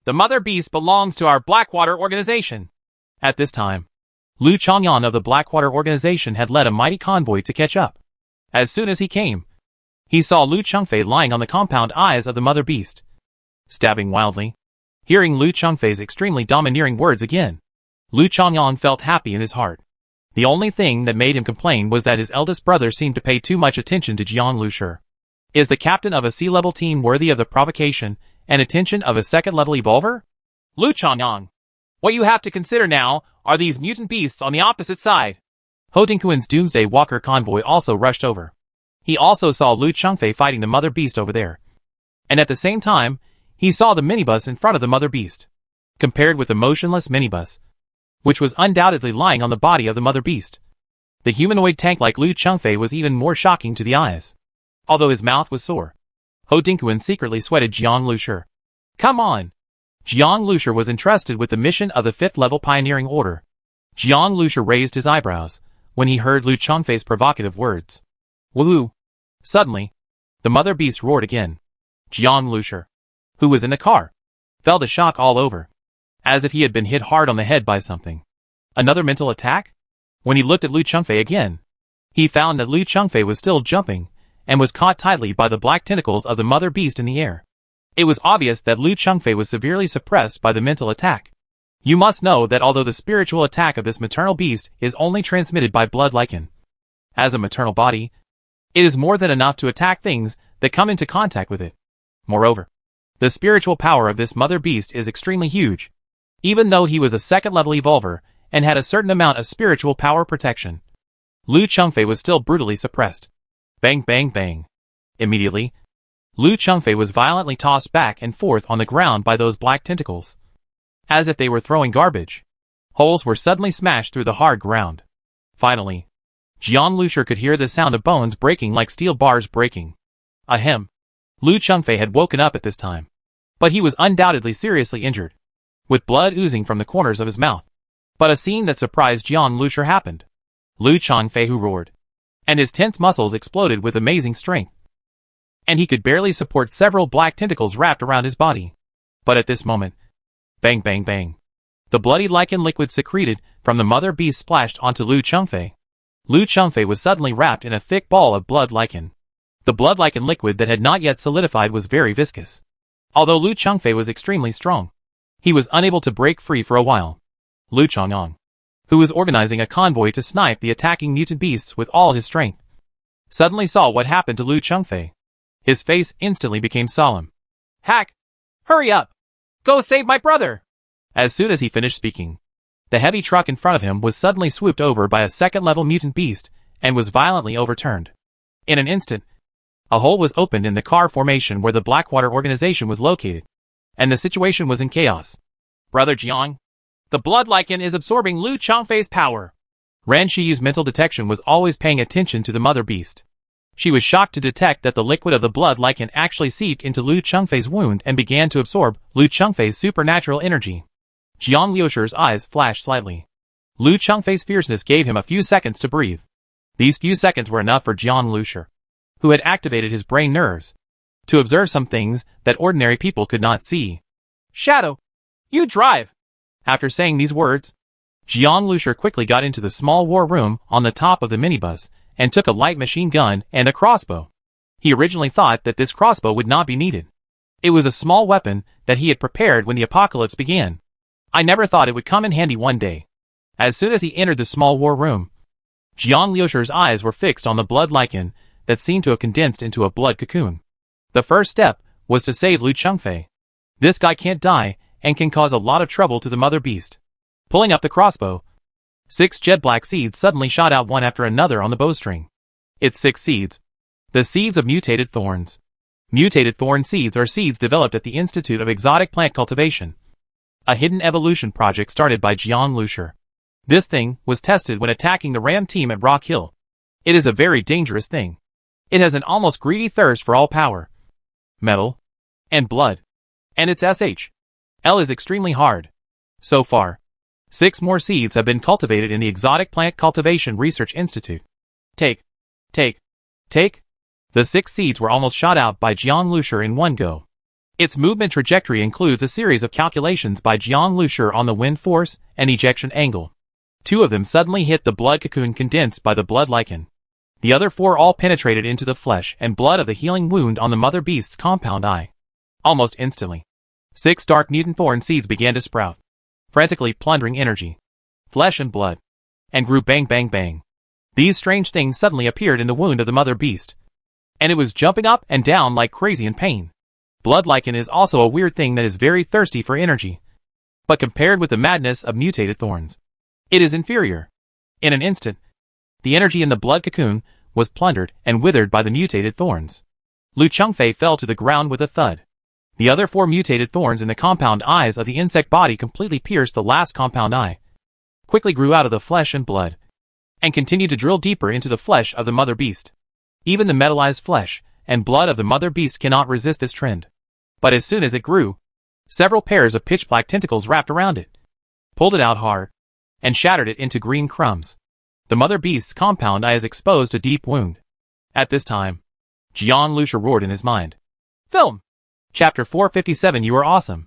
The mother beast belongs to our Blackwater organization. At this time, Lu Changyan of the Blackwater organization had led a mighty convoy to catch up. As soon as he came, he saw Lu Chengfei lying on the compound eyes of the mother beast, stabbing wildly. Hearing Lu Chengfei's extremely domineering words again, Lu Changyan felt happy in his heart. The only thing that made him complain was that his eldest brother seemed to pay too much attention to Jiang Lushi. Is the captain of a sea-level team worthy of the provocation and attention of a second-level evolver? Lu Changyan, what you have to consider now are these mutant beasts on the opposite side. Ho Dingquan's Doomsday Walker convoy also rushed over. He also saw Lu Chengfei fighting the mother beast over there. And at the same time, he saw the minibus in front of the mother beast. Compared with the motionless minibus, which was undoubtedly lying on the body of the mother beast, the humanoid tank like Lu Chengfei was even more shocking to the eyes. Although his mouth was sore, Ho Dingquan secretly sweated Jiang Lushi. Come on! Jiang Lushi was entrusted with the mission of the 5th level Pioneering Order. Jiang Lushi raised his eyebrows when he heard Lu Chengfei's provocative words. Woo! Suddenly, the mother beast roared again. Jiang Lushi, who was in the car, felt a shock all over, as if he had been hit hard on the head by something. Another mental attack? When he looked at Lu Chengfei again, he found that Lu Chengfei was still jumping and was caught tightly by the black tentacles of the mother beast in the air. It was obvious that Lu Chengfei was severely suppressed by the mental attack. You must know that although the spiritual attack of this maternal beast is only transmitted by blood lichen, as a maternal body, it is more than enough to attack things that come into contact with it. Moreover, the spiritual power of this mother beast is extremely huge. Even though he was a second-level evolver and had a certain amount of spiritual power protection, Lu Chengfei was still brutally suppressed. Bang bang bang. Immediately, Lu Chengfei was violently tossed back and forth on the ground by those black tentacles, as if they were throwing garbage. Holes were suddenly smashed through the hard ground. Finally, Jiang Lushi could hear the sound of bones breaking like steel bars breaking. Ahem. Lu Chengfei had woken up at this time, but he was undoubtedly seriously injured, with blood oozing from the corners of his mouth. But a scene that surprised Jiang Lushi happened. Lu Chengfei who roared, and his tense muscles exploded with amazing strength, and he could barely support several black tentacles wrapped around his body. But at this moment, bang bang bang, the bloody lichen liquid secreted from the mother beast splashed onto Lu Chengfei. Lu Chengfei was suddenly wrapped in a thick ball of blood lichen. The blood lichen liquid that had not yet solidified was very viscous. Although Lu Chengfei was extremely strong, he was unable to break free for a while. Lu Changyan, who was organizing a convoy to snipe the attacking mutant beasts with all his strength, suddenly saw what happened to Lu Chengfei. His face instantly became solemn. Hack! Hurry up! Go save my brother! As soon as he finished speaking, the heavy truck in front of him was suddenly swooped over by a second-level mutant beast and was violently overturned. In an instant, a hole was opened in the car formation where the Blackwater organization was located, and the situation was in chaos. Brother Jiang, the blood lichen is absorbing Lu Chengfei's power. Ran Shiyu's mental detection was always paying attention to the mother beast. She was shocked to detect that the liquid of the blood lichen actually seeped into Lu Chengfei's wound and began to absorb Lu Chengfei's supernatural energy. Jiang Liushi's eyes flashed slightly. Lu Chengfei's fierceness gave him a few seconds to breathe. These few seconds were enough for Jiang Lushi, who had activated his brain nerves, to observe some things that ordinary people could not see. Shadow, you drive! After saying these words, Jiang Lushi quickly got into the small war room on the top of the minibus and took a light machine gun and a crossbow. He originally thought that this crossbow would not be needed. It was a small weapon that he had prepared when the apocalypse began. I never thought it would come in handy one day. As soon as he entered the small war room, Jiang Liushi's eyes were fixed on the blood lichen that seemed to have condensed into a blood cocoon. The first step was to save Lu Chengfei. This guy can't die and can cause a lot of trouble to the mother beast. Pulling up the crossbow, 6 jet black seeds suddenly shot out one after another on the bowstring. It's 6 seeds. The seeds of mutated thorns. Mutated thorn seeds are seeds developed at the Institute of Exotic Plant Cultivation, a hidden evolution project started by Jian Lusher. This thing was tested when attacking the Ram team at Rock Hill. It is a very dangerous thing. It has an almost greedy thirst for all power, metal, and blood. And its SHL is extremely hard. So far, 6 more seeds have been cultivated in the Exotic Plant Cultivation Research Institute. Take. The 6 seeds were almost shot out by Jian Lusher in one go. Its movement trajectory includes a series of calculations by Jian Lusher on the wind force and ejection angle. 2 of them suddenly hit the blood cocoon condensed by the blood lichen. The other 4 all penetrated into the flesh and blood of the healing wound on the mother beast's compound eye. Almost instantly, 6 dark mutant thorn seeds began to sprout, frantically plundering energy, flesh and blood, and grew bang bang bang. These strange things suddenly appeared in the wound of the mother beast, and it was jumping up and down like crazy in pain. Blood lichen is also a weird thing that is very thirsty for energy, but compared with the madness of mutated thorns, it is inferior. In an instant, the energy in the blood cocoon was plundered and withered by the mutated thorns. Lu Chengfei fell to the ground with a thud. The other 4 mutated thorns in the compound eyes of the insect body completely pierced the last compound eye, quickly grew out of the flesh and blood, and continued to drill deeper into the flesh of the mother beast. Even the metallized flesh and blood of the mother beast cannot resist this trend. But as soon as it grew, several pairs of pitch-black tentacles wrapped around it, pulled it out hard, and shattered it into green crumbs. The mother beast's compound eye is exposed to deep wound. At this time, Jian Lusher roared in his mind. Film! Chapter 457. You are awesome.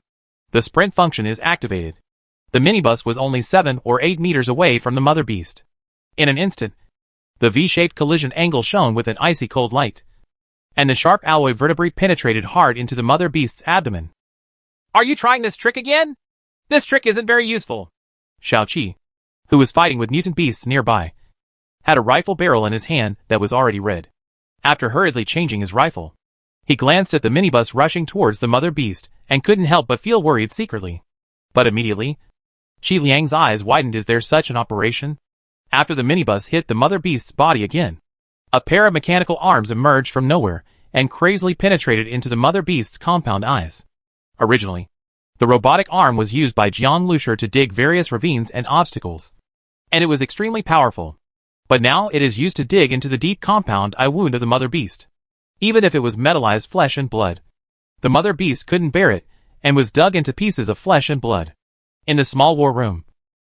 The sprint function is activated. The minibus was only 7 or 8 meters away from the mother beast. In an instant, the V-shaped collision angle shone with an icy cold light, and the sharp alloy vertebrae penetrated hard into the mother beast's abdomen. Are you trying this trick again? This trick isn't very useful. Xiaoqi, who was fighting with mutant beasts nearby, had a rifle barrel in his hand that was already red. After hurriedly changing his rifle, he glanced at the minibus rushing towards the mother beast and couldn't help but feel worried secretly. But immediately, Qi Liang's eyes widened. Is there such an operation? After the minibus hit the mother beast's body again, a pair of mechanical arms emerged from nowhere and crazily penetrated into the mother beast's compound eyes. Originally, the robotic arm was used by Jian Lusher to dig various ravines and obstacles, and it was extremely powerful. But now it is used to dig into the deep compound eye wound of the mother beast. Even if it was metallized flesh and blood, the mother beast couldn't bear it and was dug into pieces of flesh and blood. In the small war room,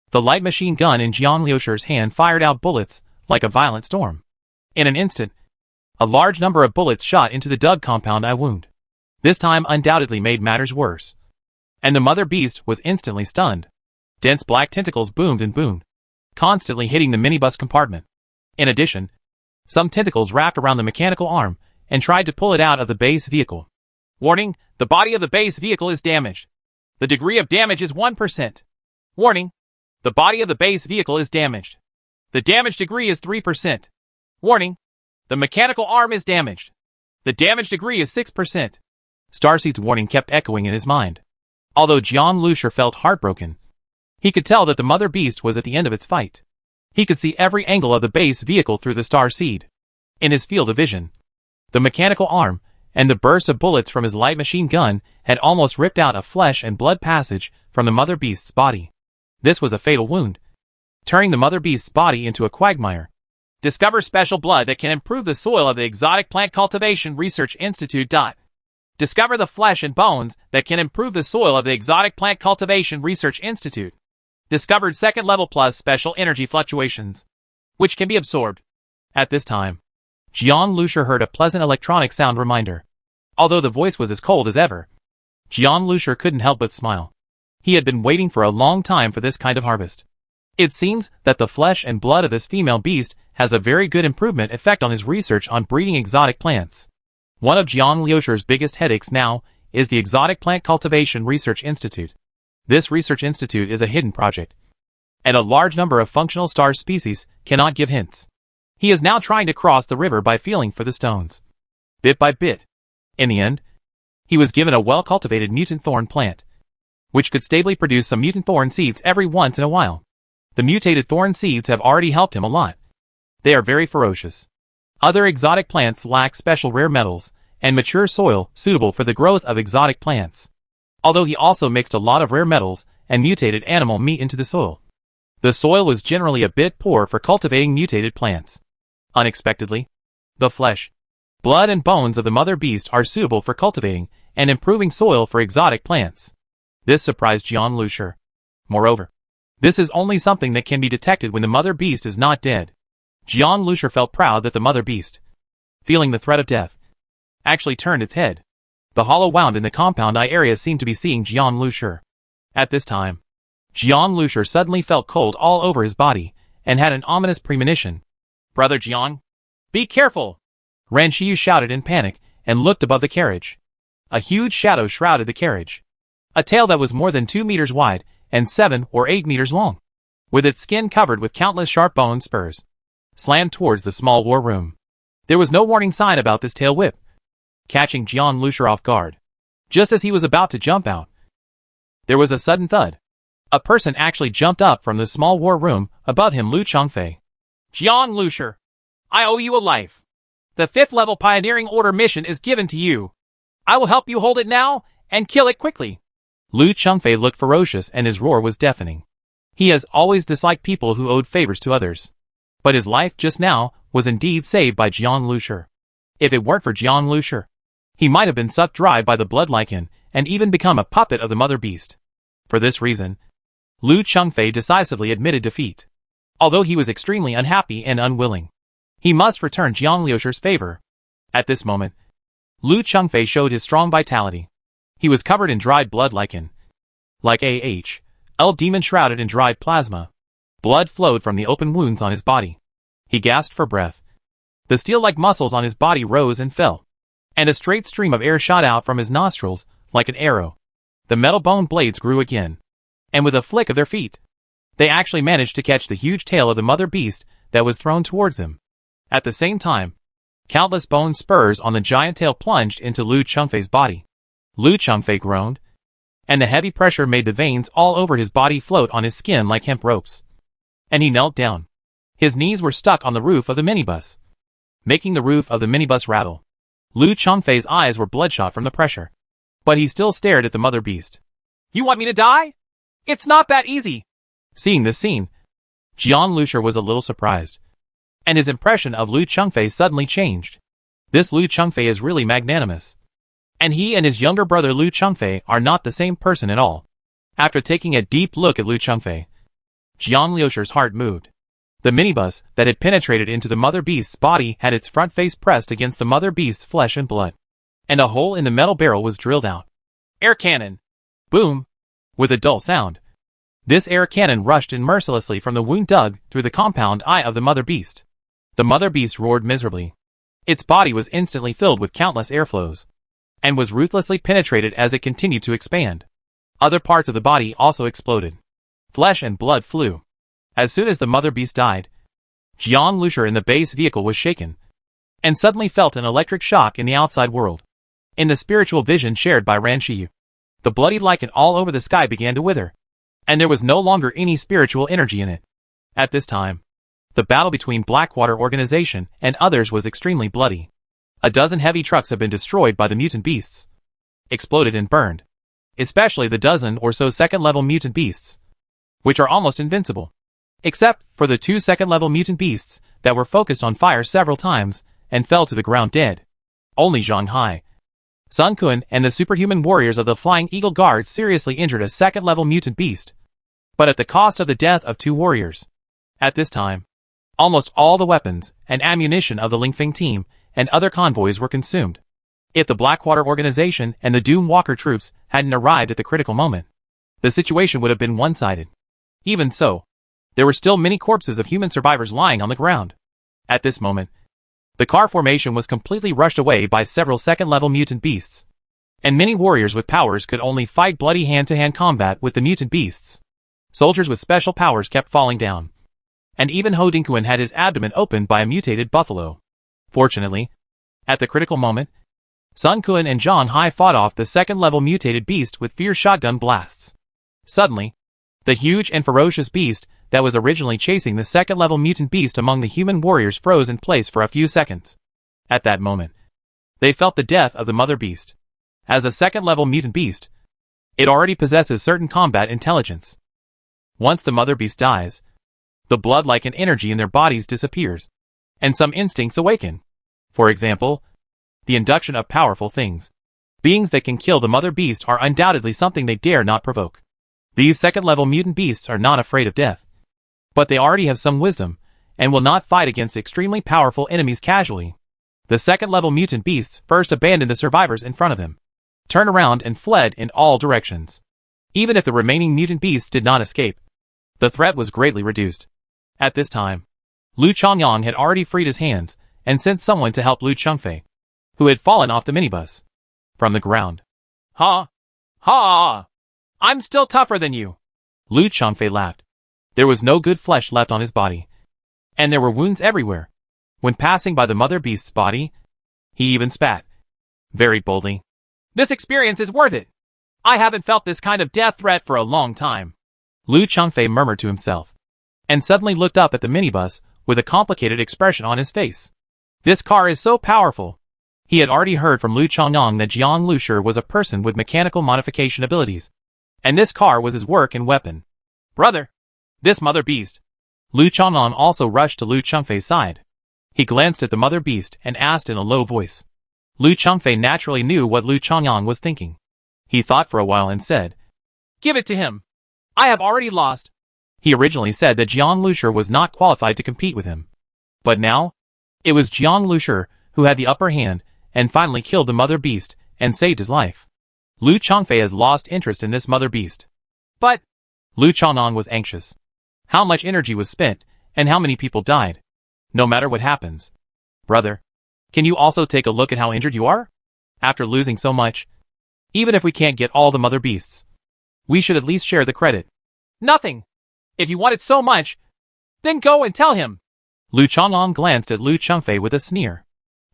the light machine gun in Jian Lusher's hand fired out bullets like a violent storm. In an instant, a large number of bullets shot into the dug compound eye wound. This time undoubtedly made matters worse, and the mother beast was instantly stunned. Dense black tentacles boomed and boomed, constantly hitting the minibus compartment. In addition, some tentacles wrapped around the mechanical arm and tried to pull it out of the base vehicle. Warning, the body of the base vehicle is damaged. The degree of damage is 1%. Warning, the body of the base vehicle is damaged. The damage degree is 3%. Warning, the mechanical arm is damaged. The damage degree is 6%. Starseed's warning kept echoing in his mind. Although Jian Lusher felt heartbroken, he could tell that the mother beast was at the end of its fight. He could see every angle of the base vehicle through the Starseed. In his field of vision, the mechanical arm and the burst of bullets from his light machine gun had almost ripped out a flesh and blood passage from the mother beast's body. This was a fatal wound, turning the mother beast's body into a quagmire. Discover special blood that can improve the soil of the Exotic Plant Cultivation Research Institute. Discover the flesh and bones that can improve the soil of the Exotic Plant Cultivation Research Institute. Discovered second level plus special energy fluctuations, which can be absorbed. At this time, Jian Lusher heard a pleasant electronic sound reminder. Although the voice was as cold as ever, Jian Lusher couldn't help but smile. He had been waiting for a long time for this kind of harvest. It seems that the flesh and blood of this female beast has a very good improvement effect on his research on breeding exotic plants. One of Jian Lusher's biggest headaches now is the Exotic Plant Cultivation Research Institute. This research institute is a hidden project, and a large number of functional star species cannot give hints. He is now trying to cross the river by feeling for the stones. Bit by bit. In the end, he was given a well-cultivated mutant thorn plant, which could stably produce some mutant thorn seeds every once in a while. The mutated thorn seeds have already helped him a lot. They are very ferocious. Other exotic plants lack special rare metals and mature soil suitable for the growth of exotic plants. Although he also mixed a lot of rare metals and mutated animal meat into the soil. The soil was generally a bit poor for cultivating mutated plants. Unexpectedly, the flesh, blood and bones of the mother beast are suitable for cultivating and improving soil for exotic plants. This surprised John Lucier. Moreover, this is only something that can be detected when the mother beast is not dead. John Lucier felt proud that the mother beast, feeling the threat of death, actually turned its head. The hollow wound in the compound eye area seemed to be seeing John Lucier. At this time, John Lucier suddenly felt cold all over his body and had an ominous premonition. "Brother John, be careful!" Ran Shiyu shouted in panic and looked above the carriage. A huge shadow shrouded the carriage. A tail that was more than 2 meters wide and 7 or 8 meters long, with its skin covered with countless sharp bone spurs, slammed towards the small war room. There was no warning sign about this tail whip, catching John Lucier off guard. Just as he was about to jump out, there was a sudden thud. A person actually jumped up from the small war room above him. Lu Changfei. "John Lucier, I owe you a life. The 5th level Pioneering Order mission is given to you. I will help you hold it now and kill it quickly." Lu Changfei looked ferocious and his roar was deafening. He has always disliked people who owed favors to others. But his life just now was indeed saved by John Lucier. If it weren't for John Lucier, he might have been sucked dry by the blood lichen and even become a puppet of the mother beast. For this reason, Lu Changfei decisively admitted defeat. Although he was extremely unhappy and unwilling, he must return John Lucier's favor. At this moment, Lu Changfei showed his strong vitality. He was covered in dried blood lichen. Like a demon shrouded in dried plasma. Blood flowed from the open wounds on his body. He gasped for breath. The steel-like muscles on his body rose and fell, and a straight stream of air shot out from his nostrils like an arrow. The metal bone blades grew again, and with a flick of their feet, they actually managed to catch the huge tail of the mother beast that was thrown towards them. At the same time, countless bone spurs on the giant tail plunged into Lu Changfei's body. Lu Changfei groaned, and the heavy pressure made the veins all over his body float on his skin like hemp ropes. And he knelt down. His knees were stuck on the roof of the minibus, making the roof of the minibus rattle. Lu Changfei's eyes were bloodshot from the pressure, but he still stared at the mother beast. "You want me to die? It's not that easy." Seeing this scene, John Lucier was a little surprised, and his impression of Lu Changfei suddenly changed. This Lu Changfei is really magnanimous, and he and his younger brother Lu Changfei are not the same person at all. After taking a deep look at Lu Changfei, John Lucier's heart moved. The minibus that had penetrated into the mother beast's body had its front face pressed against the mother beast's flesh and blood, and a hole in the metal barrel was drilled out. Air cannon! Boom! With a dull sound, this air cannon rushed in mercilessly from the wound dug through the compound eye of the mother beast. The mother beast roared miserably. Its body was instantly filled with countless airflows, and was ruthlessly penetrated as it continued to expand. Other parts of the body also exploded. Flesh and blood flew. As soon as the mother beast died, John Lucier in the base vehicle was shaken, and suddenly felt an electric shock in the outside world. In the spiritual vision shared by Ran Shiyu, the bloody lichen all over the sky began to wither, and there was no longer any spiritual energy in it. At this time, the battle between Blackwater Organization and others was extremely bloody. A dozen heavy trucks have been destroyed by the mutant beasts, exploded and burned, especially the dozen or so second-level mutant beasts, which are almost invincible, except for the 2 second-level mutant beasts that were focused on fire several times and fell to the ground dead. Only Zhang Hai, Sun Kun and the superhuman warriors of the Flying Eagle Guard seriously injured a second-level mutant beast, but at the cost of the death of 2 warriors. At this time, almost all the weapons and ammunition of the Lingfeng team and other convoys were consumed. If the Blackwater Organization and the Doom Walker troops hadn't arrived at the critical moment, the situation would have been one-sided. Even so, there were still many corpses of human survivors lying on the ground. At this moment, the car formation was completely rushed away by several second-level mutant beasts, and many warriors with powers could only fight bloody hand-to-hand combat with the mutant beasts. Soldiers with special powers kept falling down, and even Ho Dinkuan had his abdomen opened by a mutated buffalo. Fortunately, at the critical moment, Sun Quan and Zhang Hai fought off the second-level mutated beast with fierce shotgun blasts. Suddenly, the huge and ferocious beast that was originally chasing the second-level mutant beast among the human warriors froze in place for a few seconds. At that moment, they felt the death of the mother beast. As a second-level mutant beast, it already possesses certain combat intelligence. Once the mother beast dies, the blood-like and energy in their bodies disappears, and some instincts awaken. For example, the induction of powerful things. Beings that can kill the mother beast are undoubtedly something they dare not provoke. These second-level mutant beasts are not afraid of death, but they already have some wisdom, and will not fight against extremely powerful enemies casually. The second-level mutant beasts first abandoned the survivors in front of them, turned around and fled in all directions. Even if the remaining mutant beasts did not escape, the threat was greatly reduced. At this time, Lu Chongyang had already freed his hands and sent someone to help Lu Chengfei, who had fallen off the minibus from the ground. Ha! Ha! I'm still tougher than you. Lu Chengfei laughed. There was no good flesh left on his body, and there were wounds everywhere. When passing by the mother beast's body, he even spat, very boldly. This experience is worth it. I haven't felt this kind of death threat for a long time. Lu Chengfei murmured to himself, and suddenly looked up at the minibus with a complicated expression on his face. This car is so powerful. He had already heard from Lu Chongyang that Jiang Lushi was a person with mechanical modification abilities, and this car was his work and weapon. Brother, this mother beast. Lu Chongyang also rushed to Lu Chengfei's side. He glanced at the mother beast and asked in a low voice. Lu Chengfei naturally knew what Lu Chongyang was thinking. He thought for a while and said, Give it to him. I have already lost. He originally said that Jiang Lushi was not qualified to compete with him. But now, it was Jiang Lushi who had the upper hand and finally killed the mother beast and saved his life. Lu Chengfei has lost interest in this mother beast. But Lu Chongyang was anxious. How much energy was spent, and how many people died? No matter what happens. Brother, can you also take a look at how injured you are? After losing so much, even if we can't get all the mother beasts, we should at least share the credit. Nothing. If you want it so much, then go and tell him. Lu Chongyang glanced at Lu Chengfei with a sneer.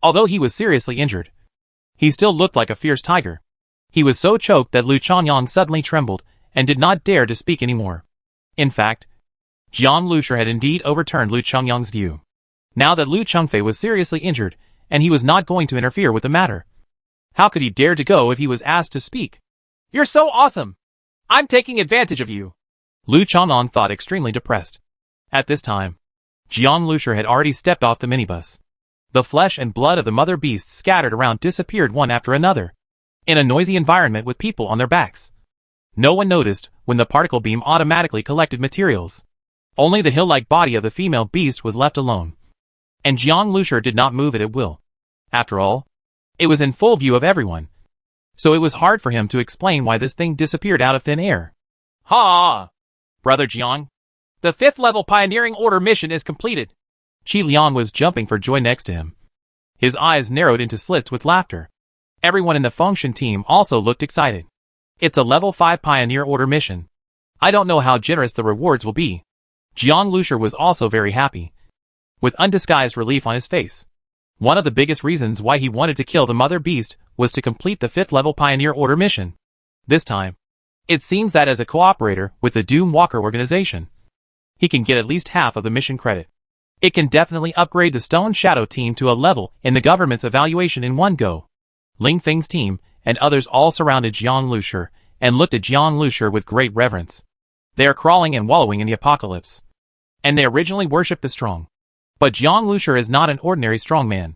Although he was seriously injured, he still looked like a fierce tiger. He was so choked that Lu Chongyang suddenly trembled and did not dare to speak anymore. In fact, Jiang Lushi had indeed overturned Lu Chongyang's view. Now that Lu Chengfei was seriously injured, and he was not going to interfere with the matter, how could he dare to go if he was asked to speak? You're so awesome! I'm taking advantage of you! Lu Chongyang thought, extremely depressed. At this time, Jiang Lushi had already stepped off the minibus. The flesh and blood of the mother beasts scattered around disappeared one after another, in a noisy environment with people on their backs. No one noticed when the particle beam automatically collected materials. Only the hill-like body of the female beast was left alone. And Jiang Lushi did not move it at will. After all, it was in full view of everyone, so it was hard for him to explain why this thing disappeared out of thin air. Ha! Brother Jiang, the 5th level Pioneering Order mission is completed. Qi Liang was jumping for joy next to him. His eyes narrowed into slits with laughter. Everyone in the Fengshan team also looked excited. It's a level 5 Pioneer Order mission. I don't know how generous the rewards will be. Jiang Lushi was also very happy, with undisguised relief on his face. One of the biggest reasons why he wanted to kill the mother beast was to complete the 5th level Pioneer Order mission. This time, it seems that as a cooperator with the Doom Walker organization, he can get at least half of the mission credit. It can definitely upgrade the Stone Shadow team to a level in the government's evaluation in one go. Ling Feng's team and others all surrounded Jiang Lushi and looked at Jiang Lushi with great reverence. They are crawling and wallowing in the apocalypse, and they originally worshipped the strong. But Jiang Lushi is not an ordinary strong man.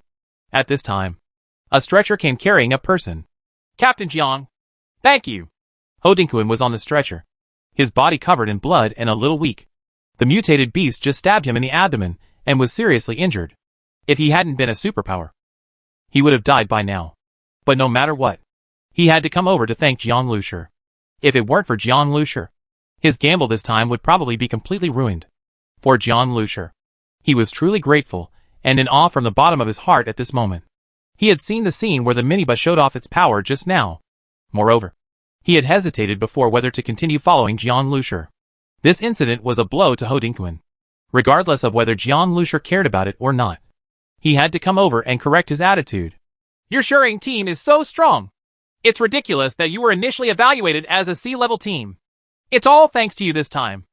At this time, a stretcher came carrying a person. Captain Jiang, thank you. Ho Dinkuan was on the stretcher, his body covered in blood and a little weak. The mutated beast just stabbed him in the abdomen and was seriously injured. If he hadn't been a superpower, he would have died by now. But no matter what, he had to come over to thank Jiang Lushi. If it weren't for Jiang Lushi, his gamble this time would probably be completely ruined. For Jiang Lushi, he was truly grateful and in awe from the bottom of his heart at this moment. He had seen the scene where the minibus showed off its power just now. Moreover, he had hesitated before whether to continue following Jiang Lushi. This incident was a blow to Ho Dinkuan. regardless of whether Jian Lucier cared about it or not. He had to come over and correct his attitude. Your Shuring team is so strong. It's ridiculous that you were initially evaluated as a C-level team. It's all thanks to you this time.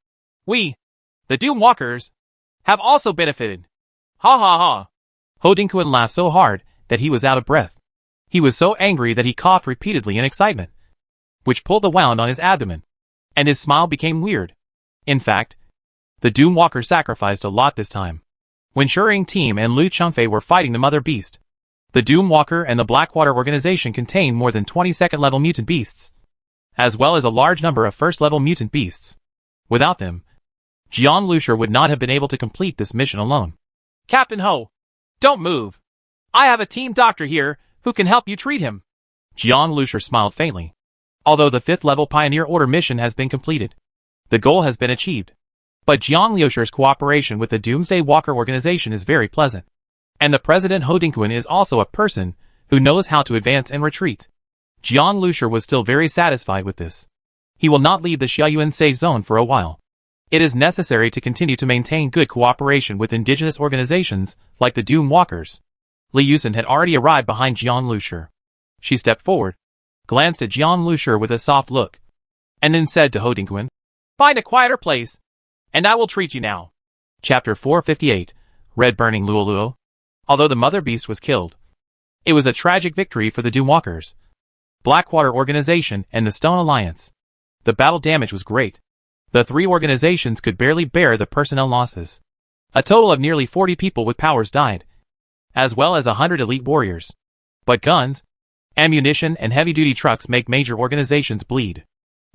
We, the Doom Walkers, have also benefited. Ha ha ha. Ho Dingquan laughed so hard that he was out of breath. He was so angry that he coughed repeatedly in excitement, which pulled the wound on his abdomen, and his smile became weird. In fact, the Doom Walker sacrificed a lot this time. When Shuring team and Lu Chengfei were fighting the Mother Beast, the Doom Walker and the Blackwater organization contained more than 20 second-level mutant beasts, as well as a large number of first-level mutant beasts. Without them, Jian Lucier would not have been able to complete this mission alone. Captain Ho, don't move. I have a team doctor here who can help you treat him. Jian Lucier smiled faintly. Although the 5th-level Pioneer Order mission has been completed, the goal has been achieved. But Jian Lucier's cooperation with the Doomsday Walker organization is very pleasant. And the President Ho Dingquan is also a person who knows how to advance and retreat. Jian Lucier was still very satisfied with this. He will not leave the Xiaoyuan safe zone for a while. It is necessary to continue to maintain good cooperation with indigenous organizations like the Doom Walkers. Li Yusen had already arrived behind Jian Lucier. She stepped forward, glanced at Jian Lucier with a soft look, and then said to Ho Dingquan, "Find a quieter place, and I will treat you now." Chapter 458, Red Burning Luoluo. Although the Mother Beast was killed, it was a tragic victory for the Doom Walkers, Blackwater Organization, and the Stone Alliance. The battle damage was great. The 3 organizations could barely bear the personnel losses. A total of nearly 40 people with powers died, as well as 100 elite warriors. But guns, ammunition, and heavy-duty trucks make major organizations bleed.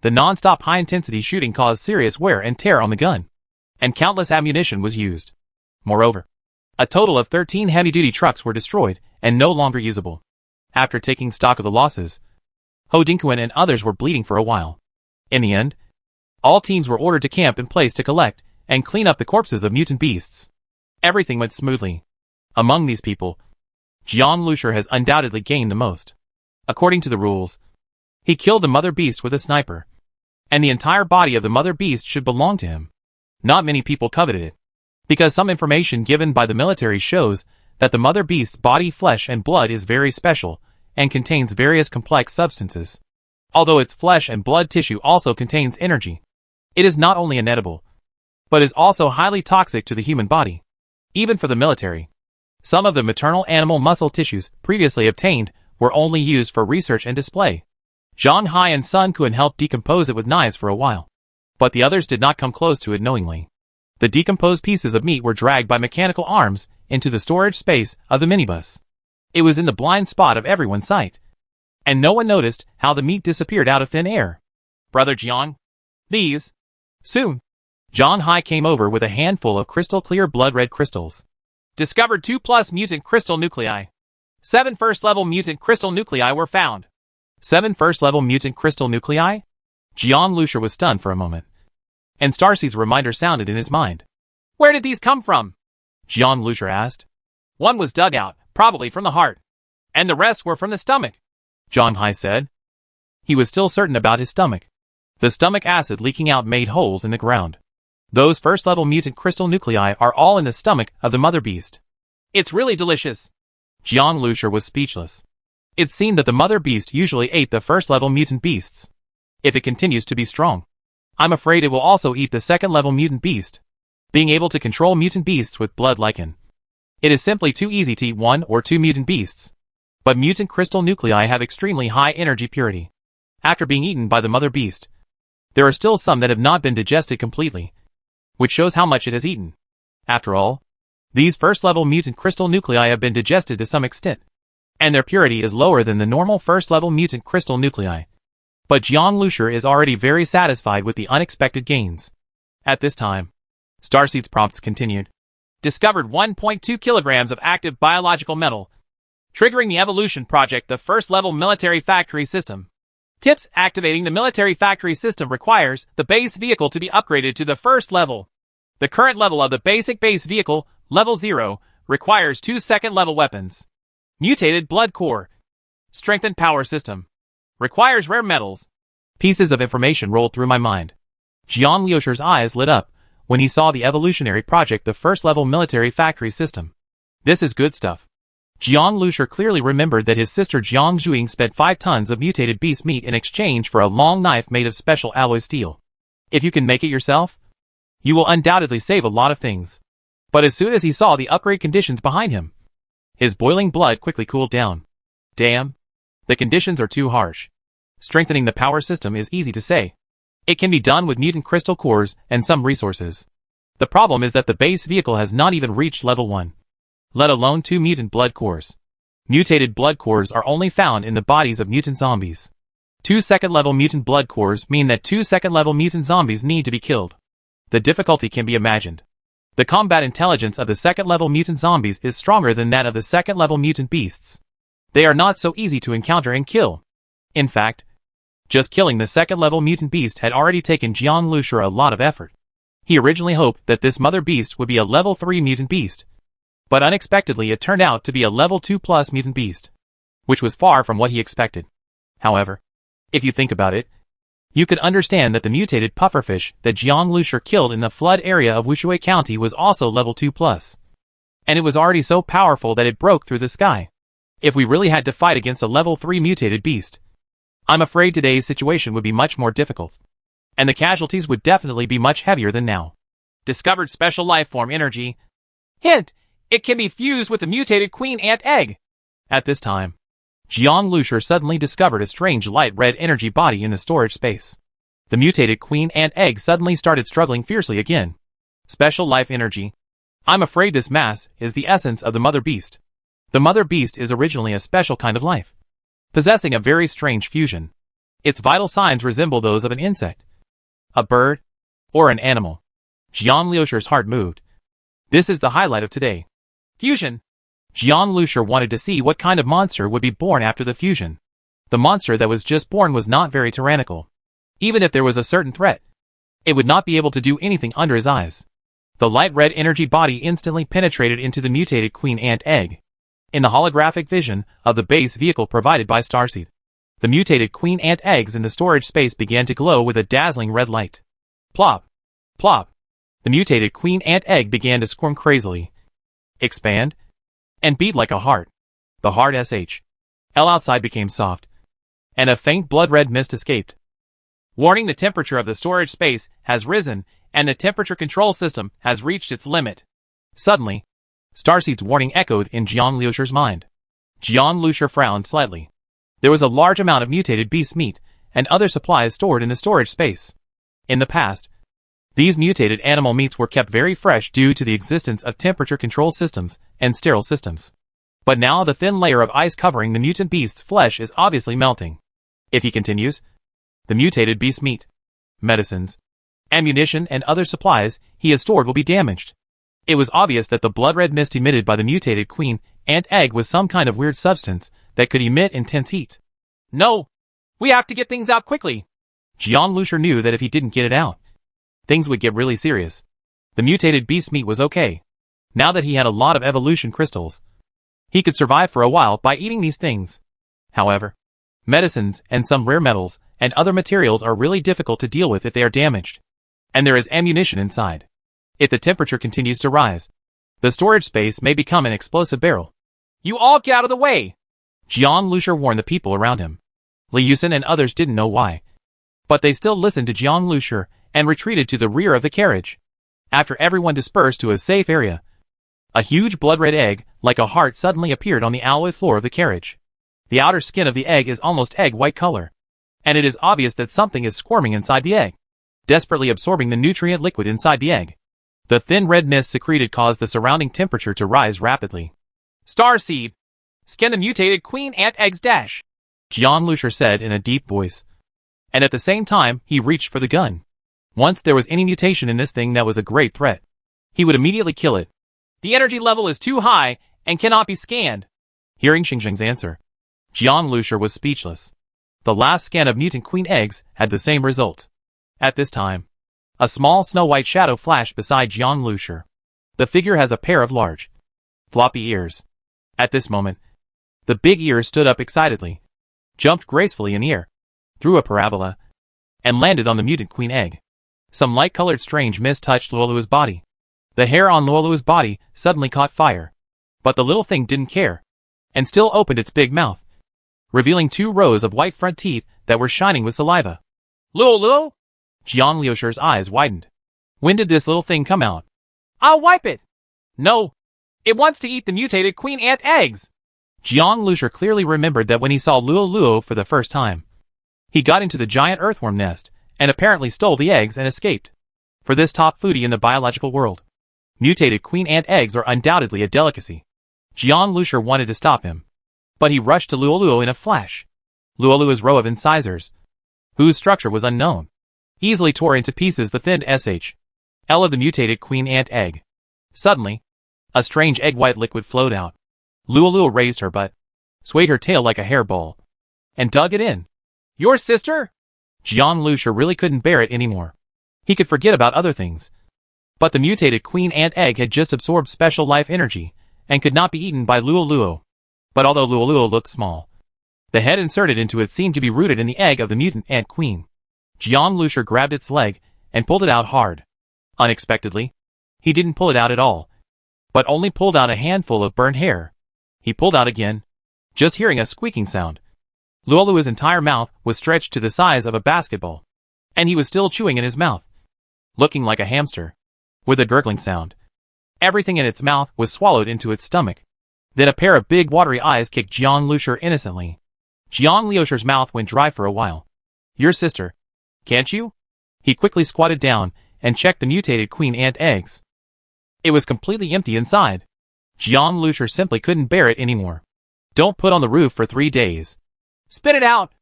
The non-stop high-intensity shooting caused serious wear and tear on the gun, and countless ammunition was used. Moreover, a total of 13 heavy-duty trucks were destroyed and no longer usable. After taking stock of the losses, Ho Dingquan and others were bleeding for a while. In the end, all teams were ordered to camp in place to collect and clean up the corpses of mutant beasts. Everything went smoothly. Among these people, Jian Lucier has undoubtedly gained the most. According to the rules, he killed the Mother Beast with a sniper, and the entire body of the Mother Beast should belong to him. Not many people coveted it, because some information given by the military shows that the Mother Beast's body, flesh, and blood is very special and contains various complex substances. Although its flesh and blood tissue also contains energy, it is not only inedible, but is also highly toxic to the human body. Even for the military, some of the maternal animal muscle tissues previously obtained were only used for research and display. Zhang Hai and Sun Quan helped decompose it with knives for a while, but the others did not come close to it knowingly. The decomposed pieces of meat were dragged by mechanical arms into the storage space of the minibus. It was in the blind spot of everyone's sight, and no one noticed how the meat disappeared out of thin air. Brother Jian, these. Soon, Zhang Hai came over with a handful of crystal-clear blood-red crystals. Discovered 2+ mutant crystal nuclei. 7 first-level mutant crystal nuclei were found. 7 first-level mutant crystal nuclei? Jian Lucier was stunned for a moment, and Starseed's reminder sounded in his mind. Where did these come from? Jian Lucier asked. One was dug out, probably from the heart, and the rest were from the stomach, Zhang Hai said. He was still certain about his stomach. The stomach acid leaking out made holes in the ground. Those first-level mutant crystal nuclei are all in the stomach of the Mother Beast. It's really delicious. Jian Lucier was speechless. It seemed that the Mother Beast usually ate the first-level mutant beasts. If it continues to be strong, I'm afraid it will also eat the second-level mutant beast. Being able to control mutant beasts with blood lichen. It is simply too easy to eat 1 or 2 mutant beasts. But mutant crystal nuclei have extremely high energy purity. After being eaten by the Mother Beast, there are still some that have not been digested completely, which shows how much it has eaten. After all, these first-level mutant crystal nuclei have been digested to some extent, and their purity is lower than the normal first-level mutant crystal nuclei. But Jian Lucier is already very satisfied with the unexpected gains. At this time, Starseed's prompts continued. Discovered 1.2 kilograms of active biological metal, triggering the evolution project, the first-level military factory system. Tips: activating the military factory system requires the base vehicle to be upgraded to the first level. The current level of the basic base vehicle, level 0, requires 2 second-level weapons. Mutated blood core. Strengthened power system. Requires rare metals. Pieces of information rolled through my mind. Jian Lucier's eyes lit up when he saw the evolutionary project, the first-level military factory system. This is good stuff. Jiang Lusher clearly remembered that his sister Jiang Zhuing spent 5 tons of mutated beast meat in exchange for a long knife made of special alloy steel. If you can make it yourself, you will undoubtedly save a lot of things. But as soon as he saw the upgrade conditions behind him, his boiling blood quickly cooled down. Damn. The conditions are too harsh. Strengthening the power system is easy to say. It can be done with mutant crystal cores and some resources. The problem is that the base vehicle has not even reached level 1. Let alone 2 mutant blood cores. Mutated blood cores are only found in the bodies of mutant zombies. 2 second-level mutant blood cores mean that 2 second-level mutant zombies need to be killed. The difficulty can be imagined. The combat intelligence of the second-level mutant zombies is stronger than that of the second-level mutant beasts. They are not so easy to encounter and kill. In fact, just killing the second-level mutant beast had already taken Jiang Lusher a lot of effort. He originally hoped that this mother beast would be a level 3 mutant beast, but unexpectedly it turned out to be a level 2+ mutant beast, which was far from what he expected. However, if you think about it, you could understand that the mutated pufferfish that Jiang Lusher killed in the flood area of Wushui County was also level 2+. And it was already so powerful that it broke through the sky. If we really had to fight against a level 3 mutated beast, I'm afraid today's situation would be much more difficult. And the casualties would definitely be much heavier than now. Discovered special life form energy. Hint! It can be fused with the mutated queen ant egg. At this time, Jiang Lusher suddenly discovered a strange light red energy body in the storage space. The mutated queen ant egg suddenly started struggling fiercely again. Special life energy. I'm afraid this mass is the essence of the mother beast. The mother beast is originally a special kind of life, possessing a very strange fusion. Its vital signs resemble those of an insect, a bird, or an animal. Jiang Lusher's heart moved. This is the highlight of today. Fusion. Jiang Lusher wanted to see what kind of monster would be born after the fusion. The monster that was just born was not very tyrannical. Even if there was a certain threat, it would not be able to do anything under his eyes. The light red energy body instantly penetrated into the mutated queen ant egg. In the holographic vision of the base vehicle provided by Starseed, the mutated queen ant eggs in the storage space began to glow with a dazzling red light. Plop! Plop! The mutated queen ant egg began to squirm crazily, expand, and beat like a heart. The hard SHL outside became soft, and a faint blood-red mist escaped. Warning: the temperature of the storage space has risen, and the temperature control system has reached its limit. Suddenly, Starseed's warning echoed in Jiang Lusher's mind. Jiang Lusher frowned slightly. There was a large amount of mutated beast meat and other supplies stored in the storage space. In the past, these mutated animal meats were kept very fresh due to the existence of temperature control systems and sterile systems. But now the thin layer of ice covering the mutant beast's flesh is obviously melting. If he continues, the mutated beast meat, medicines, ammunition, and other supplies he has stored will be damaged. It was obvious that the blood-red mist emitted by the mutated queen ant egg was some kind of weird substance that could emit intense heat. No! We have to get things out quickly! Jiang Lusher knew that if he didn't get it out, things would get really serious. The mutated beast meat was okay. Now that he had a lot of evolution crystals, he could survive for a while by eating these things. However, medicines and some rare metals and other materials are really difficult to deal with if they are damaged. And there is ammunition inside. If the temperature continues to rise, the storage space may become an explosive barrel. You all get out of the way! Jiang Lusher warned the people around him. Li Yusen and others didn't know why, but they still listened to Jiang Lusher and retreated to the rear of the carriage. After everyone dispersed to a safe area, a huge blood-red egg, like a heart, suddenly appeared on the alloy floor of the carriage. The outer skin of the egg is almost egg-white color, and it is obvious that something is squirming inside the egg, desperately absorbing the nutrient liquid inside the egg. The thin red mist secreted caused the surrounding temperature to rise rapidly. Starseed! Scan the mutated queen ant eggs dash! Jiang Lusher said in a deep voice. And at the same time, he reached for the gun. Once there was any mutation in this thing that was a great threat, he would immediately kill it. The energy level is too high and cannot be scanned. Hearing Xingzheng's answer, Jiang Lusher was speechless. The last scan of mutant queen eggs had the same result. At this time, a small snow-white shadow flashed beside Jiang Lusher. The figure has a pair of large, floppy ears. At this moment, the big ears stood up excitedly, jumped gracefully in the air, threw a parabola, and landed on the mutant queen egg. Some light-colored strange mist touched Luolu's body. The hair on Luolu's body suddenly caught fire. But the little thing didn't care, and still opened its big mouth, revealing 2 rows of white front teeth that were shining with saliva. Luolu? Jiang Liusher's eyes widened. When did this little thing come out? I'll wipe it. No. It wants to eat the mutated queen ant eggs. Jiang Liusher clearly remembered that when he saw Luoluo for the first time, he got into the giant earthworm nest and apparently stole the eggs and escaped. For this top foodie in the biological world, mutated queen ant eggs are undoubtedly a delicacy. Jiang Liusher wanted to stop him, but he rushed to Luoluo in a flash. Luoluo's row of incisors, whose structure was unknown, easily tore into pieces the thin SHL of the mutated queen ant egg. Suddenly, a strange egg-white liquid flowed out. Luoluo raised her butt, swayed her tail like a hairball, and dug it in. Your sister? Jiang Liusher really couldn't bear it anymore. He could forget about other things. But the mutated queen ant egg had just absorbed special life energy, and could not be eaten by Luoluo. But although Luoluo looked small, the head inserted into it seemed to be rooted in the egg of the mutant ant queen. Jiang Liusher grabbed its leg, and pulled it out hard. Unexpectedly, he didn't pull it out at all, but only pulled out a handful of burnt hair. He pulled out again, just hearing a squeaking sound. Luoluo's entire mouth was stretched to the size of a basketball, and he was still chewing in his mouth, looking like a hamster, with a gurgling sound. Everything in its mouth was swallowed into its stomach. Then a pair of big watery eyes kicked Jiang Liusher innocently. Jiang Liusher's mouth went dry for a while. Your sister, can't you? He quickly squatted down and checked the mutated queen ant eggs. It was completely empty inside. Jiang Liusher simply couldn't bear it anymore. Don't put on the roof for 3 days. Spit it out.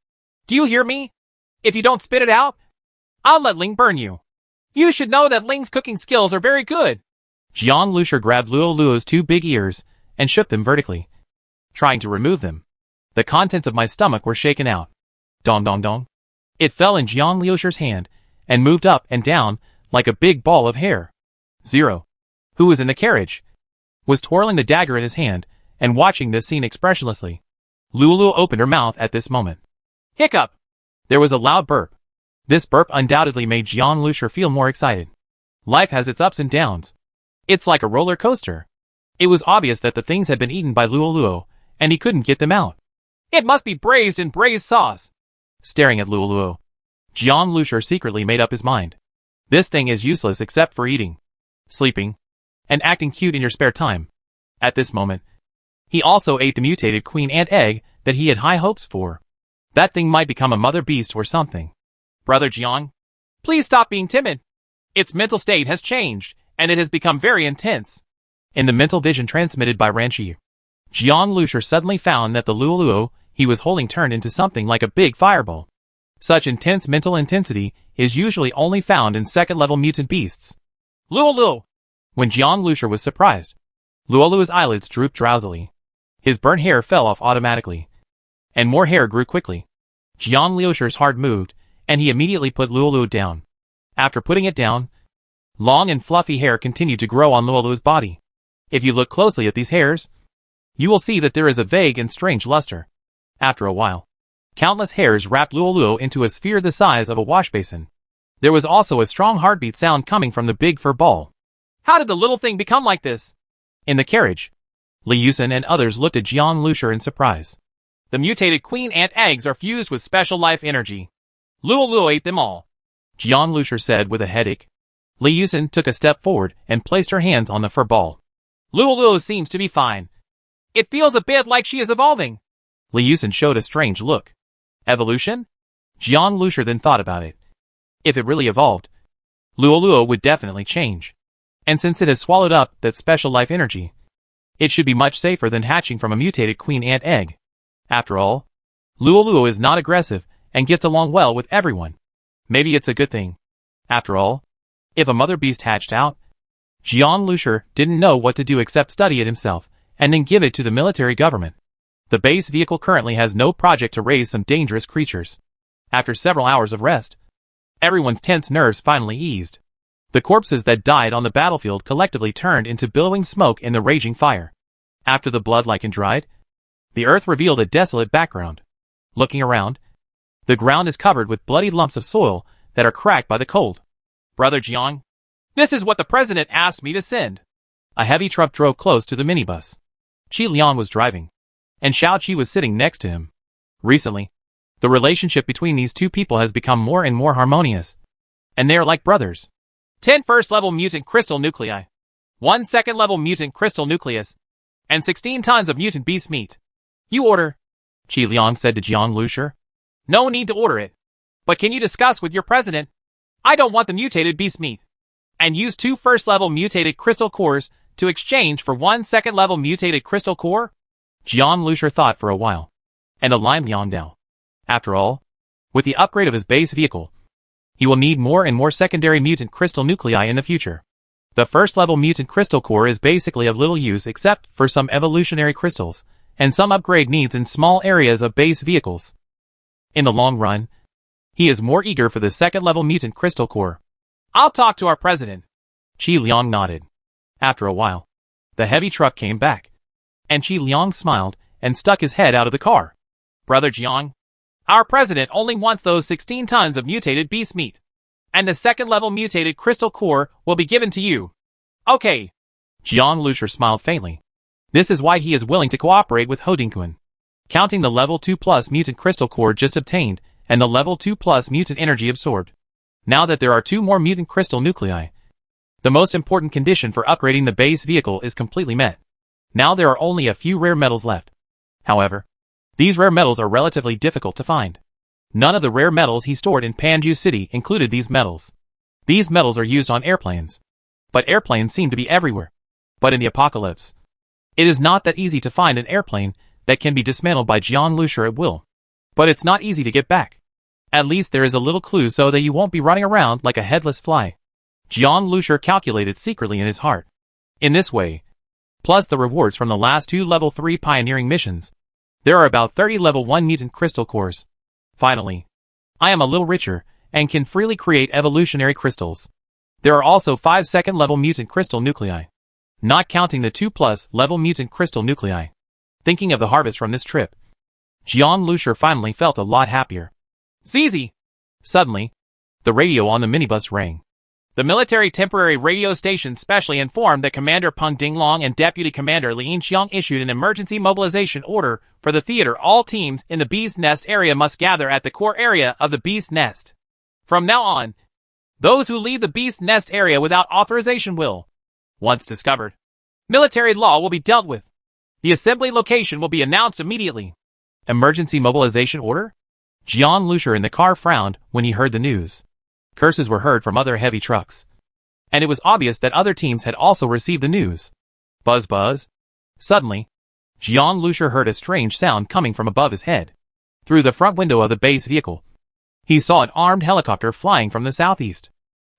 Do you hear me? If you don't spit it out, I'll let Ling burn you. You should know that Ling's cooking skills are very good. Jiang Liusher grabbed Luoluo's 2 big ears and shook them vertically, trying to remove them. The contents of my stomach were shaken out. Dong dong dong. It fell in Jiang Liusher's hand and moved up and down like a big ball of hair. Zero, who was in the carriage, was twirling the dagger in his hand and watching this scene expressionlessly. Luoluo opened her mouth at this moment. Hiccup! There was a loud burp. This burp undoubtedly made Jiang Liusher feel more excited. Life has its ups and downs. It's like a roller coaster. It was obvious that the things had been eaten by Luoluo, and he couldn't get them out. It must be braised in braised sauce. Staring at Luoluo, Jiang Liusher secretly made up his mind. This thing is useless except for eating, sleeping, and acting cute in your spare time. At this moment, he also ate the mutated queen ant egg that he had high hopes for. That thing might become a mother beast or something. Brother Jiang, please stop being timid. Its mental state has changed, and it has become very intense. In the mental vision transmitted by Ranchi, Jiang Liusher suddenly found that the Luoluo he was holding turned into something like a big fireball. Such intense mental intensity is usually only found in second-level mutant beasts. Luoluo! When Jiang Liusher was surprised, Luoluo's eyelids drooped drowsily. His burnt hair fell off automatically, and more hair grew quickly. Jiang Liusher's heart moved, and he immediately put Luoluo down. After putting it down, long and fluffy hair continued to grow on Luoluo's body. If you look closely at these hairs, you will see that there is a vague and strange luster. After a while, countless hairs wrapped Luoluo into a sphere the size of a wash basin. There was also a strong heartbeat sound coming from the big fur ball. How did the little thing become like this? In the carriage, Li Yusen and others looked at Jiang Liusher in surprise. The mutated queen ant eggs are fused with special life energy. Luoluo ate them all, Jiang Liusher said with a headache. Li Yusen took a step forward and placed her hands on the fur ball. Luoluo seems to be fine. It feels a bit like she is evolving. Li Yusen showed a strange look. Evolution? Jiang Liusher then thought about it. If it really evolved, Luoluo would definitely change. And since it has swallowed up that special life energy, it should be much safer than hatching from a mutated queen ant egg. After all, Luoluo is not aggressive and gets along well with everyone. Maybe it's a good thing. After all, if a mother beast hatched out, Jiang Liusher didn't know what to do except study it himself and then give it to the military government. The base vehicle currently has no project to raise some dangerous creatures. After several hours of rest, everyone's tense nerves finally eased. The corpses that died on the battlefield collectively turned into billowing smoke in the raging fire. After the blood lichen dried, the earth revealed a desolate background. Looking around, the ground is covered with bloody lumps of soil that are cracked by the cold. Brother Jiang, this is what the president asked me to send. A heavy truck drove close to the minibus. Qi Liang was driving, and Xiao Qi was sitting next to him. Recently, the relationship between these two people has become more and more harmonious, and they are like brothers. 10 first-level mutant crystal nuclei, 1 second-level mutant crystal nucleus, and 16 tons of mutant beast meat. You order, Qi Liang said to Jiang Lusher. No need to order it. But can you discuss with your president? I don't want the mutated beast meat. And use 2 first-level mutated crystal cores to exchange for 1 second-level mutated crystal core? Jiang Lusher thought for a while, and aligned Liang Dao. After all, with the upgrade of his base vehicle, he will need more and more secondary mutant crystal nuclei in the future. The first-level mutant crystal core is basically of little use except for some evolutionary crystals, and some upgrade needs in small areas of base vehicles. In the long run, he is more eager for the second-level mutant crystal core. I'll talk to our president. Qi Liang nodded. After a while, the heavy truck came back, and Qi Liang smiled and stuck his head out of the car. Brother Jiang, our president only wants those 16 tons of mutated beast meat. And the second-level mutated crystal core will be given to you. Okay. Jiang Lusher smiled faintly. This is why he is willing to cooperate with Hodinkun. Counting the level 2+ mutant crystal core just obtained, and the level 2+ mutant energy absorbed. Now that there are 2 more mutant crystal nuclei, the most important condition for upgrading the base vehicle is completely met. Now there are only a few rare metals left. However, these rare metals are relatively difficult to find. None of the rare metals he stored in Panju City included these metals. These metals are used on airplanes. But airplanes seem to be everywhere. But in the apocalypse, it is not that easy to find an airplane that can be dismantled by Jiang Lusher at will. But it's not easy to get back. At least there is a little clue so that you won't be running around like a headless fly. Jiang Lusher calculated secretly in his heart. In this way, plus the rewards from the last 2 level 3 pioneering missions, there are about 30 level 1 mutant crystal cores. Finally, I am a little richer and can freely create evolutionary crystals. There are also 5 second level mutant crystal nuclei, not counting the 2+ level mutant crystal nuclei. Thinking of the harvest from this trip, Jiang Lusher finally felt a lot happier. Zizi! Suddenly, the radio on the minibus rang. The military temporary radio station specially informed that Commander Peng Dinglong and Deputy Commander Lin Xiang issued an emergency mobilization order for the theater. All teams in the Beast Nest area must gather at the core area of the Beast Nest. From now on, those who leave the Beast Nest area without authorization will, once discovered, military law will be dealt with. The assembly location will be announced immediately. Emergency mobilization order? Jiang Lusher in the car frowned when he heard the news. Curses were heard from other heavy trucks. And it was obvious that other teams had also received the news. Buzz buzz. Suddenly, Jiang Lusher heard a strange sound coming from above his head. Through the front window of the base vehicle, he saw an armed helicopter flying from the southeast.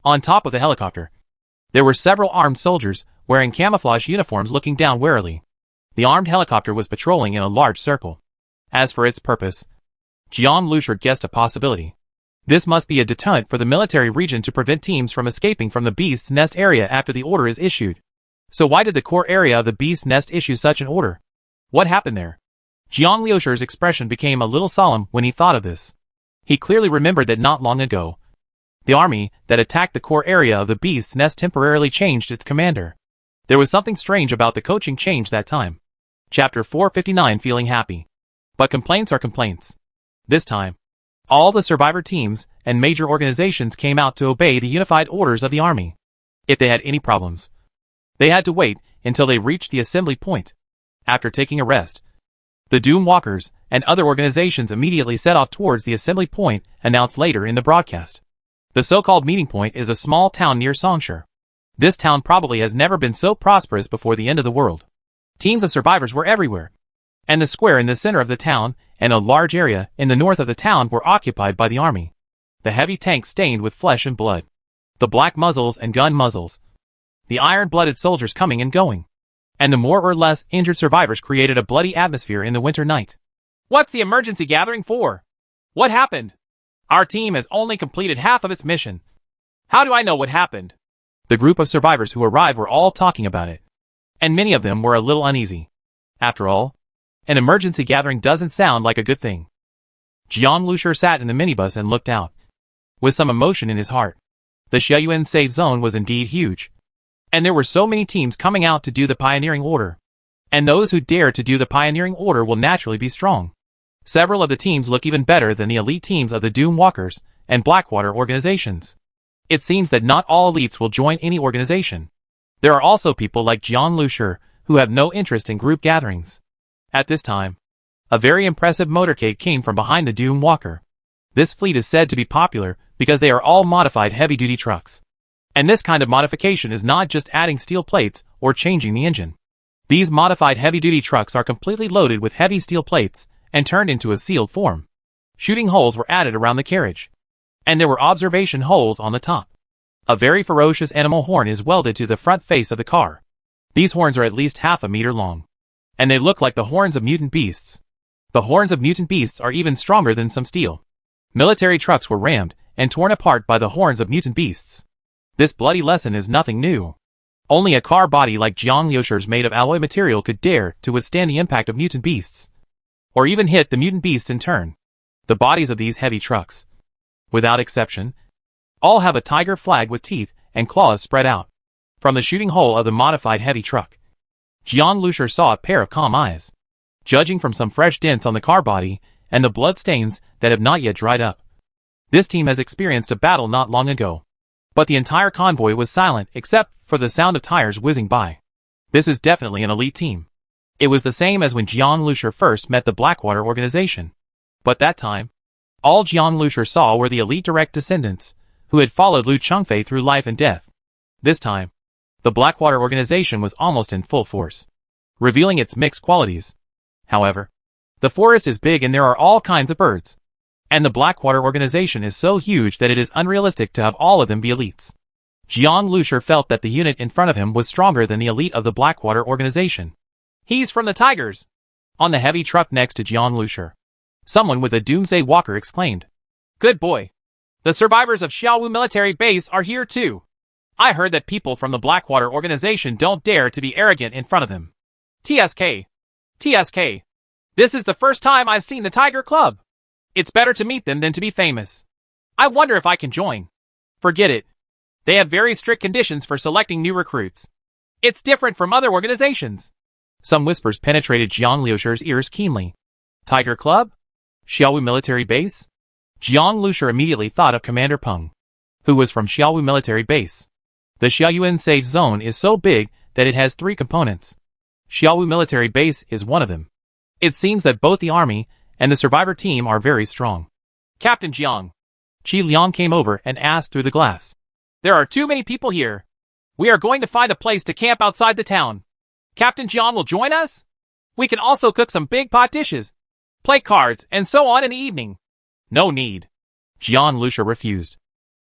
On top of the helicopter, there were several armed soldiers wearing camouflage uniforms looking down warily. The armed helicopter was patrolling in a large circle. As for its purpose, Jiang Lusher guessed a possibility. This must be a deterrent for the military region to prevent teams from escaping from the Beast's Nest area after the order is issued. So why did the core area of the Beast's Nest issue such an order? What happened there? Jiang Lusher's expression became a little solemn when he thought of this. He clearly remembered that not long ago, the army that attacked the core area of the Beast's Nest temporarily changed its commander. There was something strange about the coaching change that time. Chapter 459. Feeling happy. But complaints are complaints. This time, all the survivor teams and major organizations came out to obey the unified orders of the army. If they had any problems, they had to wait until they reached the assembly point. After taking a rest, the Doom Walkers and other organizations immediately set off towards the assembly point announced later in the broadcast. The so-called meeting point is a small town near Songshire. This town probably has never been so prosperous before the end of the world. Teams of survivors were everywhere, and the square in the center of the town and a large area in the north of the town were occupied by the army. The heavy tanks stained with flesh and blood, the black muzzles and gun muzzles, the iron-blooded soldiers coming and going, and the more or less injured survivors created a bloody atmosphere in the winter night. What's the emergency gathering for? What happened? Our team has only completed half of its mission. How do I know what happened? The group of survivors who arrived were all talking about it, and many of them were a little uneasy. After all, an emergency gathering doesn't sound like a good thing. Jiang Lusher sat in the minibus and looked out, with some emotion in his heart. The Xiaoyuan safe zone was indeed huge. And there were so many teams coming out to do the pioneering order. And those who dare to do the pioneering order will naturally be strong. Several of the teams look even better than the elite teams of the Doom Walkers and Blackwater organizations. It seems that not all elites will join any organization. There are also people like Jian Lushur who have no interest in group gatherings. At this time, a very impressive motorcade came from behind the Doom Walker. This fleet is said to be popular because they are all modified heavy-duty trucks. And this kind of modification is not just adding steel plates or changing the engine. These modified heavy-duty trucks are completely loaded with heavy steel plates and turned into a sealed form. Shooting holes were added around the carriage. And there were observation holes on the top. A very ferocious animal horn is welded to the front face of the car. These horns are at least half a meter long. And they look like the horns of mutant beasts. The horns of mutant beasts are even stronger than some steel. Military trucks were rammed and torn apart by the horns of mutant beasts. This bloody lesson is nothing new. Only a car body like Jiang Liushir's made of alloy material could dare to withstand the impact of mutant beasts. Or even hit the mutant beasts in turn. The bodies of these heavy trucks, without exception, all have a tiger flag with teeth and claws spread out. From the shooting hole of the modified heavy truck, Jiang Lushir saw a pair of calm eyes. Judging from some fresh dents on the car body and the blood stains that have not yet dried up, this team has experienced a battle not long ago. But the entire convoy was silent except for the sound of tires whizzing by. This is definitely an elite team. It was the same as when Jiang Lushir first met the Blackwater organization. But that time, all Jiang Lushir saw were the elite direct descendants, who had followed Lu Chengfei through life and death. This time, the Blackwater organization was almost in full force, revealing its mixed qualities. However, the forest is big and there are all kinds of birds. And the Blackwater organization is so huge that it is unrealistic to have all of them be elites. Jiang Lushir felt that the unit in front of him was stronger than the elite of the Blackwater organization. He's from the Tigers. On the heavy truck next to Jiang Lushir, someone with a doomsday walker exclaimed, Good boy. The survivors of Xiaowu military base are here too. I heard that people from the Blackwater organization don't dare to be arrogant in front of them. TSK. TSK. This is the first time I've seen the Tiger Club. It's better to meet them than to be famous. I wonder if I can join. Forget it. They have very strict conditions for selecting new recruits. It's different from other organizations. Some whispers penetrated Jiang Liushir's ears keenly. Tiger Club? Xiaowu military base? Jiang Lushir immediately thought of Commander Peng, who was from Xiaowu military base. The Xiaoyuan safe zone is so big that it has 3 components. Xiaowu military base is one of them. It seems that both the army and the survivor team are very strong. Captain Jiang. Qi Liang came over and asked through the glass. There are too many people here. We are going to find a place to camp outside the town. Captain Jiang will join us? We can also cook some big pot dishes, play cards, and so on in the evening. No need. Jiang Lushir refused.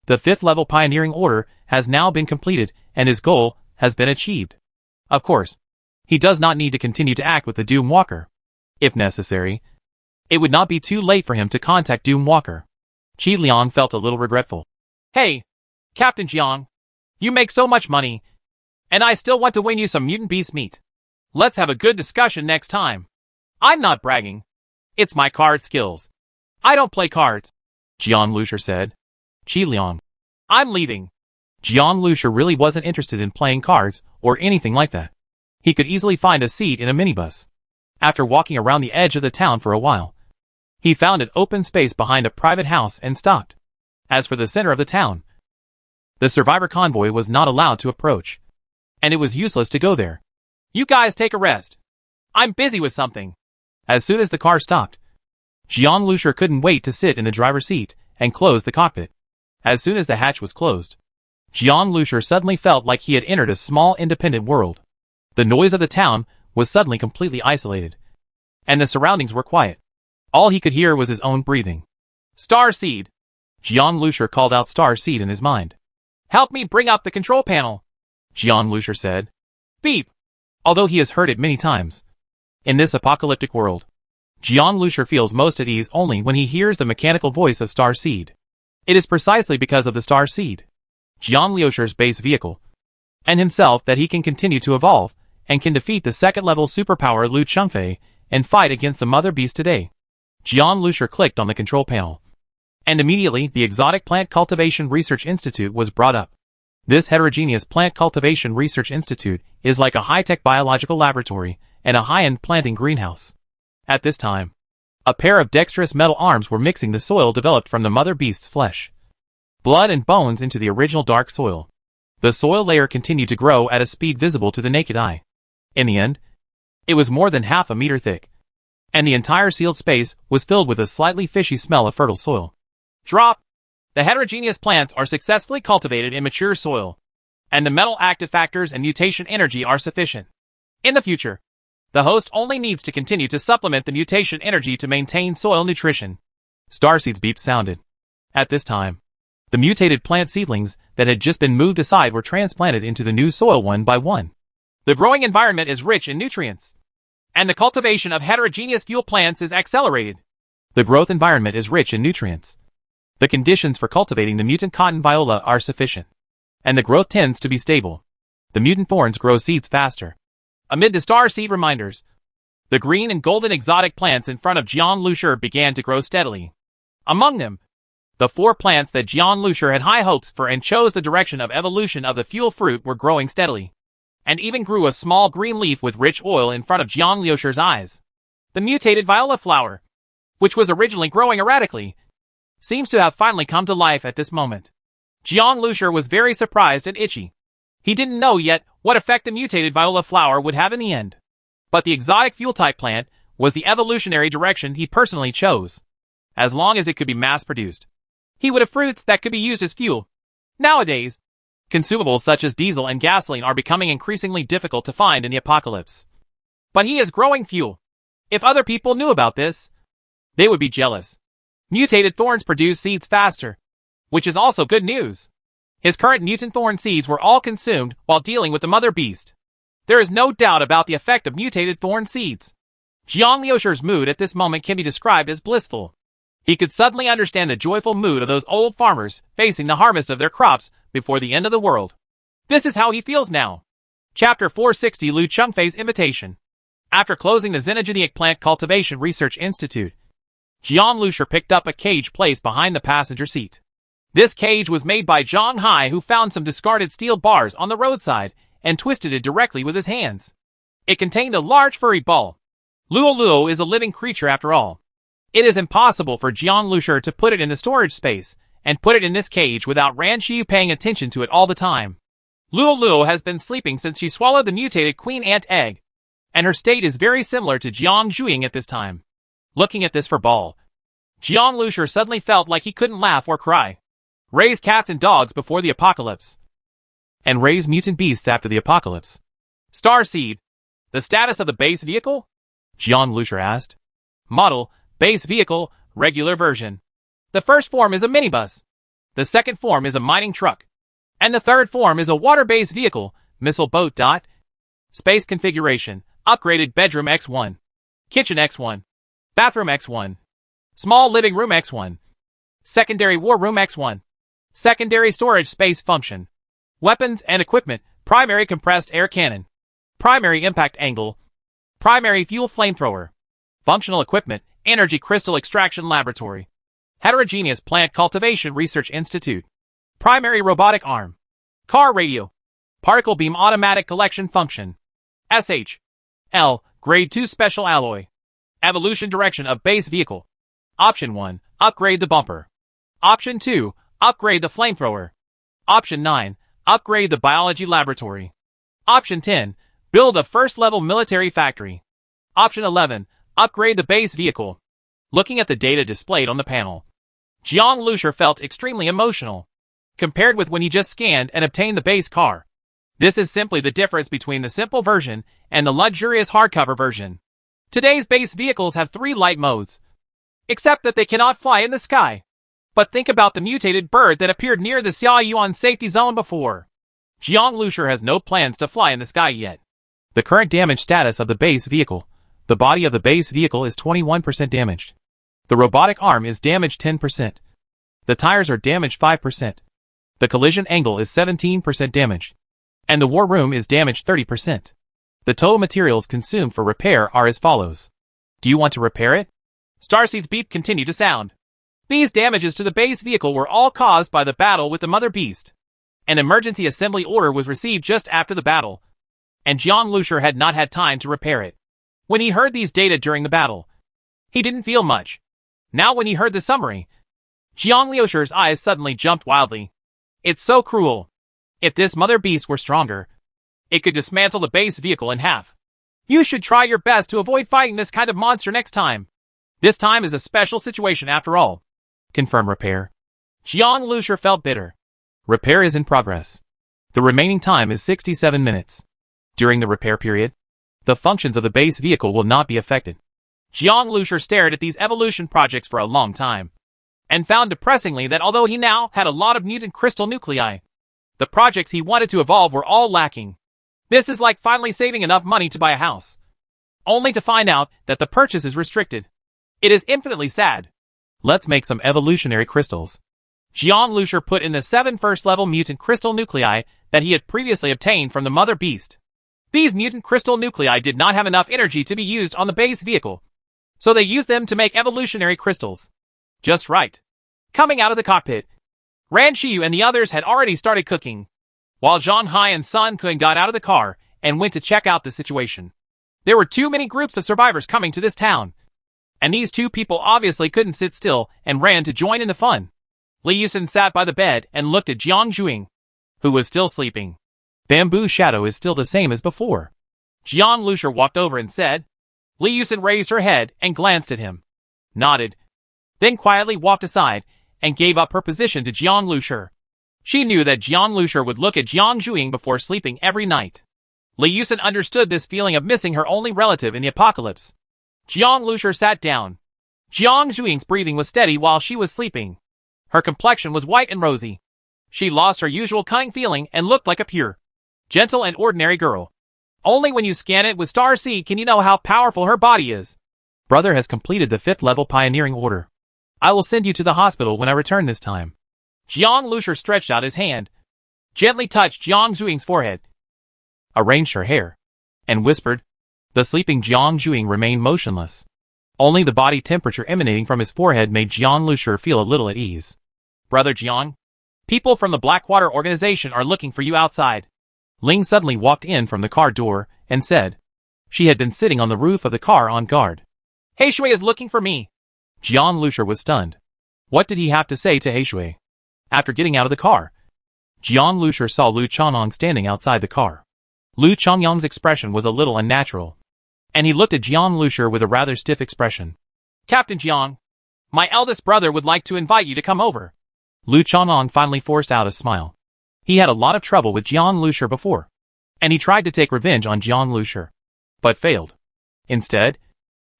The 5th level pioneering order has now been completed and his goal has been achieved. Of course, he does not need to continue to act with the Doom Walker. If necessary, it would not be too late for him to contact Doom Walker. Qi Liang felt a little regretful. Hey, Captain Jiang, you make so much money, and I still want to win you some mutant beast meat. Let's have a good discussion next time. I'm not bragging. It's my card skills. I don't play cards, Jiang Lushir said. Qi Liang. I'm leaving. Jiang Lushir really wasn't interested in playing cards or anything like that. He could easily find a seat in a minibus. After walking around the edge of the town for a while, he found an open space behind a private house and stopped. As for the center of the town, the survivor convoy was not allowed to approach, and it was useless to go there. You guys take a rest. I'm busy with something. As soon as the car stopped, Jiang Lushir couldn't wait to sit in the driver's seat and close the cockpit. As soon as the hatch was closed, Jiang Lushir suddenly felt like he had entered a small independent world. The noise of the town was suddenly completely isolated, and the surroundings were quiet. All he could hear was his own breathing. Star Seed. Jiang Lushir called out Star Seed in his mind. Help me bring up the control panel, Jiang Lushir said. Beep. Although he has heard it many times, in this apocalyptic world, Jiang Lushir feels most at ease only when he hears the mechanical voice of Star Seed. It is precisely because of the Star Seed, Jiang Liushir's base vehicle, and himself that he can continue to evolve and can defeat the 2nd level superpower Lu Chengfei and fight against the Mother Beast today. Jiang Lushir clicked on the control panel, And immediately, the Exotic Plant Cultivation Research Institute was brought up. This heterogeneous plant cultivation research institute is like a high-tech biological laboratory and a high-end planting greenhouse. At this time, a pair of dexterous metal arms were mixing the soil developed from the mother beast's flesh, blood and bones into the original dark soil. The soil layer continued to grow at a speed visible to the naked eye. In the end, it was more than half a meter thick, and the entire sealed space was filled with a slightly fishy smell of fertile soil. Drop! The heterogeneous plants are successfully cultivated in mature soil, and the metal active factors and mutation energy are sufficient. In the future, the host only needs to continue to supplement the mutation energy to maintain soil nutrition. Starseed's beep sounded. At this time, the mutated plant seedlings that had just been moved aside were transplanted into the new soil one by one. The growing environment is rich in nutrients, and the cultivation of heterogeneous fuel plants is accelerated. The growth environment is rich in nutrients. The conditions for cultivating the mutant cotton viola are sufficient, and the growth tends to be stable. The mutant thorns grow seeds faster. Amid the starseed reminders, the green and golden exotic plants in front of Jian Lushur began to grow steadily. Among them, the 4 plants that Jian Lushur had high hopes for and chose the direction of evolution of the fuel fruit were growing steadily, and even grew a small green leaf with rich oil in front of Jian Lushur's eyes. The mutated viola flower, which was originally growing erratically, seems to have finally come to life at this moment. Jian Lushur was very surprised and itchy. He didn't know yet what effect the mutated viola flower would have in the end. But the exotic fuel-type plant was the evolutionary direction he personally chose. As long as it could be mass-produced, he would have fruits that could be used as fuel. Nowadays, consumables such as diesel and gasoline are becoming increasingly difficult to find in the apocalypse. But he is growing fuel. If other people knew about this, they would be jealous. Mutated thorns produce seeds faster, which is also good news. His current mutant thorn seeds were all consumed while dealing with the mother beast. There is no doubt about the effect of mutated thorn seeds. Jiang Liushur's mood at this moment can be described as blissful. He could suddenly understand the joyful mood of those old farmers facing the harvest of their crops before the end of the world. This is how he feels now. Chapter 460 Lu Chengfei's Invitation. After closing the Xenogenic Plant Cultivation Research Institute, Jian Lushur picked up a cage placed behind the passenger seat. This cage was made by Zhang Hai, who found some discarded steel bars on the roadside and twisted it directly with his hands. It contained a large furry ball. Luo Luo is a living creature after all. It is impossible for Jian Lushur to put it in the storage space and put it in this cage without Ran Xiu paying attention to it all the time. Luo Luo has been sleeping since she swallowed the mutated queen ant egg, and her state is very similar to Jiang Zhuing at this time. Looking at this fur ball, Jian Lushur suddenly felt like he couldn't laugh or cry. Raise cats and dogs before the apocalypse, and raise mutant beasts after the apocalypse. Starseed. The status of the base vehicle? Jian Lushur asked. Model, base vehicle, regular version. The first form is a minibus. The second form is a mining truck. And the third form is a water-based vehicle, missile boat. Space configuration, upgraded bedroom X1. Kitchen X1. Bathroom X1. Small living room X1. Secondary war room X1. Secondary storage space function. Weapons and equipment, primary compressed air cannon. Primary impact angle. Primary fuel flamethrower. Functional equipment, energy crystal extraction laboratory. Heterogeneous Plant Cultivation Research Institute. Primary robotic arm. Car radio. Particle beam automatic collection function. SH. L. Grade 2 special alloy. Evolution direction of base vehicle. Option 1. Upgrade the bumper. Option 2. Upgrade the flamethrower. Option 9. Upgrade the biology laboratory. Option 10. Build a first-level military factory. Option 11. Upgrade the base vehicle. Looking at the data displayed on the panel, Jiang Lushur felt extremely emotional, compared with when he just scanned and obtained the base car. This is simply the difference between the simple version and the luxurious hardcover version. Today's base vehicles have 3 light modes, except that they cannot fly in the sky. But think about the mutated bird that appeared near the Xiaoyuan safety zone before. Jiang Lushur has no plans to fly in the sky yet. The current damage status of the base vehicle. The body of the base vehicle is 21% damaged. The robotic arm is damaged 10%. The tires are damaged 5%. The collision angle is 17% damaged. And the war room is damaged 30%. The total materials consumed for repair are as follows. Do you want to repair it? Starseed's beep continued to sound. These damages to the base vehicle were all caused by the battle with the Mother Beast. An emergency assembly order was received just after the battle, and Jiang Lusher had not had time to repair it. When he heard these data during the battle, he didn't feel much. Now when he heard the summary, Jiang Lusher's eyes suddenly jumped wildly. It's so cruel. If this Mother Beast were stronger, it could dismantle the base vehicle in half. You should try your best to avoid fighting this kind of monster next time. This time is a special situation after all. Confirm repair. Jiang Lusher felt bitter. Repair is in progress. The remaining time is 67 minutes. During the repair period, the functions of the base vehicle will not be affected. Jiang Lusher stared at these evolution projects for a long time, and found depressingly that although he now had a lot of mutant crystal nuclei, the projects he wanted to evolve were all lacking. This is like finally saving enough money to buy a house, only to find out that the purchase is restricted. It is infinitely sad. Let's make some evolutionary crystals. Jiang Lusher put in the 7 first-level mutant crystal nuclei that he had previously obtained from the Mother Beast. These mutant crystal nuclei did not have enough energy to be used on the base vehicle, so they used them to make evolutionary crystals. Just right. Coming out of the cockpit, Ran Shiyu and the others had already started cooking, while Zhang Hai and Sun Kun got out of the car and went to check out the situation. There were too many groups of survivors coming to this town, and these two people obviously couldn't sit still and ran to join in the fun. Li Yusen sat by the bed and looked at Jiang Zhuing, who was still sleeping. Bamboo shadow is still the same as before. Jiang Lusher walked over and said. Li Yusen raised her head and glanced at him, nodded, then quietly walked aside and gave up her position to Jiang Lusher. She knew that Jiang Lusher would look at Jiang Zhuing before sleeping every night. Li Yusen understood this feeling of missing her only relative in the apocalypse. Jiang Lusher sat down. Jiang Zhuing's breathing was steady while she was sleeping. Her complexion was white and rosy. She lost her usual cunning feeling and looked like a pure, gentle and ordinary girl. Only when you scan it with Star C can you know how powerful her body is. Brother has completed the 5th level pioneering order. I will send you to the hospital when I return this time. Jiang Lusher stretched out his hand, gently touched Jiang Zhuing's forehead, arranged her hair, and whispered. The sleeping Jiang Zhuing remained motionless. Only the body temperature emanating from his forehead made Jiang Lusher feel a little at ease. Brother Jiang, people from the Blackwater organization are looking for you outside. Ling suddenly walked in from the car door and said. She had been sitting on the roof of the car on guard. Heishui is looking for me. Jiang Lusher was stunned. What did he have to say to Heishui? After getting out of the car, Jiang Lusher saw Lu Chongyang standing outside the car. Lu Chongyang's expression was a little unnatural, and he looked at Jiang Lusher with a rather stiff expression. Captain Jiang, my eldest brother would like to invite you to come over. Lu Chongyang finally forced out a smile. He had a lot of trouble with Jiang Lusher before, and he tried to take revenge on Jiang Lusher, but failed. Instead,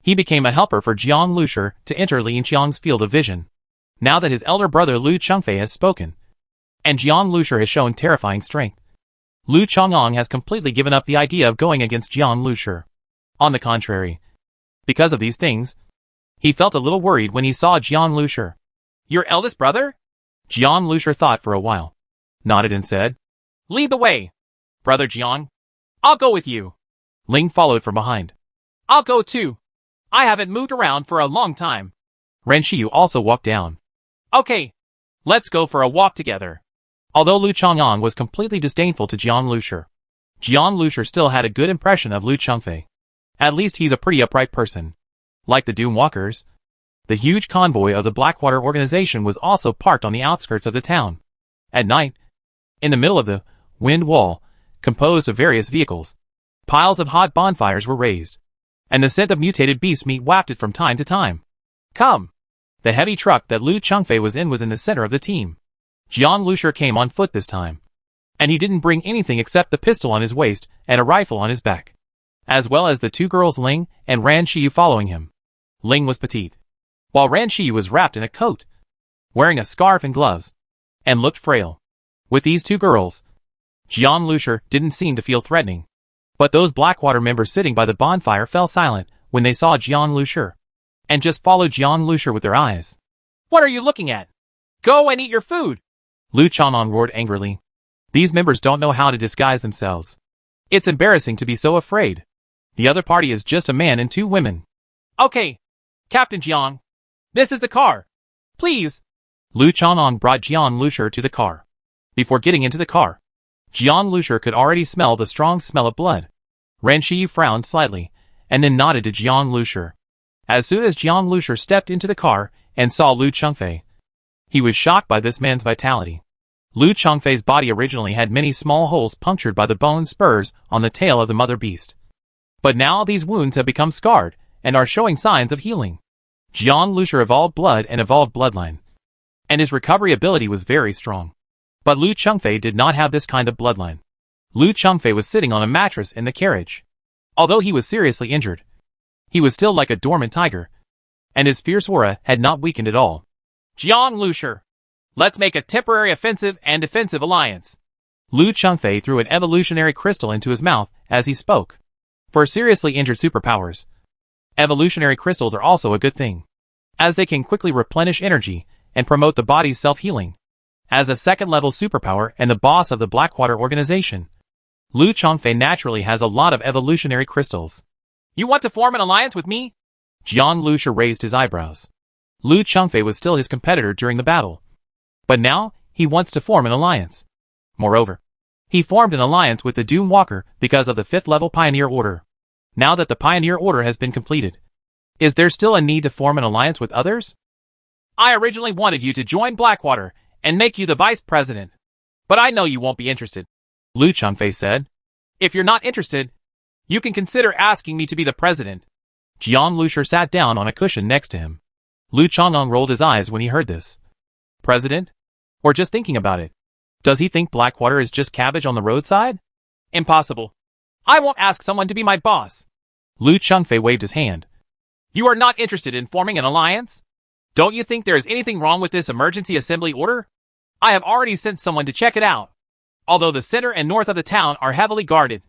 he became a helper for Jiang Lusher to enter Lin Qiang's field of vision. Now that his elder brother Lu Chengfei has spoken, and Jiang Lusher has shown terrifying strength, Lu Chongyang has completely given up the idea of going against Jiang Lusher. On the contrary, because of these things, he felt a little worried when he saw Jiang Lusher. Your eldest brother? Jiang Lusher thought for a while, nodded and said, Lead the way, Brother Jiang. I'll go with you. Ling followed from behind. I'll go too. I haven't moved around for a long time. Ren Shiyu also walked down. Okay, let's go for a walk together. Although Lu Chongyang was completely disdainful to Jiang Lusher, Jiang Lusher still had a good impression of Lu Chengfei. At least he's a pretty upright person. Like the Doom Walkers, the huge convoy of the Blackwater organization was also parked on the outskirts of the town. At night, in the middle of the wind wall, composed of various vehicles, piles of hot bonfires were raised, and the scent of mutated beast meat wafted from time to time. Come! The heavy truck that Lu Chengfei was in the center of the team. Jiang Lusher came on foot this time, and he didn't bring anything except the pistol on his waist and a rifle on his back, as well as the two girls Ling and Ran Shiyu following him. Ling was petite, while Ran Shiyu was wrapped in a coat, wearing a scarf and gloves, and looked frail. With these two girls, Jiang Lusher didn't seem to feel threatening, but those Blackwater members sitting by the bonfire fell silent when they saw Jiang Lusher, and just followed Jiang Lusher with their eyes. What are you looking at? Go and eat your food! Lu Chongyang roared angrily. These members don't know how to disguise themselves. It's embarrassing to be so afraid. The other party is just a man and two women. Okay, Captain Jiang. This is the car. Please. Lu Chang'an brought Jian Lushur to the car. Before getting into the car, Jian Lushur could already smell the strong smell of blood. Ren Shi frowned slightly, and then nodded to Jian Lushur. As soon as Jian Lushur stepped into the car and saw Lu Changfei, he was shocked by this man's vitality. Lu Changfei's body originally had many small holes punctured by the bone spurs on the tail of the mother beast. But now these wounds have become scarred and are showing signs of healing. Jian Lushur evolved blood and evolved bloodline, and his recovery ability was very strong. But Lu Changfei did not have this kind of bloodline. Lu Changfei was sitting on a mattress in the carriage. Although he was seriously injured, he was still like a dormant tiger, and his fierce aura had not weakened at all. Jian Lushur, let's make a temporary offensive and defensive alliance. Lu Changfei threw an evolutionary crystal into his mouth as he spoke. For seriously injured superpowers, evolutionary crystals are also a good thing, as they can quickly replenish energy and promote the body's self-healing. As a second-level superpower and the boss of the Blackwater organization, Lu Changfei naturally has a lot of evolutionary crystals. You want to form an alliance with me? Jian Lushur raised his eyebrows. Lu Changfei was still his competitor during the battle, but now he wants to form an alliance. Moreover, he formed an alliance with the Doom Walker because of the 5th-level Pioneer Order. Now that the Pioneer Order has been completed, is there still a need to form an alliance with others? I originally wanted you to join Blackwater and make you the vice president, but I know you won't be interested, Lu Changfei said. If you're not interested, you can consider asking me to be the president. Jian Lushur sat down on a cushion next to him. Lu Chang'an rolled his eyes when he heard this. President? Or just thinking about it? Does he think Blackwater is just cabbage on the roadside? Impossible. I won't ask someone to be my boss. Lu Changfei waved his hand. You are not interested in forming an alliance? Don't you think there is anything wrong with this emergency assembly order? I have already sent someone to check it out. Although the center and north of the town are heavily guarded,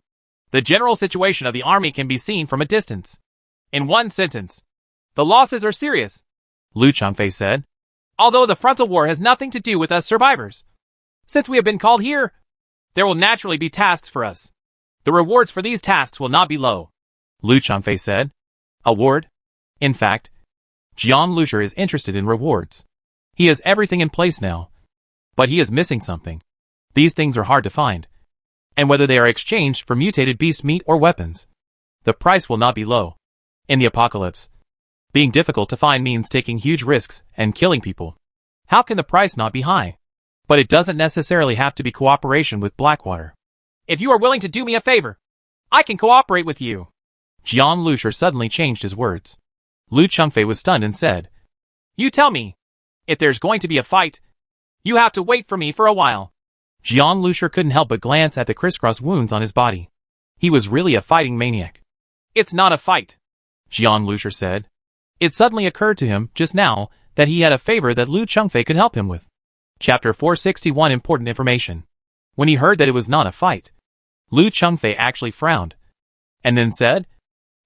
the general situation of the army can be seen from a distance. In one sentence, the losses are serious, Lu Changfei said. Although the frontal war has nothing to do with us survivors. Since we have been called here, there will naturally be tasks for us. The rewards for these tasks will not be low, Lu Changfei said. Award? In fact, Jian Lushur is interested in rewards. He has everything in place now, but he is missing something. These things are hard to find, and whether they are exchanged for mutated beast meat or weapons, the price will not be low. In the apocalypse, being difficult to find means taking huge risks and killing people. How can the price not be high? But it doesn't necessarily have to be cooperation with Blackwater. If you are willing to do me a favor, I can cooperate with you. Jian Lushur suddenly changed his words. Lu Changfei was stunned and said, You tell me, if there's going to be a fight, you have to wait for me for a while. Jian Lushur couldn't help but glance at the crisscross wounds on his body. He was really a fighting maniac. It's not a fight, Jian Lushur said. It suddenly occurred to him just now that he had a favor that Lu Changfei could help him with. Chapter 461 Important Information. When he heard that it was not a fight, Lu Changfei actually frowned, and then said,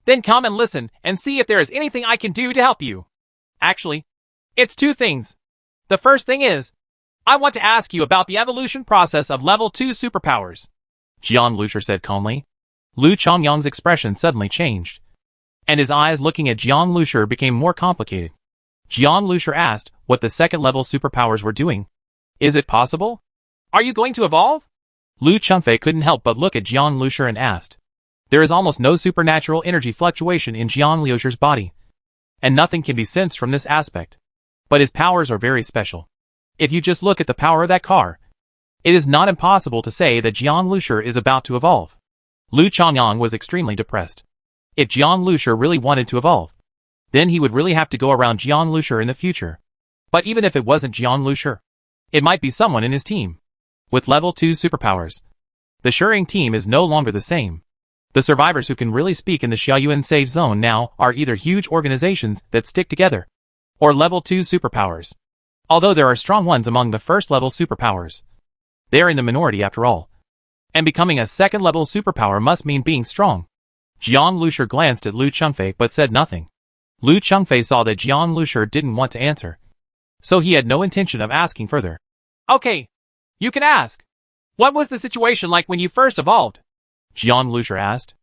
Then come and listen and see if there is anything I can do to help you. Actually, it's two things. The first thing is, I want to ask you about the evolution process of level 2 superpowers. Jian Lushur said calmly. Lu Changyang's expression suddenly changed, and his eyes looking at Jian Lushur became more complicated. Jian Lushur asked what the second-level superpowers were doing. Is it possible? Are you going to evolve? Lu Changfei couldn't help but look at Jian Lushur and asked. There is almost no supernatural energy fluctuation in Jian Lushur's body, and nothing can be sensed from this aspect. But his powers are very special. If you just look at the power of that car, it is not impossible to say that Jian Lushur is about to evolve. Lu Changyang was extremely depressed. If Jian Lushur really wanted to evolve, then he would really have to go around Jian Lushur in the future. But even if it wasn't Jian Lushur, it might be someone in his team. With level 2 superpowers, the Shurring team is no longer the same. The survivors who can really speak in the Xiaoyuan safe zone now are either huge organizations that stick together, or level 2 superpowers. Although there are strong ones among the first level superpowers, they are in the minority after all. And becoming a second level superpower must mean being strong. Jian Lushur glanced at Lu Changfei but said nothing. Lu Changfei saw that Jian Lushur didn't want to answer, so he had no intention of asking further. Okay, you can ask. What was the situation like when you first evolved? Jian Lushur asked.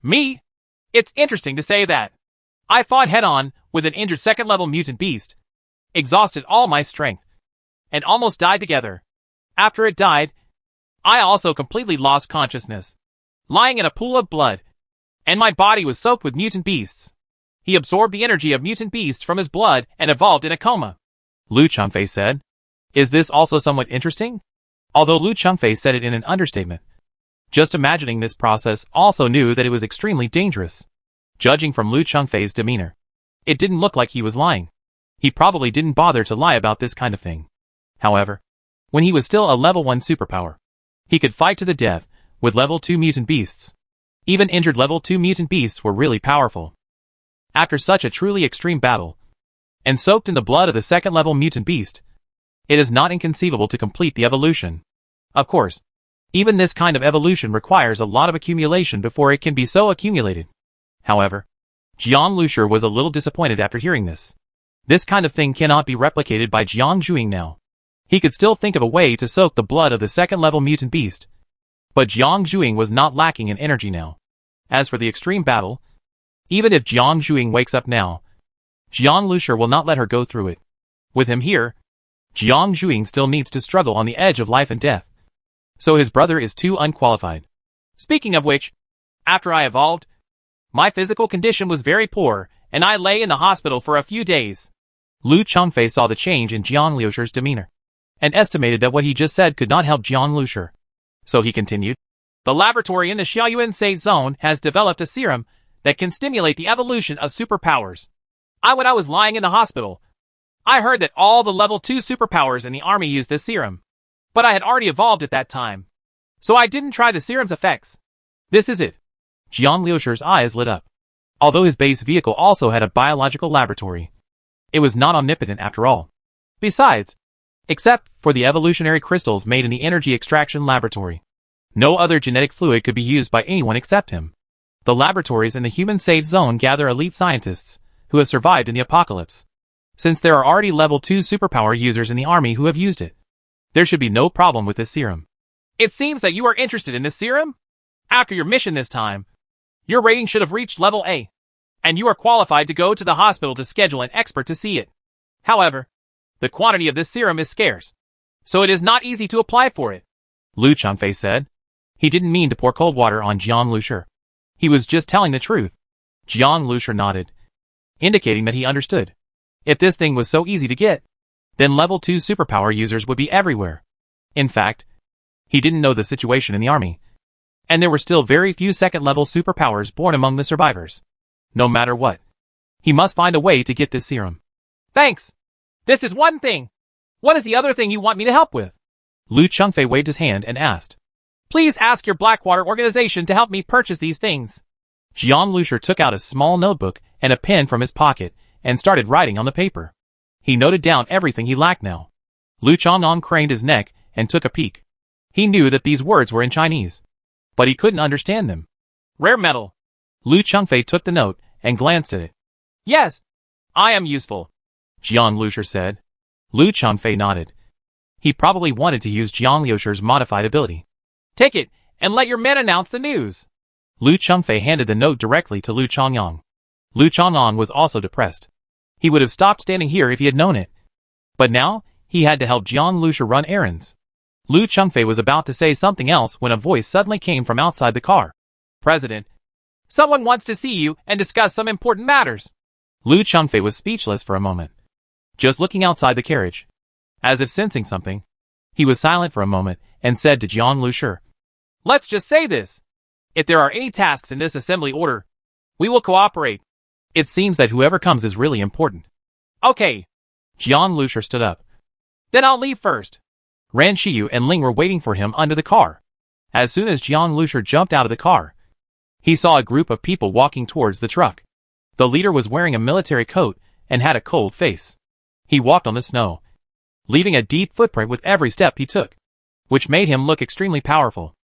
Me? It's interesting to say that. I fought head-on with an injured second-level mutant beast, exhausted all my strength, and almost died together. After it died, I also completely lost consciousness, lying in a pool of blood, and my body was soaked with mutant beasts. He absorbed the energy of mutant beasts from his blood and evolved in a coma. Lu Changfei said. Is this also somewhat interesting? Although Lu Changfei said it in an understatement. Just imagining this process also knew that it was extremely dangerous. Judging from Lu Changfei's demeanor, it didn't look like he was lying. He probably didn't bother to lie about this kind of thing. However, when he was still a level 1 superpower, he could fight to the death with level 2 mutant beasts. Even injured level 2 mutant beasts were really powerful. After such a truly extreme battle, and soaked in the blood of the second level mutant beast, it is not inconceivable to complete the evolution. Of course, even this kind of evolution requires a lot of accumulation before it can be so accumulated. However, Jiang Lushur was a little disappointed after hearing this. This kind of thing cannot be replicated by Jiang Zhuing now. He could still think of a way to soak the blood of the second level mutant beast, but Jiang Zhuing was not lacking in energy now. As for the extreme battle, even if Jiang Zhuing wakes up now, Jiang Lushur will not let her go through it. With him here, Jiang Zhuing still needs to struggle on the edge of life and death. So his brother is too unqualified. Speaking of which, after I evolved, my physical condition was very poor, and I lay in the hospital for a few days. Lu Changfei saw the change in Jiang Lushur's demeanor, and estimated that what he just said could not help Jiang Lushur. So he continued. The laboratory in the Xiaoyuan safe zone has developed a serum that can stimulate the evolution of superpowers. When I was lying in the hospital, I heard that all the level 2 superpowers in the army used this serum. But I had already evolved at that time, so I didn't try the serum's effects. This is it. Jiang Luoshur's eyes lit up. Although his base vehicle also had a biological laboratory, it was not omnipotent after all. Besides, except for the evolutionary crystals made in the energy extraction laboratory, no other genetic fluid could be used by anyone except him. The laboratories in the human safe zone gather elite scientists who have survived in the apocalypse. Since there are already level 2 superpower users in the army who have used it, there should be no problem with this serum. It seems that you are interested in this serum? After your mission this time, your rating should have reached level A, and you are qualified to go to the hospital to schedule an expert to see it. However, the quantity of this serum is scarce, so it is not easy to apply for it. Lu Changfei said. He didn't mean to pour cold water on Jiang Lushur. He was just telling the truth. Jiang Lushur nodded, indicating that he understood. If this thing was so easy to get, then level 2 superpower users would be everywhere. In fact, he didn't know the situation in the army, and there were still very few second-level superpowers born among the survivors. No matter what, he must find a way to get this serum. Thanks. This is one thing. What is the other thing you want me to help with? Lu Changfei waved his hand and asked. Please ask your Blackwater organization to help me purchase these things. Jiang Lushur took out a small notebook and a pen from his pocket and started writing on the paper. He noted down everything he lacked now. Lu Chang'an craned his neck and took a peek. He knew that these words were in Chinese, but he couldn't understand them. Rare metal. Lu Changfei took the note and glanced at it. Yes, I am useful, Jiang Lushur said. Lu Changfei nodded. He probably wanted to use Jiang Lushur's modified ability. Take it, and let your men announce the news. Lu Changfei handed the note directly to Lu Changyang. Lu Chang'an was also depressed. He would have stopped standing here if he had known it. But now, he had to help Jiang Lushur run errands. Lu Changfei was about to say something else when a voice suddenly came from outside the car. President, someone wants to see you and discuss some important matters. Lu Changfei was speechless for a moment, just looking outside the carriage. As if sensing something, he was silent for a moment and said to Jiang Lushur, Let's just say this. If there are any tasks in this assembly order, we will cooperate. It seems that whoever comes is really important. Okay. Jiang Lushur stood up. Then I'll leave first. Ran Shiyu and Ling were waiting for him under the car. As soon as Jiang Lushur jumped out of the car, he saw a group of people walking towards the truck. The leader was wearing a military coat and had a cold face. He walked on the snow, leaving a deep footprint with every step he took, which made him look extremely powerful.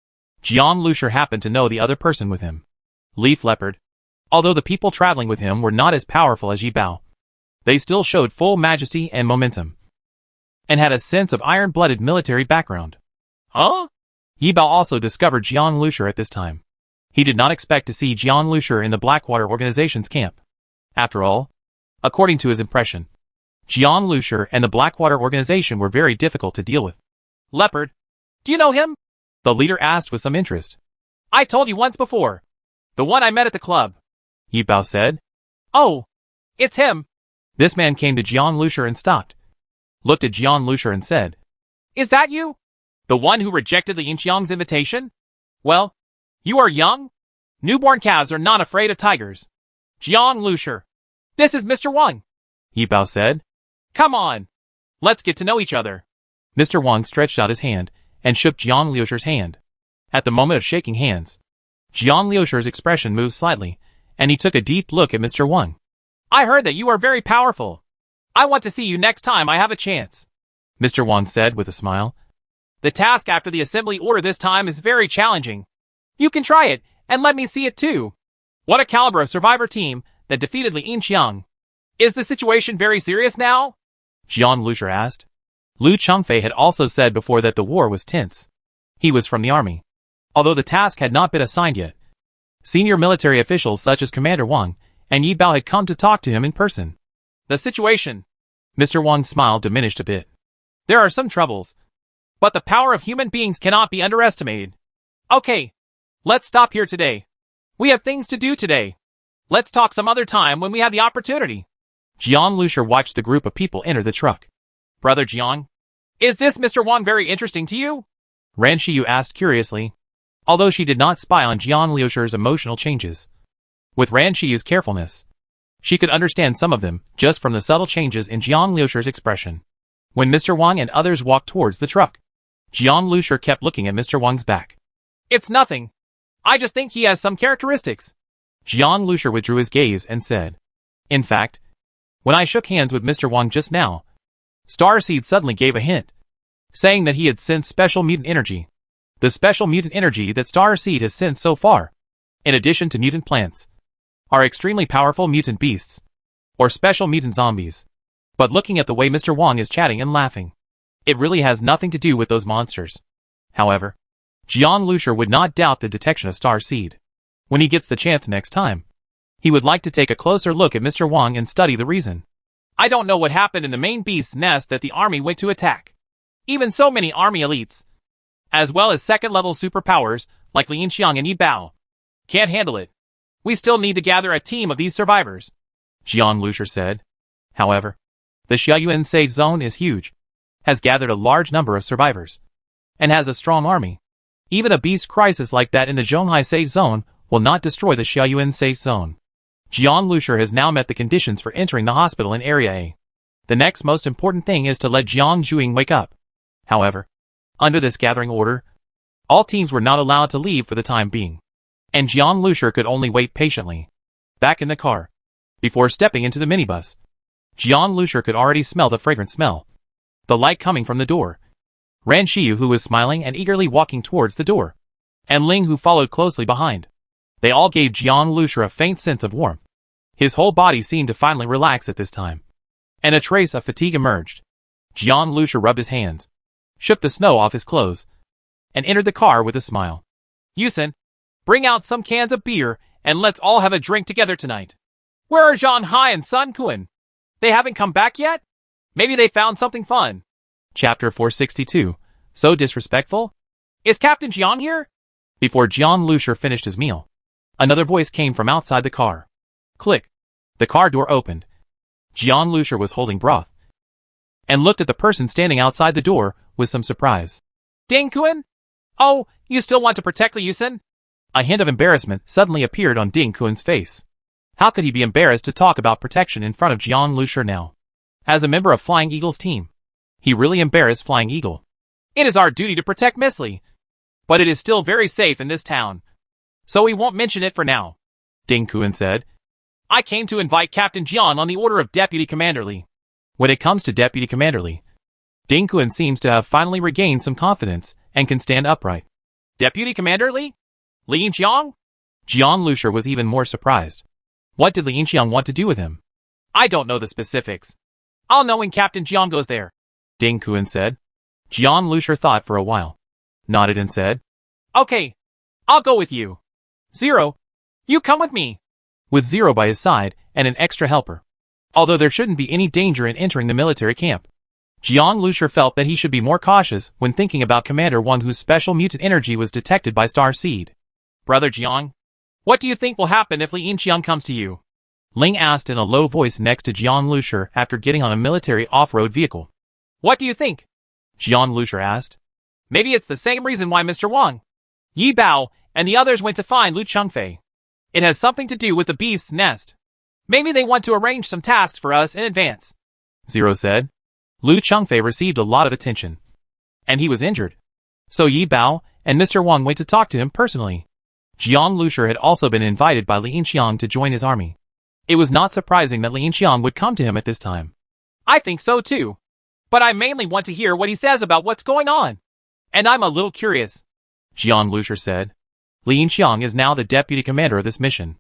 Jiang Lushur happened to know the other person with him, Leaf Leopard. Although the people traveling with him were not as powerful as Yi Bao, they still showed full majesty and momentum, and had a sense of iron-blooded military background. Huh? Yi Bao also discovered Jiang Lushur at this time. He did not expect to see Jiang Lushur in the Blackwater organization's camp. After all, according to his impression, Jian Lusher and the Blackwater organization were very difficult to deal with. Leopard. Do you know him? The leader asked with some interest. I told you once before. The one I met at the club. Yi Bao said. Oh, it's him. This man came to Jian Lusher and stopped. Looked at Jian Lusher and said, Is that you? The one who rejected Li Yinxiang's invitation? Well, you are young. Newborn calves are not afraid of tigers. Jian Lusher. This is Mr. Wang. Yi Bao said. Come on. Let's get to know each other. Mr. Wang stretched out his hand and shook Jian Lusher's hand. At the moment of shaking hands, Jian Lusher's expression moved slightly, and he took a deep look at Mr. Wang. I heard that you are very powerful. I want to see you next time I have a chance. Mr. Wang said with a smile. The task after the assembly order this time is very challenging. You can try it, and let me see it too. What a caliber of survivor team that defeated Li Yinxiang. Is the situation very serious now? Jian Lusher asked. Lu Chengfei had also said before that the war was tense. He was from the army. Although the task had not been assigned yet, senior military officials such as Commander Wang and Yi Bao had come to talk to him in person. The situation. Mr. Wang's smile diminished a bit. There are some troubles, but the power of human beings cannot be underestimated. Okay, let's stop here today. We have things to do today. Let's talk some other time when we have the opportunity. Jian Lusher watched the group of people enter the truck. Brother Jiang, is this Mr. Wang very interesting to you? Ran Shiyu asked curiously, although she did not spy on Jian Lusher's emotional changes. With Ran Shiyu's carefulness, she could understand some of them just from the subtle changes in Jian Lusher's expression. When Mr. Wang and others walked towards the truck, Jian Lusher kept looking at Mr. Wang's back. It's nothing. I just think he has some characteristics. Jian Lusher withdrew his gaze and said, In fact, when I shook hands with Mr. Wang just now, Starseed suddenly gave a hint, saying that he had sensed special mutant energy. The special mutant energy that Starseed has sensed so far, in addition to mutant plants, are extremely powerful mutant beasts, or special mutant zombies. But looking at the way Mr. Wang is chatting and laughing, it really has nothing to do with those monsters. However, Jian Lusher would not doubt the detection of Starseed. When he gets the chance next time, he would like to take a closer look at Mr. Wang and study the reason. I don't know what happened in the main beast's nest that the army went to attack. Even so many army elites, as well as second-level superpowers like Li Yinxiang and Yi Bao, can't handle it. We still need to gather a team of these survivors, Jian Lusher said. However, the Xiaoyuan safe zone is huge, has gathered a large number of survivors, and has a strong army. Even a beast crisis like that in the Zhonghai safe zone will not destroy the Xiaoyuan safe zone. Jian Lusher has now met the conditions for entering the hospital in Area A. The next most important thing is to let Jiang Zhuing wake up. However, under this gathering order, all teams were not allowed to leave for the time being, and Jian Lusher could only wait patiently. Back in the car, before stepping into the minibus, Jian Lusher could already smell the fragrant smell. The light coming from the door. Ran Shiyu, who was smiling and eagerly walking towards the door, and Ling, who followed closely behind. They all gave Jian Lusher a faint sense of warmth. His whole body seemed to finally relax at this time, and a trace of fatigue emerged. Jian Lusher rubbed his hands, shook the snow off his clothes, and entered the car with a smile. Yusen, bring out some cans of beer, and let's all have a drink together tonight. Where are Zhang Hai and Sun Kun? They haven't come back yet? Maybe they found something fun. Chapter 462. So disrespectful? Is Captain Jiang here? Before Jian Lusher finished his meal, another voice came from outside the car. Click. The car door opened. Jian Lusher was holding broth, and looked at the person standing outside the door with some surprise. Ding Kun? Oh, you still want to protect Li Yusen? A hint of embarrassment suddenly appeared on Ding Kun's face. How could he be embarrassed to talk about protection in front of Jian Lusher now? As a member of Flying Eagle's team, he really embarrassed Flying Eagle. It is our duty to protect Miss Li, but it is still very safe in this town, so we won't mention it for now, Ding Kun said. I came to invite Captain Jian on the order of Deputy Commander Li. When it comes to Deputy Commander Li, Ding Kun seems to have finally regained some confidence and can stand upright. Deputy Commander Li? Li Yinxiang? Jian Lusher was even more surprised. What did Li Yinxiang want to do with him? I don't know the specifics. I'll know when Captain Jian goes there, Ding Kun said. Jian Lusher thought for a while, nodded and said, Okay, I'll go with you. Zero, you come with me. With Zero by his side and an extra helper, although there shouldn't be any danger in entering the military camp. Jiang Lushur felt that he should be more cautious when thinking about Commander Wang, whose special mutant energy was detected by Star Seed. Brother Jiang, what do you think will happen if Li Yinxiang comes to you? Ling asked in a low voice next to Jiang Lushur after getting on a military off-road vehicle. What do you think? Jiang Lushur asked. Maybe it's the same reason why Mr. Wang, Yi Bao, and the others went to find Lu Chengfei. It has something to do with the beast's nest. Maybe they want to arrange some tasks for us in advance. Zero said. Lu Chengfei received a lot of attention. And he was injured. So Yi Bao and Mr. Wang went to talk to him personally. Jiang Lushur had also been invited by Li Yinxiang to join his army. It was not surprising that Li Yinxiang would come to him at this time. I think so too. But I mainly want to hear what he says about what's going on. And I'm a little curious. Jiang Lushur said. Li Yinxiang is now the deputy commander of this mission.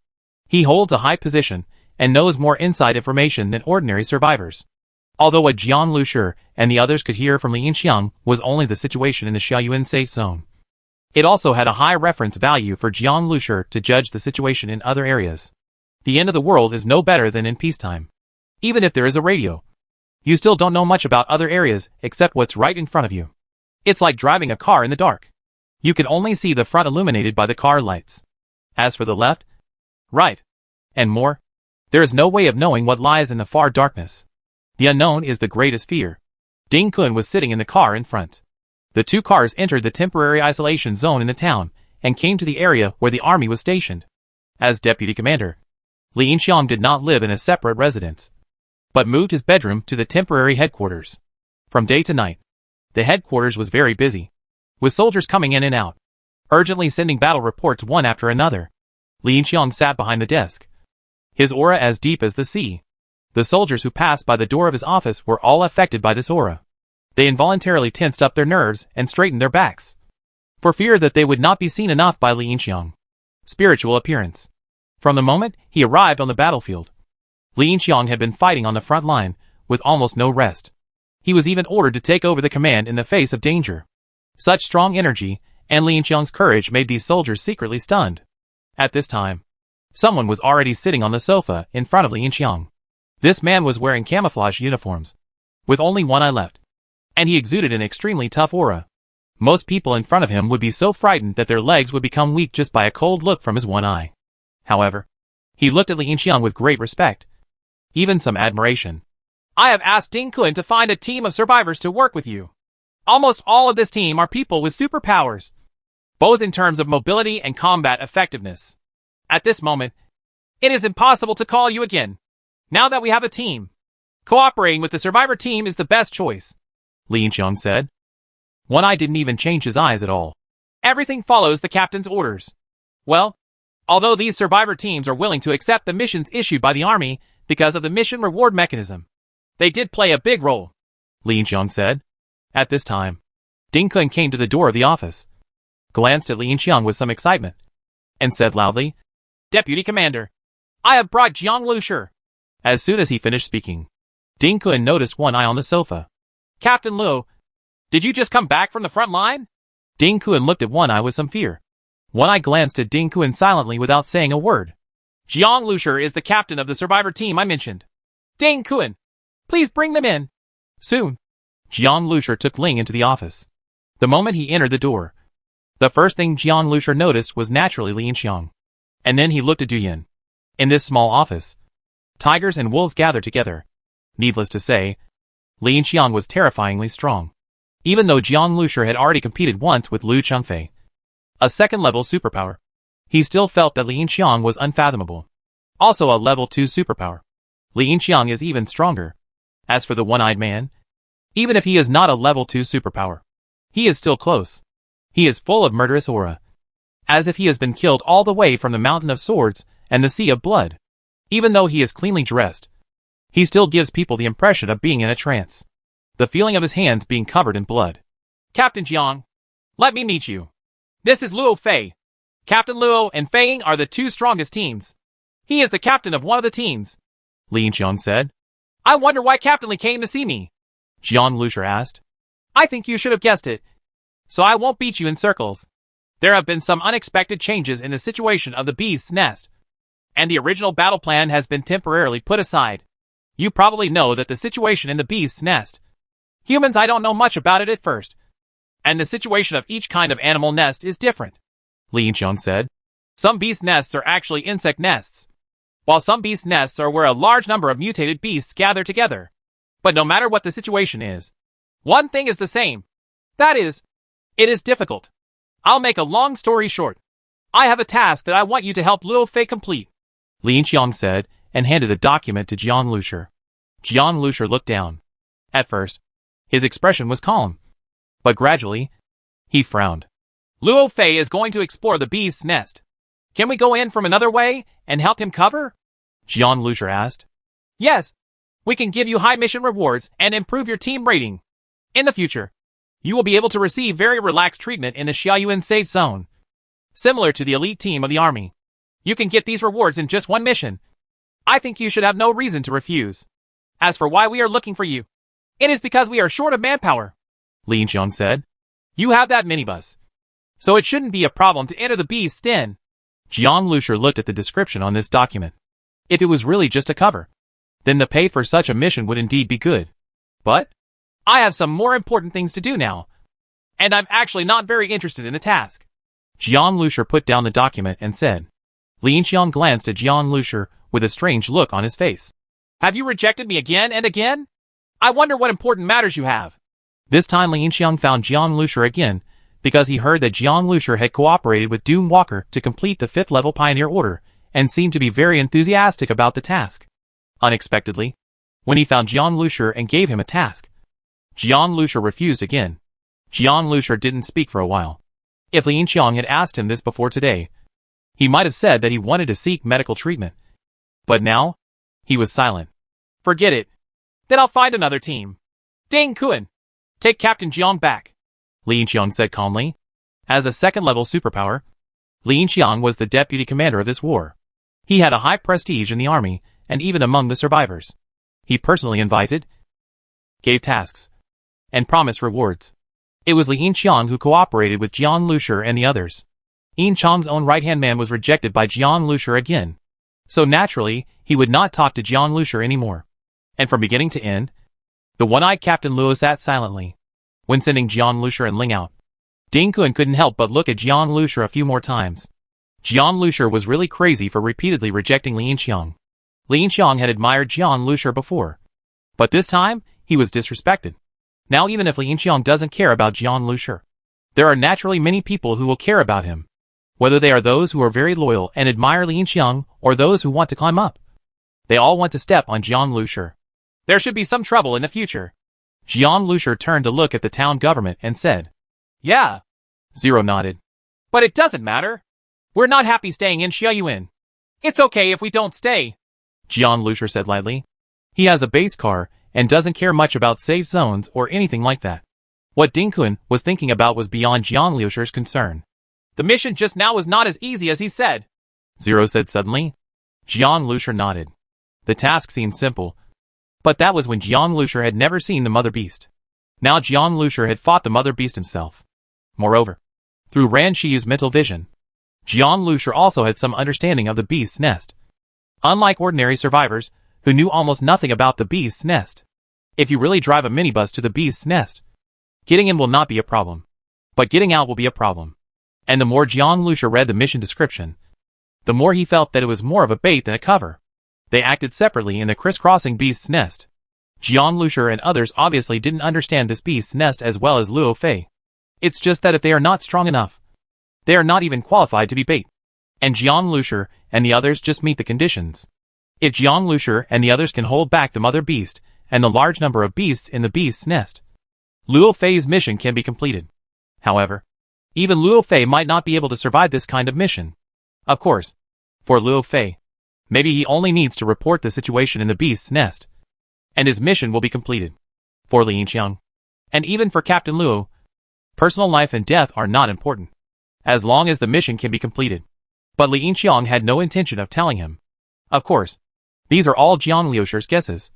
He holds a high position and knows more inside information than ordinary survivors. Although what Jiang Lushur and the others could hear from Li Yinxiang was only the situation in the Xiaoyuan safe zone. It also had a high reference value for Jiang Lushur to judge the situation in other areas. The end of the world is no better than in peacetime. Even if there is a radio, you still don't know much about other areas except what's right in front of you. It's like driving a car in the dark. You can only see the front illuminated by the car lights. As for the left, right, and more, there is no way of knowing what lies in the far darkness. The unknown is the greatest fear. Ding Kun was sitting in the car in front. The two cars entered the temporary isolation zone in the town and came to the area where the army was stationed. As deputy commander, Li Yinxiang did not live in a separate residence, but moved his bedroom to the temporary headquarters. From day to night, the headquarters was very busy, with soldiers coming in and out, urgently sending battle reports one after another. Li Yinxiang sat behind the desk, his aura as deep as the sea. The soldiers who passed by the door of his office were all affected by this aura. They involuntarily tensed up their nerves and straightened their backs, for fear that they would not be seen enough by Li Yinxiang. Spiritual appearance. From the moment he arrived on the battlefield, Li Yinxiang had been fighting on the front line, with almost no rest. He was even ordered to take over the command in the face of danger. Such strong energy and Li Yinxiang's courage made these soldiers secretly stunned. At this time, someone was already sitting on the sofa in front of Li Yinxiang. This man was wearing camouflage uniforms, with only one eye left, and he exuded an extremely tough aura. Most people in front of him would be so frightened that their legs would become weak just by a cold look from his one eye. However, he looked at Li Yinxiang with great respect, even some admiration. I have asked Ding Kun to find a team of survivors to work with you. Almost all of this team are people with superpowers, both in terms of mobility and combat effectiveness. At this moment, it is impossible to call you again. Now that we have a team, cooperating with the survivor team is the best choice, Li Yinxiang said. One Eye didn't even change his eyes at all. Everything follows the captain's orders. Well, although these survivor teams are willing to accept the missions issued by the army because of the mission reward mechanism, they did play a big role, Li Yinxiang said. At this time, Ding Kun came to the door of the office, glanced at Li Yinxiang with some excitement, and said loudly, Deputy Commander, I have brought Jiang Lushur. As soon as he finished speaking, Ding Kun noticed One Eye on the sofa. Captain Lu, did you just come back from the front line? Ding Kun looked at One Eye with some fear. One Eye glanced at Ding Kun silently without saying a word. Jiang Lushur is the captain of the survivor team I mentioned. Ding Kun, please bring them in. Soon, Jiang Lushur took Ling into the office. The moment he entered the door, the first thing Jiang Lushur noticed was naturally Li Yinxiang. And then he looked at Du Yin. In this small office, tigers and wolves gathered together. Needless to say, Li Yinxiang was terrifyingly strong. Even though Jiang Lushur had already competed once with Lu Chengfei, a second-level superpower, he still felt that Li Yinxiang was unfathomable. Also a level 2 superpower, Li Yinxiang is even stronger. As for the one-eyed man, even if he is not a level 2 superpower, he is still close. He is full of murderous aura, as if he has been killed all the way from the mountain of swords and the sea of blood. Even though he is cleanly dressed, he still gives people the impression of being in a trance. The feeling of his hands being covered in blood. Captain Jiang, let me meet you. This is Luo Fei. Captain Luo and Fei Ying are the two strongest teams. He is the captain of one of the teams, Li Yinxiang said. I wonder why Captain Li came to see me, Jiang Lushur asked. I think you should have guessed it, so I won't beat you in circles. There have been some unexpected changes in the situation of the beast's nest, and the original battle plan has been temporarily put aside. You probably know that the situation in the beast's nest. Humans, I don't know much about it at first. And the situation of each kind of animal nest is different, Li Yinxiang said. Some beast nests are actually insect nests, while some beast nests are where a large number of mutated beasts gather together. But no matter what the situation is, one thing is the same. That is, it is difficult. I'll make a long story short. I have a task that I want you to help Luo Fei complete, Li Yinxiang said, and handed a document to Jian Lushi. Jian Lushi looked down. At first, his expression was calm, but gradually, he frowned. Luo Fei is going to explore the beast's nest. Can we go in from another way and help him cover? Jian Lushi asked. Yes. We can give you high mission rewards and improve your team rating. In the future, you will be able to receive very relaxed treatment in the Xiaoyuan safe zone, similar to the elite team of the army. You can get these rewards in just one mission. I think you should have no reason to refuse. As for why we are looking for you, it is because we are short of manpower, Li Yinxiang said. You have that minibus, so it shouldn't be a problem to enter the beast's den. Jian Lushi looked at the description on this document. If it was really just a cover, then the pay for such a mission would indeed be good. But I have some more important things to do now, and I'm actually not very interested in the task. Jian Lushi put down the document and said. Li Yinxiang glanced at Jian Lushi with a strange look on his face. Have you rejected me again and again? I wonder what important matters you have. This time Li Yinxiang found Jian Lushi again, because he heard that Jian Lushi had cooperated with Doom Walker to complete the 5th level Pioneer Order, and seemed to be very enthusiastic about the task. Unexpectedly, when he found Jian Lushi and gave him a task, Jian Lushi refused again. Jian Lushi didn't speak for a while. If Li Yinxiang had asked him this before today, he might have said that he wanted to seek medical treatment. But now, he was silent. Forget it. Then I'll find another team. Ding Kun, take Captain Jiang back, Li Yinxiang said calmly. As a second-level superpower, Li Yinxiang was the deputy commander of this war. He had a high prestige in the army, and even among the survivors. He personally invited, gave tasks, and promised rewards. It was Li Yinxiang who cooperated with Jian Lushi and the others. Yin Chang's own right-hand man was rejected by Jian Lushi again. So naturally, he would not talk to Jian Lushi anymore. And from beginning to end, the one-eyed Captain Luo sat silently. When sending Jian Lushi and Ling out, Ding Kun couldn't help but look at Jian Lushi a few more times. Jian Lushi was really crazy for repeatedly rejecting Li Yinxiang. Li Yinxiang had admired Jian Lushi before, but this time, he was disrespected. Now even if Li Yinxiang doesn't care about Jian Lushi, there are naturally many people who will care about him. Whether they are those who are very loyal and admire Li Yinxiang, or those who want to climb up. They all want to step on Jian Lushi. There should be some trouble in the future. Jian Lushi turned to look at the town government and said, Yeah. Zero nodded. But it doesn't matter. We're not happy staying in Xiaoyuan. It's okay if we don't stay, Jian Lushi said lightly. He has a base car and doesn't care much about safe zones or anything like that. What Ding Kun was thinking about was beyond Jian Lushi's concern. The mission just now was not as easy as he said, Zero said suddenly. Jian Lushi nodded. The task seemed simple, but that was when Jian Lushi had never seen the Mother Beast. Now Jian Lushi had fought the Mother Beast himself. Moreover, through Ran Shiyu's mental vision, Jian Lushi also had some understanding of the beast's nest. Unlike ordinary survivors, who knew almost nothing about the beast's nest. If you really drive a minibus to the beast's nest, getting in will not be a problem, but getting out will be a problem. And the more Jian Lushi read the mission description, the more he felt that it was more of a bait than a cover. They acted separately in the crisscrossing beast's nest. Jian Lushi and others obviously didn't understand this beast's nest as well as Luo Fei. It's just that if they are not strong enough, they are not even qualified to be bait. And Jian Lushi and the others just meet the conditions. If Jian Lushi and the others can hold back the Mother Beast and the large number of beasts in the beast's nest, Luo Fei's mission can be completed. However, even Luo Fei might not be able to survive this kind of mission. Of course, for Luo Fei, maybe he only needs to report the situation in the beast's nest, and his mission will be completed. For Li Yinxiang, and even for Captain Luo, personal life and death are not important, as long as the mission can be completed. But Li Yinxiang had no intention of telling him. Of course, these are all Jian Lushi's guesses,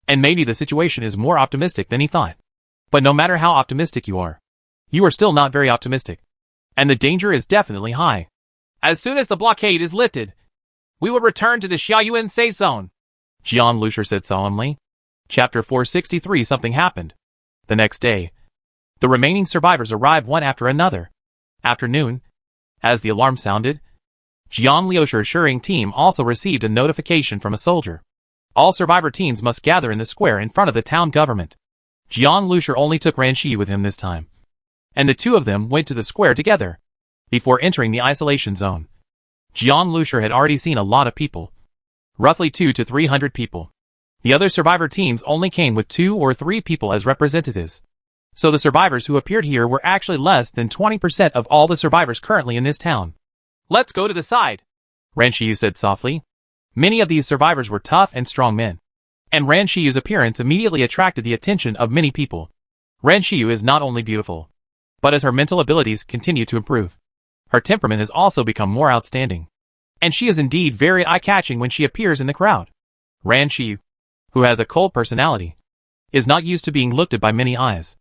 and maybe the situation is more optimistic than he thought. But no matter how optimistic you are still not very optimistic, and the danger is definitely high. As soon as the blockade is lifted, we will return to the Xiaoyuan safe zone. Jian Lucier said solemnly. Chapter 463. Something happened. The next day, the remaining survivors arrived one after another. After noon, as the alarm sounded, Jian Lucier's assuring team also received a notification from a soldier. All survivor teams must gather in the square in front of the town government. Jian Lucier only took Ran Shi with him this time, and the two of them went to the square together. Before entering the isolation zone, Jian Lucier had already seen a lot of people, roughly 200 to 300 people. The other survivor teams only came with 2 or 3 people as representatives. So the survivors who appeared here were actually less than 20% of all the survivors currently in this town. Let's go to the side, Ran Shiyu said softly. Many of these survivors were tough and strong men, and Ran Shiyu's appearance immediately attracted the attention of many people. Ran Shiyu is not only beautiful, but as her mental abilities continue to improve, her temperament has also become more outstanding. And she is indeed very eye-catching when she appears in the crowd. Ran Shiyu, who has a cold personality, is not used to being looked at by many eyes.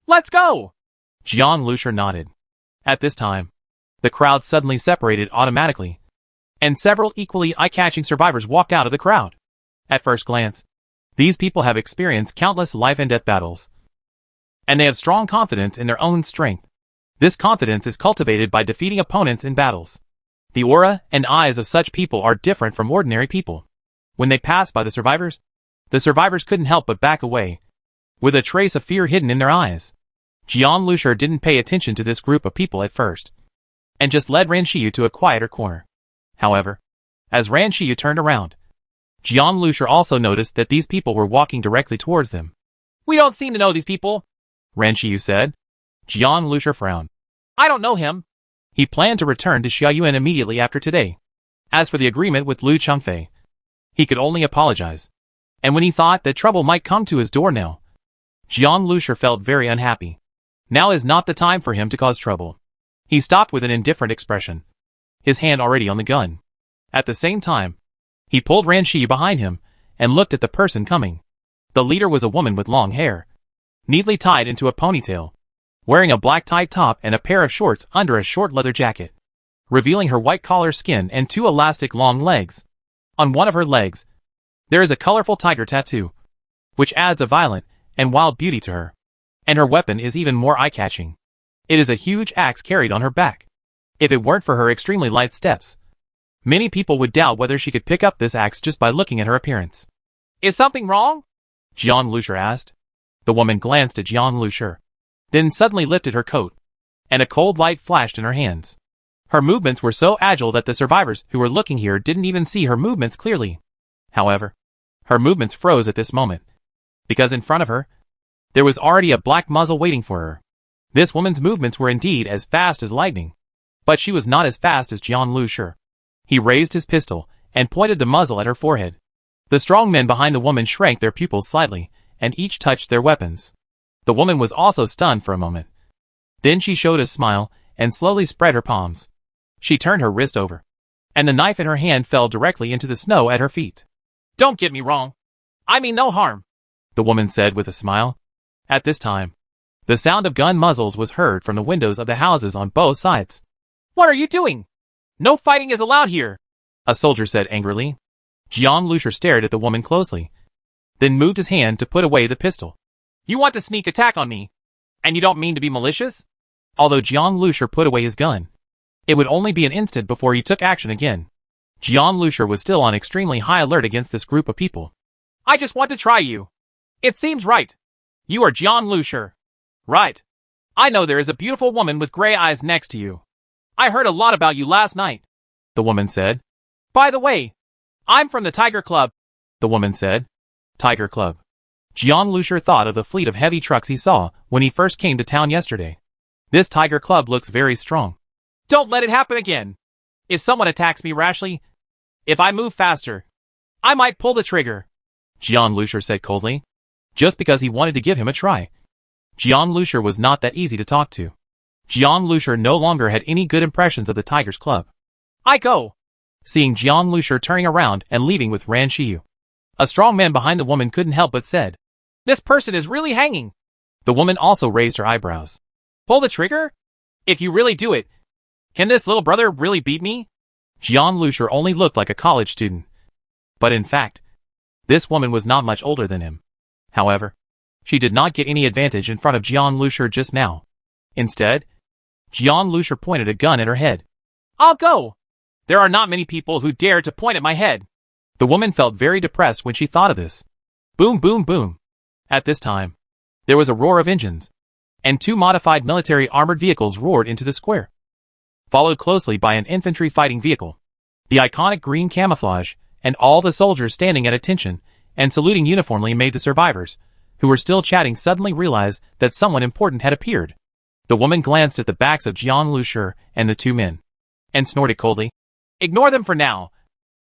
Let's go! Jian Lucier nodded. At this time, the crowd suddenly separated automatically, and several equally eye-catching survivors walked out of the crowd. At first glance, these people have experienced countless life and death battles, and they have strong confidence in their own strength. This confidence is cultivated by defeating opponents in battles. The aura and eyes of such people are different from ordinary people. When they passed by the survivors couldn't help but back away, with a trace of fear hidden in their eyes. Jian Lucier didn't pay attention to this group of people at first, and just led Ran Shiyu to a quieter corner. However, as Ran Shiyu turned around, Jian Lucier also noticed that these people were walking directly towards them. We don't seem to know these people, Ran Shiyu said. Jian Lucier frowned. I don't know him. He planned to return to Xiaoyuan immediately after today. As for the agreement with Lu Chengfei, he could only apologize. And when he thought that trouble might come to his door now, Jian Lucier felt very unhappy. Now is not the time for him to cause trouble. He stopped with an indifferent expression, his hand already on the gun. At the same time, he pulled Ran Shi behind him and looked at the person coming. The leader was a woman with long hair, neatly tied into a ponytail, wearing a black tight top and a pair of shorts under a short leather jacket, revealing her white collar skin and 2 elastic long legs. On one of her legs, there is a colorful tiger tattoo, which adds a violent and wild beauty to her. And her weapon is even more eye-catching. It is a huge axe carried on her back. If it weren't for her extremely light steps, many people would doubt whether she could pick up this axe just by looking at her appearance. Is something wrong? Jian Lucier asked. The woman glanced at Jian Lucier, then suddenly lifted her coat, and a cold light flashed in her hands. Her movements were so agile that the survivors who were looking here didn't even see her movements clearly. However, her movements froze at this moment, because in front of her, there was already a black muzzle waiting for her. This woman's movements were indeed as fast as lightning, but she was not as fast as Jian Lucier. He raised his pistol and pointed the muzzle at her forehead. The strong men behind the woman shrank their pupils slightly, and each touched their weapons. The woman was also stunned for a moment. Then she showed a smile and slowly spread her palms. She turned her wrist over, and the knife in her hand fell directly into the snow at her feet. Don't get me wrong. I mean no harm, the woman said with a smile. At this time, the sound of gun muzzles was heard from the windows of the houses on both sides. What are you doing? No fighting is allowed here, a soldier said angrily. Jian Lucier stared at the woman closely, then moved his hand to put away the pistol. You want to sneak attack on me, and you don't mean to be malicious? Although Jian Lucier put away his gun, it would only be an instant before he took action again. Jian Lucier was still on extremely high alert against this group of people. I just want to try you. It seems right. You are Jian Lucier. Right. I know there is a beautiful woman with gray eyes next to you. I heard a lot about you last night, the woman said. By the way, I'm from the Tiger Club, the woman said. Tiger Club. Jian Lucier thought of the fleet of heavy trucks he saw when he first came to town yesterday. This Tiger Club looks very strong. Don't let it happen again. If someone attacks me rashly, if I move faster, I might pull the trigger, Jian Lucier said coldly, just because he wanted to give him a try. Jian Lucier was not that easy to talk to. Jian Lucier no longer had any good impressions of the Tigers Club. I go. Seeing Jian Lucier turning around and leaving with Ran Shiyu, a strong man behind the woman couldn't help but said, This person is really hanging. The woman also raised her eyebrows. Pull the trigger? If you really do it, can this little brother really beat me? Jian Lucier only looked like a college student. But in fact, This woman was not much older than him. However, she did not get any advantage in front of Jian Lushur just now. Instead, Jian Lushur pointed a gun at her head. I'll go. There are not many people who dare to point at my head. The woman felt very depressed when she thought of this. Boom, boom, boom. At this time, there was a roar of engines, and 2 modified military armored vehicles roared into the square, followed closely by an infantry fighting vehicle. The iconic green camouflage, and all the soldiers standing at attention and saluting uniformly made the survivors, who were still chatting, suddenly realize that someone important had appeared. The woman glanced at the backs of Jian Lushur and the 2 men, and snorted coldly. Ignore them for now.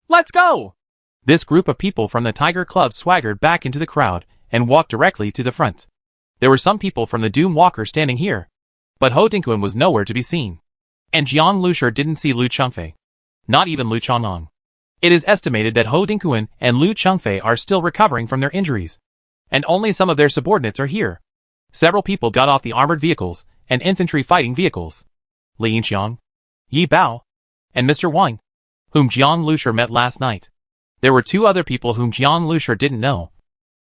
Let's go! This group of people from the Tiger Club swaggered back into the crowd and walked directly to the front. There were some people from the Doom Walker standing here, but Ho Dingquan was nowhere to be seen. And Jian Lushur didn't see Lu Chengfei. Not even Lu Chongnong. It is estimated that Ho Dingquan and Lu Chengfei are still recovering from their injuries, and only some of their subordinates are here. Several people got off the armored vehicles and infantry fighting vehicles. Li Yinxiang, Yi Bao, and Mr. Wang, whom Jian Lushur met last night. There were 2 other people whom Jian Lushur didn't know,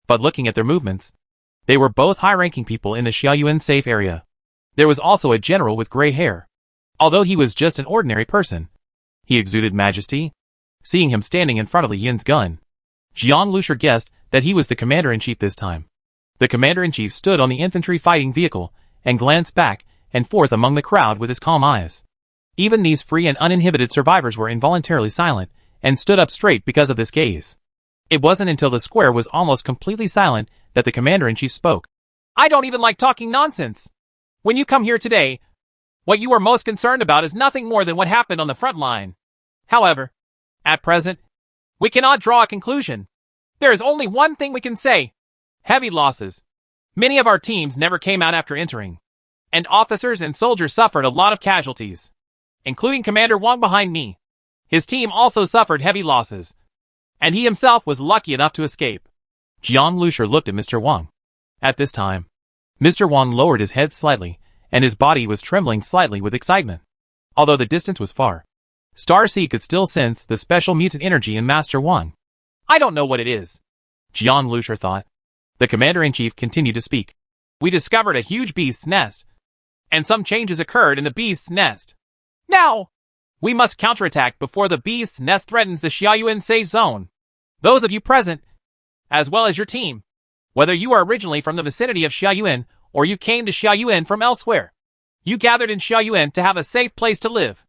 but looking at their movements, they were both high-ranking people in the Xiaoyuan safe area. There was also a general with gray hair. Although he was just an ordinary person, he exuded majesty. Seeing him standing in front of Li Yin's gun, Jian Lushur guessed that he was the commander-in-chief this time. The commander-in-chief stood on the infantry fighting vehicle and glanced back and forth among the crowd with his calm eyes. Even these free and uninhibited survivors were involuntarily silent and stood up straight because of this gaze. It wasn't until the square was almost completely silent that the commander-in-chief spoke. I don't even like talking nonsense. When you come here today, what you are most concerned about is nothing more than what happened on the front line. However, at present, we cannot draw a conclusion. There is only one thing we can say. Heavy losses. Many of our teams never came out after entering, and officers and soldiers suffered a lot of casualties, including Commander Wang behind me. His team also suffered heavy losses, and he himself was lucky enough to escape. Jian Lushur looked at Mr. Wang. At this time, Mr. Wang lowered his head slightly, and his body was trembling slightly with excitement. Although the distance was far, Star Sea could still sense the special mutant energy in Master Wang. I don't know what it is, Jian Lushur thought. The commander-in-chief continued to speak. We discovered a huge beast's nest, and some changes occurred in the beast's nest. Now, we must counterattack before the beast's nest threatens the Xiaoyuan safe zone. Those of you present, as well as your team, whether you are originally from the vicinity of Xiaoyuan or you came to Xiaoyuan from elsewhere, you gathered in Xiaoyuan to have a safe place to live.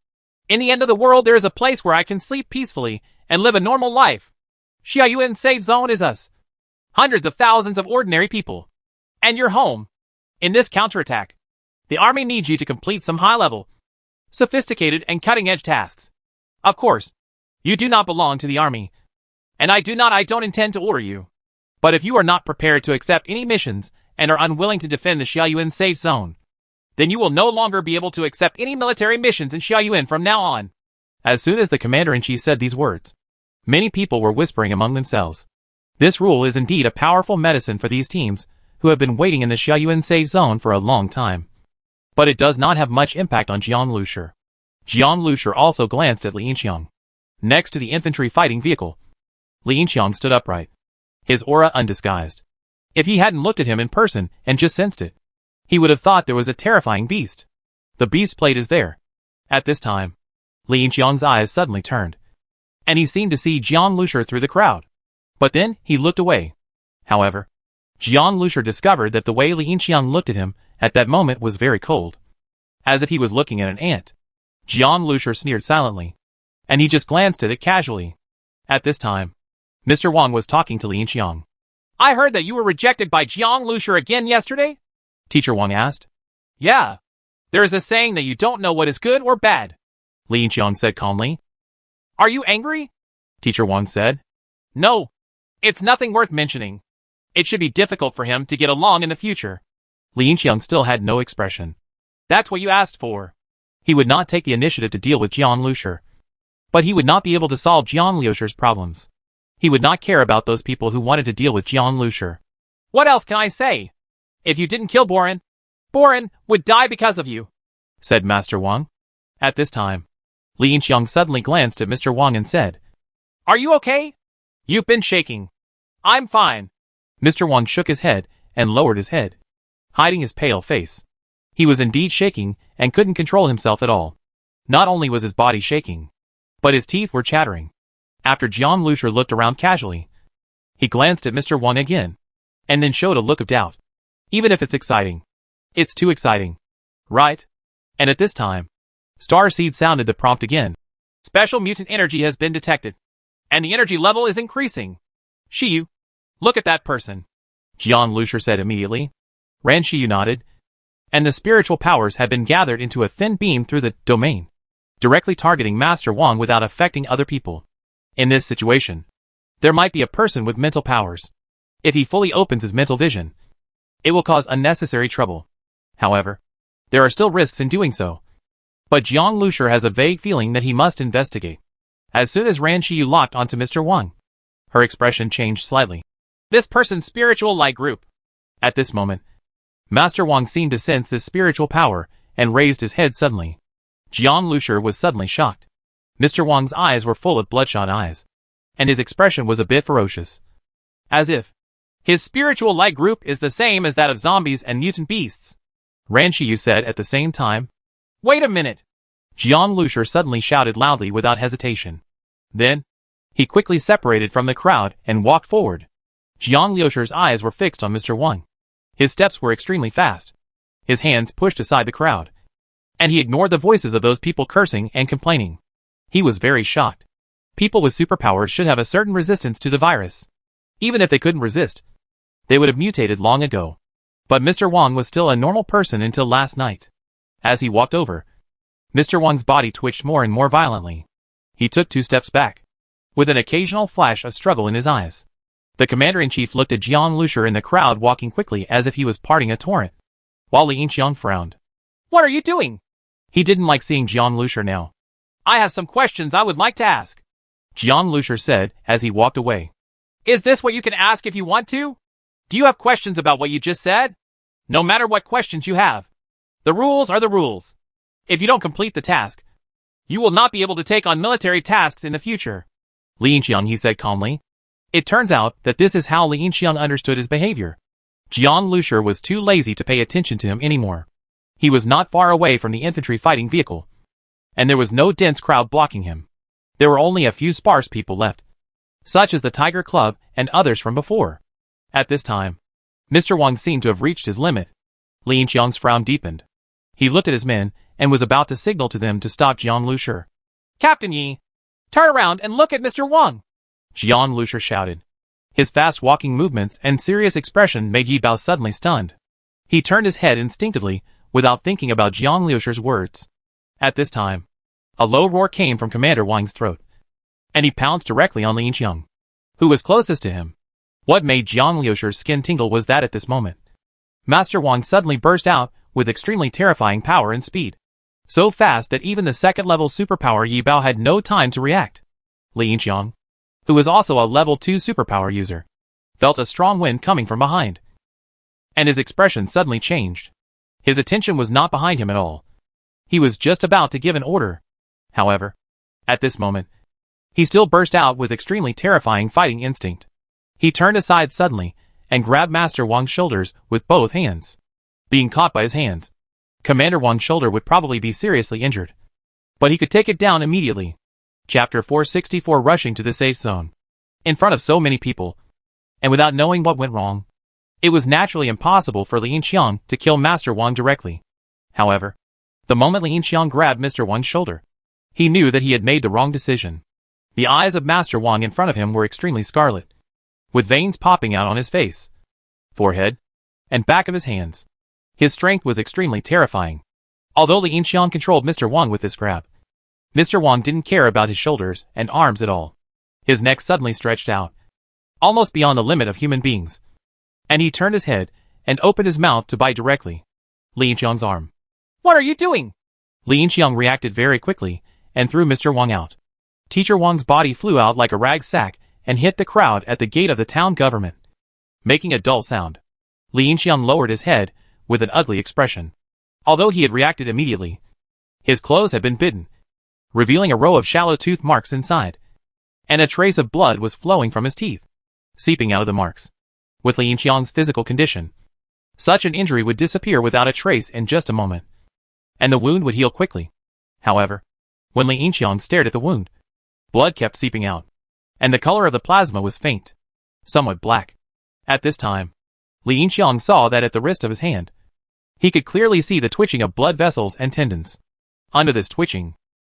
In the end of the world, there is a place where I can sleep peacefully and live a normal life. Xiaoyuan safe zone is us. Hundreds of thousands of ordinary people. And your home. In this counterattack, the army needs you to complete some high-level, sophisticated and cutting-edge tasks. Of course, you do not belong to the army, and I don't intend to order you. But if you are not prepared to accept any missions and are unwilling to defend the Xiaoyuan safe zone, then you will no longer be able to accept any military missions in Xiaoyuan from now on. As soon as the commander-in-chief said these words, many people were whispering among themselves. This rule is indeed a powerful medicine for these teams who have been waiting in the Xiaoyuan safe zone for a long time. But it does not have much impact on Jian Lushur. Jian Lushur also glanced at Li Yinxiang. Next to the infantry fighting vehicle, Li Yinxiang stood upright, his aura undisguised. If he hadn't looked at him in person and just sensed it, he would have thought there was a terrifying beast. The beast plate is there. At this time, Li Yinxiang's eyes suddenly turned, and he seemed to see Jian Lushur through the crowd. But then he looked away. However, Jian Lushur discovered that the way Li Yinxiang looked at him at that moment was very cold, as if he was looking at an ant. Jian Lushur sneered silently, and he just glanced at it casually. At this time, Mr. Wang was talking to Li Yinxiang. I heard that you were rejected by Jian Lushur again yesterday? Teacher Wang asked. Yeah. There is a saying that you don't know what is good or bad, Li Yinxiang said calmly. Are you angry? Teacher Wang said. No. It's nothing worth mentioning. It should be difficult for him to get along in the future. Li Yinxiang still had no expression. That's what you asked for. He would not take the initiative to deal with Jian Lushur. But he would not be able to solve Jian Lushur's problems. He would not care about those people who wanted to deal with Jian Lushur. What else can I say? If you didn't kill Boren, Boren would die because of you, said Master Wang. At this time, Li Yinxiang suddenly glanced at Mr. Wang and said, Are you okay? You've been shaking. I'm fine. Mr. Wang shook his head and lowered his head, hiding his pale face. He was indeed shaking and couldn't control himself at all. Not only was his body shaking, but his teeth were chattering. After Jian Lushur looked around casually, he glanced at Mr. Wang again, and then showed a look of doubt. Even if it's exciting, it's too exciting, right? And at this time, Starseed sounded the prompt again. Special mutant energy has been detected, and the energy level is increasing. Shiyu, look at that person, Jian Lushur said immediately. Ran Shiyu nodded, and the spiritual powers had been gathered into a thin beam through the domain, directly targeting Master Wang without affecting other people. In this situation, there might be a person with mental powers. If he fully opens his mental vision, it will cause unnecessary trouble. However, there are still risks in doing so. But Jiang Lushur has a vague feeling that he must investigate. As soon as Ran Shiyu locked onto Mr. Wang, her expression changed slightly. This person's spiritual light group. At this moment, Master Wang seemed to sense this spiritual power and raised his head suddenly. Jiang Lushur was suddenly shocked. Mr. Wang's eyes were full of bloodshot eyes, and his expression was a bit ferocious. As if his spiritual light group is the same as that of zombies and mutant beasts, Ran Shiyu said at the same time. Wait a minute! Jian Lushur suddenly shouted loudly without hesitation. Then, he quickly separated from the crowd and walked forward. Jian Lushur's eyes were fixed on Mr. Wang. His steps were extremely fast. His hands pushed aside the crowd, and he ignored the voices of those people cursing and complaining. He was very shocked. People with superpowers should have a certain resistance to the virus. Even if they couldn't resist, they would have mutated long ago. But Mr. Wang was still a normal person until last night. As he walked over, Mr. Wang's body twitched more and more violently. He took 2 steps back, with an occasional flash of struggle in his eyes. The commander-in-chief looked at Jian Lushur in the crowd walking quickly as if he was parting a torrent, while Li Yinxiang frowned. What are you doing? He didn't like seeing Jian Lushur now. I have some questions I would like to ask, Jian Lushur said as he walked away. Is this what you can ask if you want to? Do you have questions about what you just said? No matter what questions you have, the rules are the rules. If you don't complete the task, you will not be able to take on military tasks in the future. Li Yinxiang, he said calmly. It turns out that this is how Li Yinxiang understood his behavior. Jian Lushur was too lazy to pay attention to him anymore. He was not far away from the infantry fighting vehicle, and there was no dense crowd blocking him. There were only a few sparse people left, such as the Tiger Club and others from before. At this time, Mr. Wang seemed to have reached his limit. Li Yinxiang's frown deepened. He looked at his men and was about to signal to them to stop Jian Lushur. Captain Yi, turn around and look at Mr. Wang, Jian Lushur shouted. His fast walking movements and serious expression made Yi Bao suddenly stunned. He turned his head instinctively without thinking about Jian Lushur's words. At this time, a low roar came from Commander Wang's throat, and he pounced directly on Li Yinxiang, who was closest to him. What made Jian Lushur's skin tingle was that at this moment, Master Wang suddenly burst out with extremely terrifying power and speed. So fast that even the second-level superpower Yi Bao had no time to react. Li Yinxiang, who was also a level 2 superpower user, felt a strong wind coming from behind, and his expression suddenly changed. His attention was not behind him at all. He was just about to give an order. However, at this moment, he still burst out with extremely terrifying fighting instinct. He turned aside suddenly and grabbed Master Wang's shoulders with both hands. Being caught by his hands, Commander Wang's shoulder would probably be seriously injured, but he could take it down immediately. Chapter 464, rushing to the safe zone. In front of so many people, and without knowing what went wrong, it was naturally impossible for Li Yinxiang to kill Master Wang directly. However, the moment Li Yinxiang grabbed Mr. Wang's shoulder, he knew that he had made the wrong decision. The eyes of Master Wang in front of him were extremely scarlet, with veins popping out on his face, forehead, and back of his hands. His strength was extremely terrifying. Although Li Yinxiang controlled Mr. Wang with this grab, Mr. Wang didn't care about his shoulders and arms at all. His neck suddenly stretched out, almost beyond the limit of human beings, and he turned his head and opened his mouth to bite directly Li Yinxiang's arm. What are you doing? Li Yinxiang reacted very quickly and threw Mr. Wang out. Teacher Wang's body flew out like a rag sack and hit the crowd at the gate of the town government, making a dull sound. Li Yinxiang lowered his head with an ugly expression. Although he had reacted immediately, his clothes had been bitten, revealing a row of shallow tooth marks inside, and a trace of blood was flowing from his teeth. seeping out of the marks. With Li Yinxiang's physical condition, such an injury would disappear without a trace in just a moment, and the wound would heal quickly. However, when Li Yinxiang stared at the wound, blood kept seeping out, and the color of the plasma was faint, somewhat black. At this time, Li Yinxiang saw that at the wrist of his hand, he could clearly see the twitching of blood vessels and tendons. Under this twitching,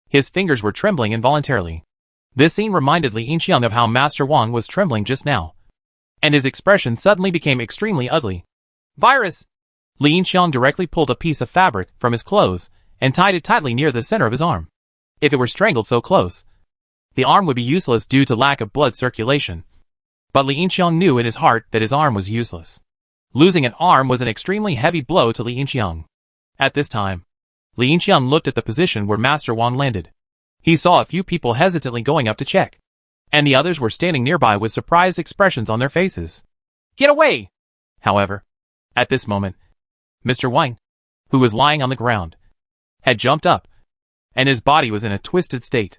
his fingers were trembling involuntarily. This scene reminded Li Yinxiang of how Master Wang was trembling just now, and his expression suddenly became extremely ugly. Virus! Li Yinxiang directly pulled a piece of fabric from his clothes and tied it tightly near the center of his arm. If it were strangled so close, the arm would be useless due to lack of blood circulation. But Li Yinxiang knew in his heart that his arm was useless. Losing an arm was an extremely heavy blow to Li Yinxiang. At this time, Li Yinxiang looked at the position where Master Wang landed. He saw a few people hesitantly going up to check, and the others were standing nearby with surprised expressions on their faces. Get away! However, at this moment, Mr. Wang, who was lying on the ground, had jumped up, and his body was in a twisted state.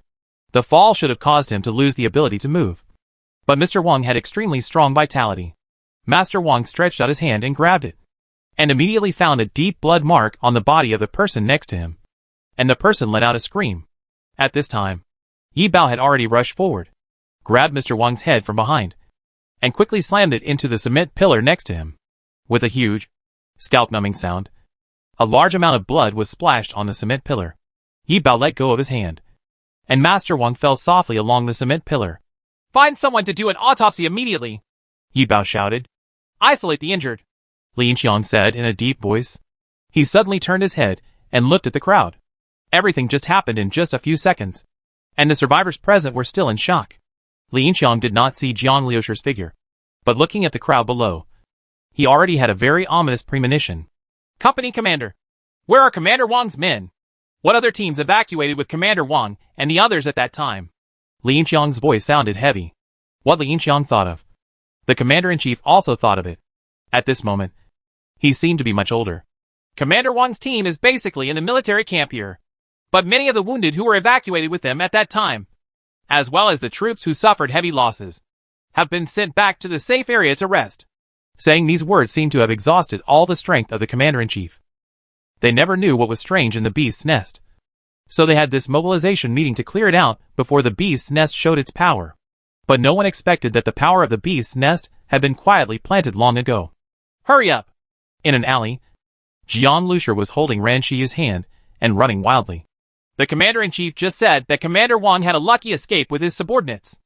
The fall should have caused him to lose the ability to move. But Mr. Wang had extremely strong vitality. Master Wang stretched out his hand and grabbed it, and immediately found a deep blood mark on the body of the person next to him. And the person let out a scream. At this time, Yi Bao had already rushed forward, grabbed Mr. Wang's head from behind, and quickly slammed it into the cement pillar next to him. With a huge, scalp-numbing sound, a large amount of blood was splashed on the cement pillar. Yi Bao let go of his hand, and Master Wang fell softly along the cement pillar. Find someone to do an autopsy immediately! Yi Bao shouted. Isolate the injured, Li Yinxiang said in a deep voice. He suddenly turned his head and looked at the crowd. Everything just happened in just a few seconds, and the survivors present were still in shock. Li Yinxiang did not see Jiang Liusher's figure, but looking at the crowd below, he already had a very ominous premonition. Company Commander! Where are Commander Wang's men? What other teams evacuated with Commander Wang and the others at that time? Li Yinxiang's voice sounded heavy. What Li Yinxiang thought of, the Commander-in-Chief also thought of it. At this moment, he seemed to be much older. Commander Wang's team is basically in the military camp here, but many of the wounded who were evacuated with them at that time, as well as the troops who suffered heavy losses, have been sent back to the safe area to rest. Saying these words seemed to have exhausted all the strength of the Commander-in-Chief. They never knew what was strange in the beast's nest, so they had this mobilization meeting to clear it out before the beast's nest showed its power. But no one expected that the power of the beast's nest had been quietly planted long ago. Hurry up! In an alley, Jiang Lusher was holding Ran Shiyu's hand and running wildly. The Commander-in-Chief just said that Commander Wang had a lucky escape with his subordinates.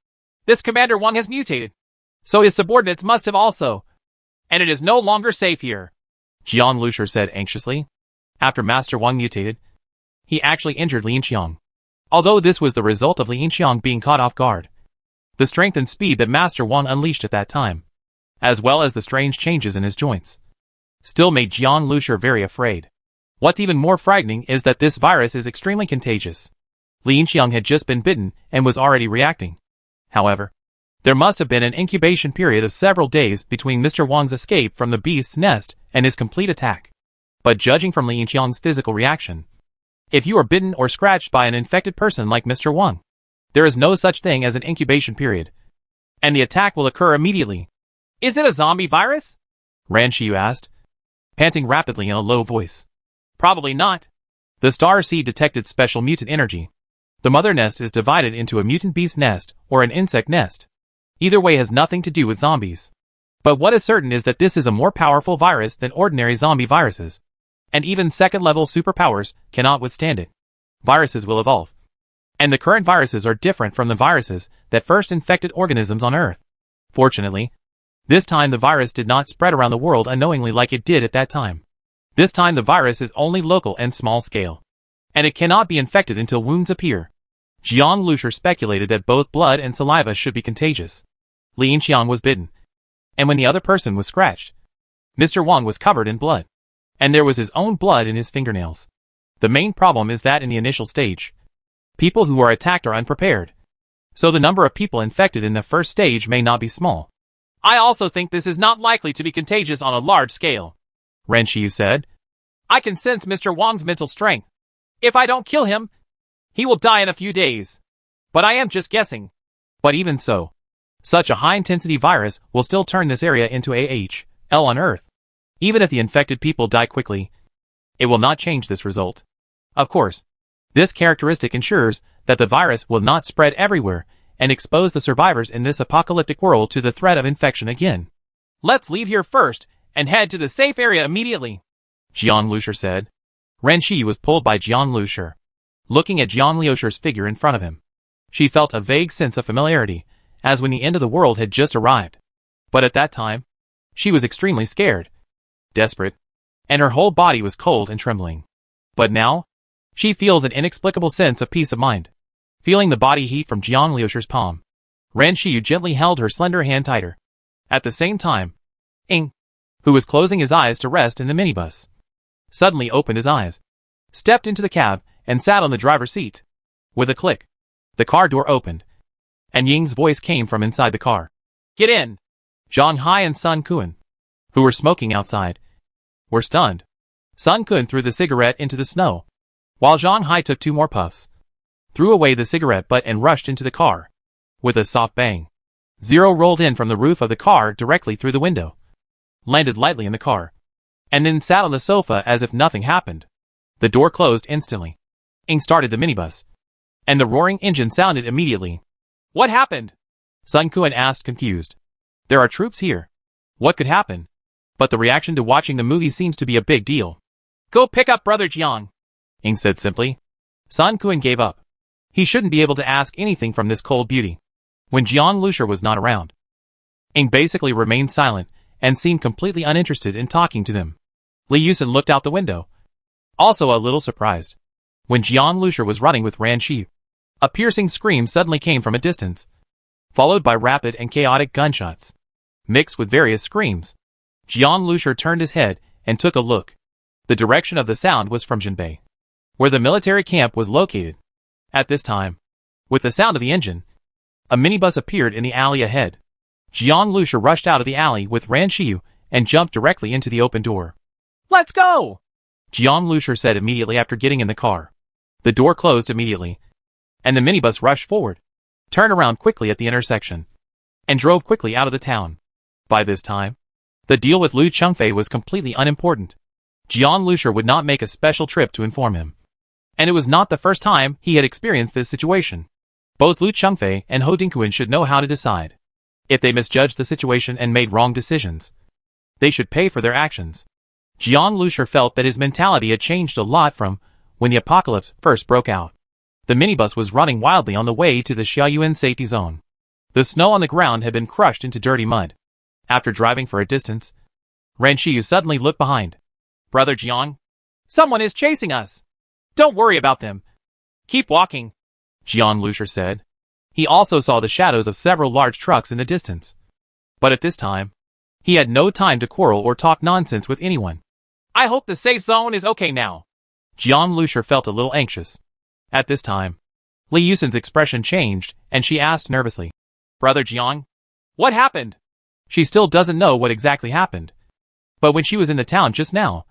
This Commander Wang has mutated, so his subordinates must have also, and it is no longer safe here, Jiang Lusher said anxiously. After Master Wang mutated, he actually injured Li Yinxiang. Although this was the result of Li Yinxiang being caught off guard, the strength and speed that Master Wang unleashed at that time, as well as the strange changes in his joints, still made Jiang Lusher very afraid. What's even more frightening is that this virus is extremely contagious. Li Yinxiang had just been bitten and was already reacting. However, there must have been an incubation period of several days between Mr. Wang's escape from the beast's nest and his complete attack. But judging from Li Yinxiang's physical reaction, if you are bitten or scratched by an infected person like Mr. Wang, there is no such thing as an incubation period, and the attack will occur immediately. Is it a zombie virus? Ran Shiyu asked, panting rapidly in a low voice. Probably not. The star seed detected special mutant energy. The mother nest is divided into a mutant beast nest or an insect nest. Either way has nothing to do with zombies. But what is certain is that this is a more powerful virus than ordinary zombie viruses, and even second-level superpowers cannot withstand it. Viruses will evolve, and the current viruses are different from the viruses that first infected organisms on Earth. Fortunately, this time the virus did not spread around the world unknowingly like it did at that time. This time the virus is only local and small scale, and it cannot be infected until wounds appear. Jiang Lusher speculated that both blood and saliva should be contagious. Li Yinxiang was bitten, and when the other person was scratched, Mr. Wang was covered in blood, and there was his own blood in his fingernails. The main problem is that in the initial stage, people who are attacked are unprepared, so the number of people infected in the first stage may not be small. I also think this is not likely to be contagious on a large scale, Ran Shiyu said. I can sense Mr. Wang's mental strength. If I don't kill him, he will die in a few days. But I am just guessing. But even so, Such a high-intensity virus will still turn this area into AHL on Earth. Even if the infected people die quickly, it will not change this result. Of course, this characteristic ensures that the virus will not spread everywhere and expose the survivors in this apocalyptic world to the threat of infection again. Let's leave here first and head to the safe area immediately, Jian Lucier said. Ren Shi was pulled by Jian Lucier. Looking at Jian Lucier's figure in front of him, she felt a vague sense of familiarity, as when the end of the world had just arrived. But at that time, she was extremely scared, desperate, and her whole body was cold and trembling. But now, she feels an inexplicable sense of peace of mind. Feeling the body heat from Jian Lucier's palm, Ren Shi gently held her slender hand tighter. At the same time, Ing, who was closing his eyes to rest in the minibus, suddenly opened his eyes, stepped into the cab, and sat on the driver's seat. With a click, the car door opened, and Ying's voice came from inside the car. Get in! Zhang Hai and Sun Kun, who were smoking outside, were stunned. Sun Kun threw the cigarette into the snow, while Zhang Hai took 2 more puffs, threw away the cigarette butt and rushed into the car. With a soft bang, Zero rolled in from the roof of the car directly through the window, landed lightly in the car, and then sat on the sofa as if nothing happened. The door closed instantly. Ing started the minibus, and the roaring engine sounded immediately. What happened? Sun Kun asked, confused. There are troops here. What could happen? But the reaction to watching the movie seems to be a big deal. Go pick up Brother Jiang, Ing said simply. Sun Kun gave up. He shouldn't be able to ask anything from this cold beauty. When Jian Lucier was not around, Ing basically remained silent and seemed completely uninterested in talking to them. Li Yusen looked out the window, also a little surprised. When Jian Lucier was running with Ran Shi, a piercing scream suddenly came from a distance, followed by rapid and chaotic gunshots, mixed with various screams. Jian Lucier turned his head and took a look. The direction of the sound was from Jinbei, where the military camp was located. At this time, with the sound of the engine, a minibus appeared in the alley ahead. Jian Lucier rushed out of the alley with Ran Shiyu and jumped directly into the open door. Let's go! Jian Lucier said immediately after getting in the car. The door closed immediately, and the minibus rushed forward, turned around quickly at the intersection, and drove quickly out of the town. By this time, the deal with Lu Chengfei was completely unimportant. Jian Lucier would not make a special trip to inform him. And it was not the first time he had experienced this situation. Both Lu Chengfei and Ho Dingquan should know how to decide. If they misjudged the situation and made wrong decisions, they should pay for their actions. Jian Lucier felt that his mentality had changed a lot from when the apocalypse first broke out. The minibus was running wildly on the way to the Xiaoyuan safety zone. The snow on the ground had been crushed into dirty mud. After driving for a distance, Ran Shiyu suddenly looked behind. Brother Jiang, someone is chasing us. Don't worry about them. Keep walking, Jian Lucier said. He also saw the shadows of several large trucks in the distance. But at this time, he had no time to quarrel or talk nonsense with anyone. I hope the safe zone is okay now. Jian Lucier felt a little anxious. At this time, Li Yusen's expression changed, and she asked nervously, Brother Jiang, what happened? She still doesn't know what exactly happened. But when she was in the town just now,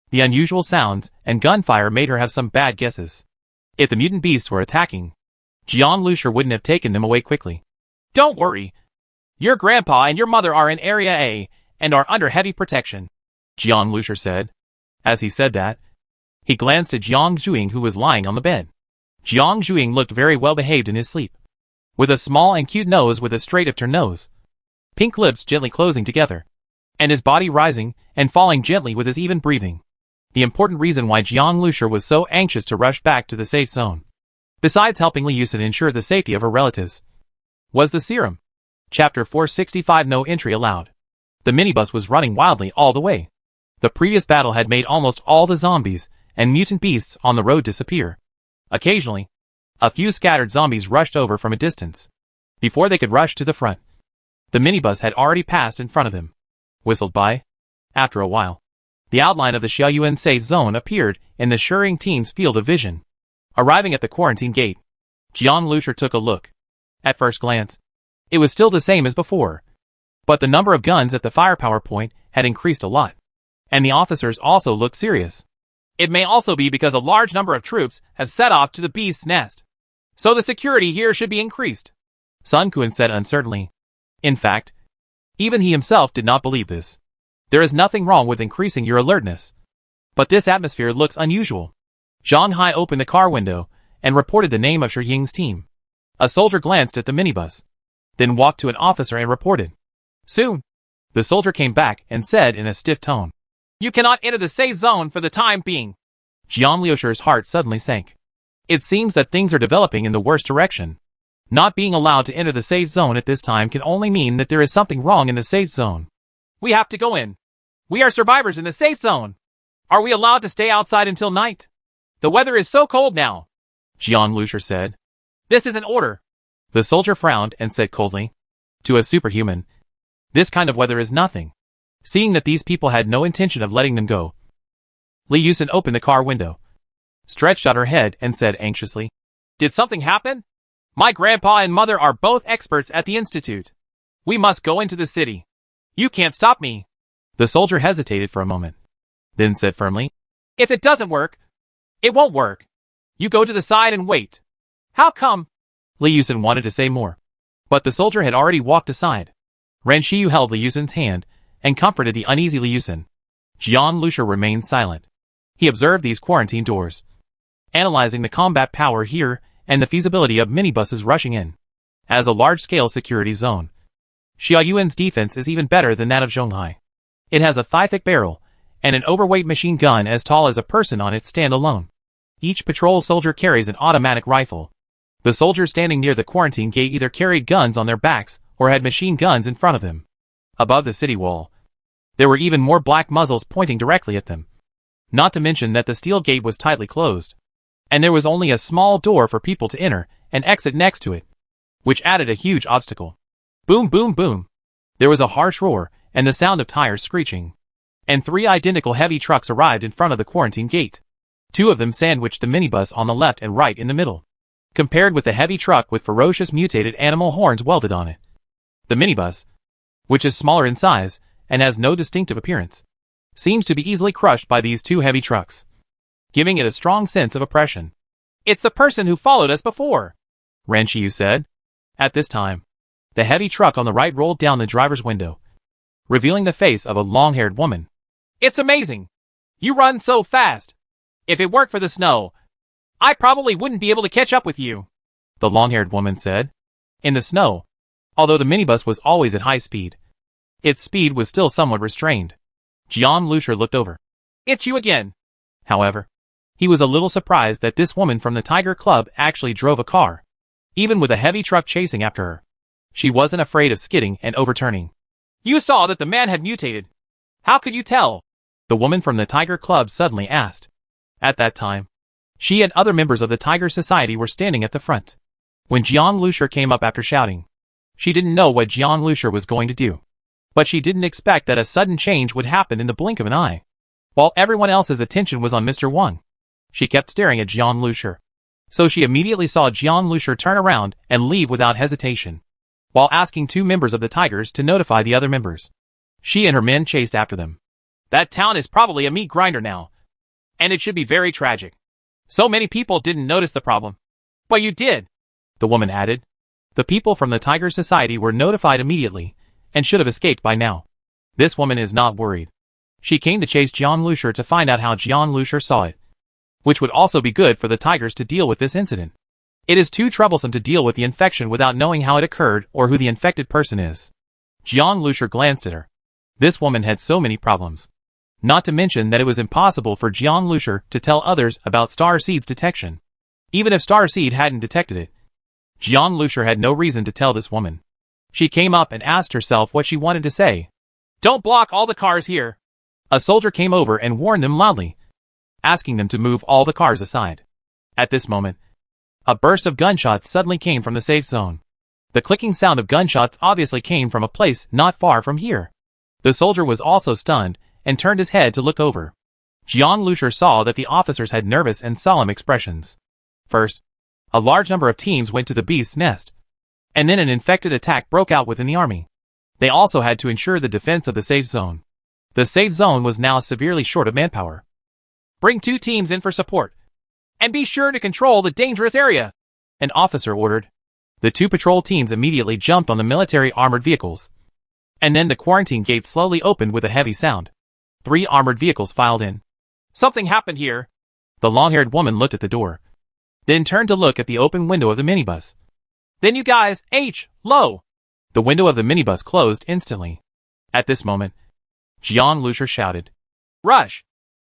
the unusual sounds and gunfire made her have some bad guesses. If the mutant beasts were attacking, Jian Lucier wouldn't have taken them away quickly. Don't worry. Your grandpa and your mother are in Area A and are under heavy protection, Jian Lucier said. As he said that, he glanced at Jiang Zhuing, who was lying on the bed. Jiang Zhuing looked very well behaved in his sleep, with a small and cute nose with a straight upturned nose, pink lips gently closing together, and his body rising and falling gently with his even breathing. The important reason why Jian Lucier was so anxious to rush back to the safe zone, besides helping Li Yusen ensure the safety of her relatives, was the serum. Chapter 465. No entry allowed. The minibus was running wildly all the way. The previous battle had made almost all the zombies and mutant beasts on the road disappear. Occasionally, a few scattered zombies rushed over from a distance. Before they could rush to the front, the minibus had already passed in front of them. Whistled by. After a while, the outline of the Xiaoyuan safe zone appeared in the Shering team's field of vision. Arriving at the quarantine gate, Jian Lucier took a look. At first glance, it was still the same as before, but the number of guns at the firepower point had increased a lot, and the officers also looked serious. It may also be because a large number of troops have set off to the beast's nest, so the security here should be increased, Sun Kun said uncertainly. In fact, even he himself did not believe this. There is nothing wrong with increasing your alertness. But this atmosphere looks unusual. Zhang Hai opened the car window and reported the name of Shi Ying's team. A soldier glanced at the minibus, then walked to an officer and reported. Soon, the soldier came back and said in a stiff tone, "You cannot enter the safe zone for the time being." Jian Liusher's heart suddenly sank. It seems that things are developing in the worst direction. Not being allowed to enter the safe zone at this time can only mean that there is something wrong in the safe zone. "We have to go in. We are survivors in the safe zone. Are we allowed to stay outside until night? The weather is so cold now," Jian Liusher said. "This is an order." The soldier frowned and said coldly, "To a superhuman, this kind of weather is nothing." Seeing that these people had no intention of letting them go, Li Yusen opened the car window, stretched out her head and said anxiously, "Did something happen? My grandpa and mother are both experts at the institute. We must go into the city. You can't stop me." The soldier hesitated for a moment, then said firmly, "If it doesn't work, it won't work. You go to the side and wait." "How come?" Li Yusen wanted to say more, but the soldier had already walked aside. Ren Xiyu held Li Yusen's hand and comforted the uneasy Li Yusen. Jian Liusher remained silent. He observed these quarantine doors, analyzing the combat power here and the feasibility of minibuses rushing in. As a large-scale security zone, Xiaoyuan's defense is even better than that of Zhonghai. It has a thigh-thick barrel and an overweight machine gun as tall as a person on its stand alone. Each patrol soldier carries an automatic rifle. The soldiers standing near the quarantine gate either carried guns on their backs or had machine guns in front of them. Above the city wall, there were even more black muzzles pointing directly at them. Not to mention that the steel gate was tightly closed, and there was only a small door for people to enter and exit next to it, which added a huge obstacle. Boom, boom, boom. There was a harsh roar and the sound of tires screeching, and 3 identical heavy trucks arrived in front of the quarantine gate. 2 of them sandwiched the minibus on the left and right in the middle, compared with the heavy truck with ferocious mutated animal horns welded on it. The minibus, which is smaller in size and has no distinctive appearance, seems to be easily crushed by these 2 heavy trucks, giving it a strong sense of oppression. "It's the person who followed us before," Ren Xiyu said. At this time, the heavy truck on the right rolled down the driver's window, revealing the face of a long-haired woman. "It's amazing. You run so fast. If it weren't for the snow, I probably wouldn't be able to catch up with you," the long-haired woman said. In the snow, although the minibus was always at high speed, its speed was still somewhat restrained. Jian Liusher looked over. "It's you again." However, he was a little surprised that this woman from the Tiger Club actually drove a car, even with a heavy truck chasing after her. She wasn't afraid of skidding and overturning. "You saw that the man had mutated. How could you tell?" the woman from the Tiger Club suddenly asked. At that time, she and other members of the Tiger Society were standing at the front. When Jian Liusher came up after shouting, she didn't know what Jian Liusher was going to do, but she didn't expect that a sudden change would happen in the blink of an eye. While everyone else's attention was on Mr. Wang, she kept staring at Jian Liusher. So she immediately saw Jian Liusher turn around and leave without hesitation, while asking 2 members of the Tigers to notify the other members. She and her men chased after them. "That town is probably a meat grinder now, and it should be very tragic. So many people didn't notice the problem. But you did," the woman added. The people from the Tiger Society were notified immediately, and should have escaped by now. This woman is not worried. She came to chase Jian Liusher to find out how Jian Liusher saw it, which would also be good for the Tigers to deal with this incident. It is too troublesome to deal with the infection without knowing how it occurred or who the infected person is. Jian Liusher glanced at her. This woman had so many problems. Not to mention that it was impossible for Jian Liusher to tell others about Starseed's detection. Even if Starseed hadn't detected it, Jian Liusher had no reason to tell this woman. She came up and asked herself what she wanted to say. "Don't block all the cars here." A soldier came over and warned them loudly, asking them to move all the cars aside. At this moment, a burst of gunshots suddenly came from the safe zone. The clicking sound of gunshots obviously came from a place not far from here. The soldier was also stunned and turned his head to look over. Jian Liusher saw that the officers had nervous and solemn expressions. First, a large number of teams went to the beast's nest, and then an infected attack broke out within the army. They also had to ensure the defense of the safe zone. The safe zone was now severely short of manpower. "Bring 2 teams in for support, and be sure to control the dangerous area," an officer ordered. The two patrol teams immediately jumped on the military armored vehicles. And then the quarantine gate slowly opened with a heavy sound. 3 armored vehicles filed in. Something happened here. The long-haired woman looked at the door, then turned to look at the open window of the minibus. Then you guys, low. The window of the minibus closed instantly. At this moment, Jian Lucia shouted, Rush!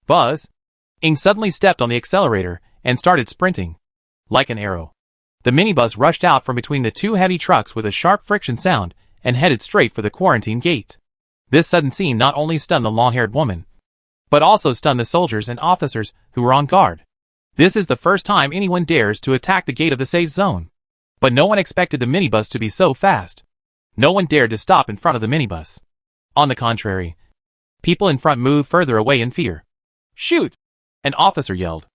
Buzz! Ing suddenly stepped on the accelerator and started sprinting. Like an arrow, the minibus rushed out from between the 2 heavy trucks with a sharp friction sound and headed straight for the quarantine gate. This sudden scene not only stunned the long-haired woman, but also stunned the soldiers and officers who were on guard. This is the first time anyone dares to attack the gate of the safe zone. But no one expected the minibus to be so fast. No one dared to stop in front of the minibus. On the contrary, people in front moved further away in fear. Shoot! An officer yelled.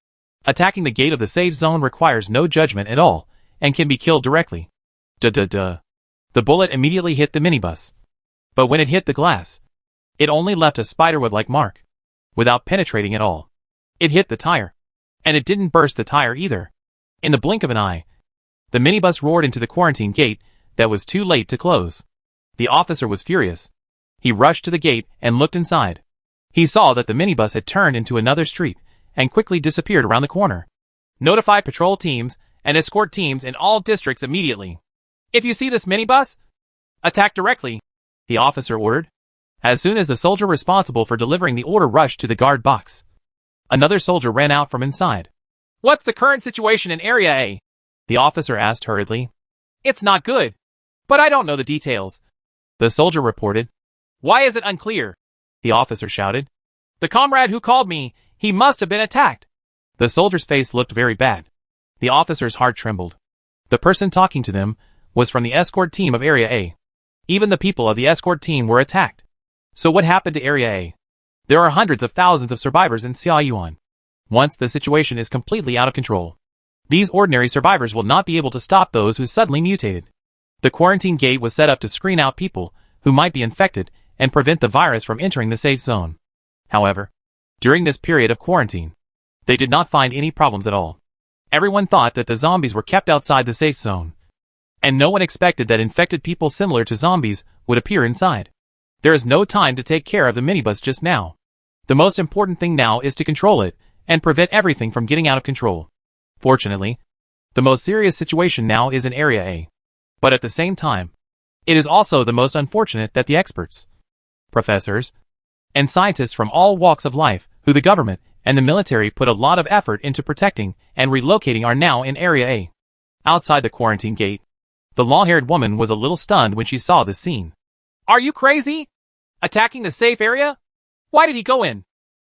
Attacking the gate of the safe zone requires no judgment at all, and can be killed directly. Duh. The bullet immediately hit the minibus. But when it hit the glass, it only left a spiderweb-like mark, without penetrating at all. It hit the tire. And it didn't burst the tire either. In the blink of an eye, the minibus roared into the quarantine gate that was too late to close. The officer was furious. He rushed to the gate and looked inside. He saw that the minibus had turned into another street and quickly disappeared around the corner. Notify patrol teams and escort teams in all districts immediately. If you see this minibus, attack directly, the officer ordered. As soon as the soldier responsible for delivering the order rushed to the guard box, another soldier ran out from inside. What's the current situation in Area A? The officer asked hurriedly. It's not good. But I don't know the details, the soldier reported. Why is it unclear? The officer shouted. The comrade who called me, he must have been attacked. The soldier's face looked very bad. The officer's heart trembled. The person talking to them was from the escort team of Area A. Even the people of the escort team were attacked. So what happened to Area A? There are hundreds of thousands of survivors in Xiaoyuan. Once the situation is completely out of control, these ordinary survivors will not be able to stop those who suddenly mutated. The quarantine gate was set up to screen out people who might be infected and prevent the virus from entering the safe zone. However, during this period of quarantine, they did not find any problems at all. Everyone thought that the zombies were kept outside the safe zone. And no one expected that infected people similar to zombies would appear inside. There is no time to take care of the minibus just now. The most important thing now is to control it and prevent everything from getting out of control. Fortunately, the most serious situation now is in Area A. But at the same time, it is also the most unfortunate that the experts, professors, and scientists from all walks of life, who the government and the military put a lot of effort into protecting and relocating, are now in Area A. Outside the quarantine gate, the long-haired woman was a little stunned when she saw the scene. Are you crazy? Attacking the safe area? Why did he go in?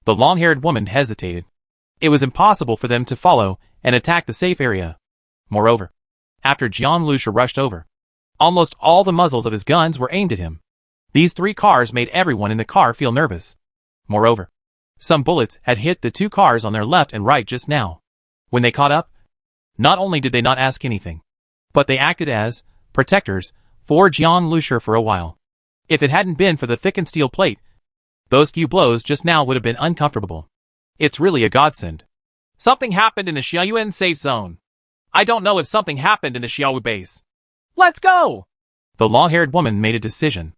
The long-haired woman hesitated. It was impossible for them to follow and attack the safe area. Moreover, after Jian Lucia rushed over, almost all the muzzles of his guns were aimed at him. These 3 cars made everyone in the car feel nervous. Moreover, some bullets had hit the 2 cars on their left and right just now. When they caught up, not only did they not ask anything, but they acted as protectors for Jian Lucia for a while. If it hadn't been for the thickened steel plate, those few blows just now would have been uncomfortable. It's really a godsend. Something happened in the Xiaoyuan safe zone. I don't know if something happened in the Xiaoyu base. Let's go! The long-haired woman made a decision.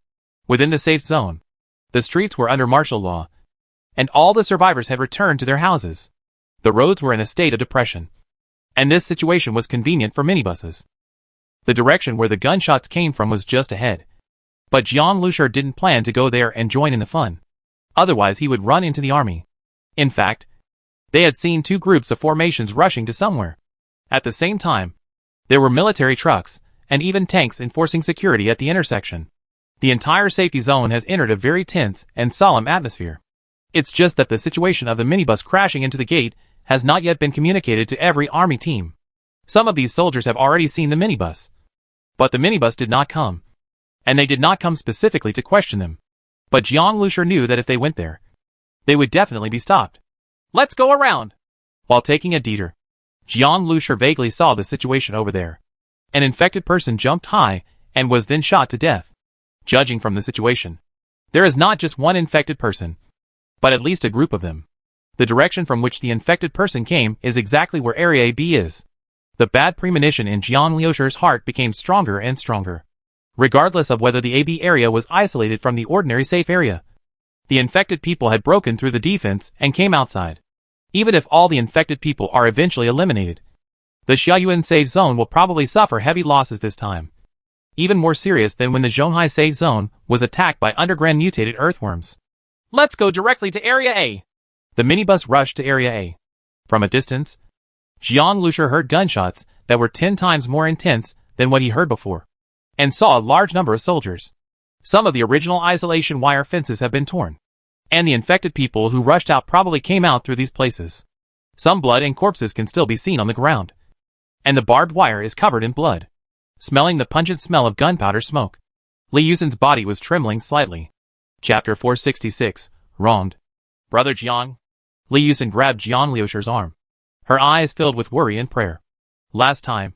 Within the safe zone, the streets were under martial law, and all the survivors had returned to their houses. The roads were in a state of depression, and this situation was convenient for minibuses. The direction where the gunshots came from was just ahead. But Jian Lucia didn't plan to go there and join in the fun. Otherwise he would run into the army. In fact, they had seen 2 groups of formations rushing to somewhere. At the same time, there were military trucks and even tanks enforcing security at the intersection. The entire safety zone has entered a very tense and solemn atmosphere. It's just that the situation of the minibus crashing into the gate has not yet been communicated to every army team. Some of these soldiers have already seen the minibus. But the minibus did not come. And they did not come specifically to question them. But Jian Lucia knew that if they went there, they would definitely be stopped. Let's go around. While taking a detour, Jian Lucia vaguely saw the situation over there. An infected person jumped high and was then shot to death. Judging from the situation, there is not just one infected person, but at least a group of them. The direction from which the infected person came is exactly where Area B is. The bad premonition in Jian Liusher's heart became stronger and stronger. Regardless of whether the AB area was isolated from the ordinary safe area, the infected people had broken through the defense and came outside. Even if all the infected people are eventually eliminated, the Xiaoyuan safe zone will probably suffer heavy losses this time. Even more serious than when the Zhonghai safe zone was attacked by underground mutated earthworms. Let's go directly to Area A. The minibus rushed to Area A. From a distance, Jian Lusher heard gunshots that were 10 times more intense than what he heard before, and saw a large number of soldiers. Some of the original isolation wire fences have been torn, and the infected people who rushed out probably came out through these places. Some blood and corpses can still be seen on the ground, and the barbed wire is covered in blood. Smelling the pungent smell of gunpowder smoke, Li Yusin's body was trembling slightly. Chapter 466, Wronged. Brother Jiang. Li Yusin grabbed Jian Liusher's arm. Her eyes filled with worry and prayer. Last time,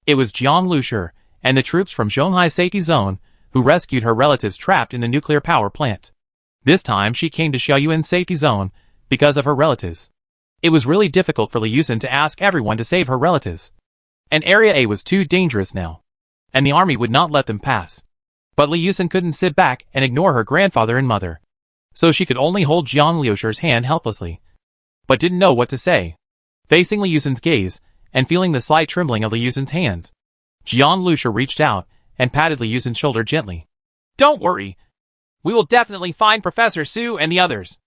it was Jian Lusher and the troops from Zhonghai Safety Zone who rescued her relatives trapped in the nuclear power plant. This time she came to Xiaoyuan Safety Zone because of her relatives. It was really difficult for Li Yusin to ask everyone to save her relatives. And Area A was too dangerous now, and the army would not let them pass. But Li Yusin couldn't sit back and ignore her grandfather and mother, so she could only hold Jian Liusher's hand helplessly, but didn't know what to say. Facing Li Yusin's gaze, and feeling the slight trembling of Li Yusin's hands, Jian Lusher reached out and patted Li Yusin's shoulder gently. Don't worry. We will definitely find Professor Su and the others,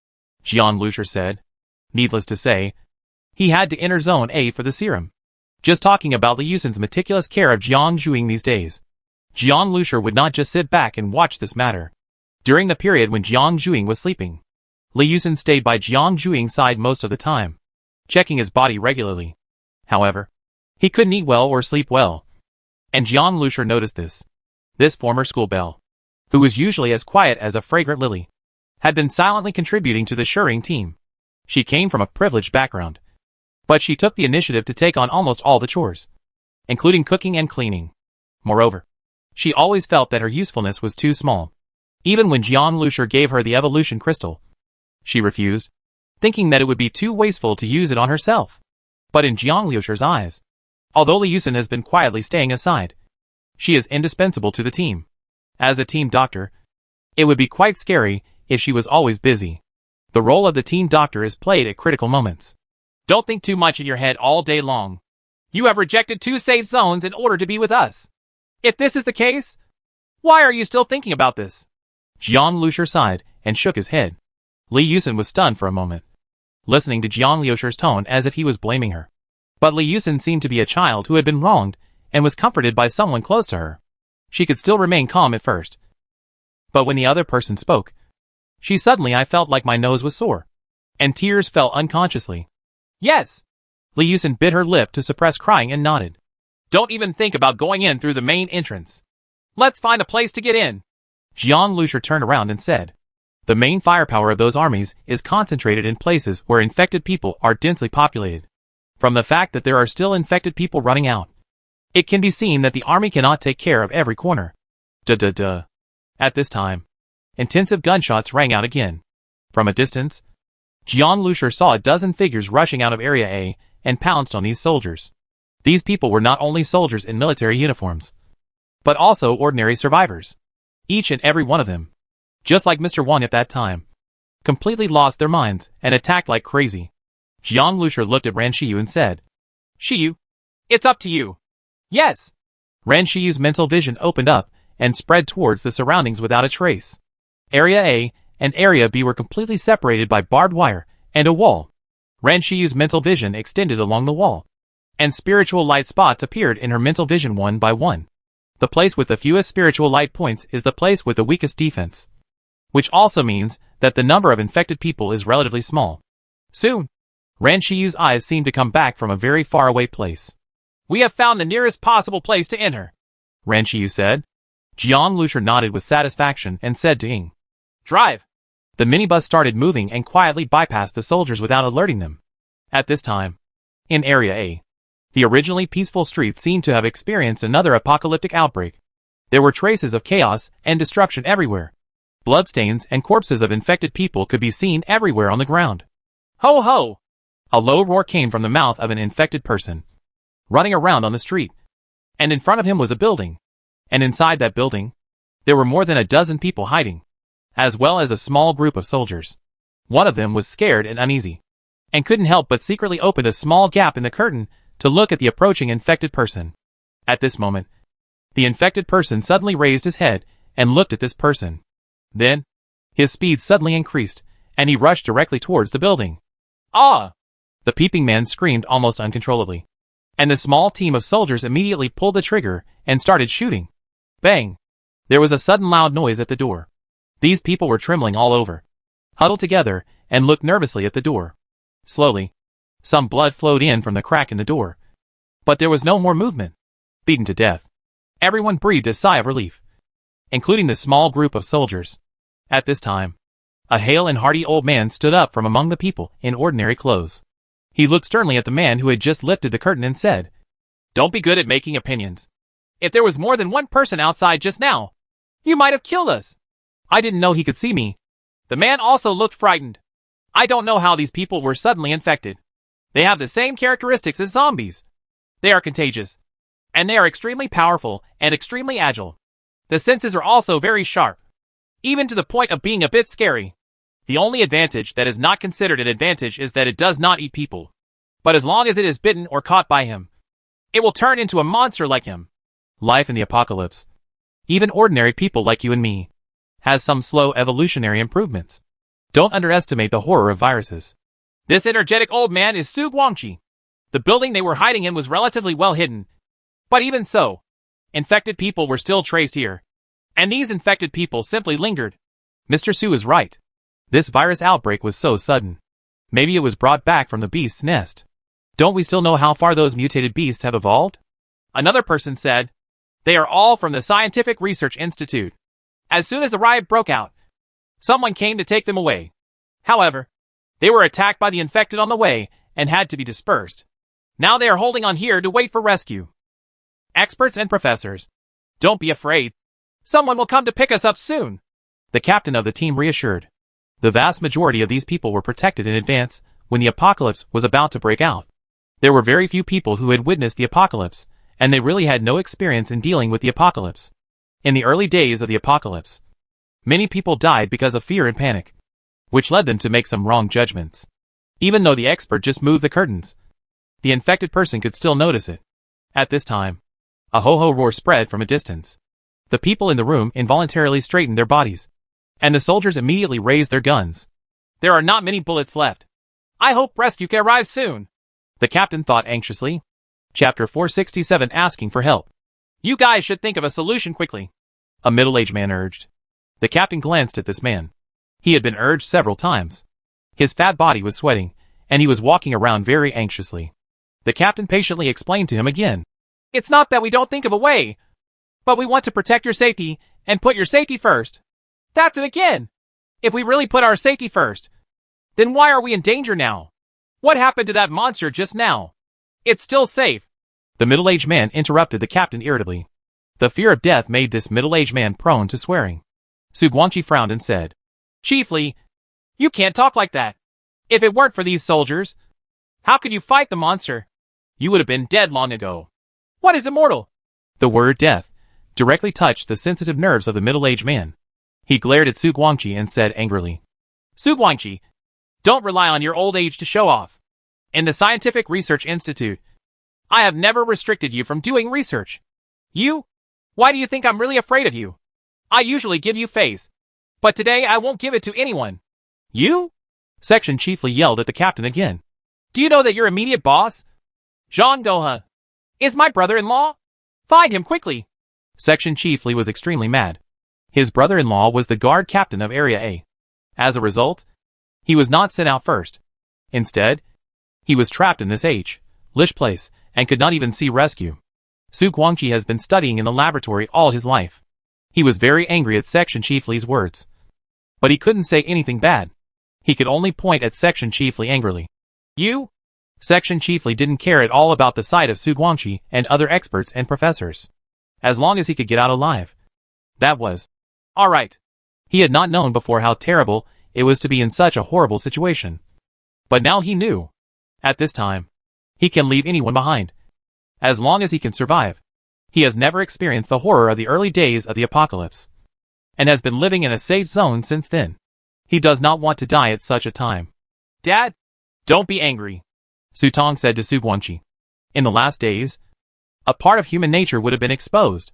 Jian Lusher said. Needless to say, he had to enter Zone A for the serum. Just talking about Li Yusin's meticulous care of Jiang Zhuing these days, Jian Lusher would not just sit back and watch this matter. During the period when Jiang Zhuing was sleeping, Li Yusin stayed by Jiang Zhuing's side most of the time, checking his body regularly. However, he couldn't eat well or sleep well, and Jian Lusher noticed this. This former schoolbelle, who was usually as quiet as a fragrant lily, had been silently contributing to the Shering team. She came from a privileged background, but she took the initiative to take on almost all the chores, including cooking and cleaning. Moreover, she always felt that her usefulness was too small. Even when Jian Lusher gave her the evolution crystal, she refused, thinking that it would be too wasteful to use it on herself. But in Jian Lusher's eyes, although Li Yusin has been quietly staying aside, she is indispensable to the team. As a team doctor, it would be quite scary if she was always busy. The role of the team doctor is played at critical moments. Don't think too much in your head all day long. You have rejected 2 safe zones in order to be with us. If this is the case, why are you still thinking about this? Jian Lusher sighed and shook his head. Li Yusin was stunned for a moment, listening to Jian Lusher's tone as if he was blaming her. But Li Yusin seemed to be a child who had been wronged and was comforted by someone close to her. She could still remain calm at first, but when the other person spoke, I felt like my nose was sore, and tears fell unconsciously. Yes. Li Yusin bit her lip to suppress crying and nodded. Don't even think about going in through the main entrance. Let's find a place to get in. Jian Lusher turned around and said, the main firepower of those armies is concentrated in places where infected people are densely populated. From the fact that there are still infected people running out, it can be seen that the army cannot take care of every corner. Duh. At this time, intensive gunshots rang out again. From a distance, Jian Lusher saw a dozen figures rushing out of Area A and pounced on these soldiers. These people were not only soldiers in military uniforms, but also ordinary survivors. Each and every one of them, just like Mr. Wang at that time, completely lost their minds and attacked like crazy. Jian Lusher looked at Ran Shiyu and said, Shiyu, it's up to you. Yes. Ran Shiyu's mental vision opened up and spread towards the surroundings without a trace. Area A and Area B were completely separated by barbed wire and a wall. Ran Shiyu's mental vision extended along the wall, and spiritual light spots appeared in her mental vision one by one. The place with the fewest spiritual light points is the place with the weakest defense, which also means that the number of infected people is relatively small. Soon, Ran Shiyu's eyes seemed to come back from a very faraway place. We have found the nearest possible place to enter, Ran Shiyu said. Jian Lusher nodded with satisfaction and said to Ying, Drive. The minibus started moving and quietly bypassed the soldiers without alerting them. At this time, in Area A, the originally peaceful streets seemed to have experienced another apocalyptic outbreak. There were traces of chaos and destruction everywhere. Bloodstains and corpses of infected people could be seen everywhere on the ground. Ho ho! A low roar came from the mouth of an infected person. running around on the street. And in front of him was a building. And inside that building, there were more than a dozen people hiding, as well as a small group of soldiers. One of them was scared and uneasy, and couldn't help but secretly open a small gap in the curtain to look at the approaching infected person. At this moment, the infected person suddenly raised his head and looked at this person. Then, his speed suddenly increased, and he rushed directly towards the building. Ah! The peeping man screamed almost uncontrollably, and the small team of soldiers immediately pulled the trigger and started shooting. Bang! There was a sudden loud noise at the door. These people were trembling all over, huddled together, and looked nervously at the door. Slowly, some blood flowed in from the crack in the door, but there was no more movement. Beaten to death, everyone breathed a sigh of relief, including the small group of soldiers. At this time, a hale and hearty old man stood up from among the people in ordinary clothes. He looked sternly at the man who had just lifted the curtain and said, "Don't be good at making opinions. If there was more than one person outside just now, you might have killed us." "I didn't know he could see me." The man also looked frightened. "I don't know how these people were suddenly infected. They have the same characteristics as zombies. They are contagious, and they are extremely powerful and extremely agile. The senses are also very sharp, even to the point of being a bit scary. The only advantage that is not considered an advantage is that it does not eat people. But as long as it is bitten or caught by him, it will turn into a monster like him." Life in the apocalypse, even ordinary people like you and me, has some slow evolutionary improvements. Don't underestimate the horror of viruses. This energetic old man is Su Guangqi. The building they were hiding in was relatively well hidden. But even so, infected people were still traced here. And these infected people simply lingered. Mr. Su is right. This virus outbreak was so sudden. Maybe it was brought back from the beast's nest. Don't we still know how far those mutated beasts have evolved? Another person said, "They are all from the Scientific Research Institute. As soon as the riot broke out, someone came to take them away. However, they were attacked by the infected on the way and had to be dispersed. Now they are holding on here to wait for rescue. Experts and professors, don't be afraid. Someone will come to pick us up soon," the captain of the team reassured. The vast majority of these people were protected in advance when the apocalypse was about to break out. There were very few people who had witnessed the apocalypse, and they really had no experience in dealing with the apocalypse. In the early days of the apocalypse, many people died because of fear and panic, which led them to make some wrong judgments. Even though the expert just moved the curtains, the infected person could still notice it. At this time, a ho-ho roar spread from a distance. The people in the room involuntarily straightened their bodies, and the soldiers immediately raised their guns. "There are not many bullets left. I hope rescue can arrive soon," the captain thought anxiously. Chapter 467, Asking for Help. "You guys should think of a solution quickly," a middle-aged man urged. The captain glanced at this man. He had been urged several times. His fat body was sweating, and he was walking around very anxiously. The captain patiently explained to him again. "It's not that we don't think of a way, but we want to protect your safety and put your safety first. That's it again. If we really put our safety first, then why are we in danger now? What happened to that monster just now? It's still safe." The middle-aged man interrupted the captain irritably. The fear of death made this middle-aged man prone to swearing. Su Guangqi frowned and said, "Chief Li, you can't talk like that. If it weren't for these soldiers, how could you fight the monster? You would have been dead long ago. What is immortal?" The word death directly touched the sensitive nerves of the middle-aged man. He glared at Su Guangqi and said angrily, "Su Guangqi, don't rely on your old age to show off. In the Scientific Research Institute, I have never restricted you from doing research. Why do you think I'm really afraid of you? I usually give you face, but today I won't give it to anyone." "You?" Section Chief Li yelled at the captain again. "Do you know that your immediate boss, Zhang Doha, is my brother-in-law? Find him quickly." Section Chief Li was extremely mad. His brother-in-law was the guard captain of Area A. As a result, he was not sent out first. Instead, he was trapped in this Lish place and could not even see rescue. Su Guangqi has been studying in the laboratory all his life. He was very angry at Section Chief Li's words. But he couldn't say anything bad. He could only point at Section Chief Li angrily. "You?" Section Chief Li didn't care at all about the sight of Su Guangqi and other experts and professors. As long as he could get out alive. That was all right. He had not known before how terrible it was to be in such a horrible situation. But now he knew. At this time, he can leave anyone behind. As long as he can survive. He has never experienced the horror of the early days of the apocalypse, and has been living in a safe zone since then. He does not want to die at such a time. Dad, don't be angry, Sutong said to Sugwonchi. In the last days, a part of human nature would have been exposed.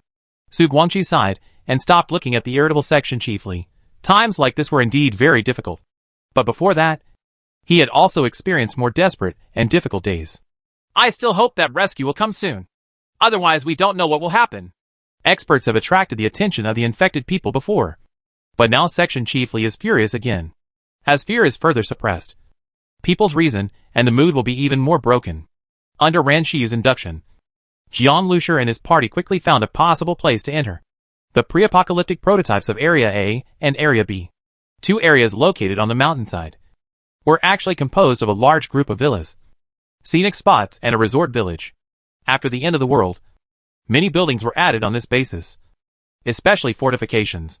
Sugwonchi sighed and stopped looking at the irritable section chiefly. Times like this were indeed very difficult. But before that, he had also experienced more desperate and difficult days. I still hope that rescue will come soon. Otherwise, we don't know what will happen. Experts have attracted the attention of the infected people before. But now Section Chiefly is furious again. As fear is further suppressed, people's reason and the mood will be even more broken. Under Ran Shi's induction, Jian Lucier and his party quickly found a possible place to enter. The pre-apocalyptic prototypes of Area A and Area B, 2 areas located on the mountainside, were actually composed of a large group of villas, scenic spots, and a resort village. After the end of the world, many buildings were added on this basis, especially fortifications.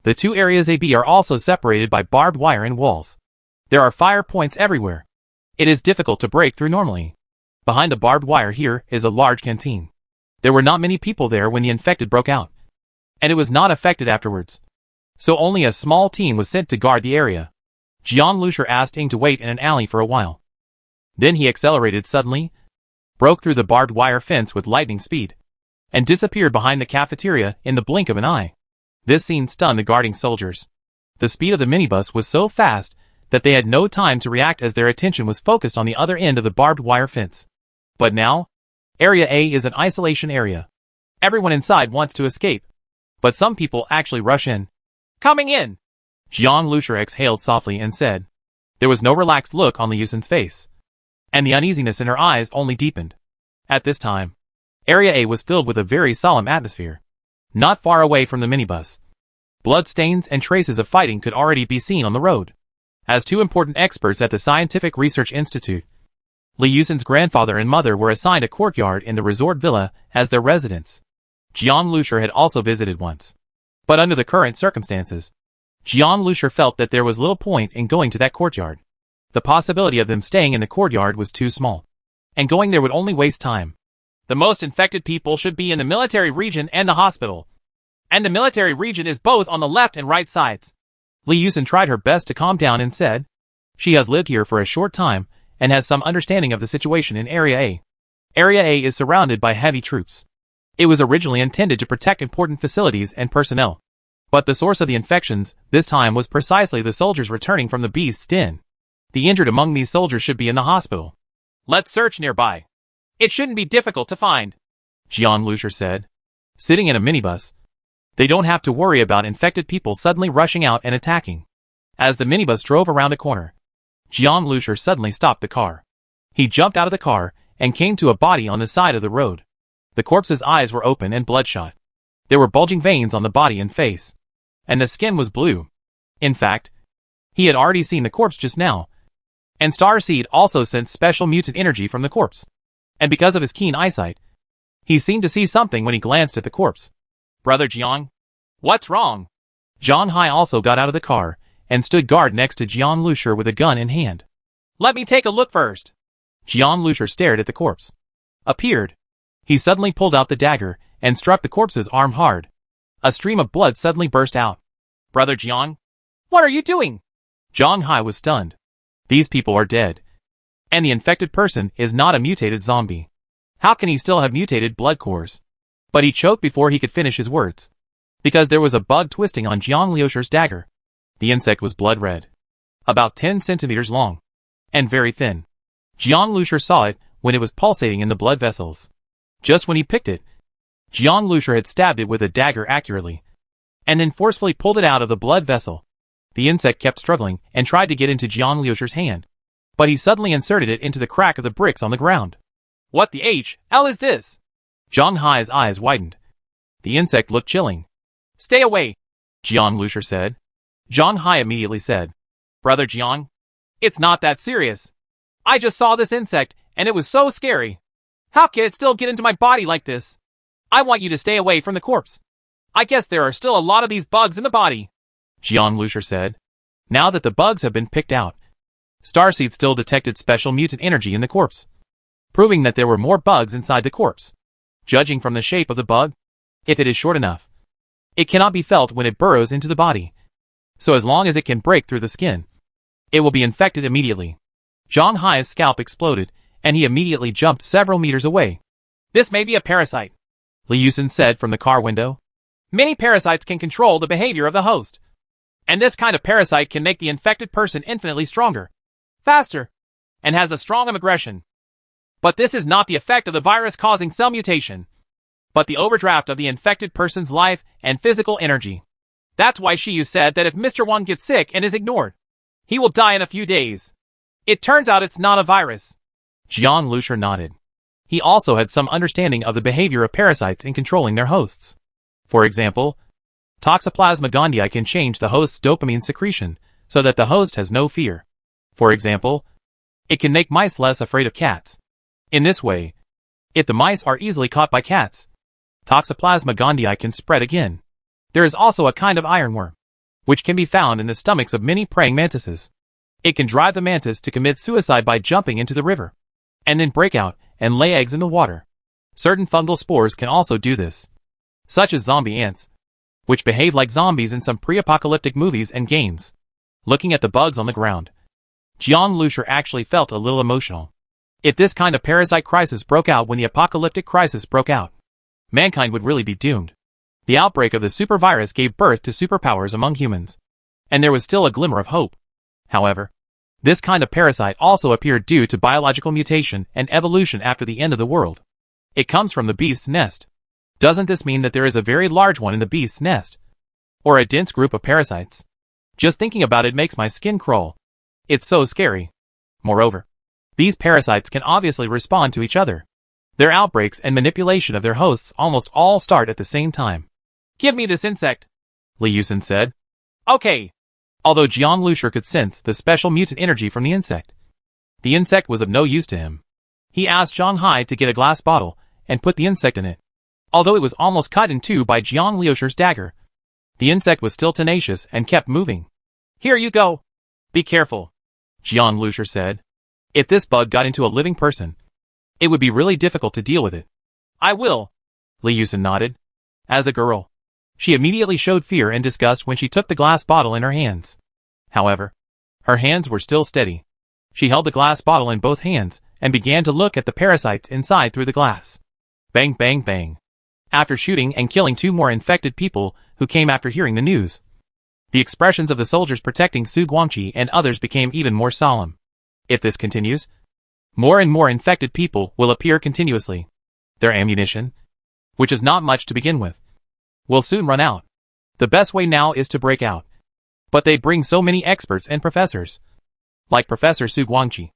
The 2 areas A-B are also separated by barbed wire and walls. There are fire points everywhere. It is difficult to break through normally. Behind the barbed wire here is a large canteen. There were not many people there when the infected broke out, and it was not affected afterwards. So only a small team was sent to guard the area. Jian Lucier asked Ing to wait in an alley for a while. Then he accelerated suddenly, broke through the barbed wire fence with lightning speed, and disappeared behind the cafeteria in the blink of an eye. This scene stunned the guarding soldiers. The speed of the minibus was so fast that they had no time to react as their attention was focused on the other end of the barbed wire fence. But now, Area A is an isolation area. Everyone inside wants to escape, but some people actually rush in. Coming in! Jian Lucier exhaled softly and said. There was no relaxed look on Li Yusen's face, and the uneasiness in her eyes only deepened. At this time, Area A was filled with a very solemn atmosphere. Not far away from the minibus, bloodstains and traces of fighting could already be seen on the road. As 2 important experts at the Scientific Research Institute, Li Yusen's grandfather and mother were assigned a courtyard in the resort villa as their residence. Jian Lucier had also visited once. But under the current circumstances, Jian Lucier felt that there was little point in going to that courtyard. The possibility of them staying in the courtyard was too small, and going there would only waste time. The most infected people should be in the military region and the hospital. And the military region is both on the left and right sides. Li Yusen tried her best to calm down and said, she has lived here for a short time and has some understanding of the situation in Area A. Area A is surrounded by heavy troops. It was originally intended to protect important facilities and personnel. But the source of the infections this time was precisely the soldiers returning from the beast's den. The injured among these soldiers should be in the hospital. Let's search nearby. It shouldn't be difficult to find, Jian Lucier said. Sitting in a minibus, they don't have to worry about infected people suddenly rushing out and attacking. As the minibus drove around a corner, Jian Lucier suddenly stopped the car. He jumped out of the car and came to a body on the side of the road. The corpse's eyes were open and bloodshot. There were bulging veins on the body and face, and the skin was blue. In fact, he had already seen the corpse just now, and Starseed also sent special mutant energy from the corpse. And because of his keen eyesight, he seemed to see something when he glanced at the corpse. Brother Jiang, what's wrong? Zhang Hai also got out of the car and stood guard next to Jian Lucier with a gun in hand. Let me take a look first. Jian Lucier stared at the corpse. Appeared. He suddenly pulled out the dagger and struck the corpse's arm hard. A stream of blood suddenly burst out. Brother Jiang, what are you doing? Zhang Hai was stunned. These people are dead. And the infected person is not a mutated zombie. How can he still have mutated blood cores? But he choked before he could finish his words, because there was a bug twisting on Jiang Lucier's dagger. The insect was blood red, about 10 centimeters long, and very thin. Jiang Lucier saw it when it was pulsating in the blood vessels. Just when he picked it, Jiang Lucier had stabbed it with a dagger accurately, and then forcefully pulled it out of the blood vessel. The insect kept struggling and tried to get into Jiang Lucier's hand, but he suddenly inserted it into the crack of the bricks on the ground. What the hell is this? Zhang Hai's eyes widened. The insect looked chilling. Stay away, Jiang Lucier said. Zhang Hai immediately said, Brother Jiang, it's not that serious. I just saw this insect, and it was so scary. How can it still get into my body like this? I want you to stay away from the corpse. I guess there are still a lot of these bugs in the body, Jiang Lucier said. Now that the bugs have been picked out, Starseed still detected special mutant energy in the corpse. proving that there were more bugs inside the corpse. Judging from the shape of the bug, if it is short enough, it cannot be felt when it burrows into the body. So as long as it can break through the skin, it will be infected immediately. Zhang Hai's scalp exploded, and he immediately jumped several meters away. This may be a parasite, Li Yusin said from the car window. Many parasites can control the behavior of the host. And this kind of parasite can make the infected person infinitely stronger, faster, and has a strong aggression. But this is not the effect of the virus causing cell mutation, but the overdraft of the infected person's life and physical energy. That's why Shiyu said that if Mr. Wang gets sick and is ignored, he will die in a few days. It turns out it's not a virus. Jian Lushur nodded. He also had some understanding of the behavior of parasites in controlling their hosts. For example, Toxoplasma gondii can change the host's dopamine secretion so that the host has no fear. For example, it can make mice less afraid of cats. In this way, if the mice are easily caught by cats, Toxoplasma gondii can spread again. There is also a kind of ironworm, which can be found in the stomachs of many praying mantises. It can drive the mantis to commit suicide by jumping into the river, and then break out and lay eggs in the water. Certain fungal spores can also do this, such as zombie ants, which behave like zombies in some pre-apocalyptic movies and games. Looking at the bugs on the ground, Jian Lushur actually felt a little emotional. If this kind of parasite crisis broke out when the apocalyptic crisis broke out, mankind would really be doomed. The outbreak of the super virus gave birth to superpowers among humans, and there was still a glimmer of hope. However, this kind of parasite also appeared due to biological mutation and evolution after the end of the world. It comes from the beast's nest. Doesn't this mean that there is a very large one in the beast's nest? Or a dense group of parasites? Just thinking about it makes my skin crawl. It's so scary. Moreover, these parasites can obviously respond to each other. Their outbreaks and manipulation of their hosts almost all start at the same time. Give me this insect, Li Yusin said. Okay. Although Jian Lushur could sense the special mutant energy from the insect was of no use to him. He asked Zhang Hai to get a glass bottle and put the insect in it. Although it was almost cut in two by Jian Lushur's dagger, the insect was still tenacious and kept moving. Here you go. Be careful, Jian Lushur said. If this bug got into a living person, it would be really difficult to deal with it. I will, Li Yusin nodded. As a girl, she immediately showed fear and disgust when she took the glass bottle in her hands. However, her hands were still steady. She held the glass bottle in both hands and began to look at the parasites inside through the glass. Bang, bang, bang. After shooting and killing 2 more infected people who came after hearing the news, the expressions of the soldiers protecting Su Guangqi and others became even more solemn. If this continues, more and more infected people will appear continuously. Their ammunition, which is not much to begin with, will soon run out. The best way now is to break out. But they bring so many experts and professors, like Professor Su Guangqi,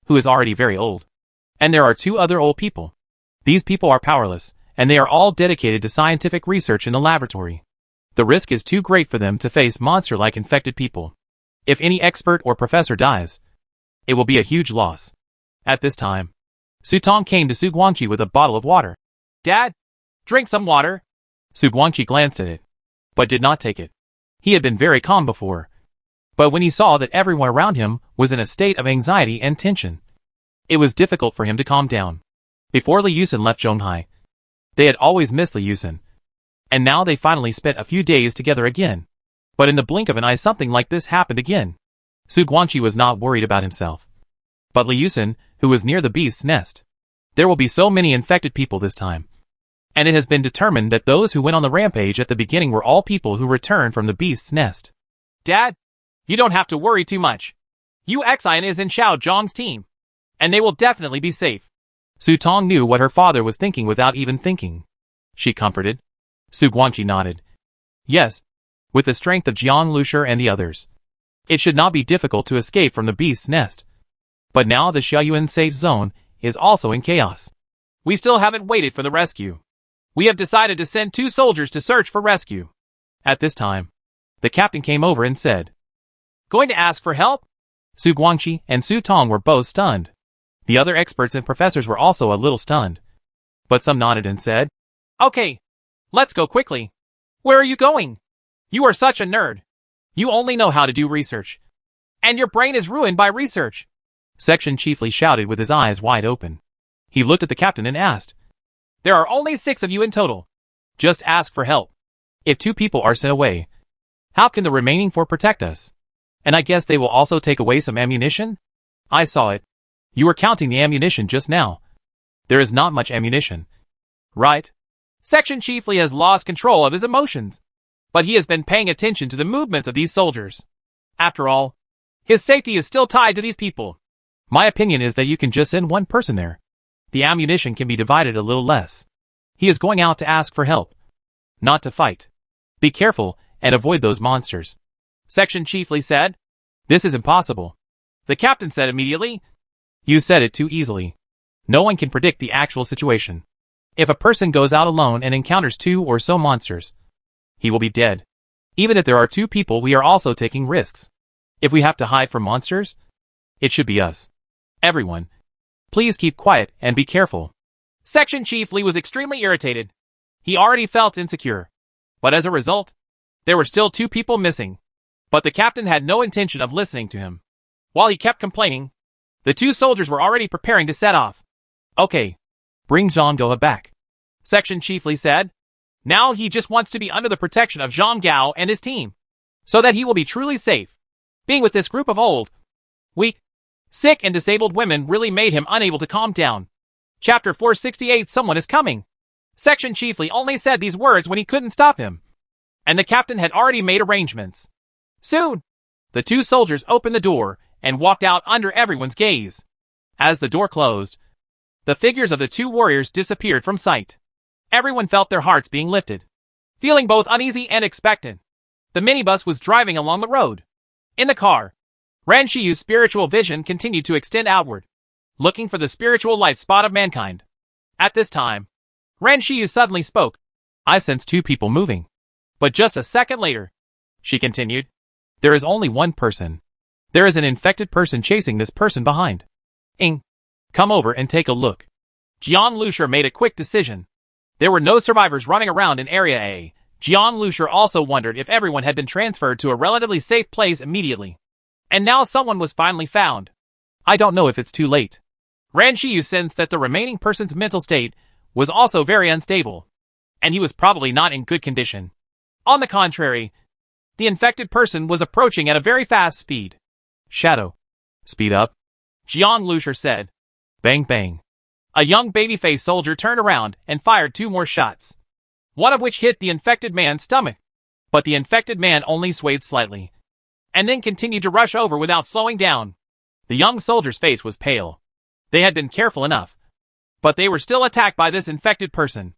who is already very old. And there are 2 other old people. These people are powerless, and they are all dedicated to scientific research in the laboratory. The risk is too great for them to face monster-like infected people. If any expert or professor dies, it will be a huge loss. At this time, Su Tong came to Su Guangqi with a bottle of water. Dad, drink some water. Su Guangqi glanced at it, but did not take it. He had been very calm before, but when he saw that everyone around him was in a state of anxiety and tension, it was difficult for him to calm down. Before Li Yusin left Zhonghai, they had always missed Li Yusin, and now they finally spent a few days together again. But in the blink of an eye something like this happened again. Su Guangqi was not worried about himself, but Li Yusin, who was near the beast's nest. There will be so many infected people this time, and it has been determined that those who went on the rampage at the beginning were all people who returned from the beast's nest. Dad, you don't have to worry too much. Yu Xian is in Xiao Zhang's team, and they will definitely be safe. Su Tong knew what her father was thinking without even thinking. She comforted. Su Guangqi nodded. Yes, with the strength of Jian Lushur and the others, it should not be difficult to escape from the beast's nest. But now the Xiaoyuan safe zone is also in chaos. We still haven't waited for the rescue. We have decided to send 2 soldiers to search for rescue. At this time, the captain came over and said, Going to ask for help? Su Guangqi and Su Tong were both stunned. The other experts and professors were also a little stunned, but some nodded and said, Okay, let's go quickly. Where are you going? You are such a nerd. You only know how to do research. And your brain is ruined by research. Section Chiefly shouted with his eyes wide open. He looked at the captain and asked, There are only 6 of you in total. Just ask for help. if 2 people are sent away, how can the remaining 4 protect us? And I guess they will also take away some ammunition? I saw it. You were counting the ammunition just now. There is not much ammunition. Right. Section Chief Lee has lost control of his emotions, but he has been paying attention to the movements of these soldiers. After all, his safety is still tied to these people. My opinion is that you can just send 1 person there. The ammunition can be divided a little less. He is going out to ask for help, not to fight. Be careful and avoid those monsters. Section Chief Lee said. This is impossible. The captain said immediately. You said it too easily. No one can predict the actual situation. If a person goes out alone and encounters 2 or so monsters, he will be dead. Even if there are 2 people, we are also taking risks. If we have to hide from monsters, it should be us. Everyone, please keep quiet and be careful. Section Chief Lee was extremely irritated. He already felt insecure. But as a result, there were still 2 people missing. But the captain had no intention of listening to him. While he kept complaining, the 2 soldiers were already preparing to set off. Okay, bring Zhang Gao back, Section Chief Lee said. Now he just wants to be under the protection of Zhang Gao and his team, so that he will be truly safe. Being with this group of old, weak, sick and disabled women really made him unable to calm down. Chapter 468 Someone is coming. Section Chief Lee only said these words when he couldn't stop him, and the captain had already made arrangements. Soon, the 2 soldiers opened the door and walked out under everyone's gaze. As the door closed, the figures of the 2 warriors disappeared from sight. Everyone felt their hearts being lifted. Feeling both uneasy and expectant, the minibus was driving along the road. In the car, Ran Shiyu's spiritual vision continued to extend outward, looking for the spiritual light spot of mankind. At this time, Ran Shiyu suddenly spoke. I sense 2 people moving. But just a second later, she continued, there is only 1 person. There is an infected person chasing this person behind. Come over and take a look. Jian Lushur made a quick decision. There were no survivors running around in Area A. Jian Lushur also wondered if everyone had been transferred to a relatively safe place immediately. And now someone was finally found. I don't know if it's too late. Ran Shiyu sensed that the remaining person's mental state was also very unstable, and he was probably not in good condition. On the contrary, the infected person was approaching at a very fast speed. Shadow. Speed up, Jian Lushur said. Bang bang. A young babyface soldier turned around and fired 2 more shots, one of which hit the infected man's stomach. But the infected man only swayed slightly, and then continued to rush over without slowing down. The young soldier's face was pale. They had been careful enough, but they were still attacked by this infected person.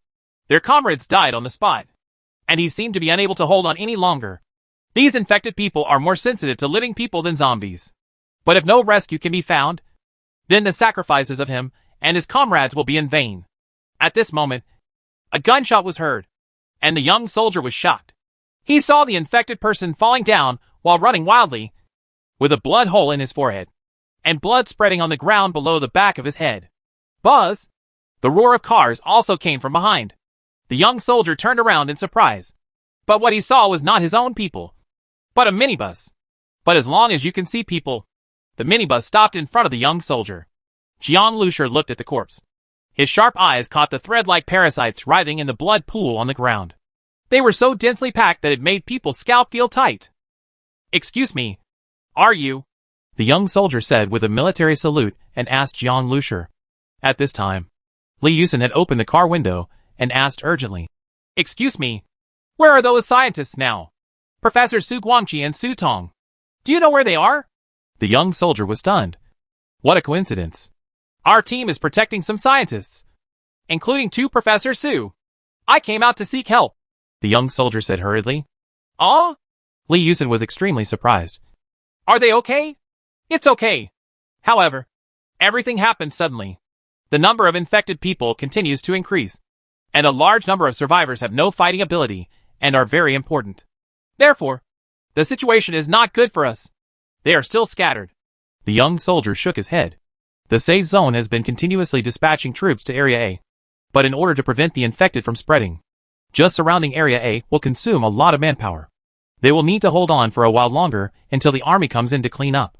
Their comrades died on the spot, and he seemed to be unable to hold on any longer. These infected people are more sensitive to living people than zombies. But if no rescue can be found, then the sacrifices of him and his comrades will be in vain. At this moment, a gunshot was heard, and the young soldier was shocked. He saw the infected person falling down while running wildly, with a blood hole in his forehead, and blood spreading on the ground below the back of his head. Buzz! The roar of cars also came from behind. The young soldier turned around in surprise. But what he saw was not his own people, but a minibus. But as long as you can see people, the minibus stopped in front of the young soldier. Jian Lushur looked at the corpse. His sharp eyes caught the thread-like parasites writhing in the blood pool on the ground. They were so densely packed that it made people's scalp feel tight. Excuse me, are you? The young soldier said with a military salute and asked Jian Lushur. At this time, Li Yusen had opened the car window and asked urgently. Excuse me, where are those scientists now? Professor Su Guangqi and Su Tong. Do you know where they are? The young soldier was stunned. What a coincidence. Our team is protecting some scientists, including 2 Professor Su. I came out to seek help, the young soldier said hurriedly. Oh? Li Yusen was extremely surprised. Are they okay? It's okay. However, everything happened suddenly. The number of infected people continues to increase, and a large number of survivors have no fighting ability and are very important. Therefore, the situation is not good for us. They are still scattered. The young soldier shook his head. The safe zone has been continuously dispatching troops to Area A. But in order to prevent the infected from spreading, just surrounding Area A will consume a lot of manpower. They will need to hold on for a while longer until the army comes in to clean up.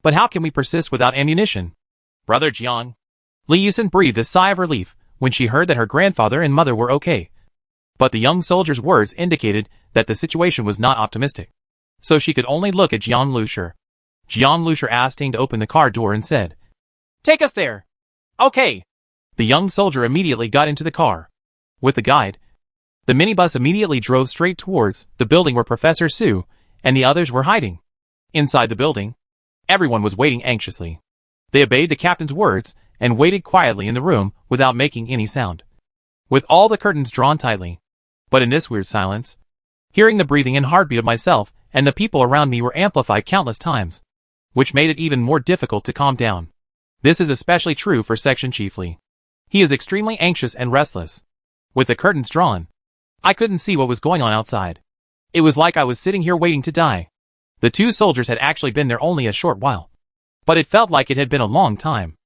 But how can we persist without ammunition? Brother Jiang, Li Yusin breathed a sigh of relief when she heard that her grandfather and mother were okay. But the young soldier's words indicated that the situation was not optimistic. So she could only look at Jian Lushi. Jian Lushi asked Ting to open the car door and said, "Take us there." "Okay." The young soldier immediately got into the car. With the guide, the minibus immediately drove straight towards the building where Professor Su and the others were hiding. Inside the building, everyone was waiting anxiously. They obeyed the captain's words and waited quietly in the room without making any sound, with all the curtains drawn tightly. But in this weird silence, hearing the breathing and heartbeat of myself and the people around me were amplified countless times, which made it even more difficult to calm down. This is especially true for Section Chief Li. He is extremely anxious and restless. With the curtains drawn, I couldn't see what was going on outside. It was like I was sitting here waiting to die. The two soldiers had actually been there only a short while, but it felt like it had been a long time.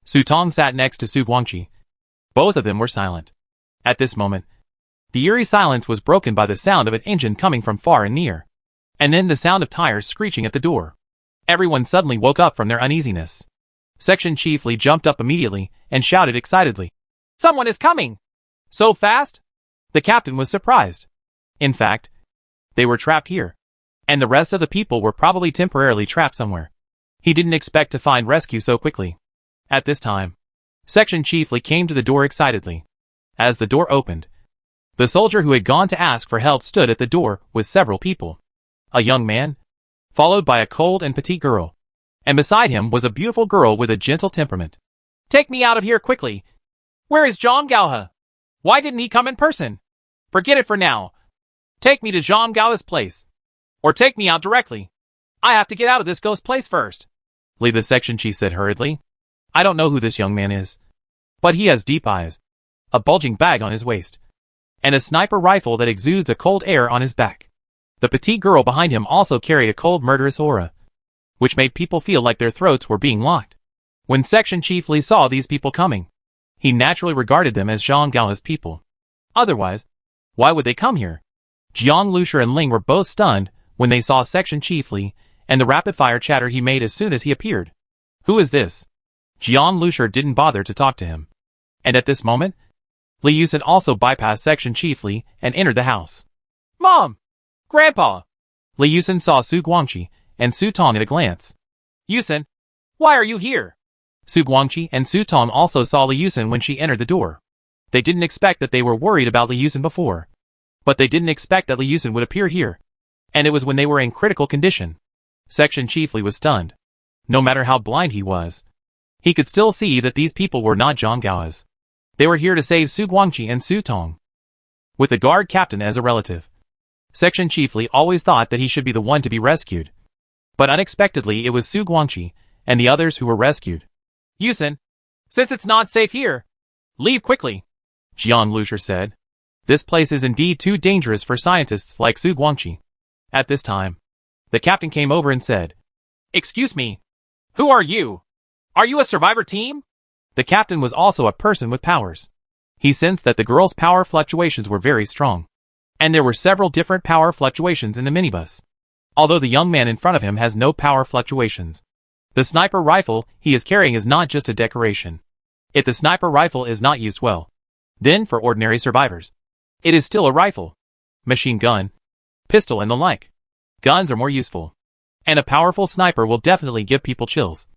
Su Tong sat next to Su Guangqi. Both of them were silent. At this moment, the eerie silence was broken by the sound of an engine coming from far and near, and then the sound of tires screeching at the door. Everyone suddenly woke up from their uneasiness. Section Chief Li jumped up immediately and shouted excitedly, "Someone is coming!" "So fast?" The captain was surprised. In fact, they were trapped here, and the rest of the people were probably temporarily trapped somewhere. He didn't expect to find rescue so quickly. At this time, Section Chief Li came to the door excitedly. As the door opened, the soldier who had gone to ask for help stood at the door with several people. A young man, followed by a cold and petite girl, and beside him was a beautiful girl with a gentle temperament. "Take me out of here quickly. Where is Zhang Gaohe? Why didn't he come in person? Forget it for now. Take me to Zhang Gaohe's place. Or take me out directly. I have to get out of this ghost place first." Li, the section chief, said hurriedly. "I don't know who this young man is, but he has deep eyes, a bulging bag on his waist, and a sniper rifle that exudes a cold air on his back." The petite girl behind him also carried a cold, murderous aura, which made people feel like their throats were being locked. When Section Chief Li saw these people coming, he naturally regarded them as Zhang Gaohe's people. Otherwise, why would they come here? Jiang Lushi and Ling were both stunned when they saw Section Chief Li and the rapid-fire chatter he made as soon as he appeared. "Who is this?" Jiang Lushi didn't bother to talk to him. And at this moment, Li Yusin also bypassed Section Chief Li and entered the house. "Mom! Grandpa!" Li Yusin saw Su Guangqi and Su Tong at a glance. "Yusin, why are you here?" Su Guangqi and Su Tong also saw Li Yusin when she entered the door. They didn't expect that they were worried about Li Yusin before, but they didn't expect that Li Yusin would appear here. And it was when they were in critical condition. Section Chief Li was stunned. No matter how blind he was, he could still see that these people were not Zhang Gaohe's. They were here to save Su Guangqi and Su Tong, with the guard captain as a relative. Section Chief Li always thought that he should be the one to be rescued. But unexpectedly it was Su Guangqi and the others who were rescued. "Yusin, since it's not safe here, leave quickly," Jian Lushi said. This place is indeed too dangerous for scientists like Su Guangqi. At this time, the captain came over and said, "Excuse me, who are you? Are you a survivor team?" The captain was also a person with powers. He sensed that the girl's power fluctuations were very strong, and there were several different power fluctuations in the minibus. Although the young man in front of him has no power fluctuations, the sniper rifle he is carrying is not just a decoration. If the sniper rifle is not used well, then for ordinary survivors, it is still a rifle, machine gun, pistol and the like. Guns are more useful, and a powerful sniper will definitely give people chills,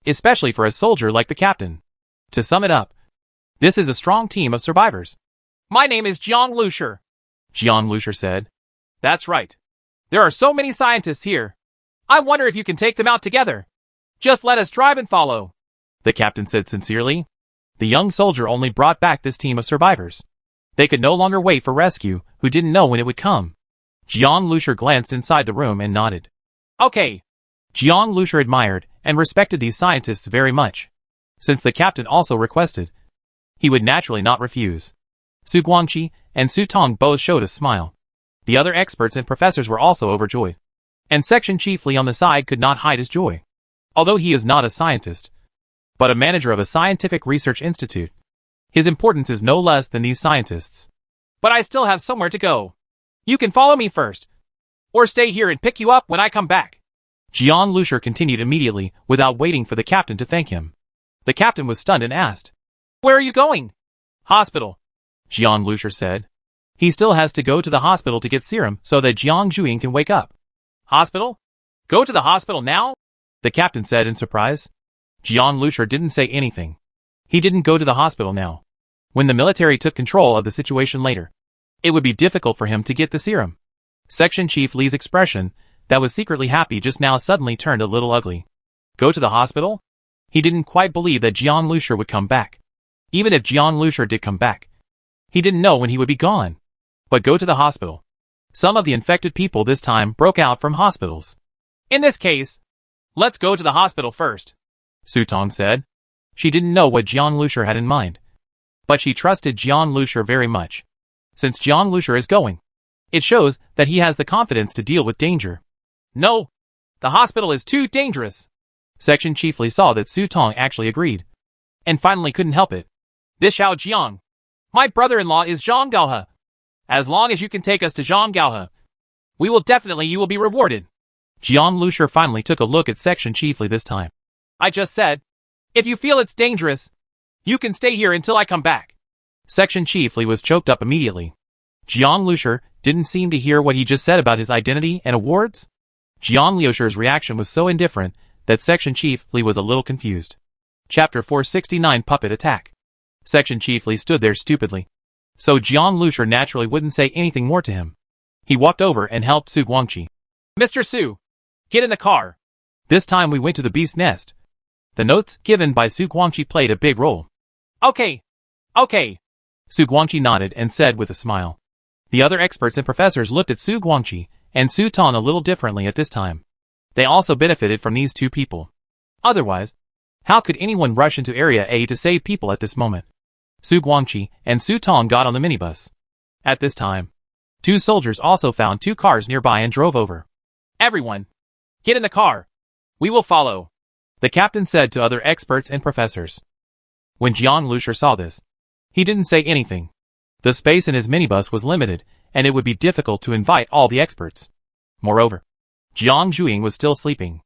especially for a soldier like the captain. To sum it up, this is a strong team of survivors. "My name is Jiang Lushi," Jiang Lushi said. "That's right. There are so many scientists here. I wonder if you can take them out together. Just let us drive and follow," the captain said sincerely. The young soldier only brought back this team of survivors. They could no longer wait for rescue, who didn't know when it would come. Jiang Lushi glanced inside the room and nodded. "Okay." Jiang Lushi admired and respected these scientists very much. Since the captain also requested, he would naturally not refuse. Su Guangqi and Su Tong both showed a smile. The other experts and professors were also overjoyed. And Section Chief Li on the side could not hide his joy. Although he is not a scientist, but a manager of a scientific research institute, his importance is no less than these scientists. "But I still have somewhere to go. You can follow me first, or stay here and pick you up when I come back." Jiang Lushi continued immediately without waiting for the captain to thank him. The captain was stunned and asked, Where are you going? Hospital, Jiang Lushur said. He still has to go to the hospital to get serum so that Jiang Juing can wake up. Hospital? Go to the hospital now? The captain said in surprise. Jiang Lushur didn't say anything. He didn't go to the hospital now. When the military took control of the situation later, it would be difficult for him to get the serum. Section Chief Li's expression, that was secretly happy just now, suddenly turned a little ugly. Go to the hospital? He didn't quite believe that Jiang Lushur would come back. Even if Jiang Lushur did come back, he didn't know when he would be gone. But go to the hospital. Some of the infected people this time broke out from hospitals. In this case, let's go to the hospital first, Su Tong said. She didn't know what Jiang Lushur had in mind, but she trusted Jiang Lushur very much. Since Jiang Lushur is going, it shows that he has the confidence to deal with danger. No, the hospital is too dangerous. Section Chief Li saw that Su Tong actually agreed, and finally couldn't help it. This Xiao Jiang, my brother-in-law is Zhang Gaohe. As long as you can take us to Zhang Gaohe, you will be rewarded. Jiang Lushur finally took a look at Section Chief Li this time. I just said, if you feel it's dangerous, you can stay here until I come back. Section Chief Li was choked up immediately. Jiang Lushur didn't seem to hear what he just said about his identity and awards. Jiang Lushur's reaction was so indifferent that Section Chief Li was a little confused. Chapter 469 Puppet Attack. Section Chief Li stood there stupidly. So Jiang Lushur naturally wouldn't say anything more to him. He walked over and helped Su Guangqi. Mr. Su, get in the car. This time we went to the beast nest. The notes given by Su Guangqi played a big role. Okay. Su Guangqi nodded and said with a smile. The other experts and professors looked at Su Guangqi and Su Tong a little differently at this time. They also benefited from these two people. Otherwise, how could anyone rush into Area A to save people at this moment? Su Guangqi and Su Tong got on the minibus. At this time, two soldiers also found two cars nearby and drove over. Everyone, get in the car. We will follow, the captain said to other experts and professors. When Jiang Lushur saw this, he didn't say anything. The space in his minibus was limited, and it would be difficult to invite all the experts. Moreover, Jiang Juing was still sleeping.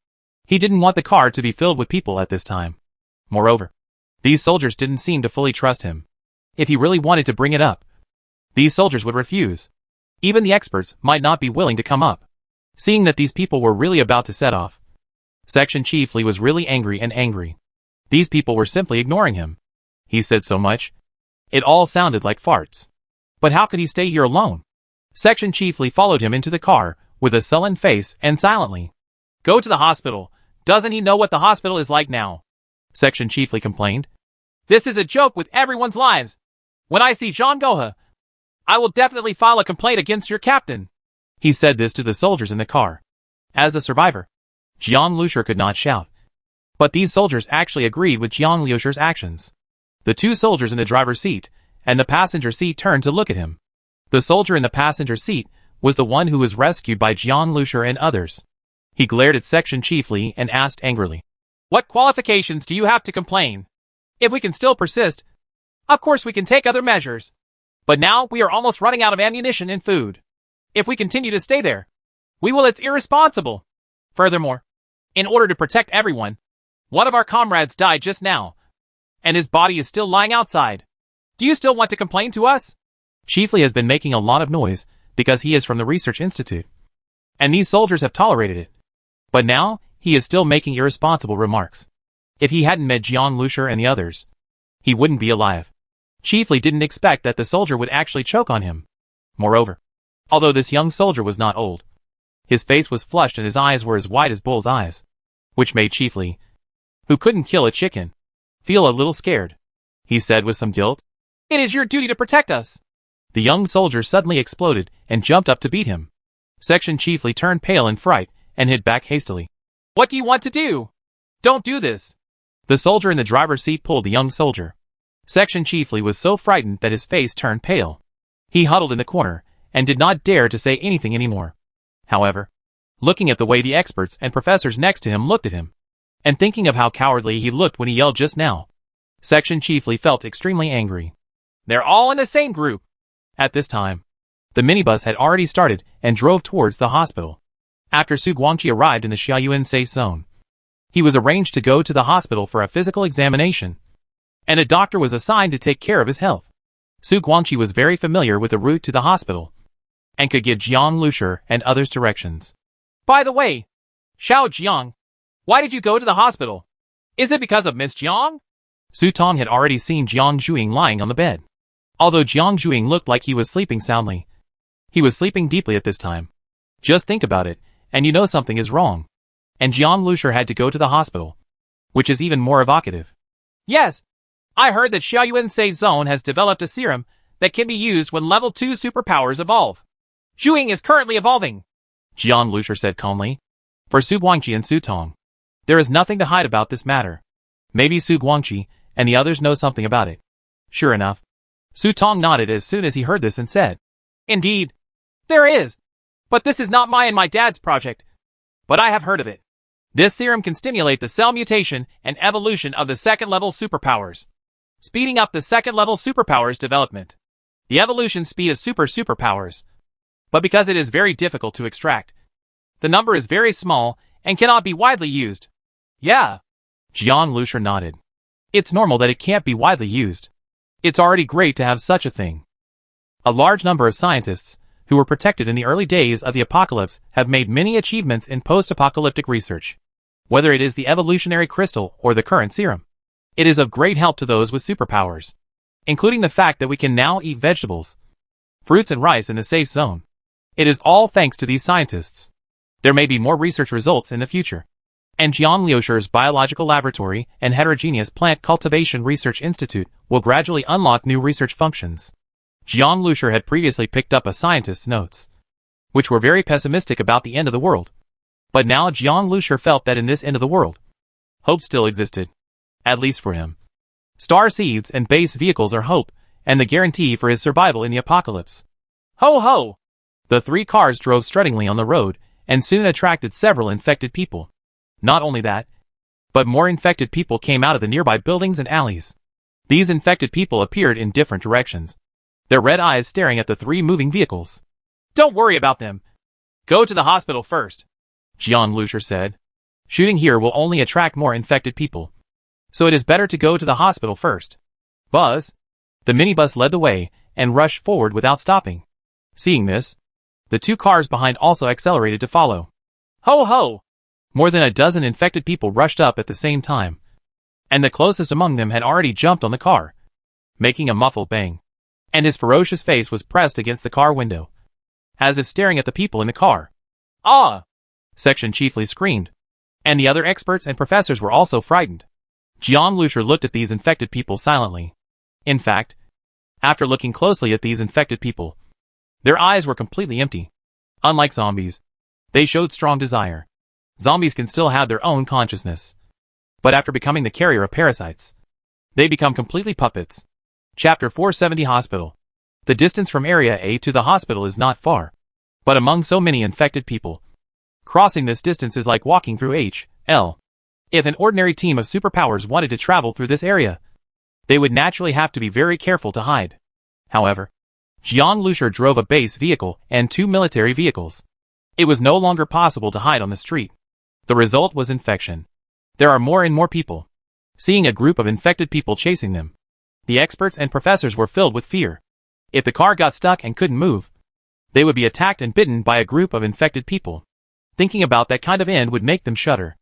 He didn't want the car to be filled with people at this time. Moreover, these soldiers didn't seem to fully trust him. If he really wanted to bring it up, these soldiers would refuse. Even the experts might not be willing to come up. Seeing that these people were really about to set off, Section Chief Li was really angry. These people were simply ignoring him. He said so much. It all sounded like farts. But how could he stay here alone? Section Chief Li followed him into the car with a sullen face and silently. Go to the hospital. Doesn't he know what the hospital is like now? Section Chief Li complained. This is a joke with everyone's lives. When I see Zhang Gaohe, I will definitely file a complaint against your captain. He said this to the soldiers in the car. As a survivor, Jiang Lushur could not shout. But these soldiers actually agreed with Jiang Lushur's actions. The two soldiers in the driver's seat and the passenger seat turned to look at him. The soldier in the passenger seat was the one who was rescued by Jiang Lushur and others. He glared at Section Chief Li and asked angrily, what qualifications do you have to complain? If we can still persist, of course we can take other measures. But now we are almost running out of ammunition and food. If we continue to stay there, it's irresponsible. Furthermore, in order to protect everyone, one of our comrades died just now, and his body is still lying outside. Do you still want to complain to us? Chief Li has been making a lot of noise because he is from the research institute, and these soldiers have tolerated it. But now, he is still making irresponsible remarks. If he hadn't met Jiang Lushur and the others, he wouldn't be alive. Chief Li didn't expect that the soldier would actually choke on him. Moreover, although this young soldier was not old, his face was flushed and his eyes were as wide as bull's eyes, which made Chief Li, who couldn't kill a chicken, feel a little scared. He said with some guilt, it is your duty to protect us. The young soldier suddenly exploded and jumped up to beat him. Section Chief Li turned pale in fright and hid back hastily. What do you want to do? Don't do this. The soldier in the driver's seat pulled the young soldier. Section Chief Li was so frightened that his face turned pale. He huddled in the corner and did not dare to say anything anymore. However, looking at the way the experts and professors next to him looked at him, and thinking of how cowardly he looked when he yelled just now, Section Chief Li felt extremely angry. They're all in the same group. At this time, the minibus had already started and drove towards the hospital. After Su Guangqi arrived in the Xiaoyuan safe zone, he was arranged to go to the hospital for a physical examination. and a doctor was assigned to take care of his health. Su Guangqi was very familiar with the route to the hospital, and could give Jiang Lusher and others directions. By the way, Xiao Jiang, why did you go to the hospital? Is it because of Miss Jiang? Su Tong had already seen Jiang Zhuing lying on the bed. Although Jiang Zhuing looked like he was sleeping soundly, he was sleeping deeply at this time. Just think about it, and you know something is wrong. And Jiang Lusher had to go to the hospital, which is even more evocative. Yes, I heard that Xiaoyuan's zone has developed a serum that can be used when level 2 superpowers evolve. Zhuing is currently evolving, Jiang Lusher said calmly. For Su Guangqi and Su Tong, there is nothing to hide about this matter. Maybe Su Guangqi and the others know something about it. Sure enough, Su Tong nodded as soon as he heard this and said, Indeed, there is. But this is not my and my dad's project. But I have heard of it. This serum can stimulate the cell mutation and evolution of the second-level superpowers, speeding up the second-level superpowers development. The evolution speed of superpowers. But because it is very difficult to extract, the number is very small and cannot be widely used. Yeah. Jiang Lusher nodded. It's normal that it can't be widely used. It's already great to have such a thing. A large number of scientists, who were protected in the early days of the apocalypse, have made many achievements in post-apocalyptic research. Whether it is the evolutionary crystal or the current serum, it is of great help to those with superpowers, including the fact that we can now eat vegetables, fruits and rice in the safe zone. It is all thanks to these scientists. There may be more research results in the future. And Jiang Lusher's Biological Laboratory and Heterogeneous Plant Cultivation Research Institute will gradually unlock new research functions. Jiang Lusher had previously picked up a scientist's notes, which were very pessimistic about the end of the world. But now Jiang Lusher felt that in this end of the world, hope still existed, at least for him. Star seeds and base vehicles are hope, and the guarantee for his survival in the apocalypse. Ho ho! The 3 cars drove struttingly on the road, and soon attracted several infected people. Not only that, but more infected people came out of the nearby buildings and alleys. These infected people appeared in different directions, their red eyes staring at the 3 moving vehicles. Don't worry about them. Go to the hospital first, Jiang Lusher said. Shooting here will only attract more infected people, so it is better to go to the hospital first. Buzz! The minibus led the way, and rushed forward without stopping. Seeing this, the 2 cars behind also accelerated to follow. Ho ho! More than a dozen infected people rushed up at the same time, and the closest among them had already jumped on the car, making a muffled bang, and his ferocious face was pressed against the car window, as if staring at the people in the car. Ah! Section chiefly screamed, and the other experts and professors were also frightened. Jiang Lusher looked at these infected people silently. In fact, after looking closely at these infected people, their eyes were completely empty. Unlike zombies, they showed strong desire. Zombies can still have their own consciousness, but after becoming the carrier of parasites, they become completely puppets. Chapter 470 Hospital. The distance from Area A to the hospital is not far, but among so many infected people, crossing this distance is like walking through H.L. If an ordinary team of superpowers wanted to travel through this area, they would naturally have to be very careful to hide. However, Jiang Lusher drove a base vehicle and 2 military vehicles. It was no longer possible to hide on the street. The result was infection. There are more and more people. Seeing a group of infected people chasing them, the experts and professors were filled with fear. If the car got stuck and couldn't move, they would be attacked and bitten by a group of infected people. Thinking about that kind of end would make them shudder.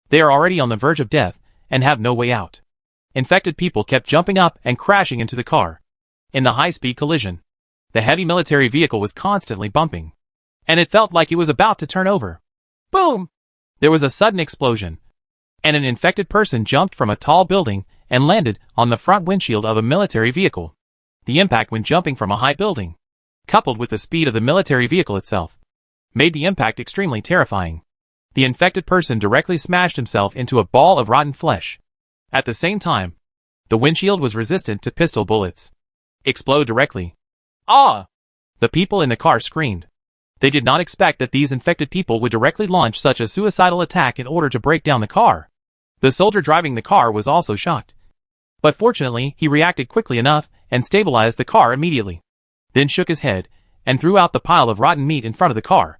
They are already on the verge of death and have no way out. Infected people kept jumping up and crashing into the car. In the high-speed collision, the heavy military vehicle was constantly bumping, and it felt like it was about to turn over. Boom! There was a sudden explosion, and an infected person jumped from a tall building and landed on the front windshield of a military vehicle. The impact when jumping from a high building, coupled with the speed of the military vehicle itself, made the impact extremely terrifying. The infected person directly smashed himself into a ball of rotten flesh. At the same time, the windshield was resistant to pistol bullets. Explode directly. Ah! The people in the car screamed. They did not expect that these infected people would directly launch such a suicidal attack in order to break down the car. The soldier driving the car was also shocked. But fortunately, he reacted quickly enough and stabilized the car immediately. Then shook his head and threw out the pile of rotten meat in front of the car.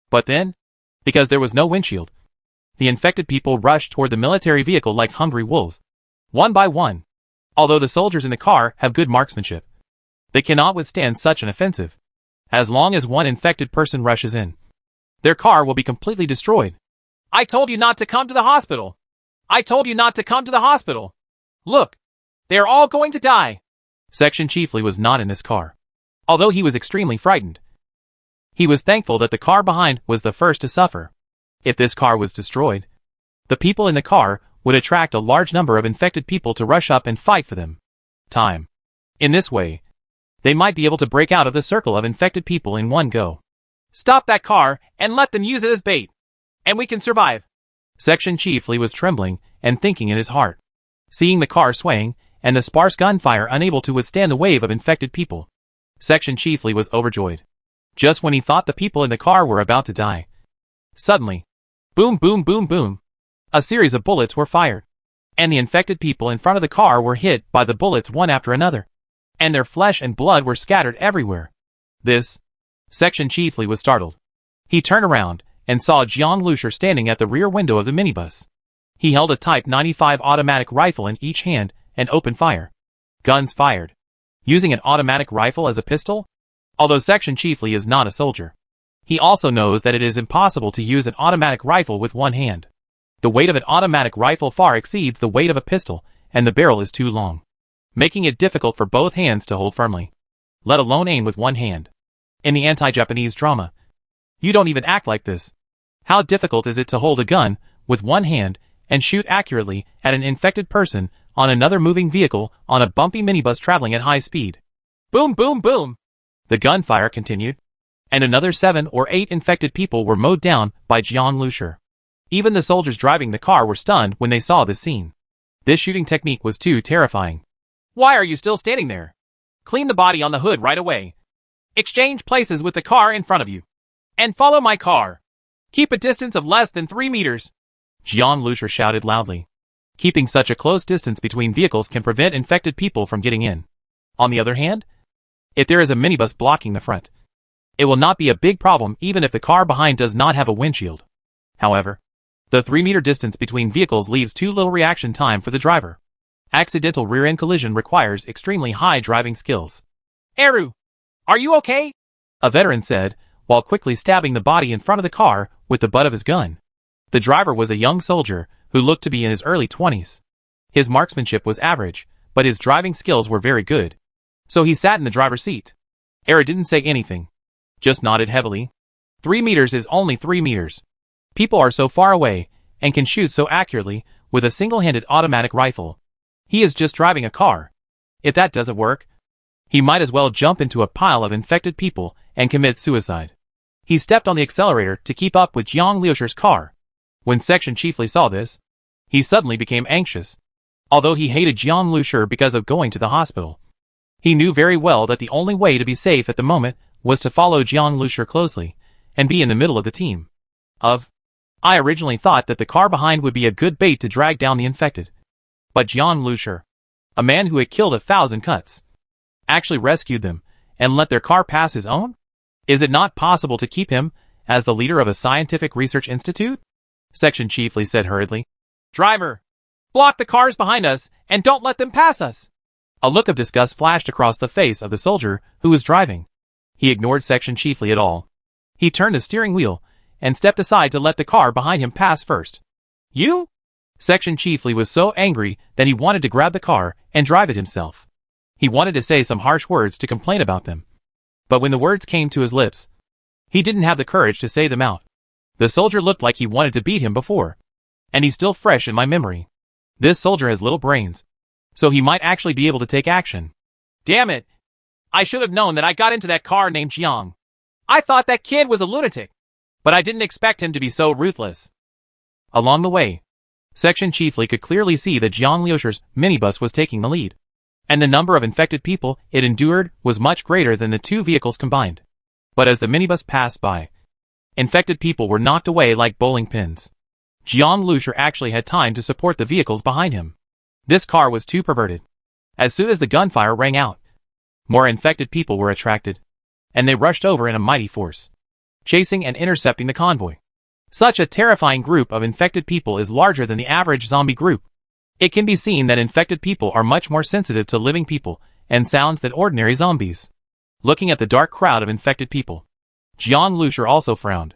But then, because there was no windshield, the infected people rushed toward the military vehicle like hungry wolves. One by one, Although the soldiers in the car have good marksmanship, they cannot withstand such an offensive. As long as one infected person rushes in, their car will be completely destroyed. I told you not to come to the hospital. I told you not to come to the hospital. Look, they are all going to die. Section Chief Lee was not in this car. Although he was extremely frightened, he was thankful that the car behind was the first to suffer. If this car was destroyed, the people in the car would attract a large number of infected people to rush up and fight for them. In this way, they might be able to break out of the circle of infected people in one go. Stop that car and let them use it as bait, and we can survive. Section Chief Lee was trembling and thinking in his heart, seeing the car swaying and the sparse gunfire unable to withstand the wave of infected people. Section Chief Lee was overjoyed. Just when he thought the people in the car were about to die, suddenly, boom, boom, boom, boom, a series of bullets were fired, and the infected people in front of the car were hit by the bullets one after another, and their flesh and blood were scattered everywhere. Section Chief Lee was startled. He turned around and saw Jiang Lusher standing at the rear window of the minibus. He held a Type 95 automatic rifle in each hand and opened fire. Guns fired. Using an automatic rifle as a pistol? Although Section Chief Lee is not a soldier, he also knows that it is impossible to use an automatic rifle with one hand. The weight of an automatic rifle far exceeds the weight of a pistol, and the barrel is too long, making it difficult for both hands to hold firmly, let alone aim with one hand. In the anti-Japanese drama, you don't even act like this. How difficult is it to hold a gun with one hand and shoot accurately at an infected person on another moving vehicle on a bumpy minibus traveling at high speed? Boom, boom, boom. The gunfire continued, and another 7 or 8 infected people were mowed down by Jiang Lusher. Even the soldiers driving the car were stunned when they saw this scene. This shooting technique was too terrifying. Why are you still standing there? Clean the body on the hood right away. Exchange places with the car in front of you. And follow my car. Keep a distance of less than 3 meters. Jiang Lusher shouted loudly. Keeping such a close distance between vehicles can prevent infected people from getting in. On the other hand, if there is a minibus blocking the front, it will not be a big problem even if the car behind does not have a windshield. However, the 3-meter distance between vehicles leaves too little reaction time for the driver. Accidental rear-end collision requires extremely high driving skills. Eru, are you okay? A veteran said, while quickly stabbing the body in front of the car with the butt of his gun. The driver was a young soldier who looked to be in his early 20s. His marksmanship was average, but his driving skills were very good. So he sat in the driver's seat. Era didn't say anything, just nodded heavily. 3 meters is only 3 meters. People are so far away and can shoot so accurately with a single-handed automatic rifle. He is just driving a car. If that doesn't work, he might as well jump into a pile of infected people and commit suicide. He stepped on the accelerator to keep up with Jiang Lusher's car. When Section Chief Lee saw this, he suddenly became anxious. Although he hated Jiang Lusher because of going to the hospital, he knew very well that the only way to be safe at the moment was to follow Jiang Lusher closely and be in the middle of the team. I originally thought that the car behind would be a good bait to drag down the infected. But Jiang Lusher, a man who had killed 1,000 cuts, actually rescued them and let their car pass his own? Is it not possible to keep him as the leader of a scientific research institute? Section Chief Lee said hurriedly. Driver, block the cars behind us and don't let them pass us. A look of disgust flashed across the face of the soldier who was driving. He ignored Section Chief Lee at all. He turned the steering wheel and stepped aside to let the car behind him pass first. You? Section Chief Lee was so angry that he wanted to grab the car and drive it himself. He wanted to say some harsh words to complain about them. But when the words came to his lips, he didn't have the courage to say them out. The soldier looked like he wanted to beat him before, and he's still fresh in my memory. This soldier has little brains, so he might actually be able to take action. Damn it! I should have known that I got into that car named Jiang. I thought that kid was a lunatic, but I didn't expect him to be so ruthless. Along the way, Section Chief Lee could clearly see that Jiang Lusher's minibus was taking the lead, and the number of infected people it endured was much greater than the 2 vehicles combined. But as the minibus passed by, infected people were knocked away like bowling pins. Jiang Lusher actually had time to support the vehicles behind him. This car was too perverted. As soon as the gunfire rang out, more infected people were attracted, and they rushed over in a mighty force, chasing and intercepting the convoy. Such a terrifying group of infected people is larger than the average zombie group. It can be seen that infected people are much more sensitive to living people and sounds than ordinary zombies. Looking at the dark crowd of infected people, Jiang Lucier also frowned.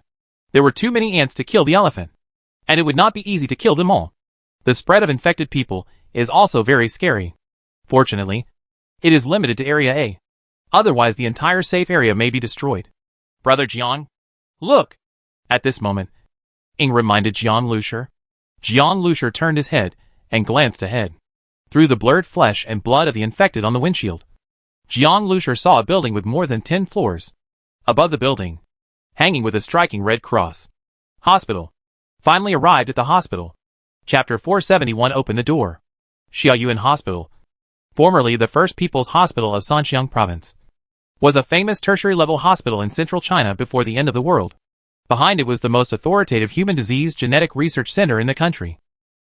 There were too many ants to kill the elephant, and it would not be easy to kill them all. The spread of infected people is also very scary. Fortunately, it is limited to Area A. Otherwise, the entire safe area may be destroyed. Brother Jiang, look! At this moment, Ing reminded Jiang Lucier. Jiang Lucier turned his head and glanced ahead. Through the blurred flesh and blood of the infected on the windshield, Jiang Lucier saw a building with more than 10 floors. Above the building, hanging with a striking red cross. Hospital. Finally arrived at the hospital. Chapter 471 opened the door. Xiaoyuan Hospital, formerly the First People's Hospital of Sanxiang Province, was a famous tertiary-level hospital in central China before the end of the world. Behind it was the most authoritative human disease genetic research center in the country.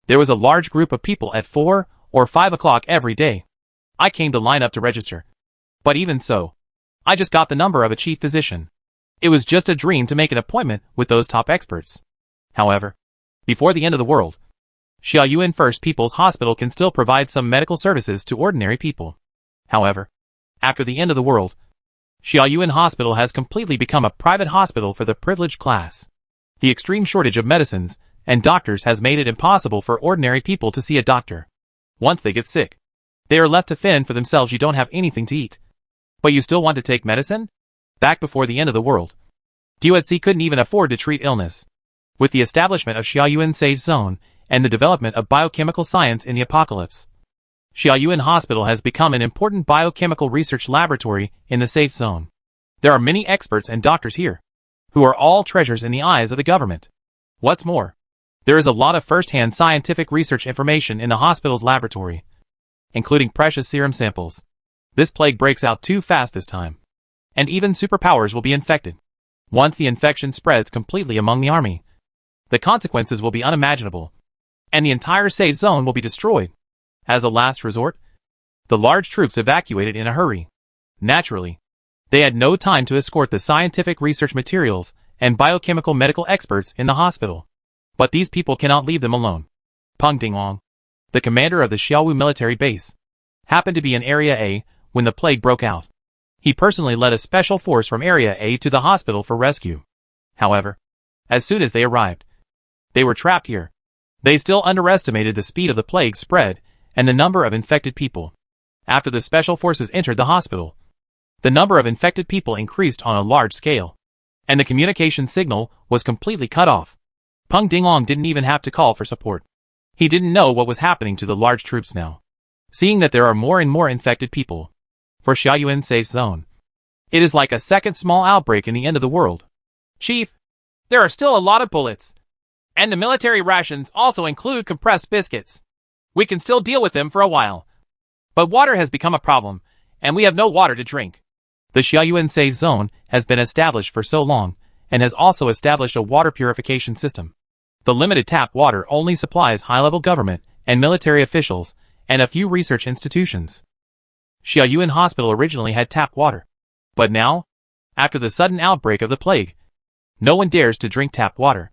There was a large group of people at 4 or 5 o'clock every day. I came to line up to register. But even so, I just got the number of a chief physician. It was just a dream to make an appointment with those top experts. However, before the end of the world, Xiaoyuan First People's Hospital can still provide some medical services to ordinary people. However, after the end of the world, Xiaoyuan Hospital has completely become a private hospital for the privileged class. The extreme shortage of medicines and doctors has made it impossible for ordinary people to see a doctor. Once they get sick, they are left to fend for themselves. You don't have anything to eat, but you still want to take medicine? Back before the end of the world, DUSC couldn't even afford to treat illness. With the establishment of Xiaoyuan Safe Zone and the development of biochemical science in the apocalypse, Xiaoyuan Hospital has become an important biochemical research laboratory in the safe zone. There are many experts and doctors here, who are all treasures in the eyes of the government. What's more, there is a lot of first-hand scientific research information in the hospital's laboratory, including precious serum samples. This plague breaks out too fast this time, and even superpowers will be infected. Once the infection spreads completely among the army, the consequences will be unimaginable, and the entire safe zone will be destroyed. As a last resort, the large troops evacuated in a hurry. Naturally, they had no time to escort the scientific research materials and biochemical medical experts in the hospital. But these people cannot leave them alone. Peng Dinglong, the commander of the Xiaowu military base, happened to be in Area A when the plague broke out. He personally led a special force from Area A to the hospital for rescue. However, as soon as they arrived, they were trapped here. They still underestimated the speed of the plague spread and the number of infected people. After the special forces entered the hospital, the number of infected people increased on a large scale, and the communication signal was completely cut off. Peng Dinglong didn't even have to call for support. He didn't know what was happening to the large troops now. Seeing that there are more and more infected people, for Xiaoyuan Safe Zone, it is like a second small outbreak in the end of the world. Chief, there are still a lot of bullets, and the military rations also include compressed biscuits. We can still deal with them for a while. But water has become a problem, and we have no water to drink. The Xiaoyuan Safe Zone has been established for so long, and has also established a water purification system. The limited tap water only supplies high-level government and military officials, and a few research institutions. Xiaoyuan Hospital originally had tap water. But now, after the sudden outbreak of the plague, no one dares to drink tap water.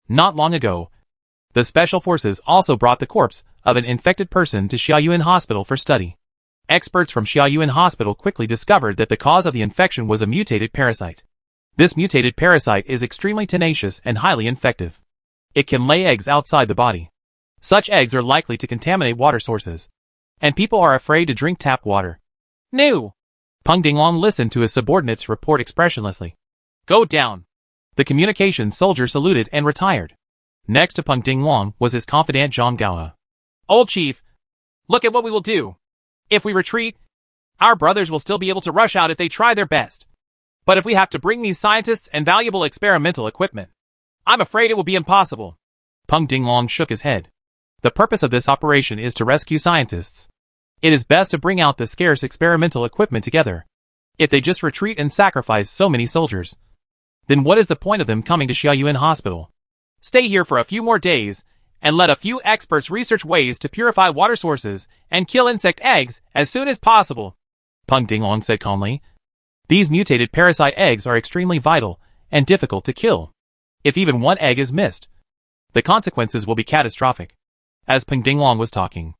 Not long ago, the special forces also brought the corpse of an infected person to Xiaoyuan Hospital for study. Experts from Xiaoyuan Hospital quickly discovered that the cause of the infection was a mutated parasite. This mutated parasite is extremely tenacious and highly infective. It can lay eggs outside the body. Such eggs are likely to contaminate water sources, and people are afraid to drink tap water. No! Peng Dinglong listened to his subordinates report expressionlessly. Go down! The communications soldier saluted and retired. Next to Peng Dinglong was his confidant Zhang Gaohe. Old chief, look at what we will do. If we retreat, our brothers will still be able to rush out if they try their best. But if we have to bring these scientists and valuable experimental equipment, I'm afraid it will be impossible. Peng Dinglong shook his head. The purpose of this operation is to rescue scientists. It is best to bring out the scarce experimental equipment together. If they just retreat and sacrifice so many soldiers, then what is the point of them coming to Xiaoyuan Hospital? Stay here for a few more days, and let a few experts research ways to purify water sources and kill insect eggs as soon as possible. Peng Dinglong said calmly. These mutated parasite eggs are extremely vital and difficult to kill. If even one egg is missed, the consequences will be catastrophic. As Peng Dinglong was talking,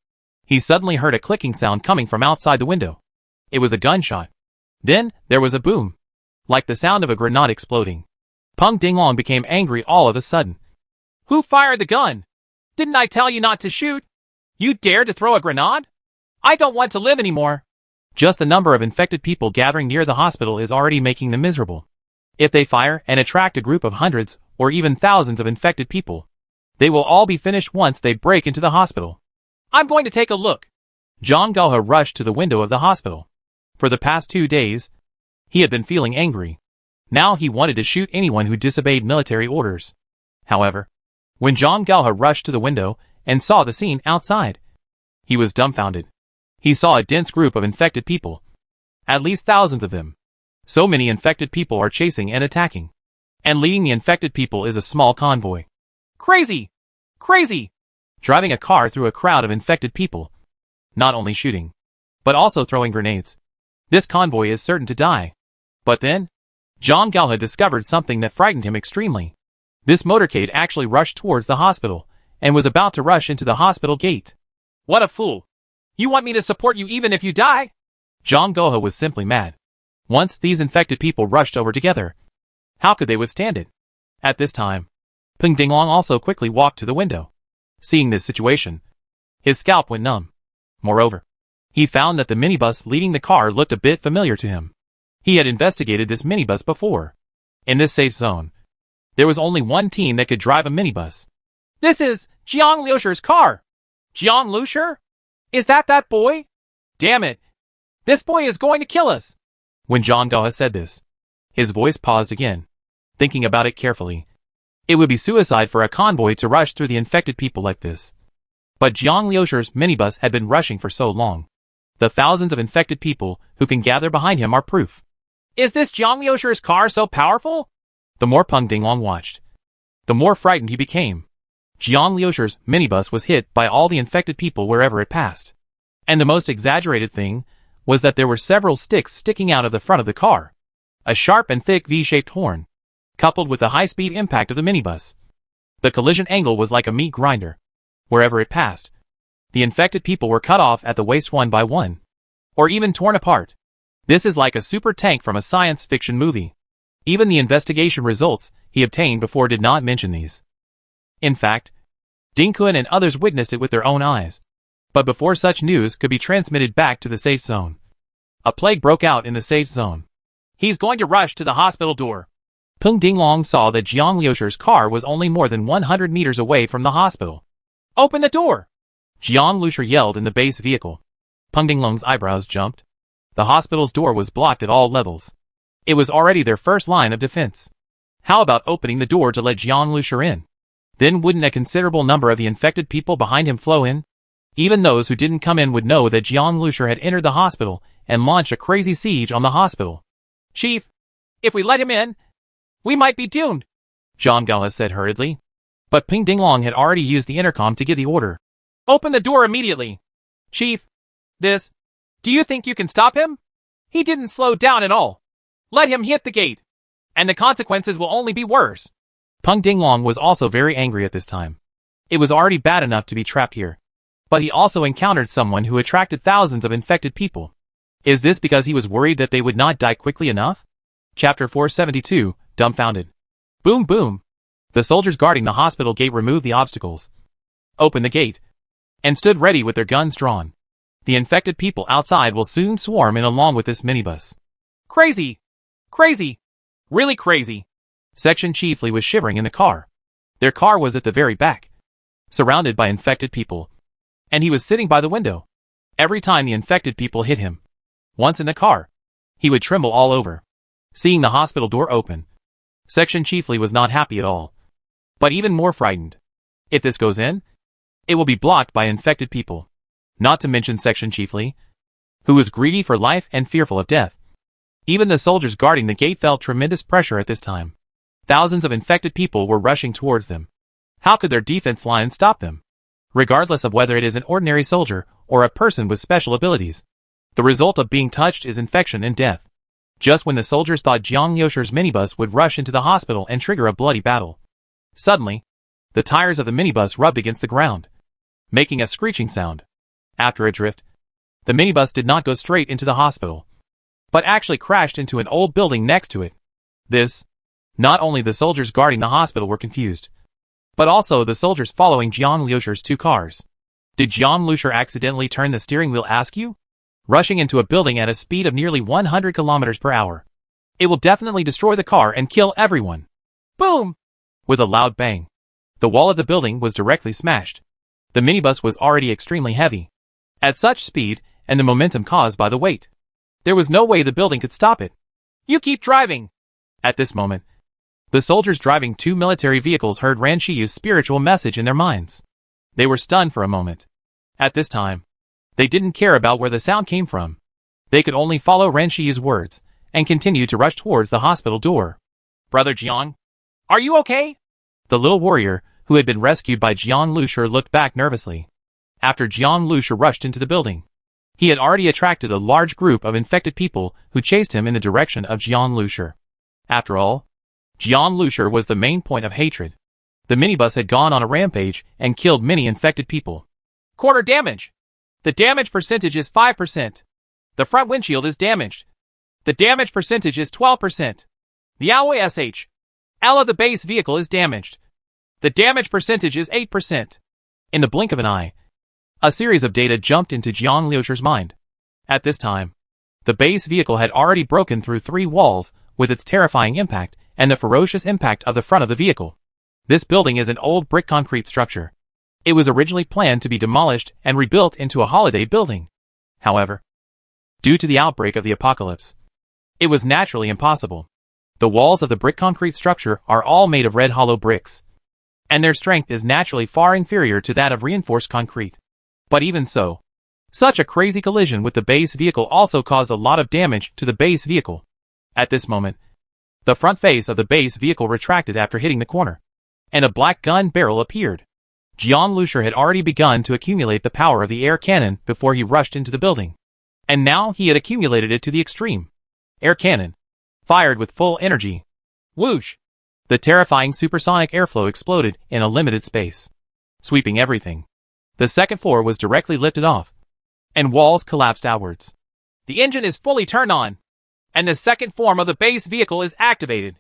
he suddenly heard a clicking sound coming from outside the window. It was a gunshot. Then, there was a boom, like the sound of a grenade exploding. Peng Dinglong became angry all of a sudden. Who fired the gun? Didn't I tell you not to shoot? You dare to throw a grenade? I don't want to live anymore. Just the number of infected people gathering near the hospital is already making them miserable. If they fire and attract a group of hundreds or even thousands of infected people, they will all be finished once they break into the hospital. I'm going to take a look. Zhang Gaohe rushed to the window of the hospital. For the past 2 days, he had been feeling angry. Now he wanted to shoot anyone who disobeyed military orders. However, when Zhang Gaohe rushed to the window and saw the scene outside, he was dumbfounded. He saw a dense group of infected people. At least thousands of them. So many infected people are chasing and attacking. And leading the infected people is a small convoy. Crazy! Crazy! Driving a car through a crowd of infected people. Not only shooting, but also throwing grenades. This convoy is certain to die. But then, Zhang Gaohe discovered something that frightened him extremely. This motorcade actually rushed towards the hospital, and was about to rush into the hospital gate. What a fool! You want me to support you even if you die? Zhang Gaohe was simply mad. Once these infected people rushed over together, how could they withstand it? At this time, Peng Dinglong also quickly walked to the window. Seeing this situation, his scalp went numb. Moreover, he found that the minibus leading the car looked a bit familiar to him. He had investigated this minibus before. In this safe zone, there was only one team that could drive a minibus. This is Jiang Liusher's car. Jiang Liusher? Is that boy? Damn it. This boy is going to kill us. When Zhang Gaohe said this, his voice paused again. Thinking about it carefully, it would be suicide for a convoy to rush through the infected people like this. But Jiang Liusher's minibus had been rushing for so long. The thousands of infected people who can gather behind him are proof. Is this Jiang Liusher's car so powerful? The more Peng Dinglong watched, the more frightened he became. Jiang Liusher's minibus was hit by all the infected people wherever it passed. And the most exaggerated thing was that there were several sticks sticking out of the front of the car. A sharp and thick V-shaped horn, coupled with the high-speed impact of the minibus. The collision angle was like a meat grinder. Wherever it passed, the infected people were cut off at the waist one by one, or even torn apart. This is like a super tank from a science fiction movie. Even the investigation results he obtained before did not mention these. In fact, Ding Kun and others witnessed it with their own eyes. But before such news could be transmitted back to the safe zone, a plague broke out in the safe zone. He's going to rush to the hospital door. Peng Dinglong saw that Jiang Liusher's car was only more than 100 meters away from the hospital. Open the door! Jiang Liusher yelled in the base vehicle. Peng Dinglong's eyebrows jumped. The hospital's door was blocked at all levels. It was already their first line of defense. How about opening the door to let Jiang Liusher in? Then wouldn't a considerable number of the infected people behind him flow in? Even those who didn't come in would know that Jiang Liusher had entered the hospital and launched a crazy siege on the hospital. Chief, if we let him in, we might be doomed, Zhang Gaohe said hurriedly. But Peng Dinglong had already used the intercom to give the order. Open the door immediately. Chief, do you think you can stop him? He didn't slow down at all. Let him hit the gate, and the consequences will only be worse. Peng Dinglong was also very angry at this time. It was already bad enough to be trapped here. But he also encountered someone who attracted thousands of infected people. Is this because he was worried that they would not die quickly enough? Chapter 472, Dumbfounded. Boom boom. The soldiers guarding the hospital gate removed the obstacles, opened the gate, and stood ready with their guns drawn. The infected people outside will soon swarm in along with this minibus. Crazy! Crazy! Really crazy! Section Chief Li was shivering in the car. Their car was at the very back, surrounded by infected people. And he was sitting by the window. Every time the infected people hit him, once in the car, he would tremble all over. Seeing the hospital door open, Section Chief Li was not happy at all, but even more frightened. If this goes in, it will be blocked by infected people. Not to mention Section Chief Li, who was greedy for life and fearful of death. Even the soldiers guarding the gate felt tremendous pressure at this time. Thousands of infected people were rushing towards them. How could their defense line stop them? Regardless of whether it is an ordinary soldier or a person with special abilities, the result of being touched is infection and death. Just when the soldiers thought Jiang Liusher's minibus would rush into the hospital and trigger a bloody battle, suddenly, the tires of the minibus rubbed against the ground. making a screeching sound. After a drift, the minibus did not go straight into the hospital, but actually crashed into an old building next to it. Not only the soldiers guarding the hospital were confused, but also the soldiers following Jian Liusher's two cars. Did Jian Liusher accidentally turn the steering wheel, ask you? Rushing into a building at a speed of nearly 100 kilometers per hour. It will definitely destroy the car and kill everyone. Boom! With a loud bang, the wall of the building was directly smashed. The minibus was already extremely heavy. At such speed, and the momentum caused by the weight, there was no way the building could stop it. You keep driving! At this moment, the soldiers driving two military vehicles heard Ran Shiyu's spiritual message in their minds. They were stunned for a moment. At this time, they didn't care about where the sound came from. They could only follow Ran Shiyu's words, and continue to rush towards the hospital door. Brother Jiang, are you okay? The little warrior, who had been rescued by Jian Liusher, looked back nervously. After Jian Liusher rushed into the building, he had already attracted a large group of infected people who chased him in the direction of Jian Liusher. After all, Jian Liusher was the main point of hatred. The minibus had gone on a rampage and killed many infected people. Quarter damage. The damage percentage is 5%. The front windshield is damaged. The damage percentage is 12%. The alloy sh. L of the base vehicle is damaged. The damage percentage is 8%. In the blink of an eye, a series of data jumped into Jian Liusher's mind. At this time, the base vehicle had already broken through 3 walls with its terrifying impact and the ferocious impact of the front of the vehicle. This building is an old brick concrete structure. It was originally planned to be demolished and rebuilt into a holiday building. However, due to the outbreak of the apocalypse, it was naturally impossible. The walls of the brick concrete structure are all made of red hollow bricks, and their strength is naturally far inferior to that of reinforced concrete. But even so, such a crazy collision with the base vehicle also caused a lot of damage to the base vehicle. At this moment, the front face of the base vehicle retracted after hitting the corner, and a black gun barrel appeared. Jian Liusher had already begun to accumulate the power of the air cannon before he rushed into the building, and now he had accumulated it to the extreme. Air cannon, fired with full energy. Whoosh! The terrifying supersonic airflow exploded in a limited space, sweeping everything. The second floor was directly lifted off, and walls collapsed outwards. The engine is fully turned on, and the second form of the base vehicle is activated.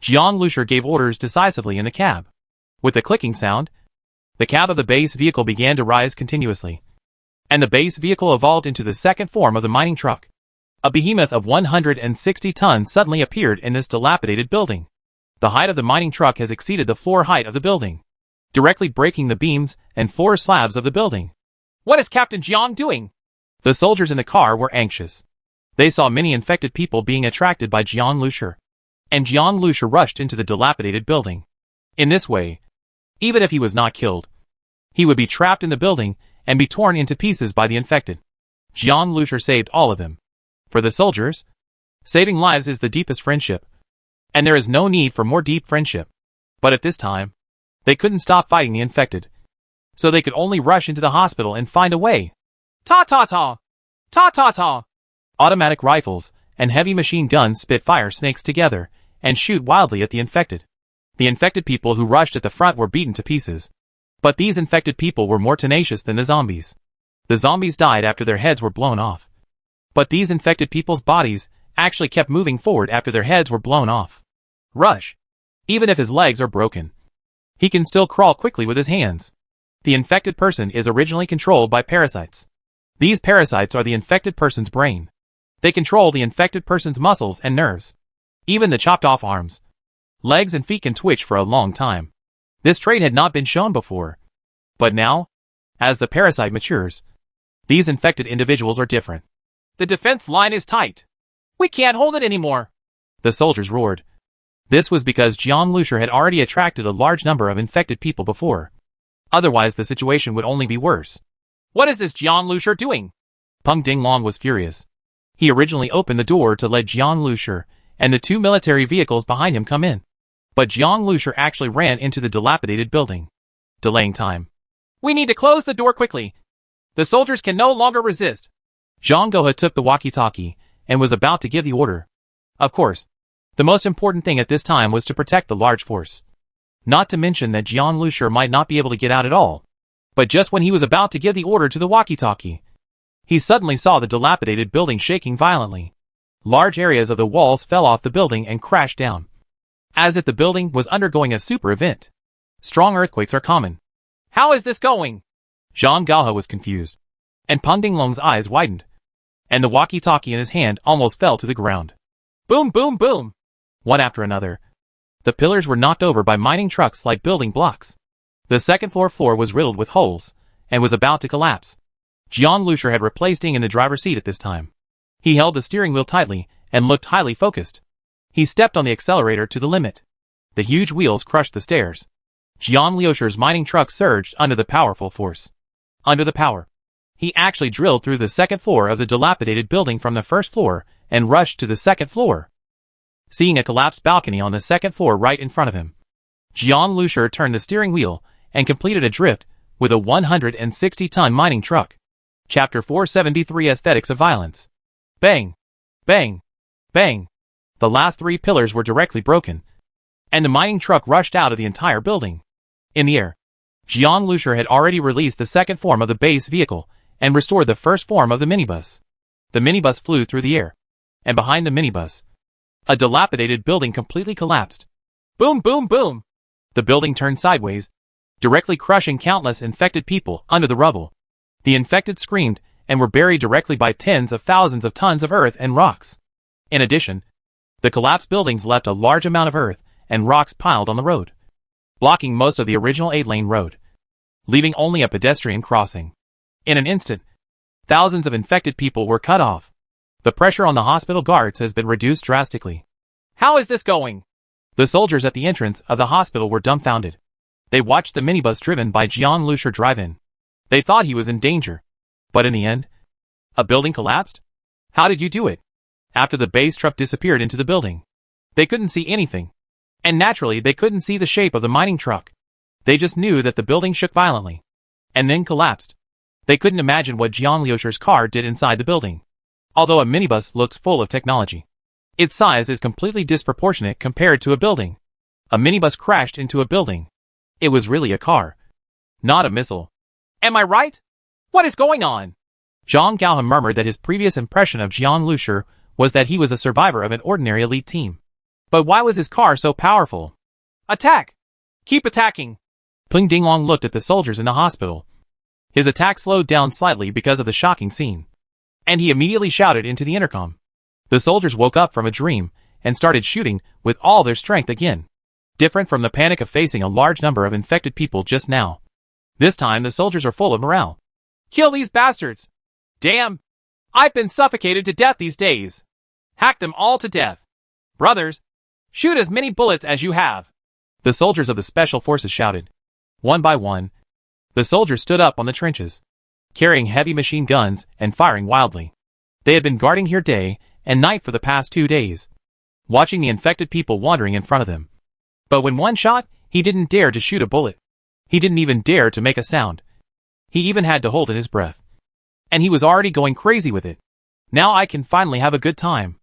Jian Liusher gave orders decisively in the cab. With a clicking sound, the cab of the base vehicle began to rise continuously, and the base vehicle evolved into the second form of the mining truck. A behemoth of 160 tons suddenly appeared in this dilapidated building. The height of the mining truck has exceeded the floor height of the building, directly breaking the beams and floor slabs of the building. What is Captain Jiang doing? The soldiers in the car were anxious. They saw many infected people being attracted by Jian Liusher, and Jian Liusher rushed into the dilapidated building. In this way, even if he was not killed, he would be trapped in the building and be torn into pieces by the infected. Jian Liusher saved all of them. For the soldiers, saving lives is the deepest friendship, and there is no need for more deep friendship. But at this time, they couldn't stop fighting the infected, so they could only rush into the hospital and find a way. Ta-ta-ta! Ta-ta-ta! Automatic rifles and heavy machine guns spit fire snakes together and shoot wildly at the infected. The infected people who rushed at the front were beaten to pieces. But these infected people were more tenacious than the zombies. The zombies died after their heads were blown off. But these infected people's bodies actually kept moving forward after their heads were blown off. Rush! Even if his legs are broken, he can still crawl quickly with his hands. The infected person is originally controlled by parasites. These parasites are the infected person's brain. They control the infected person's muscles and nerves. Even the chopped off arms, legs and feet can twitch for a long time. This trait had not been shown before. But now, as the parasite matures, these infected individuals are different. The defense line is tight. We can't hold it anymore. The soldiers roared. This was because Jian Liusher had already attracted a large number of infected people before. Otherwise the situation would only be worse. What is this Jian Liusher doing? Peng Dinglong was furious. He originally opened the door to let Jian Liusher and the 2 military vehicles behind him come in. But Jian Liusher actually ran into the dilapidated building, delaying time. We need to close the door quickly. The soldiers can no longer resist. Zhang Gohe took the walkie-talkie and was about to give the order. Of course, the most important thing at this time was to protect the large force. Not to mention that Jian Liusher might not be able to get out at all. But just when he was about to give the order to the walkie-talkie, he suddenly saw the dilapidated building shaking violently. Large areas of the walls fell off the building and crashed down, as if the building was undergoing a super event. Strong earthquakes are common. How is this going? Zhang Gaohe was confused, and Peng Dinglong's eyes widened, and the walkie-talkie in his hand almost fell to the ground. Boom, boom, boom! One after another, the pillars were knocked over by mining trucks like building blocks. The second floor was riddled with holes, and was about to collapse. Jian Lucier had replaced Ding in the driver's seat at this time. He held the steering wheel tightly, and looked highly focused. He stepped on the accelerator to the limit. The huge wheels crushed the stairs. Jian Lucier's mining truck surged under the powerful force. Under the power, he actually drilled through the second floor of the dilapidated building from the first floor, and rushed to the second floor. Seeing a collapsed balcony on the second floor right in front of him, Jian Lucier turned the steering wheel, and completed a drift, with a 160-ton mining truck. Chapter 473 Aesthetics of Violence. Bang! Bang! Bang! The last three pillars were directly broken, and the mining truck rushed out of the entire building. In the air, Jian Lucier had already released the second form of the base vehicle, and restored the first form of the minibus. The minibus flew through the air, and behind the minibus, a dilapidated building completely collapsed. Boom, boom, boom! The building turned sideways, directly crushing countless infected people under the rubble. The infected screamed, and were buried directly by tens of thousands of tons of earth and rocks. In addition, the collapsed buildings left a large amount of earth and rocks piled on the road, blocking most of the original 8-lane road, leaving only a pedestrian crossing. In an instant, thousands of infected people were cut off. The pressure on the hospital guards has been reduced drastically. How is this going? The soldiers at the entrance of the hospital were dumbfounded. They watched the minibus driven by Jian Lucier drive in. They thought he was in danger. But in the end, a building collapsed? How did you do it? After the base truck disappeared into the building, they couldn't see anything. And naturally, they couldn't see the shape of the mining truck. They just knew that the building shook violently, and then collapsed. They couldn't imagine what Jian Lucier's car did inside the building. Although a minibus looks full of technology, its size is completely disproportionate compared to a building. A minibus crashed into a building. It was really a car, not a missile. Am I right? What is going on? Zhang Gaohe murmured that his previous impression of Jian Lucier was that he was a survivor of an ordinary elite team. But why was his car so powerful? Attack! Keep attacking! Peng Dinglong looked at the soldiers in the hospital. His attack slowed down slightly because of the shocking scene, and he immediately shouted into the intercom. The soldiers woke up from a dream and started shooting with all their strength again. Different from the panic of facing a large number of infected people just now. This time the soldiers are full of morale. Kill these bastards! Damn! I've been suffocated to death these days. Hack them all to death. Brothers, shoot as many bullets as you have. The soldiers of the special forces shouted. One by one, the soldiers stood up on the trenches, carrying heavy machine guns and firing wildly. They had been guarding here day and night for the past 2 days, watching the infected people wandering in front of them. But when one shot, he didn't dare to shoot a bullet. He didn't even dare to make a sound. He even had to hold in his breath. And he was already going crazy with it. Now I can finally have a good time.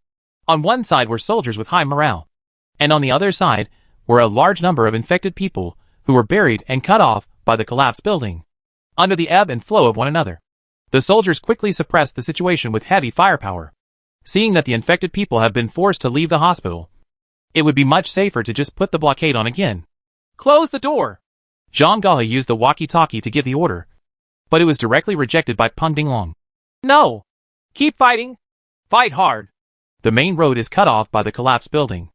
On one side were soldiers with high morale, and on the other side were a large number of infected people who were buried and cut off by the collapsed building, under the ebb and flow of one another. The soldiers quickly suppressed the situation with heavy firepower. Seeing that the infected people have been forced to leave the hospital, it would be much safer to just put the blockade on again. Close the door! Zhang Gaohe used the walkie-talkie to give the order, but it was directly rejected by Peng Dinglong. No! Keep fighting! Fight hard! The main road is cut off by the collapsed building,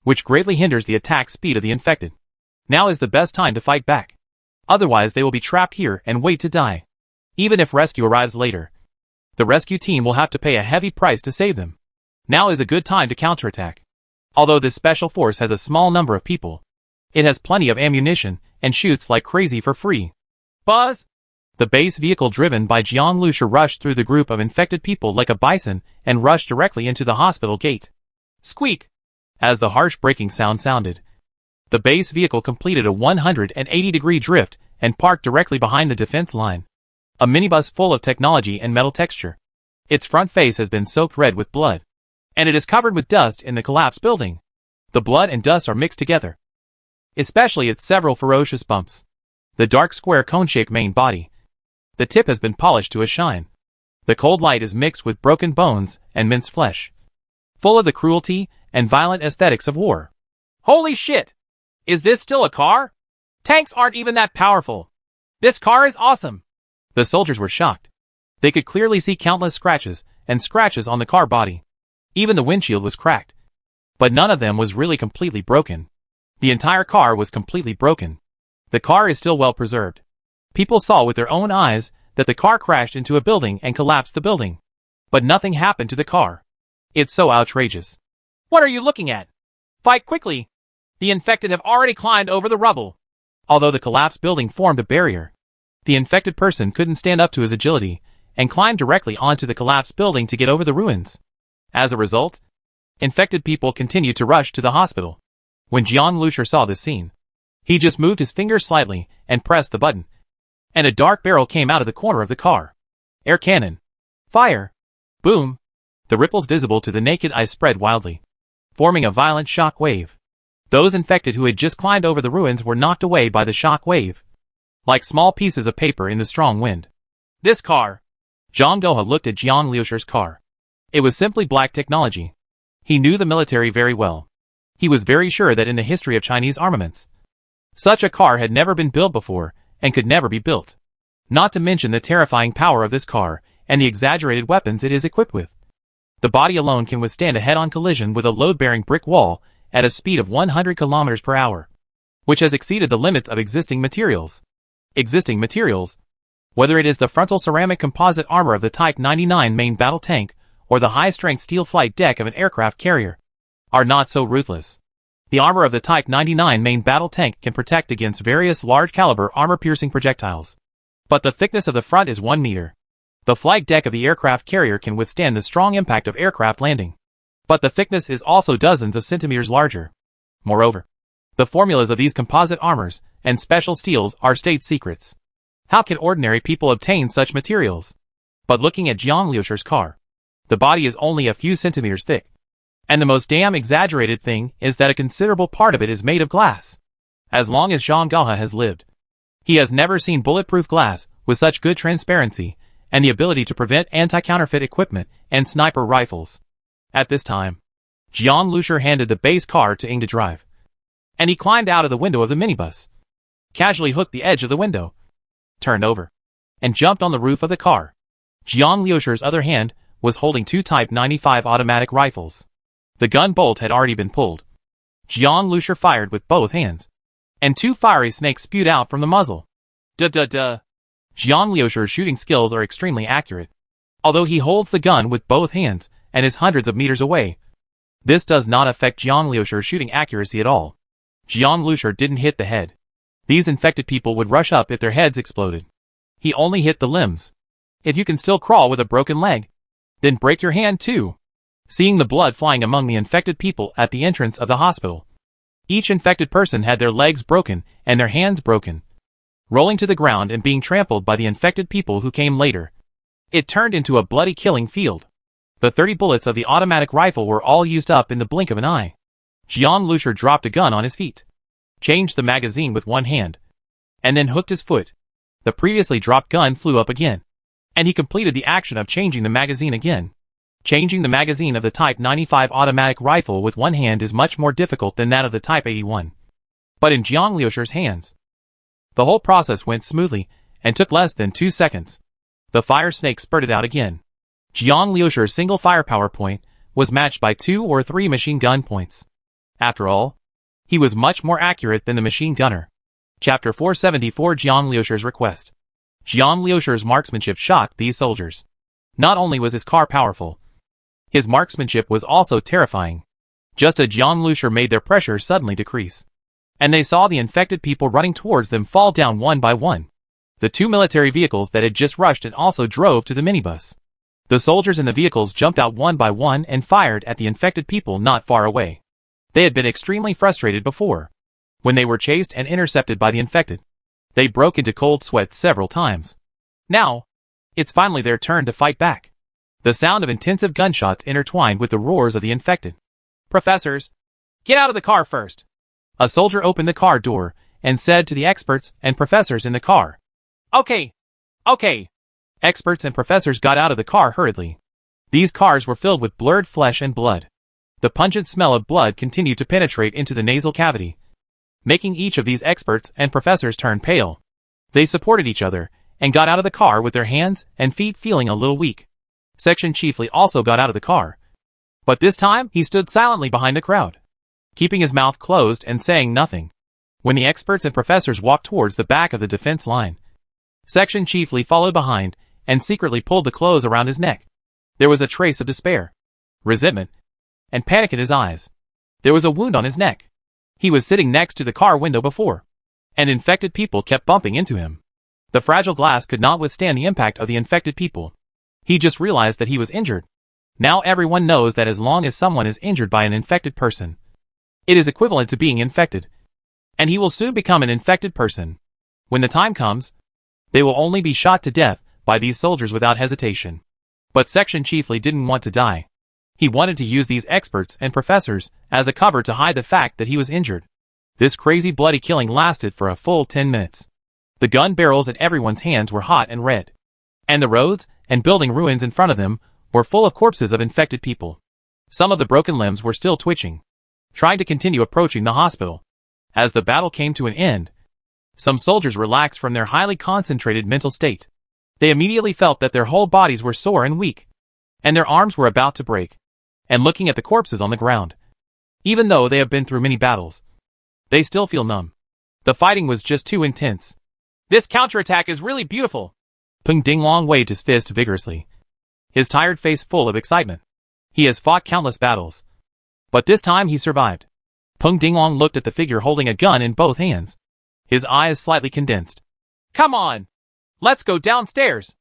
which greatly hinders the attack speed of the infected. Now is the best time to fight back. Otherwise they will be trapped here and wait to die. Even if rescue arrives later, the rescue team will have to pay a heavy price to save them. Now is a good time to counterattack. Although this special force has a small number of people, it has plenty of ammunition and shoots like crazy for free. Buzz! The base vehicle driven by Jian Lucier rushed through the group of infected people like a bison and rushed directly into the hospital gate. Squeak! As the harsh braking sound sounded, the base vehicle completed a 180-degree drift and parked directly behind the defense line. A minibus full of technology and metal texture. Its front face has been soaked red with blood, and it is covered with dust in the collapsed building. The blood and dust are mixed together, especially its several ferocious bumps. The dark square cone-shaped main body. The tip has been polished to a shine. The cold light is mixed with broken bones and minced flesh, full of the cruelty and violent aesthetics of war. Holy shit! Is this still a car? Tanks aren't even that powerful. This car is awesome. The soldiers were shocked. They could clearly see countless scratches on the car body. Even the windshield was cracked. But none of them was really completely broken. The entire car was completely broken. The car is still well preserved. People saw with their own eyes that the car crashed into a building and collapsed the building. But nothing happened to the car. It's so outrageous. What are you looking at? Fight quickly. The infected have already climbed over the rubble. Although the collapsed building formed a barrier, the infected person couldn't stand up to his agility and climbed directly onto the collapsed building to get over the ruins. As a result, infected people continued to rush to the hospital. When Jian Lusher saw this scene, he just moved his finger slightly and pressed the button, and a dark barrel came out of the corner of the car. Air cannon. Fire. Boom. The ripples visible to the naked eye spread wildly, forming a violent shock wave. Those infected who had just climbed over the ruins were knocked away by the shock wave, like small pieces of paper in the strong wind. This car. Zhang Doha looked at Jian Lusher's car. It was simply black technology. He knew the military very well. He was very sure that in the history of Chinese armaments, such a car had never been built before and could never be built. Not to mention the terrifying power of this car and the exaggerated weapons it is equipped with. The body alone can withstand a head-on collision with a load-bearing brick wall at a speed of 100 km per hour, which has exceeded the limits of existing materials. Existing materials, whether it is the frontal ceramic composite armor of the Type 99 main battle tank or the high-strength steel flight deck of an aircraft carrier, are not so ruthless. The armor of the Type 99 main battle tank can protect against various large-caliber armor-piercing projectiles, but the thickness of the front is 1 meter. The flight deck of the aircraft carrier can withstand the strong impact of aircraft landing, but the thickness is also dozens of centimeters larger. Moreover, the formulas of these composite armors and special steels are state secrets. How can ordinary people obtain such materials? But looking at Jiang Lusher's car, the body is only a few centimeters thick. And the most damn exaggerated thing is that a considerable part of it is made of glass. As long as Zhang Gahe has lived, he has never seen bulletproof glass with such good transparency and the ability to prevent anti-counterfeit equipment and sniper rifles. At this time, Jiang Lusher handed the base car to Ing to drive, and he climbed out of the window of the minibus, casually hooked the edge of the window, turned over, and jumped on the roof of the car. Jiang Lusher's other hand was holding 2 Type 95 automatic rifles. The gun bolt had already been pulled. Jiang Lusher fired with both hands, and 2 fiery snakes spewed out from the muzzle. Duh. Jiang Lusher's shooting skills are extremely accurate. Although he holds the gun with both hands and is hundreds of meters away, this does not affect Jiang Lusher's shooting accuracy at all. Jiang Lusher didn't hit the head. These infected people would rush up if their heads exploded. He only hit the limbs. If you can still crawl with a broken leg, then break your hand too. Seeing the blood flying among the infected people at the entrance of the hospital, each infected person had their legs broken and their hands broken, rolling to the ground and being trampled by the infected people who came later. It turned into a bloody killing field. The 30 bullets of the automatic rifle were all used up in the blink of an eye. Jiang Lusher dropped a gun on his feet, changed the magazine with one hand, and then hooked his foot. The previously dropped gun flew up again, and he completed the action of changing the magazine again. Changing the magazine of the Type 95 automatic rifle with one hand is much more difficult than that of the Type 81. But in Jiang Lusher's hands, the whole process went smoothly and took less than 2 seconds. The fire snake spurted out again. Jiang Lusher's single firepower point was matched by 2 or 3 machine gun points. After all, he was much more accurate than the machine gunner. Chapter 474 Jiang Lusher's Request. Jiang Lusher's marksmanship shocked these soldiers. Not only was his car powerful, his marksmanship was also terrifying. Just as Jiang Lusher made their pressure suddenly decrease, and they saw the infected people running towards them fall down one by one. The 2 military vehicles that had just rushed and also drove to the minibus. The soldiers in the vehicles jumped out one by one and fired at the infected people not far away. They had been extremely frustrated before, when they were chased and intercepted by the infected. They broke into cold sweat several times. Now, it's finally their turn to fight back. The sound of intensive gunshots intertwined with the roars of the infected. Professors, get out of the car first. A soldier opened the car door and said to the experts and professors in the car, Okay. Okay. Experts and professors got out of the car hurriedly. These cars were filled with blurred flesh and blood. The pungent smell of blood continued to penetrate into the nasal cavity, making each of these experts and professors turn pale. They supported each other and got out of the car with their hands and feet feeling a little weak. Section Chiefly also got out of the car. But this time he stood silently behind the crowd, keeping his mouth closed and saying nothing. When the experts and professors walked towards the back of the defense line, Section Chiefly followed behind and secretly pulled the clothes around his neck. There was a trace of despair, resentment, and panic in his eyes. There was a wound on his neck. He was sitting next to the car window before, and infected people kept bumping into him. The fragile glass could not withstand the impact of the infected people. He just realized that he was injured. Now everyone knows that as long as someone is injured by an infected person, it is equivalent to being infected. And he will soon become an infected person. When the time comes, they will only be shot to death by these soldiers without hesitation. But Section Chiefly didn't want to die. He wanted to use these experts and professors as a cover to hide the fact that he was injured. This crazy bloody killing lasted for a full 10 minutes. The gun barrels in everyone's hands were hot and red. And the roads and building ruins in front of them were full of corpses of infected people. Some of the broken limbs were still twitching, trying to continue approaching the hospital. As the battle came to an end, some soldiers relaxed from their highly concentrated mental state. They immediately felt that their whole bodies were sore and weak, and their arms were about to break. And looking at the corpses on the ground, even though they have been through many battles, they still feel numb. The fighting was just too intense. This counterattack is really beautiful. Peng Dinglong waved his fist vigorously, his tired face full of excitement. He has fought countless battles, but this time he survived. Peng Dinglong looked at the figure holding a gun in both hands, his eyes slightly condensed. Come on! Let's go downstairs!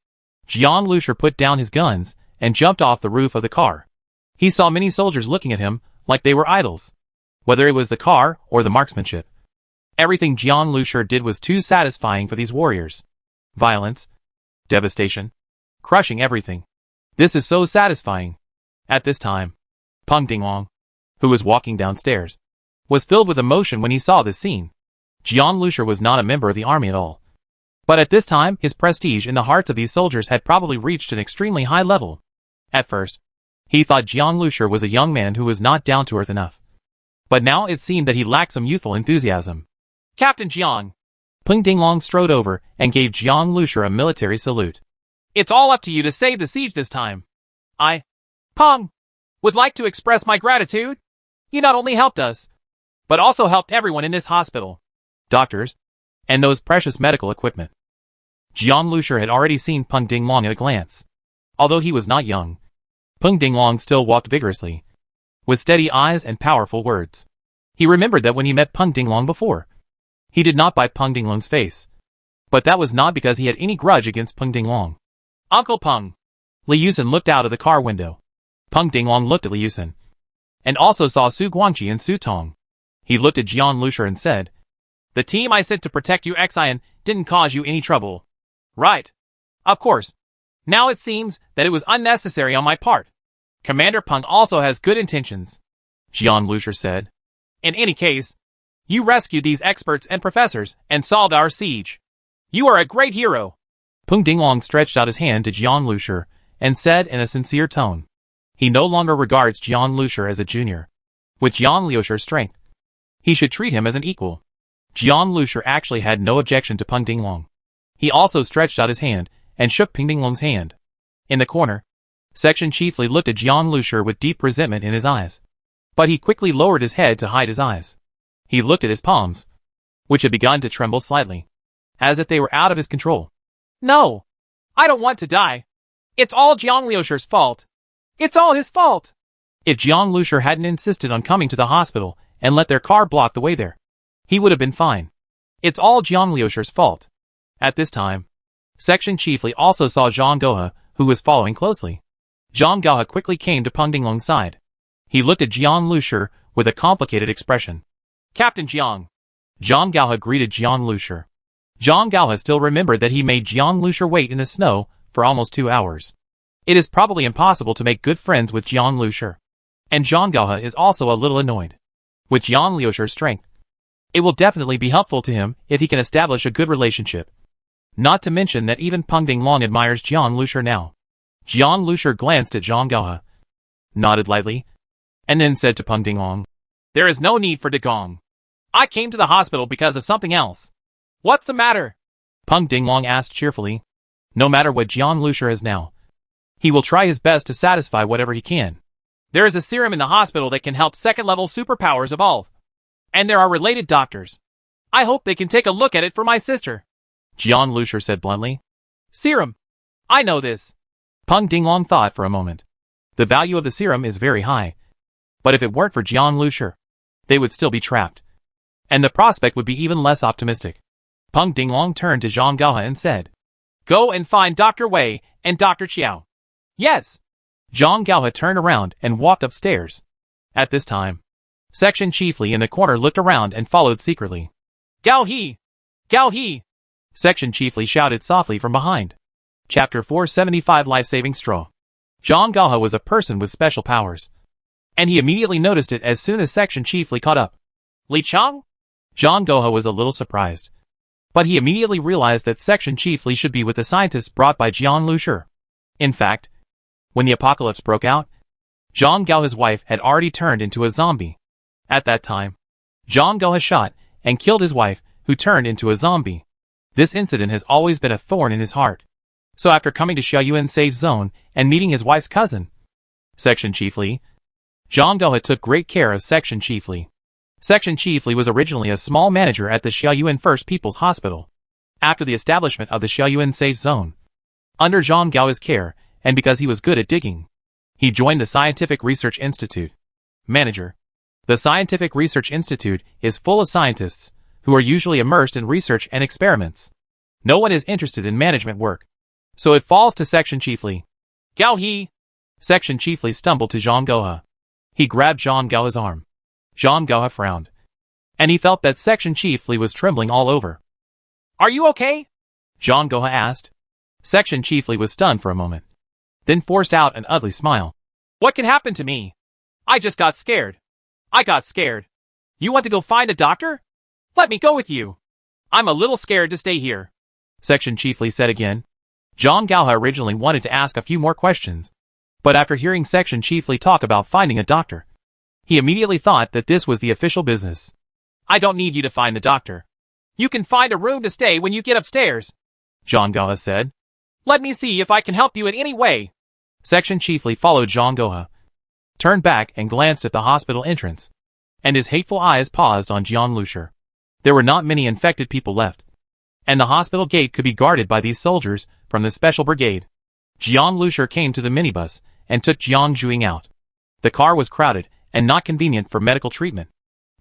Jiang Lushur put down his guns and jumped off the roof of the car. He saw many soldiers looking at him like they were idols, whether it was the car or the marksmanship. Everything Jiang Lushur did was too satisfying for these warriors. Violence, devastation, crushing everything. This is so satisfying. At this time, Peng Dinglong, who was walking downstairs, was filled with emotion when he saw this scene. Jiang Lushur was not a member of the army at all. But at this time, his prestige in the hearts of these soldiers had probably reached an extremely high level. At first, he thought Jiang Lushur was a young man who was not down to earth enough. But now it seemed that he lacked some youthful enthusiasm. Captain Jiang! Peng Dinglong strode over and gave Jiang Lushur a military salute. It's all up to you to save the siege this time. I, Peng, would like to express my gratitude. You not only helped us, but also helped everyone in this hospital. Doctors, and those precious medical equipment. Jiang Lushur had already seen Peng Dinglong at a glance. Although he was not young, Peng Dinglong still walked vigorously, with steady eyes and powerful words. He remembered that when he met Peng Dinglong before, he did not bite Peng Dinglong's face. But that was not because he had any grudge against Peng Dinglong. Uncle Peng. Li Yusen looked out of the car window. Peng Dinglong looked at Li Yusen, and also saw Su Guangqi and Su Tong. He looked at Jiang Lushur and said, The team I sent to protect you Xian didn't cause you any trouble. Right. Of course. Now it seems that it was unnecessary on my part. Commander Peng also has good intentions, Jiang Lushur said. In any case, you rescued these experts and professors and solved our siege. You are a great hero. Peng Dinglong stretched out his hand to Jiang Lushur and said in a sincere tone. He no longer regards Jiang Lushur as a junior. With Jiang Lushur's strength, he should treat him as an equal. Jiang Lushur actually had no objection to Peng Dinglong. He also stretched out his hand and shook Peng Dinglong's hand. In the corner, Section Chiefly looked at Jiang Lushur with deep resentment in his eyes. But he quickly lowered his head to hide his eyes. He looked at his palms, which had begun to tremble slightly, as if they were out of his control. No! I don't want to die. It's all Jiang Lushur's fault. It's all his fault. If Jiang Lushur hadn't insisted on coming to the hospital and let their car block the way there, he would have been fine. It's all Jiang Lushur's fault. At this time, Section Chiefly also saw Zhang Gohe, who was following closely. Zhang Gohe quickly came to Peng Dinglong's side. He looked at Jiang Lushur with a complicated expression. Captain Jiang. Zhang Gohe greeted Jiang Lushur. Zhang Gohe still remembered that he made Jiang Lushur wait in the snow for almost 2 hours. It is probably impossible to make good friends with Jiang Lushur. And Zhang Gohe is also a little annoyed with Jiang Lushur's strength. It will definitely be helpful to him if he can establish a good relationship. Not to mention that even Peng Dinglong admires Jiang Lushur now. Jiang Lushur glanced at Zhang Gaohe, nodded lightly, and then said to Peng Dinglong, "There is no need for Dagong. I came to the hospital because of something else." "What's the matter?" Peng Dinglong asked cheerfully. No matter what Jiang Lushur has now, he will try his best to satisfy whatever he can. "There is a serum in the hospital that can help second-level superpowers evolve. And there are related doctors. I hope they can take a look at it for my sister," Jiang Lushur said bluntly. "Serum. I know this." Peng Dinglong thought for a moment. The value of the serum is very high. But if it weren't for Jiang Lushur, they would still be trapped. And the prospect would be even less optimistic. Peng Dinglong turned to Zhang Gaohe and said, "Go and find Dr. Wei and Dr. Qiao." "Yes." Zhang Gaohe turned around and walked upstairs. At this time, Section Chief Li in the corner looked around and followed secretly. "Gao He! Gao He!" Section Chief Li shouted softly from behind. Chapter 475 Life-Saving Straw. Zhang Gaohe was a person with special powers, and he immediately noticed it as soon as Section Chief Li caught up. "Li Chang?" Zhang Gaohe was a little surprised, but he immediately realized that Section Chief Li should be with the scientists brought by Jiang Lushur. In fact, when the apocalypse broke out, Zhang Gaohe's wife had already turned into a zombie. At that time, Zhang Gaohe shot and killed his wife, who turned into a zombie. This incident has always been a thorn in his heart. So after coming to Xiaoyuan's safe zone and meeting his wife's cousin, Section Chief Li, Zhang Gaohe took great care of Section Chief Li. Section Chief Li was originally a small manager at the Xiaoyuan First People's Hospital. After the establishment of the Xiaoyuan safe zone, under Zhang Gaohe's care, and because he was good at digging, he joined the Scientific Research Institute. Manager. The Scientific Research Institute is full of scientists who are usually immersed in research and experiments. No one is interested in management work, so it falls to Section Chief Li. "Gao He!" Section Chief Li stumbled to Zhang Gaohe. He grabbed Zhang Gaohe's arm. Zhang Gaohe frowned, and he felt that Section Chief Li was trembling all over. "Are you okay?" Zhang Gaohe asked. Section Chief Li was stunned for a moment, then forced out an ugly smile. "What can happen to me? I just got scared. I got scared. You want to go find a doctor? Let me go with you. I'm a little scared to stay here," Section Chief Li said again. Zhang Gaohe originally wanted to ask a few more questions, but after hearing Section Chief Li talk about finding a doctor, he immediately thought that this was the official business. "I don't need you to find the doctor. You can find a room to stay when you get upstairs," Zhang Gaohe said. "Let me see if I can help you in any way." Section Chief Li followed Zhang Gaohe, turned back and glanced at the hospital entrance, and his hateful eyes paused on Jiang Lushur. There were not many infected people left, and the hospital gate could be guarded by these soldiers from the Special Brigade. Jiang Lushur came to the minibus and took Jiang Zhuing out. The car was crowded and not convenient for medical treatment.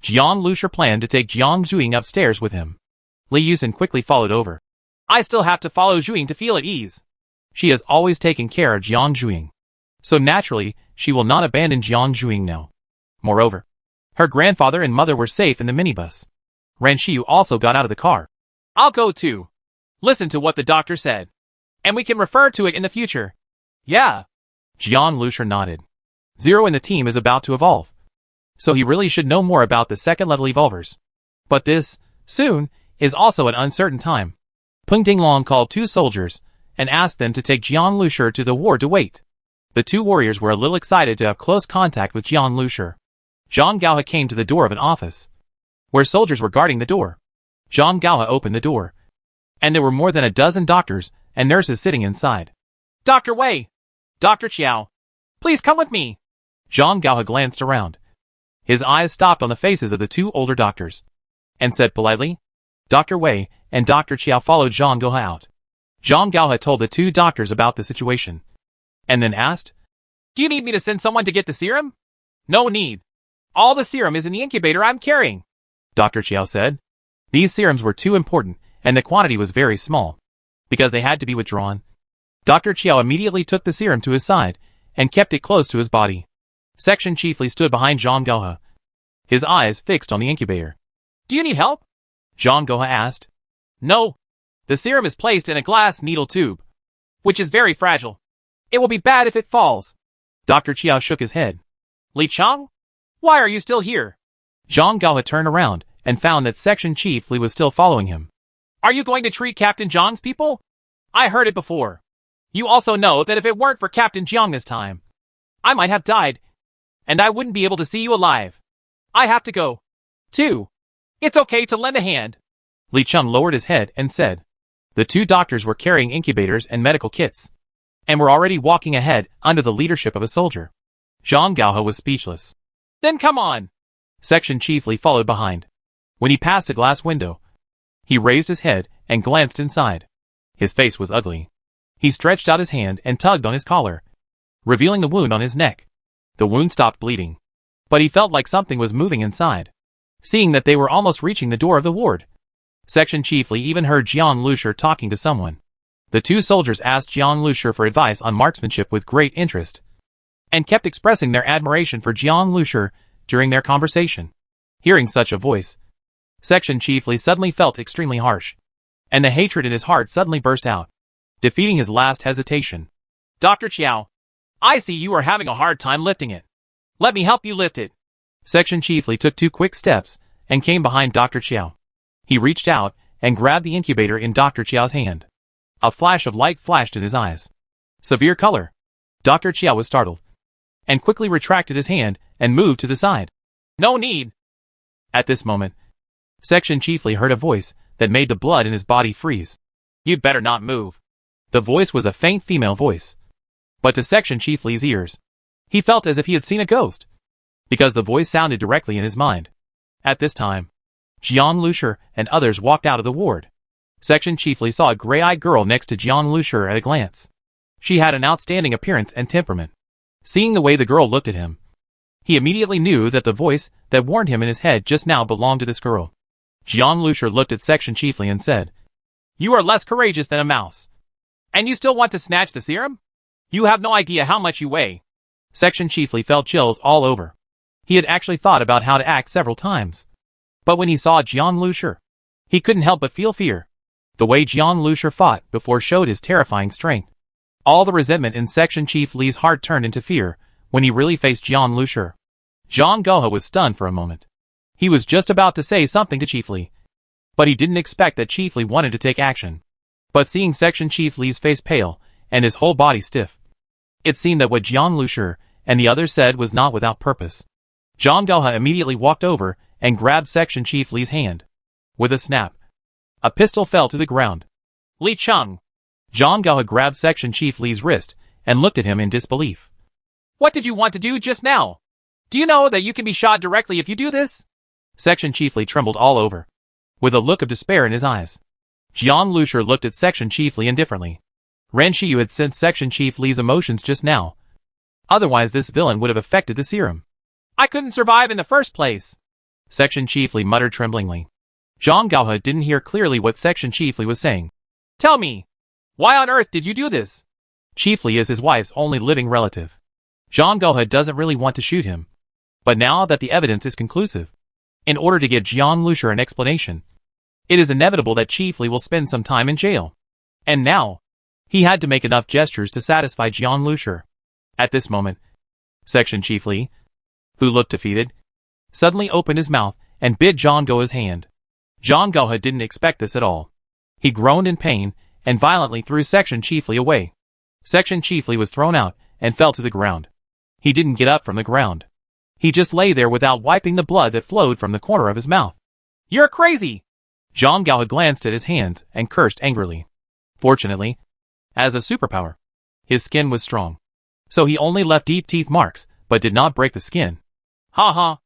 Jiang Lushur planned to take Jiang Zhuing upstairs with him. Li Yusen quickly followed over. "I still have to follow Zhuing to feel at ease." She has always taken care of Jiang Zhuing, so naturally, she will not abandon Jiang Zhuing now. Moreover, her grandfather and mother were safe in the minibus. Ran Shiyu also got out of the car. "I'll go too. Listen to what the doctor said, and we can refer to it in the future." "Yeah." Jiang Lushur nodded. Zero in the team is about to evolve, so he really should know more about the second-level evolvers. But this, soon, is also an uncertain time. Peng Dinglong called two soldiers and asked them to take Jiang Lushur to the ward to wait. The two warriors were a little excited to have close contact with Jiang Lushur. Zhang Gaohe came to the door of an office, where soldiers were guarding the door. Zhang Gaohe opened the door, and there were more than a dozen doctors and nurses sitting inside. "Dr. Wei! Dr. Qiao! Please come with me!" Zhang Gaohe glanced around. His eyes stopped on the faces of the two older doctors, and said politely, Dr. Wei and Dr. Qiao followed Zhang Gaohe out. Zhang Gaohe told the two doctors about the situation, and then asked, "Do you need me to send someone to get the serum?" "No need. All the serum is in the incubator I'm carrying," Dr. Qiao said. These serums were too important, and the quantity was very small, because they had to be withdrawn. Dr. Qiao immediately took the serum to his side, and kept it close to his body. Section Chief Li stood behind Zhang Gaohe, his eyes fixed on the incubator. "Do you need help?" Zhang Gaohe asked. "No. The serum is placed in a glass needle tube, which is very fragile. It will be bad if it falls." Dr. Qiao shook his head. "Li Chang? Why are you still here?" Zhang Gaohe turned around and found that Section Chief Lee was still following him. Are you going to treat Captain Jiang's people? I heard it before. You also know that if it weren't for Captain Jiang this time, I might have died, and I wouldn't be able to see you alive. I have to go, too. It's okay to lend a hand. Li Cheng lowered his head and said. The two doctors were carrying incubators and medical kits, and were already walking ahead under the leadership of a soldier. Zhang Gaohe was speechless. Then come on. Section Chief Lee followed behind. When he passed a glass window, he raised his head and glanced inside. His face was ugly. He stretched out his hand and tugged on his collar, revealing the wound on his neck. The wound stopped bleeding, but he felt like something was moving inside. Seeing that they were almost reaching the door of the ward, Section Chief Lee even heard Jiang Lushur talking to someone. The two soldiers asked Jiang Lushur for advice on marksmanship with great interest, and kept expressing their admiration for Jiang Lushur during their conversation. Hearing such a voice, Section Chief Lee suddenly felt extremely harsh, and the hatred in his heart suddenly burst out, defeating his last hesitation. Dr. Chiao, I see you are having a hard time lifting it. Let me help you lift it. Section Chief Lee took 2 quick steps and came behind Dr. Chiao. He reached out and grabbed the incubator in Dr. Chiao's hand. A flash of light flashed in his eyes. Severe color. Dr. Chiao was startled, and quickly retracted his hand and moved to the side. No need. At this moment, Section Chief Lee heard a voice that made the blood in his body freeze. You'd better not move. The voice was a faint female voice, but to Section Chief Lee's ears, he felt as if he had seen a ghost, because the voice sounded directly in his mind. At this time, Jiang Lushur and others walked out of the ward. Section Chief Lee saw a gray-eyed girl next to Jiang Lushur at a glance. She had an outstanding appearance and temperament. Seeing the way the girl looked at him, he immediately knew that the voice that warned him in his head just now belonged to this girl. Jiang Lushur looked at Section Chief Lee and said, You are less courageous than a mouse. And you still want to snatch the serum? You have no idea how much you weigh. Section Chief Lee felt chills all over. He had actually thought about how to act several times. But when he saw Jiang Lushur, he couldn't help but feel fear. The way Jiang Lushur fought before showed his terrifying strength. All the resentment in Section Chief Lee's heart turned into fear when he really faced Jiang Lushur. Zhang Gaohe was stunned for a moment. He was just about to say something to Chief Lee, but he didn't expect that Chief Lee wanted to take action. But seeing Section Chief Lee's face pale and his whole body stiff, it seemed that what Jiang Lushur and the others said was not without purpose. Zhang Gaohe immediately walked over and grabbed Section Chief Lee's hand. With a snap, a pistol fell to the ground. Li Cheng. Zhang Gaohe grabbed Section Chief Lee's wrist and looked at him in disbelief. What did you want to do just now? Do you know that you can be shot directly if you do this? Section Chief Lee trembled all over, with a look of despair in his eyes. Jiang Lushur looked at Section Chief Lee indifferently. Ren Shiyu had sensed Section Chief Lee's emotions just now. Otherwise this villain would have affected the serum. I couldn't survive in the first place. Section Chief Lee muttered tremblingly. Zhang Gaohe didn't hear clearly what Section Chief Lee was saying. Tell me, why on earth did you do this? Chief Lee is his wife's only living relative. Zhang Gaohe doesn't really want to shoot him. But now that the evidence is conclusive, in order to give Jiang Lushur an explanation, it is inevitable that Chief Lee will spend some time in jail. And now, he had to make enough gestures to satisfy Jiang Lushur. At this moment, Section Chief Lee, who looked defeated, suddenly opened his mouth and bit Zhang Gaohe's hand. Zhang Gaohe didn't expect this at all. He groaned in pain and violently threw Section Chief Lee away. Section Chief Lee was thrown out and fell to the ground. He didn't get up from the ground. He just lay there without wiping the blood that flowed from the corner of his mouth. You're crazy! Zhang Gaohe glanced at his hands and cursed angrily. Fortunately, as a superpower, his skin was strong. So he only left deep teeth marks, but did not break the skin. Ha ha!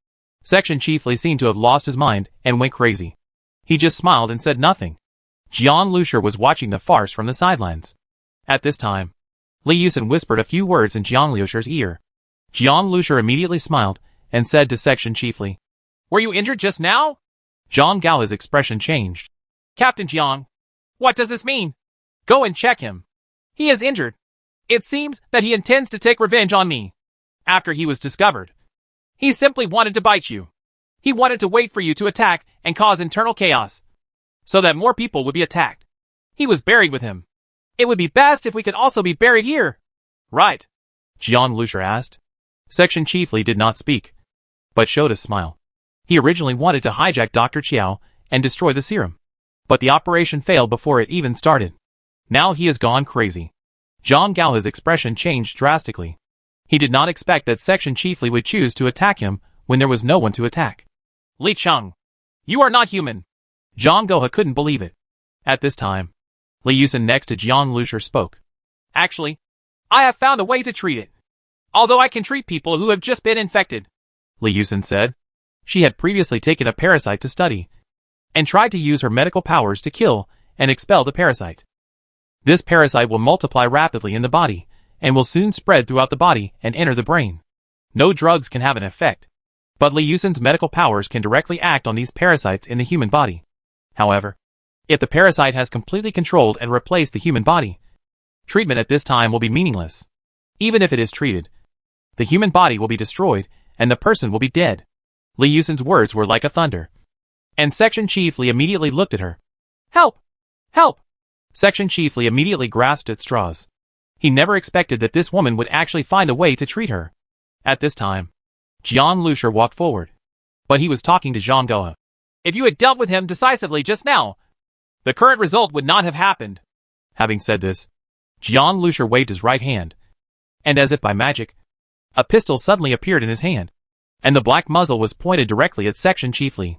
Section Chief Lee seemed to have lost his mind and went crazy. He just smiled and said nothing. Jiang Lushur was watching the farce from the sidelines. At this time, Li Yusen whispered a few words in Jiang Lushur's ear. Jiang Lushur immediately smiled and said to Section Chief Lee, Were you injured just now? Zhang Gaohe's expression changed. Captain Jiang, what does this mean? Go and check him. He is injured. It seems that he intends to take revenge on me. After he was discovered, he simply wanted to bite you. He wanted to wait for you to attack and cause internal chaos, so that more people would be attacked. He was buried with him. It would be best if we could also be buried here. Right? Jiang Lushur asked. Section Chief Lee did not speak, but showed a smile. He originally wanted to hijack Dr. Chiao and destroy the serum, but the operation failed before it even started. Now he has gone crazy. Zhang Gao's expression changed drastically. He did not expect that Section Chief Li would choose to attack him when there was no one to attack. Li Cheng, you are not human. Zhang Gohe couldn't believe it. At this time, Li Yusen next to Jian Lushur spoke. Actually, I have found a way to treat it. Although I can treat people who have just been infected, Li Yusen said. She had previously taken a parasite to study, and tried to use her medical powers to kill and expel the parasite. This parasite will multiply rapidly in the body, and will soon spread throughout the body and enter the brain. No drugs can have an effect, but Li Yusen's medical powers can directly act on these parasites in the human body. However, if the parasite has completely controlled and replaced the human body, treatment at this time will be meaningless. Even if it is treated, the human body will be destroyed and the person will be dead. Li Yusen's words were like a thunder, and Section Chief Li immediately looked at her. Help! Help! Section Chief Li immediately grasped at straws. He never expected that this woman would actually find a way to treat her. At this time, Jian Lushur walked forward, but he was talking to Zhang Gohe. If you had dealt with him decisively just now, the current result would not have happened. Having said this, Jian Lushur waved his right hand, and as if by magic, a pistol suddenly appeared in his hand, and the black muzzle was pointed directly at Section Chief Li.